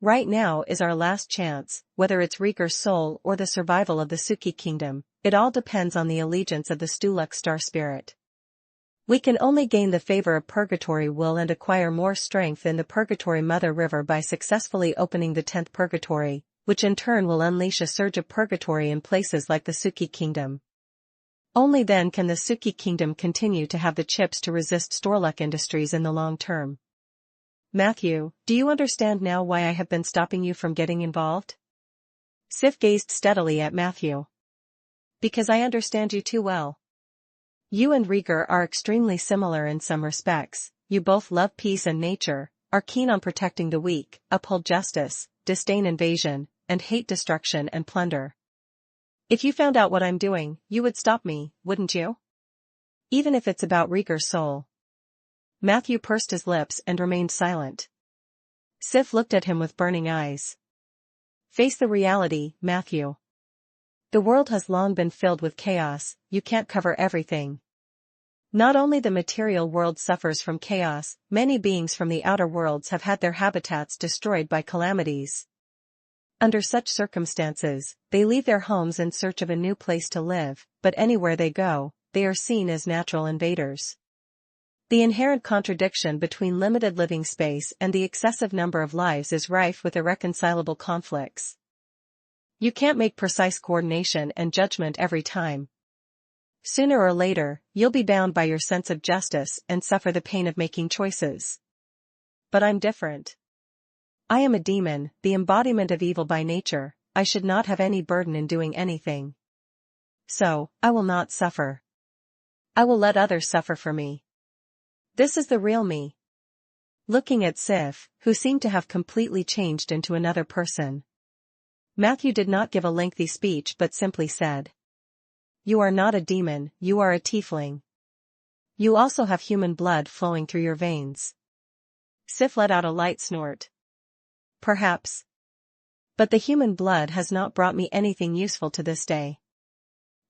Right now is our last chance, whether it's Rieger's soul or the survival of the Suki Kingdom, it all depends on the allegiance of the Storluck Star Spirit. We can only gain the favor of Purgatory will and acquire more strength in the Purgatory Mother River by successfully opening the 10th Purgatory, which in turn will unleash a surge of Purgatory in places like the Suki Kingdom. Only then can the Suki Kingdom continue to have the chips to resist Storluck Industries in the long term. Matthew, do you understand now why I have been stopping you from getting involved? Sif gazed steadily at Matthew. Because I understand you too well. You and Rieger are extremely similar in some respects. You both love peace and nature, are keen on protecting the weak, uphold justice, disdain invasion, and hate destruction and plunder. If you found out what I'm doing, you would stop me, wouldn't you? Even if it's about Rieger's soul. Matthew pursed his lips and remained silent. Sif looked at him with burning eyes. Face the reality, Matthew. The world has long been filled with chaos, you can't cover everything. Not only the material world suffers from chaos, many beings from the outer worlds have had their habitats destroyed by calamities. Under such circumstances, they leave their homes in search of a new place to live, but anywhere they go, they are seen as natural invaders. The inherent contradiction between limited living space and the excessive number of lives is rife with irreconcilable conflicts. You can't make precise coordination and judgment every time. Sooner or later, you'll be bound by your sense of justice and suffer the pain of making choices. But I'm different. I am a demon, the embodiment of evil by nature. I should not have any burden in doing anything. So, I will not suffer. I will let others suffer for me. This is the real me. Looking at Sif, who seemed to have completely changed into another person. Matthew did not give a lengthy speech but simply said. You are not a demon, you are a tiefling. You also have human blood flowing through your veins. Sif let out a light snort. Perhaps. But the human blood has not brought me anything useful to this day.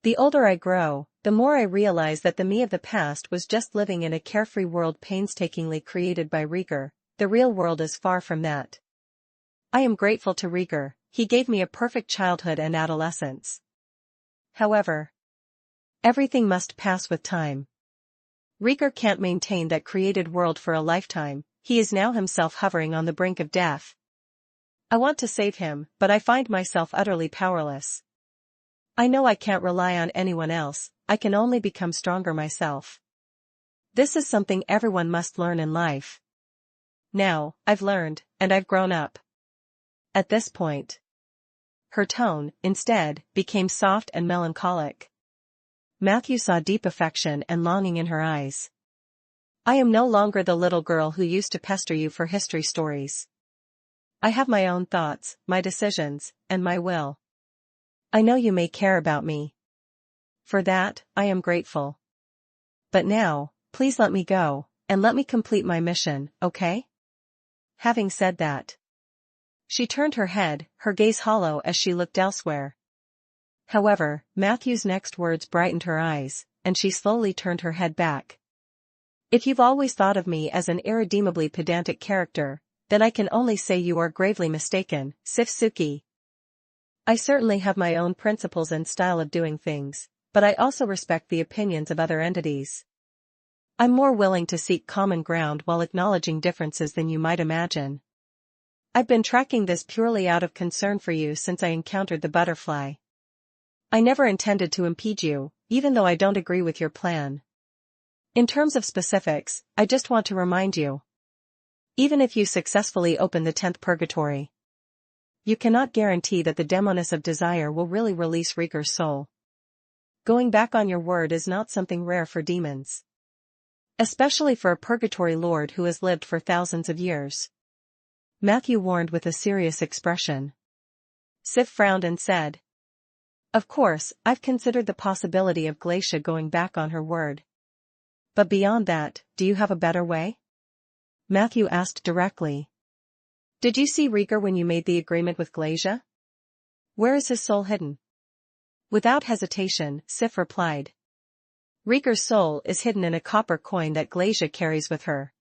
The older I grow, the more I realize that the me of the past was just living in a carefree world painstakingly created by Rieger. The real world is far from that. I am grateful to Rieger, he gave me a perfect childhood and adolescence. However, everything must pass with time. Rieger can't maintain that created world for a lifetime, he is now himself hovering on the brink of death. I want to save him, but I find myself utterly powerless. I know I can't rely on anyone else, I can only become stronger myself. This is something everyone must learn in life. Now, I've learned, and I've grown up. At this point, her tone, instead, became soft and melancholic. Matthew saw deep affection and longing in her eyes. I am no longer the little girl who used to pester you for history stories. I have my own thoughts, my decisions, and my will. I know you may care about me. For that, I am grateful. But now, please let me go, and let me complete my mission, okay? Having said that, she turned her head, her gaze hollow as she looked elsewhere. However, Matthew's next words brightened her eyes, and she slowly turned her head back. If you've always thought of me as an irredeemably pedantic character, then I can only say you are gravely mistaken, Sifsuki. I certainly have my own principles and style of doing things, but I also respect the opinions of other entities. I'm more willing to seek common ground while acknowledging differences than you might imagine. I've been tracking this purely out of concern for you since I encountered the butterfly. I never intended to impede you, even though I don't agree with your plan. In terms of specifics, I just want to remind you. Even if you successfully open the 10th purgatory, you cannot guarantee that the demoness of desire will really release Rieger's soul. Going back on your word is not something rare for demons. Especially for a purgatory lord who has lived for thousands of years. Matthew warned with a serious expression. Sif frowned and said, Of course, I've considered the possibility of Glacia going back on her word. But beyond that, do you have a better way? Matthew asked directly. Did you see Rieger when you made the agreement with Glacia? Where is his soul hidden? Without hesitation, Sif replied. Rieger's soul is hidden in a copper coin that Glacia carries with her.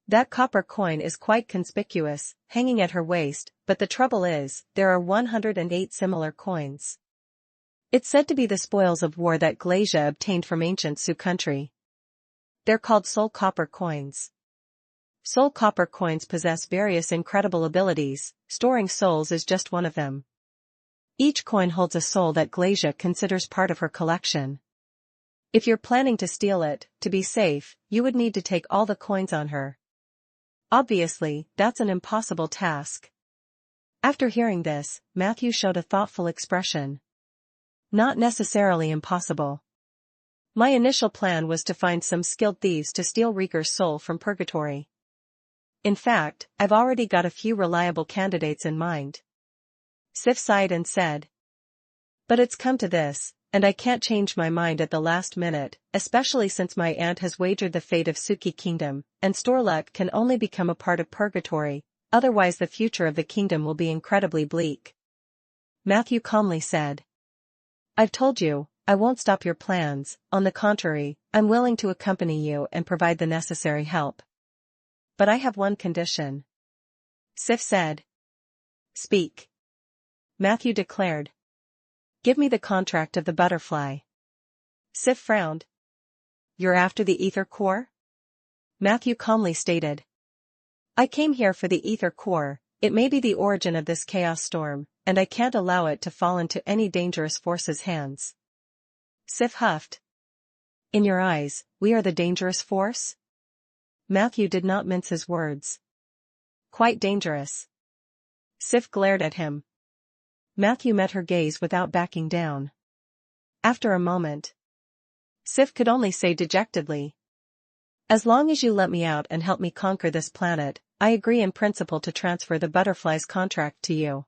That copper coin is quite conspicuous, hanging at her waist, but the trouble is, there are 108 similar coins. It's said to be the spoils of war that Glacia obtained from ancient Sioux country. They're called soul copper coins. Soul copper coins possess various incredible abilities, storing souls is just one of them. Each coin holds a soul that Glacia considers part of her collection. If you're planning to steal it, to be safe, you would need to take all the coins on her. Obviously, that's an impossible task. After hearing this, Matthew showed a thoughtful expression. Not necessarily impossible. My initial plan was to find some skilled thieves to steal Rieger's soul from purgatory. In fact, I've already got a few reliable candidates in mind. Sif sighed and said. But it's come to this, and I can't change my mind at the last minute, especially since my aunt has wagered the fate of Suki Kingdom, and Storluck can only become a part of purgatory, otherwise the future of the kingdom will be incredibly bleak. Matthew calmly said. I've told you, I won't stop your plans, on the contrary, I'm willing to accompany you and provide the necessary help. But I have one condition. Sif said. Speak. Matthew declared. Give me the contract of the butterfly. Sif frowned. You're after the ether core? Matthew calmly stated. I came here for the ether core, it may be the origin of this chaos storm, and I can't allow it to fall into any dangerous force's hands. Sif huffed. In your eyes, we are the dangerous force? Matthew did not mince his words. Quite dangerous. Sif glared at him. Matthew met her gaze without backing down. After a moment, Sif could only say dejectedly. As long as you let me out and help me conquer this planet, I agree in principle to transfer the butterfly's contract to you.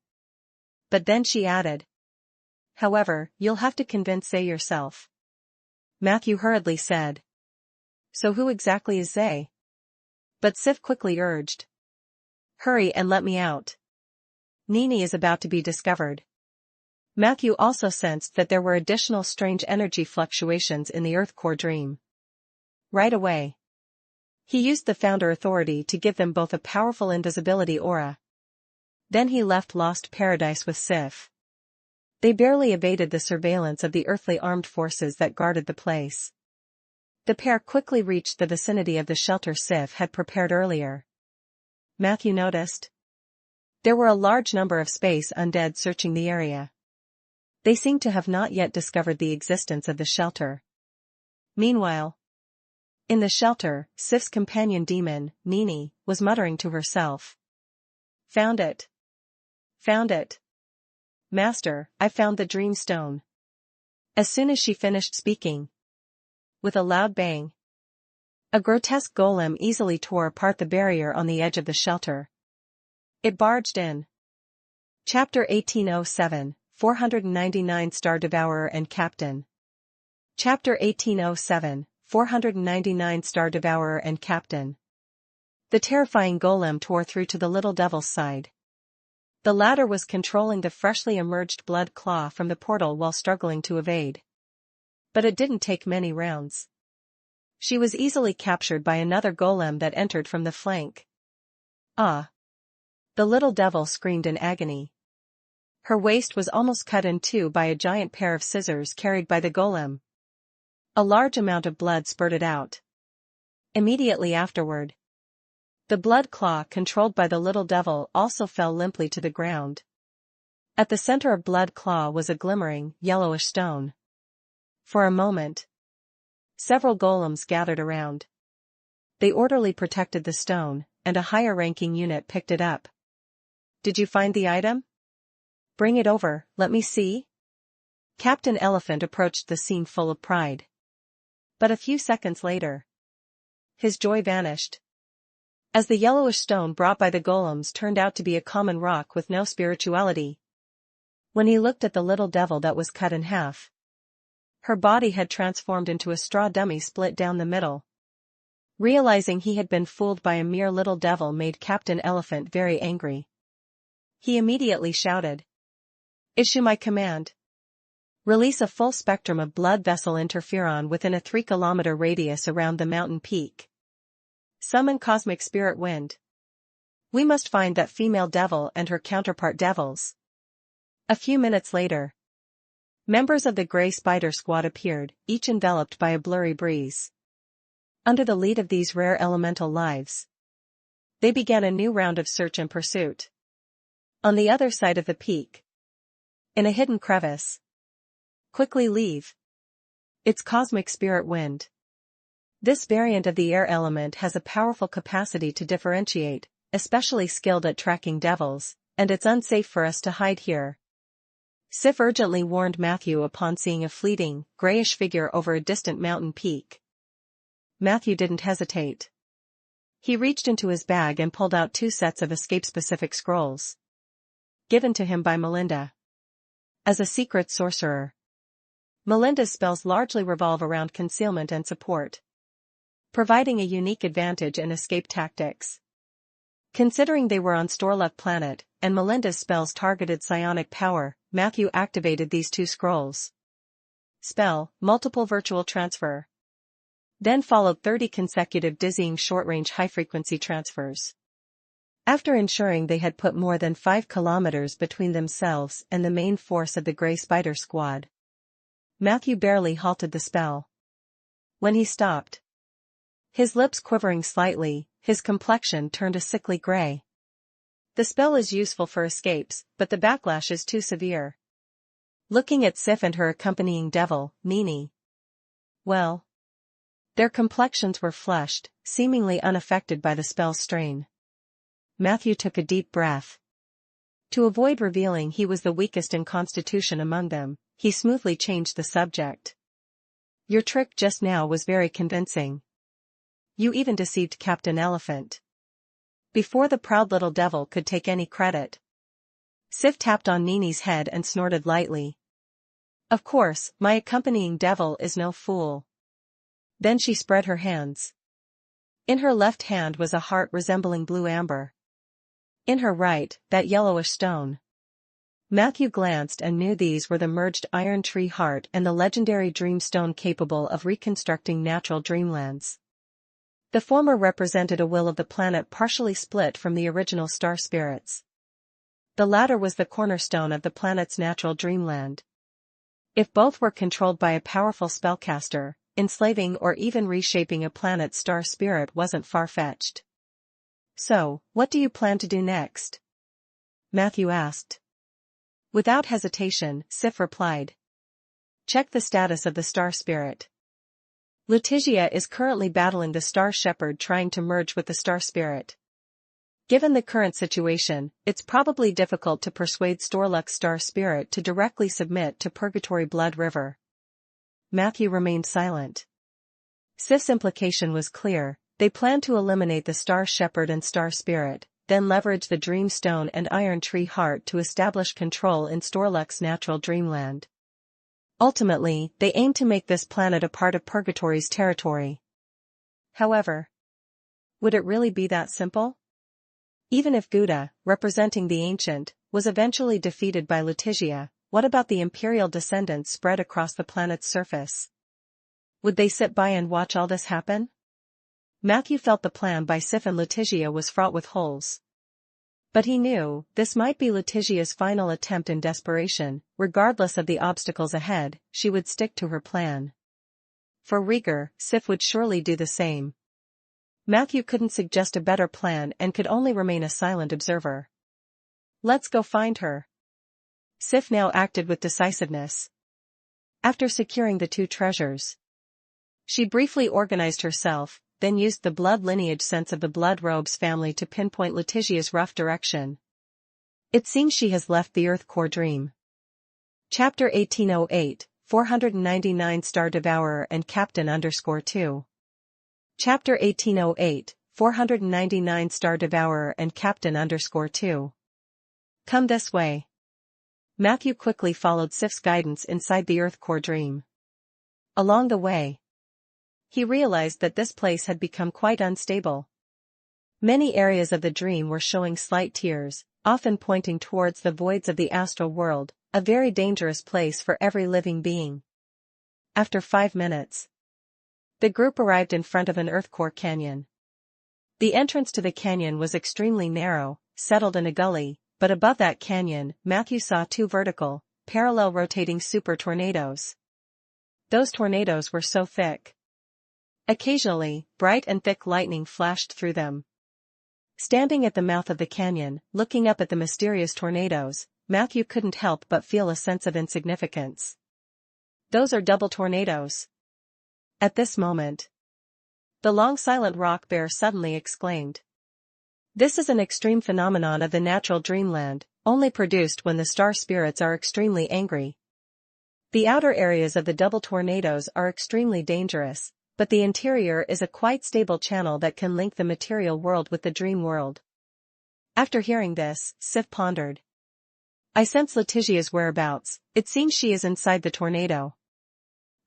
But then she added. However, you'll have to convince Zay yourself. Matthew hurriedly said. So who exactly is Zay? But Sif quickly urged. Hurry and let me out. Nini is about to be discovered. Matthew also sensed that there were additional strange energy fluctuations in the Earth Core dream. Right away, he used the Founder authority to give them both a powerful invisibility aura. Then he left Lost Paradise with Sif. They barely evaded the surveillance of the earthly armed forces that guarded the place. The pair quickly reached the vicinity of the shelter Sif had prepared earlier. Matthew noticed. There were a large number of space undead searching the area. They seemed to have not yet discovered the existence of the shelter. Meanwhile, in the shelter, Sif's companion demon, Nini, was muttering to herself. Found it. Found it. Master, I found the dream stone. As soon as she finished speaking, with a loud bang, a grotesque golem easily tore apart the barrier on the edge of the shelter. It barged in. Chapter 1807, 499 Star Devourer and Captain. Chapter 1807, 499 Star Devourer and Captain. The terrifying golem tore through to the little devil's side. The latter was controlling the freshly emerged blood claw from the portal while struggling to evade. But it didn't take many rounds. She was easily captured by another golem that entered from the flank. Ah! The little devil screamed in agony. Her waist was almost cut in two by a giant pair of scissors carried by the golem. A large amount of blood spurted out. Immediately afterward, the blood claw controlled by the little devil also fell limply to the ground. At the center of blood claw was a glimmering, yellowish stone. For a moment, several golems gathered around. They orderly protected the stone, and a higher-ranking unit picked it up. Did you find the item? Bring it over, let me see. Captain Elephant approached the scene full of pride. But a few seconds later, his joy vanished, as the yellowish stone brought by the golems turned out to be a common rock with no spirituality. When he looked at the little devil that was cut in half, her body had transformed into a straw dummy split down the middle. Realizing he had been fooled by a mere little devil made Captain Elephant very angry. He immediately shouted, "Issue my command. Release a full spectrum of blood vessel interferon within a 3-kilometer radius around the mountain peak. Summon cosmic spirit wind. We must find that female devil and her counterpart devils." A few minutes later, members of the Grey Spider Squad appeared, each enveloped by a blurry breeze. Under the lead of these rare elemental lives, they began a new round of search and pursuit. On the other side of the peak, in a hidden crevice. Quickly leave. It's cosmic spirit wind. This variant of the air element has a powerful capacity to differentiate, especially skilled at tracking devils, and it's unsafe for us to hide here. Sif urgently warned Matthew upon seeing a fleeting, grayish figure over a distant mountain peak. Matthew didn't hesitate. He reached into his bag and pulled out 2 sets of escape-specific scrolls, given to him by Melinda. As a secret sorcerer, Melinda's spells largely revolve around concealment and support, providing a unique advantage in escape tactics. Considering they were on Storluck Planet, and Melinda's spells targeted psionic power, Matthew activated these 2 scrolls. Spell, multiple virtual transfer. Then followed 30 consecutive dizzying short-range high-frequency transfers. After ensuring they had put more than 5 kilometers between themselves and the main force of the Grey Spider Squad, Matthew barely halted the spell. When he stopped, his lips quivering slightly, his complexion turned a sickly gray. The spell is useful for escapes, but the backlash is too severe. Looking at Sif and her accompanying devil, Nini. Well, their complexions were flushed, seemingly unaffected by the spell's strain. Matthew took a deep breath. To avoid revealing he was the weakest in constitution among them, he smoothly changed the subject. Your trick just now was very convincing. You even deceived Captain Elephant. Before the proud little devil could take any credit, Sif tapped on Nini's head and snorted lightly. Of course, my accompanying devil is no fool. Then she spread her hands. In her left hand was a heart resembling blue amber. In her right, that yellowish stone. Matthew glanced and knew these were the merged Iron Tree Heart and the legendary Dreamstone capable of reconstructing natural dreamlands. The former represented a will of the planet partially split from the original star spirits. The latter was the cornerstone of the planet's natural dreamland. If both were controlled by a powerful spellcaster, enslaving or even reshaping a planet's star spirit wasn't far-fetched. So, what do you plan to do next? Matthew asked. Without hesitation, Sif replied. Check the status of the star spirit. Letitia is currently battling the Star Shepherd trying to merge with the Star Spirit. Given the current situation, it's probably difficult to persuade Storluck's star spirit to directly submit to Purgatory Blood River. Matthew remained silent. Sif's implication was clear: they planned to eliminate the Star Shepherd and Star Spirit, then leverage the Dream Stone and Iron Tree Heart to establish control in Storluck's natural dreamland. Ultimately, they aimed to make this planet a part of Purgatory's territory. However, would it really be that simple? Even if Gouda, representing the Ancient, was eventually defeated by Letitia, what about the Imperial descendants spread across the planet's surface? Would they sit by and watch all this happen? Matthew felt the plan by Sif and Letitia was fraught with holes. But he knew, this might be Letitia's final attempt in desperation. Regardless of the obstacles ahead, she would stick to her plan. For Rieger, Sif would surely do the same. Matthew couldn't suggest a better plan and could only remain a silent observer. Let's go find her. Sif now acted with decisiveness. After securing the two treasures, she briefly organized herself, then used the blood lineage sense of the Blood Robes family to pinpoint Letitia's rough direction. It seems she has left the Earth Core Dream. Chapter 1808, 499 Star Devourer and Captain _2. Chapter 1808, 499 Star Devourer and Captain _2. Come this way. Matthew quickly followed Sif's guidance inside the Earth Core Dream. Along the way, he realized that this place had become quite unstable. Many areas of the dream were showing slight tears, often pointing towards the voids of the astral world, a very dangerous place for every living being. After 5 minutes, the group arrived in front of an earthcore canyon. The entrance to the canyon was extremely narrow, settled in a gully, but above that canyon, Matthew saw 2 vertical, parallel rotating super tornadoes. Those tornadoes were so thick. Occasionally, bright and thick lightning flashed through them. Standing at the mouth of the canyon, looking up at the mysterious tornadoes, Matthew couldn't help but feel a sense of insignificance. Those are double tornadoes. At this moment, the long silent rock bear suddenly exclaimed. This is an extreme phenomenon of the natural dreamland, only produced when the star spirits are extremely angry. The outer areas of the double tornadoes are extremely dangerous, but the interior is a quite stable channel that can link the material world with the dream world. After hearing this, Sif pondered. I sense Letitia's whereabouts. It seems she is inside the tornado.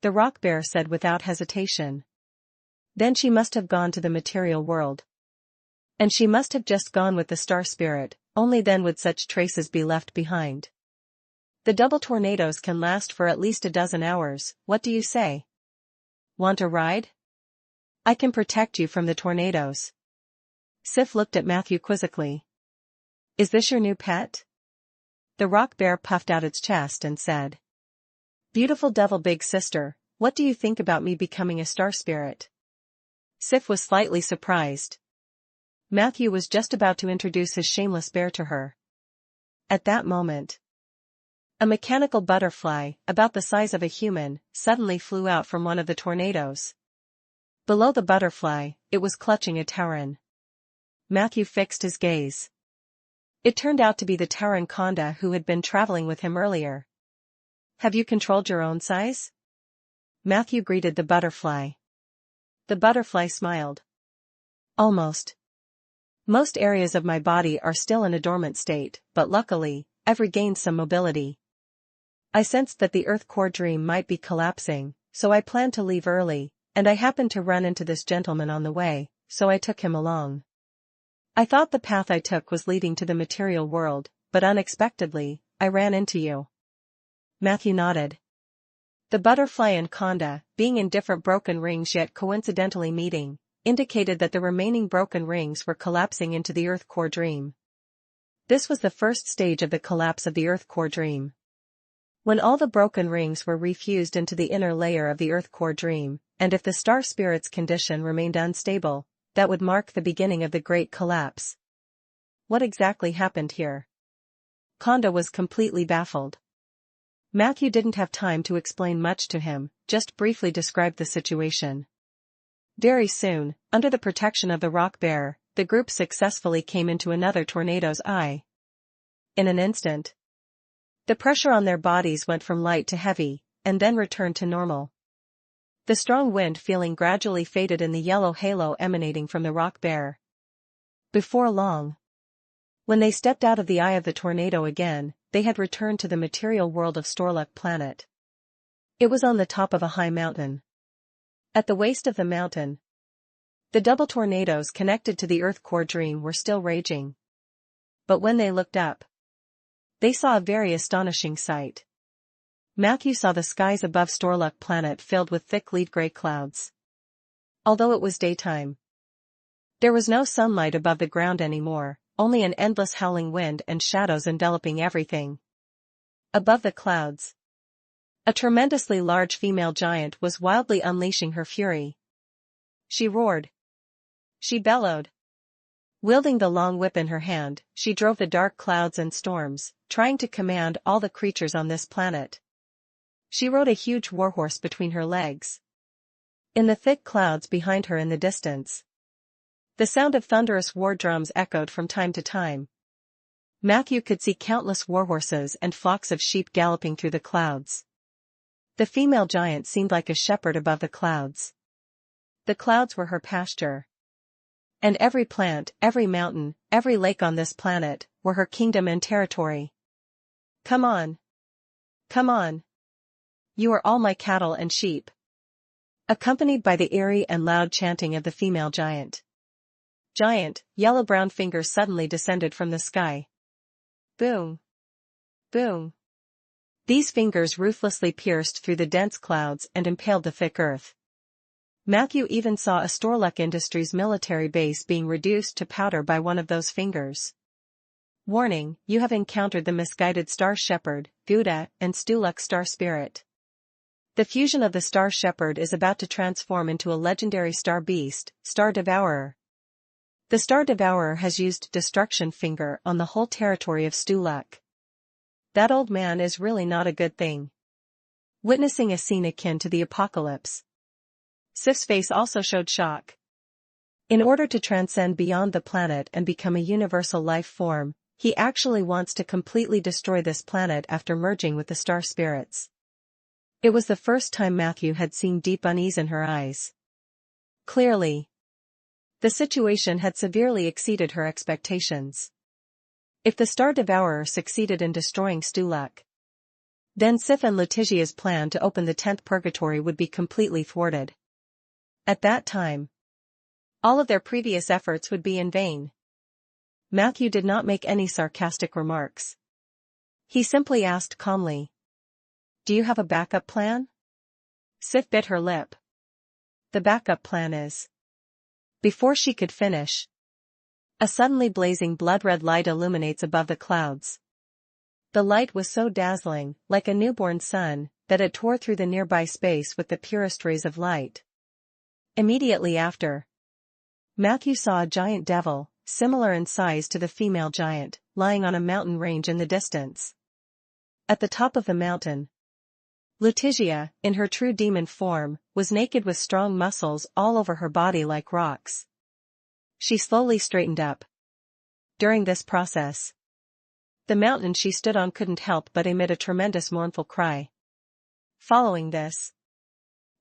The rock bear said without hesitation. Then she must have gone to the material world. And she must have just gone with the star spirit, only then would such traces be left behind. The double tornadoes can last for at least 12 hours, what do you say? Want a ride? I can protect you from the tornadoes. Sif looked at Matthew quizzically. Is this your new pet? The rock bear puffed out its chest and said. Beautiful devil big sister, what do you think about me becoming a star spirit? Sif was slightly surprised. Matthew was just about to introduce his shameless bear to her. At that moment, a mechanical butterfly, about the size of a human, suddenly flew out from one of the tornadoes. Below the butterfly, it was clutching a Tauren. Matthew fixed his gaze. It turned out to be the Tauren Konda who had been traveling with him earlier. Have you controlled your own size? Matthew greeted the butterfly. The butterfly smiled. Almost. Most areas of my body are still in a dormant state, but luckily, I've regained some mobility. I sensed that the Earth Core Dream might be collapsing, so I planned to leave early, and I happened to run into this gentleman on the way, so I took him along. I thought the path I took was leading to the material world, but unexpectedly, I ran into you. Matthew nodded. The butterfly and Konda, being in different broken rings yet coincidentally meeting, indicated that the remaining broken rings were collapsing into the Earth Core Dream. This was the first stage of the collapse of the Earth Core Dream. When all the broken rings were refused into the inner layer of the Earth Core Dream, and if the star spirit's condition remained unstable, that would mark the beginning of the Great Collapse. What exactly happened here? Konda was completely baffled. Matthew didn't have time to explain much to him, just briefly described the situation. Very soon, under the protection of the rock bear, the group successfully came into another tornado's eye. In an instant, the pressure on their bodies went from light to heavy, and then returned to normal. The strong wind feeling gradually faded in the yellow halo emanating from the rock bear. Before long, when they stepped out of the eye of the tornado again, they had returned to the material world of Storluck planet. It was on the top of a high mountain. At the waist of the mountain, the double tornadoes connected to the Earth core dream were still raging. But when they looked up, they saw a very astonishing sight. Matthew saw the skies above Storluck planet filled with thick lead-gray clouds. Although it was daytime, there was no sunlight above the ground anymore, only an endless howling wind and shadows enveloping everything. Above the clouds, a tremendously large female giant was wildly unleashing her fury. She roared. She bellowed. Wielding the long whip in her hand, she drove the dark clouds and storms, trying to command all the creatures on this planet. She rode a huge warhorse between her legs. In the thick clouds behind her in the distance, the sound of thunderous war drums echoed from time to time. Matthew could see countless warhorses and flocks of sheep galloping through the clouds. The female giant seemed like a shepherd above the clouds. The clouds were her pasture. And every plant, every mountain, every lake on this planet, were her kingdom and territory. Come on. Come on. You are all my cattle and sheep. Accompanied by the eerie and loud chanting of the female giant. Giant, yellow-brown fingers suddenly descended from the sky. Boom. Boom. These fingers ruthlessly pierced through the dense clouds and impaled the thick earth. Matthew even saw a Storluck Industries military base being reduced to powder by one of those fingers. Warning, you have encountered the misguided Star Shepherd, Gouda, and Storluck Star Spirit. The fusion of the Star Shepherd is about to transform into a legendary star beast, Star Devourer. The Star Devourer has used Destruction Finger on the whole territory of Storluck. That old man is really not a good thing. Witnessing a scene akin to the apocalypse, Sif's face also showed shock. In order to transcend beyond the planet and become a universal life form, he actually wants to completely destroy this planet after merging with the star spirits. It was the first time Matthew had seen deep unease in her eyes. Clearly, the situation had severely exceeded her expectations. If the Star Devourer succeeded in destroying Storluck, then Sif and Letitia's plan to open the 10th Purgatory would be completely thwarted. At that time, all of their previous efforts would be in vain. Matthew did not make any sarcastic remarks. He simply asked calmly, "Do you have a backup plan?" Sif bit her lip. "The backup plan is..." Before she could finish, a suddenly blazing blood-red light illuminates above the clouds. The light was so dazzling, like a newborn sun, that it tore through the nearby space with the purest rays of light. Immediately after, Matthew saw a giant devil, similar in size to the female giant, lying on a mountain range in the distance. At the top of the mountain, Letitia, in her true demon form, was naked with strong muscles all over her body like rocks. She slowly straightened up. During this process, the mountain she stood on couldn't help but emit a tremendous mournful cry. Following this,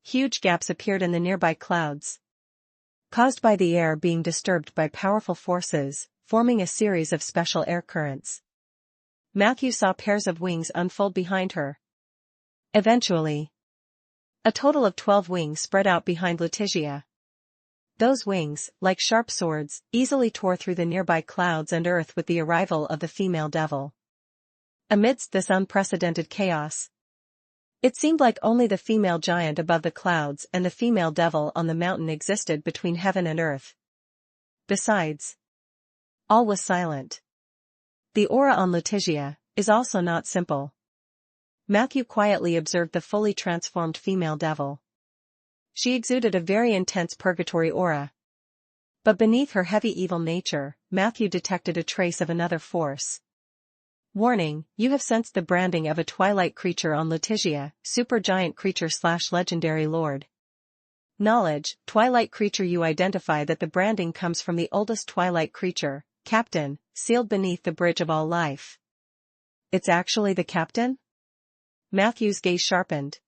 huge gaps appeared in the nearby clouds, caused by the air being disturbed by powerful forces, forming a series of special air currents. Matthew saw pairs of wings unfold behind her. Eventually, a total of 12 wings spread out behind Letitia. Those wings, like sharp swords, easily tore through the nearby clouds and earth with the arrival of the female devil. Amidst this unprecedented chaos, it seemed like only the female giant above the clouds and the female devil on the mountain existed between heaven and earth. Besides, all was silent. The aura on Letitia is also not simple. Matthew quietly observed the fully transformed female devil. She exuded a very intense purgatory aura. But beneath her heavy evil nature, Matthew detected a trace of another force. Warning, you have sensed the branding of a twilight creature on Letitia, supergiant creature / legendary lord. Knowledge, Twilight creature. You identify that the branding comes from the oldest Twilight creature, Captain, sealed beneath the bridge of all life. It's actually the Captain? Matthew's gaze sharpened.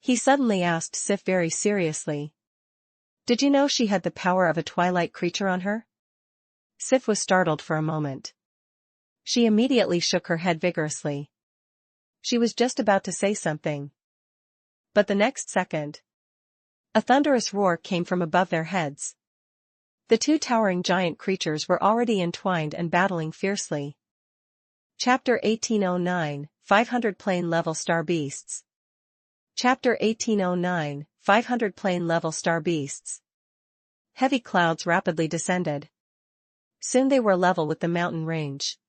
He suddenly asked Sif very seriously. Did you know she had the power of a Twilight creature on her? Sif was startled for a moment. She immediately shook her head vigorously. She was just about to say something. But the next second, a thunderous roar came from above their heads. The two towering giant creatures were already entwined and battling fiercely. Chapter 1809, 500 Plane-Level Star Beasts. Chapter 1809, 500 Plane-Level Star Beasts. Heavy clouds rapidly descended. Soon they were level with the mountain range.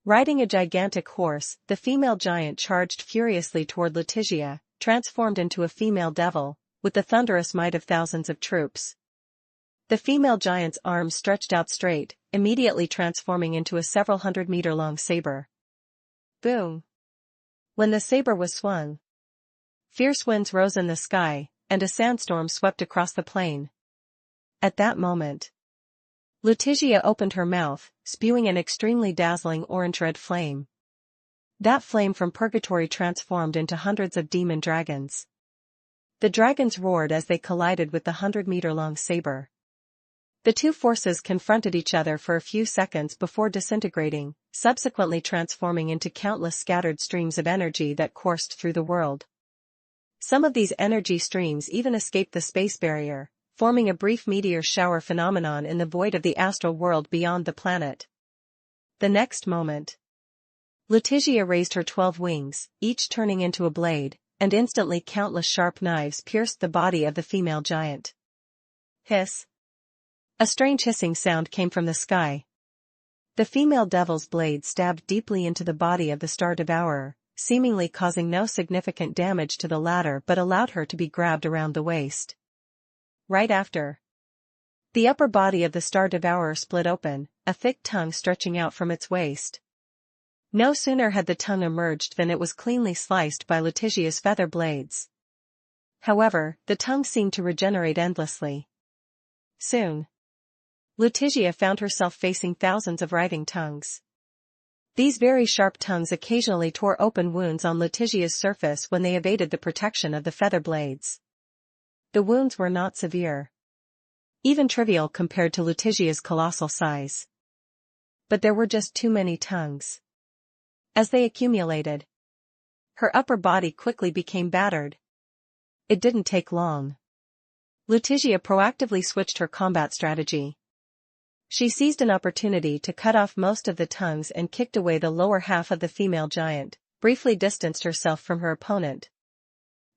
Riding a gigantic horse, the female giant charged furiously toward Letitia, transformed into a female devil, with the thunderous might of thousands of troops. The female giant's arms stretched out straight, immediately transforming into a several 100-meter-long saber. Boom! When the saber was swung, fierce winds rose in the sky, and a sandstorm swept across the plain. At that moment, Letitia opened her mouth, spewing an extremely dazzling orange-red flame. That flame from purgatory transformed into hundreds of demon dragons. The dragons roared as they collided with the 100-meter-long saber. The two forces confronted each other for a few seconds before disintegrating, subsequently transforming into countless scattered streams of energy that coursed through the world. Some of these energy streams even escaped the space barrier, forming a brief meteor shower phenomenon in the void of the astral world beyond the planet. The next moment, Letitia raised her 12 wings, each turning into a blade, and instantly countless sharp knives pierced the body of the female giant. Hiss! A strange hissing sound came from the sky. The female devil's blade stabbed deeply into the body of the Star Devourer, seemingly causing no significant damage to the latter but allowed her to be grabbed around the waist. Right after, the upper body of the Star Devourer split open, a thick tongue stretching out from its waist. No sooner had the tongue emerged than it was cleanly sliced by Letitia's feather blades. However, the tongue seemed to regenerate endlessly. Soon, Letitia found herself facing thousands of writhing tongues. These very sharp tongues occasionally tore open wounds on Letitia's surface when they evaded the protection of the feather blades. The wounds were not severe, even trivial compared to Letitia's colossal size. But there were just too many tongues. As they accumulated, her upper body quickly became battered. It didn't take long. Letitia proactively switched her combat strategy. She seized an opportunity to cut off most of the tongues and kicked away the lower half of the female giant, briefly distanced herself from her opponent,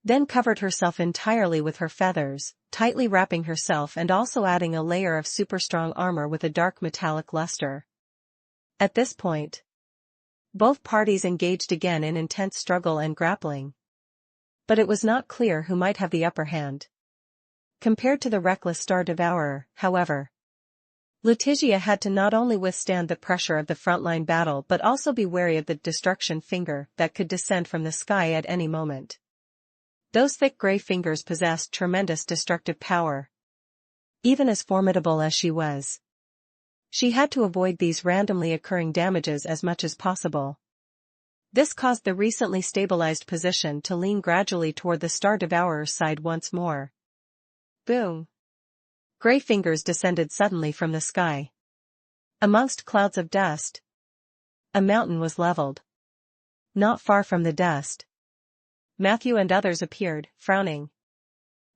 then covered herself entirely with her feathers, tightly wrapping herself and also adding a layer of super strong armor with a dark metallic luster. At this point, both parties engaged again in intense struggle and grappling. But it was not clear who might have the upper hand. Compared to the reckless Star Devourer, however, Letitia had to not only withstand the pressure of the frontline battle but also be wary of the destruction finger that could descend from the sky at any moment. Those thick gray fingers possessed tremendous destructive power. Even as formidable as she was, she had to avoid these randomly occurring damages as much as possible. This caused the recently stabilized position to lean gradually toward the Star Devourer's side once more. Boom! Gray fingers descended suddenly from the sky. Amongst clouds of dust, a mountain was leveled. Not far from the dust, Matthew and others appeared, frowning.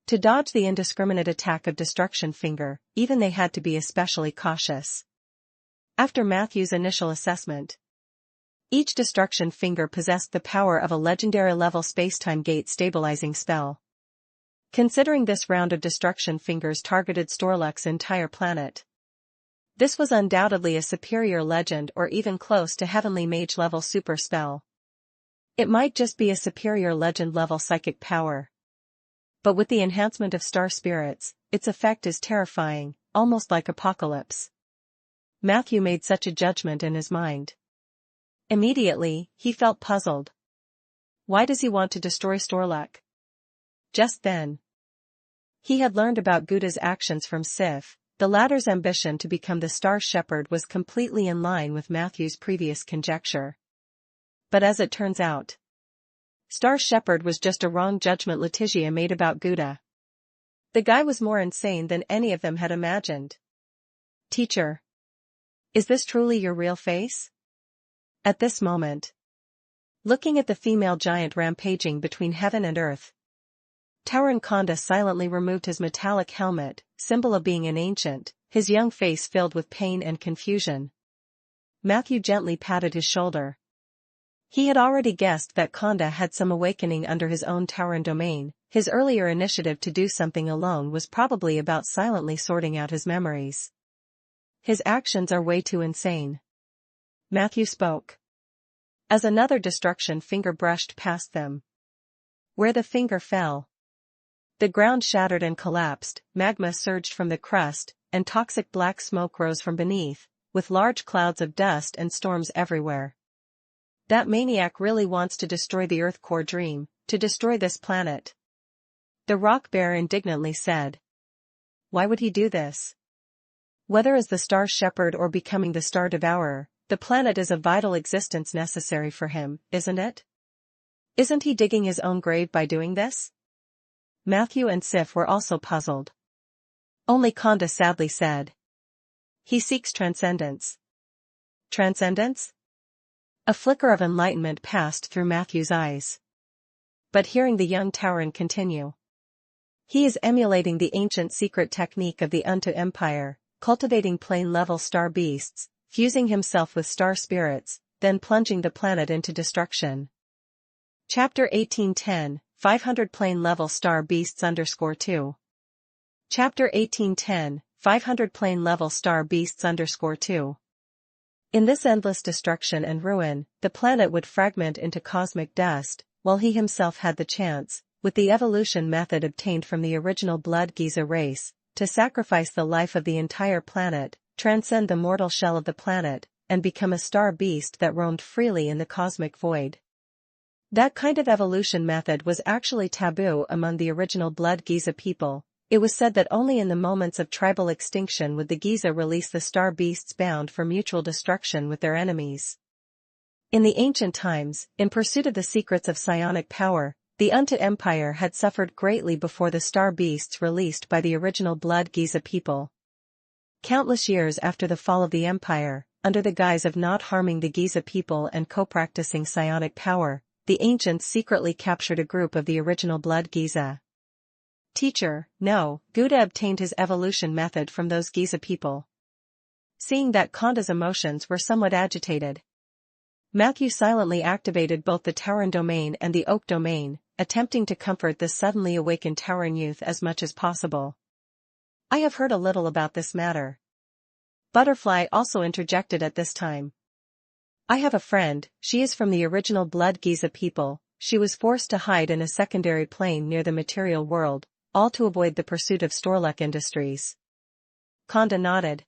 To dodge the indiscriminate attack of Destruction Finger, even they had to be especially cautious. After Matthew's initial assessment, each Destruction Finger possessed the power of a legendary level spacetime gate stabilizing spell. Considering this round of Destruction Fingers targeted Storluck's entire planet, this was undoubtedly a superior legend or even close to Heavenly Mage level super spell. It might just be a superior legend level psychic power. But with the enhancement of star spirits, its effect is terrifying, almost like Apocalypse. Matthew made such a judgment in his mind. Immediately, he felt puzzled. Why does he want to destroy Storluck? Just then, He had learned about Gouda's actions from Sif. The latter's ambition to become the Star Shepherd was completely in line with Matthew's previous conjecture. But as it turns out, Star Shepherd was just a wrong judgment Letitia made about Gouda. The guy was more insane than any of them had imagined. Teacher. Is this truly your real face? At this moment, looking at the female giant rampaging between heaven and earth, Tauren Konda silently removed his metallic helmet, symbol of being an ancient, his young face filled with pain and confusion. Matthew gently patted his shoulder. He had already guessed that Konda had some awakening under his own Tauren domain. His earlier initiative to do something alone was probably about silently sorting out his memories. His actions are way too insane. Matthew spoke. As another destruction finger brushed past them. Where the finger fell, the ground shattered and collapsed, magma surged from the crust, and toxic black smoke rose from beneath, with large clouds of dust and storms everywhere. That maniac really wants to destroy the Earth core dream, to destroy this planet. The rock bear indignantly said. Why would he do this? Whether as the Star Shepherd or becoming the Star Devourer, the planet is a vital existence necessary for him, isn't it? Isn't he digging his own grave by doing this? Matthew and Sif were also puzzled. Only Konda sadly said. He seeks transcendence. Transcendence? A flicker of enlightenment passed through Matthew's eyes. But hearing the young Tauren continue. He is emulating the ancient secret technique of the Undead Empire, cultivating plane-level star beasts, fusing himself with star spirits, then plunging the planet into destruction. Chapter 1810, 500 Plane-Level Star Beasts _2. Chapter 1810, 500 Plane-Level Star Beasts _2. In this endless destruction and ruin, the planet would fragment into cosmic dust, while he himself had the chance, with the evolution method obtained from the original Blood Giza race, to sacrifice the life of the entire planet, transcend the mortal shell of the planet, and become a star beast that roamed freely in the cosmic void. That kind of evolution method was actually taboo among the original Blood Giza people. It was said that only in the moments of tribal extinction would the Giza release the star beasts bound for mutual destruction with their enemies. In the ancient times, in pursuit of the secrets of psionic power, the Undead Empire had suffered greatly before the star beasts released by the original Blood Giza people. Countless years after the fall of the empire, under the guise of not harming the Giza people and co-practicing psionic power, the ancients secretly captured a group of the original Blood Giza. Teacher, no, Gouda obtained his evolution method from those Giza people. Seeing that Konda's emotions were somewhat agitated, Matthew silently activated both the Tauren domain and the Oak domain, attempting to comfort the suddenly awakened Tauren youth as much as possible. I have heard a little about this matter. Butterfly also interjected at this time. I have a friend, she is from the original Blood Giza people. She was forced to hide in a secondary plane near the material world, all to avoid the pursuit of Storluck Industries. Konda nodded.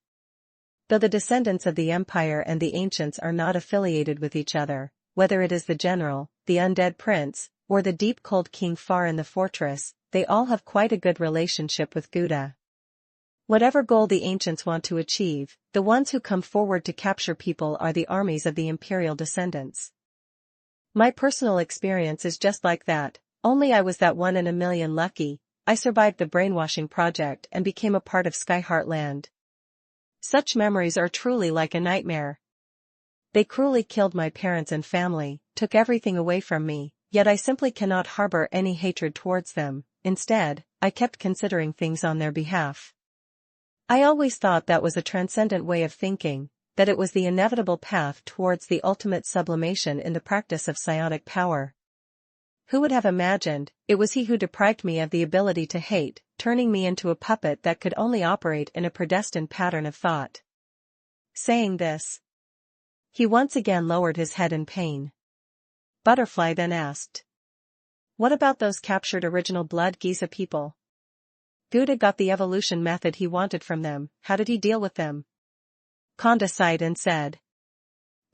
Though the descendants of the Empire and the Ancients are not affiliated with each other, whether it is the General, the Undead Prince, or the deep cold King far in the fortress, they all have quite a good relationship with Gouda. Whatever goal the Ancients want to achieve, the ones who come forward to capture people are the armies of the Imperial descendants. My personal experience is just like that, only I was that 1 in a million lucky. I survived the brainwashing project and became a part of Skyheart Land. Such memories are truly like a nightmare. They cruelly killed my parents and family, took everything away from me, yet I simply cannot harbor any hatred towards them. Instead, I kept considering things on their behalf. I always thought that was a transcendent way of thinking, that it was the inevitable path towards the ultimate sublimation in the practice of psionic power. Who would have imagined, it was he who deprived me of the ability to hate, turning me into a puppet that could only operate in a predestined pattern of thought. Saying this, he once again lowered his head in pain. Butterfly then asked. What about those captured original Blood Giza people? Gouda got the evolution method he wanted from them, how did he deal with them? Konda sighed and said.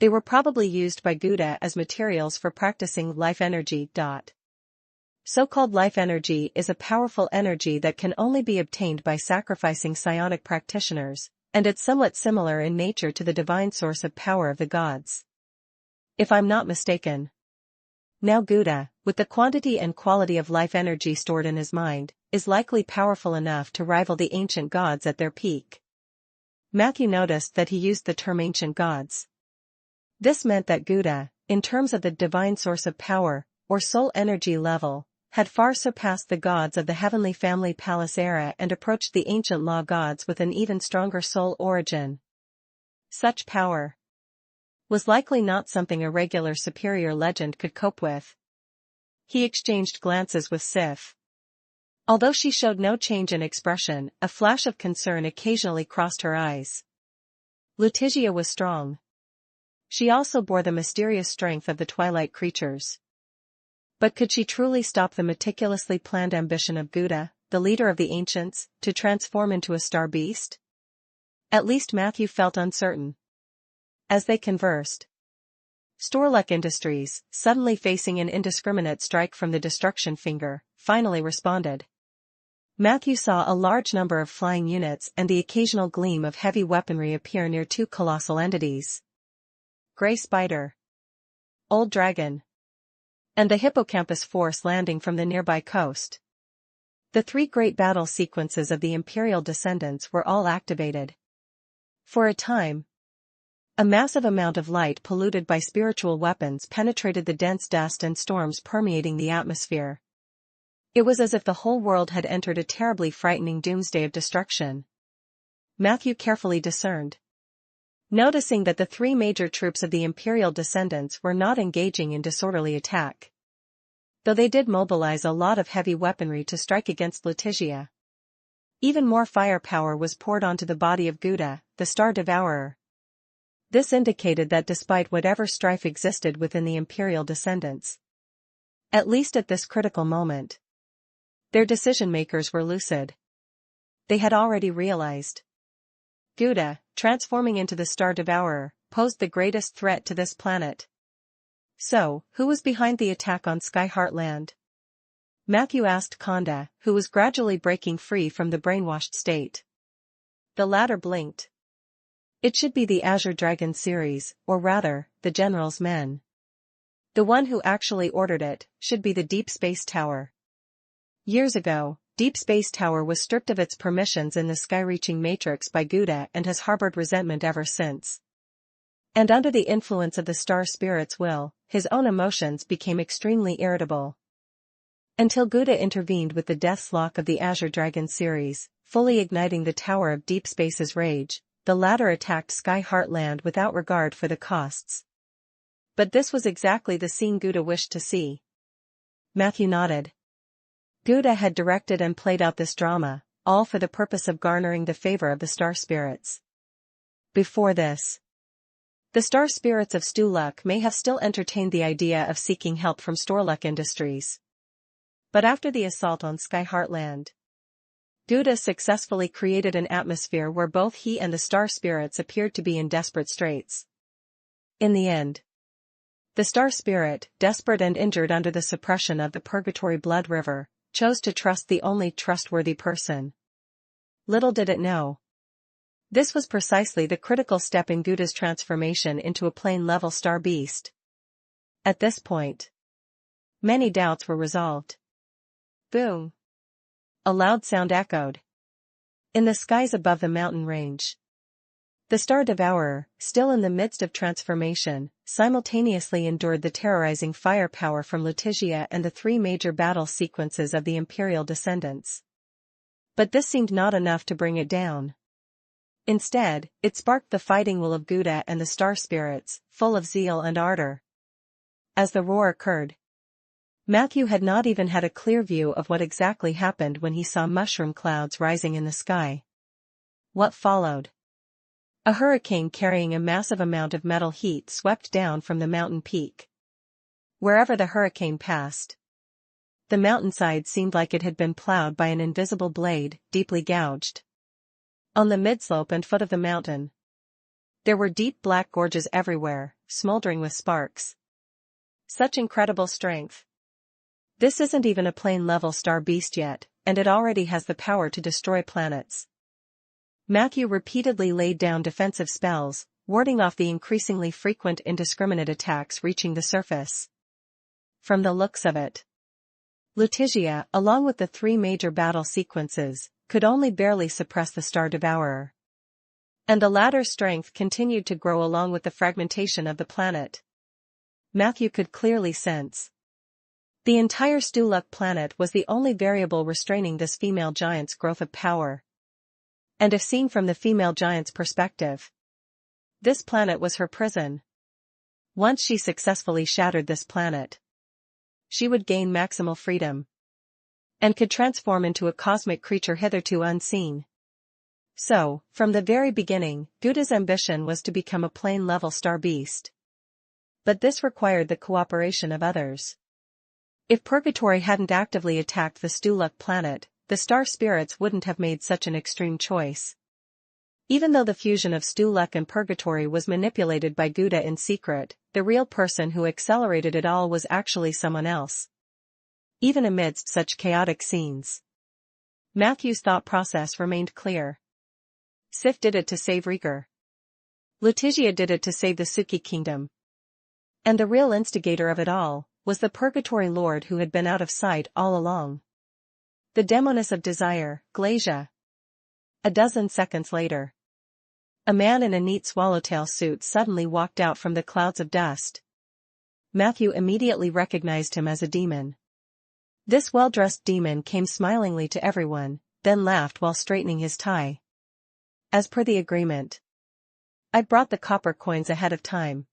They were probably used by Gouda as materials for practicing life energy. So-called life energy is a powerful energy that can only be obtained by sacrificing psionic practitioners, and it's somewhat similar in nature to the divine source of power of the gods. If I'm not mistaken. Now Gouda, with the quantity and quality of life energy stored in his mind, is likely powerful enough to rival the ancient gods at their peak. Matthew noticed that he used the term ancient gods. This meant that Gouda, in terms of the divine source of power, or soul energy level, had far surpassed the gods of the Heavenly Family Palace era and approached the ancient law gods with an even stronger soul origin. Such power was likely not something a regular superior legend could cope with. He exchanged glances with Sif. Although she showed no change in expression, a flash of concern occasionally crossed her eyes. Letitia was strong. She also bore the mysterious strength of the twilight creatures. But could she truly stop the meticulously planned ambition of Gouda, the leader of the ancients, to transform into a star beast? At least Matthew felt uncertain. As they conversed, Storluck Industries, suddenly facing an indiscriminate strike from the Destruction Finger, finally responded. Matthew saw a large number of flying units and the occasional gleam of heavy weaponry appear near two colossal entities. Grey Spider, Old Dragon, and the Hippocampus force landing from the nearby coast. The three great battle sequences of the Imperial descendants were all activated. For a time, a massive amount of light polluted by spiritual weapons penetrated the dense dust and storms permeating the atmosphere. It was as if the whole world had entered a terribly frightening doomsday of destruction. Matthew carefully discerned, noticing that the three major troops of the Imperial descendants were not engaging in disorderly attack, though they did mobilize a lot of heavy weaponry to strike against Letitia. Even more firepower was poured onto the body of Gouda, the Star Devourer. This indicated that despite whatever strife existed within the Imperial descendants, at least at this critical moment, their decision-makers were lucid. They had already realized Gouda, transforming into the Star Devourer, posed the greatest threat to this planet. So, who was behind the attack on Sky Heartland? Matthew asked Konda, who was gradually breaking free from the brainwashed state. The latter blinked. It should be the Azure Dragon series, or rather, the General's men. The one who actually ordered it should be the Deep Space Tower. Years ago, Deep Space Tower was stripped of its permissions in the sky-reaching matrix by Gouda and has harbored resentment ever since. And under the influence of the Star Spirit's will, his own emotions became extremely irritable. Until Gouda intervened with the Death's Lock of the Azure Dragon series, fully igniting the Tower of Deep Space's rage, the latter attacked Sky Heartland without regard for the costs. But this was exactly the scene Gouda wished to see. Matthew nodded. Gouda had directed and played out this drama, all for the purpose of garnering the favor of the Star Spirits. Before this, the Star Spirits of Storluck may have still entertained the idea of seeking help from Storluck Industries. But after the assault on Sky Heartland, Gouda successfully created an atmosphere where both he and the Star Spirits appeared to be in desperate straits. In the end, the Star Spirit, desperate and injured under the suppression of the Purgatory Blood River, chose to trust the only trustworthy person. Little did it know, this was precisely the critical step in Gouda's transformation into a plane-level star beast. At this point, many doubts were resolved. Boom! A loud sound echoed in the skies above the mountain range. The Star Devourer, still in the midst of transformation, simultaneously endured the terrorizing firepower from Letitia and the three major battle sequences of the Imperial descendants. But this seemed not enough to bring it down. Instead, it sparked the fighting will of Gouda and the Star Spirits, full of zeal and ardor. As the roar occurred, Matthew had not even had a clear view of what exactly happened when he saw mushroom clouds rising in the sky. What followed? A hurricane carrying a massive amount of metal heat swept down from the mountain peak. Wherever the hurricane passed, the mountainside seemed like it had been plowed by an invisible blade, deeply gouged. On the midslope and foot of the mountain, there were deep black gorges everywhere, smoldering with sparks. Such incredible strength! This isn't even a plane-level star beast yet, and it already has the power to destroy planets. Matthew repeatedly laid down defensive spells, warding off the increasingly frequent indiscriminate attacks reaching the surface. From the looks of it, Letitia, along with the 3 major battle sequences, could only barely suppress the Star Devourer. And the latter's strength continued to grow along with the fragmentation of the planet. Matthew could clearly sense the entire Stuluk planet was the only variable restraining this female giant's growth of power. And if seen from the female giant's perspective, this planet was her prison. Once she successfully shattered this planet, she would gain maximal freedom and could transform into a cosmic creature hitherto unseen. So, from the very beginning, Gouda's ambition was to become a plane-level star beast. But this required the cooperation of others. If Purgatory hadn't actively attacked the Stuluk planet, the star spirits wouldn't have made such an extreme choice. Even though the fusion of Stuluk and Purgatory was manipulated by Gouda in secret, the real person who accelerated it all was actually someone else. Even amidst such chaotic scenes, Matthew's thought process remained clear. Sif did it to save Rieger. Letitia did it to save the Suki kingdom. And the real instigator of it all was the Purgatory Lord who had been out of sight all along. The Demoness of Desire, Glacia. A dozen seconds later, a man in a neat swallowtail suit suddenly walked out from the clouds of dust. Matthew immediately recognized him as a demon. This well-dressed demon came smilingly to everyone, then laughed while straightening his tie. As per the agreement, I'd brought the copper coins ahead of time.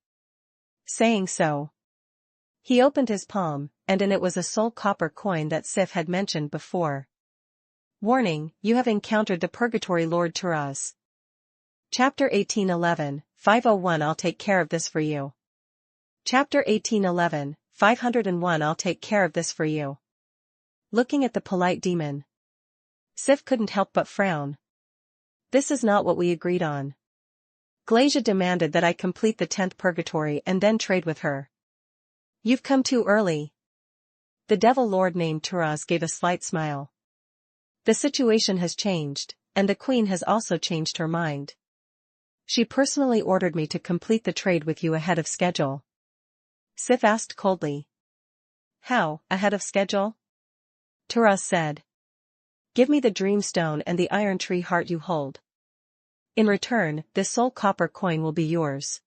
Saying so, he opened his palm, and in it was a sole copper coin that Sif had mentioned before. Warning, you have encountered the Purgatory Lord Turaz. Chapter 1811, 501 I'll take care of this for you. Chapter 1811, 501 I'll take care of this for you. Looking at the polite demon, Sif couldn't help but frown. This is not what we agreed on. Glacia demanded that I complete the 10th Purgatory and then trade with her. You've come too early. The Devil Lord named Turaz gave a slight smile. The situation has changed, and the Queen has also changed her mind. She personally ordered me to complete the trade with you ahead of schedule. Sif asked coldly. How, ahead of schedule? Turaz said. Give me the Dreamstone and the Iron Tree heart you hold. In return, this sole copper coin will be yours.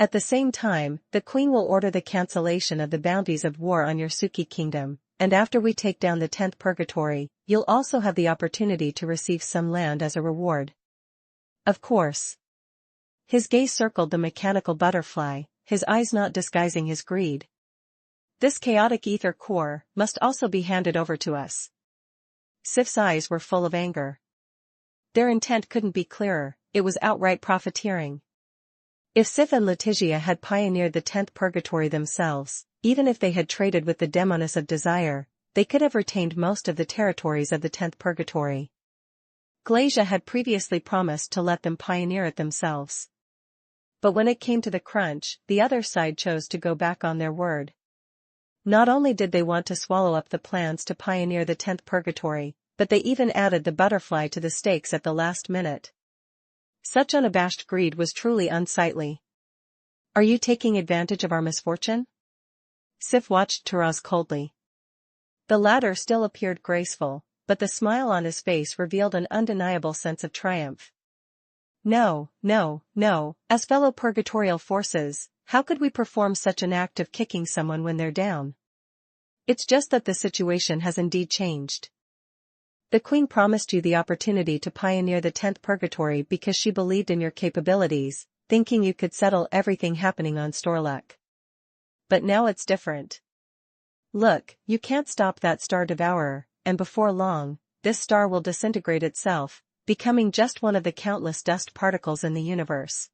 At the same time, the Queen will order the cancellation of the bounties of war on your Suki kingdom, and after we take down the 10th Purgatory, you'll also have the opportunity to receive some land as a reward. Of course. His gaze circled the mechanical butterfly, his eyes not disguising his greed. This chaotic ether core must also be handed over to us. Sif's eyes were full of anger. Their intent couldn't be clearer, it was outright profiteering. If Sif and Letitia had pioneered the 10th Purgatory themselves, even if they had traded with the Demoness of Desire, they could have retained most of the territories of the 10th Purgatory. Glacia had previously promised to let them pioneer it themselves. But when it came to the crunch, the other side chose to go back on their word. Not only did they want to swallow up the plans to pioneer the 10th Purgatory, but they even added the butterfly to the stakes at the last minute. Such unabashed greed was truly unsightly. Are you taking advantage of our misfortune? Sif watched Turaz coldly. The latter still appeared graceful, but the smile on his face revealed an undeniable sense of triumph. No, no, no, as fellow purgatorial forces, how could we perform such an act of kicking someone when they're down? It's just that the situation has indeed changed. The Queen promised you the opportunity to pioneer the 10th Purgatory because she believed in your capabilities, thinking you could settle everything happening on Storlek. But now it's different. Look, you can't stop that Star Devourer, and before long, this star will disintegrate itself, becoming just one of the countless dust particles in the universe.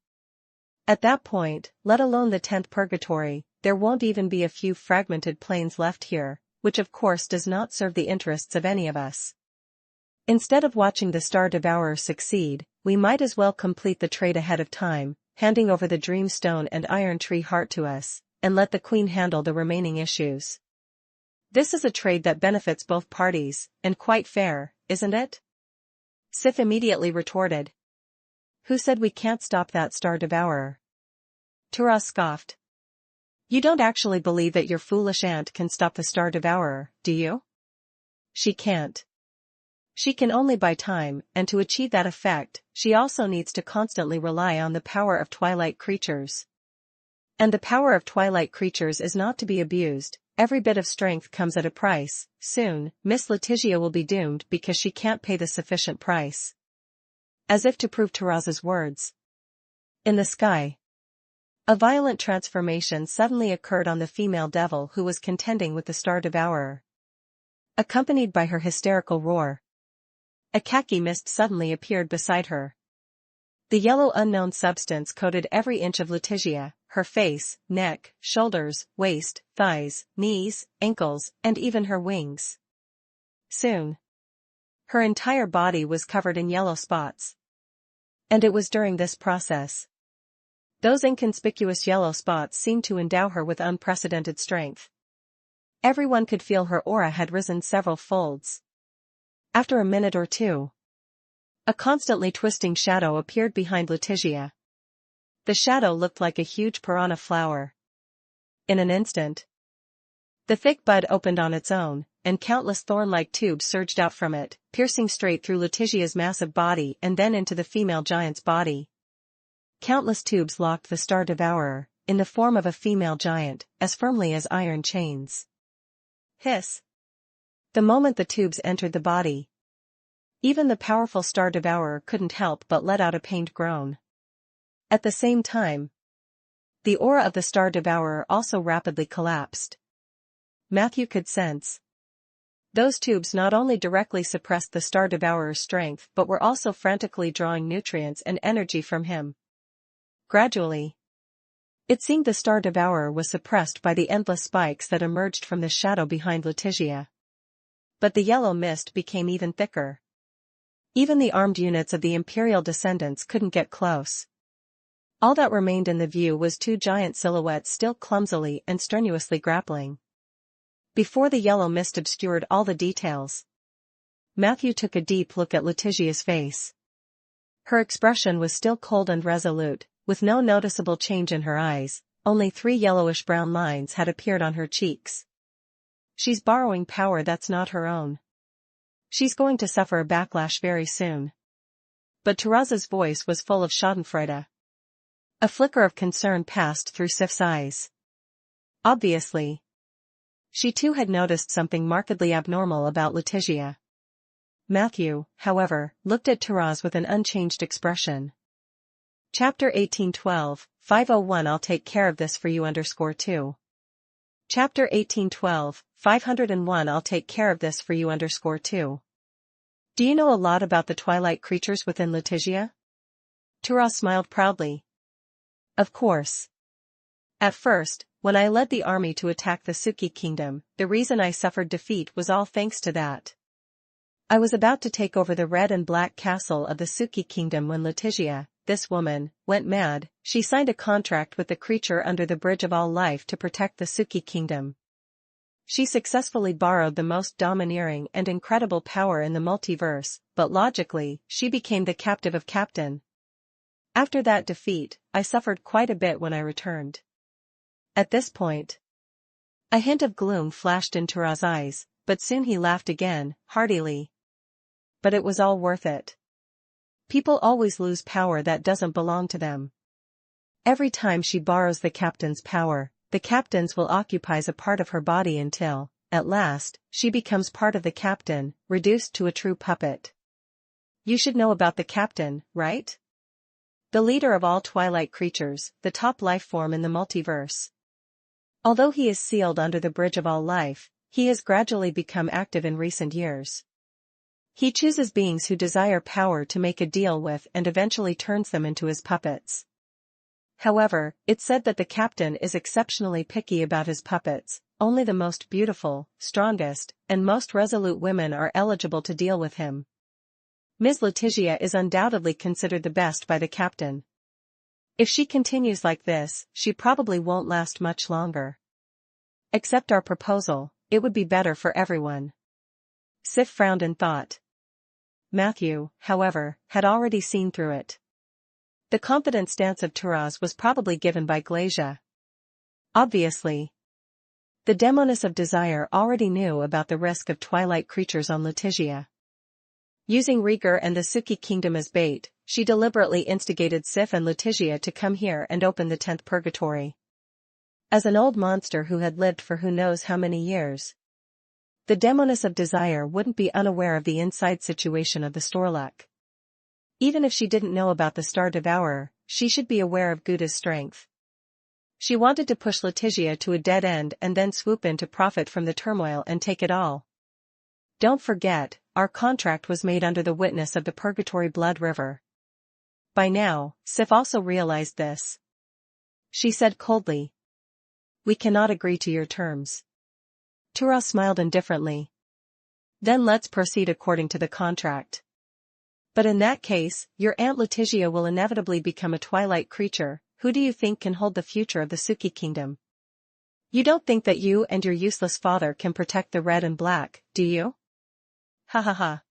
At that point, let alone the 10th Purgatory, there won't even be a few fragmented planes left here, which of course does not serve the interests of any of us. Instead of watching the Star Devourer succeed, we might as well complete the trade ahead of time, handing over the Dreamstone and Iron Tree heart to us, and let the Queen handle the remaining issues. This is a trade that benefits both parties, and quite fair, isn't it? Sif immediately retorted. Who said we can't stop that Star Devourer? Turaz scoffed. You don't actually believe that your foolish aunt can stop the Star Devourer, do you? She can't. She can only buy time, and to achieve that effect, she also needs to constantly rely on the power of twilight creatures. And the power of twilight creatures is not to be abused. Every bit of strength comes at a price. Soon, Miss Letitia will be doomed because she can't pay the sufficient price. As if to prove Turaz's words. In the sky. A violent transformation suddenly occurred on the female devil who was contending with the Star Devourer. Accompanied by her hysterical roar. A khaki mist suddenly appeared beside her. The yellow unknown substance coated every inch of Letitia, her face, neck, shoulders, waist, thighs, knees, ankles, and even her wings. Soon, her entire body was covered in yellow spots. And it was during this process. Those inconspicuous yellow spots seemed to endow her with unprecedented strength. Everyone could feel her aura had risen several folds. After a minute or two, a constantly twisting shadow appeared behind Letitia. The shadow looked like a huge piranha flower. In an instant, the thick bud opened on its own, and countless thorn-like tubes surged out from it, piercing straight through Letitia's massive body and then into the female giant's body. Countless tubes locked the Star Devourer, in the form of a female giant, as firmly as iron chains. Hiss! The moment the tubes entered the body, even the powerful Star Devourer couldn't help but let out a pained groan. At the same time, the aura of the Star Devourer also rapidly collapsed. Matthew could sense. Those tubes not only directly suppressed the Star Devourer's strength but were also frantically drawing nutrients and energy from him. Gradually, it seemed the Star Devourer was suppressed by the endless spikes that emerged from the shadow behind Letitia. But the yellow mist became even thicker. Even the armed units of the Imperial descendants couldn't get close. All that remained in the view was two giant silhouettes still clumsily and strenuously grappling. Before the yellow mist obscured all the details, Matthew took a deep look at Letitia's face. Her expression was still cold and resolute, with no noticeable change in her eyes. Only 3 yellowish-brown lines had appeared on her cheeks. She's borrowing power that's not her own. She's going to suffer a backlash very soon. But Turaz's voice was full of schadenfreude. A flicker of concern passed through Sif's eyes. Obviously, she too had noticed something markedly abnormal about Letitia. Matthew, however, looked at Turaz with an unchanged expression. Chapter 1812, 501 I'll take care of this for you _2. Chapter 1812, 501 I'll take care of this for you _2. Do you know a lot about the twilight creatures within Letitia? Turaz smiled proudly. Of course. At first, when I led the army to attack the Suki kingdom, the reason I suffered defeat was all thanks to that. I was about to take over the red and black castle of the Suki kingdom when Letitia, this woman, went mad. She signed a contract with the creature under the Bridge of All Life to protect the Suki kingdom. She successfully borrowed the most domineering and incredible power in the multiverse, but logically, she became the captive of Captain. After that defeat, I suffered quite a bit when I returned. At this point, a hint of gloom flashed in Turaz's eyes, but soon he laughed again, heartily. But it was all worth it. People always lose power that doesn't belong to them. Every time she borrows the captain's power, the captain's will occupies a part of her body until, at last, she becomes part of the captain, reduced to a true puppet. You should know about the captain, right? The leader of all twilight creatures, the top life form in the multiverse. Although he is sealed under the Bridge of All Life, he has gradually become active in recent years. He chooses beings who desire power to make a deal with and eventually turns them into his puppets. However, it's said that the captain is exceptionally picky about his puppets. Only the most beautiful, strongest, and most resolute women are eligible to deal with him. Ms. Letitia is undoubtedly considered the best by the captain. If she continues like this, she probably won't last much longer. Accept our proposal, it would be better for everyone. Sif frowned in thought. Matthew, however, had already seen through it. The confident stance of Turaz was probably given by Glacia. Obviously. The Demoness of Desire already knew about the risk of twilight creatures on Letigia. Using Rieger and the Suki kingdom as bait, she deliberately instigated Sif and Letigia to come here and open the 10th purgatory. As an old monster who had lived for who knows how many years, the Demoness of Desire wouldn't be unaware of the inside situation of the Storluck. Even if she didn't know about the Star Devourer, she should be aware of Guda's strength. She wanted to push Letigia to a dead end and then swoop in to profit from the turmoil and take it all. Don't forget, our contract was made under the witness of the Purgatory Blood River. By now, Sif also realized this. She said coldly, "We cannot agree to your terms." Turaz smiled indifferently. "Then let's proceed according to the contract. But in that case, your Aunt Letigia will inevitably become a twilight creature. Who do you think can hold the future of the Suki kingdom? You don't think that you and your useless father can protect the red and black, do you? Ha ha ha.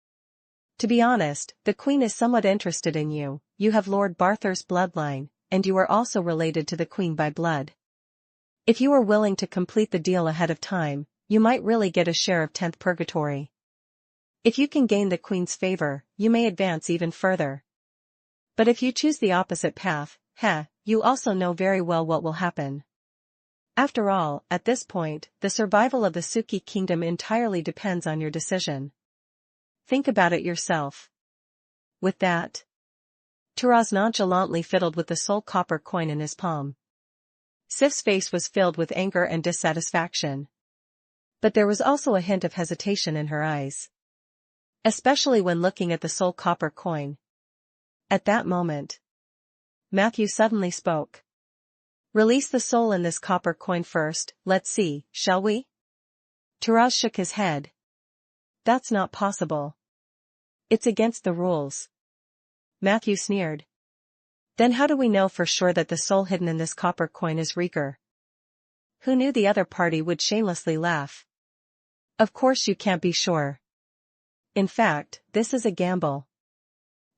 To be honest, the queen is somewhat interested in you. You have Lord Barthur's bloodline, and you are also related to the queen by blood. If you are willing to complete the deal ahead of time, you might really get a share of 10th purgatory. If you can gain the queen's favor, you may advance even further. But if you choose the opposite path, you also know very well what will happen. After all, at this point, the survival of the Suki kingdom entirely depends on your decision. Think about it yourself." With that, Turaz nonchalantly fiddled with the sole copper coin in his palm. Sif's face was filled with anger and dissatisfaction. But there was also a hint of hesitation in her eyes. Especially when looking at the sole copper coin. At that moment, Matthew suddenly spoke. "Release the soul in this copper coin first, let's see, shall we?" Turaz shook his head. "That's not possible. It's against the rules." Matthew sneered. "Then how do we know for sure that the soul hidden in this copper coin is Rieger?" Who knew the other party would shamelessly laugh. "Of course you can't be sure. In fact, this is a gamble.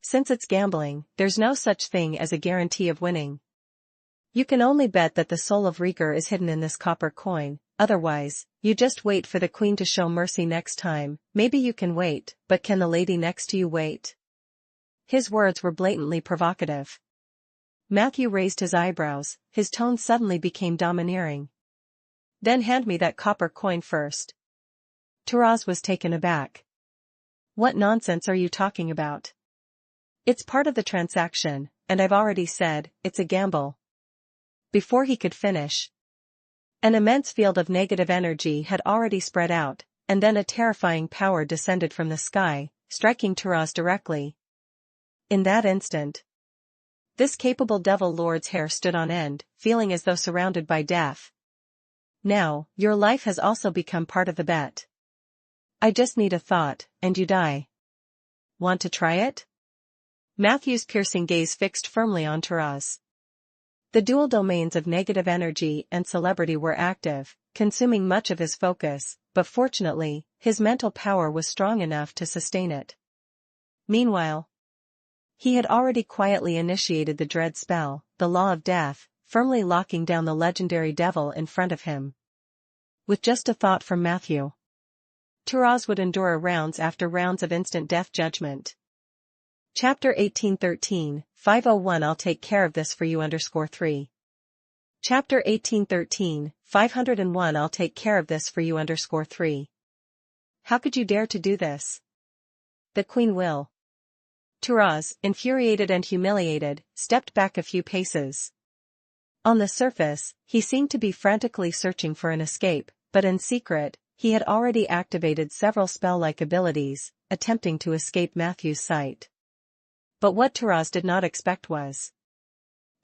Since it's gambling, there's no such thing as a guarantee of winning. You can only bet that the soul of Rieger is hidden in this copper coin, otherwise, you just wait for the queen to show mercy next time. Maybe you can wait, but can the lady next to you wait?" His words were blatantly provocative. Matthew raised his eyebrows, his tone suddenly became domineering. "Then hand me that copper coin first." Turaz was taken aback. "What nonsense are you talking about? It's part of the transaction, and I've already said, it's a gamble." Before he could finish, an immense field of negative energy had already spread out, and then a terrifying power descended from the sky, striking Turaz directly. In that instant, this capable devil lord's hair stood on end, feeling as though surrounded by death. "Now, your life has also become part of the bet. I just need a thought, and you die. Want to try it?" Matthew's piercing gaze fixed firmly on Turaz. The dual domains of negative energy and celebrity were active, consuming much of his focus, but fortunately, his mental power was strong enough to sustain it. Meanwhile, he had already quietly initiated the dread spell, the Law of Death, firmly locking down the legendary devil in front of him. With just a thought from Matthew, Turaz would endure rounds after rounds of instant death judgment. Chapter 1813, 501 I'll take care of this for you _3. Chapter 1813, 501 I'll take care of this for you _3. How could you dare to do this? The queen will. Turaz, infuriated and humiliated, stepped back a few paces. On the surface, he seemed to be frantically searching for an escape, but in secret, he had already activated several spell-like abilities, attempting to escape Matthew's sight. But what Turaz did not expect was,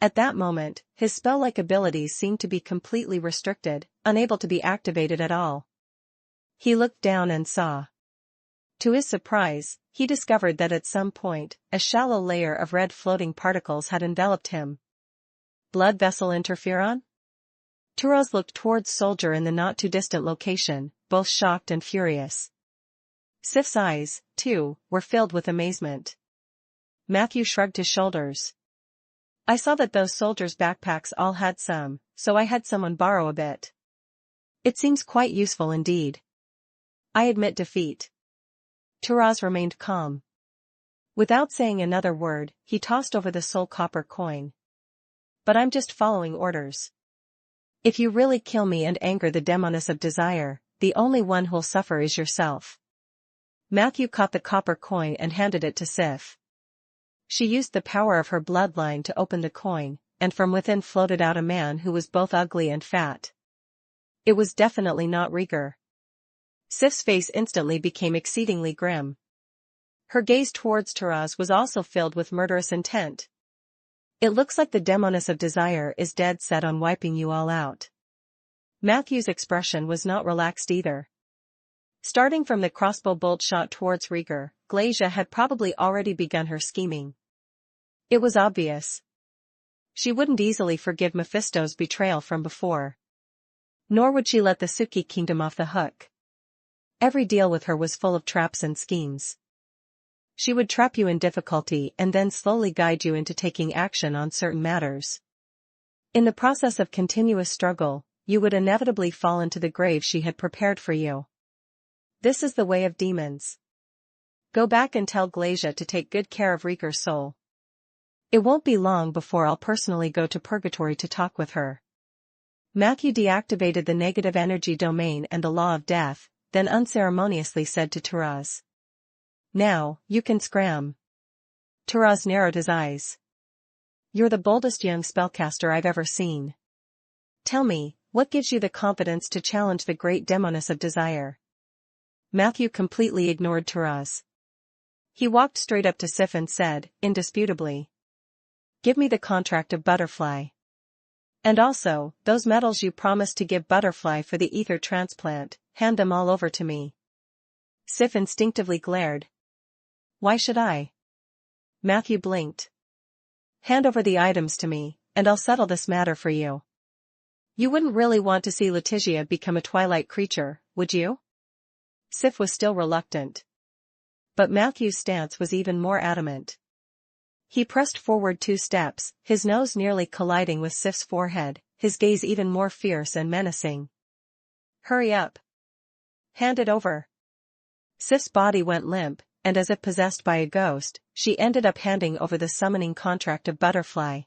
at that moment, his spell-like abilities seemed to be completely restricted, unable to be activated at all. He looked down and saw. To his surprise, he discovered that at some point, a shallow layer of red floating particles had enveloped him. Blood vessel interferon? Turaz looked towards Soldier in the not-too-distant location, both shocked and furious. Sif's eyes, too, were filled with amazement. Matthew shrugged his shoulders. I saw that those soldiers' backpacks all had some, so I had someone borrow a bit. It seems quite useful indeed. I admit defeat. Turaz remained calm. Without saying another word, he tossed over the sole copper coin. But I'm just following orders. If you really kill me and anger the demoness of desire, the only one who'll suffer is yourself. Matthew caught the copper coin and handed it to Sif. She used the power of her bloodline to open the coin, and from within floated out a man who was both ugly and fat. It was definitely not Rieger. Sif's face instantly became exceedingly grim. Her gaze towards Turaz was also filled with murderous intent. It looks like the demoness of desire is dead set on wiping you all out. Matthew's expression was not relaxed either. Starting from the crossbow bolt shot towards Rieger, Glacia had probably already begun her scheming. It was obvious. She wouldn't easily forgive Mephisto's betrayal from before. Nor would she let the Suki kingdom off the hook. Every deal with her was full of traps and schemes. She would trap you in difficulty and then slowly guide you into taking action on certain matters. In the process of continuous struggle, you would inevitably fall into the grave she had prepared for you. This is the way of demons. Go back and tell Glacia to take good care of Rieger's soul. It won't be long before I'll personally go to Purgatory to talk with her. Matthew deactivated the negative energy domain and the law of death, then unceremoniously said to Turaz. Now, you can scram. Turaz narrowed his eyes. You're the boldest young spellcaster I've ever seen. Tell me, what gives you the confidence to challenge the great demoness of desire? Matthew completely ignored Turaz. He walked straight up to Sif and said, indisputably. Give me the contract of Butterfly. And also, those medals you promised to give Butterfly for the ether transplant, hand them all over to me. Sif instinctively glared. Why should I? Matthew blinked. Hand over the items to me, and I'll settle this matter for you. You wouldn't really want to see Letitia become a twilight creature, would you? Sif was still reluctant. But Matthew's stance was even more adamant. He pressed forward 2 steps, his nose nearly colliding with Sif's forehead, his gaze even more fierce and menacing. Hurry up. Hand it over. Sif's body went limp, and as if possessed by a ghost, she ended up handing over the summoning contract of Butterfly.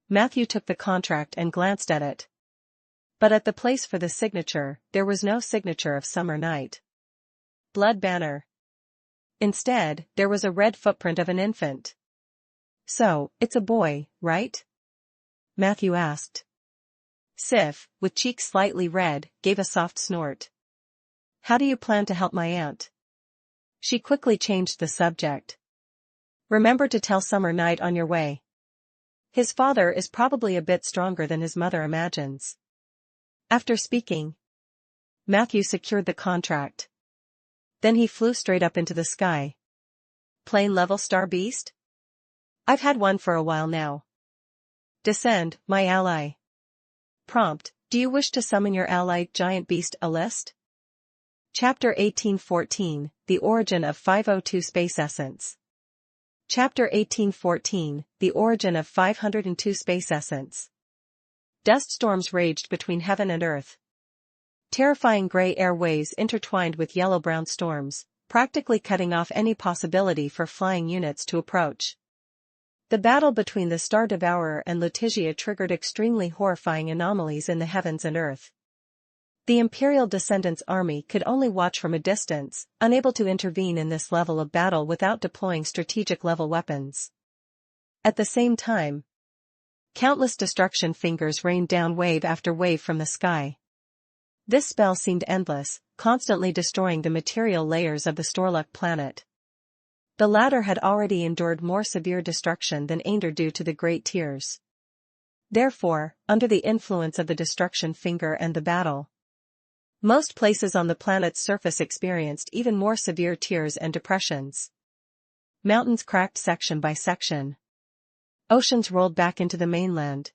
Matthew took the contract and glanced at it. But at the place for the signature, there was no signature of Summer Night. Blood banner. Instead, there was a red footprint of an infant. So, it's a boy, right? Matthew asked. Sif, with cheeks slightly red, gave a soft snort. How do you plan to help my aunt? She quickly changed the subject. Remember to tell Summer Night on your way. His father is probably a bit stronger than his mother imagines. After speaking, Matthew secured the contract. Then he flew straight up into the sky. Plane level star beast? I've had one for a while now. Descend, my ally. Prompt, do you wish to summon your ally giant beast a list? Chapter 1814, The Origin of 502 Space Essence. Chapter 1814, The Origin of 502 Space Essence. Dust storms raged between heaven and earth. Terrifying gray air waves intertwined with yellow-brown storms, practically cutting off any possibility for flying units to approach. The battle between the Star Devourer and Letitia triggered extremely horrifying anomalies in the heavens and earth. The Imperial Descendants' army could only watch from a distance, unable to intervene in this level of battle without deploying strategic-level weapons. At the same time, countless destruction fingers rained down wave after wave from the sky. This spell seemed endless, constantly destroying the material layers of the Storluck planet. The latter had already endured more severe destruction than Aender due to the Great Tears. Therefore, under the influence of the destruction finger and the battle, most places on the planet's surface experienced even more severe tears and depressions. Mountains cracked section by section. Oceans rolled back into the mainland.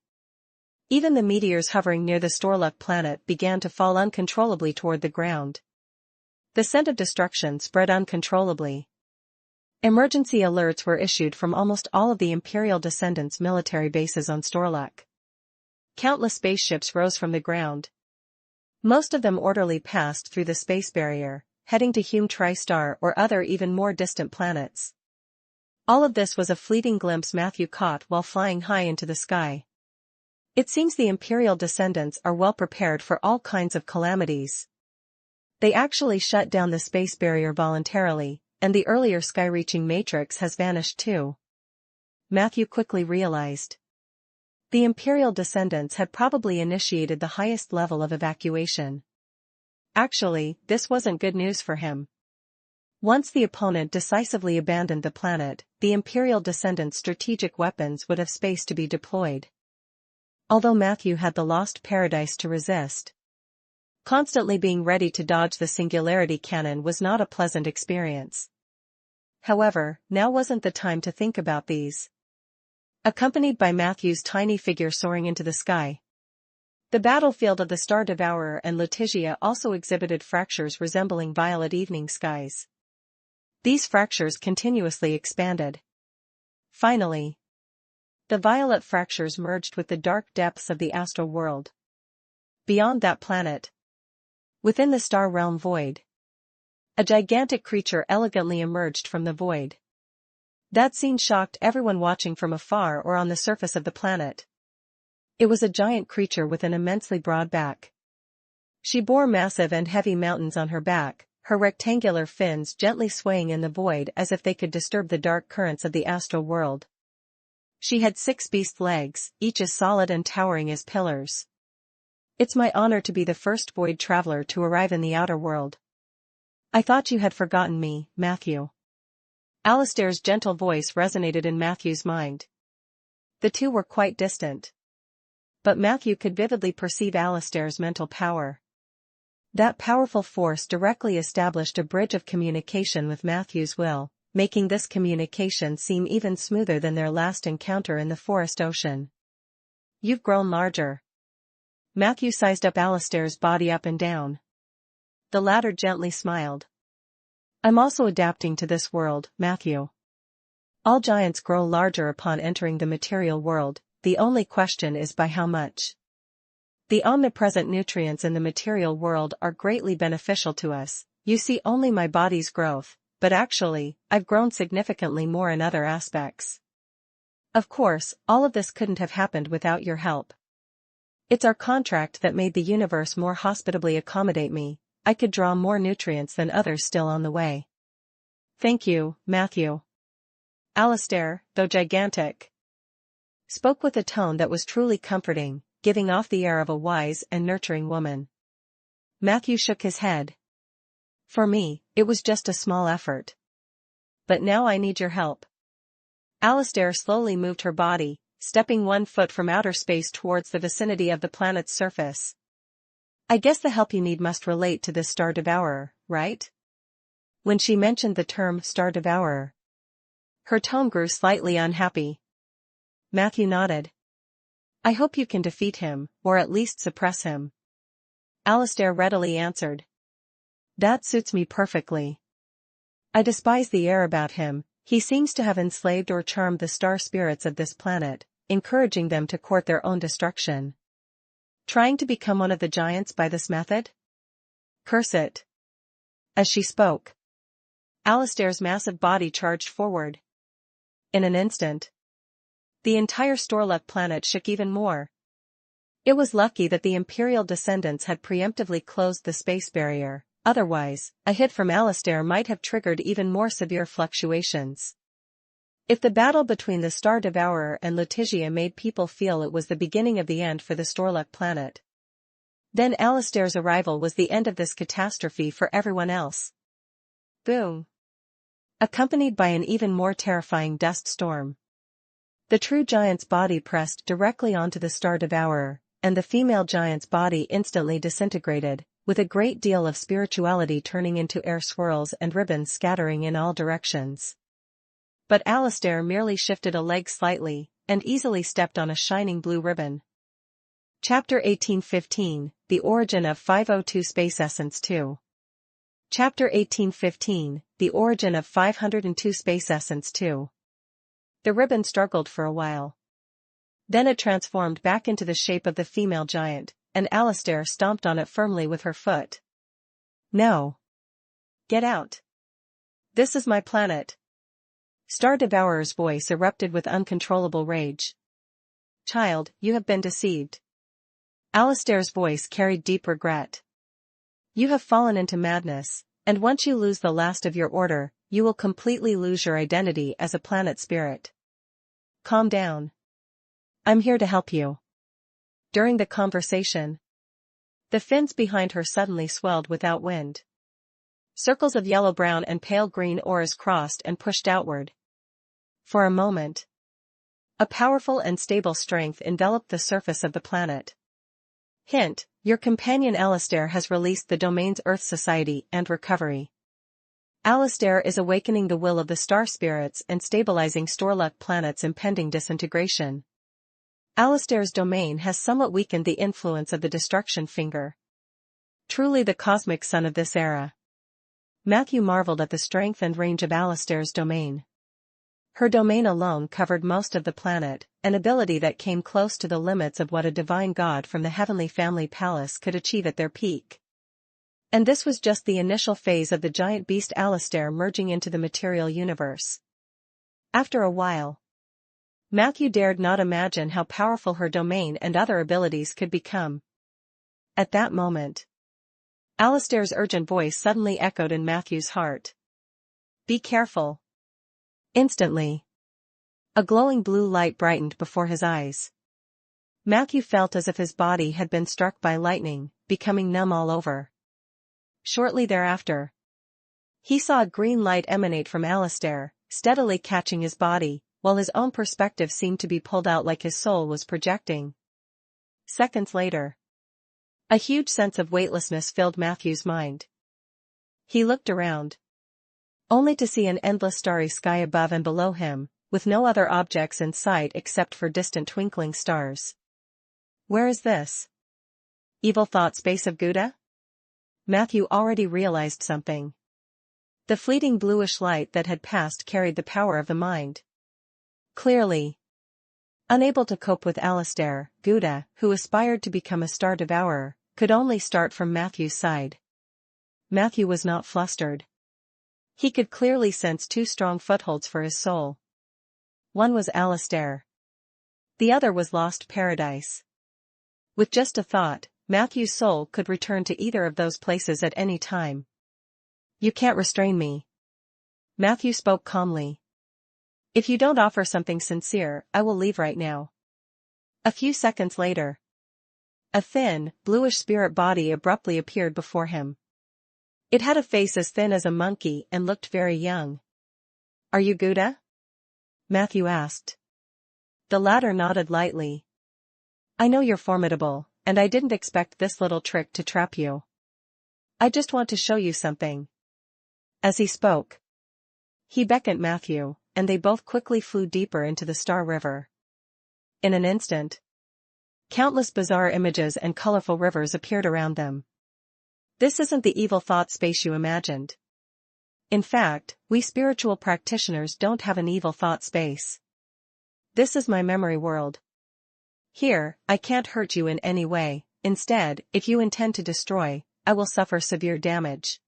Even the meteors hovering near the Storluck planet began to fall uncontrollably toward the ground. The scent of destruction spread uncontrollably. Emergency alerts were issued from almost all of the Imperial Descendants' military bases on Storluck. Countless spaceships rose from the ground. Most of them orderly passed through the space barrier, heading to Hume Tri-Star or other even more distant planets. All of this was a fleeting glimpse Matthew caught while flying high into the sky. It seems the Imperial Descendants are well prepared for all kinds of calamities. They actually shut down the space barrier voluntarily, and the earlier sky-reaching matrix has vanished too. Matthew quickly realized. The Imperial Descendants had probably initiated the highest level of evacuation. Actually, this wasn't good news for him. Once the opponent decisively abandoned the planet, the Imperial Descendants' strategic weapons would have space to be deployed. Although Matthew had the lost paradise to resist, constantly being ready to dodge the singularity cannon was not a pleasant experience. However, now wasn't the time to think about these. Accompanied by Matthew's tiny figure soaring into the sky, the battlefield of the Star Devourer and Letitia also exhibited fractures resembling violet evening skies. These fractures continuously expanded. Finally, the violet fractures merged with the dark depths of the astral world. Beyond that planet, within the star realm void, a gigantic creature elegantly emerged from the void. That scene shocked everyone watching from afar or on the surface of the planet. It was a giant creature with an immensely broad back. She bore massive and heavy mountains on her back, her rectangular fins gently swaying in the void as if they could disturb the dark currents of the astral world. She had 6 beast legs, each as solid and towering as pillars. It's my honor to be the first void traveler to arrive in the outer world. I thought you had forgotten me, Matthew. Alistair's gentle voice resonated in Matthew's mind. The two were quite distant. But Matthew could vividly perceive Alistair's mental power. That powerful force directly established a bridge of communication with Matthew's will, making this communication seem even smoother than their last encounter in the forest ocean. You've grown larger. Matthew sized up Alistair's body up and down. The latter gently smiled. I'm also adapting to this world, Matthew. All giants grow larger upon entering the material world, the only question is by how much. The omnipresent nutrients in the material world are greatly beneficial to us. You see only my body's growth, but actually, I've grown significantly more in other aspects. Of course, all of this couldn't have happened without your help. It's our contract that made the universe more hospitably accommodate me. I could draw more nutrients than others still on the way. Thank you, Matthew. Alistair, though gigantic, spoke with a tone that was truly comforting, giving off the air of a wise and nurturing woman. Matthew shook his head. For me, it was just a small effort. But now I need your help. Alistair slowly moved her body, stepping 1 foot from outer space towards the vicinity of the planet's surface. I guess the help you need must relate to this Star Devourer, right? When she mentioned the term Star Devourer, her tone grew slightly unhappy. Matthew nodded. I hope you can defeat him, or at least suppress him. Alistair readily answered. That suits me perfectly. I despise the air about him. He seems to have enslaved or charmed the star spirits of this planet, encouraging them to court their own destruction. Trying to become one of the giants by this method? Curse it. As she spoke, Alistair's massive body charged forward. In an instant, the entire Storluck planet shook even more. It was lucky that the Imperial Descendants had preemptively closed the space barrier. Otherwise, a hit from Alistair might have triggered even more severe fluctuations. If the battle between the Star Devourer and Letitia made people feel it was the beginning of the end for the Storluck planet, then Alistair's arrival was the end of this catastrophe for everyone else. Boom! Accompanied by an even more terrifying dust storm. The true giant's body pressed directly onto the Star Devourer, and the female giant's body instantly disintegrated, with a great deal of spirituality turning into air swirls and ribbons scattering in all directions. But Alistair merely shifted a leg slightly, and easily stepped on a shining blue ribbon. Chapter 1815, The Origin of 502 Space Essence 2. Chapter 1815, The Origin of 502 Space Essence 2. The ribbon struggled for a while. Then it transformed back into the shape of the female giant, and Alistair stomped on it firmly with her foot. No. Get out. This is my planet. Star Devourer's voice erupted with uncontrollable rage. Child, you have been deceived. Alistair's voice carried deep regret. You have fallen into madness, and once you lose the last of your order, you will completely lose your identity as a planet spirit. Calm down. I'm here to help you. During the conversation, the fins behind her suddenly swelled without wind. Circles of yellow-brown and pale green auras crossed and pushed outward. For a moment, a powerful and stable strength enveloped the surface of the planet. Hint, your companion Alistair has released the domain's Earth Society and Recovery. Alistair is awakening the will of the star spirits and stabilizing Storluck planet's impending disintegration. Alistair's domain has somewhat weakened the influence of the Destruction Finger. Truly the cosmic son of this era. Matthew marveled at the strength and range of Alistair's domain. Her domain alone covered most of the planet, an ability that came close to the limits of what a divine god from the Heavenly Family Palace could achieve at their peak. And this was just the initial phase of the giant beast Alistair merging into the material universe. After a while, Matthew dared not imagine how powerful her domain and other abilities could become. At that moment, Alistair's urgent voice suddenly echoed in Matthew's heart. Be careful. Instantly, a glowing blue light brightened before his eyes. Matthew felt as if his body had been struck by lightning, becoming numb all over. Shortly thereafter, he saw a green light emanate from Alistair, steadily catching his body, while his own perspective seemed to be pulled out like his soul was projecting. Seconds later, a huge sense of weightlessness filled Matthew's mind. He looked around, only to see an endless starry sky above and below him, with no other objects in sight except for distant twinkling stars. Where is this? Evil thought space of Gouda? Matthew already realized something. The fleeting bluish light that had passed carried the power of the mind. Clearly, unable to cope with Alistair, Gouda, who aspired to become a star devourer, could only start from Matthew's side. Matthew was not flustered. He could clearly sense two strong footholds for his soul. One was Alistair. The other was Lost Paradise. With just a thought, Matthew's soul could return to either of those places at any time. You can't restrain me. Matthew spoke calmly. If you don't offer something sincere, I will leave right now. A few seconds later, a thin, bluish spirit body abruptly appeared before him. It had a face as thin as a monkey and looked very young. Are you Gouda? Matthew asked. The latter nodded lightly. I know you're formidable, and I didn't expect this little trick to trap you. I just want to show you something. As he spoke, he beckoned Matthew, and they both quickly flew deeper into the Star River. In an instant, countless bizarre images and colorful rivers appeared around them. This isn't the evil thought space you imagined. In fact, we spiritual practitioners don't have an evil thought space. This is my memory world. Here, I can't hurt you in any way. Instead, if you intend to destroy, I will suffer severe damage.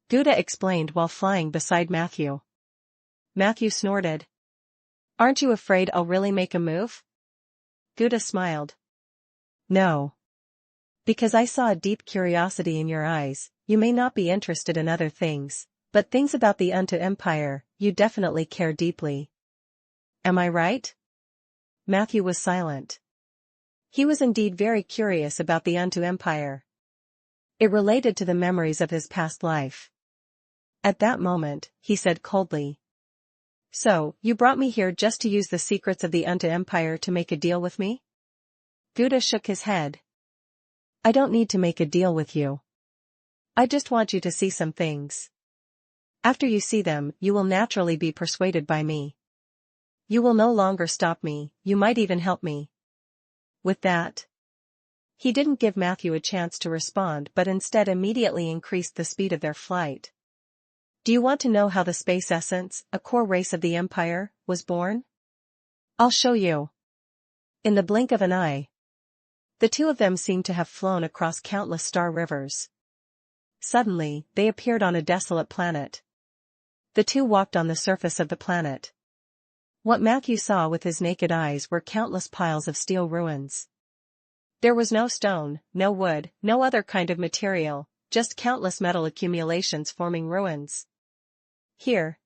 Gouda explained while flying beside Matthew. Matthew snorted. Aren't you afraid I'll really make a move? Gouda smiled. No. Because I saw a deep curiosity in your eyes. You may not be interested in other things, but things about the Undead Empire, you definitely care deeply. Am I right? Matthew was silent. He was indeed very curious about the Undead Empire. It related to the memories of his past life. At that moment, he said coldly. So, you brought me here just to use the secrets of the Undead Empire to make a deal with me? Gouda shook his head. I don't need to make a deal with you. I just want you to see some things. After you see them, you will naturally be persuaded by me. You will no longer stop me, you might even help me. With that, He didn't give Matthew a chance to respond but instead immediately increased the speed of their flight. Do you want to know how the space essence, a core race of the Empire, was born? I'll show you. In the blink of an eye, the two of them seemed to have flown across countless star rivers. Suddenly, they appeared on a desolate planet. The two walked on the surface of the planet. What Matthew saw with his naked eyes were countless piles of steel ruins. There was no stone, no wood, no other kind of material, just countless metal accumulations forming ruins. Here,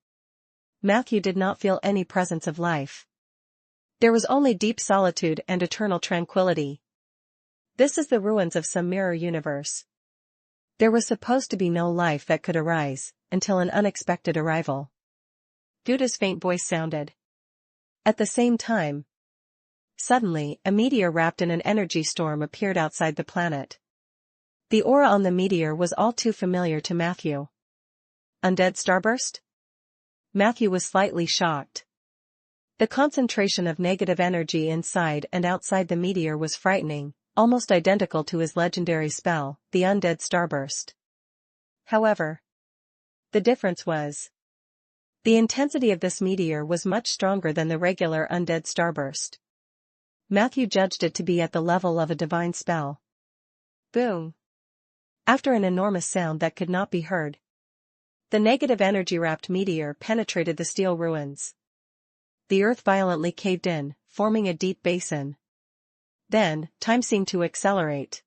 Matthew did not feel any presence of life. There was only deep solitude and eternal tranquility. This is the ruins of some mirror universe. There was supposed to be no life that could arise, until an unexpected arrival. Gouda's faint voice sounded. At the same time, suddenly, a meteor wrapped in an energy storm appeared outside the planet. The aura on the meteor was all too familiar to Matthew. Undead starburst? Matthew was slightly shocked. The concentration of negative energy inside and outside the meteor was frightening, almost identical to his legendary spell, the Undead starburst. However, the difference was the intensity of this meteor was much stronger than the regular Undead starburst. Matthew judged it to be at the level of a divine spell. Boom! After an enormous sound that could not be heard, the negative energy-wrapped meteor penetrated the steel ruins. The earth violently caved in, forming a deep basin. Then, time seemed to accelerate.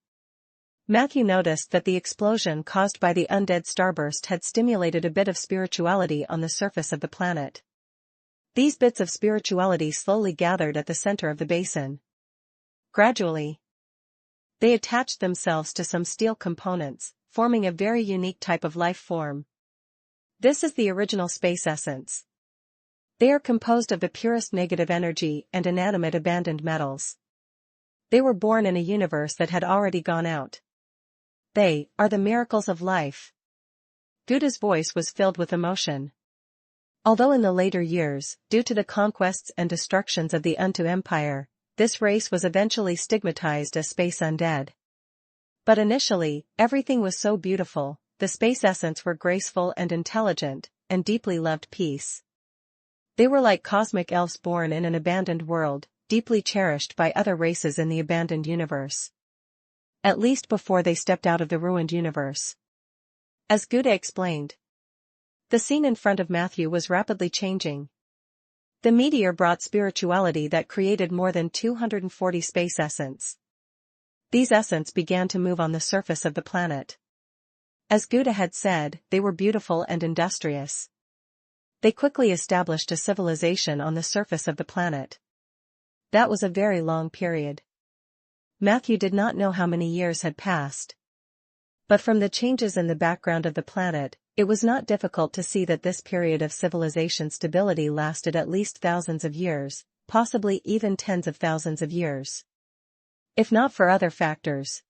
Matthew noticed that the explosion caused by the Undead starburst had stimulated a bit of spirituality on the surface of the planet. These bits of spirituality slowly gathered at the center of the basin. Gradually, they attached themselves to some steel components, forming a very unique type of life form. This is the original space essence. They are composed of the purest negative energy and inanimate abandoned metals. They were born in a universe that had already gone out. They are the miracles of life. Gouda's voice was filled with emotion. Although in the later years, due to the conquests and destructions of the Unto Empire, this race was eventually stigmatized as space undead. But initially, everything was so beautiful, the space essence were graceful and intelligent, and deeply loved peace. They were like cosmic elves born in an abandoned world, deeply cherished by other races in the abandoned universe. At least before they stepped out of the ruined universe. As Gouda explained, the scene in front of Matthew was rapidly changing. The meteor brought spirituality that created more than 240 space essence. These essence began to move on the surface of the planet. As Gouda had said, they were beautiful and industrious. They quickly established a civilization on the surface of the planet. That was a very long period. Matthew did not know how many years had passed. But from the changes in the background of the planet, it was not difficult to see that this period of civilization stability lasted at least thousands of years, possibly even tens of thousands of years. If not for other factors,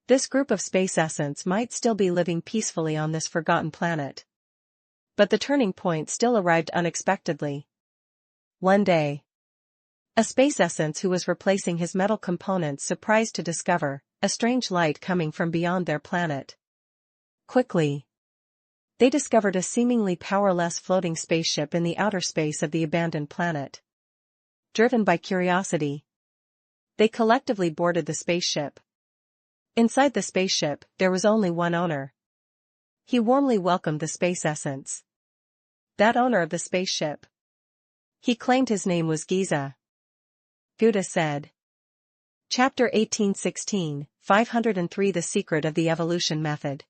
this group of space essence might still be living peacefully on this forgotten planet. But the turning point still arrived unexpectedly. One day, a space essence who was replacing his metal components surprised to discover a strange light coming from beyond their planet. Quickly, they discovered a seemingly powerless floating spaceship in the outer space of the abandoned planet. Driven by curiosity, they collectively boarded the spaceship. Inside the spaceship, there was only one owner. He warmly welcomed the space essence. That owner of the spaceship. He claimed his name was Giza. Gouda said. Chapter 1816, 503 The Secret of the Evolution Method.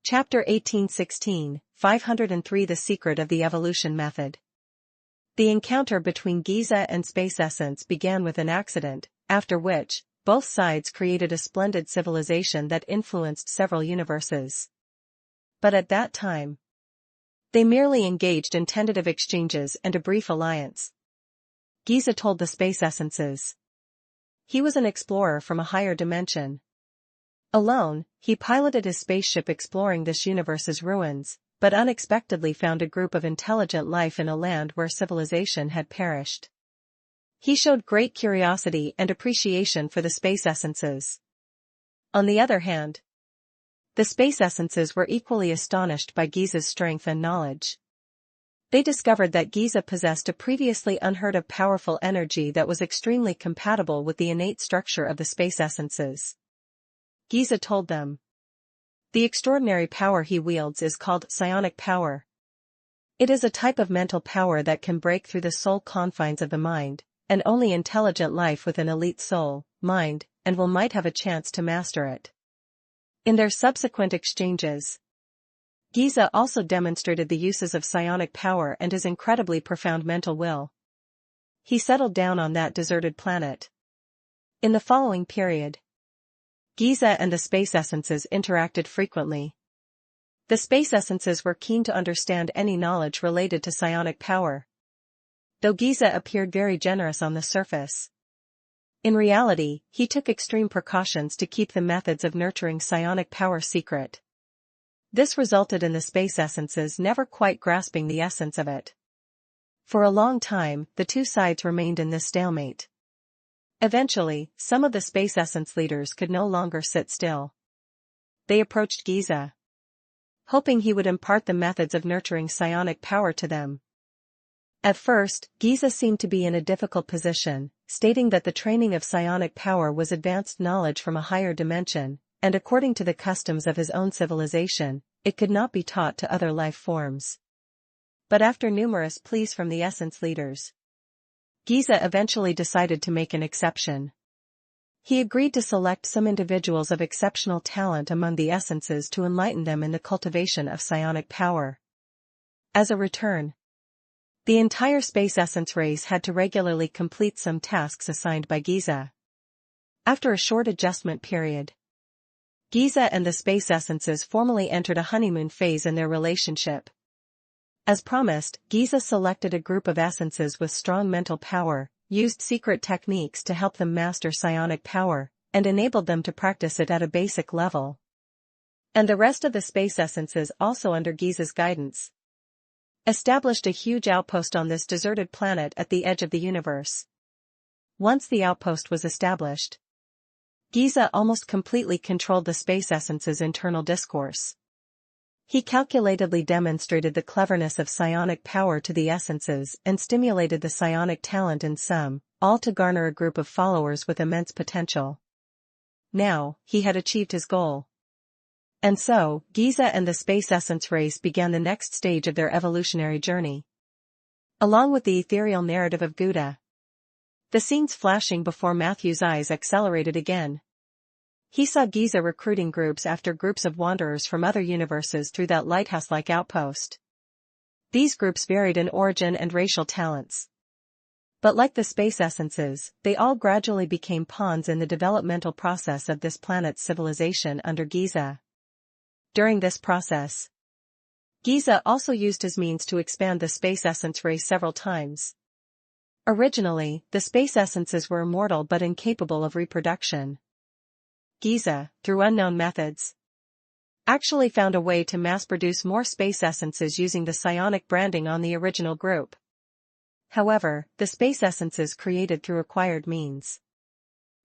Chapter 1816, 503 The Secret of the Evolution Method. The encounter between Giza and Space Essence began with an accident, after which, both sides created a splendid civilization that influenced several universes. But at that time, they merely engaged in tentative exchanges and a brief alliance. Giza told the Space Essences. He was an explorer from a higher dimension. Alone, he piloted his spaceship exploring this universe's ruins, but unexpectedly found a group of intelligent life in a land where civilization had perished. He showed great curiosity and appreciation for the space essences. On the other hand, the space essences were equally astonished by Giza's strength and knowledge. They discovered that Giza possessed a previously unheard-of powerful energy that was extremely compatible with the innate structure of the space essences. Giza told them, "The extraordinary power he wields is called psionic power. It is a type of mental power that can break through the soul confines of the mind, and only intelligent life with an elite soul, mind, and will might have a chance to master it." In their subsequent exchanges, Giza also demonstrated the uses of psionic power and his incredibly profound mental will. He settled down on that deserted planet. In the following period, Giza and the space essences interacted frequently. The space essences were keen to understand any knowledge related to psionic power, though Giza appeared very generous on the surface. In reality, he took extreme precautions to keep the methods of nurturing psionic power secret. This resulted in the space essences never quite grasping the essence of it. For a long time, the two sides remained in this stalemate. Eventually, some of the space essence leaders could no longer sit still. They approached Giza, hoping he would impart the methods of nurturing psionic power to them. At first, Giza seemed to be in a difficult position, stating that the training of psionic power was advanced knowledge from a higher dimension, and according to the customs of his own civilization, it could not be taught to other life forms. But after numerous pleas from the essence leaders, Giza eventually decided to make an exception. He agreed to select some individuals of exceptional talent among the essences to enlighten them in the cultivation of psionic power. As a return, the entire space essence race had to regularly complete some tasks assigned by Giza. After a short adjustment period, Giza and the space essences formally entered a honeymoon phase in their relationship. As promised, Giza selected a group of essences with strong mental power, used secret techniques to help them master psionic power, and enabled them to practice it at a basic level. And the rest of the space essences, also under Giza's guidance, established a huge outpost on this deserted planet at the edge of the universe. Once the outpost was established, Giza almost completely controlled the space essence's internal discourse. He calculatedly demonstrated the cleverness of psionic power to the essences and stimulated the psionic talent in some, all to garner a group of followers with immense potential. Now, he had achieved his goal. And so, Giza and the space essence race began the next stage of their evolutionary journey. Along with the ethereal narrative of Gouda, the scenes flashing before Matthew's eyes accelerated again. He saw Giza recruiting groups after groups of wanderers from other universes through that lighthouse-like outpost. These groups varied in origin and racial talents. But like the space essences, they all gradually became pawns in the developmental process of this planet's civilization under Giza. During this process, Giza also used his means to expand the space essence race several times. Originally, the space essences were immortal but incapable of reproduction. Giza, through unknown methods, actually found a way to mass-produce more space essences using the psionic branding on the original group. However, the space essences created through acquired means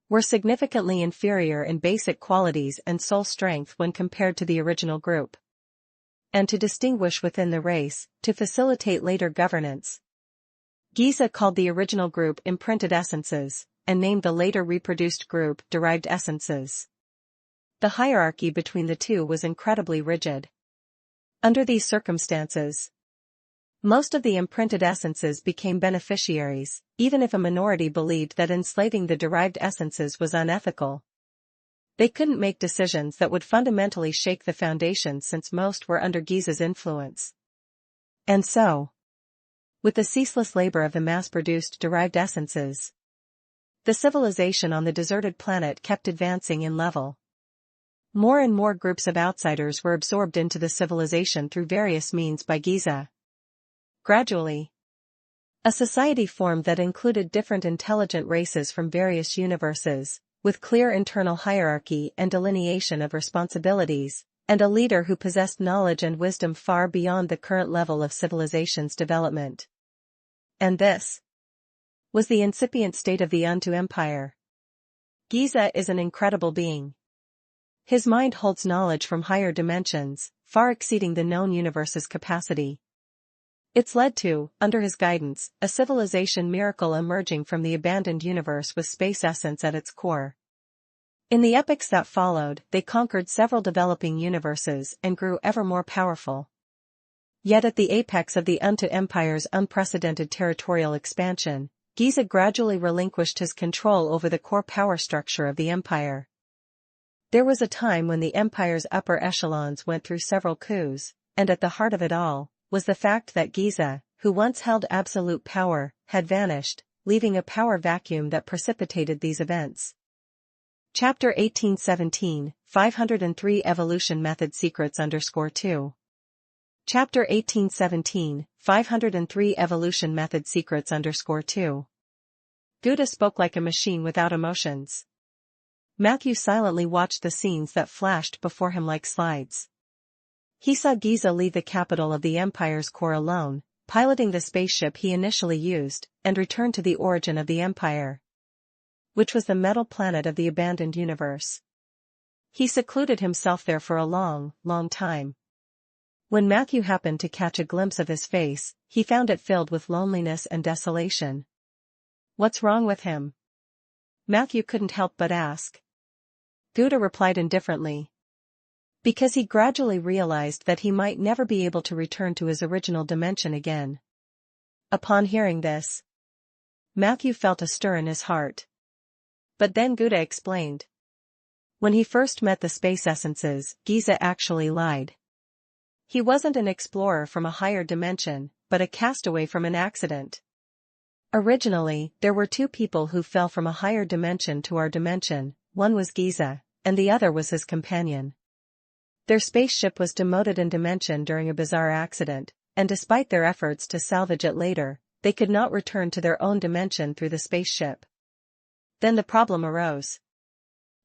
were significantly inferior in basic qualities and soul strength when compared to the original group. And to distinguish within the race, to facilitate later governance, Giza called the original group imprinted essences, and named the later reproduced group derived essences. The hierarchy between the two was incredibly rigid. Under these circumstances, most of the imprinted essences became beneficiaries, even if a minority believed that enslaving the derived essences was unethical. They couldn't make decisions that would fundamentally shake the foundation since most were under Giza's influence. And so, with the ceaseless labor of the mass-produced derived essences, the civilization on the deserted planet kept advancing in level. More and more groups of outsiders were absorbed into the civilization through various means by Giza. Gradually, a society formed that included different intelligent races from various universes, with clear internal hierarchy and delineation of responsibilities, and a leader who possessed knowledge and wisdom far beyond the current level of civilization's development. And this was the incipient state of the Unto Empire. Giza is an incredible being. His mind holds knowledge from higher dimensions, far exceeding the known universe's capacity. It's led to, under his guidance, a civilization miracle emerging from the abandoned universe with space essence at its core. In the epochs that followed, they conquered several developing universes and grew ever more powerful. Yet at the apex of the Unto Empire's unprecedented territorial expansion, Giza gradually relinquished his control over the core power structure of the empire. There was a time when the empire's upper echelons went through several coups, and at the heart of it all, was the fact that Giza, who once held absolute power, had vanished, leaving a power vacuum that precipitated these events. Chapter 1817, 503 Evolution Method Secrets _2. Chapter 1817, 503 Evolution Method Secrets _2. Gouda spoke like a machine without emotions. Matthew silently watched the scenes that flashed before him like slides. He saw Giza leave the capital of the Empire's core alone, piloting the spaceship he initially used, and return to the origin of the Empire, which was the metal planet of the abandoned universe. He secluded himself there for a long, long time. When Matthew happened to catch a glimpse of his face, he found it filled with loneliness and desolation. "What's wrong with him?" Matthew couldn't help but ask. Gouda replied indifferently. Because he gradually realized that he might never be able to return to his original dimension again. Upon hearing this, Matthew felt a stir in his heart. But then Gouda explained. When he first met the space essences, Giza actually lied. He wasn't an explorer from a higher dimension, but a castaway from an accident. Originally, there were two people who fell from a higher dimension to our dimension. One was Giza, and the other was his companion. Their spaceship was demoted in dimension during a bizarre accident, and despite their efforts to salvage it later, they could not return to their own dimension through the spaceship. Then the problem arose.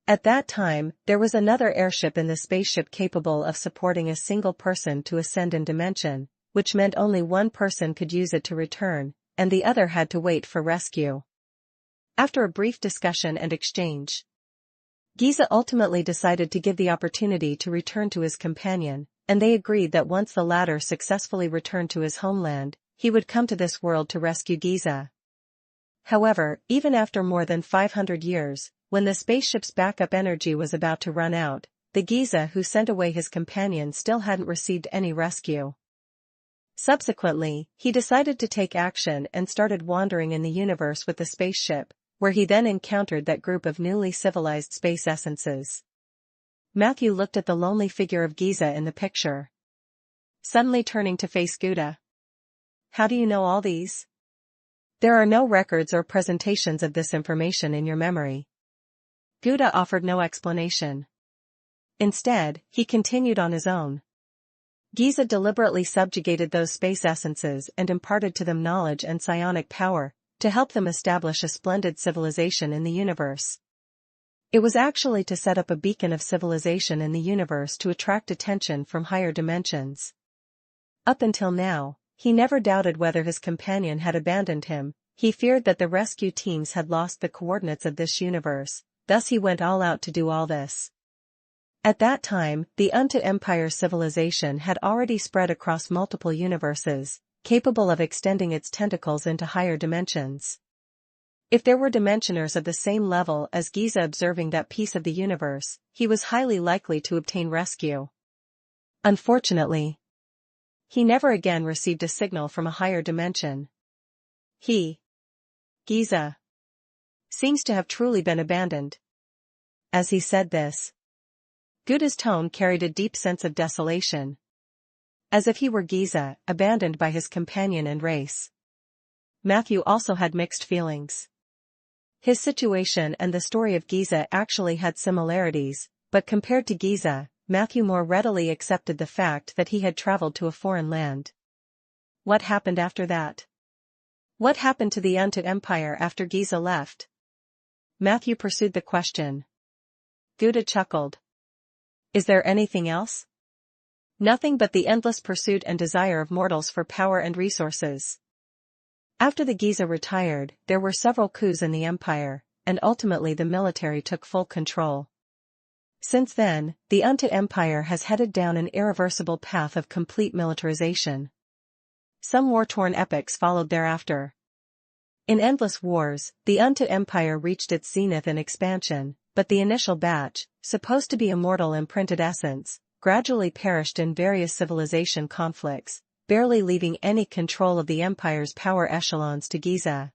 At that time, there was another airship in the spaceship capable of supporting a single person to ascend in dimension, which meant only one person could use it to return, and the other had to wait for rescue. After a brief discussion and exchange, Giza ultimately decided to give the opportunity to return to his companion, and they agreed that once the latter successfully returned to his homeland, he would come to this world to rescue Giza. However, even after more than 500 years, when the spaceship's backup energy was about to run out, the Giza who sent away his companion still hadn't received any rescue. Subsequently, he decided to take action and started wandering in the universe with the spaceship, where he then encountered that group of newly civilized space essences. Matthew looked at the lonely figure of Giza in the picture, suddenly turning to face Gouda. "How do you know all these? There are no records or presentations of this information in your memory." Gouda offered no explanation. Instead, he continued on his own. Giza deliberately subjugated those space essences and imparted to them knowledge and psionic power, to help them establish a splendid civilization in the universe. It was actually to set up a beacon of civilization in the universe to attract attention from higher dimensions. Up until now, he never doubted whether his companion had abandoned him. He feared that the rescue teams had lost the coordinates of this universe, thus he went all out to do all this. At that time, the Unto Empire civilization had already spread across multiple universes, capable of extending its tentacles into higher dimensions. If there were dimensioners of the same level as Giza observing that piece of the universe, he was highly likely to obtain rescue. Unfortunately, he never again received a signal from a higher dimension. Giza, seems to have truly been abandoned. As he said this, Gouda's tone carried a deep sense of desolation. As if he were Giza, abandoned by his companion and race. Matthew also had mixed feelings. His situation and the story of Giza actually had similarities, but compared to Giza, Matthew more readily accepted the fact that he had traveled to a foreign land. What happened after that? What happened to the Unto Empire after Giza left? Matthew pursued the question. Gouda chuckled. Is there anything else? Nothing but the endless pursuit and desire of mortals for power and resources. After the Giza retired, there were several coups in the empire, and ultimately the military took full control. Since then, the Undead Empire has headed down an irreversible path of complete militarization. Some war-torn epochs followed thereafter. In endless wars, the Undead Empire reached its zenith in expansion, but the initial batch, supposed to be immortal imprinted essence, gradually perished in various civilization conflicts, barely leaving any control of the Empire's power echelons to Giza.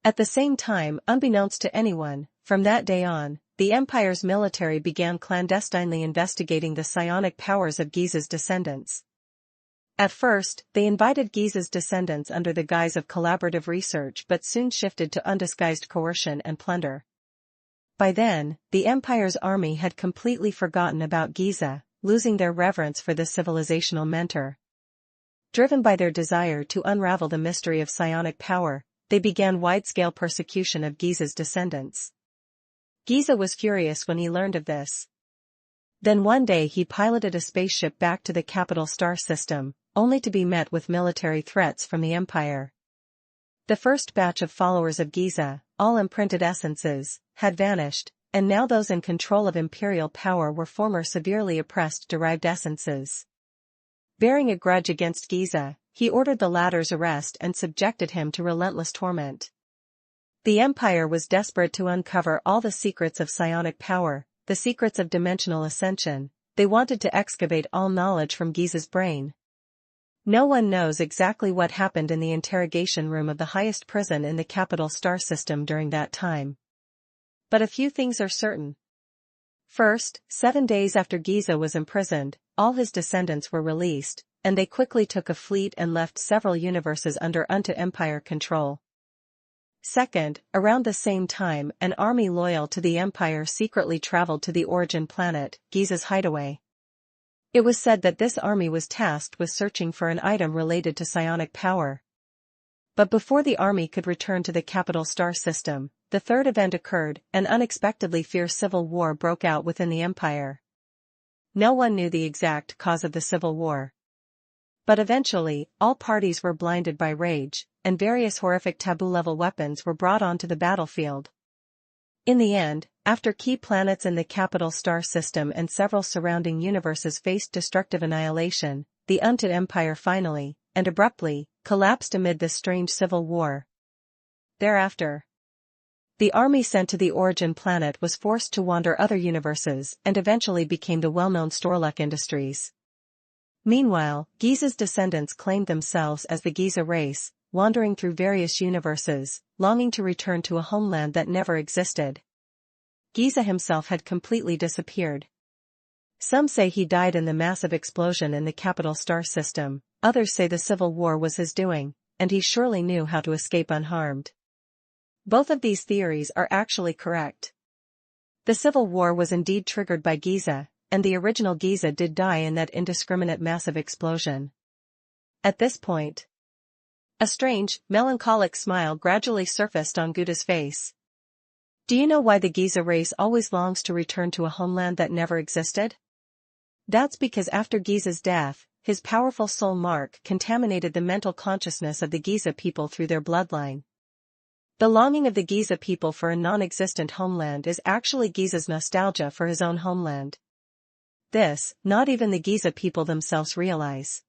At the same time, unbeknownst to anyone, from that day on, the Empire's military began clandestinely investigating the psionic powers of Giza's descendants. At first, they invited Giza's descendants under the guise of collaborative research but soon shifted to undisguised coercion and plunder. By then, the Empire's army had completely forgotten about Giza, losing their reverence for this civilizational mentor. Driven by their desire to unravel the mystery of psionic power, they began wide-scale persecution of Giza's descendants. Giza was furious when he learned of this. Then one day he piloted a spaceship back to the capital star system, only to be met with military threats from the Empire. The first batch of followers of Giza, all imprinted essences, had vanished, and now those in control of imperial power were former severely oppressed derived essences. Bearing a grudge against Giza, he ordered the latter's arrest and subjected him to relentless torment. The Empire was desperate to uncover all the secrets of psionic power, the secrets of dimensional ascension. They wanted to excavate all knowledge from Giza's brain. No one knows exactly what happened in the interrogation room of the highest prison in the capital star system during that time. But a few things are certain. First, 7 days after Giza was imprisoned, all his descendants were released, and they quickly took a fleet and left several universes under Undead Empire control. Second, around the same time, an army loyal to the Empire secretly traveled to the origin planet, Giza's hideaway. It was said that this army was tasked with searching for an item related to psionic power. But before the army could return to the capital star system, the third event occurred. An unexpectedly fierce civil war broke out within the Empire. No one knew the exact cause of the civil war. But eventually, all parties were blinded by rage, and various horrific taboo-level weapons were brought onto the battlefield. In the end, after key planets in the capital star system and several surrounding universes faced destructive annihilation, the Undead Empire finally, and abruptly, collapsed amid this strange civil war. Thereafter, the army sent to the origin planet was forced to wander other universes and eventually became the well-known Storluck Industries. Meanwhile, Giza's descendants claimed themselves as the Giza race, wandering through various universes, longing to return to a homeland that never existed. Giza himself had completely disappeared. Some say he died in the massive explosion in the capital star system, others say the civil war was his doing, and he surely knew how to escape unharmed. Both of these theories are actually correct. The civil war was indeed triggered by Giza, and the original Giza did die in that indiscriminate massive explosion. At this point, a strange, melancholic smile gradually surfaced on Gouda's face. Do you know why the Giza race always longs to return to a homeland that never existed? That's because after Giza's death, his powerful soul mark contaminated the mental consciousness of the Giza people through their bloodline. The longing of the Giza people for a non-existent homeland is actually Giza's nostalgia for his own homeland. This, not even the Giza people themselves realize.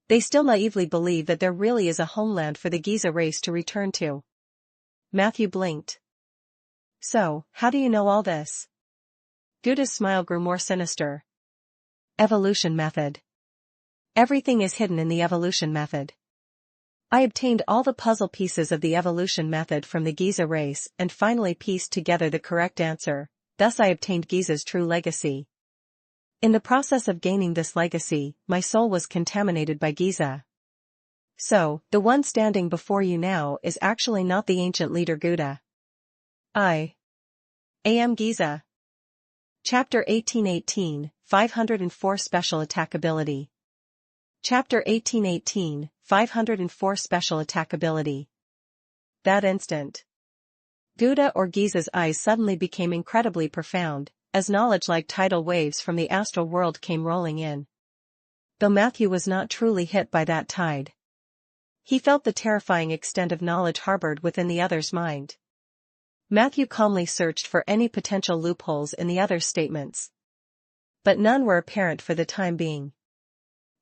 They still naively believe that there really is a homeland for the Giza race to return to. Matthew blinked. So, how do you know all this? Gouda's smile grew more sinister. Evolution method. Everything is hidden in the evolution method. I obtained all the puzzle pieces of the evolution method from the Giza race and finally pieced together the correct answer, thus I obtained Giza's true legacy. In the process of gaining this legacy, my soul was contaminated by Giza. So, the one standing before you now is actually not the ancient leader Gouda. I am Giza. Chapter 1818, 504 Special Attack Ability. Chapter 1818, 504 Special Attack Ability. That instant, Gouda or Giza's eyes suddenly became incredibly profound, as knowledge like tidal waves from the astral world came rolling in. Though Matthew was not truly hit by that tide. He felt the terrifying extent of knowledge harbored within the other's mind. Matthew calmly searched for any potential loopholes in the other's statements. But none were apparent for the time being.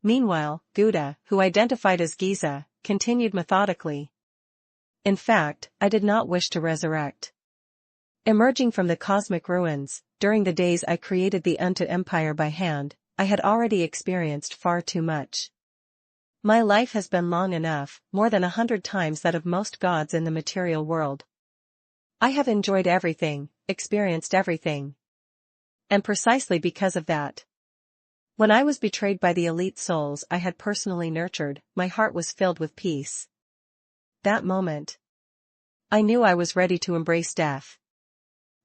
Meanwhile, Gouda, who identified as Giza, continued methodically. In fact, I did not wish to resurrect. Emerging from the cosmic ruins, during the days I created the Undead Empire by hand, I had already experienced far too much. My life has been long enough, more than 100 times that of most gods in the material world. I have enjoyed everything, experienced everything. And precisely because of that, when I was betrayed by the elite souls I had personally nurtured, my heart was filled with peace. That moment, I knew I was ready to embrace death.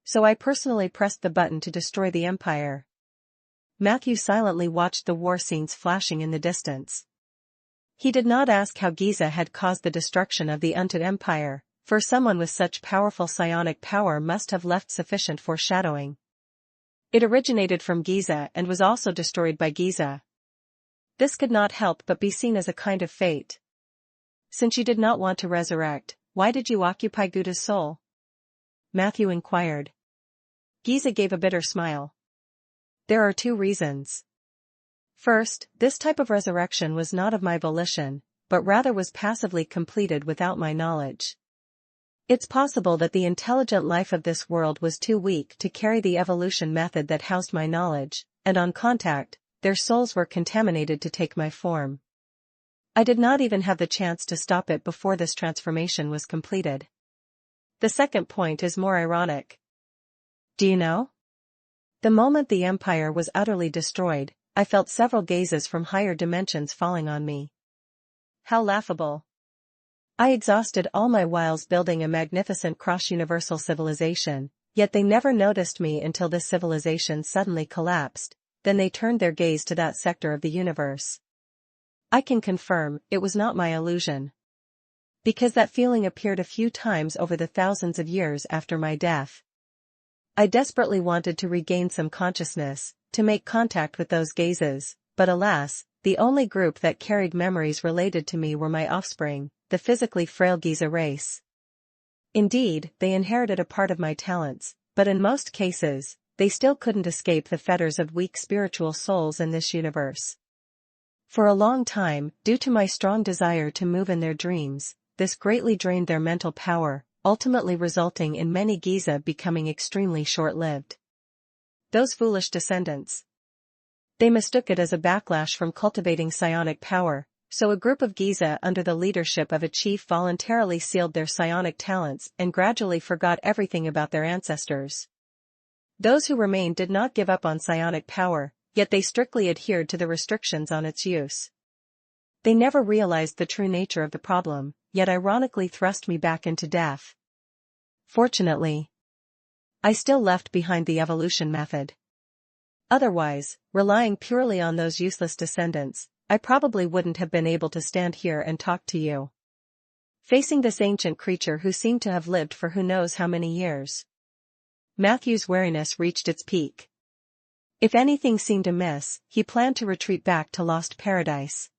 So I personally pressed the button to destroy the Empire. Matthew silently watched the war scenes flashing in the distance. He did not ask how Giza had caused the destruction of the Undead Empire, for someone with such powerful psionic power must have left sufficient foreshadowing. It originated from Giza and was also destroyed by Giza. This could not help but be seen as a kind of fate. Since you did not want to resurrect, why did you occupy Gouda's soul? Matthew inquired. Giza gave a bitter smile. There are 2 reasons. First, this type of resurrection was not of my volition, but rather was passively completed without my knowledge. It's possible that the intelligent life of this world was too weak to carry the evolution method that housed my knowledge, and on contact, their souls were contaminated to take my form. I did not even have the chance to stop it before this transformation was completed. The second point is more ironic. Do you know? The moment the Empire was utterly destroyed, I felt several gazes from higher dimensions falling on me. How laughable. I exhausted all my wiles building a magnificent cross-universal civilization, yet they never noticed me until this civilization suddenly collapsed, then they turned their gaze to that sector of the universe. I can confirm, it was not my illusion. Because that feeling appeared a few times over the thousands of years after my death. I desperately wanted to regain some consciousness, to make contact with those gazes, but alas, the only group that carried memories related to me were my offspring, the physically frail Giza race. Indeed, they inherited a part of my talents, but in most cases, they still couldn't escape the fetters of weak spiritual souls in this universe. For a long time, due to my strong desire to move in their dreams, this greatly drained their mental power, ultimately resulting in many Giza becoming extremely short-lived. Those foolish descendants. They mistook it as a backlash from cultivating psionic power, so a group of Giza under the leadership of a chief voluntarily sealed their psionic talents and gradually forgot everything about their ancestors. Those who remained did not give up on psionic power, yet they strictly adhered to the restrictions on its use. They never realized the true nature of the problem, yet ironically thrust me back into death. Fortunately, I still left behind the evolution method. Otherwise, relying purely on those useless descendants, I probably wouldn't have been able to stand here and talk to you. Facing this ancient creature who seemed to have lived for who knows how many years. Matthew's wariness reached its peak. If anything seemed amiss, he planned to retreat back to Lost Paradise.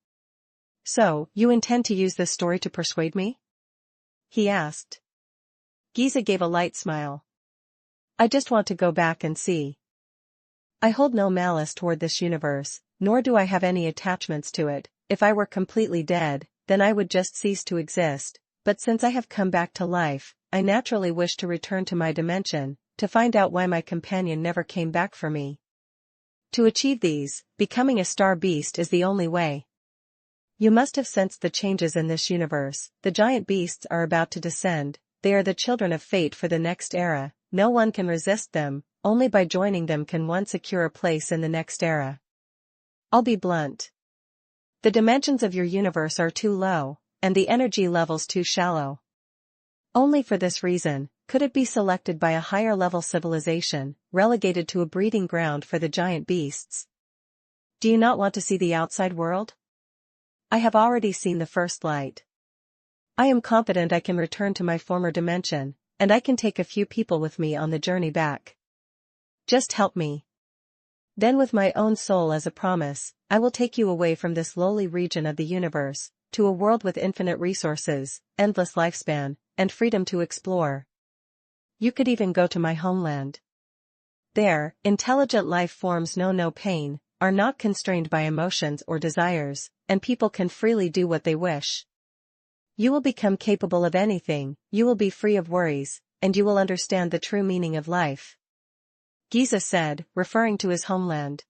So, you intend to use this story to persuade me? He asked. Giza gave a light smile. I just want to go back and see. I hold no malice toward this universe, nor do I have any attachments to it. If I were completely dead, then I would just cease to exist, but since I have come back to life, I naturally wish to return to my dimension, to find out why my companion never came back for me. To achieve these, becoming a star beast is the only way. You must have sensed the changes in this universe. The giant beasts are about to descend, they are the children of fate for the next era, no one can resist them, only by joining them can one secure a place in the next era. I'll be blunt. The dimensions of your universe are too low, and the energy levels too shallow. Only for this reason, could it be selected by a higher-level civilization, relegated to a breeding ground for the giant beasts. Do you not want to see the outside world? I have already seen the first light. I am confident I can return to my former dimension, and I can take a few people with me on the journey back. Just help me. Then with my own soul as a promise, I will take you away from this lowly region of the universe, to a world with infinite resources, endless lifespan, and freedom to explore. You could even go to my homeland. There, intelligent life forms know no pain, are not constrained by emotions or desires, and people can freely do what they wish. You will become capable of anything, you will be free of worries, and you will understand the true meaning of life. Giza said, referring to his homeland.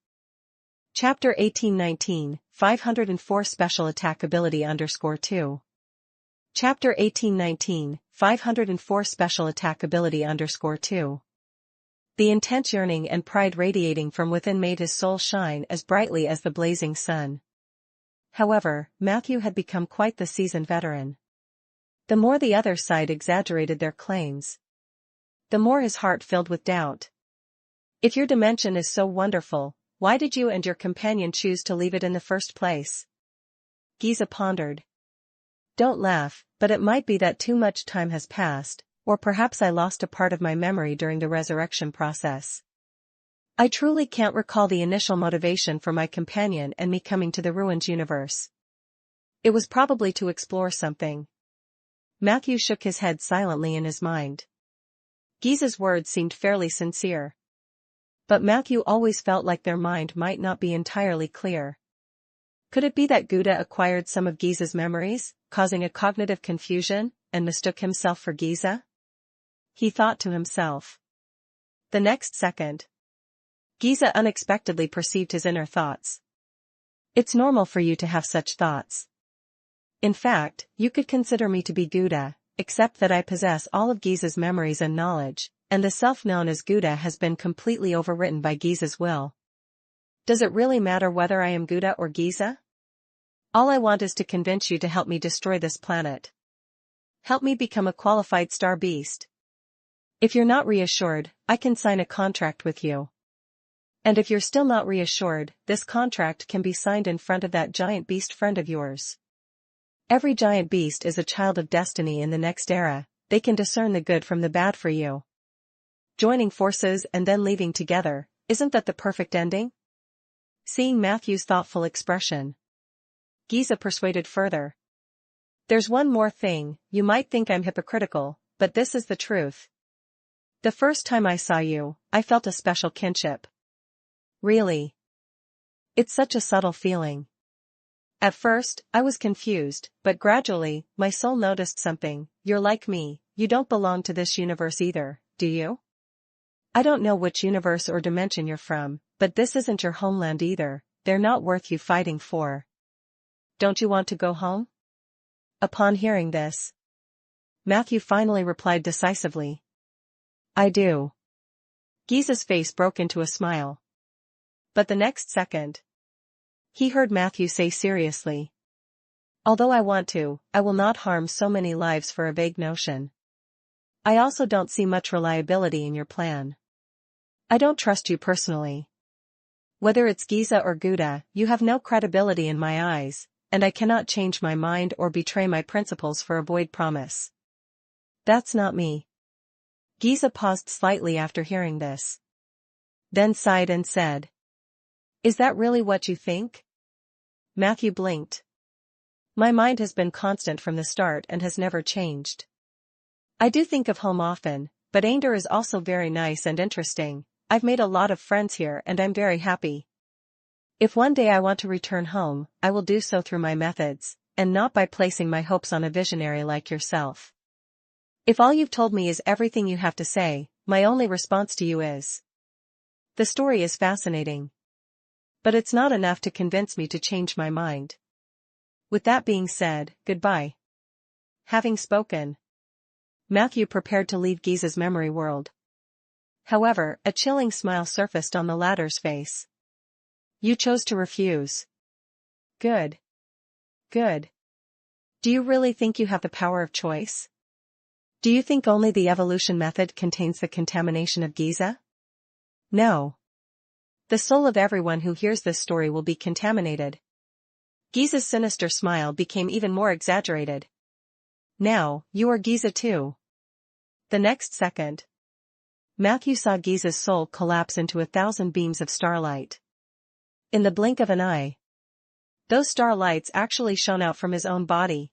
Chapter 1819, 504 Special Attack Ability _2. Chapter 1819, 504 Special Attack Ability _2. The intense yearning and pride radiating from within made his soul shine as brightly as the blazing sun. However, Matthew had become quite the seasoned veteran. The more the other side exaggerated their claims, the more his heart filled with doubt. If your dimension is so wonderful, why did you and your companion choose to leave it in the first place? Giza pondered. Don't laugh, but it might be that too much time has passed, or perhaps I lost a part of my memory during the resurrection process. I truly can't recall the initial motivation for my companion and me coming to the ruined universe. It was probably to explore something. Matthew shook his head silently in his mind. Giza's words seemed fairly sincere. But Matthew always felt like their mind might not be entirely clear. Could it be that Gouda acquired some of Giza's memories, causing a cognitive confusion, and mistook himself for Giza? He thought to himself. The next second, Giza unexpectedly perceived his inner thoughts. It's normal for you to have such thoughts. In fact, you could consider me to be Gouda, except that I possess all of Giza's memories and knowledge, and the self known as Gouda has been completely overwritten by Giza's will. Does it really matter whether I am Gouda or Giza? All I want is to convince you to help me destroy this planet. Help me become a qualified star beast. If you're not reassured, I can sign a contract with you. And if you're still not reassured, this contract can be signed in front of that giant beast friend of yours. Every giant beast is a child of destiny in the next era, they can discern the good from the bad for you. Joining forces and then leaving together, isn't that the perfect ending? Seeing Matthew's thoughtful expression, Giza persuaded further. There's one more thing, you might think I'm hypocritical, but this is the truth. The first time I saw you, I felt a special kinship. Really? It's such a subtle feeling. At first, I was confused, but gradually, my soul noticed something. You're like me, you don't belong to this universe either, do you? I don't know which universe or dimension you're from, but this isn't your homeland either, they're not worth you fighting for. Don't you want to go home? Upon hearing this, Matthew finally replied decisively. I do. Giza's face broke into a smile. But the next second, he heard Matthew say seriously. Although I want to, I will not harm so many lives for a vague notion. I also don't see much reliability in your plan. I don't trust you personally. Whether it's Giza or Gouda, you have no credibility in my eyes, and I cannot change my mind or betray my principles for a void promise. That's not me. Giza paused slightly after hearing this. Then sighed and said, Is that really what you think? Matthew blinked. My mind has been constant from the start and has never changed. I do think of home often, but Ainder is also very nice and interesting. I've made a lot of friends here and I'm very happy. If one day I want to return home, I will do so through my methods, and not by placing my hopes on a visionary like yourself. If all you've told me is everything you have to say, my only response to you is, the story is fascinating. But it's not enough to convince me to change my mind. With that being said, goodbye. Having spoken, Matthew prepared to leave Giza's memory world. However, a chilling smile surfaced on the latter's face. You chose to refuse. Good. Good. Do you really think you have the power of choice? Do you think only the evolution method contains the contamination of Giza? No. The soul of everyone who hears this story will be contaminated. Giza's sinister smile became even more exaggerated. Now, you are Giza too. The next second, Matthew saw Giza's soul collapse into 1,000 beams of starlight. In the blink of an eye, Those starlights actually shone out from his own body.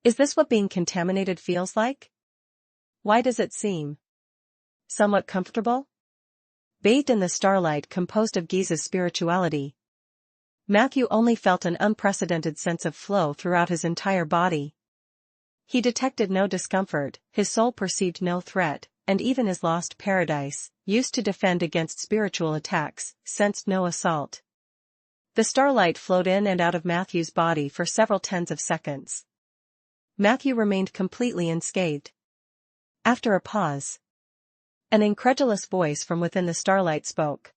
Is this what being contaminated feels like? Why does it seem somewhat comfortable? Bathed in the starlight composed of Giza's spirituality, Matthew only felt an unprecedented sense of flow throughout his entire body. He detected no discomfort, his soul perceived no threat, and even his lost paradise, used to defend against spiritual attacks, sensed no assault. The starlight flowed in and out of Matthew's body for several tens of seconds. Matthew remained completely unscathed. After a pause, an incredulous voice from within the starlight spoke.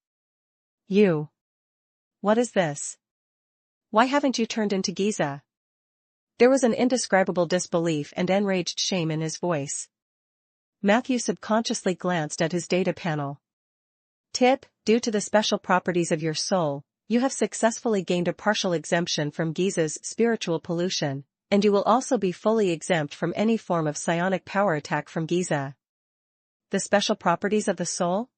"You. What is this? Why haven't you turned into Giza?" There was an indescribable disbelief and enraged shame in his voice. Matthew subconsciously glanced at his data panel. Tip, due to the special properties of your soul, you have successfully gained a partial exemption from Giza's spiritual pollution, and you will also be fully exempt from any form of psionic power attack from Giza. The special properties of the soul?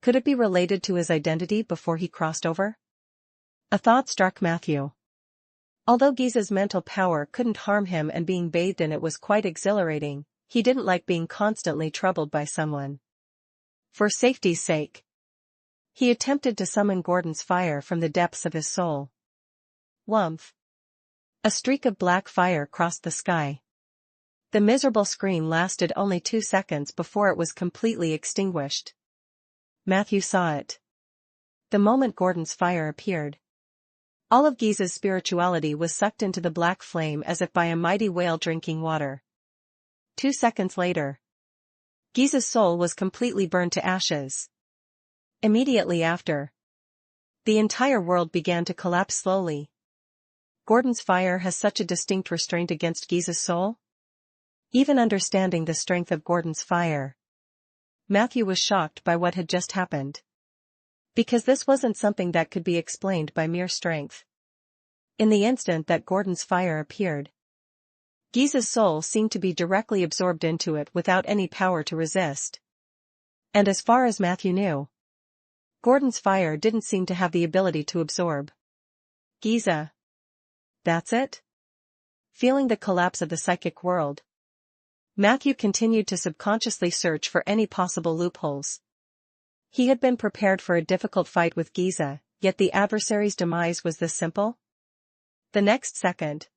Could it be related to his identity before he crossed over? A thought struck Matthew. Although Giza's mental power couldn't harm him and being bathed in it was quite exhilarating, he didn't like being constantly troubled by someone. For safety's sake, he attempted to summon Gordon's fire from the depths of his soul. Whumph! A streak of black fire crossed the sky. The miserable scream lasted only 2 seconds before it was completely extinguished. Matthew saw it. The moment Gordon's fire appeared, all of Giza's spirituality was sucked into the black flame as if by a mighty whale drinking water. 2 seconds later, Giza's soul was completely burned to ashes. Immediately after, the entire world began to collapse slowly. Gordon's fire has such a distinct restraint against Giza's soul? Even understanding the strength of Gordon's fire, Matthew was shocked by what had just happened. Because this wasn't something that could be explained by mere strength. In the instant that Gordon's fire appeared, Giza's soul seemed to be directly absorbed into it without any power to resist. And as far as Matthew knew, Gordon's fire didn't seem to have the ability to absorb Giza. That's it? Feeling the collapse of the psychic world, Matthew continued to subconsciously search for any possible loopholes. He had been prepared for a difficult fight with Giza, yet the adversary's demise was this simple? The next second,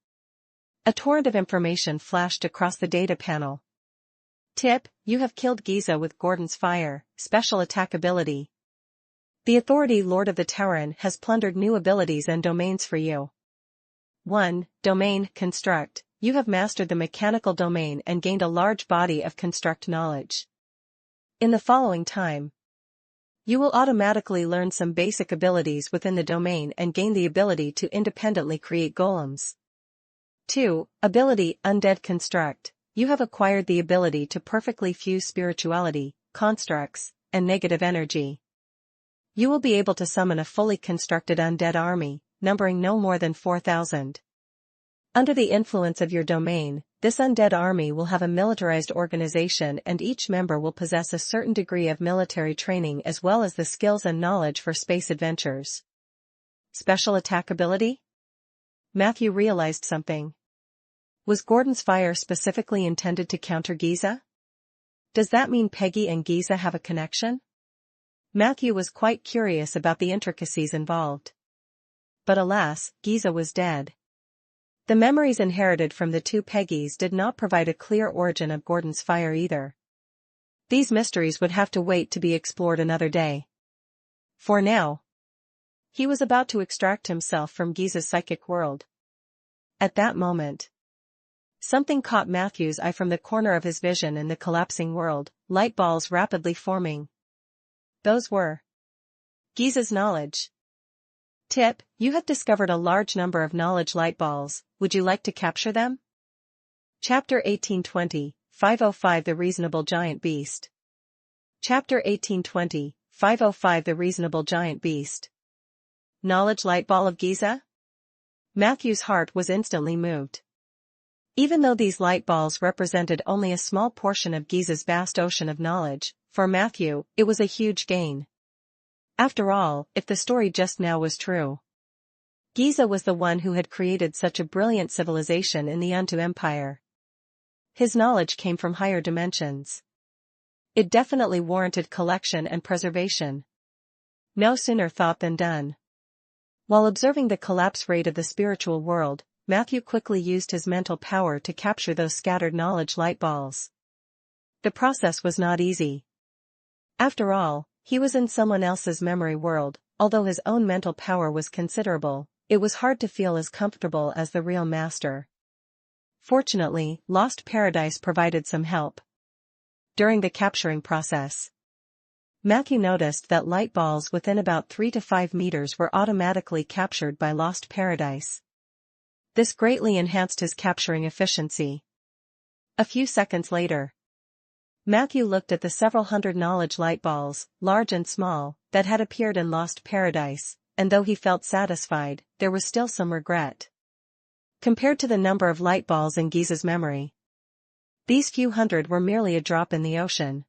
a torrent of information flashed across the data panel. Tip, you have killed Giza with Gordon's fire, special attack ability. The Authority Lord of the Tauren has plundered new abilities and domains for you. 1. Domain, Construct. You have mastered the mechanical domain and gained a large body of construct knowledge. In the following time, you will automatically learn some basic abilities within the domain and gain the ability to independently create golems. 2. Ability, Undead Construct. You have acquired the ability to perfectly fuse spirituality, constructs, and negative energy. You will be able to summon a fully constructed undead army, numbering no more than 4,000. Under the influence of your domain, this undead army will have a militarized organization and each member will possess a certain degree of military training as well as the skills and knowledge for space adventures. Special attack ability? Matthew realized something. Was Gordon's fire specifically intended to counter Giza? Does that mean Peggy and Giza have a connection? Matthew was quite curious about the intricacies involved. But alas, Giza was dead. The memories inherited from the two Peggys did not provide a clear origin of Gordon's fire either. These mysteries would have to wait to be explored another day. For now, he was about to extract himself from Giza's psychic world. At that moment, something caught Matthew's eye from the corner of his vision in the collapsing world, light balls rapidly forming. Those were Giza's knowledge. Tip, you have discovered a large number of knowledge light balls, would you like to capture them? Chapter 1820, 505 The Reasonable Giant Beast. Chapter 1820, 505 The Reasonable Giant Beast. Knowledge light ball of Giza? Matthew's heart was instantly moved. Even though these light balls represented only a small portion of Giza's vast ocean of knowledge, for Matthew, it was a huge gain. After all, if the story just now was true, Giza was the one who had created such a brilliant civilization in the Undead Empire. His knowledge came from higher dimensions. It definitely warranted collection and preservation. No sooner thought than done. While observing the collapse rate of the spiritual world, Matthew quickly used his mental power to capture those scattered knowledge light balls. The process was not easy. After all, he was in someone else's memory world. Although his own mental power was considerable, it was hard to feel as comfortable as the real master. Fortunately, Lost Paradise provided some help. During the capturing process, Matthew noticed that light balls within about 3 to 5 meters were automatically captured by Lost Paradise. This greatly enhanced his capturing efficiency. A few seconds later, Matthew looked at the several hundred knowledge light balls, large and small, that had appeared in Lost Paradise, and though he felt satisfied, there was still some regret. Compared to the number of light balls in Giza's memory, these few hundred were merely a drop in the ocean.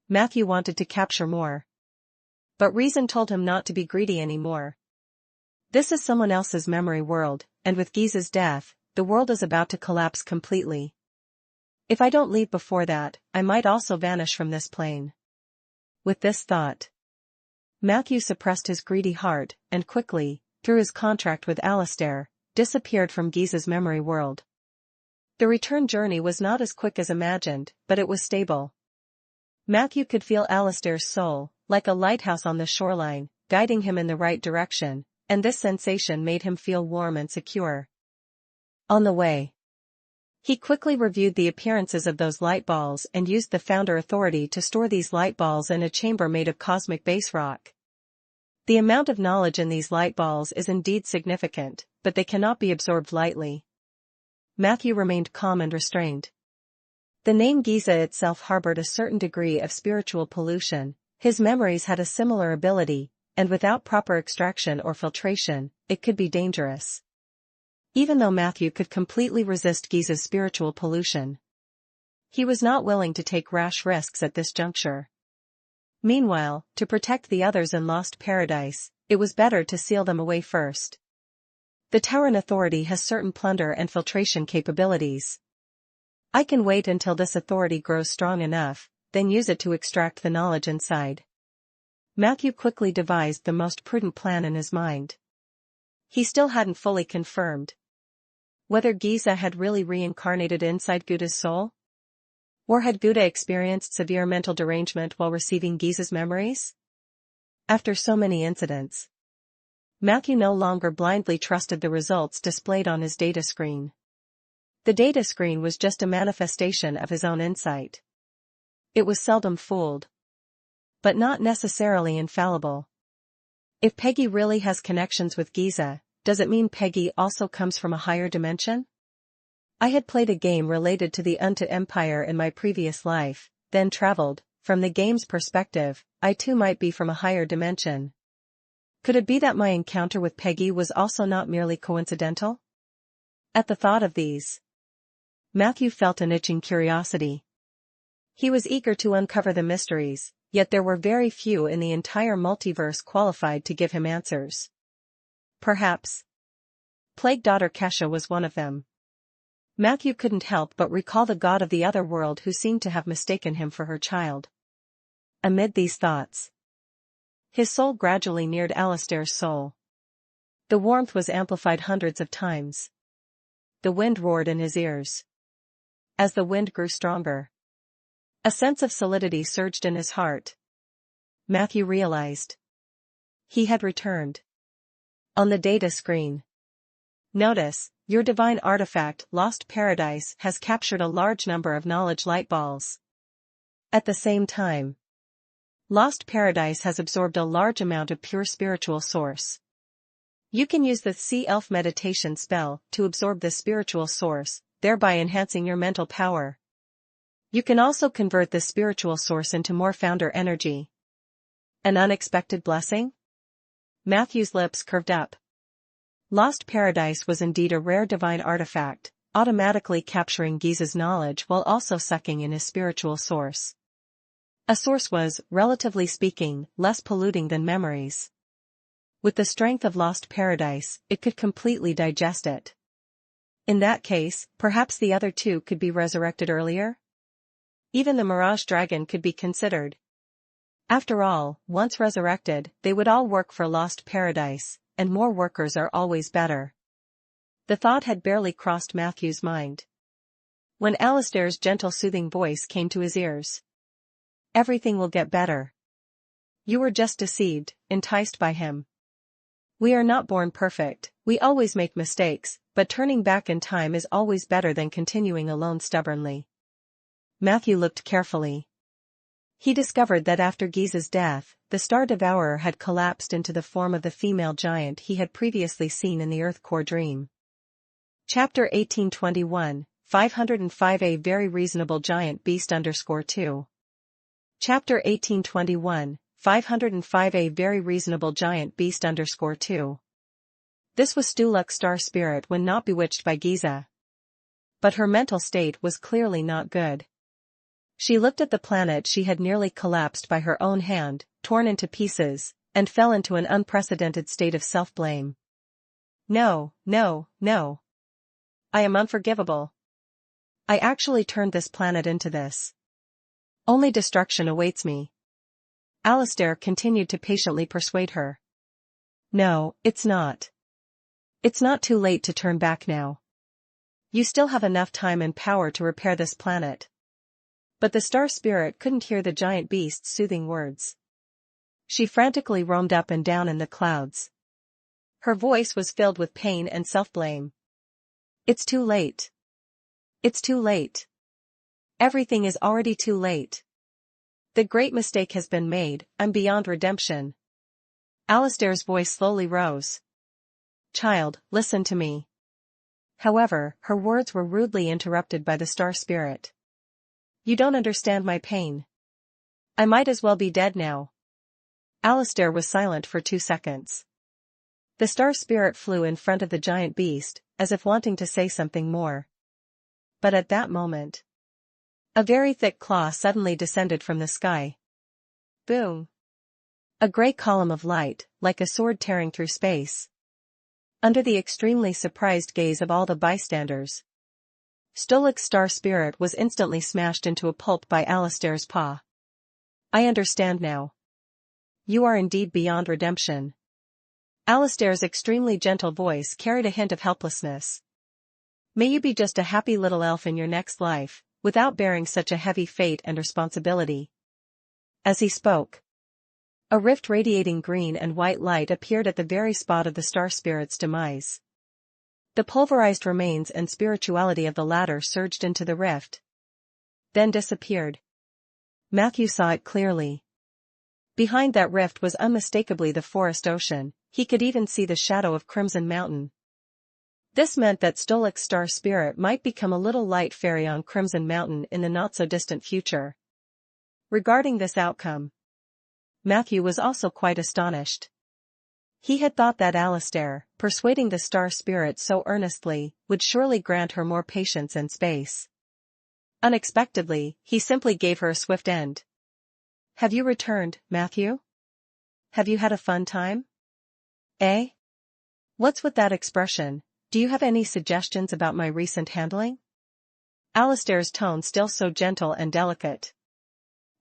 Matthew wanted to capture more. But reason told him not to be greedy anymore. This is someone else's memory world, and with Giza's death, the world is about to collapse completely. If I don't leave before that, I might also vanish from this plane. With this thought, Matthew suppressed his greedy heart, and quickly, through his contract with Alistair, disappeared from Giza's memory world. The return journey was not as quick as imagined, but it was stable. Matthew could feel Alistair's soul, like a lighthouse on the shoreline, guiding him in the right direction, and this sensation made him feel warm and secure. On the way, he quickly reviewed the appearances of those light balls and used the Founder authority to store these light balls in a chamber made of cosmic base rock. The amount of knowledge in these light balls is indeed significant, but they cannot be absorbed lightly. Matthew remained calm and restrained. The name Giza itself harbored a certain degree of spiritual pollution. His memories had a similar ability, and without proper extraction or filtration, it could be dangerous. Even though Matthew could completely resist Giza's spiritual pollution, he was not willing to take rash risks at this juncture. Meanwhile, to protect the others in Lost Paradise, it was better to seal them away first. The Tauran authority has certain plunder and filtration capabilities. I can wait until this authority grows strong enough, then use it to extract the knowledge inside. Matthew quickly devised the most prudent plan in his mind. He still hadn't fully confirmed whether Giza had really reincarnated inside Gouda's soul? Or had Gouda experienced severe mental derangement while receiving Giza's memories? After so many incidents, Matthew no longer blindly trusted the results displayed on his data screen. The data screen was just a manifestation of his own insight. It was seldom fooled, but not necessarily infallible. If Peggy really has connections with Giza, does it mean Peggy also comes from a higher dimension? I had played a game related to the Undead Empire in my previous life, then traveled. From the game's perspective, I too might be from a higher dimension. Could it be that my encounter with Peggy was also not merely coincidental? At the thought of these, Matthew felt an itching curiosity. He was eager to uncover the mysteries, yet there were very few in the entire multiverse qualified to give him answers. Perhaps Plague Daughter Kesha was one of them. Matthew couldn't help but recall the god of the other world who seemed to have mistaken him for her child. Amid these thoughts, his soul gradually neared Alistair's soul. The warmth was amplified hundreds of times. The wind roared in his ears. As the wind grew stronger, a sense of solidity surged in his heart. Matthew realized he had returned. On the data screen, notice, your divine artifact, Lost Paradise, has captured a large number of knowledge light balls. At the same time, Lost Paradise has absorbed a large amount of pure spiritual source. You can use the Sea Elf meditation spell to absorb the spiritual source, thereby enhancing your mental power. You can also convert the spiritual source into more founder energy. An unexpected blessing? Matthew's lips curved up. Lost Paradise was indeed a rare divine artifact, automatically capturing Giza's knowledge while also sucking in his spiritual source. A source was, relatively speaking, less polluting than memories. With the strength of lost paradise, it could completely digest it. In that case, perhaps the other two could be resurrected earlier? Even the Mirage Dragon could be considered. After all, once resurrected, they would all work for lost paradise, and more workers are always better. The thought had barely crossed Matthew's mind when Alistair's gentle soothing voice came to his ears. Everything will get better. You were just deceived, enticed by him. We are not born perfect, we always make mistakes, but turning back in time is always better than continuing alone stubbornly. Matthew looked carefully. He discovered that after Giza's death, the Star Devourer had collapsed into the form of the female giant he had previously seen in the Earth Core dream. Chapter 1821, 505 A Very Reasonable Giant Beast _2. Chapter 1821, 505 A Very Reasonable Giant Beast _2. This was Stuluk's star spirit when not bewitched by Giza. But her mental state was clearly not good. She looked at the planet she had nearly collapsed by her own hand, torn into pieces, and fell into an unprecedented state of self-blame. No, no, no. I am unforgivable. I actually turned this planet into this. Only destruction awaits me. Alistair continued to patiently persuade her. No, it's not. It's not too late to turn back now. You still have enough time and power to repair this planet. But the star spirit couldn't hear the giant beast's soothing words. She frantically roamed up and down in the clouds. Her voice was filled with pain and self-blame. It's too late. It's too late. Everything is already too late. The great mistake has been made, I'm beyond redemption. Alistair's voice slowly rose. Child, listen to me. However, her words were rudely interrupted by the star spirit. You don't understand my pain. I might as well be dead now. Alistair was silent for 2 seconds. The star spirit flew in front of the giant beast, as if wanting to say something more. But at that moment, a very thick claw suddenly descended from the sky. Boom! A grey column of light, like a sword tearing through space. Under the extremely surprised gaze of all the bystanders, Stuluk's star spirit was instantly smashed into a pulp by Alistair's paw. I understand now. You are indeed beyond redemption. Alistair's extremely gentle voice carried a hint of helplessness. May you be just a happy little elf in your next life, without bearing such a heavy fate and responsibility. As he spoke, a rift radiating green and white light appeared at the very spot of the star spirit's demise. The pulverized remains and spirituality of the latter surged into the rift, then disappeared. Matthew saw it clearly. Behind that rift was unmistakably the forest ocean, he could even see the shadow of Crimson Mountain. This meant that Stuluk's star spirit might become a little light fairy on Crimson Mountain in the not-so-distant future. Regarding this outcome, Matthew was also quite astonished. He had thought that Alistair, persuading the star spirit so earnestly, would surely grant her more patience and space. Unexpectedly, he simply gave her a swift end. Have you returned, Matthew? Have you had a fun time? Eh? What's with that expression? Do you have any suggestions about my recent handling? Alistair's tone still so gentle and delicate.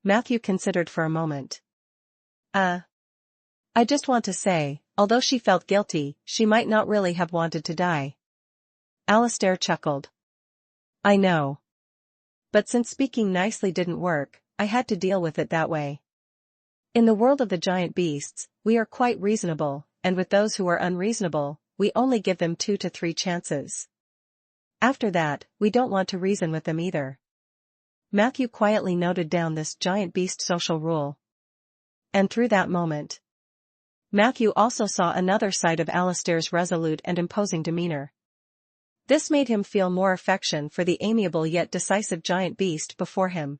Matthew considered for a moment. I just want to say, although she felt guilty, she might not really have wanted to die. Alistair chuckled. I know. But since speaking nicely didn't work, I had to deal with it that way. In the world of the giant beasts, we are quite reasonable, and with those who are unreasonable, we only give them 2 to 3 chances. After that, we don't want to reason with them either. Matthew quietly noted down this giant beast social rule. And through that moment, Matthew also saw another side of Alistair's resolute and imposing demeanor. This made him feel more affection for the amiable yet decisive giant beast before him.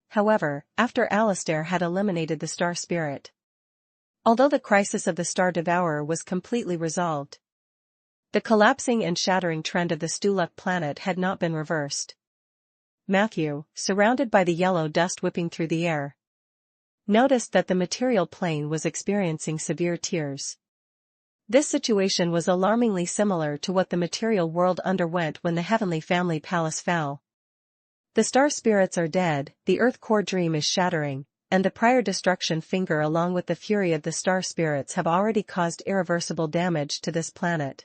However, after Alistair had eliminated the star spirit, although the crisis of the Star Devourer was completely resolved, the collapsing and shattering trend of the Stuluk planet had not been reversed. Matthew, surrounded by the yellow dust whipping through the air, noticed that the material plane was experiencing severe tears. This situation was alarmingly similar to what the material world underwent when the Heavenly Family Palace fell. The star spirits are dead, the Earth core dream is shattering, and the prior destruction finger along with the fury of the star spirits have already caused irreversible damage to this planet.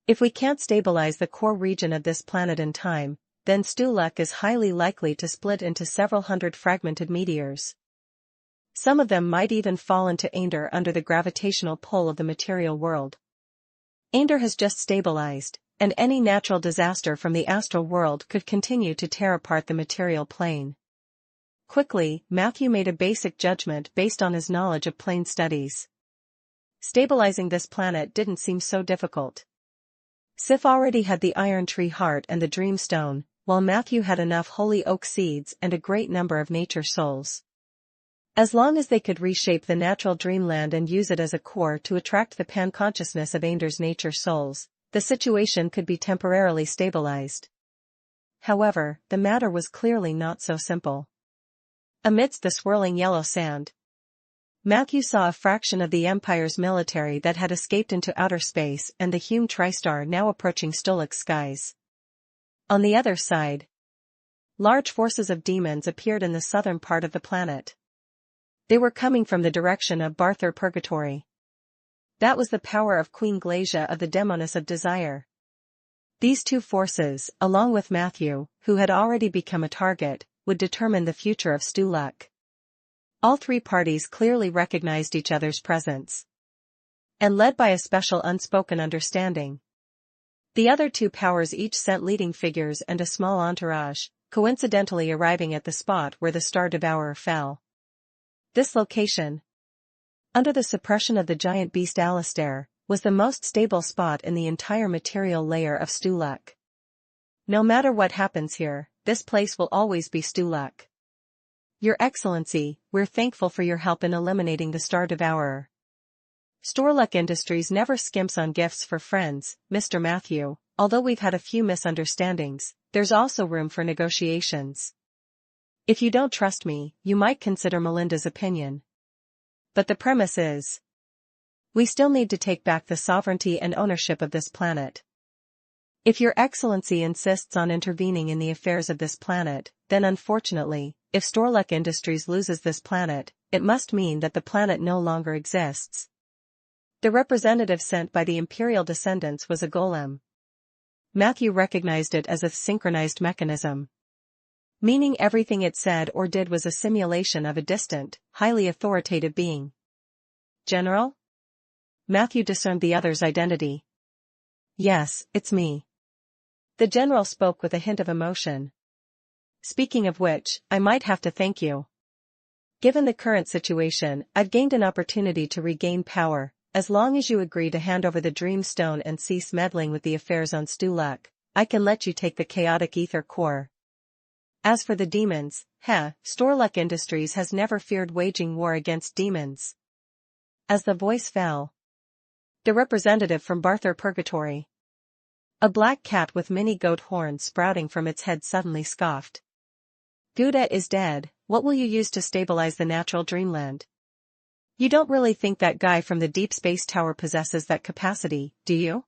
If we can't stabilize the core region of this planet in time, then Stulak is highly likely to split into several hundred fragmented meteors. Some of them might even fall into Ander under the gravitational pull of the material world. Ander has just stabilized, and any natural disaster from the astral world could continue to tear apart the material plane. Quickly, Matthew made a basic judgment based on his knowledge of plane studies. Stabilizing this planet didn't seem so difficult. Sif already had the Iron Tree Heart and the Dream Stone, while Matthew had enough Holy Oak Seeds and a great number of Nature Souls. As long as they could reshape the natural dreamland and use it as a core to attract the pan-consciousness of Ander's Nature Souls, the situation could be temporarily stabilized. However, the matter was clearly not so simple. Amidst the swirling yellow sand, Matthew saw a fraction of the Empire's military that had escaped into outer space and the Hume TriStar now approaching Stolak's skies. On the other side, large forces of demons appeared in the southern part of the planet. They were coming from the direction of Barthur Purgatory. That was the power of Queen Glacia of the Demoness of Desire. These two forces, along with Matthew, who had already become a target, would determine the future of Stulak. All three parties clearly recognized each other's presence. And led by a special unspoken understanding, the other two powers each sent leading figures and a small entourage, coincidentally arriving at the spot where the Star Devourer fell. This location, under the suppression of the giant beast Alistair, was the most stable spot in the entire material layer of Stulak. No matter what happens here, this place will always be Stulak. Your Excellency, we're thankful for your help in eliminating the Star Devourer. Storluck Industries never skimps on gifts for friends, Mr. Matthew. Although we've had a few misunderstandings, there's also room for negotiations. If you don't trust me, you might consider Melinda's opinion. But the premise is, we still need to take back the sovereignty and ownership of this planet. If Your Excellency insists on intervening in the affairs of this planet, then unfortunately, if Storluck Industries loses this planet, it must mean that the planet no longer exists. The representative sent by the Imperial descendants was a golem. Matthew recognized it as a synchronized mechanism, meaning everything it said or did was a simulation of a distant, highly authoritative being. General? Matthew discerned the other's identity. Yes, it's me. The general spoke with a hint of emotion. Speaking of which, I might have to thank you. Given the current situation, I've gained an opportunity to regain power. As long as you agree to hand over the Dream Stone and cease meddling with the affairs on Stulak, I can let you take the chaotic ether core. As for the demons, Storluck Industries has never feared waging war against demons. As the voice fell, the representative from Barthur Purgatory, a black cat with mini goat horns sprouting from its head, suddenly scoffed. Gouda is dead. What will you use to stabilize the natural dreamland? You don't really think that guy from the Deep Space Tower possesses that capacity, do you?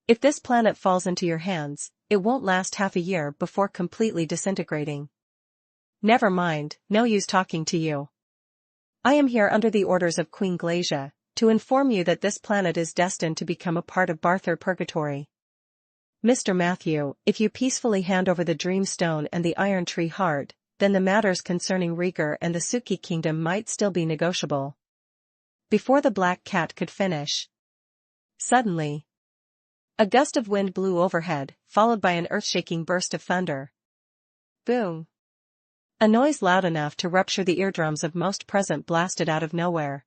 If this planet falls into your hands, it won't last half a year before completely disintegrating. Never mind, no use talking to you. I am here under the orders of Queen Glacia, to inform you that this planet is destined to become a part of Barthur Purgatory. Mr. Matthew, if you peacefully hand over the Dream Stone and the Iron Tree Heart, then the matters concerning Rieger and the Suki Kingdom might still be negotiable. Before the black cat could finish, suddenly, a gust of wind blew overhead, followed by an earth-shaking burst of thunder. Boom! A noise loud enough to rupture the eardrums of most present blasted out of nowhere.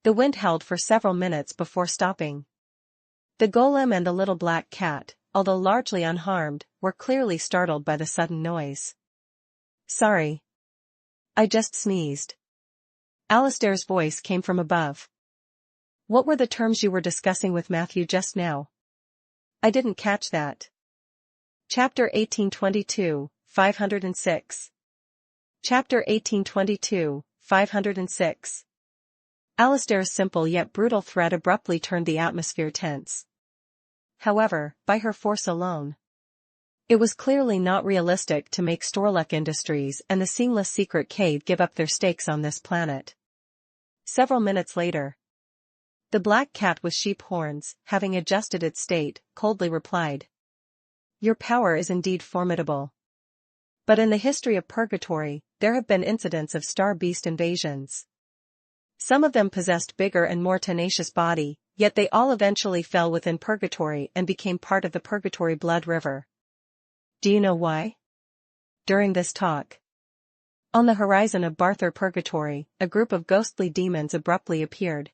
The wind held for several minutes before stopping. The golem and the little black cat, although largely unharmed, were clearly startled by the sudden noise. Sorry. I just sneezed. Alistair's voice came from above. What were the terms you were discussing with Matthew just now? I didn't catch that. Chapter 1822, 506. Chapter 1822, 506. Alistair's simple yet brutal threat abruptly turned the atmosphere tense. However, by her force alone, it was clearly not realistic to make Storluck Industries and the Seamless Secret Cave give up their stakes on this planet. Several minutes later, the black cat with sheep horns, having adjusted its state, coldly replied, "Your power is indeed formidable. But in the history of Purgatory, there have been incidents of star beast invasions. Some of them possessed bigger and more tenacious body, yet they all eventually fell within Purgatory and became part of the Purgatory blood river. Do you know why?" During this talk, on the horizon of Barthur Purgatory, a group of ghostly demons abruptly appeared.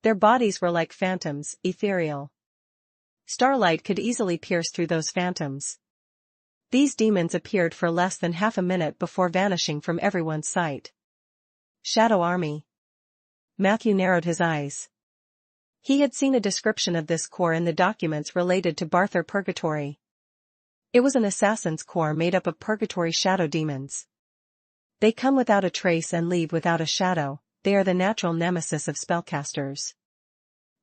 Their bodies were like phantoms, ethereal. Starlight could easily pierce through those phantoms. These demons appeared for less than half a minute before vanishing from everyone's sight. Shadow Army. Matthew narrowed his eyes. He had seen a description of this corps in the documents related to Barthur Purgatory. It was an assassin's corps made up of Purgatory shadow demons. They come without a trace and leave without a shadow. They are the natural nemesis of spellcasters.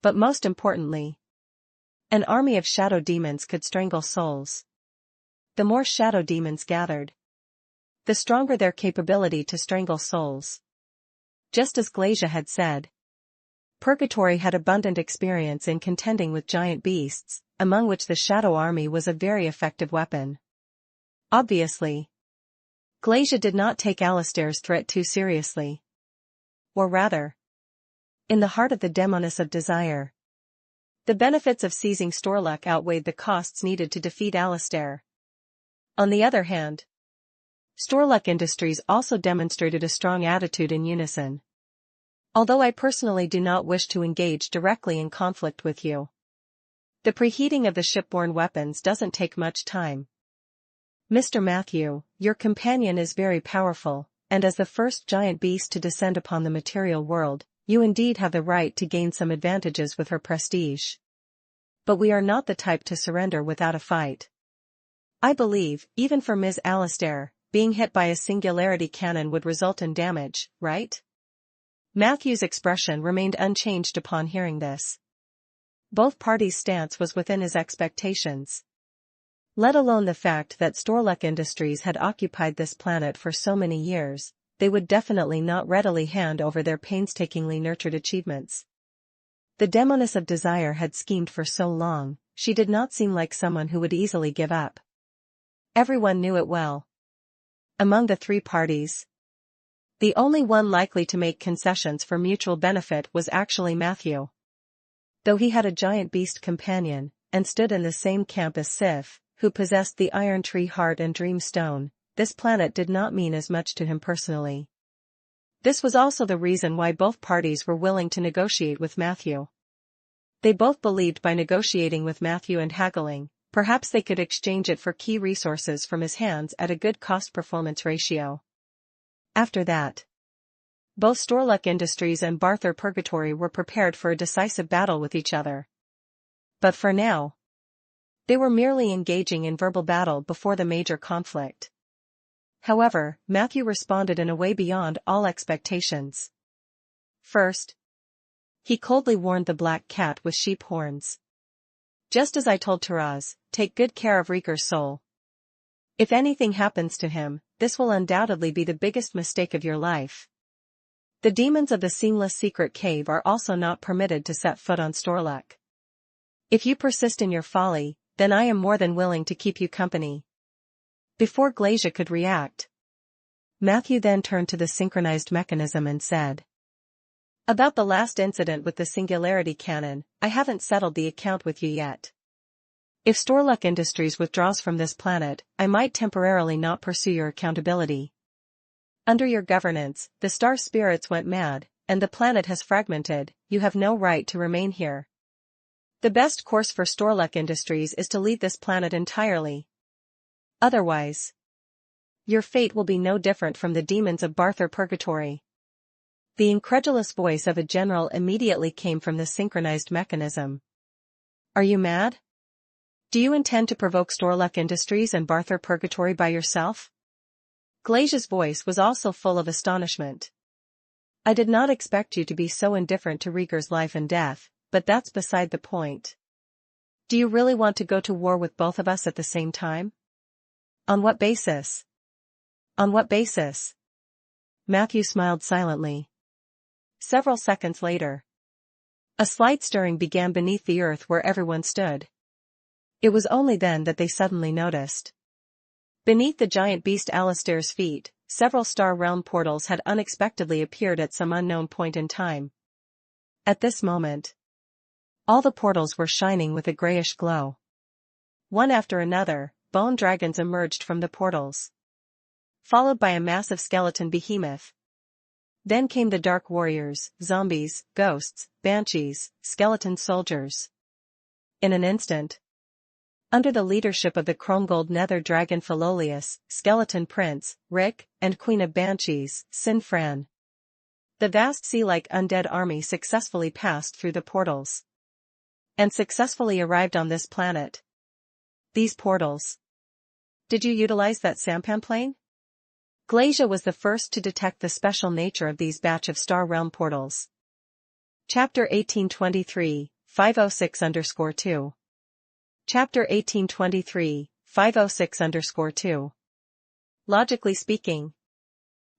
But most importantly, an army of shadow demons could strangle souls. The more shadow demons gathered, the stronger their capability to strangle souls. Just as Glacia had said, Purgatory had abundant experience in contending with giant beasts, among which the Shadow Army was a very effective weapon. Obviously, Glacia did not take Alistair's threat too seriously. Or rather, in the heart of the Demoness of Desire, the benefits of seizing Storluck outweighed the costs needed to defeat Alistair. On the other hand, Storluck Industries also demonstrated a strong attitude in unison. Although I personally do not wish to engage directly in conflict with you, the preheating of the shipborne weapons doesn't take much time. Mr. Matthew, your companion is very powerful, and as the first giant beast to descend upon the material world, you indeed have the right to gain some advantages with her prestige. But we are not the type to surrender without a fight. I believe, even for Ms. Alistair, being hit by a singularity cannon would result in damage, right? Matthew's expression remained unchanged upon hearing this. Both parties' stance was within his expectations. Let alone the fact that Storluck Industries had occupied this planet for so many years, they would definitely not readily hand over their painstakingly nurtured achievements. The Demoness of Desire had schemed for so long, she did not seem like someone who would easily give up. Everyone knew it well. Among the three parties, the only one likely to make concessions for mutual benefit was actually Matthew. Though he had a giant beast companion, and stood in the same camp as Sif, who possessed the Iron Tree Heart and Dream Stone, this planet did not mean as much to him personally. This was also the reason why both parties were willing to negotiate with Matthew. They both believed by negotiating with Matthew and haggling, perhaps they could exchange it for key resources from his hands at a good cost-performance ratio. After that, both Storluck Industries and Barthur Purgatory were prepared for a decisive battle with each other. But for now, they were merely engaging in verbal battle before the major conflict. However, Matthew responded in a way beyond all expectations. First, he coldly warned the black cat with sheep horns. Just as I told Taraz, take good care of Riker's soul. If anything happens to him, this will undoubtedly be the biggest mistake of your life. The demons of the Seamless Secret Cave are also not permitted to set foot on Storluck. If you persist in your folly, then I am more than willing to keep you company. Before Glacia could react, Matthew then turned to the synchronized mechanism and said, "About the last incident with the singularity cannon, I haven't settled the account with you yet. If Storluck Industries withdraws from this planet, I might temporarily not pursue your accountability. Under your governance, the star spirits went mad, and the planet has fragmented. You have no right to remain here. The best course for Storluck Industries is to leave this planet entirely. Otherwise, your fate will be no different from the demons of Barthur Purgatory." The incredulous voice of a general immediately came from the synchronized mechanism. "Are you mad? Do you intend to provoke Storluck Industries and Barthur Purgatory by yourself?" Glacia's voice was also full of astonishment. I did not expect you to be so indifferent to Rieger's life and death, but that's beside the point. Do you really want to go to war with both of us at the same time? On what basis? On what basis? Matthew smiled silently. Several seconds later, a slight stirring began beneath the earth where everyone stood. It was only then that they suddenly noticed. Beneath the giant beast Alistair's feet, several star realm portals had unexpectedly appeared at some unknown point in time. At this moment, all the portals were shining with a grayish glow. One after another, bone dragons emerged from the portals, followed by a massive skeleton behemoth. Then came the dark warriors, zombies, ghosts, banshees, skeleton soldiers. In an instant, under the leadership of the chrome-gold nether dragon Philolius, skeleton prince, Rick, and queen of banshees, Sinfran, the vast sea-like undead army successfully passed through the portals and successfully arrived on this planet. These portals. Did you utilize that sampan plane? Glacia was the first to detect the special nature of these batch of Star Realm portals. Chapter 1823, 506_2. Chapter 1823, 506_2. Logically speaking,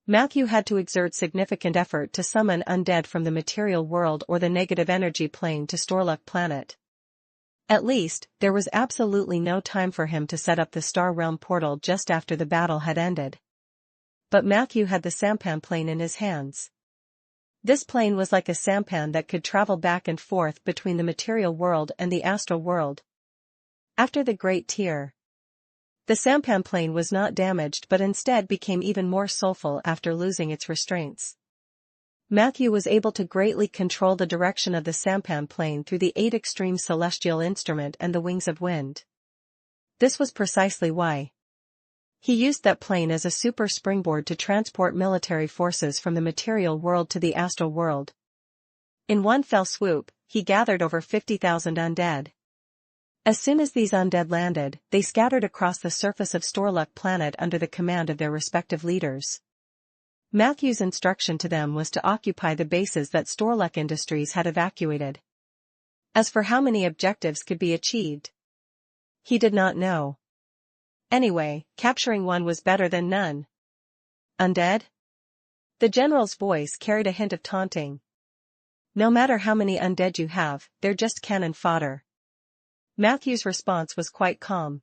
Matthew had to exert significant effort to summon undead from the material world or the negative energy plane to Storluck planet. At least, there was absolutely no time for him to set up the Star Realm portal just after the battle had ended. But Matthew had the sampan plane in his hands. This plane was like a sampan that could travel back and forth between the material world and the astral world. After the Great Tear, the sampan plane was not damaged but instead became even more soulful after losing its restraints. Matthew was able to greatly control the direction of the sampan plane through the 8 extreme celestial instrument and the wings of wind. This was precisely why he used that plane as a super springboard to transport military forces from the material world to the astral world. In one fell swoop, he gathered over 50,000 undead. As soon as these undead landed, they scattered across the surface of Storluck planet under the command of their respective leaders. Matthew's instruction to them was to occupy the bases that Storluck Industries had evacuated. As for how many objectives could be achieved, he did not know. Anyway, capturing one was better than none. Undead? The general's voice carried a hint of taunting. No matter how many undead you have, they're just cannon fodder. Matthew's response was quite calm.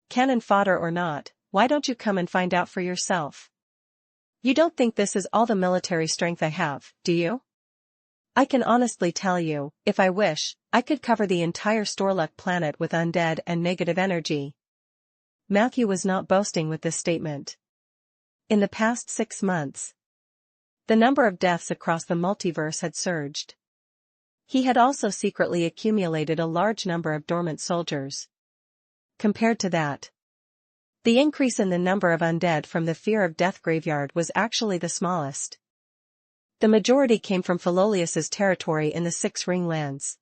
Cannon fodder or not, why don't you come and find out for yourself? You don't think this is all the military strength I have, do you? I can honestly tell you, if I wish, I could cover the entire Storluck planet with undead and negative energy. Matthew was not boasting with this statement. In the past 6 months, the number of deaths across the multiverse had surged. He had also secretly accumulated a large number of dormant soldiers. Compared to that, the increase in the number of undead from the Fear of Death graveyard was actually the smallest. The majority came from Philolius's territory in the 6 ring lands.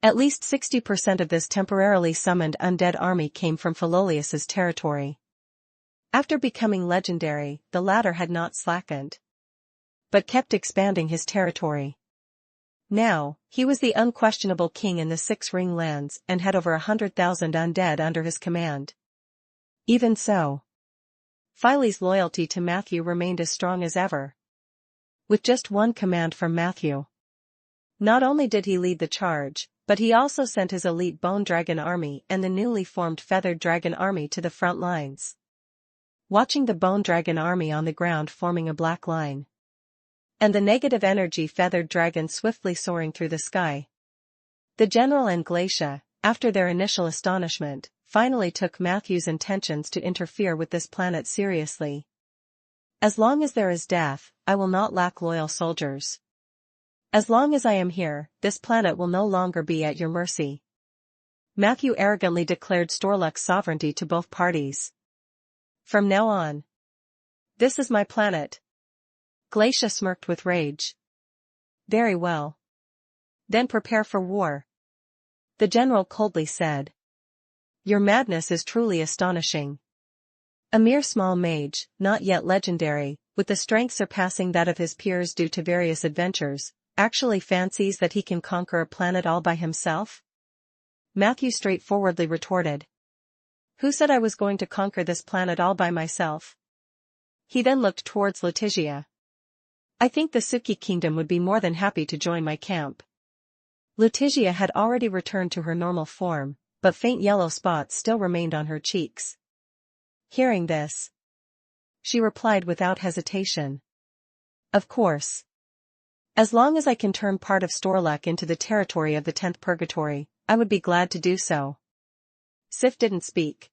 At least 60% of this temporarily summoned undead army came from Philolius's territory. After becoming legendary, the latter had not slackened, but kept expanding his territory. Now, he was the unquestionable king in the 6 ring lands and had over 100,000 undead under his command. Even so, Philey's loyalty to Matthew remained as strong as ever. With just one command from Matthew, not only did he lead the charge, but he also sent his elite Bone Dragon army and the newly formed Feathered Dragon army to the front lines. Watching the Bone Dragon army on the ground forming a black line, and the negative energy Feathered Dragon swiftly soaring through the sky, the general and Glacia, after their initial astonishment, finally took Matthew's intentions to interfere with this planet seriously. As long as there is death, I will not lack loyal soldiers. As long as I am here, this planet will no longer be at your mercy. Matthew arrogantly declared Storluck's sovereignty to both parties. From now on, this is my planet. Glacia smirked with rage. Very well. Then prepare for war. The general coldly said. Your madness is truly astonishing. A mere small mage, not yet legendary, with the strength surpassing that of his peers due to various adventures, actually fancies that he can conquer a planet all by himself? Matthew straightforwardly retorted. Who said I was going to conquer this planet all by myself? He then looked towards Letitia. I think the Suki Kingdom would be more than happy to join my camp. Letitia had already returned to her normal form, but faint yellow spots still remained on her cheeks. Hearing this, she replied without hesitation. Of course. As long as I can turn part of Storluck into the territory of the 10th Purgatory, I would be glad to do so. Sif didn't speak.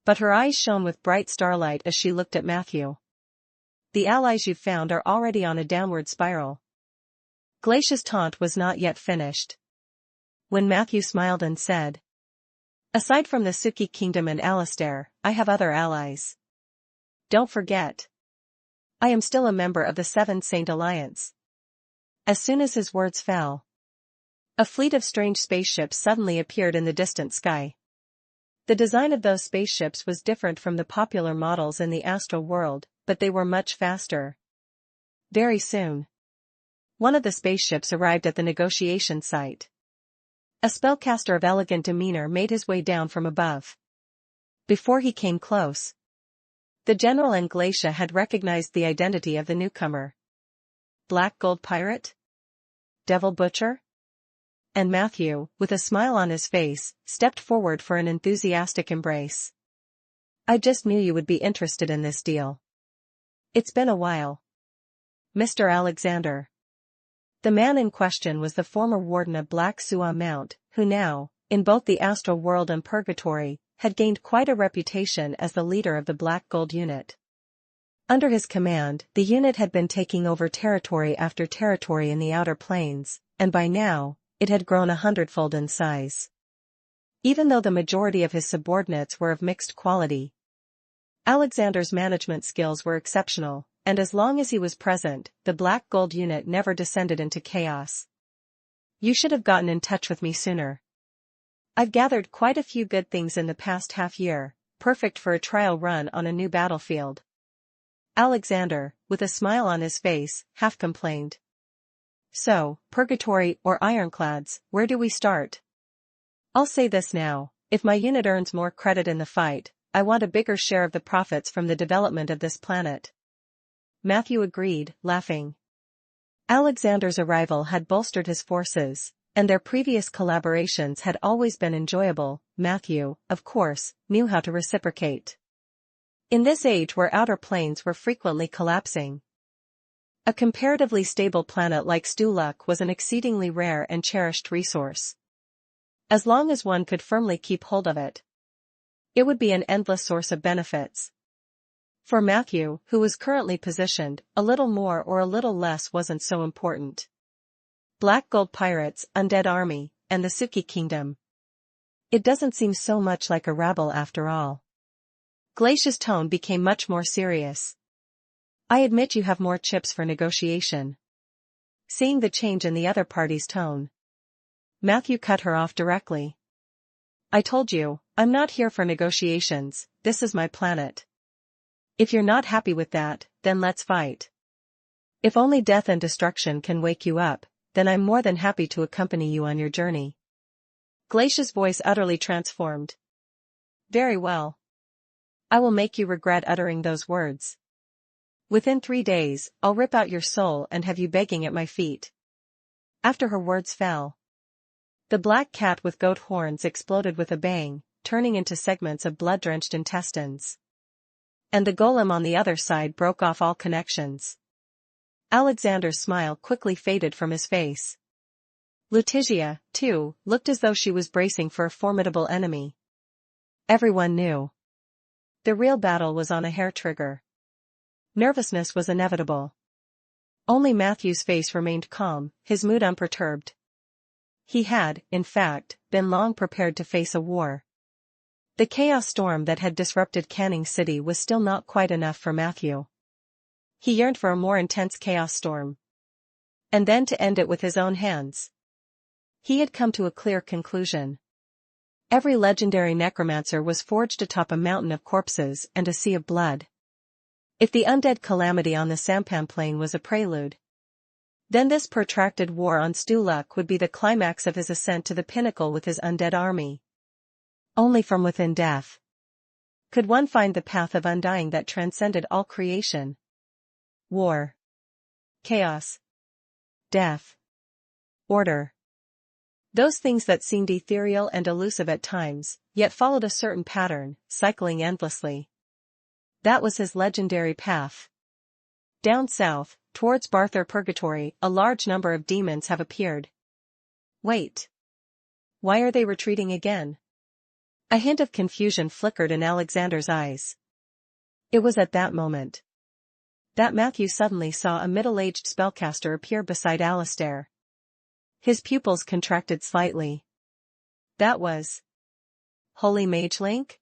But her eyes shone with bright starlight as she looked at Matthew. The allies you've found are already on a downward spiral. Glacia's taunt was not yet finished. When Matthew smiled and said, aside from the Suki Kingdom and Alistair, I have other allies. Don't forget. I am still a member of the Seven Saint Alliance. As soon as his words fell, a fleet of strange spaceships suddenly appeared in the distant sky. The design of those spaceships was different from the popular models in the astral world, but they were much faster. Very soon, one of the spaceships arrived at the negotiation site. A spellcaster of elegant demeanor made his way down from above. Before he came close, the general and Glacia had recognized the identity of the newcomer. Black Gold Pirate? Devil Butcher? And Matthew, with a smile on his face, stepped forward for an enthusiastic embrace. I just knew you would be interested in this deal. It's been a while. Mr. Alexander. The man in question was the former warden of Black Sua Mount, who now, in both the astral world and purgatory, had gained quite a reputation as the leader of the Black Gold unit. Under his command, the unit had been taking over territory after territory in the outer planes, and by now, it had grown 100-fold in size. Even though the majority of his subordinates were of mixed quality, Alexander's management skills were exceptional, and as long as he was present, the Black Gold unit never descended into chaos. You should have gotten in touch with me sooner. I've gathered quite a few good things in the past half-year, perfect for a trial run on a new battlefield. Alexander, with a smile on his face, half complained. So, Purgatory or Ironclads, where do we start? I'll say this now, if my unit earns more credit in the fight, I want a bigger share of the profits from the development of this planet. Matthew agreed, laughing. Alexander's arrival had bolstered his forces, and their previous collaborations had always been enjoyable. Matthew, of course, knew how to reciprocate. In this age where outer planes were frequently collapsing, a comparatively stable planet like Storluck was an exceedingly rare and cherished resource. As long as one could firmly keep hold of it, it would be an endless source of benefits. For Matthew, who was currently positioned, a little more or a little less wasn't so important. Black Gold Pirates, Undead Army, and the Suki Kingdom. It doesn't seem so much like a rabble after all. Glacia's tone became much more serious. I admit you have more chips for negotiation. Seeing the change in the other party's tone, Matthew cut her off directly. I told you, I'm not here for negotiations, this is my planet. If you're not happy with that, then let's fight. If only death and destruction can wake you up, then I'm more than happy to accompany you on your journey. Glacia's voice utterly transformed. Very well. I will make you regret uttering those words. Within 3 days, I'll rip out your soul and have you begging at my feet. After her words fell, the black cat with goat horns exploded with a bang, turning into segments of blood-drenched intestines. And the golem on the other side broke off all connections. Alexander's smile quickly faded from his face. Letitia, too, looked as though she was bracing for a formidable enemy. Everyone knew the real battle was on a hair trigger. Nervousness was inevitable. Only Matthew's face remained calm, his mood unperturbed. He had, in fact, been long prepared to face a war. The chaos storm that had disrupted Canning City was still not quite enough for Matthew. He yearned for a more intense chaos storm. And then to end it with his own hands. He had come to a clear conclusion. Every legendary necromancer was forged atop a mountain of corpses and a sea of blood. If the undead calamity on the sampan plain was a prelude, then this protracted war on Stuluk would be the climax of his ascent to the pinnacle with his undead army. Only from within death could one find the path of undying that transcended all creation. War, chaos, death, order. Those things that seemed ethereal and elusive at times, yet followed a certain pattern, cycling endlessly. That was his legendary path. Down south, towards Barthor Purgatory, a large number of demons have appeared. Wait. Why are they retreating again? A hint of confusion flickered in Alexander's eyes. It was at that moment that Matthew suddenly saw a middle-aged spellcaster appear beside Alistair. His pupils contracted slightly. That was Holy Mage Link?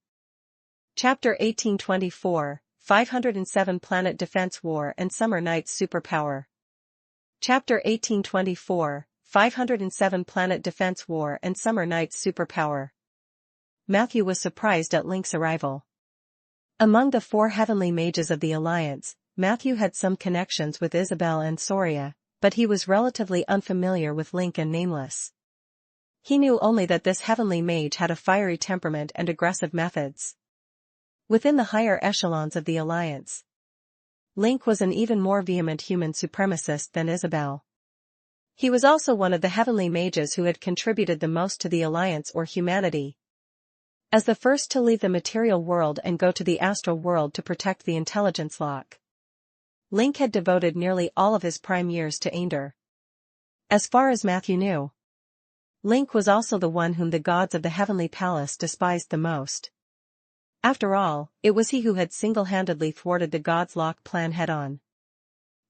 Chapter 1824, 507 Planet Defense War and Summer Night's Superpower. Chapter 1824, 507 Planet Defense War and Summer Night's Superpower. Matthew was surprised at Link's arrival. Among the 4 heavenly mages of the Alliance, Matthew had some connections with Isabel and Soria, but he was relatively unfamiliar with Link and Nameless. He knew only that this heavenly mage had a fiery temperament and aggressive methods. Within the higher echelons of the Alliance, Link was an even more vehement human supremacist than Isabel. He was also one of the heavenly mages who had contributed the most to the Alliance or humanity. As the first to leave the material world and go to the astral world to protect the intelligence lock, Link had devoted nearly all of his prime years to Ainder. As far as Matthew knew, Link was also the one whom the gods of the Heavenly Palace despised the most. After all, it was he who had single-handedly thwarted the gods' lock plan head-on.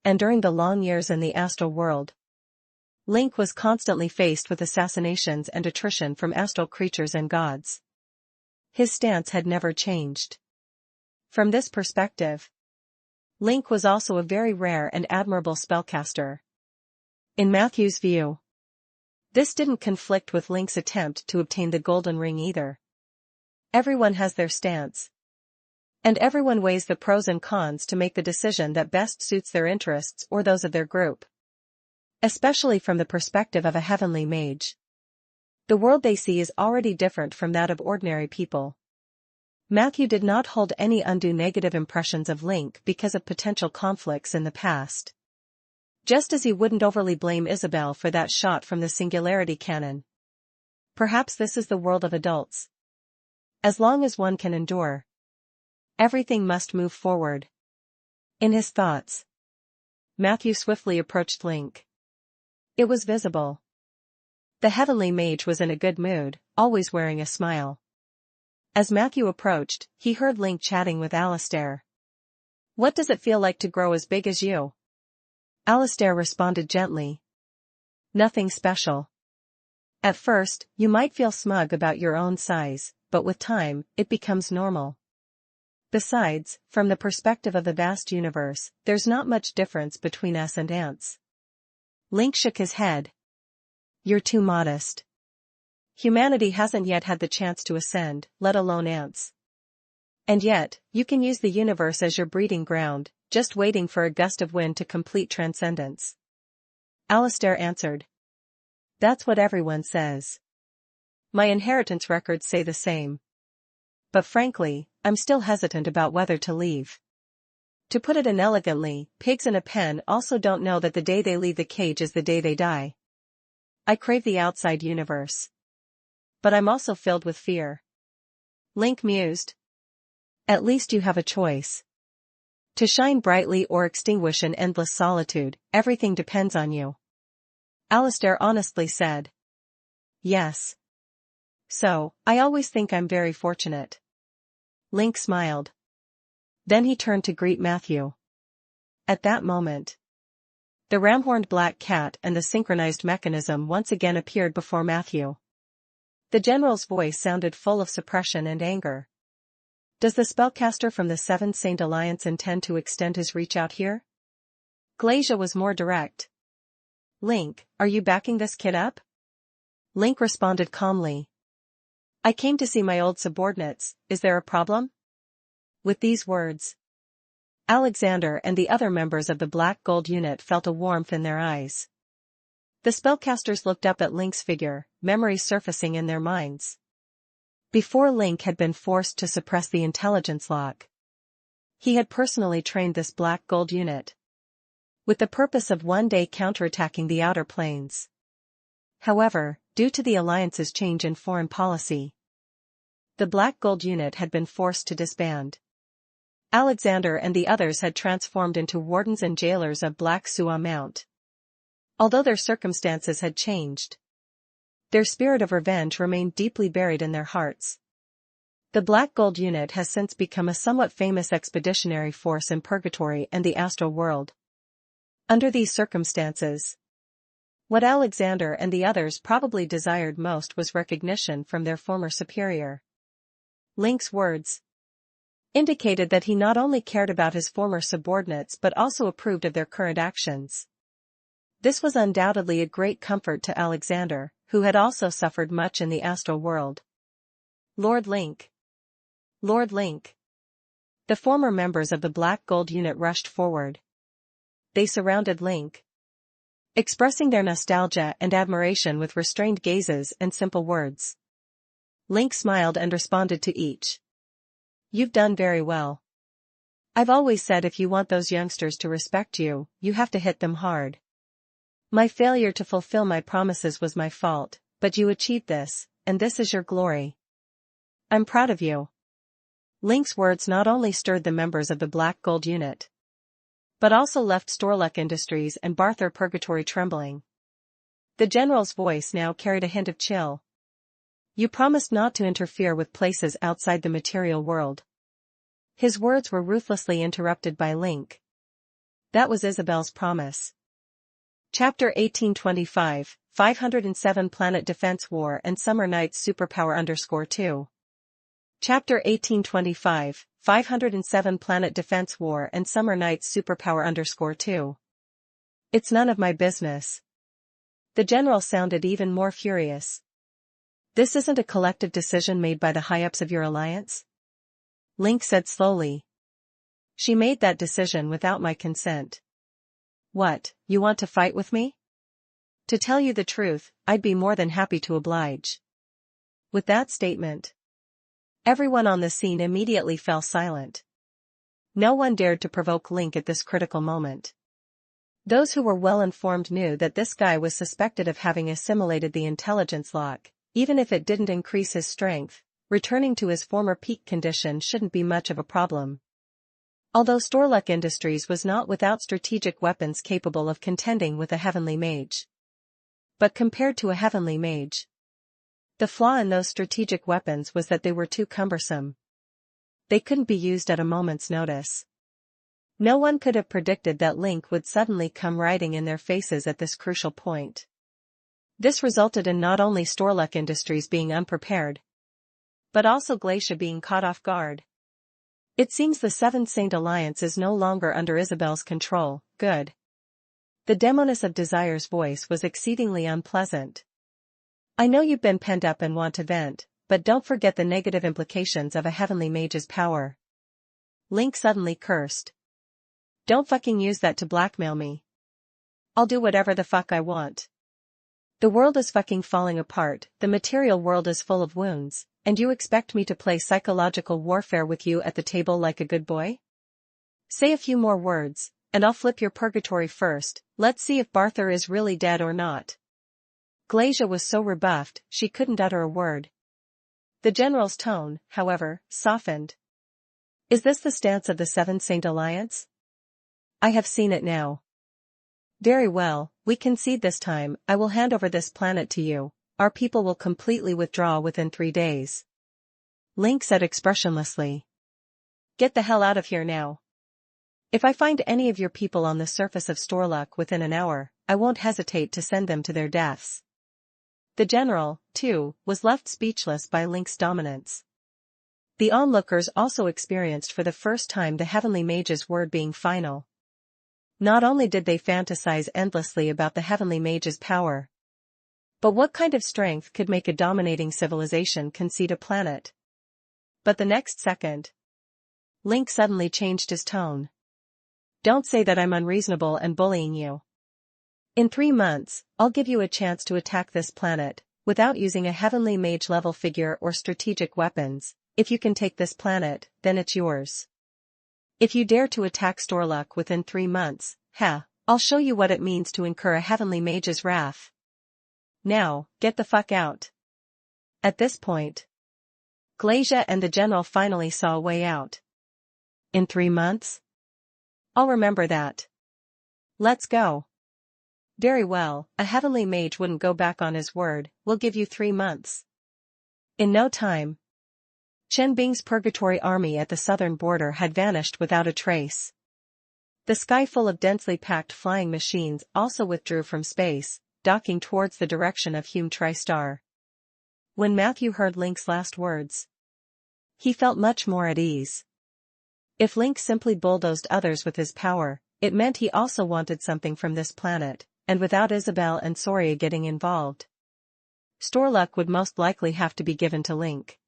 And during the long years in the astral world, Link was constantly faced with assassinations and attrition from astral creatures and gods. His stance had never changed. From this perspective, Link was also a very rare and admirable spellcaster. In Matthew's view, this didn't conflict with Link's attempt to obtain the golden ring either. Everyone has their stance, and everyone weighs the pros and cons to make the decision that best suits their interests or those of their group. Especially from the perspective of a heavenly mage. The world they see is already different from that of ordinary people. Matthew did not hold any undue negative impressions of Link because of potential conflicts in the past. Just as he wouldn't overly blame Isabel for that shot from the singularity cannon. Perhaps this is the world of adults. As long as one can endure, everything must move forward. In his thoughts, Matthew swiftly approached Link. It was visible. The heavenly mage was in a good mood, always wearing a smile. As Matthew approached, he heard Link chatting with Alistair. What does it feel like to grow as big as you? Alistair responded gently. Nothing special. At first, you might feel smug about your own size, but with time, it becomes normal. Besides, from the perspective of the vast universe, there's not much difference between us and ants. Link shook his head. You're too modest. Humanity hasn't yet had the chance to ascend, let alone ants. And yet, you can use the universe as your breeding ground, just waiting for a gust of wind to complete transcendence. Alistair answered. That's what everyone says. My inheritance records say the same. But frankly, I'm still hesitant about whether to leave. To put it inelegantly, pigs in a pen also don't know that the day they leave the cage is the day they die. I crave the outside universe. But I'm also filled with fear. Link mused. At least you have a choice. To shine brightly or extinguish in endless solitude, everything depends on you. Alistair honestly said. Yes. So, I always think I'm very fortunate. Link smiled. Then he turned to greet Matthew. At that moment, the ram-horned black cat and the synchronized mechanism once again appeared before Matthew. The general's voice sounded full of suppression and anger. Does the spellcaster from the Seven Saint Alliance intend to extend his reach out here? Glacia was more direct. Link, are you backing this kid up? Link responded calmly. I came to see my old subordinates, is there a problem? With these words, Alexander and the other members of the Black Gold unit felt a warmth in their eyes. The spellcasters looked up at Link's figure, memories surfacing in their minds. Before Link had been forced to suppress the intelligence lock, he had personally trained this Black Gold unit, with the purpose of one day counterattacking the Outer Planes. However, due to the Alliance's change in foreign policy, the Black Gold unit had been forced to disband. Alexander and the others had transformed into wardens and jailers of Black Sua Mount. Although their circumstances had changed, their spirit of revenge remained deeply buried in their hearts. The Black Gold unit has since become a somewhat famous expeditionary force in Purgatory and the Astral World. Under these circumstances, what Alexander and the others probably desired most was recognition from their former superior. Link's words indicated that he not only cared about his former subordinates but also approved of their current actions. This was undoubtedly a great comfort to Alexander, who had also suffered much in the Astral World. Lord Link. Lord Link. The former members of the Black Gold unit rushed forward. They surrounded Link, expressing their nostalgia and admiration with restrained gazes and simple words. Link smiled and responded to each. "You've done very well. I've always said if you want those youngsters to respect you, you have to hit them hard. My failure to fulfill my promises was my fault, but you achieved this, and this is your glory. I'm proud of you." Link's words not only stirred the members of the Black Gold unit, but also left Storluck Industries and Barthor Purgatory trembling. The general's voice now carried a hint of chill. "You promised not to interfere with places outside the material world." His words were ruthlessly interrupted by Link. That was Isabel's promise. Chapter 1825, 507 Planet Defense War and Summer Nights Superpower _2. Chapter 1825, 507 Planet Defense War and Summer Nights Superpower _2. It's none of my business. The general sounded even more furious. This isn't a collective decision made by the high-ups of your alliance? Link said slowly. She made that decision without my consent. What, you want to fight with me? To tell you the truth, I'd be more than happy to oblige. With that statement, everyone on the scene immediately fell silent. No one dared to provoke Link at this critical moment. Those who were well informed knew that this guy was suspected of having assimilated the intelligence lock. Even if it didn't increase his strength, returning to his former peak condition shouldn't be much of a problem. Although Storluck Industries was not without strategic weapons capable of contending with a heavenly mage. But compared to a heavenly mage, the flaw in those strategic weapons was that they were too cumbersome. They couldn't be used at a moment's notice. No one could have predicted that Link would suddenly come riding in their faces at this crucial point. This resulted in not only Storluck Industries being unprepared, but also Glacia being caught off guard. It seems the Seventh Saint Alliance is no longer under Isabel's control. Good. The Demoness of Desire's voice was exceedingly unpleasant. I know you've been pent up and want to vent, but don't forget the negative implications of a heavenly mage's power. Link suddenly cursed. Don't fucking use that to blackmail me. I'll do whatever the fuck I want. The world is fucking falling apart, the material world is full of wounds, and you expect me to play psychological warfare with you at the table like a good boy? Say a few more words, and I'll flip your purgatory first. Let's see if Barthor is really dead or not. Glacia was so rebuffed, she couldn't utter a word. The general's tone, however, softened. Is this the stance of the Seventh Saint Alliance? I have seen it now. Very well, we concede this time. I will hand over this planet to you. Our people will completely withdraw within 3 days. Link said expressionlessly. Get the hell out of here now. If I find any of your people on the surface of Storluck within an hour, I won't hesitate to send them to their deaths. The general, too, was left speechless by Link's dominance. The onlookers also experienced for the first time the Heavenly Mage's word being final. Not only did they fantasize endlessly about the Heavenly Mage's power, but what kind of strength could make a dominating civilization concede a planet? But the next second, Link suddenly changed his tone. Don't say that I'm unreasonable and bullying you. In 3 months, I'll give you a chance to attack this planet, without using a heavenly mage-level figure or strategic weapons. If you can take this planet, then it's yours. If you dare to attack Storluck within 3 months, I'll show you what it means to incur a heavenly mage's wrath. Now, get the fuck out. At this point, Glacia and the general finally saw a way out. In 3 months? I'll remember that. Let's go. Very well, a heavenly mage wouldn't go back on his word. We'll give you 3 months. In no time, Chen Bing's purgatory army at the southern border had vanished without a trace. The sky full of densely packed flying machines also withdrew from space, docking towards the direction of Hume TriStar. When Matthew heard Link's last words, he felt much more at ease. If Link simply bulldozed others with his power, it meant he also wanted something from this planet, and without Isabelle and Soria getting involved, Storluck would most likely have to be given to Link.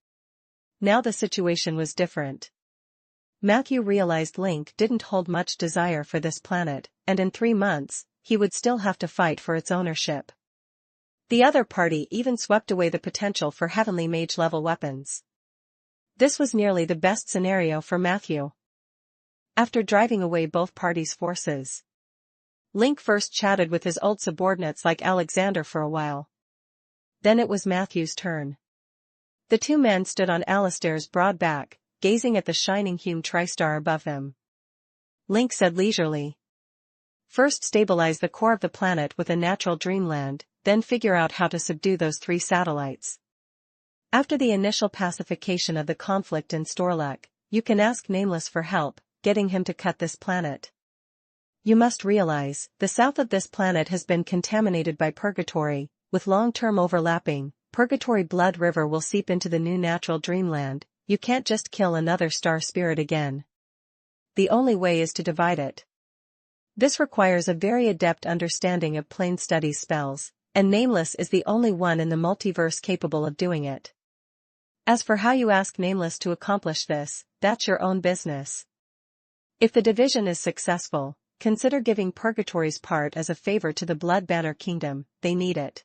Now the situation was different. Matthew realized Link didn't hold much desire for this planet, and in 3 months, he would still have to fight for its ownership. The other party even swept away the potential for heavenly mage-level weapons. This was nearly the best scenario for Matthew. After driving away both parties' forces, Link first chatted with his old subordinates like Alexander for a while. Then it was Matthew's turn. The 2 men stood on Alistair's broad back, gazing at the shining Hume TriStar above them. Link said leisurely, "First stabilize the core of the planet with a natural dreamland, then figure out how to subdue those 3 satellites. After the initial pacification of the conflict in Storluck, you can ask Nameless for help, getting him to cut this planet. You must realize, the south of this planet has been contaminated by Purgatory, with long-term overlapping. Purgatory Blood River will seep into the new natural dreamland. You can't just kill another star spirit again. The only way is to divide it. This requires a very adept understanding of plane studies spells, and Nameless is the only one in the multiverse capable of doing it. As for how you ask Nameless to accomplish this, that's your own business. If the division is successful, consider giving Purgatory's part as a favor to the Blood Banner Kingdom. They need it.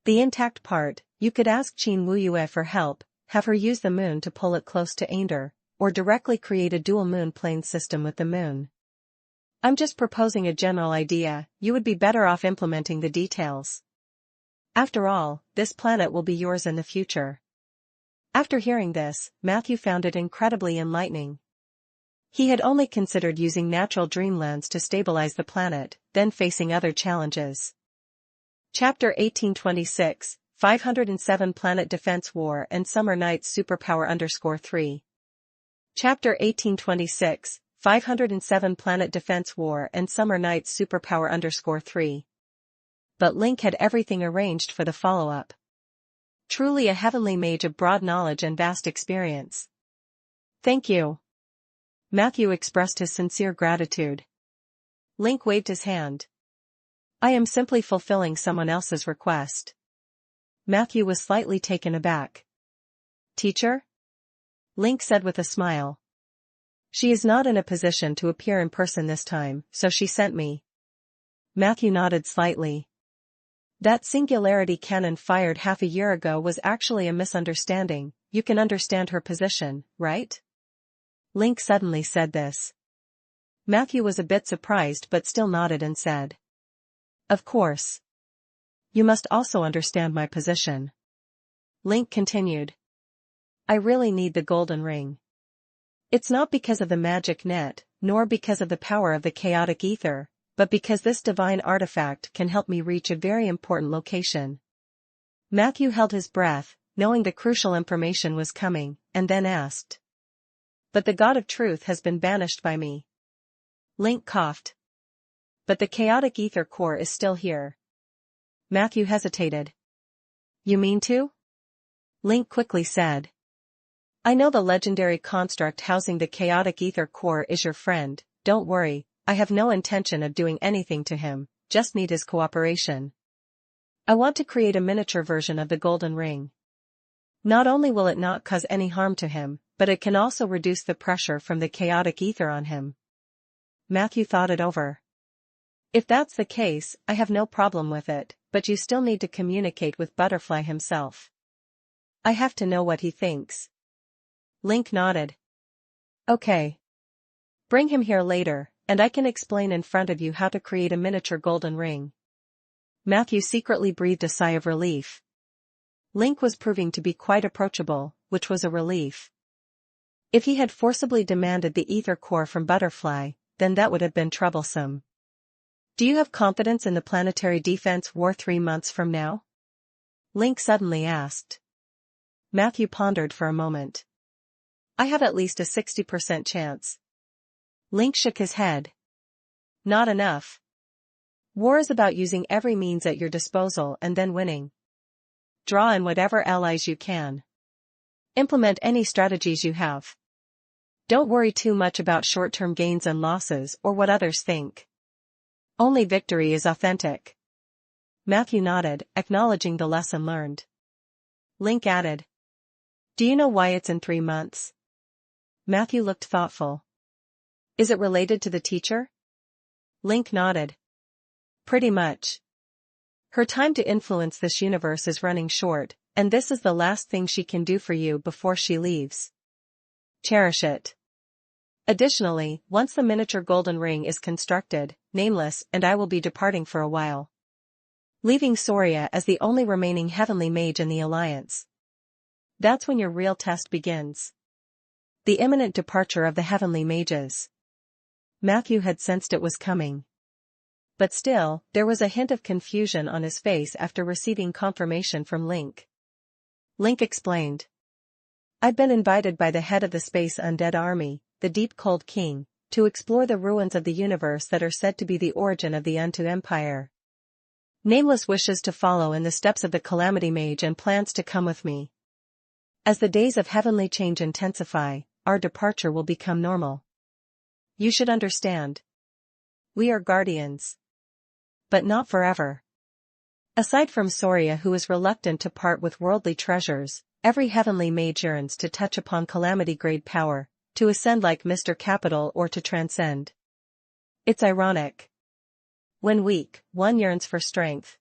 The intact part, you could ask Qin Wuyue for help, have her use the moon to pull it close to Ainder, or directly create a dual moon plane system with the moon. I'm just proposing a general idea. You would be better off implementing the details. After all, this planet will be yours in the future." After hearing this, Matthew found it incredibly enlightening. He had only considered using natural dreamlands to stabilize the planet, then facing other challenges. Chapter 1826, 507 Planet Defense War and Summer Nights Superpower _3. Chapter 1826, 507 Planet Defense War and Summer Nights Superpower _3. But Link had everything arranged for the follow-up. Truly a heavenly mage of broad knowledge and vast experience. "Thank you." Matthew expressed his sincere gratitude. Link waved his hand. "I am simply fulfilling someone else's request." Matthew was slightly taken aback. "Teacher?" Link said with a smile. "She is not in a position to appear in person this time, so she sent me." Matthew nodded slightly. "That singularity cannon fired half a year ago was actually a misunderstanding. You can understand her position, right?" Link suddenly said this. Matthew was a bit surprised but still nodded and said, "Of course. You must also understand my position." Link continued. "I really need the golden ring. It's not because of the magic net, nor because of the power of the chaotic ether, but because this divine artifact can help me reach a very important location." Matthew held his breath, knowing the crucial information was coming, and then asked, "But the God of Truth has been banished by me." Link coughed. "But the chaotic ether core is still here." Matthew hesitated. "You mean to?" Link quickly said. "I know the legendary construct housing the chaotic ether core is your friend. Don't worry, I have no intention of doing anything to him, just need his cooperation. I want to create a miniature version of the golden ring. Not only will it not cause any harm to him, but it can also reduce the pressure from the chaotic ether on him." Matthew thought it over. If that's the case, I have no problem with it, but you still need to communicate with Butterfly himself. I have to know what he thinks. Link nodded. Okay. Bring him here later, and I can explain in front of you how to create a miniature golden ring. Matthew secretly breathed a sigh of relief. Link was proving to be quite approachable, which was a relief. If he had forcibly demanded the ether core from Butterfly, then that would have been troublesome. Do you have confidence in the planetary defense war 3 months from now? Link suddenly asked. Matthew pondered for a moment. I have at least a 60% chance. Link shook his head. Not enough. War is about using every means at your disposal and then winning. Draw in whatever allies you can. Implement any strategies you have. Don't worry too much about short-term gains and losses or what others think. Only victory is authentic. Matthew nodded, acknowledging the lesson learned. Link added. Do you know why it's in 3 months? Matthew looked thoughtful. Is it related to the teacher? Link nodded. Pretty much. Her time to influence this universe is running short, and this is the last thing she can do for you before she leaves. Cherish it. Additionally, once the miniature golden ring is constructed, Nameless and I will be departing for a while, leaving Soria as the only remaining heavenly mage in the Alliance. That's when your real test begins. The imminent departure of the heavenly mages. Matthew had sensed it was coming. But still, there was a hint of confusion on his face after receiving confirmation from Link. Link explained. I've been invited by the head of the Space Undead Army, the Deep Cold King, to explore the ruins of the universe that are said to be the origin of the Unto Empire. Nameless wishes to follow in the steps of the Calamity Mage and plans to come with me. As the days of heavenly change intensify, our departure will become normal. You should understand. We are guardians. But not forever. Aside from Soria, who is reluctant to part with worldly treasures, every heavenly mage yearns to touch upon calamity-grade power, to ascend like Mr. Capital or to transcend. It's ironic. When weak, one yearns for strength.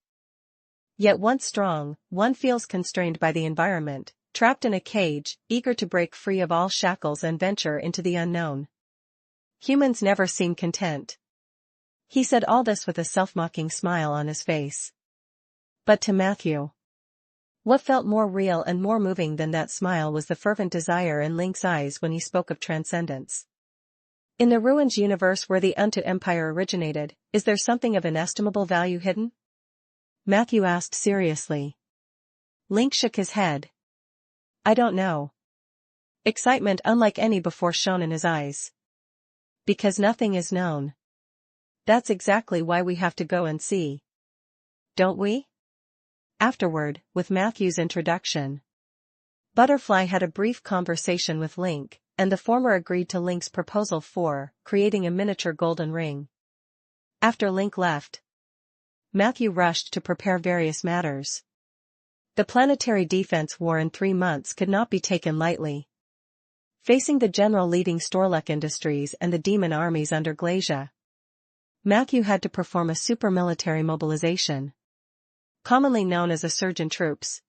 Yet once strong, one feels constrained by the environment, trapped in a cage, eager to break free of all shackles and venture into the unknown. Humans never seem content. He said all this with a self-mocking smile on his face. But to Matthew, what felt more real and more moving than that smile was the fervent desire in Link's eyes when he spoke of transcendence. In the ruined universe where the Unto Empire originated, is there something of inestimable value hidden? Matthew asked seriously. Link shook his head. I don't know. Excitement unlike any before shone in his eyes. Because nothing is known. That's exactly why we have to go and see. Don't we? Afterward, with Matthew's introduction, Butterfly had a brief conversation with Link, and the former agreed to Link's proposal for creating a miniature golden ring. After Link left, Matthew rushed to prepare various matters. The planetary defense war in 3 months could not be taken lightly. Facing the general leading Storluck Industries and the demon armies under Glacia, Matthew had to perform a super-military mobilization, commonly known as a surge in troops.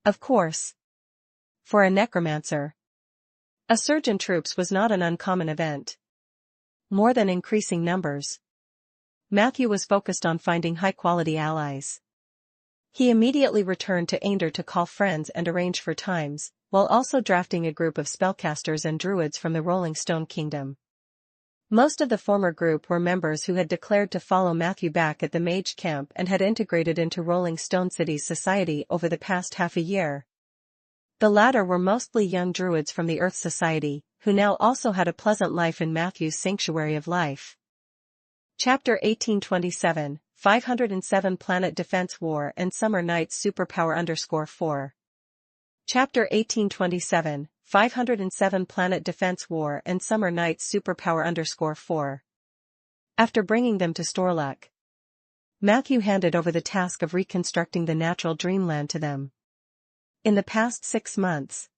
Of course, for a necromancer, a surge in troops was not an uncommon event. More than increasing numbers, Matthew was focused on finding high-quality allies. He immediately returned to Ainder to call friends and arrange for times, while also drafting a group of spellcasters and druids from the Rolling Stone Kingdom. Most of the former group were members who had declared to follow Matthew back at the mage camp and had integrated into Rolling Stone City's society over the past half a year. The latter were mostly young druids from the Earth Society, who now also had a pleasant life in Matthew's Sanctuary of Life. Chapter 1827, 507 Planet Defense War and Summer Nights Superpower 4. Chapter 1827, 507 Planet Defense War and Summer Nights Superpower 4. After bringing them to Storluck, Matthew handed over the task of reconstructing the natural dreamland to them. In the past 6 months,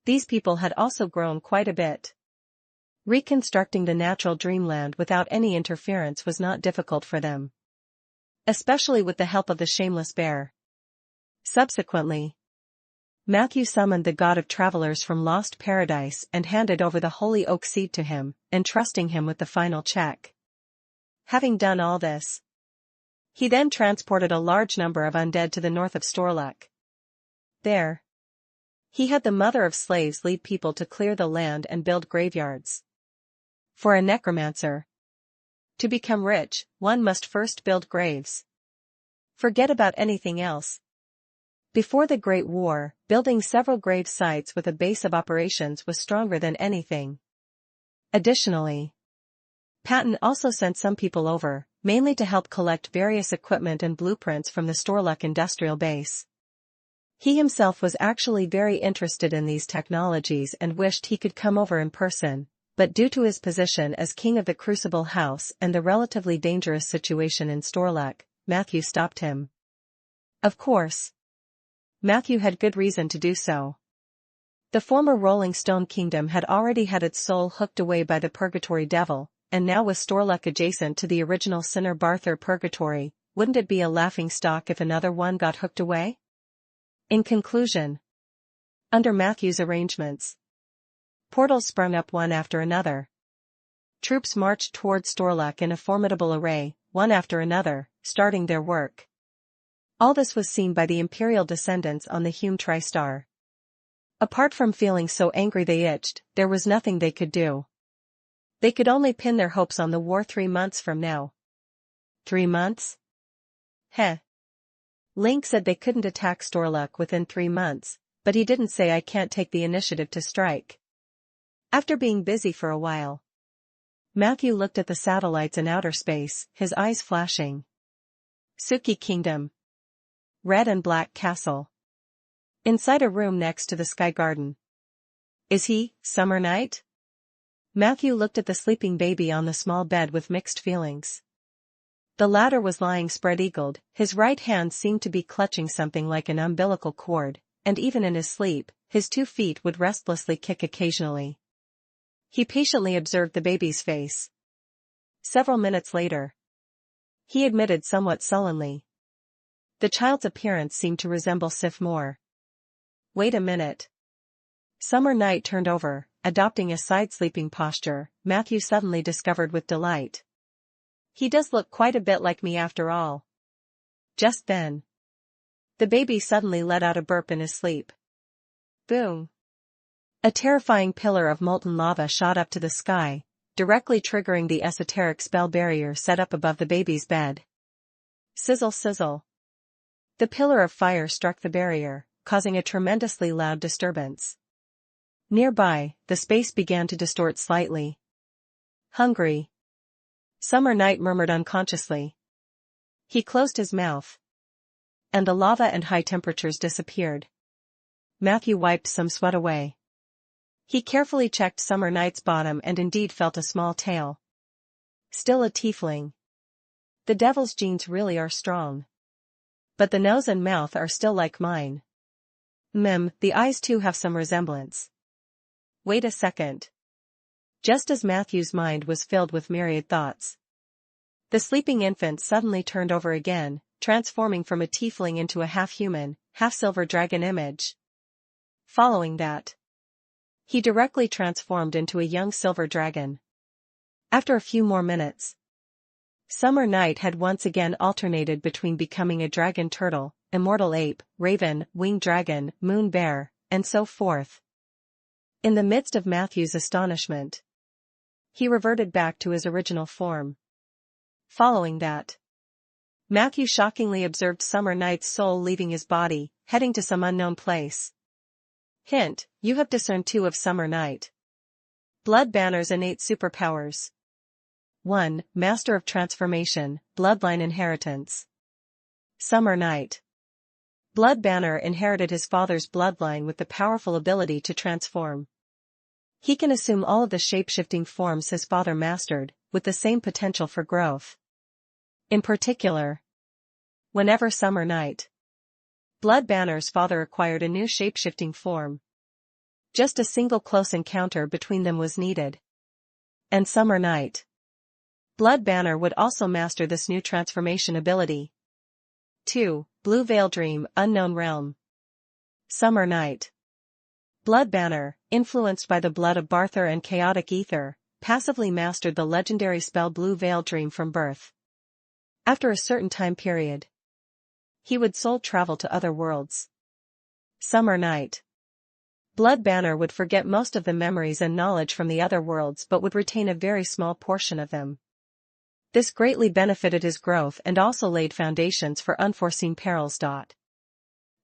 these people had also grown quite a bit. Reconstructing the natural dreamland without any interference was not difficult for them. Especially with the help of the shameless bear. Subsequently, Matthew summoned the god of travelers from Lost Paradise and handed over the holy oak seed to him, entrusting him with the final check. Having done all this, he then transported a large number of undead to the north of Storluck. There, he had the mother of slaves lead people to clear the land and build graveyards. For a necromancer, to become rich, one must first build graves. Forget about anything else. Before the Great War, building several grave sites with a base of operations was stronger than anything. Additionally, Patton also sent some people over, mainly to help collect various equipment and blueprints from the Storluck industrial base. He himself was actually very interested in these technologies and wished he could come over in person, but due to his position as king of the Crucible House and the relatively dangerous situation in Storluck, Matthew stopped him. Of course, Matthew had good reason to do so. The former Rolling Stone Kingdom had already had its soul hooked away by the Purgatory Devil, and now with Storluck adjacent to the original Sinner Barthur Purgatory, wouldn't it be a laughing stock if another one got hooked away? In conclusion, under Matthew's arrangements, portals sprung up one after another. Troops marched toward Storluck in a formidable array, one after another, starting their work. All this was seen by the imperial descendants on the Hume TriStar. Apart from feeling so angry they itched, there was nothing they could do. They could only pin their hopes on the war 3 months from now. 3 months? Heh. Link said they couldn't attack Storluck within 3 months, but he didn't say I can't take the initiative to strike. After being busy for a while, Matthew looked at the satellites in outer space, his eyes flashing. Suki Kingdom. Red and Black Castle. Inside a room next to the Sky Garden. Is he, Summer Night? Matthew looked at the sleeping baby on the small bed with mixed feelings. The latter was lying spread-eagled, his right hand seemed to be clutching something like an umbilical cord, and even in his sleep, his 2 feet would restlessly kick occasionally. He patiently observed the baby's face. Several minutes later, he admitted somewhat sullenly. The child's appearance seemed to resemble Sif more. Wait a minute. Summer Night turned over, adopting a side-sleeping posture, Matthew suddenly discovered with delight. He does look quite a bit like me after all. Just then, the baby suddenly let out a burp in his sleep. Boom. A terrifying pillar of molten lava shot up to the sky, directly triggering the esoteric spell barrier set up above the baby's bed. Sizzle sizzle. The pillar of fire struck the barrier, causing a tremendously loud disturbance. Nearby, the space began to distort slightly. Hungry. Summer Night murmured unconsciously. He closed his mouth, and the lava and high temperatures disappeared. Matthew wiped some sweat away. He carefully checked Summer Night's bottom and indeed felt a small tail. Still a tiefling. The devil's genes really are strong. But the nose and mouth are still like mine. The eyes too have some resemblance. Wait a second. Just as Matthew's mind was filled with myriad thoughts, the sleeping infant suddenly turned over again, transforming from a tiefling into a half-human, half-silver dragon image. Following that, he directly transformed into a young silver dragon. After a few more minutes, Summer Night had once again alternated between becoming a dragon turtle, immortal ape, raven, winged dragon, moon bear, and so forth. In the midst of Matthew's astonishment, he reverted back to his original form. Following that, Matthew shockingly observed Summer Night's soul leaving his body, heading to some unknown place. Hint, you have discerned 2 of Summer Night. Blood Banner's innate superpowers. 1. Master of Transformation, Bloodline Inheritance. Summer Night. Blood Banner inherited his father's bloodline with the powerful ability to transform. He can assume all of the shape-shifting forms his father mastered, with the same potential for growth. In particular, whenever Summer Night, Blood Banner's father acquired a new shape-shifting form, just a single close encounter between them was needed. And Summer Night. Blood Banner would also master this new transformation ability. 2. Blue Veil Dream, Unknown Realm. Summer Night. Blood Banner, influenced by the blood of Barther and chaotic ether, passively mastered the legendary spell Blue Veil Dream from birth. After a certain time period, he would soul travel to other worlds. Summer Night. Blood Banner would forget most of the memories and knowledge from the other worlds but would retain a very small portion of them. This greatly benefited his growth and also laid foundations for unforeseen perils.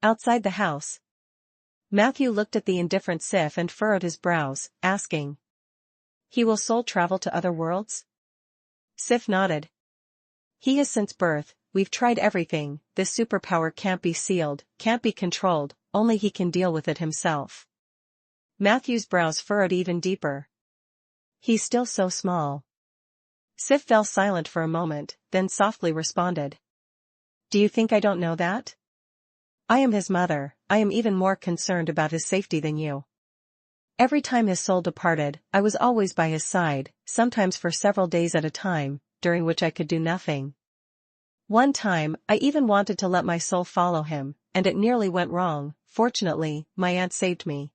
Outside the house, Matthew looked at the indifferent Sif and furrowed his brows, asking, "He will soul travel to other worlds?" Sif nodded. "He has since birth, we've tried everything, this superpower can't be sealed, can't be controlled, only he can deal with it himself." Matthew's brows furrowed even deeper. "He's still so small." Sif fell silent for a moment, then softly responded. "Do you think I don't know that? I am his mother, I am even more concerned about his safety than you. Every time his soul departed, I was always by his side, sometimes for several days at a time, during which I could do nothing. One time, I even wanted to let my soul follow him, and it nearly went wrong. Fortunately, my aunt saved me.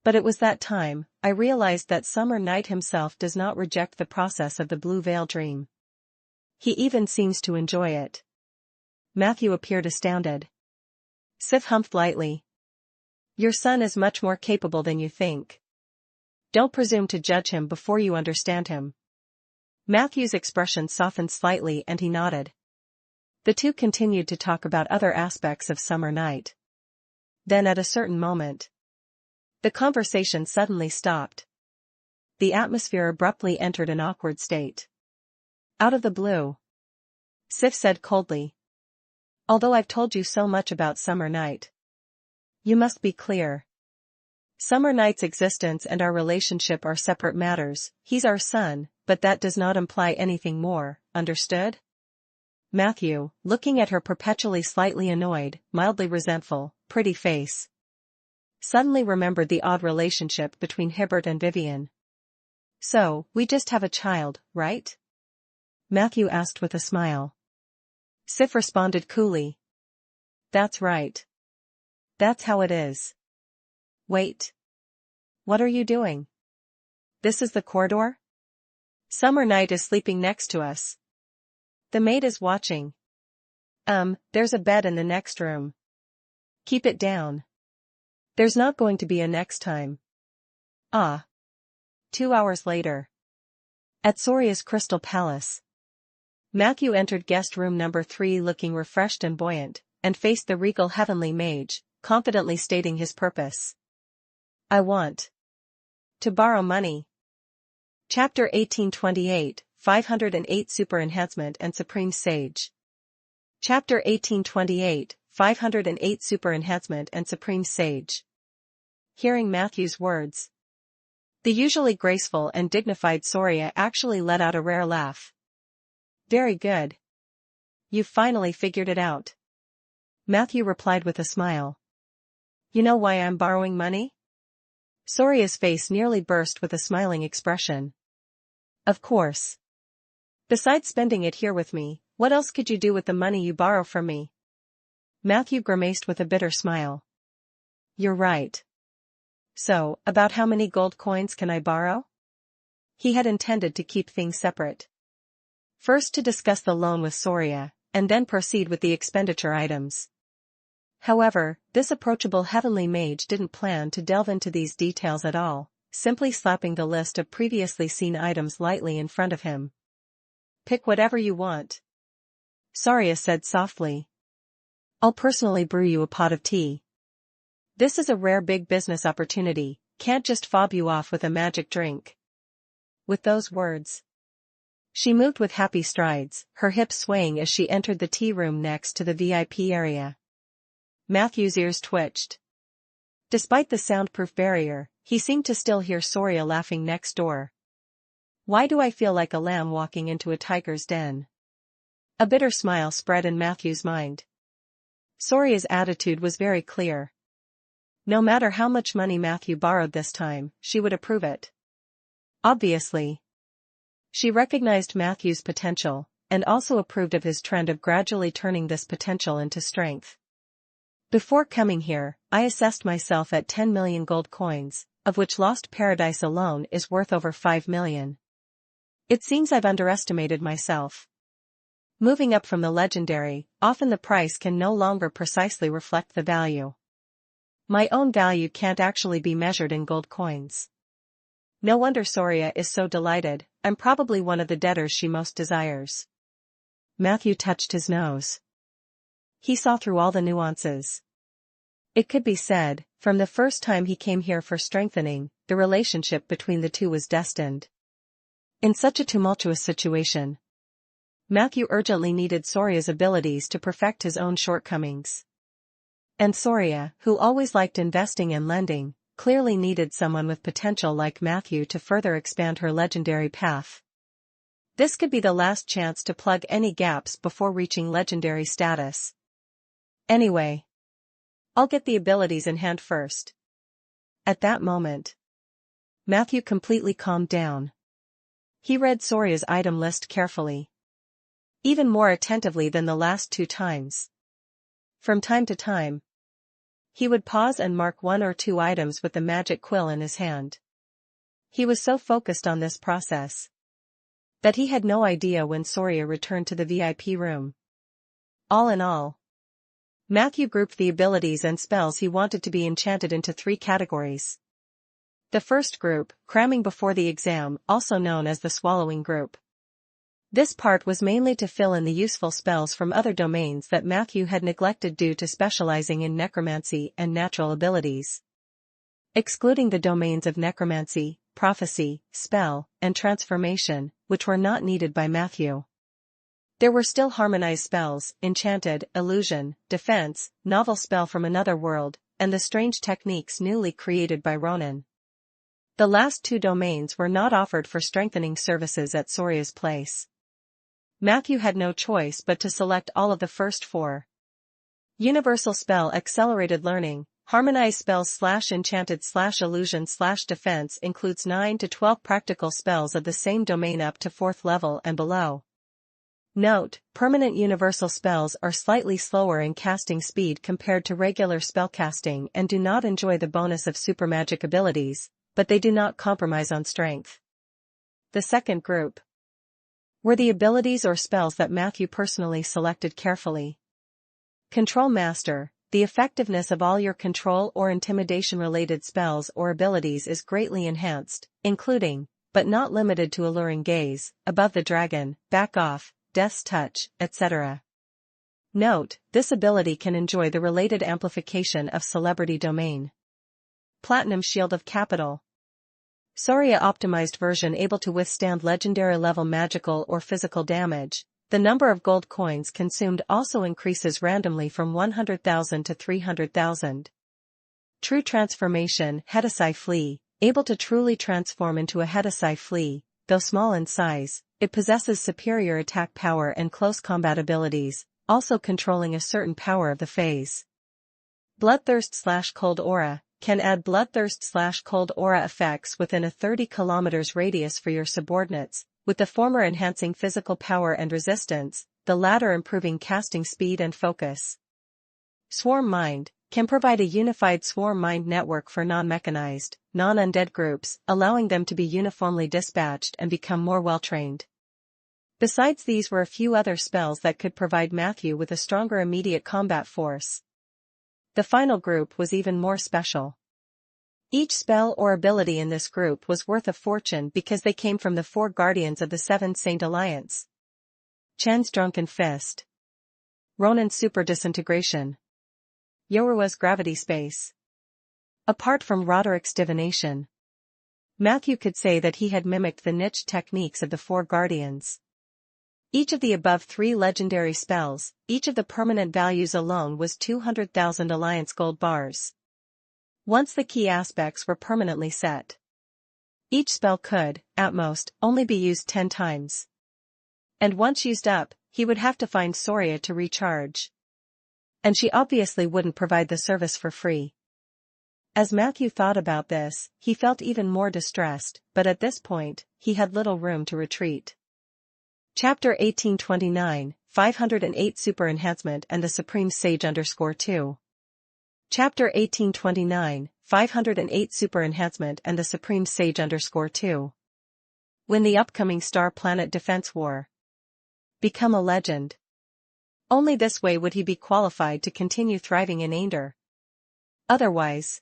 But it was that time, I realized that Summer Night himself does not reject the process of the Blue Veil Dream. He even seems to enjoy it." Matthew appeared astounded. Sif humphed lightly. "Your son is much more capable than you think. Don't presume to judge him before you understand him." Matthew's expression softened slightly and he nodded. The two continued to talk about other aspects of Summer Night. Then at a certain moment, the conversation suddenly stopped. The atmosphere abruptly entered an awkward state. Out of the blue, Sif said coldly, "Although I've told you so much about Summer Night, you must be clear. Summer Night's existence and our relationship are separate matters. He's our son, but that does not imply anything more, understood?" Matthew, looking at her perpetually slightly annoyed, mildly resentful, pretty face, suddenly remembered the odd relationship between Hibbert and Vivian. "So, we just have a child, right?" Matthew asked with a smile. Sif responded coolly. "That's right. That's how it is. Wait. What are you doing? This is the corridor? Summer Night is sleeping next to us. The maid is watching. There's a bed in the next room. Keep it down. There's not going to be a next time." 2 hours later. At Soria's Crystal Palace. Matthew entered guest room number 3 looking refreshed and buoyant, and faced the regal heavenly mage, confidently stating his purpose. "I want to borrow money." Chapter 1828, 508 Super Enhancement and Supreme Sage. Chapter 1828, 508 Super Enhancement and Supreme Sage. Hearing Matthew's words, the usually graceful and dignified Soria actually let out a rare laugh. "Very good. You've finally figured it out." Matthew replied with a smile. "You know why I'm borrowing money?" Soria's face nearly burst with a smiling expression. "Of course. Besides spending it here with me, what else could you do with the money you borrow from me?" Matthew grimaced with a bitter smile. "You're right. So, about how many gold coins can I borrow?" He had intended to keep things separate. First to discuss the loan with Soria, and then proceed with the expenditure items. However, this approachable heavenly mage didn't plan to delve into these details at all, simply slapping the list of previously seen items lightly in front of him. "Pick whatever you want," Soria said softly. "I'll personally brew you a pot of tea. This is a rare big business opportunity, can't just fob you off with a magic drink." With those words, she moved with happy strides, her hips swaying as she entered the tea room next to the VIP area. Matthew's ears twitched. Despite the soundproof barrier, he seemed to still hear Soria laughing next door. "Why do I feel like a lamb walking into a tiger's den?" A bitter smile spread in Matthew's mind. Soria's attitude was very clear. No matter how much money Matthew borrowed this time, she would approve it. Obviously. She recognized Matthew's potential, and also approved of his trend of gradually turning this potential into strength. Before coming here, I assessed myself at 10 million gold coins, of which Lost Paradise alone is worth over 5 million. It seems I've underestimated myself. Moving up from the legendary, often the price can no longer precisely reflect the value. My own value can't actually be measured in gold coins. No wonder Soria is so delighted. I'm probably one of the debtors she most desires. Matthew touched his nose. He saw through all the nuances. It could be said, from the first time he came here for strengthening, the relationship between the two was destined. In such a tumultuous situation, Matthew urgently needed Soria's abilities to perfect his own shortcomings. And Soria, who always liked investing and lending, clearly needed someone with potential like Matthew to further expand her legendary path. This could be the last chance to plug any gaps before reaching legendary status. Anyway, I'll get the abilities in hand first. At that moment, Matthew completely calmed down. He read Soria's item list carefully. Even more attentively than the last 2 times. From time to time, he would pause and mark 1 or 2 items with the magic quill in his hand. He was so focused on this process that he had no idea when Soria returned to the VIP room. All in all, Matthew grouped the abilities and spells he wanted to be enchanted into 3 categories. The first group, cramming before the exam, also known as the swallowing group. This part was mainly to fill in the useful spells from other domains that Matthew had neglected due to specializing in necromancy and natural abilities. Excluding the domains of necromancy, prophecy, spell, and transformation, which were not needed by Matthew. There were still harmonized spells, enchanted, illusion, defense, novel spell from another world, and the strange techniques newly created by Ronan. The last 2 domains were not offered for strengthening services at Soria's place. Matthew had no choice but to select all of the first 4. Universal spell accelerated learning, harmonized spells / enchanted / illusion / defense includes 9 to 12 practical spells of the same domain up to 4th level and below. Note, permanent universal spells are slightly slower in casting speed compared to regular spellcasting and do not enjoy the bonus of super magic abilities, but they do not compromise on strength. The second group were the abilities or spells that Matthew personally selected carefully. Control Master, the effectiveness of all your control or intimidation-related spells or abilities is greatly enhanced, including, but not limited to Alluring Gaze, Above the Dragon, Back Off, Death's Touch, etc. Note, this ability can enjoy the related amplification of Celebrity Domain. Platinum Shield of Capital. Soria optimized version able to withstand legendary level magical or physical damage. The number of gold coins consumed also increases randomly from 100,000 to 300,000. True Transformation, Hedasai Flea, able to truly transform into a Hedasai Flea, though small in size, it possesses superior attack power and close combat abilities, also controlling a certain power of the phase. Bloodthirst / Cold Aura, can add bloodthirst / cold aura effects within a 30 km radius for your subordinates, with the former enhancing physical power and resistance, the latter improving casting speed and focus. Swarm Mind, can provide a unified swarm mind network for non-mechanized, non-undead groups, allowing them to be uniformly dispatched and become more well-trained. Besides these were a few other spells that could provide Matthew with a stronger immediate combat force. The final group was even more special. Each spell or ability in this group was worth a fortune because they came from the 4 guardians of the 7 Saint Alliance. Chen's Drunken Fist, Ronan's Super Disintegration, Yorua's Gravity Space. Apart from Roderick's Divination, Matthew could say that he had mimicked the niche techniques of the 4 guardians. Each of the above 3 legendary spells, each of the permanent values alone was 200,000 Alliance gold bars. Once the key aspects were permanently set, each spell could, at most, only be used 10 times. And once used up, he would have to find Soria to recharge. And she obviously wouldn't provide the service for free. As Matthew thought about this, he felt even more distressed, but at this point, he had little room to retreat. Chapter 1829, 508 Super Enhancement and the Supreme Sage _2. Chapter 1829, 508 Super Enhancement and the Supreme Sage _2. Win the upcoming Star-Planet Defense War. Become a legend. Only this way would he be qualified to continue thriving in Ander. Otherwise,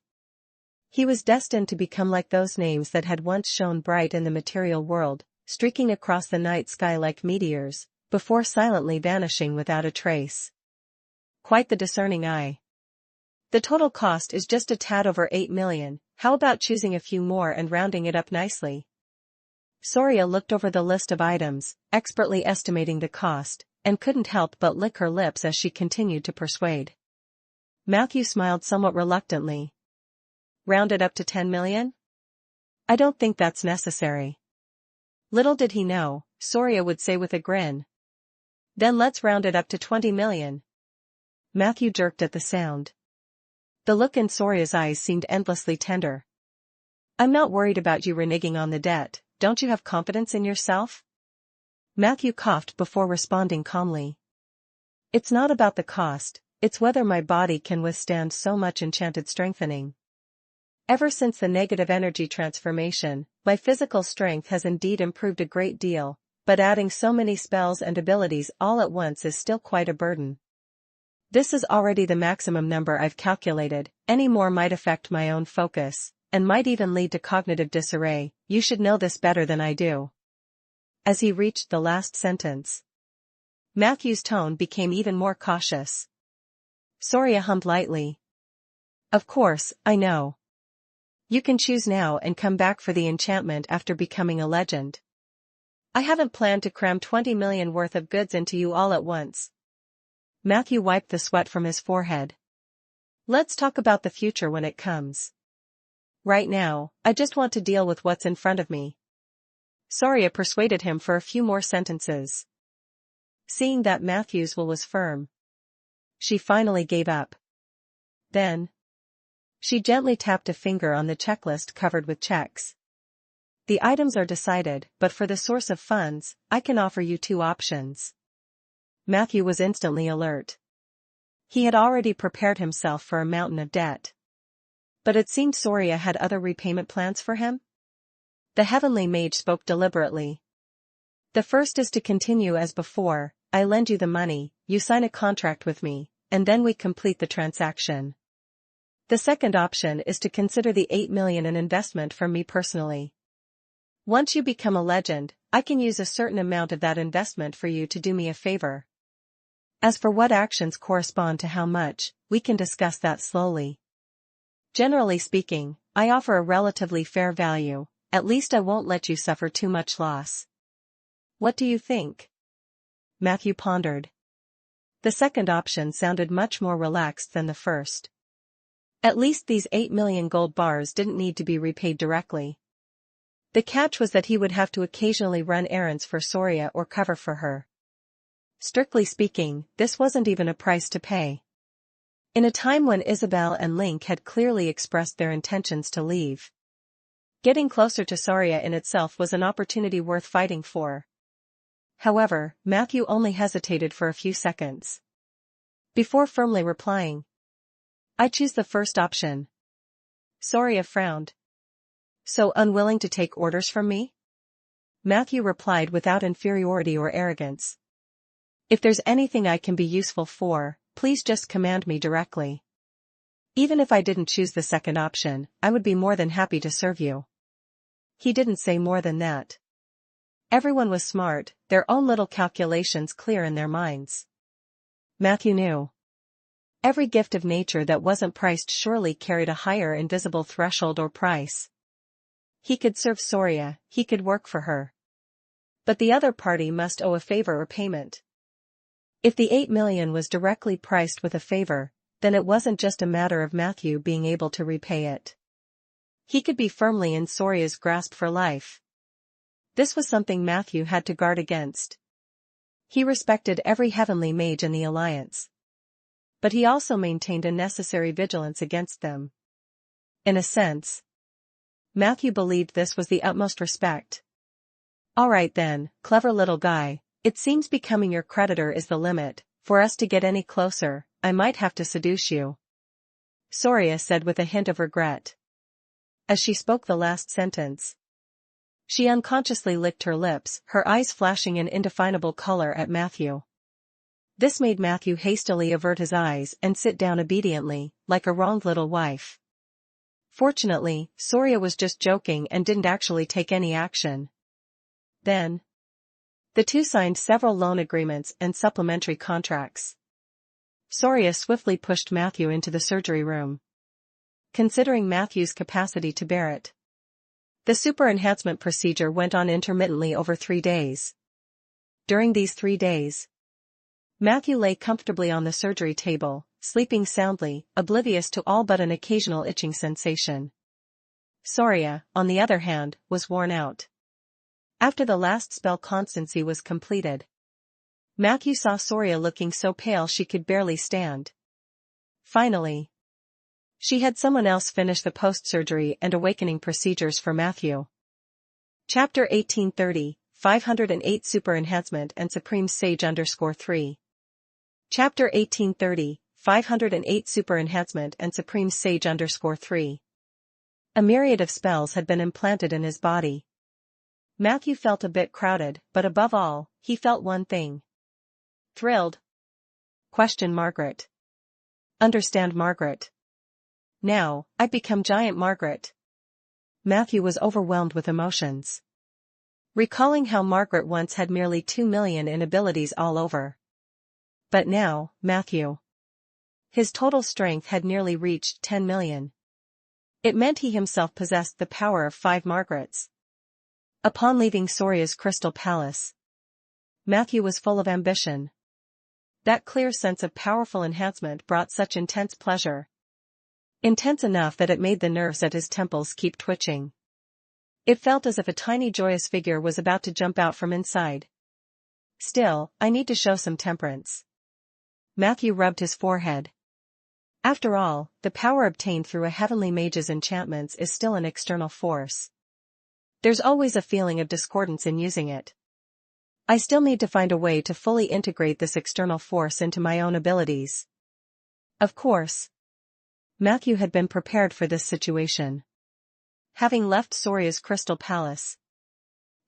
he was destined to become like those names that had once shone bright in the material world, streaking across the night sky like meteors, before silently vanishing without a trace. Quite the discerning eye. The total cost is just a tad over 8 million, how about choosing a few more and rounding it up nicely? Soria looked over the list of items, expertly estimating the cost, and couldn't help but lick her lips as she continued to persuade. Matthew smiled somewhat reluctantly. Round it up to 10 million? I don't think that's necessary. Little did he know, Soria would say with a grin. Then let's round it up to 20 million. Matthew jerked at the sound. The look in Soria's eyes seemed endlessly tender. I'm not worried about you reneging on the debt, don't you have confidence in yourself? Matthew coughed before responding calmly. It's not about the cost, it's whether my body can withstand so much enchanted strengthening. Ever since the negative energy transformation, my physical strength has indeed improved a great deal, but adding so many spells and abilities all at once is still quite a burden. This is already the maximum number I've calculated, any more might affect my own focus, and might even lead to cognitive disarray. You should know this better than I do. As he reached the last sentence, Matthew's tone became even more cautious. Soria hummed lightly. Of course, I know. You can choose now and come back for the enchantment after becoming a legend. I haven't planned to cram 20 million worth of goods into you all at once. Matthew wiped the sweat from his forehead. Let's talk about the future when it comes. Right now, I just want to deal with what's in front of me. Soria persuaded him for a few more sentences. Seeing that Matthew's will was firm, she finally gave up. Then, she gently tapped a finger on the checklist covered with checks. The items are decided, but for the source of funds, I can offer you 2 options. Matthew was instantly alert. He had already prepared himself for a mountain of debt. But it seemed Soria had other repayment plans for him? The heavenly mage spoke deliberately. The first is to continue as before, I lend you the money, you sign a contract with me, and then we complete the transaction. The second option is to consider the 8 million an investment from me personally. Once you become a legend, I can use a certain amount of that investment for you to do me a favor. As for what actions correspond to how much, we can discuss that slowly. Generally speaking, I offer a relatively fair value, at least I won't let you suffer too much loss. What do you think? Matthew pondered. The second option sounded much more relaxed than the first. At least these 8 million gold bars didn't need to be repaid directly. The catch was that he would have to occasionally run errands for Soria or cover for her. Strictly speaking, this wasn't even a price to pay. In a time when Isabel and Link had clearly expressed their intentions to leave, getting closer to Soria in itself was an opportunity worth fighting for. However, Matthew only hesitated for a few seconds before firmly replying. I choose the first option. Soria frowned. So unwilling to take orders from me? Matthew replied without inferiority or arrogance. If there's anything I can be useful for, please just command me directly. Even if I didn't choose the second option, I would be more than happy to serve you. He didn't say more than that. Everyone was smart, their own little calculations clear in their minds. Matthew knew. Every gift of nature that wasn't priced surely carried a higher invisible threshold or price. He could serve Soria, he could work for her. But the other party must owe a favor or payment. If the 8 million was directly priced with a favor, then it wasn't just a matter of Matthew being able to repay it. He could be firmly in Soria's grasp for life. This was something Matthew had to guard against. He respected every heavenly mage in the alliance. But he also maintained a necessary vigilance against them. In a sense, Matthew believed this was the utmost respect. Alright then, clever little guy, it seems becoming your creditor is the limit. For us to get any closer, I might have to seduce you, Soria said with a hint of regret. As she spoke the last sentence, she unconsciously licked her lips, her eyes flashing an indefinable color at Matthew. This made Matthew hastily avert his eyes and sit down obediently, like a wronged little wife. Fortunately, Soria was just joking and didn't actually take any action. Then, the two signed several loan agreements and supplementary contracts. Soria swiftly pushed Matthew into the surgery room. Considering Matthew's capacity to bear it, the super enhancement procedure went on intermittently over 3 days. During these 3 days, Matthew lay comfortably on the surgery table, sleeping soundly, oblivious to all but an occasional itching sensation. Soria, on the other hand, was worn out. After the last spell constancy was completed, Matthew saw Soria looking so pale she could barely stand. Finally, she had someone else finish the post-surgery and awakening procedures for Matthew. Chapter 1830, 508 Super Enhancement and Supreme Sage _3. Chapter 1830, 508 Super Enhancement and Supreme Sage _3. A myriad of spells had been implanted in his body. Matthew felt a bit crowded, but above all, he felt one thing. Thrilled? Questioned Margaret. Understand Margaret. Now, I've become Giant Margaret. Matthew was overwhelmed with emotions. Recalling how Margaret once had merely 2 million in abilities all over. But now, Matthew. His total strength had nearly reached 10 million. It meant he himself possessed the power of 5 Margarets. Upon leaving Soria's crystal palace, Matthew was full of ambition. That clear sense of powerful enhancement brought such intense pleasure. Intense enough that it made the nerves at his temples keep twitching. It felt as if a tiny joyous figure was about to jump out from inside. Still, I need to show some temperance. Matthew rubbed his forehead. After all, the power obtained through a heavenly mage's enchantments is still an external force. There's always a feeling of discordance in using it. I still need to find a way to fully integrate this external force into my own abilities. Of course, Matthew had been prepared for this situation. Having left Soria's crystal palace,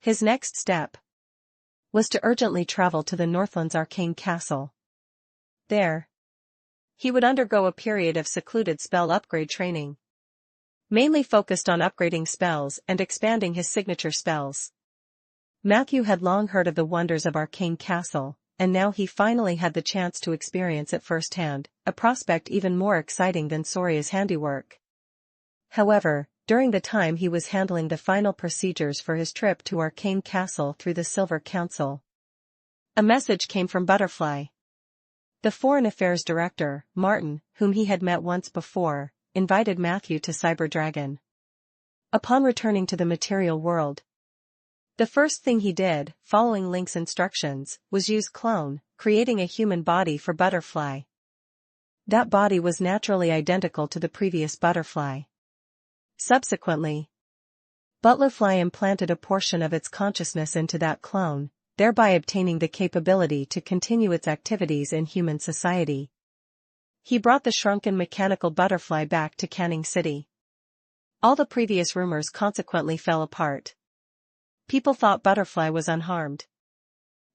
his next step was to urgently travel to the Northland's arcane castle. There, he would undergo a period of secluded spell upgrade training, mainly focused on upgrading spells and expanding his signature spells. Matthew had long heard of the wonders of Arcane Castle, and now he finally had the chance to experience it firsthand, a prospect even more exciting than Soria's handiwork. However, during the time he was handling the final procedures for his trip to Arcane Castle through the Silver Council, a message came from Butterfly. The Foreign Affairs Director, Martin, whom he had met once before, invited Matthew to Cyber Dragon. Upon returning to the material world, the first thing he did, following Link's instructions, was use Clone, creating a human body for Butterfly. That body was naturally identical to the previous Butterfly. Subsequently, Butterfly implanted a portion of its consciousness into that clone, thereby obtaining the capability to continue its activities in human society. He brought the shrunken mechanical Butterfly back to Canning City. All the previous rumors consequently fell apart. People thought Butterfly was unharmed.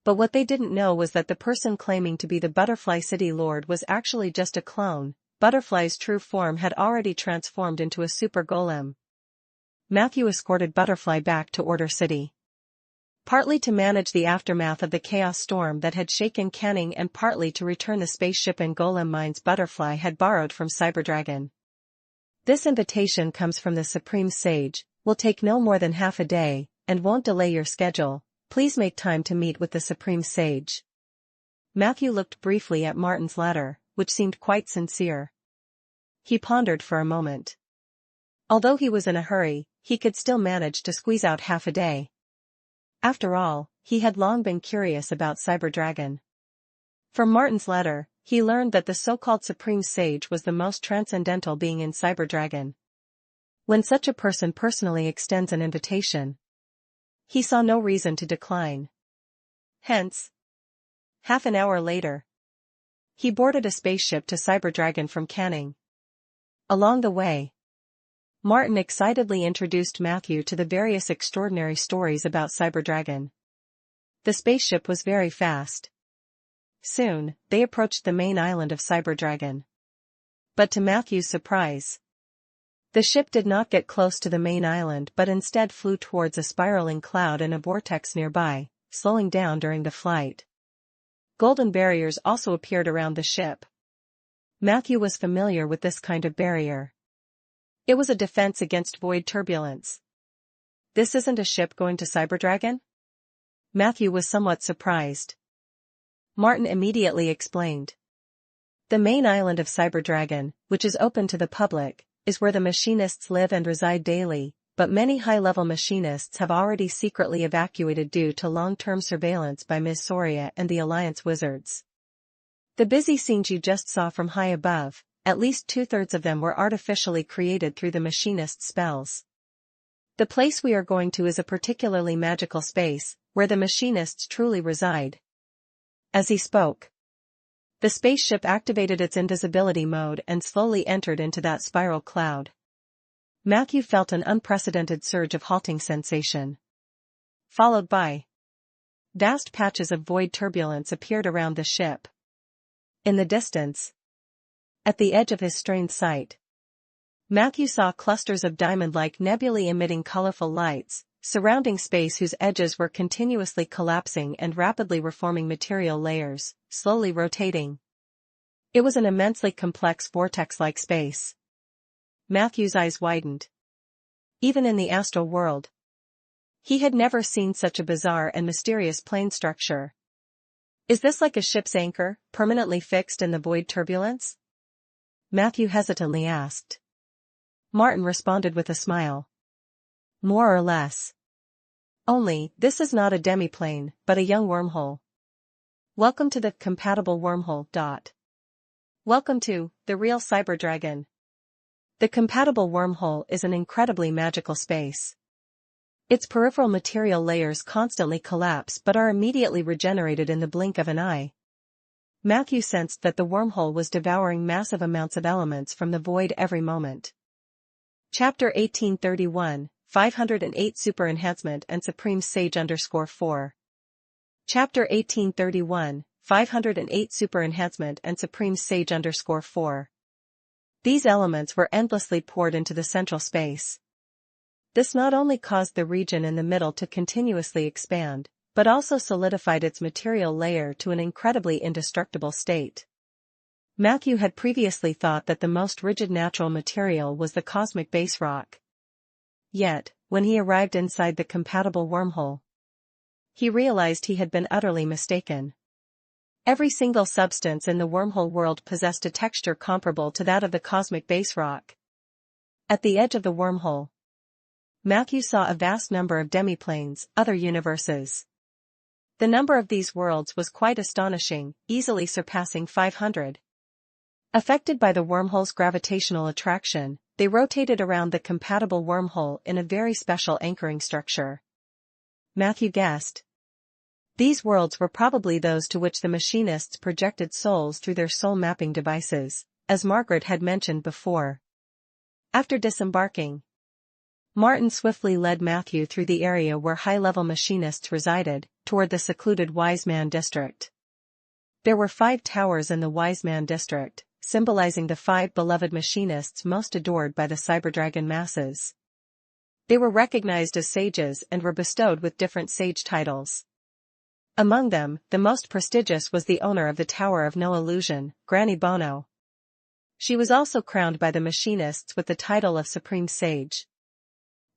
But what they didn't know was that the person claiming to be the Butterfly City Lord was actually just a clone. Butterfly's true form had already transformed into a super golem. Matthew escorted Butterfly back to Order City, partly to manage the aftermath of the chaos storm that had shaken Canning and partly to return the spaceship and golem mines Butterfly had borrowed from Cyberdragon. This invitation comes from the Supreme Sage, will take no more than half a day, and won't delay your schedule. Please make time to meet with the Supreme Sage. Matthew looked briefly at Martin's letter, which seemed quite sincere. He pondered for a moment. Although he was in a hurry, he could still manage to squeeze out half a day. After all, he had long been curious about Cyberdragon. From Martin's letter, he learned that the so-called Supreme Sage was the most transcendental being in Cyberdragon. When such a person personally extends an invitation, he saw no reason to decline. Hence, half an hour later, he boarded a spaceship to Cyberdragon from Canning. Along the way, Martin excitedly introduced Matthew to the various extraordinary stories about Cyberdragon. The spaceship was very fast. Soon, they approached the main island of Cyberdragon. But to Matthew's surprise, the ship did not get close to the main island but instead flew towards a spiraling cloud and a vortex nearby, slowing down during the flight. Golden barriers also appeared around the ship. Matthew was familiar with this kind of barrier. It was a defense against void turbulence. This isn't a ship going to Cyberdragon? Matthew was somewhat surprised. Martin immediately explained. The main island of Cyberdragon, which is open to the public, is where the machinists live and reside daily, but many high-level machinists have already secretly evacuated due to long-term surveillance by Ms. Soria and the Alliance wizards. The busy scenes you just saw from high above, at least 2/3 of them were artificially created through the machinist spells. The place we are going to is a particularly magical space, where the machinists truly reside. As he spoke, the spaceship activated its invisibility mode and slowly entered into that spiral cloud. Matthew felt an unprecedented surge of halting sensation, followed by vast patches of void turbulence appeared around the ship. In the distance, at the edge of his strained sight, Matthew saw clusters of diamond-like nebulae emitting colorful lights, surrounding space whose edges were continuously collapsing and rapidly reforming material layers, slowly rotating. It was an immensely complex vortex-like space. Matthew's eyes widened. Even in the astral world, he had never seen such a bizarre and mysterious plane structure. Is this like a ship's anchor, permanently fixed in the void turbulence? Matthew hesitantly asked. Martin responded with a smile. More or less. Only, this is not a demiplane, but a young wormhole. Welcome to the compatible wormhole. Welcome to the real Cyberdragon. The compatible wormhole is an incredibly magical space. Its peripheral material layers constantly collapse but are immediately regenerated in the blink of an eye. Matthew sensed that the wormhole was devouring massive amounts of elements from the void every moment. Chapter 1831, 508 Super Enhancement and Supreme Sage _4. Chapter 1831, 508 Super Enhancement and Supreme Sage _4. These elements were endlessly poured into the central space. This not only caused the region in the middle to continuously expand, but also solidified its material layer to an incredibly indestructible state. Matthew had previously thought that the most rigid natural material was the cosmic base rock. Yet, when he arrived inside the compatible wormhole, he realized he had been utterly mistaken. Every single substance in the wormhole world possessed a texture comparable to that of the cosmic base rock. At the edge of the wormhole, Matthew saw a vast number of demiplanes, other universes. The number of these worlds was quite astonishing, easily surpassing 500. Affected by the wormhole's gravitational attraction, they rotated around the compatible wormhole in a very special anchoring structure. Matthew guessed. These worlds were probably those to which the machinists projected souls through their soul-mapping devices, as Margaret had mentioned before. After disembarking, Martin swiftly led Matthew through the area where high-level machinists resided, toward the secluded Wise Man District. There were 5 towers in the Wise Man District, symbolizing the 5 beloved machinists most adored by the Cyberdragon masses. They were recognized as sages and were bestowed with different sage titles. Among them, the most prestigious was the owner of the Tower of No Illusion, Granny Bono. She was also crowned by the machinists with the title of Supreme Sage.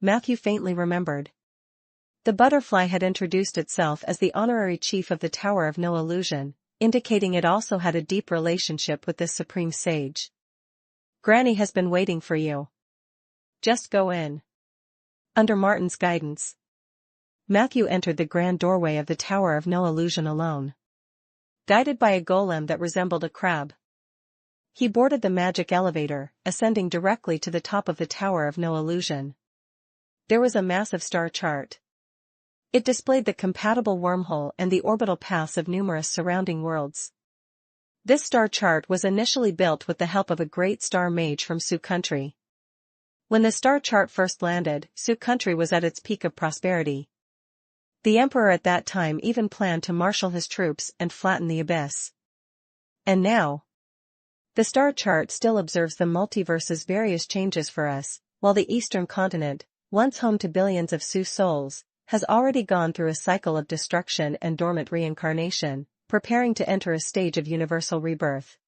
Matthew faintly remembered. The butterfly had introduced itself as the honorary chief of the Tower of No Illusion, indicating it also had a deep relationship with this Supreme Sage. Granny has been waiting for you. Just go in. Under Martin's guidance, Matthew entered the grand doorway of the Tower of No Illusion alone. Guided by a golem that resembled a crab, He boarded the magic elevator, ascending directly to the top of the Tower of No Illusion. There was a massive star chart. It displayed the compatible wormhole and the orbital paths of numerous surrounding worlds. This star chart was initially built with the help of a great star mage from Sioux Country. When the star chart first landed, Sioux Country was at its peak of prosperity. The emperor at that time even planned to marshal his troops and flatten the abyss. And now, the star chart still observes the multiverse's various changes for us, while the eastern continent, once home to billions of Sioux souls, has already gone through a cycle of destruction and dormant reincarnation, preparing to enter a stage of universal rebirth.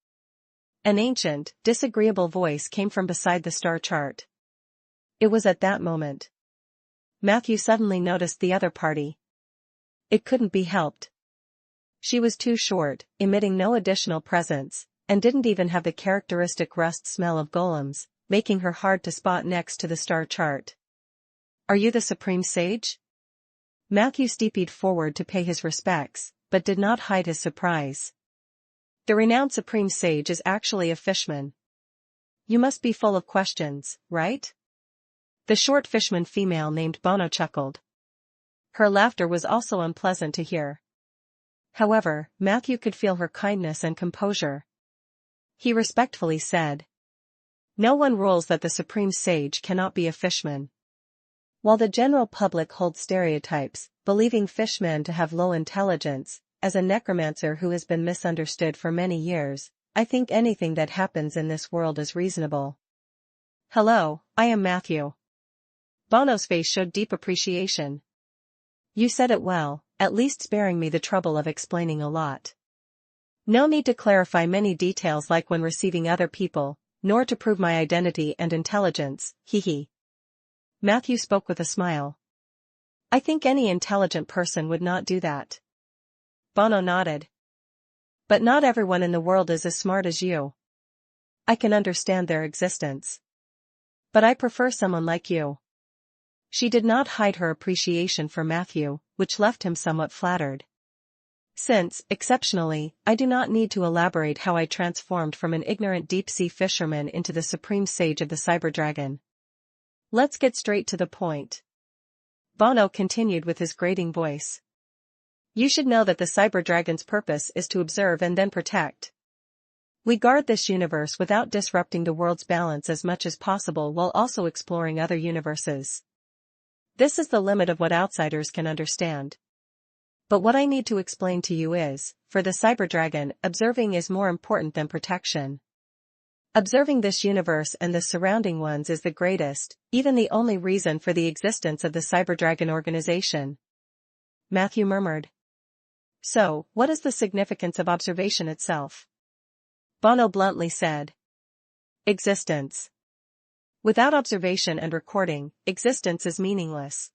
An ancient, disagreeable voice came from beside the star chart. It was at that moment Matthew suddenly noticed the other party. It couldn't be helped. She was too short, emitting no additional presence, and didn't even have the characteristic rust smell of golems, making her hard to spot next to the star chart. "Are you the Supreme Sage?" Matthew stepped forward to pay his respects, but did not hide his surprise. "The renowned Supreme Sage is actually a fishman." "You must be full of questions, right?" The short fishman female named Bono chuckled. Her laughter was also unpleasant to hear. However, Matthew could feel her kindness and composure. He respectfully said, "No one rules that the Supreme Sage cannot be a fishman. While the general public holds stereotypes, believing fishmen to have low intelligence, as a necromancer who has been misunderstood for many years, I think anything that happens in this world is reasonable." "Hello, I am Matthew." Bono's face showed deep appreciation. "You said it well, at least sparing me the trouble of explaining a lot. No need to clarify many details like when receiving other people, nor to prove my identity and intelligence, hee. Matthew spoke with a smile. "I think any intelligent person would not do that." Bono nodded. "But not everyone in the world is as smart as you. I can understand their existence. But I prefer someone like you." She did not hide her appreciation for Matthew, which left him somewhat flattered. "Since, exceptionally, I do not need to elaborate how I transformed from an ignorant deep-sea fisherman into the Supreme Sage of the Cyberdragon. Let's get straight to the point." Bono continued with his grating voice. "You should know that the Cyberdragon's purpose is to observe and then protect. We guard this universe without disrupting the world's balance as much as possible while also exploring other universes. This is the limit of what outsiders can understand. But what I need to explain to you is, for the Cyberdragon, observing is more important than protection. Observing this universe and the surrounding ones is the greatest, even the only reason for the existence of the Cyberdragon organization." Matthew murmured. "So, what is the significance of observation itself?" Bono bluntly said. "Existence. Without observation and recording, existence is meaningless.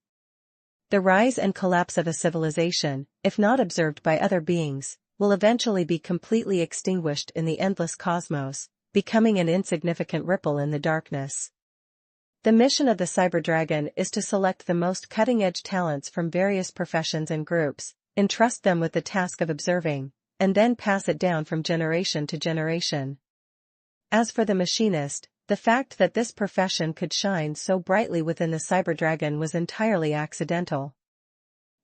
The rise and collapse of a civilization, if not observed by other beings, will eventually be completely extinguished in the endless cosmos, becoming an insignificant ripple in the darkness. The mission of the Cyberdragon is to select the most cutting-edge talents from various professions and groups, entrust them with the task of observing, and then pass it down from generation to generation. As for the machinist, the fact that this profession could shine so brightly within the Cyberdragon was entirely accidental.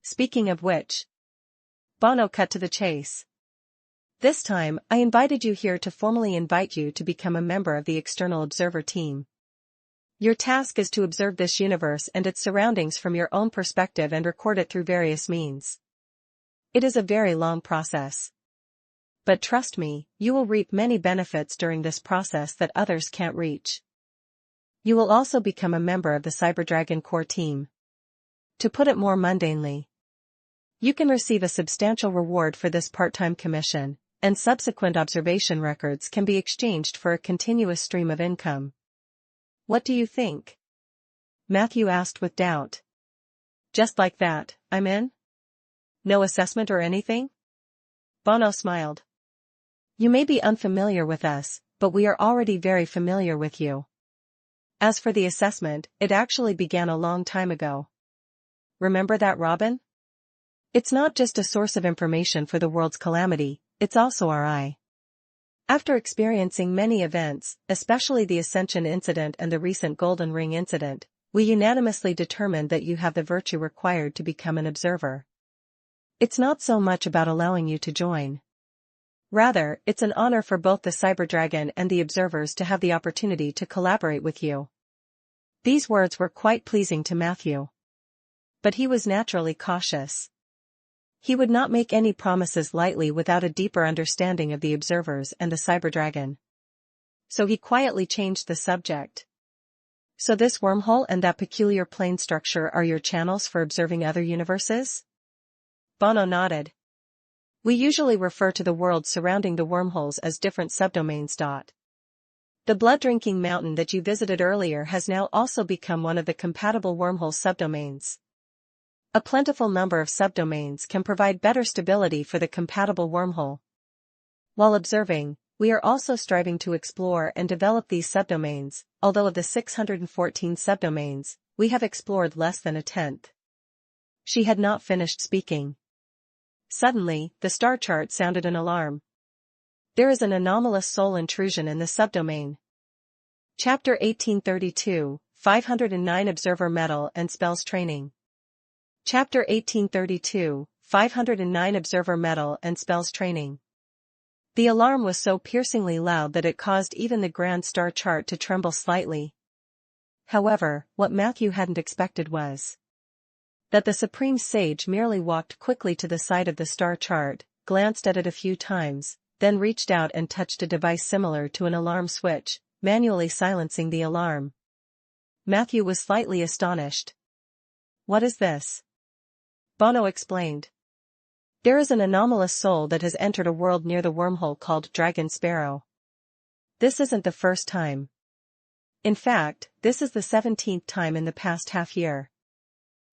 Speaking of which," Bono cut to the chase. "This time, I invited you here to formally invite you to become a member of the External Observer team. Your task is to observe this universe and its surroundings from your own perspective and record it through various means. It is a very long process. But trust me, you will reap many benefits during this process that others can't reach. You will also become a member of the Cyberdragon core team. To put it more mundanely, you can receive a substantial reward for this part-time commission, and subsequent observation records can be exchanged for a continuous stream of income. What do you think?" Matthew asked with doubt. "Just like that, I'm in? No assessment or anything?" Bono smiled. "You may be unfamiliar with us, but we are already very familiar with you. As for the assessment, it actually began a long time ago. Remember that, Robin? It's not just a source of information for the world's calamity, it's also our eye. After experiencing many events, especially the Ascension incident and the recent Golden Ring incident, we unanimously determined that you have the virtue required to become an observer. It's not so much about allowing you to join. Rather, it's an honor for both the Cyberdragon and the observers to have the opportunity to collaborate with you. These words were quite pleasing to Matthew. But he was naturally cautious. He would not make any promises lightly without a deeper understanding of the observers and the Cyberdragon. So he quietly changed the subject. So this wormhole and that peculiar plane structure are your channels for observing other universes? Bono nodded. We usually refer to the worlds surrounding the wormholes as different subdomains. The blood-drinking mountain that you visited earlier has now also become one of the compatible wormhole subdomains. A plentiful number of subdomains can provide better stability for the compatible wormhole. While observing, we are also striving to explore and develop these subdomains, although of the 614 subdomains, we have explored less than a tenth. She had not finished speaking. Suddenly, the star chart sounded an alarm. There is an anomalous soul intrusion in the subdomain. Chapter 1832, 509 Observer Metal and Spells Training. Chapter 1832, 509 Observer Metal and Spells Training. The alarm was so piercingly loud that it caused even the grand star chart to tremble slightly. However, what Matthew hadn't expected was that the Supreme Sage merely walked quickly to the side of the star chart, glanced at it a few times, then reached out and touched a device similar to an alarm switch, manually silencing the alarm. Matthew was slightly astonished. What is this? Bono explained. There is an anomalous soul that has entered a world near the wormhole called Dragon Sparrow. This isn't the first time. In fact, this is the 17th time in the past half year.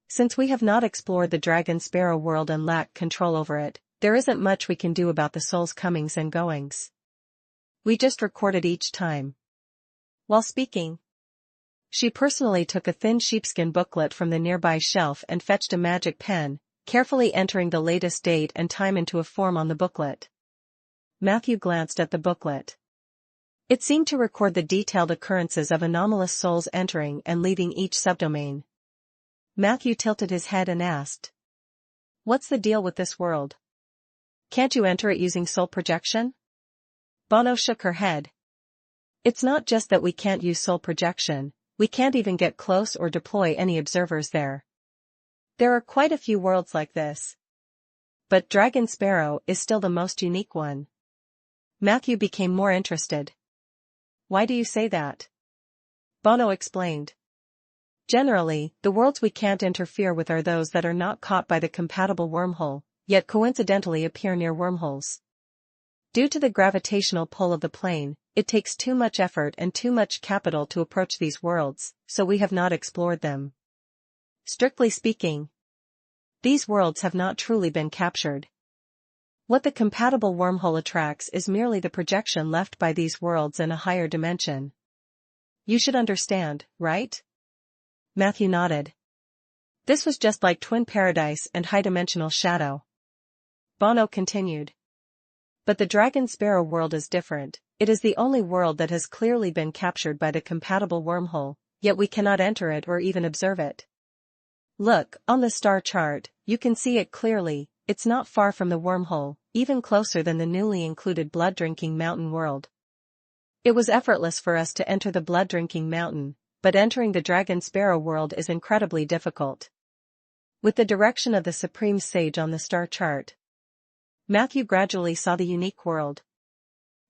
Since we have not explored the Dragon Sparrow world and lack control over it, there isn't much we can do about the soul's comings and goings. We just record it each time. While speaking, she personally took a thin sheepskin booklet from the nearby shelf and fetched a magic pen, carefully entering the latest date and time into a form on the booklet. Matthew glanced at the booklet. It seemed to record the detailed occurrences of anomalous souls entering and leaving each subdomain. Matthew tilted his head and asked, "What's the deal with this world? Can't you enter it using soul projection?" Bono shook her head. It's not just that we can't use soul projection, we can't even get close or deploy any observers there. There are quite a few worlds like this. But Dragon Sparrow is still the most unique one. Matthew became more interested. Why do you say that? Bono explained. Generally, the worlds we can't interfere with are those that are not caught by the compatible wormhole, yet coincidentally appear near wormholes. Due to the gravitational pull of the plane, it takes too much effort and too much capital to approach these worlds, so we have not explored them. Strictly speaking, these worlds have not truly been captured. What the compatible wormhole attracts is merely the projection left by these worlds in a higher dimension. You should understand, right? Matthew nodded. This was just like Twin Paradise and high-dimensional Shadow. Bono continued. But the Dragon Sparrow world is different. It is the only world that has clearly been captured by the compatible wormhole, yet we cannot enter it or even observe it. Look, on the star chart, you can see it clearly. It's not far from the wormhole, even closer than the newly included blood-drinking mountain world. It was effortless for us to enter the blood-drinking mountain, but entering the Dragon Sparrow world is incredibly difficult. With the direction of the Supreme Sage on the star chart, Matthew gradually saw the unique world.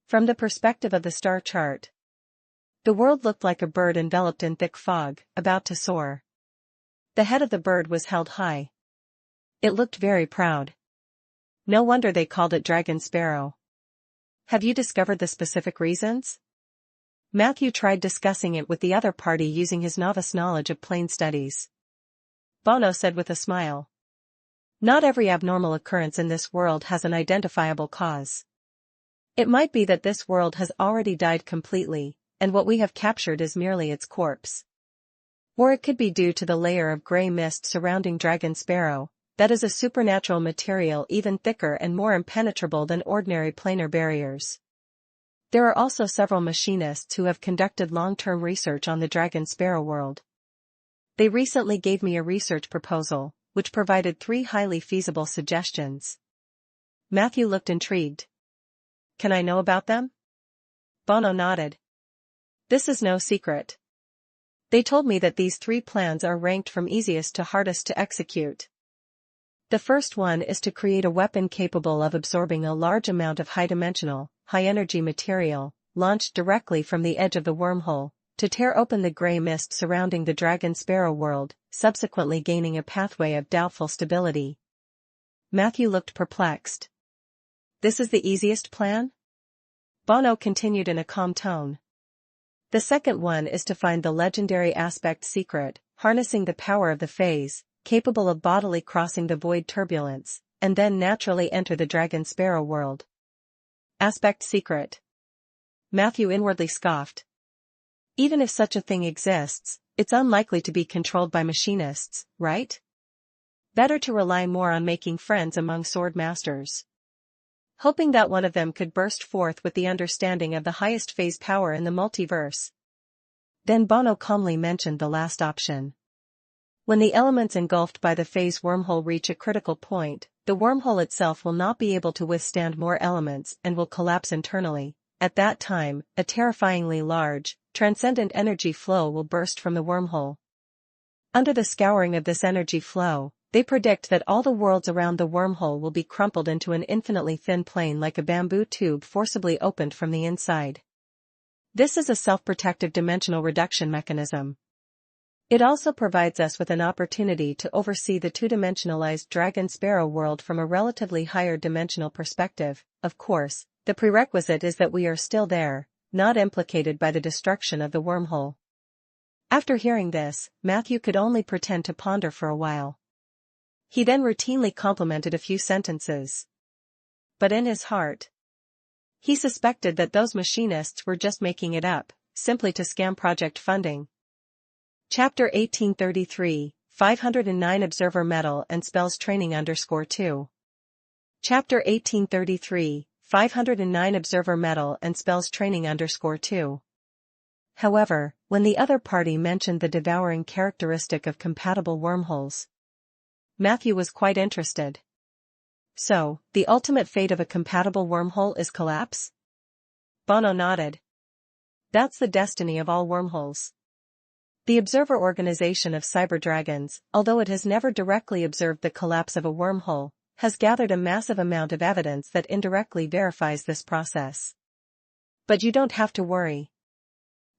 From the perspective of the star chart, the world looked like a bird enveloped in thick fog, about to soar. The head of the bird was held high. It looked very proud. No wonder they called it Dragon Sparrow. Have you discovered the specific reasons? Matthew tried discussing it with the other party using his novice knowledge of plane studies. Bono said with a smile. Not every abnormal occurrence in this world has an identifiable cause. It might be that this world has already died completely, and what we have captured is merely its corpse. Or it could be due to the layer of gray mist surrounding Dragon Sparrow, that is a supernatural material even thicker and more impenetrable than ordinary planar barriers. There are also several machinists who have conducted long-term research on the Dragon Sparrow world. They recently gave me a research proposal, which provided 3 highly feasible suggestions. Matthew looked intrigued. Can I know about them? Bono nodded. This is no secret. They told me that these 3 plans are ranked from easiest to hardest to execute. The first one is to create a weapon capable of absorbing a large amount of high-dimensional, high-energy material, launched directly from the edge of the wormhole, to tear open the gray mist surrounding the Dragon Sparrow world, subsequently gaining a pathway of doubtful stability. Matthew looked perplexed. This is the easiest plan? Bono continued in a calm tone. The second one is to find the legendary aspect secret, harnessing the power of the phase, capable of bodily crossing the void turbulence, and then naturally enter the Dragon Sparrow world. Aspect secret. Matthew inwardly scoffed. Even if such a thing exists, it's unlikely to be controlled by machinists, right? Better to rely more on making friends among sword masters. Hoping that one of them could burst forth with the understanding of the highest phase power in the multiverse. Then Bono calmly mentioned the last option. When the elements engulfed by the phase wormhole reach a critical point, the wormhole itself will not be able to withstand more elements and will collapse internally. At that time, a terrifyingly large, transcendent energy flow will burst from the wormhole. Under the scouring of this energy flow, they predict that all the worlds around the wormhole will be crumpled into an infinitely thin plane like a bamboo tube forcibly opened from the inside. This is a self-protective dimensional reduction mechanism. It also provides us with an opportunity to oversee the two-dimensionalized Dragon Sparrow world from a relatively higher dimensional perspective. Of course, the prerequisite is that we are still there, not implicated by the destruction of the wormhole. After hearing this, Matthew could only pretend to ponder for a while. He then routinely complimented a few sentences. But in his heart, he suspected that those machinists were just making it up, simply to scam project funding. Chapter 1833, 509 Observer Medal and Spells Training _2. Chapter 1833, 509 Observer Medal and Spells Training _2. However, when the other party mentioned the devouring characteristic of compatible wormholes, Matthew was quite interested. So, the ultimate fate of a compatible wormhole is collapse? Bono nodded. That's the destiny of all wormholes. The Observer Organization of Cyber Dragons, although it has never directly observed the collapse of a wormhole, has gathered a massive amount of evidence that indirectly verifies this process. But you don't have to worry.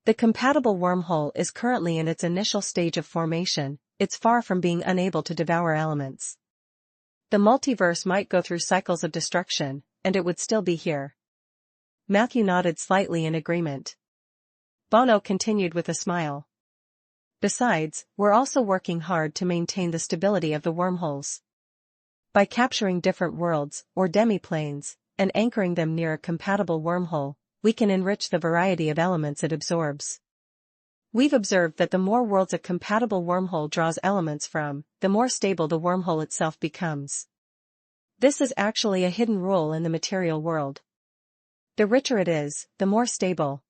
The compatible wormhole is currently in its initial stage of formation. It's far from being unable to devour elements. The multiverse might go through cycles of destruction, and it would still be here. Matthew nodded slightly in agreement. Bono continued with a smile. Besides, we're also working hard to maintain the stability of the wormholes. By capturing different worlds, or demiplanes, and anchoring them near a compatible wormhole, we can enrich the variety of elements it absorbs. We've observed that the more worlds a compatible wormhole draws elements from, the more stable the wormhole itself becomes. This is actually a hidden rule in the material world. The richer it is, the more stable.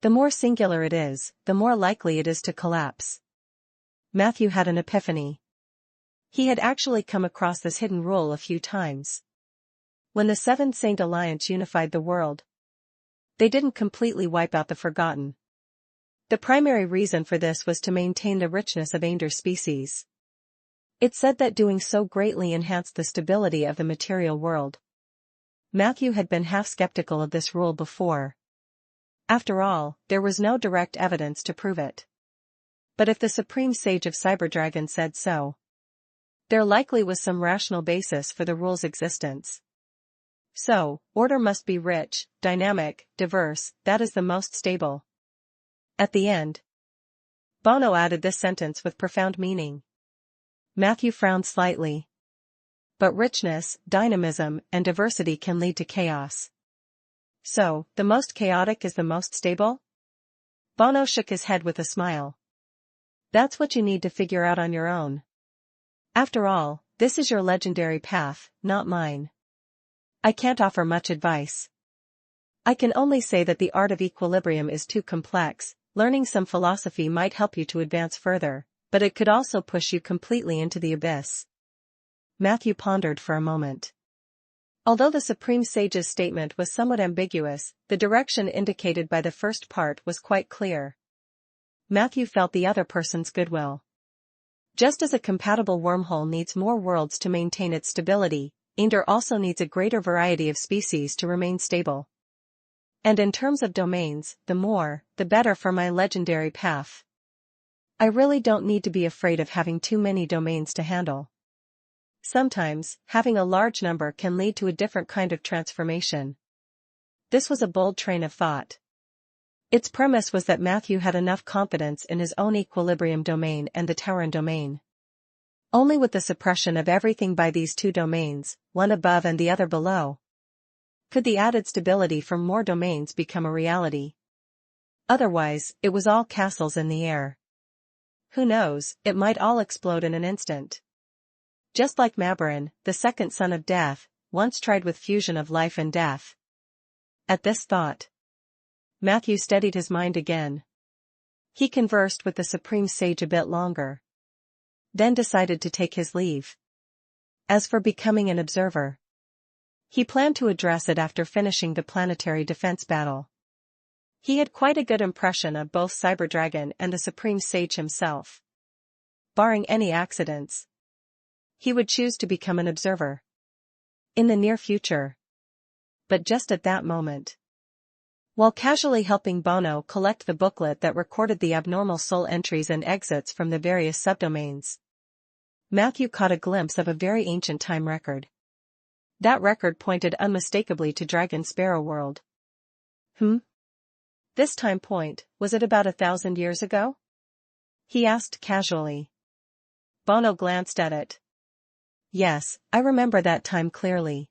The more singular it is, the more likely it is to collapse. Matthew had an epiphany. He had actually come across this hidden rule a few times. When the Seven Saint Alliance unified the world, they didn't completely wipe out the Forgotten. The primary reason for this was to maintain the richness of Ander species. It said that doing so greatly enhanced the stability of the material world. Matthew had been half skeptical of this rule before. After all, there was no direct evidence to prove it. But if the Supreme Sage of Cyberdragon said so, there likely was some rational basis for the rule's existence. So, order must be rich, dynamic, diverse, that is the most stable. At the end, Bono added this sentence with profound meaning. Matthew frowned slightly. But richness, dynamism, and diversity can lead to chaos. So, the most chaotic is the most stable? Bono shook his head with a smile. That's what you need to figure out on your own. After all, this is your legendary path, not mine. I can't offer much advice. I can only say that the art of equilibrium is too complex. Learning some philosophy might help you to advance further, but it could also push you completely into the abyss. Matthew pondered for a moment. Although the Supreme Sage's statement was somewhat ambiguous, the direction indicated by the first part was quite clear. Matthew felt the other person's goodwill. Just as a compatible wormhole needs more worlds to maintain its stability, Ender also needs a greater variety of species to remain stable. And in terms of domains, the more, the better for my legendary path. I really don't need to be afraid of having too many domains to handle. Sometimes, having a large number can lead to a different kind of transformation. This was a bold train of thought. Its premise was that Matthew had enough confidence in his own equilibrium domain and the Tauran domain. Only with the suppression of everything by these two domains, one above and the other below, could the added stability from more domains become a reality. Otherwise, it was all castles in the air. Who knows, it might all explode in an instant. Just like Mabarin, the second son of death, once tried with fusion of life and death. At this thought, Matthew steadied his mind again. He conversed with the Supreme Sage a bit longer, then decided to take his leave. As for becoming an observer, he planned to address it after finishing the planetary defense battle. He had quite a good impression of both Cyberdragon and the Supreme Sage himself. Barring any accidents, he would choose to become an observer in the near future. But just at that moment, while casually helping Bono collect the booklet that recorded the abnormal soul entries and exits from the various subdomains, Matthew caught a glimpse of a very ancient time record. That record pointed unmistakably to Dragon Sparrow World. This time point, was it about 1,000 years ago? He asked casually. Bono glanced at it. Yes, I remember that time clearly.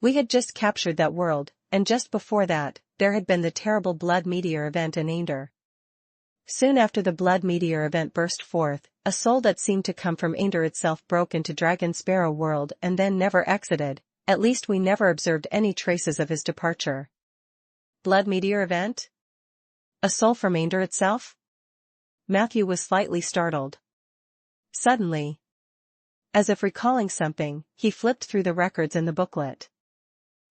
We had just captured that world, and just before that, there had been the terrible Blood Meteor event in Ender. Soon after the Blood Meteor event burst forth, a soul that seemed to come from Ender itself broke into Dragon Sparrow World and then never exited. At least we never observed any traces of his departure. Blood Meteor event? A soul from Ender itself? Matthew was slightly startled. Suddenly, as if recalling something, he flipped through the records in the booklet.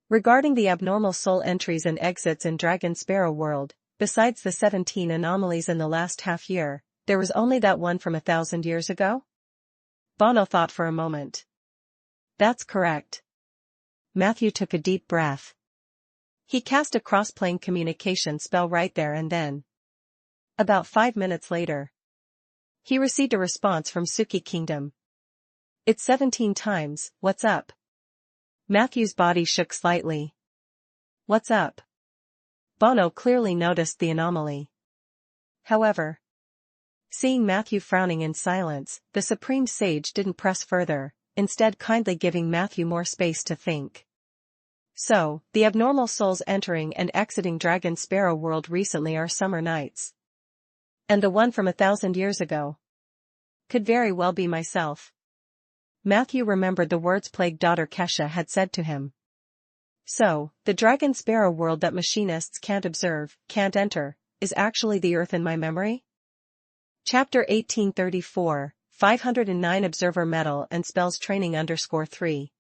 Regarding the abnormal soul entries and exits in Dragon Sparrow World, besides the 17 anomalies in the last half year, there was only that one from 1,000 years ago? Bono thought for a moment. That's correct. Matthew took a deep breath. He cast a cross-plane communication spell right there and then. About 5 minutes later, he received a response from Suki Kingdom. It's 17 times, what's up? Matthew's body shook slightly. What's up? Bono clearly noticed the anomaly. However, seeing Matthew frowning in silence, the Supreme Sage didn't press further, instead kindly giving Matthew more space to think. So, the abnormal souls entering and exiting Dragon Sparrow World recently are summer nights. And the one from 1,000 years ago could very well be myself. Matthew remembered the words Plague Daughter Kesha had said to him. So, the Dragon Sparrow World that machinists can't observe, can't enter, is actually the Earth in my memory? Chapter 1834, 509 Observer Medal and Spells Training _3.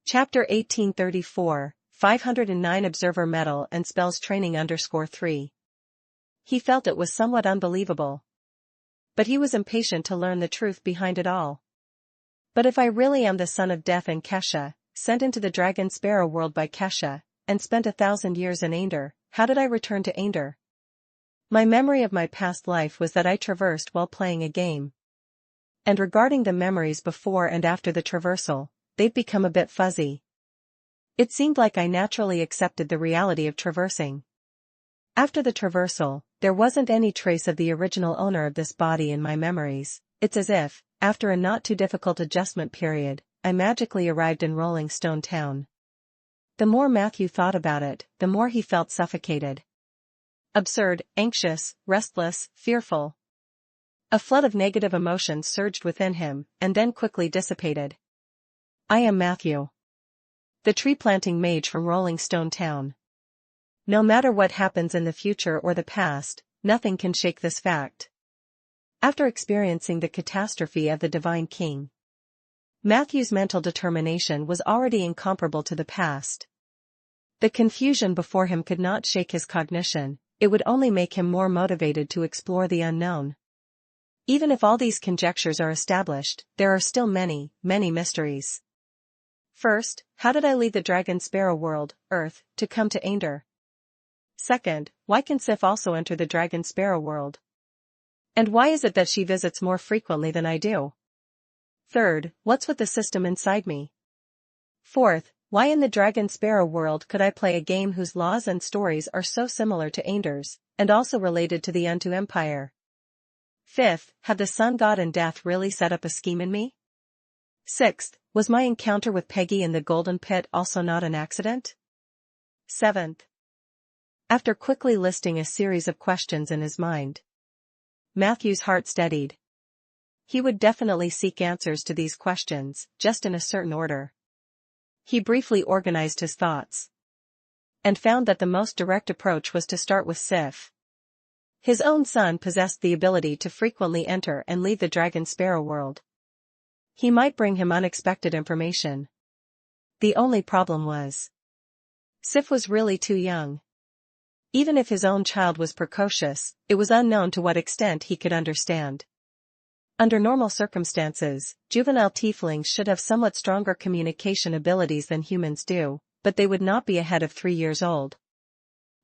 Chapter 1834, 509 Observer Medal and Spells Training _3. He felt it was somewhat unbelievable. But he was impatient to learn the truth behind it all. But if I really am the son of Death and Kesha, sent into the Dragon Sparrow World by Kesha, and spent 1,000 years in Ender, how did I return to Ender? My memory of my past life was that I traversed while playing a game. And regarding the memories before and after the traversal, they've become a bit fuzzy. It seemed like I naturally accepted the reality of traversing. After the traversal, there wasn't any trace of the original owner of this body in my memories. It's as if, after a not too difficult adjustment period, I magically arrived in Rolling Stone Town. The more Matthew thought about it, the more he felt suffocated. Absurd, anxious, restless, fearful. A flood of negative emotions surged within him, and then quickly dissipated. I am Matthew, the tree-planting mage from Rolling Stone Town. No matter what happens in the future or the past, nothing can shake this fact. After experiencing the catastrophe of the Divine King, Matthew's mental determination was already incomparable to the past. The confusion before him could not shake his cognition, it would only make him more motivated to explore the unknown. Even if all these conjectures are established, there are still many, many mysteries. First, how did I leave the dragon sparrow world, Earth, to come to Ander? Second, why can Sif also enter the dragon sparrow world? And why is it that she visits more frequently than I do? Third, what's with the system inside me? Fourth, why in the dragon sparrow world could I play a game whose laws and stories are so similar to Ander's, and also related to the Unto Empire? Fifth, have the sun god and death really set up a scheme in me? Sixth, was my encounter with Peggy in the Golden Pit also not an accident? Seventh. After quickly listing a series of questions in his mind, Matthew's heart steadied. He would definitely seek answers to these questions, just in a certain order. He briefly organized his thoughts, and found that the most direct approach was to start with Sif. His own son possessed the ability to frequently enter and leave the dragon sparrow world. He might bring him unexpected information. The only problem was, Sif was really too young. Even if his own child was precocious, it was unknown to what extent he could understand. Under normal circumstances, juvenile tieflings should have somewhat stronger communication abilities than humans do, but they would not be ahead of 3 years old.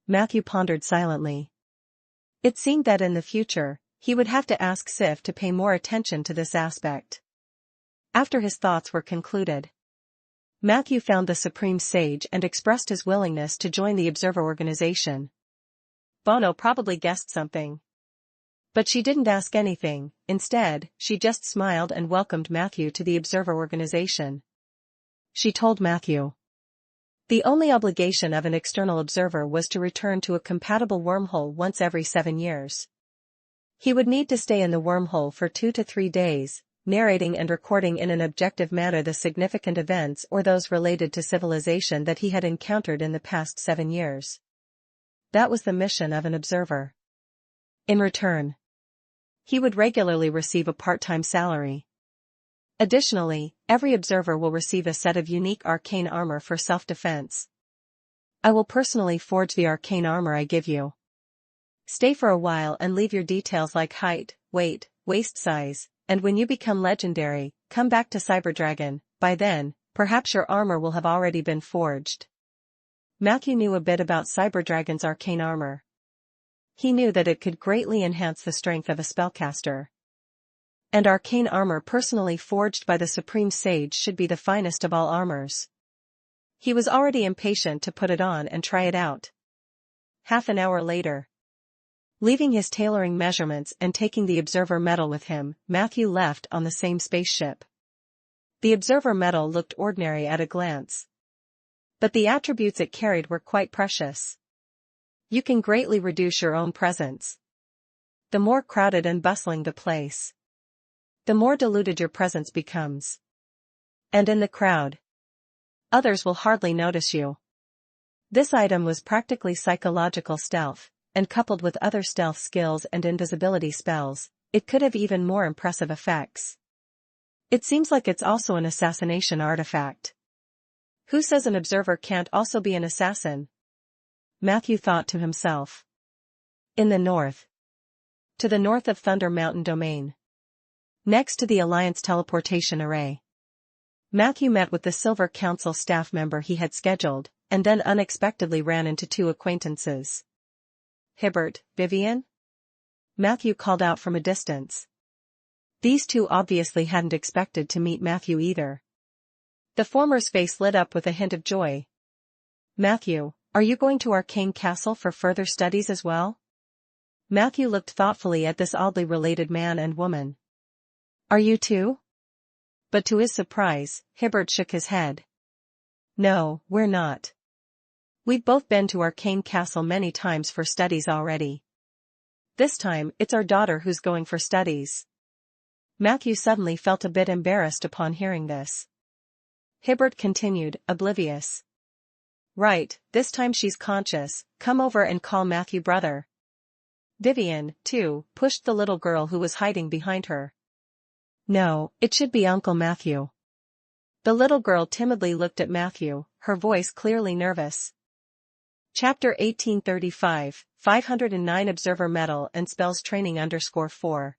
Matthew pondered silently. It seemed that in the future, he would have to ask Sif to pay more attention to this aspect. After his thoughts were concluded, Matthew found the Supreme Sage and expressed his willingness to join the Observer organization. Bono probably guessed something, but she didn't ask anything. Instead, she just smiled and welcomed Matthew to the Observer organization. She told Matthew the only obligation of an external observer was to return to a compatible wormhole once every 7 years. He would need to stay in the wormhole for 2 to 3 days, narrating and recording in an objective manner the significant events or those related to civilization that he had encountered in the past 7 years. That was the mission of an observer. In return, he would regularly receive a part-time salary. Additionally, every observer will receive a set of unique arcane armor for self-defense. I will personally forge the arcane armor I give you. Stay for a while and leave your details like height, weight, waist size, and when you become legendary, come back to Cyberdragon. By then, perhaps your armor will have already been forged. Matthew knew a bit about Cyberdragon's arcane armor. He knew that it could greatly enhance the strength of a spellcaster. And arcane armor personally forged by the Supreme Sage should be the finest of all armors. He was already impatient to put it on and try it out. Half an hour later, leaving his tailoring measurements and taking the Observer medal with him, Matthew left on the same spaceship. The Observer medal looked ordinary at a glance, but the attributes it carried were quite precious. You can greatly reduce your own presence. The more crowded and bustling the place, the more diluted your presence becomes. And in the crowd, others will hardly notice you. This item was practically psychological stealth, and coupled with other stealth skills and invisibility spells, it could have even more impressive effects. It seems like it's also an assassination artifact. Who says an observer can't also be an assassin? Matthew thought to himself. In the north. To the north of Thunder Mountain Domain. Next to the Alliance teleportation array. Matthew met with the Silver Council staff member he had scheduled, and then unexpectedly ran into 2 acquaintances. Hibbert, Vivian? Matthew called out from a distance. These 2 obviously hadn't expected to meet Matthew either. The former's face lit up with a hint of joy. Matthew, are you going to Arcane Castle for further studies as well? Matthew looked thoughtfully at this oddly related man and woman. Are you too? But to his surprise, Hibbert shook his head. No, we're not. We've both been to Arcane Castle many times for studies already. This time, it's our daughter who's going for studies. Matthew suddenly felt a bit embarrassed upon hearing this. Hibbert continued, oblivious. Right, this time she's conscious, come over and call Matthew brother. Vivian, too, pushed the little girl who was hiding behind her. No, it should be Uncle Matthew. The little girl timidly looked at Matthew, her voice clearly nervous. Chapter 1835, 509 Observer Medal and Spells Training _4.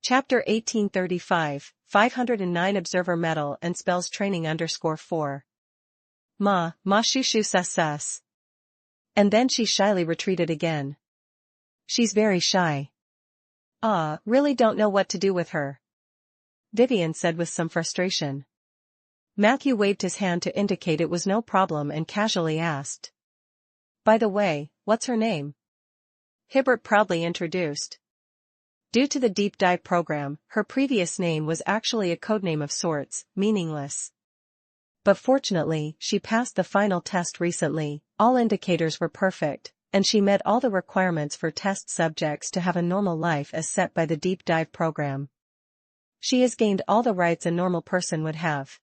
Chapter 1835, 509 Observer Medal and Spells Training _4. Ma shoo sus. And then she shyly retreated again. She's very shy. Really don't know what to do with her. Vivian said with some frustration. Matthew waved his hand to indicate it was no problem and casually asked. By the way, what's her name? Hibbert proudly introduced. Due to the deep dive program, her previous name was actually a codename of sorts, meaningless. But fortunately, she passed the final test recently, all indicators were perfect, and she met all the requirements for test subjects to have a normal life as set by the deep dive program. She has gained all the rights a normal person would have.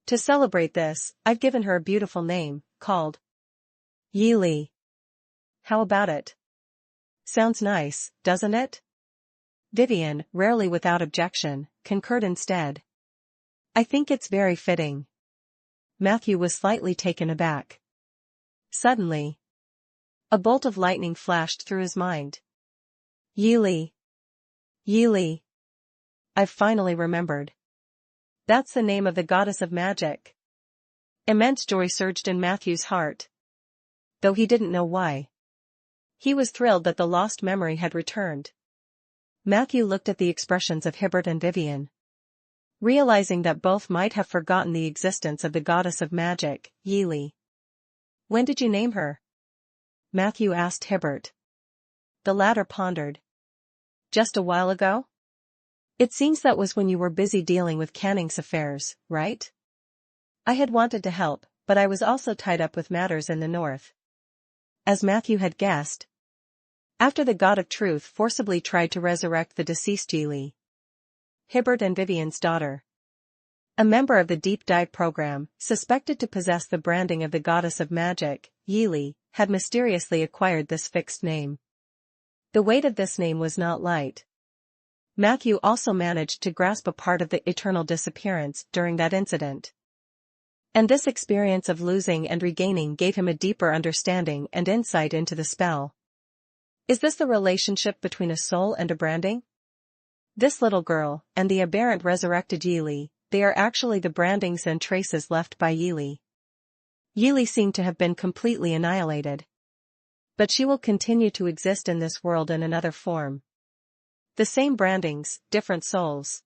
To celebrate this, I've given her a beautiful name, called Yi. How about it? Sounds nice, doesn't it? Vivian, rarely without objection, concurred instead. I think it's very fitting. Matthew was slightly taken aback. Suddenly, a bolt of lightning flashed through his mind. Yi. I've finally remembered. That's the name of the goddess of magic. Immense joy surged in Matthew's heart. Though he didn't know why. He was thrilled that the lost memory had returned. Matthew looked at the expressions of Hibbert and Vivian. Realizing that both might have forgotten the existence of the goddess of magic, Yi. When did you name her? Matthew asked Hibbert. The latter pondered. Just a while ago? It seems that was when you were busy dealing with Canning's affairs, right? I had wanted to help, but I was also tied up with matters in the north. As Matthew had guessed. After the God of Truth forcibly tried to resurrect the deceased Yi. Hibbert and Vivian's daughter. A member of the deep dive program, suspected to possess the branding of the goddess of magic, Yi, had mysteriously acquired this fixed name. The weight of this name was not light. Matthew also managed to grasp a part of the eternal disappearance during that incident. And this experience of losing and regaining gave him a deeper understanding and insight into the spell. Is this the relationship between a soul and a branding? This little girl, and the aberrant resurrected Yi, they are actually the brandings and traces left by Yi. Yi seemed to have been completely annihilated. But she will continue to exist in this world in another form. The same brandings, different souls.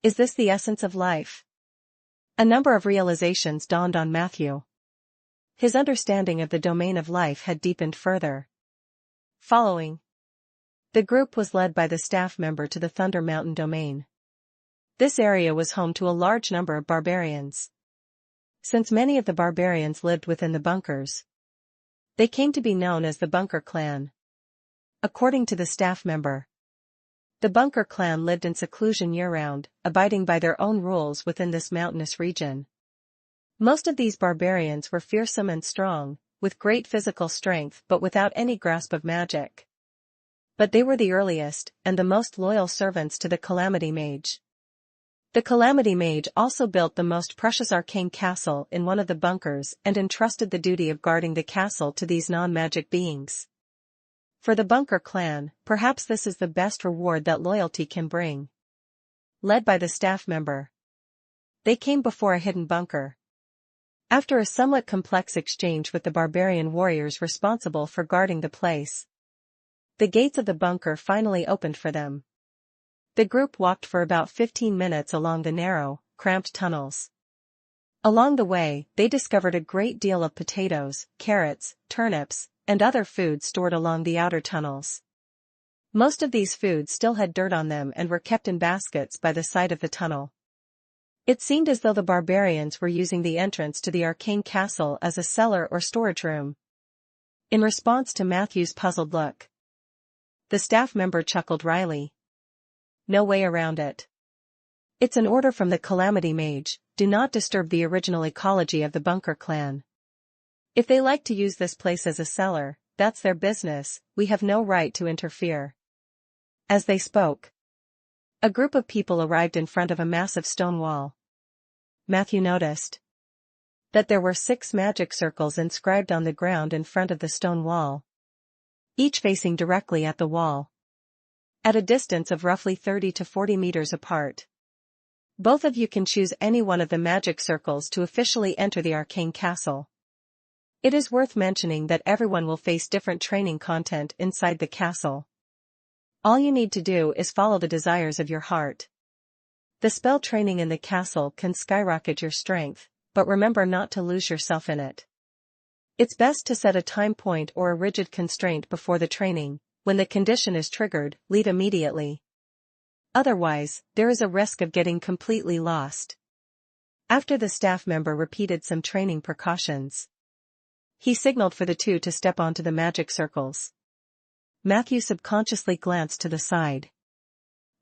Is this the essence of life? A number of realizations dawned on Matthew. His understanding of the domain of life had deepened further. Following. The group was led by the staff member to the Thunder Mountain domain. This area was home to a large number of barbarians. Since many of the barbarians lived within the bunkers, they came to be known as the Bunker Clan. According to the staff member, the Bunker Clan lived in seclusion year-round, abiding by their own rules within this mountainous region. Most of these barbarians were fearsome and strong, with great physical strength but without any grasp of magic. But they were the earliest and the most loyal servants to the Calamity Mage. The Calamity Mage also built the most precious arcane castle in one of the bunkers and entrusted the duty of guarding the castle to these non-magic beings. For the Bunker Clan, perhaps this is the best reward that loyalty can bring. Led by the staff member, they came before a hidden bunker. After a somewhat complex exchange with the barbarian warriors responsible for guarding the place, the gates of the bunker finally opened for them. The group walked for about 15 minutes along the narrow, cramped tunnels. Along the way, they discovered a great deal of potatoes, carrots, turnips, and other foods stored along the outer tunnels. Most of these foods still had dirt on them and were kept in baskets by the side of the tunnel. It seemed as though the barbarians were using the entrance to the arcane castle as a cellar or storage room. In response to Matthew's puzzled look, the staff member chuckled wryly. No way around it. It's an order from the Calamity Mage, do not disturb the original ecology of the Bunker Clan. If they like to use this place as a cellar, that's their business, we have no right to interfere. As they spoke, a group of people arrived in front of a massive stone wall. Matthew noticed that there were 6 magic circles inscribed on the ground in front of the stone wall, each facing directly at the wall, at a distance of roughly 30 to 40 meters apart. Both of you can choose any one of the magic circles to officially enter the arcane castle. It is worth mentioning that everyone will face different training content inside the castle. All you need to do is follow the desires of your heart. The spell training in the castle can skyrocket your strength, but remember not to lose yourself in it. It's best to set a time point or a rigid constraint before the training. When the condition is triggered, leave immediately. Otherwise, there is a risk of getting completely lost. After the staff member repeated some training precautions, he signaled for the 2 to step onto the magic circles. Matthew subconsciously glanced to the side.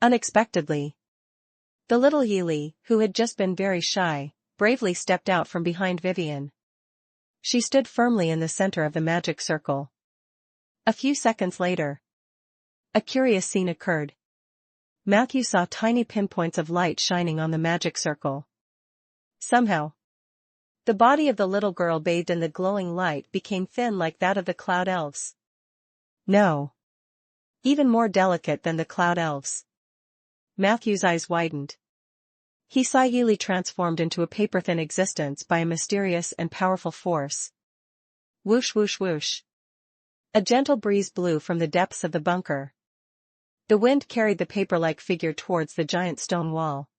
Unexpectedly, the little Yili, who had just been very shy, bravely stepped out from behind Vivian. She stood firmly in the center of the magic circle. A few seconds later, a curious scene occurred. Matthew saw tiny pinpoints of light shining on the magic circle. Somehow, the body of the little girl bathed in the glowing light became thin like that of the cloud elves. No. Even more delicate than the cloud elves. Matthew's eyes widened. He saw Yili transformed into a paper-thin existence by a mysterious and powerful force. Whoosh whoosh whoosh. A gentle breeze blew from the depths of the bunker. The wind carried the paper-like figure towards the giant stone wall.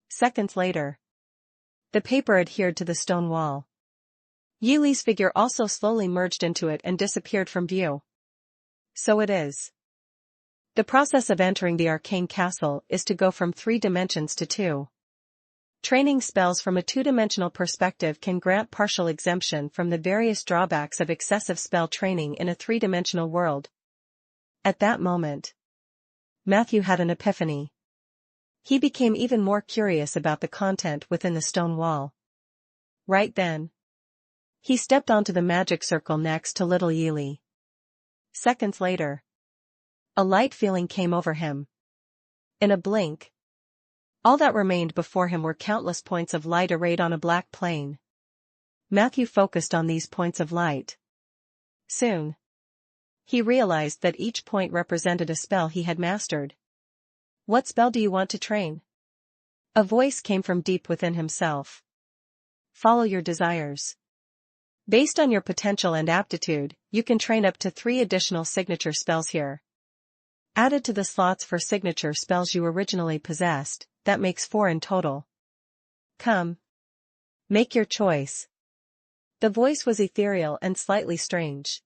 Seconds later, the paper adhered to the stone wall. Yili's figure also slowly merged into it and disappeared from view. So it is. The process of entering the arcane castle is to go from 3 dimensions to 2. Training spells from a 2-dimensional perspective can grant partial exemption from the various drawbacks of excessive spell training in a 3-dimensional world. At that moment, Matthew had an epiphany. He became even more curious about the content within the stone wall. Right then, he stepped onto the magic circle next to little Yili. Seconds later, a light feeling came over him. In a blink, all that remained before him were countless points of light arrayed on a black plane. Matthew focused on these points of light. Soon, he realized that each point represented a spell he had mastered. What spell do you want to train? A voice came from deep within himself. Follow your desires. Based on your potential and aptitude, you can train up to 3 additional signature spells here. Added to the slots for signature spells you originally possessed, that makes 4 in total. Come. Make your choice. The voice was ethereal and slightly strange.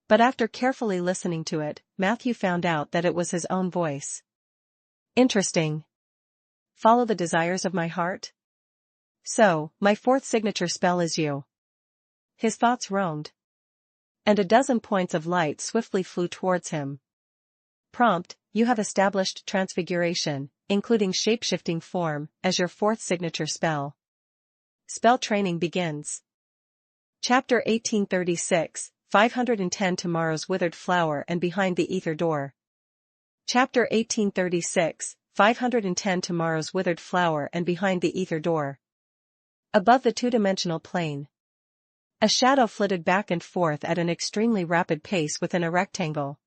But after carefully listening to it, Matthew found out that it was his own voice. Interesting. Follow the desires of my heart? So, my 4th signature spell is you. His thoughts roamed. And a dozen points of light swiftly flew towards him. Prompt, you have established transfiguration, including shape-shifting form, as your 4th signature spell. Spell training begins. Chapter 1836, 510 Tomorrow's Withered Flower and Behind the Ether Door. Chapter 1836, 510 Tomorrow's Withered Flower and Behind the Ether Door. Above the 2-dimensional plane, a shadow flitted back and forth at an extremely rapid pace within a rectangle.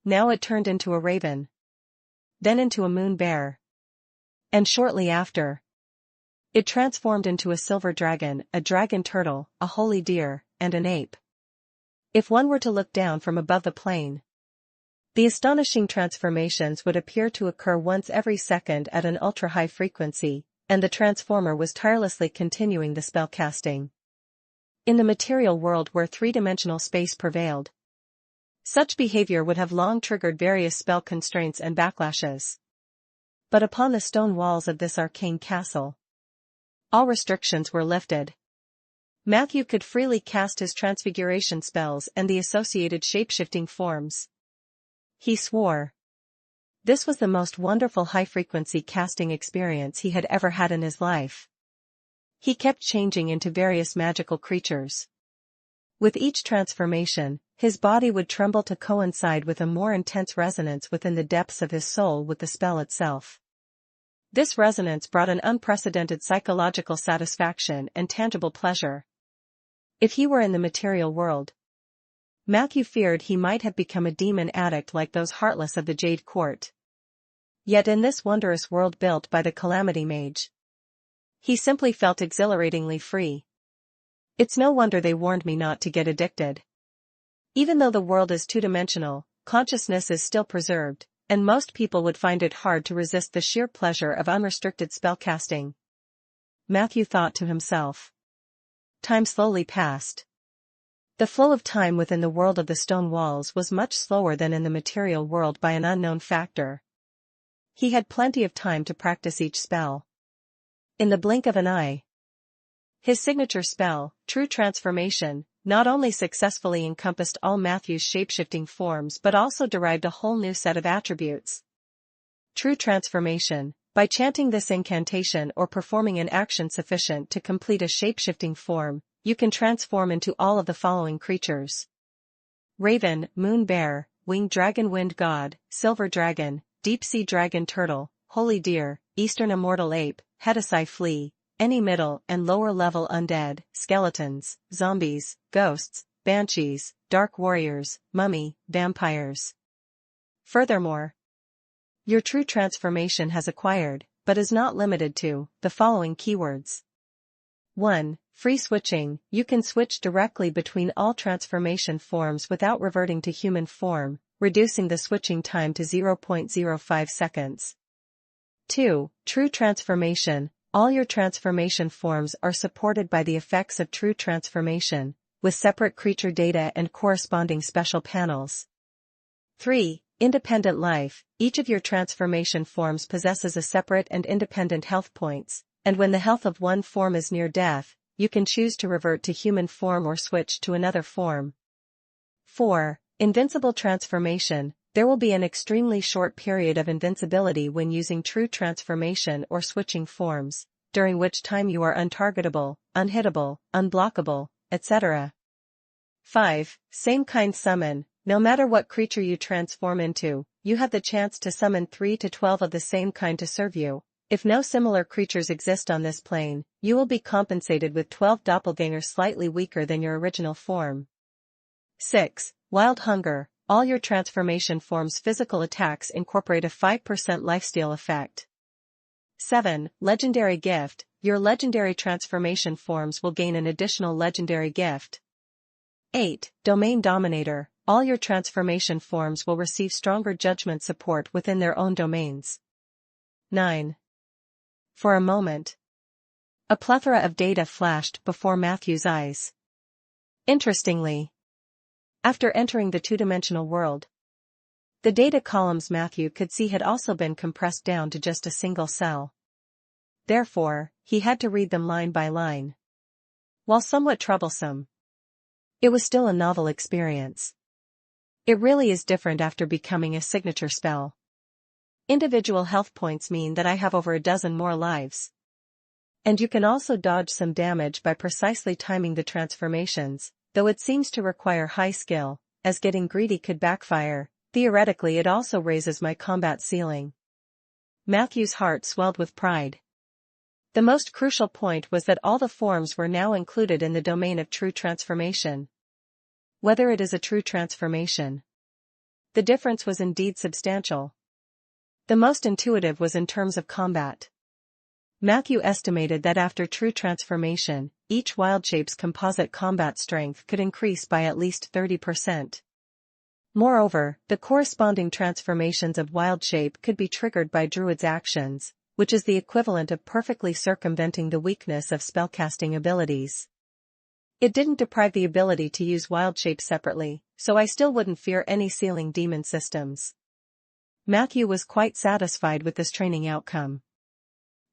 Now it turned into a raven. Then into a moon bear. And shortly after, it transformed into a silver dragon, a dragon turtle, a holy deer, and an ape. If one were to look down from above the plane, the astonishing transformations would appear to occur once every second at an ultra-high frequency, and the transformer was tirelessly continuing the spell casting. In the material world where 3-dimensional space prevailed, such behavior would have long triggered various spell constraints and backlashes. But upon the stone walls of this arcane castle, all restrictions were lifted. Matthew could freely cast his transfiguration spells and the associated shape-shifting forms. He swore. This was the most wonderful high-frequency casting experience he had ever had in his life. He kept changing into various magical creatures. With each transformation, his body would tremble to coincide with a more intense resonance within the depths of his soul with the spell itself. This resonance brought an unprecedented psychological satisfaction and tangible pleasure. If he were in the material world, Matthew feared he might have become a demon addict like those heartless of the Jade Court. Yet in this wondrous world built by the Calamity Mage, he simply felt exhilaratingly free. It's no wonder they warned me not to get addicted. Even though the world is two-dimensional, consciousness is still preserved, and most people would find it hard to resist the sheer pleasure of unrestricted spellcasting. Matthew thought to himself. Time slowly passed. The flow of time within the world of the stone walls was much slower than in the material world by an unknown factor. He had plenty of time to practice each spell. In the blink of an eye, his signature spell, True Transformation, not only successfully encompassed all Matthew's shapeshifting forms but also derived a whole new set of attributes. True Transformation. By chanting this incantation or performing an action sufficient to complete a shapeshifting form, you can transform into all of the following creatures: Raven, Moon Bear, Winged Dragon, Wind God, Silver Dragon, Deep Sea Dragon, Turtle, Holy Deer, Eastern Immortal Ape, Hedesai Flea, any middle and lower level undead, skeletons, zombies, ghosts, banshees, dark warriors, mummy, vampires. Furthermore, your true transformation has acquired, but is not limited to, the following keywords. 1. Free switching. You can switch directly between all transformation forms without reverting to human form, reducing the switching time to 0.05 seconds. 2. True transformation. All your transformation forms are supported by the effects of True Transformation, with separate creature data and corresponding special panels. 3. Independent life. Each of your transformation forms possesses a separate and independent health points, and when the health of one form is near death, you can choose to revert to human form or switch to another form. 4. Invincible transformation. There will be an extremely short period of invincibility when using True Transformation or switching forms, during which time you are untargetable, unhittable, unblockable, etc. 5. Same kind summon. No matter what creature you transform into, you have the chance to summon 3 to 12 of the same kind to serve you. If no similar creatures exist on this plane, you will be compensated with 12 doppelgangers slightly weaker than your original form. 6. Wild Hunger. All your transformation forms' physical attacks incorporate a 5% lifesteal effect. 7. Legendary Gift. Your legendary transformation forms will gain an additional legendary gift. 8. Domain Dominator. All your transformation forms will receive stronger judgment support within their own domains. 9. For a moment, a plethora of data flashed before Matthew's eyes. Interestingly, after entering the two-dimensional world, the data columns Matthew could see had also been compressed down to just a single cell. Therefore, he had to read them line by line. While somewhat troublesome, it was still a novel experience. It really is different after becoming a signature spell. Individual health points mean that I have over a dozen more lives. And you can also dodge some damage by precisely timing the transformations, though it seems to require high skill, as getting greedy could backfire. Theoretically, it also raises my combat ceiling. Matthew's heart swelled with pride. The most crucial point was that all the forms were now included in the domain of True Transformation. Whether it is a true transformation, the difference was indeed substantial. The most intuitive was in terms of combat. Matthew estimated that after True Transformation, each wild shape's composite combat strength could increase by at least 30%. Moreover, the corresponding transformations of wild shape could be triggered by Druid's actions, which is the equivalent of perfectly circumventing the weakness of spellcasting abilities. It didn't deprive the ability to use wild shape separately, so I still wouldn't fear any ceiling demon systems. Matthew was quite satisfied with this training outcome.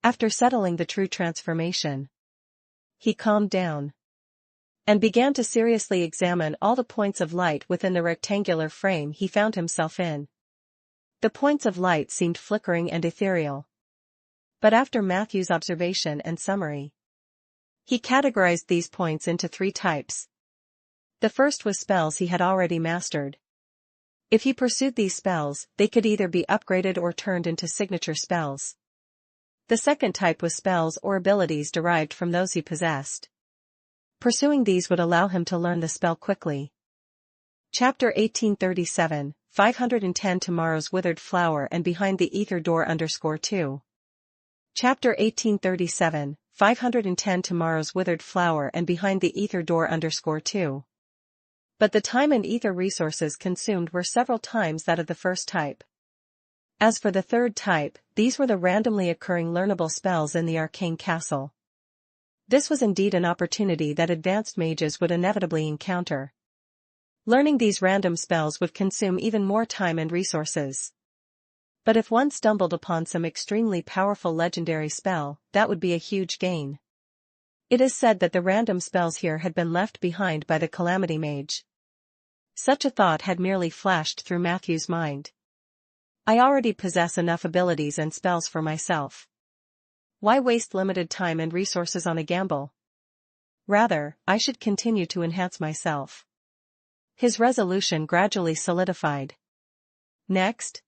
After settling the True Transformation, he calmed down and began to seriously examine all the points of light within the rectangular frame he found himself in. The points of light seemed flickering and ethereal. But after Matthew's observation and summary, he categorized these points into 3 types. The first was spells he had already mastered. If he pursued these spells, they could either be upgraded or turned into signature spells. The second type was spells or abilities derived from those he possessed. Pursuing these would allow him to learn the spell quickly. Chapter 1837, 510 Tomorrow's Withered Flower and Behind the Ether Door _2. Chapter 1837, 510 Tomorrow's Withered Flower and Behind the Ether Door _2. But the time and ether resources consumed were several times that of the first type. As for the third type, these were the randomly occurring learnable spells in the arcane castle. This was indeed an opportunity that advanced mages would inevitably encounter. Learning these random spells would consume even more time and resources. But if one stumbled upon some extremely powerful legendary spell, that would be a huge gain. It is said that the random spells here had been left behind by the Calamity Mage. Such a thought had merely flashed through Matthew's mind. I already possess enough abilities and spells for myself. Why waste limited time and resources on a gamble? Rather, I should continue to enhance myself. His resolution gradually solidified. Next,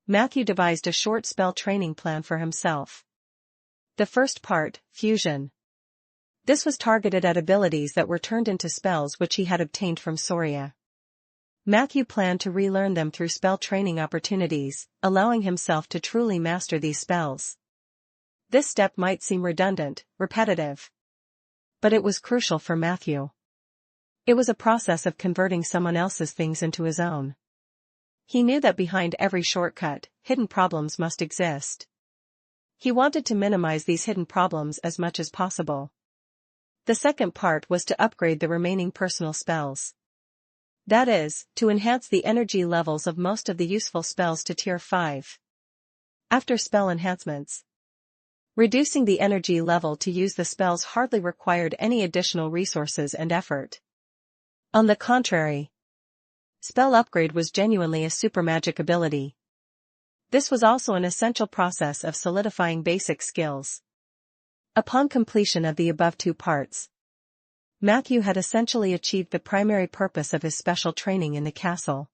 Matthew devised a short spell training plan for himself. The first part, Fusion. This was targeted at abilities that were turned into spells which he had obtained from Soria. Matthew planned to relearn them through spell training opportunities, allowing himself to truly master these spells. This step might seem redundant, repetitive. But it was crucial for Matthew. It was a process of converting someone else's things into his own. He knew that behind every shortcut, hidden problems must exist. He wanted to minimize these hidden problems as much as possible. The second part was to upgrade the remaining personal spells. That is, to enhance the energy levels of most of the useful spells to tier 5. After spell enhancements, reducing the energy level to use the spells hardly required any additional resources and effort. On the contrary, spell upgrade was genuinely a super magic ability. This was also an essential process of solidifying basic skills. Upon completion of the above two parts, Matthew had essentially achieved the primary purpose of his special training in the castle.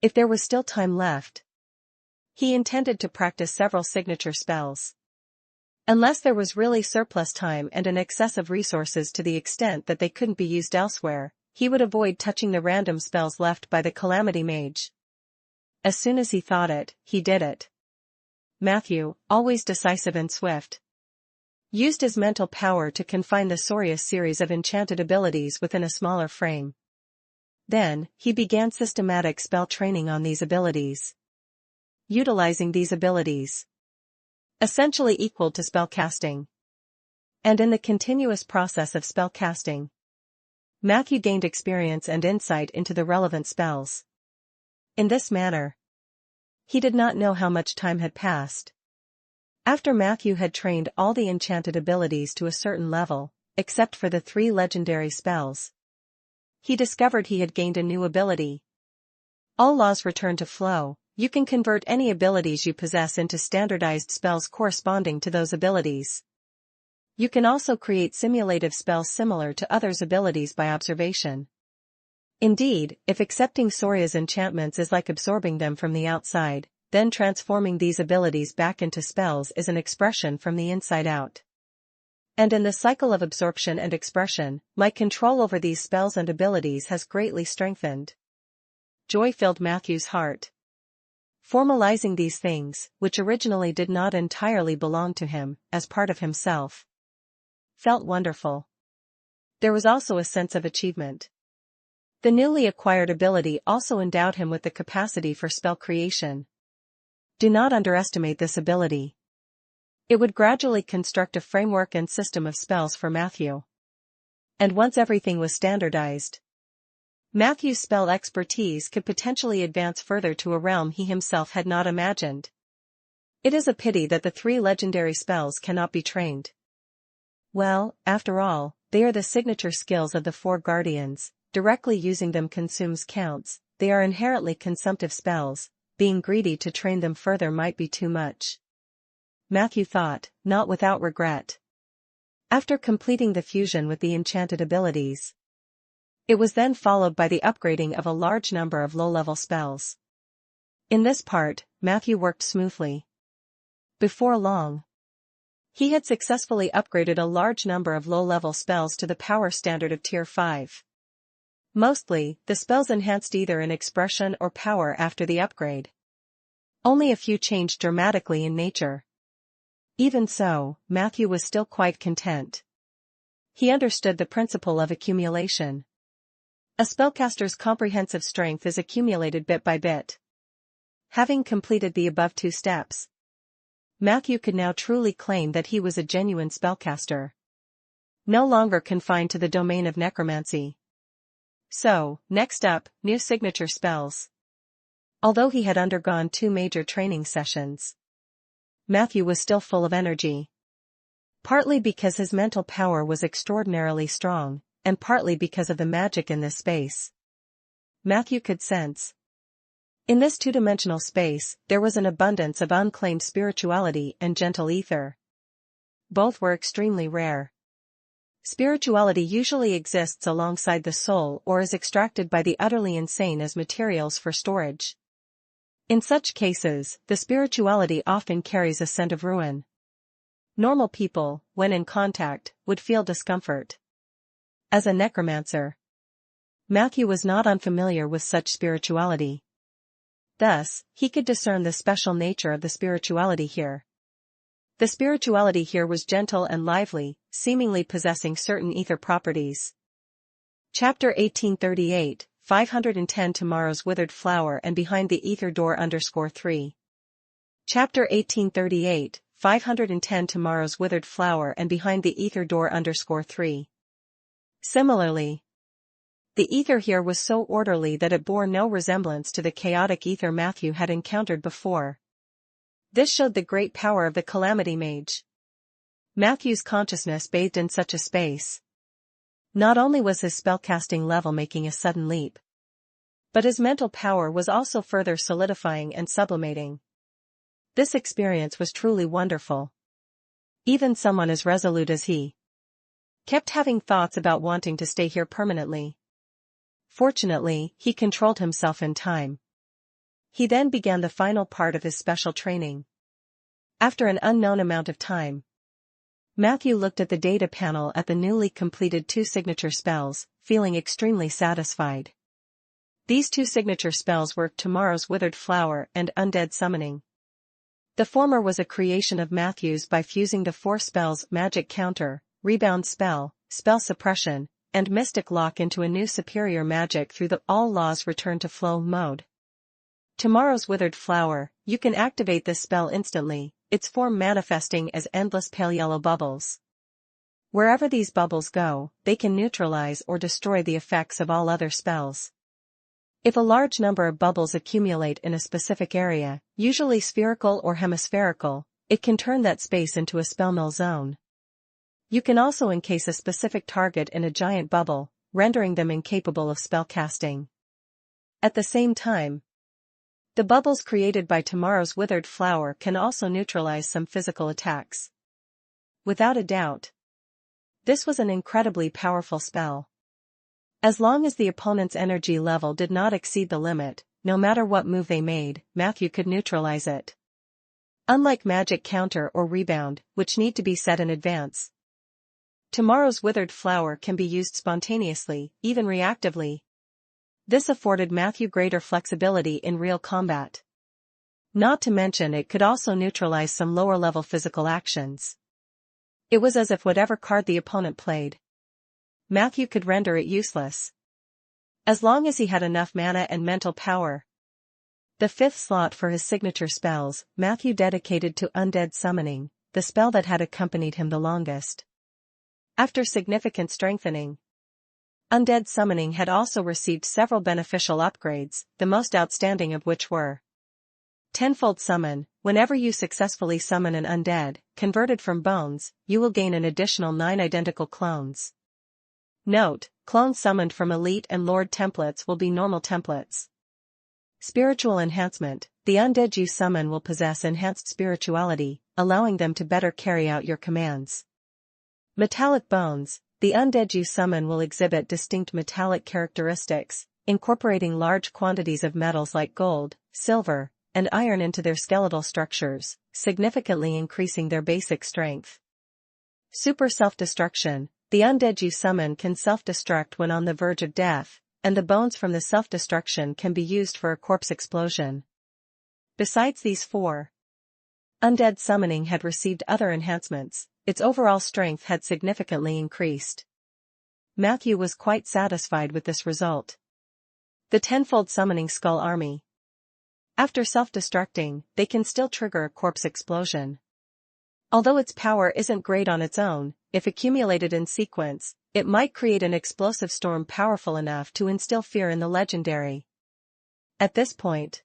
If there was still time left, he intended to practice several signature spells. Unless there was really surplus time and an excess of resources to the extent that they couldn't be used elsewhere, he would avoid touching the random spells left by the Calamity Mage. As soon as he thought it, he did it. Matthew, always decisive and swift, used his mental power to confine the Soria series of enchanted abilities within a smaller frame. Then, he began systematic spell training on these abilities. Utilizing these abilities, essentially equal to spell casting. And in the continuous process of spell casting, Matthew gained experience and insight into the relevant spells. In this manner, he did not know how much time had passed. After Matthew had trained all the enchanted abilities to a certain level, except for the 3 legendary spells, he discovered he had gained a new ability. All laws return to flow. You can convert any abilities you possess into standardized spells corresponding to those abilities. You can also create simulative spells similar to others' abilities by observation. Indeed, if accepting Soria's enchantments is like absorbing them from the outside, then transforming these abilities back into spells is an expression from the inside out. And in the cycle of absorption and expression, my control over these spells and abilities has greatly strengthened. Joy filled Matthew's heart. Formalizing these things, which originally did not entirely belong to him, as part of himself, felt wonderful. There was also a sense of achievement. The newly acquired ability also endowed him with the capacity for spell creation. Do not underestimate this ability. It would gradually construct a framework and system of spells for Matthew. And once everything was standardized, Matthew's spell expertise could potentially advance further to a realm he himself had not imagined. It is a pity that the 3 legendary spells cannot be trained. Well, after all, they are the signature skills of the 4 guardians. Directly using them consumes counts. They are inherently consumptive spells. Being greedy to train them further might be too much. Matthew thought, not without regret. After completing the fusion with the enchanted abilities, It was then followed by the upgrading of a large number of low-level spells. In this part, Matthew worked smoothly. Before long, he had successfully upgraded a large number of low-level spells to the power standard of Tier 5. Mostly, the spells enhanced either in expression or power after the upgrade. Only a few changed dramatically in nature. Even so, Matthew was still quite content. He understood the principle of accumulation. A spellcaster's comprehensive strength is accumulated bit by bit. Having completed the above two steps, Matthew could now truly claim that he was a genuine spellcaster, no longer confined to the domain of necromancy. So, next up, new signature spells. Although he had undergone 2 major training sessions, Matthew was still full of energy. Partly because his mental power was extraordinarily strong, and partly because of the magic in this space. Matthew could sense. In this two-dimensional space, there was an abundance of unclaimed spirituality and gentle ether. Both were extremely rare. Spirituality usually exists alongside the soul or is extracted by the utterly insane as materials for storage. In such cases, the spirituality often carries a scent of ruin. Normal people, when in contact, would feel discomfort. As a necromancer, Matthew was not unfamiliar with such spirituality. Thus, he could discern the special nature of the spirituality here. The spirituality here was gentle and lively, seemingly possessing certain ether properties. Chapter 1838, 510 Tomorrow's Withered Flower and Behind the Ether Door _3. Chapter 1838, 510 Tomorrow's Withered Flower and Behind the Ether Door _3. Similarly, the ether here was so orderly that it bore no resemblance to the chaotic ether Matthew had encountered before. This showed the great power of the Calamity Mage. Matthew's consciousness bathed in such a space. Not only was his spellcasting level making a sudden leap, but his mental power was also further solidifying and sublimating. This experience was truly wonderful. Even someone as resolute as he kept having thoughts about wanting to stay here permanently. Fortunately, he controlled himself in time. He then began the final part of his special training. After an unknown amount of time, Matthew looked at the data panel at the newly completed 2 signature spells, feeling extremely satisfied. These 2 signature spells were Tomorrow's Withered Flower and Undead Summoning. The former was a creation of Matthew's by fusing the 4 spells Magic Counter, Rebound Spell, Spell Suppression, and Mystic Lock into a new superior magic through the All Laws Return to Flow mode. Tomorrow's Withered Flower, you can activate this spell instantly, its form manifesting as endless pale yellow bubbles. Wherever these bubbles go, they can neutralize or destroy the effects of all other spells. If a large number of bubbles accumulate in a specific area, usually spherical or hemispherical, it can turn that space into a spellmill zone. You can also encase a specific target in a giant bubble, rendering them incapable of spellcasting. At the same time, the bubbles created by Tomorrow's Withered Flower can also neutralize some physical attacks. Without a doubt, this was an incredibly powerful spell. As long as the opponent's energy level did not exceed the limit, no matter what move they made, Matthew could neutralize it. Unlike Magic Counter or Rebound, which need to be set in advance, Tomorrow's Withered Flower can be used spontaneously, even reactively. This afforded Matthew greater flexibility in real combat. Not to mention it could also neutralize some lower-level physical actions. It was as if whatever card the opponent played, Matthew could render it useless. As long as he had enough mana and mental power. The 5th slot for his signature spells, Matthew dedicated to Undead Summoning, the spell that had accompanied him the longest. After significant strengthening, Undead Summoning had also received several beneficial upgrades, the most outstanding of which were Tenfold Summon. Whenever you successfully summon an undead, converted from bones, you will gain an additional 9 identical clones. Note, clones summoned from Elite and Lord templates will be normal templates. Spiritual Enhancement. The undead you summon will possess enhanced spirituality, allowing them to better carry out your commands. Metallic Bones. the undead you summon will exhibit distinct metallic characteristics, incorporating large quantities of metals like gold, silver, and iron into their skeletal structures, significantly increasing their basic strength. Super self-destruction. The undead you summon can self-destruct when on the verge of death, and the bones from the self-destruction can be used for a corpse explosion. Besides these four, undead summoning had received other enhancements. Its overall strength had significantly increased. Matthew was quite satisfied with this result. The tenfold summoning skull army. After self-destructing, they can still trigger a corpse explosion. Although its power isn't great on its own, if accumulated in sequence, it might create an explosive storm powerful enough to instill fear in the legendary. At this point,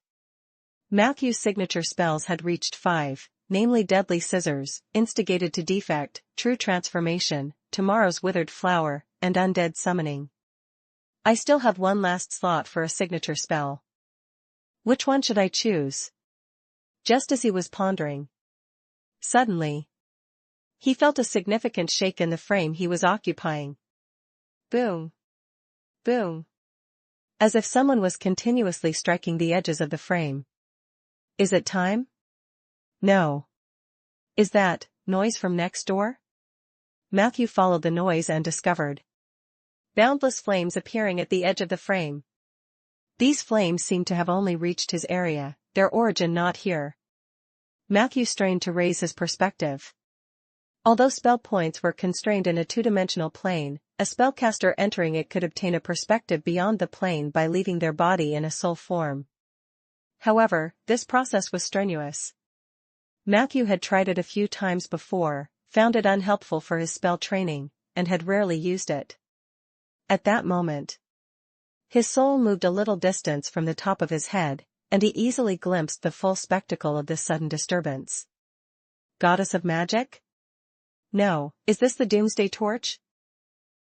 Matthew's signature spells had reached 5, namely Deadly Scissors, Instigated to Defect, True Transformation, Tomorrow's Withered Flower, and Undead Summoning. I still have one last slot for a signature spell. Which one should I choose? Just as he was pondering, suddenly, he felt a significant shake in the frame he was occupying. Boom. Boom. As if someone was continuously striking the edges of the frame. Is it time? No. Is that noise from next door? Matthew followed the noise and discovered boundless flames appearing at the edge of the frame. These flames seemed to have only reached his area, their origin not here. Matthew strained to raise his perspective. Although spell points were constrained in a two-dimensional plane, a spellcaster entering it could obtain a perspective beyond the plane by leaving their body in a soul form. However, this process was strenuous. Matthew had tried it a few times before, found it unhelpful for his spell training, and had rarely used it. At that moment, his soul moved a little distance from the top of his head, and he easily glimpsed the full spectacle of this sudden disturbance. Goddess of magic? No, is this the doomsday torch?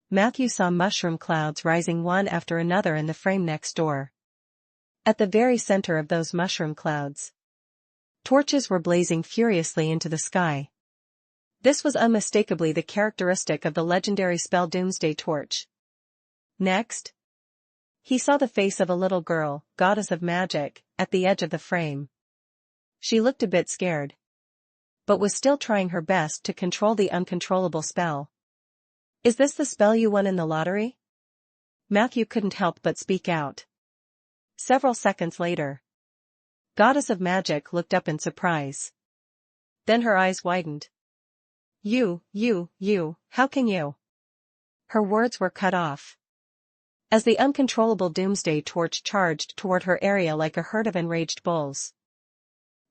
Matthew saw mushroom clouds rising one after another in the frame next door. At the very center of those mushroom clouds, torches were blazing furiously into the sky. This was unmistakably the characteristic of the legendary spell Doomsday Torch. Next, he saw the face of a little girl, goddess of magic, at the edge of the frame. She looked a bit scared, but was still trying her best to control the uncontrollable spell. Is this the spell you won in the lottery? Matthew couldn't help but speak out. Several seconds later, Goddess of Magic looked up in surprise. Then her eyes widened. You, how can you? Her words were cut off, as the uncontrollable Doomsday Torch charged toward her area like a herd of enraged bulls.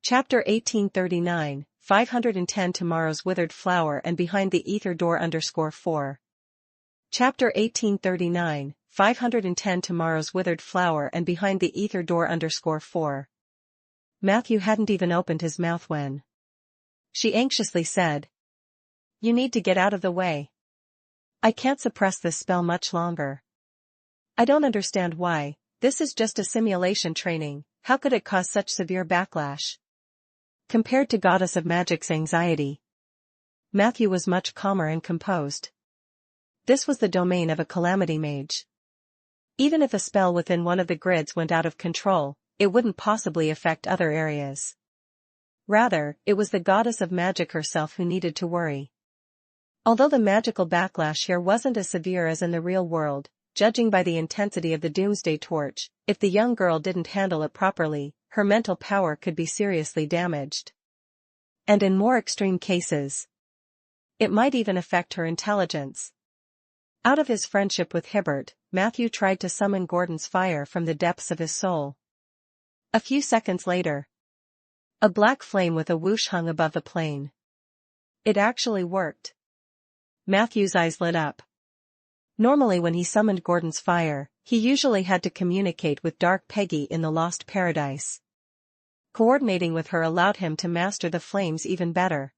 Chapter 1839, 510 Tomorrow's Withered Flower and Behind the Ether Door _4. Chapter 1839, 510 Tomorrow's Withered Flower and Behind the Ether Door _4. Matthew hadn't even opened his mouth when she anxiously said, "You need to get out of the way. I can't suppress this spell much longer. I don't understand why. This is just a simulation training. How could it cause such severe backlash?" Compared to Goddess of Magic's anxiety, Matthew was much calmer and composed. This was the domain of a calamity mage. Even if a spell within one of the grids went out of control, it wouldn't possibly affect other areas. Rather, it was the Goddess of Magic herself who needed to worry. Although the magical backlash here wasn't as severe as in the real world, judging by the intensity of the Doomsday Torch, if the young girl didn't handle it properly, her mental power could be seriously damaged. And in more extreme cases, it might even affect her intelligence. Out of his friendship with Hibbert, Matthew tried to summon Gordon's fire from the depths of his soul. A few seconds later, a black flame with a whoosh hung above the plane. It actually worked. Matthew's eyes lit up. Normally when he summoned Gordon's fire, he usually had to communicate with Dark Peggy in the Lost Paradise. Coordinating with her allowed him to master the flames even better.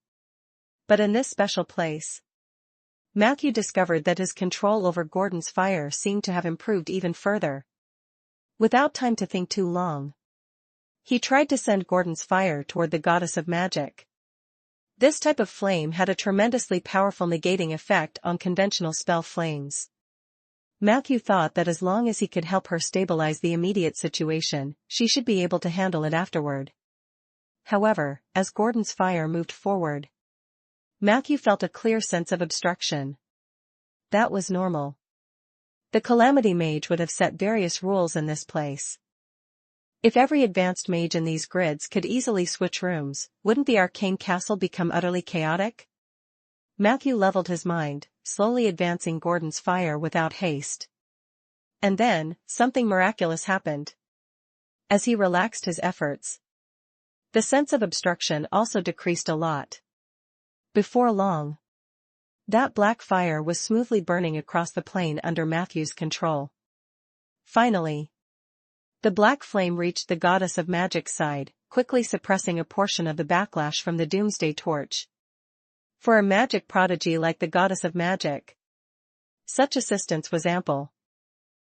But in this special place, Matthew discovered that his control over Gordon's fire seemed to have improved even further. Without time to think too long, he tried to send Gordon's fire toward the Goddess of Magic. This type of flame had a tremendously powerful negating effect on conventional spell flames. Matthew thought that as long as he could help her stabilize the immediate situation, she should be able to handle it afterward. However, as Gordon's fire moved forward, Matthew felt a clear sense of obstruction. That was normal. The Calamity Mage would have set various rules in this place. If every advanced mage in these grids could easily switch rooms, wouldn't the arcane castle become utterly chaotic? Matthew leveled his mind, slowly advancing Gordon's fire without haste. And then, something miraculous happened. As he relaxed his efforts, the sense of obstruction also decreased a lot. Before long, that black fire was smoothly burning across the plane under Matthew's control. Finally, the black flame reached the goddess of magic's side, quickly suppressing a portion of the backlash from the doomsday torch. For a magic prodigy like the goddess of magic, such assistance was ample.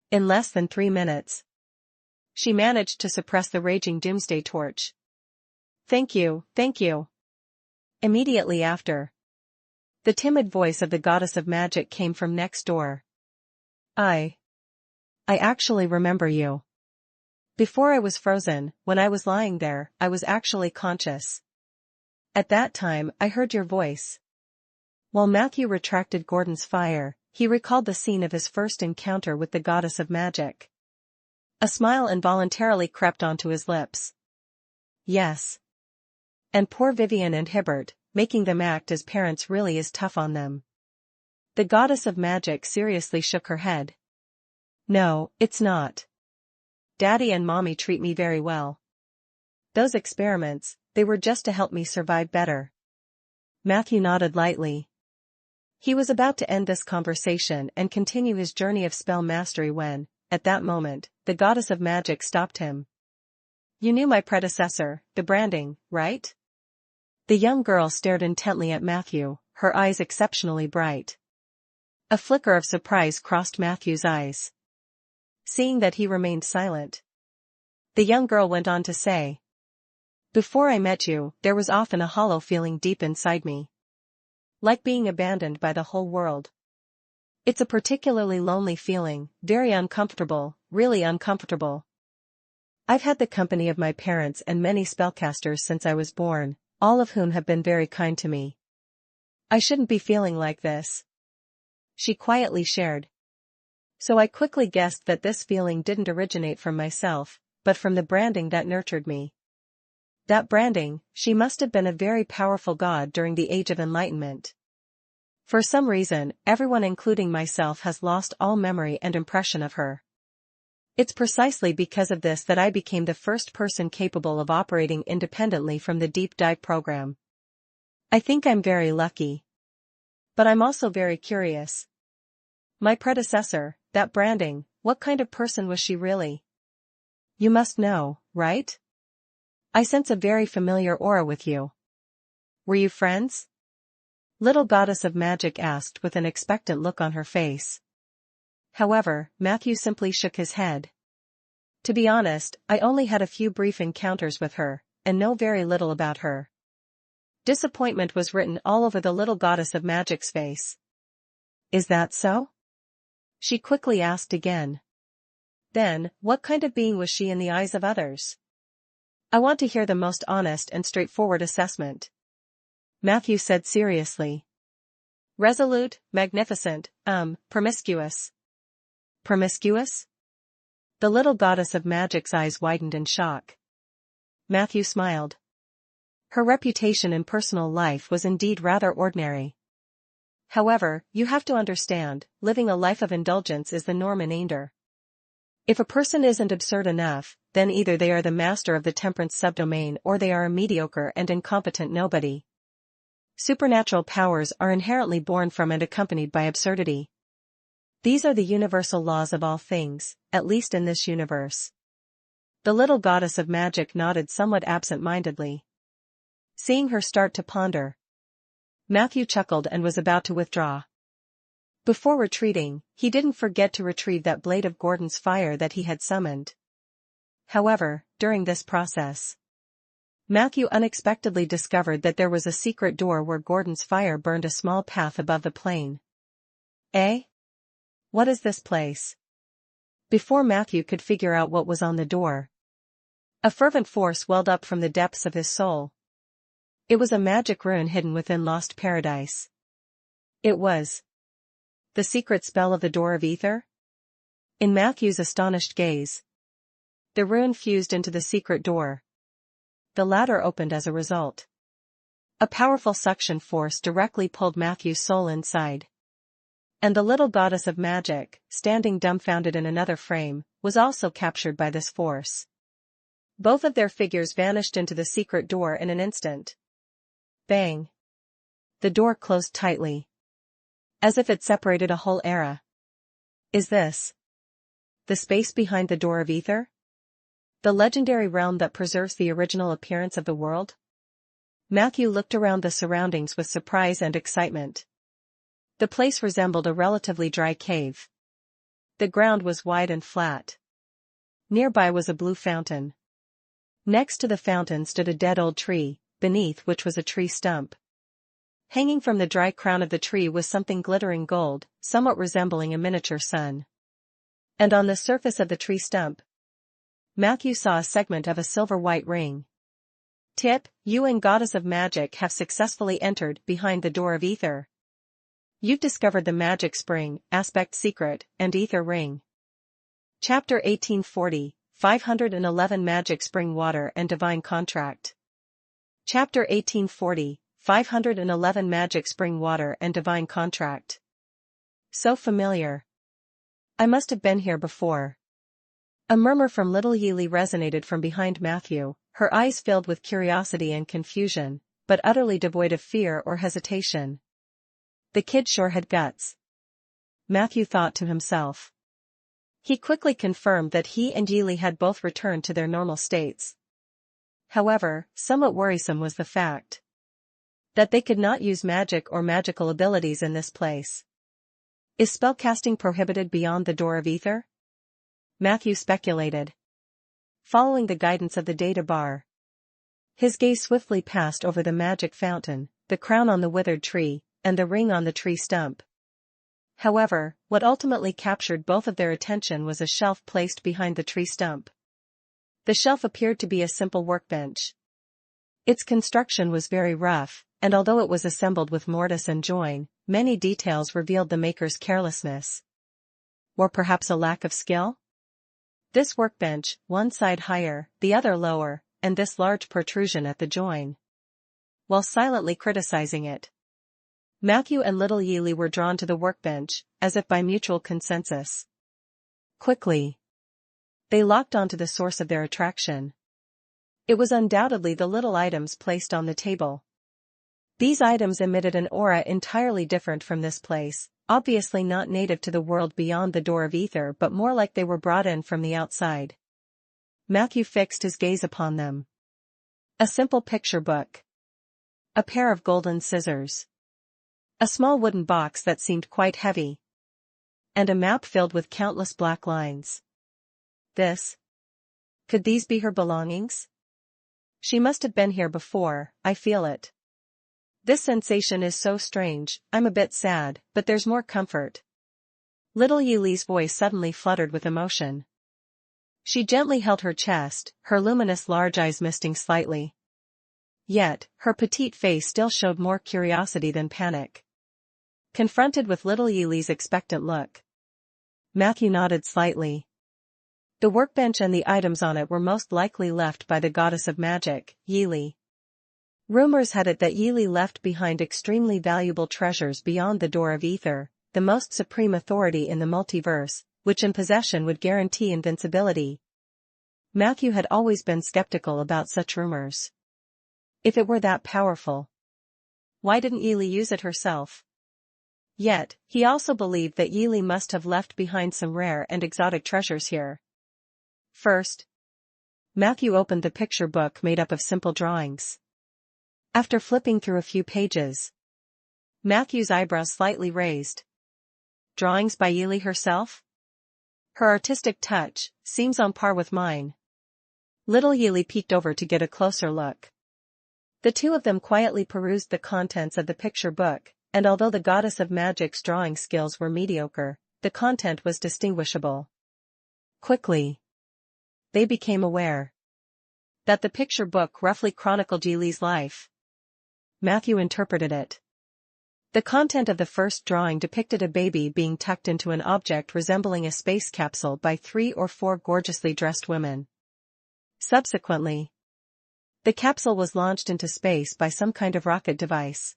In less than 3 minutes, she managed to suppress the raging doomsday torch. Thank you, thank you. Immediately after, the timid voice of the goddess of magic came from next door. I actually remember you. Before I was frozen, when I was lying there, I was actually conscious. At that time, I heard your voice. While Matthew retracted Gordon's fire, he recalled the scene of his first encounter with the goddess of magic. A smile involuntarily crept onto his lips. Yes. And poor Vivian and Hibbert, making them act as parents really is tough on them. The goddess of magic seriously shook her head. No, it's not. Daddy and Mommy treat me very well. Those experiments, they were just to help me survive better. Matthew nodded lightly. He was about to end this conversation and continue his journey of spell mastery when, at that moment, the goddess of magic stopped him. You knew my predecessor, the branding, right? The young girl stared intently at Matthew, her eyes exceptionally bright. A flicker of surprise crossed Matthew's eyes. Seeing that he remained silent, the young girl went on to say, Before I met you, there was often a hollow feeling deep inside me. Like being abandoned by the whole world. It's a particularly lonely feeling, very uncomfortable, really uncomfortable. I've had the company of my parents and many spellcasters since I was born, all of whom have been very kind to me. I shouldn't be feeling like this. She quietly shared. So I quickly guessed that this feeling didn't originate from myself, but from the branding that nurtured me. That branding, she must have been a very powerful god during the Age of Enlightenment. For some reason, everyone including myself has lost all memory and impression of her. It's precisely because of this that I became the first person capable of operating independently from the deep dive program. I think I'm very lucky. But I'm also very curious. My predecessor, that branding, what kind of person was she really? You must know, right? I sense a very familiar aura with you. Were you friends? Little goddess of magic asked with an expectant look on her face. However, Matthew simply shook his head. To be honest, I only had a few brief encounters with her, and know very little about her. Disappointment was written all over the little goddess of magic's face. Is that so? She quickly asked again. Then, what kind of being was she in the eyes of others? I want to hear the most honest and straightforward assessment. Matthew said seriously. Resolute, magnificent, promiscuous. Promiscuous? The little goddess of magic's eyes widened in shock. Matthew smiled. Her reputation in personal life was indeed rather ordinary. However, you have to understand, living a life of indulgence is the norm in Ander. If a person isn't absurd enough, then either they are the master of the temperance subdomain or they are a mediocre and incompetent nobody. Supernatural powers are inherently born from and accompanied by absurdity. These are the universal laws of all things, at least in this universe. The little goddess of magic nodded somewhat absent-mindedly. Seeing her start to ponder, Matthew chuckled and was about to withdraw. Before retreating, he didn't forget to retrieve that blade of Gordon's fire that he had summoned. However, during this process, Matthew unexpectedly discovered that there was a secret door where Gordon's fire burned a small path above the plane. Eh? What is this place? Before Matthew could figure out what was on the door, a fervent force welled up from the depths of his soul. It was a magic rune hidden within Lost Paradise. It was the secret spell of the Door of Ether? In Matthew's astonished gaze, the rune fused into the secret door. The latter opened as a result. A powerful suction force directly pulled Matthew's soul inside. And the little goddess of magic, standing dumbfounded in another frame, was also captured by this force. Both of their figures vanished into the secret door in an instant. Bang! The door closed tightly, as if it separated a whole era. Is this the space behind the Door of Ether? The legendary realm that preserves the original appearance of the world? Matthew looked around the surroundings with surprise and excitement. The place resembled a relatively dry cave. The ground was wide and flat. Nearby was a blue fountain. Next to the fountain stood a dead old tree, beneath which was a tree stump. Hanging from the dry crown of the tree was something glittering gold, somewhat resembling a miniature sun. And on the surface of the tree stump, Matthew saw a segment of a silver-white ring. Tip, you and Goddess of Magic have successfully entered behind the Door of Ether. You've discovered the magic spring, aspect secret, and ether ring. Chapter 1840, 511 Magic Spring Water and Divine Contract. Chapter 1840, 511 Magic Spring Water and Divine Contract. So familiar. I must have been here before. A murmur from little Yeely resonated from behind Matthew, her eyes filled with curiosity and confusion, but utterly devoid of fear or hesitation. The kid sure had guts, Matthew thought to himself. He quickly confirmed that he and Yeely had both returned to their normal states. However, somewhat worrisome was the fact that they could not use magic or magical abilities in this place. Is spellcasting prohibited beyond the Door of Ether? Matthew speculated, following the guidance of the data bar. His gaze swiftly passed over the magic fountain, the crown on the withered tree, and the ring on the tree stump. However, what ultimately captured both of their attention was a shelf placed behind the tree stump. The shelf appeared to be a simple workbench. Its construction was very rough, and although it was assembled with mortise and join, many details revealed the maker's carelessness. Or perhaps a lack of skill? This workbench, one side higher, the other lower, and this large protrusion at the join. While silently criticizing it, Matthew and little Yeely were drawn to the workbench, as if by mutual consensus. Quickly, they locked onto the source of their attraction. It was undoubtedly the little items placed on the table. These items emitted an aura entirely different from this place, obviously not native to the world beyond the Door of Ether but more like they were brought in from the outside. Matthew fixed his gaze upon them. A simple picture book. A pair of golden scissors. A small wooden box that seemed quite heavy. And a map filled with countless black lines. Could these be her belongings? She must have been here before, I feel it. This sensation is so strange, I'm a bit sad, but there's more comfort. Little Yeely's voice suddenly fluttered with emotion. She gently held her chest, her luminous large eyes misting slightly. Yet, her petite face still showed more curiosity than panic. Confronted with little Yeely's expectant look, Matthew nodded slightly. The workbench and the items on it were most likely left by the Goddess of Magic, Yeely. Rumors had it that Yeely left behind extremely valuable treasures beyond the Door of Ether, the most supreme authority in the multiverse, which in possession would guarantee invincibility. Matthew had always been skeptical about such rumors. If it were that powerful, why didn't Yeely use it herself? Yet, he also believed that Yeely must have left behind some rare and exotic treasures here. First, Matthew opened the picture book made up of simple drawings. After flipping through a few pages, Matthew's eyebrows slightly raised. Drawings by Yeely herself? Her artistic touch seems on par with mine. Little Yeely peeked over to get a closer look. The two of them quietly perused the contents of the picture book, and although the goddess of magic's drawing skills were mediocre, the content was distinguishable. Quickly, they became aware that the picture book roughly chronicled Yili's life. Matthew interpreted it. The content of the first drawing depicted a baby being tucked into an object resembling a space capsule by 3 or 4 gorgeously dressed women. Subsequently, the capsule was launched into space by some kind of rocket device.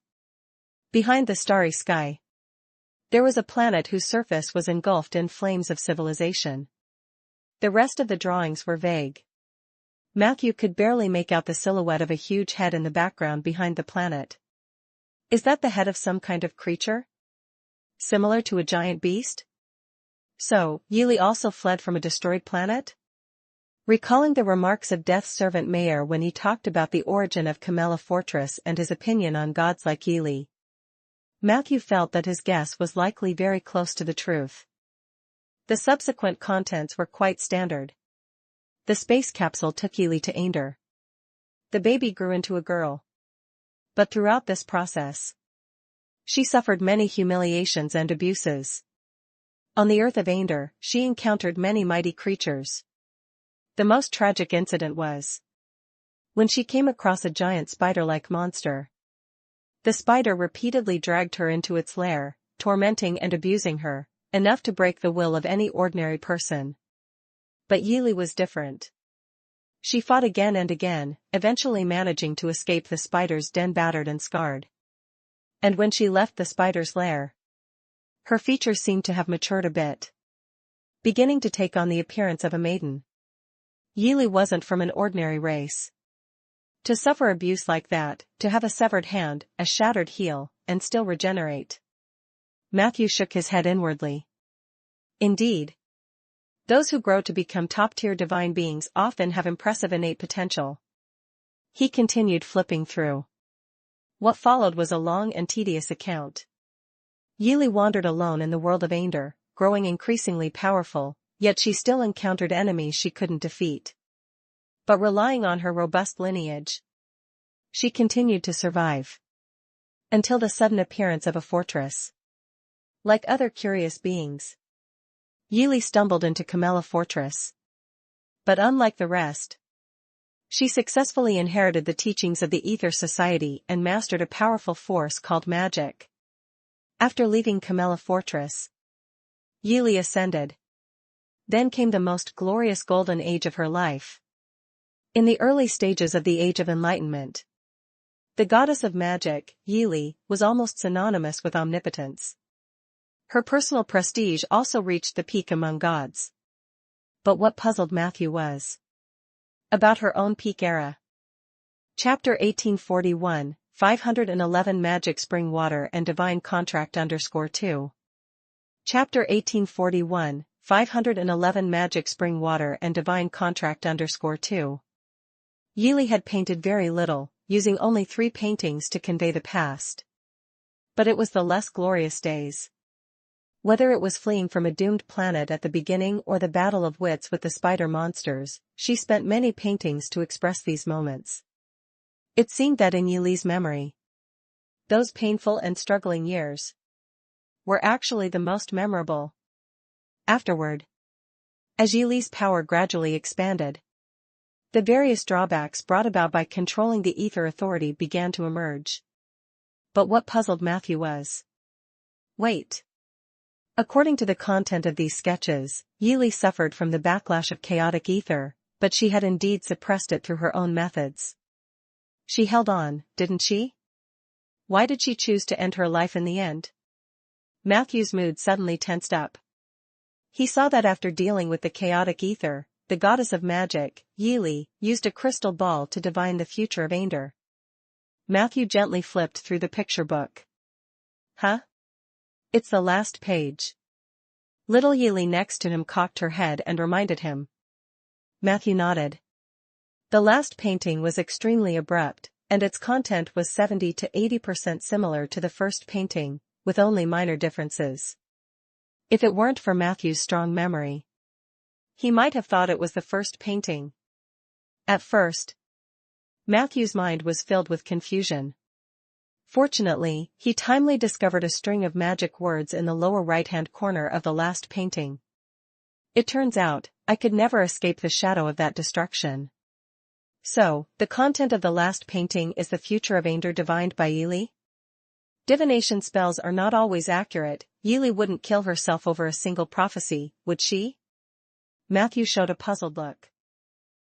Behind the starry sky, there was a planet whose surface was engulfed in flames of civilization. The rest of the drawings were vague. Matthew could barely make out the silhouette of a huge head in the background behind the planet. Is that the head of some kind of creature? Similar to a giant beast? So, Yili also fled from a destroyed planet? Recalling the remarks of Death's servant Mayer when he talked about the origin of Camella Fortress and his opinion on gods like Yili, Matthew felt that his guess was likely very close to the truth. The subsequent contents were quite standard. The space capsule took Yili to Ander. The baby grew into a girl. But throughout this process, she suffered many humiliations and abuses. On the earth of Ander, she encountered many mighty creatures. The most tragic incident was when she came across a giant spider-like monster. The spider repeatedly dragged her into its lair, tormenting and abusing her, enough to break the will of any ordinary person. But Yili was different. She fought again and again, eventually managing to escape the spider's den battered and scarred. And when she left the spider's lair, her features seemed to have matured a bit, beginning to take on the appearance of a maiden. Yili wasn't from an ordinary race. To suffer abuse like that, to have a severed hand, a shattered heel, and still regenerate. Matthew shook his head inwardly. Indeed, those who grow to become top-tier divine beings often have impressive innate potential. He continued flipping through. What followed was a long and tedious account. Yili wandered alone in the world of Ander, growing increasingly powerful, yet she still encountered enemies she couldn't defeat. But relying on her robust lineage, she continued to survive. Until the sudden appearance of a fortress. Like other curious beings, Yili stumbled into Camella Fortress. But unlike the rest, she successfully inherited the teachings of the Ether Society and mastered a powerful force called magic. After leaving Camella Fortress, Yili ascended. Then came the most glorious golden age of her life. In the early stages of the Age of Enlightenment, the goddess of magic, Yili, was almost synonymous with omnipotence. Her personal prestige also reached the peak among gods. But what puzzled Matthew was about her own peak era. Chapter 1841, 511 Magic Spring Water and Divine Contract _2. Chapter 1841, 511 Magic Spring Water and Divine Contract _2. Yili had painted very little, using only 3 paintings to convey the past. But it was the less glorious days. Whether it was fleeing from a doomed planet at the beginning or the battle of wits with the spider monsters, she spent many paintings to express these moments. It seemed that in Yili's memory, those painful and struggling years were actually the most memorable. Afterward, as Yili's power gradually expanded, the various drawbacks brought about by controlling the Ether Authority began to emerge. But what puzzled Matthew was, wait. According to the content of these sketches, Yili suffered from the backlash of chaotic ether, but she had indeed suppressed it through her own methods. She held on, didn't she? Why did she choose to end her life in the end? Matthew's mood suddenly tensed up. He saw that after dealing with the chaotic ether, the goddess of magic, Yili, used a crystal ball to divine the future of Ander. Matthew gently flipped through the picture book. Huh? It's the last page. Little Yili next to him cocked her head and reminded him. Matthew nodded. The last painting was extremely abrupt, and its content was 70 to 80% similar to the first painting, with only minor differences. If it weren't for Matthew's strong memory, he might have thought it was the first painting. At first, Matthew's mind was filled with confusion. Fortunately, he timely discovered a string of magic words in the lower right-hand corner of the last painting. It turns out, I could never escape the shadow of that destruction. So, the content of the last painting is the future of Ainder divined by Ely? Divination spells are not always accurate. Ely wouldn't kill herself over a single prophecy, would she? Matthew showed a puzzled look.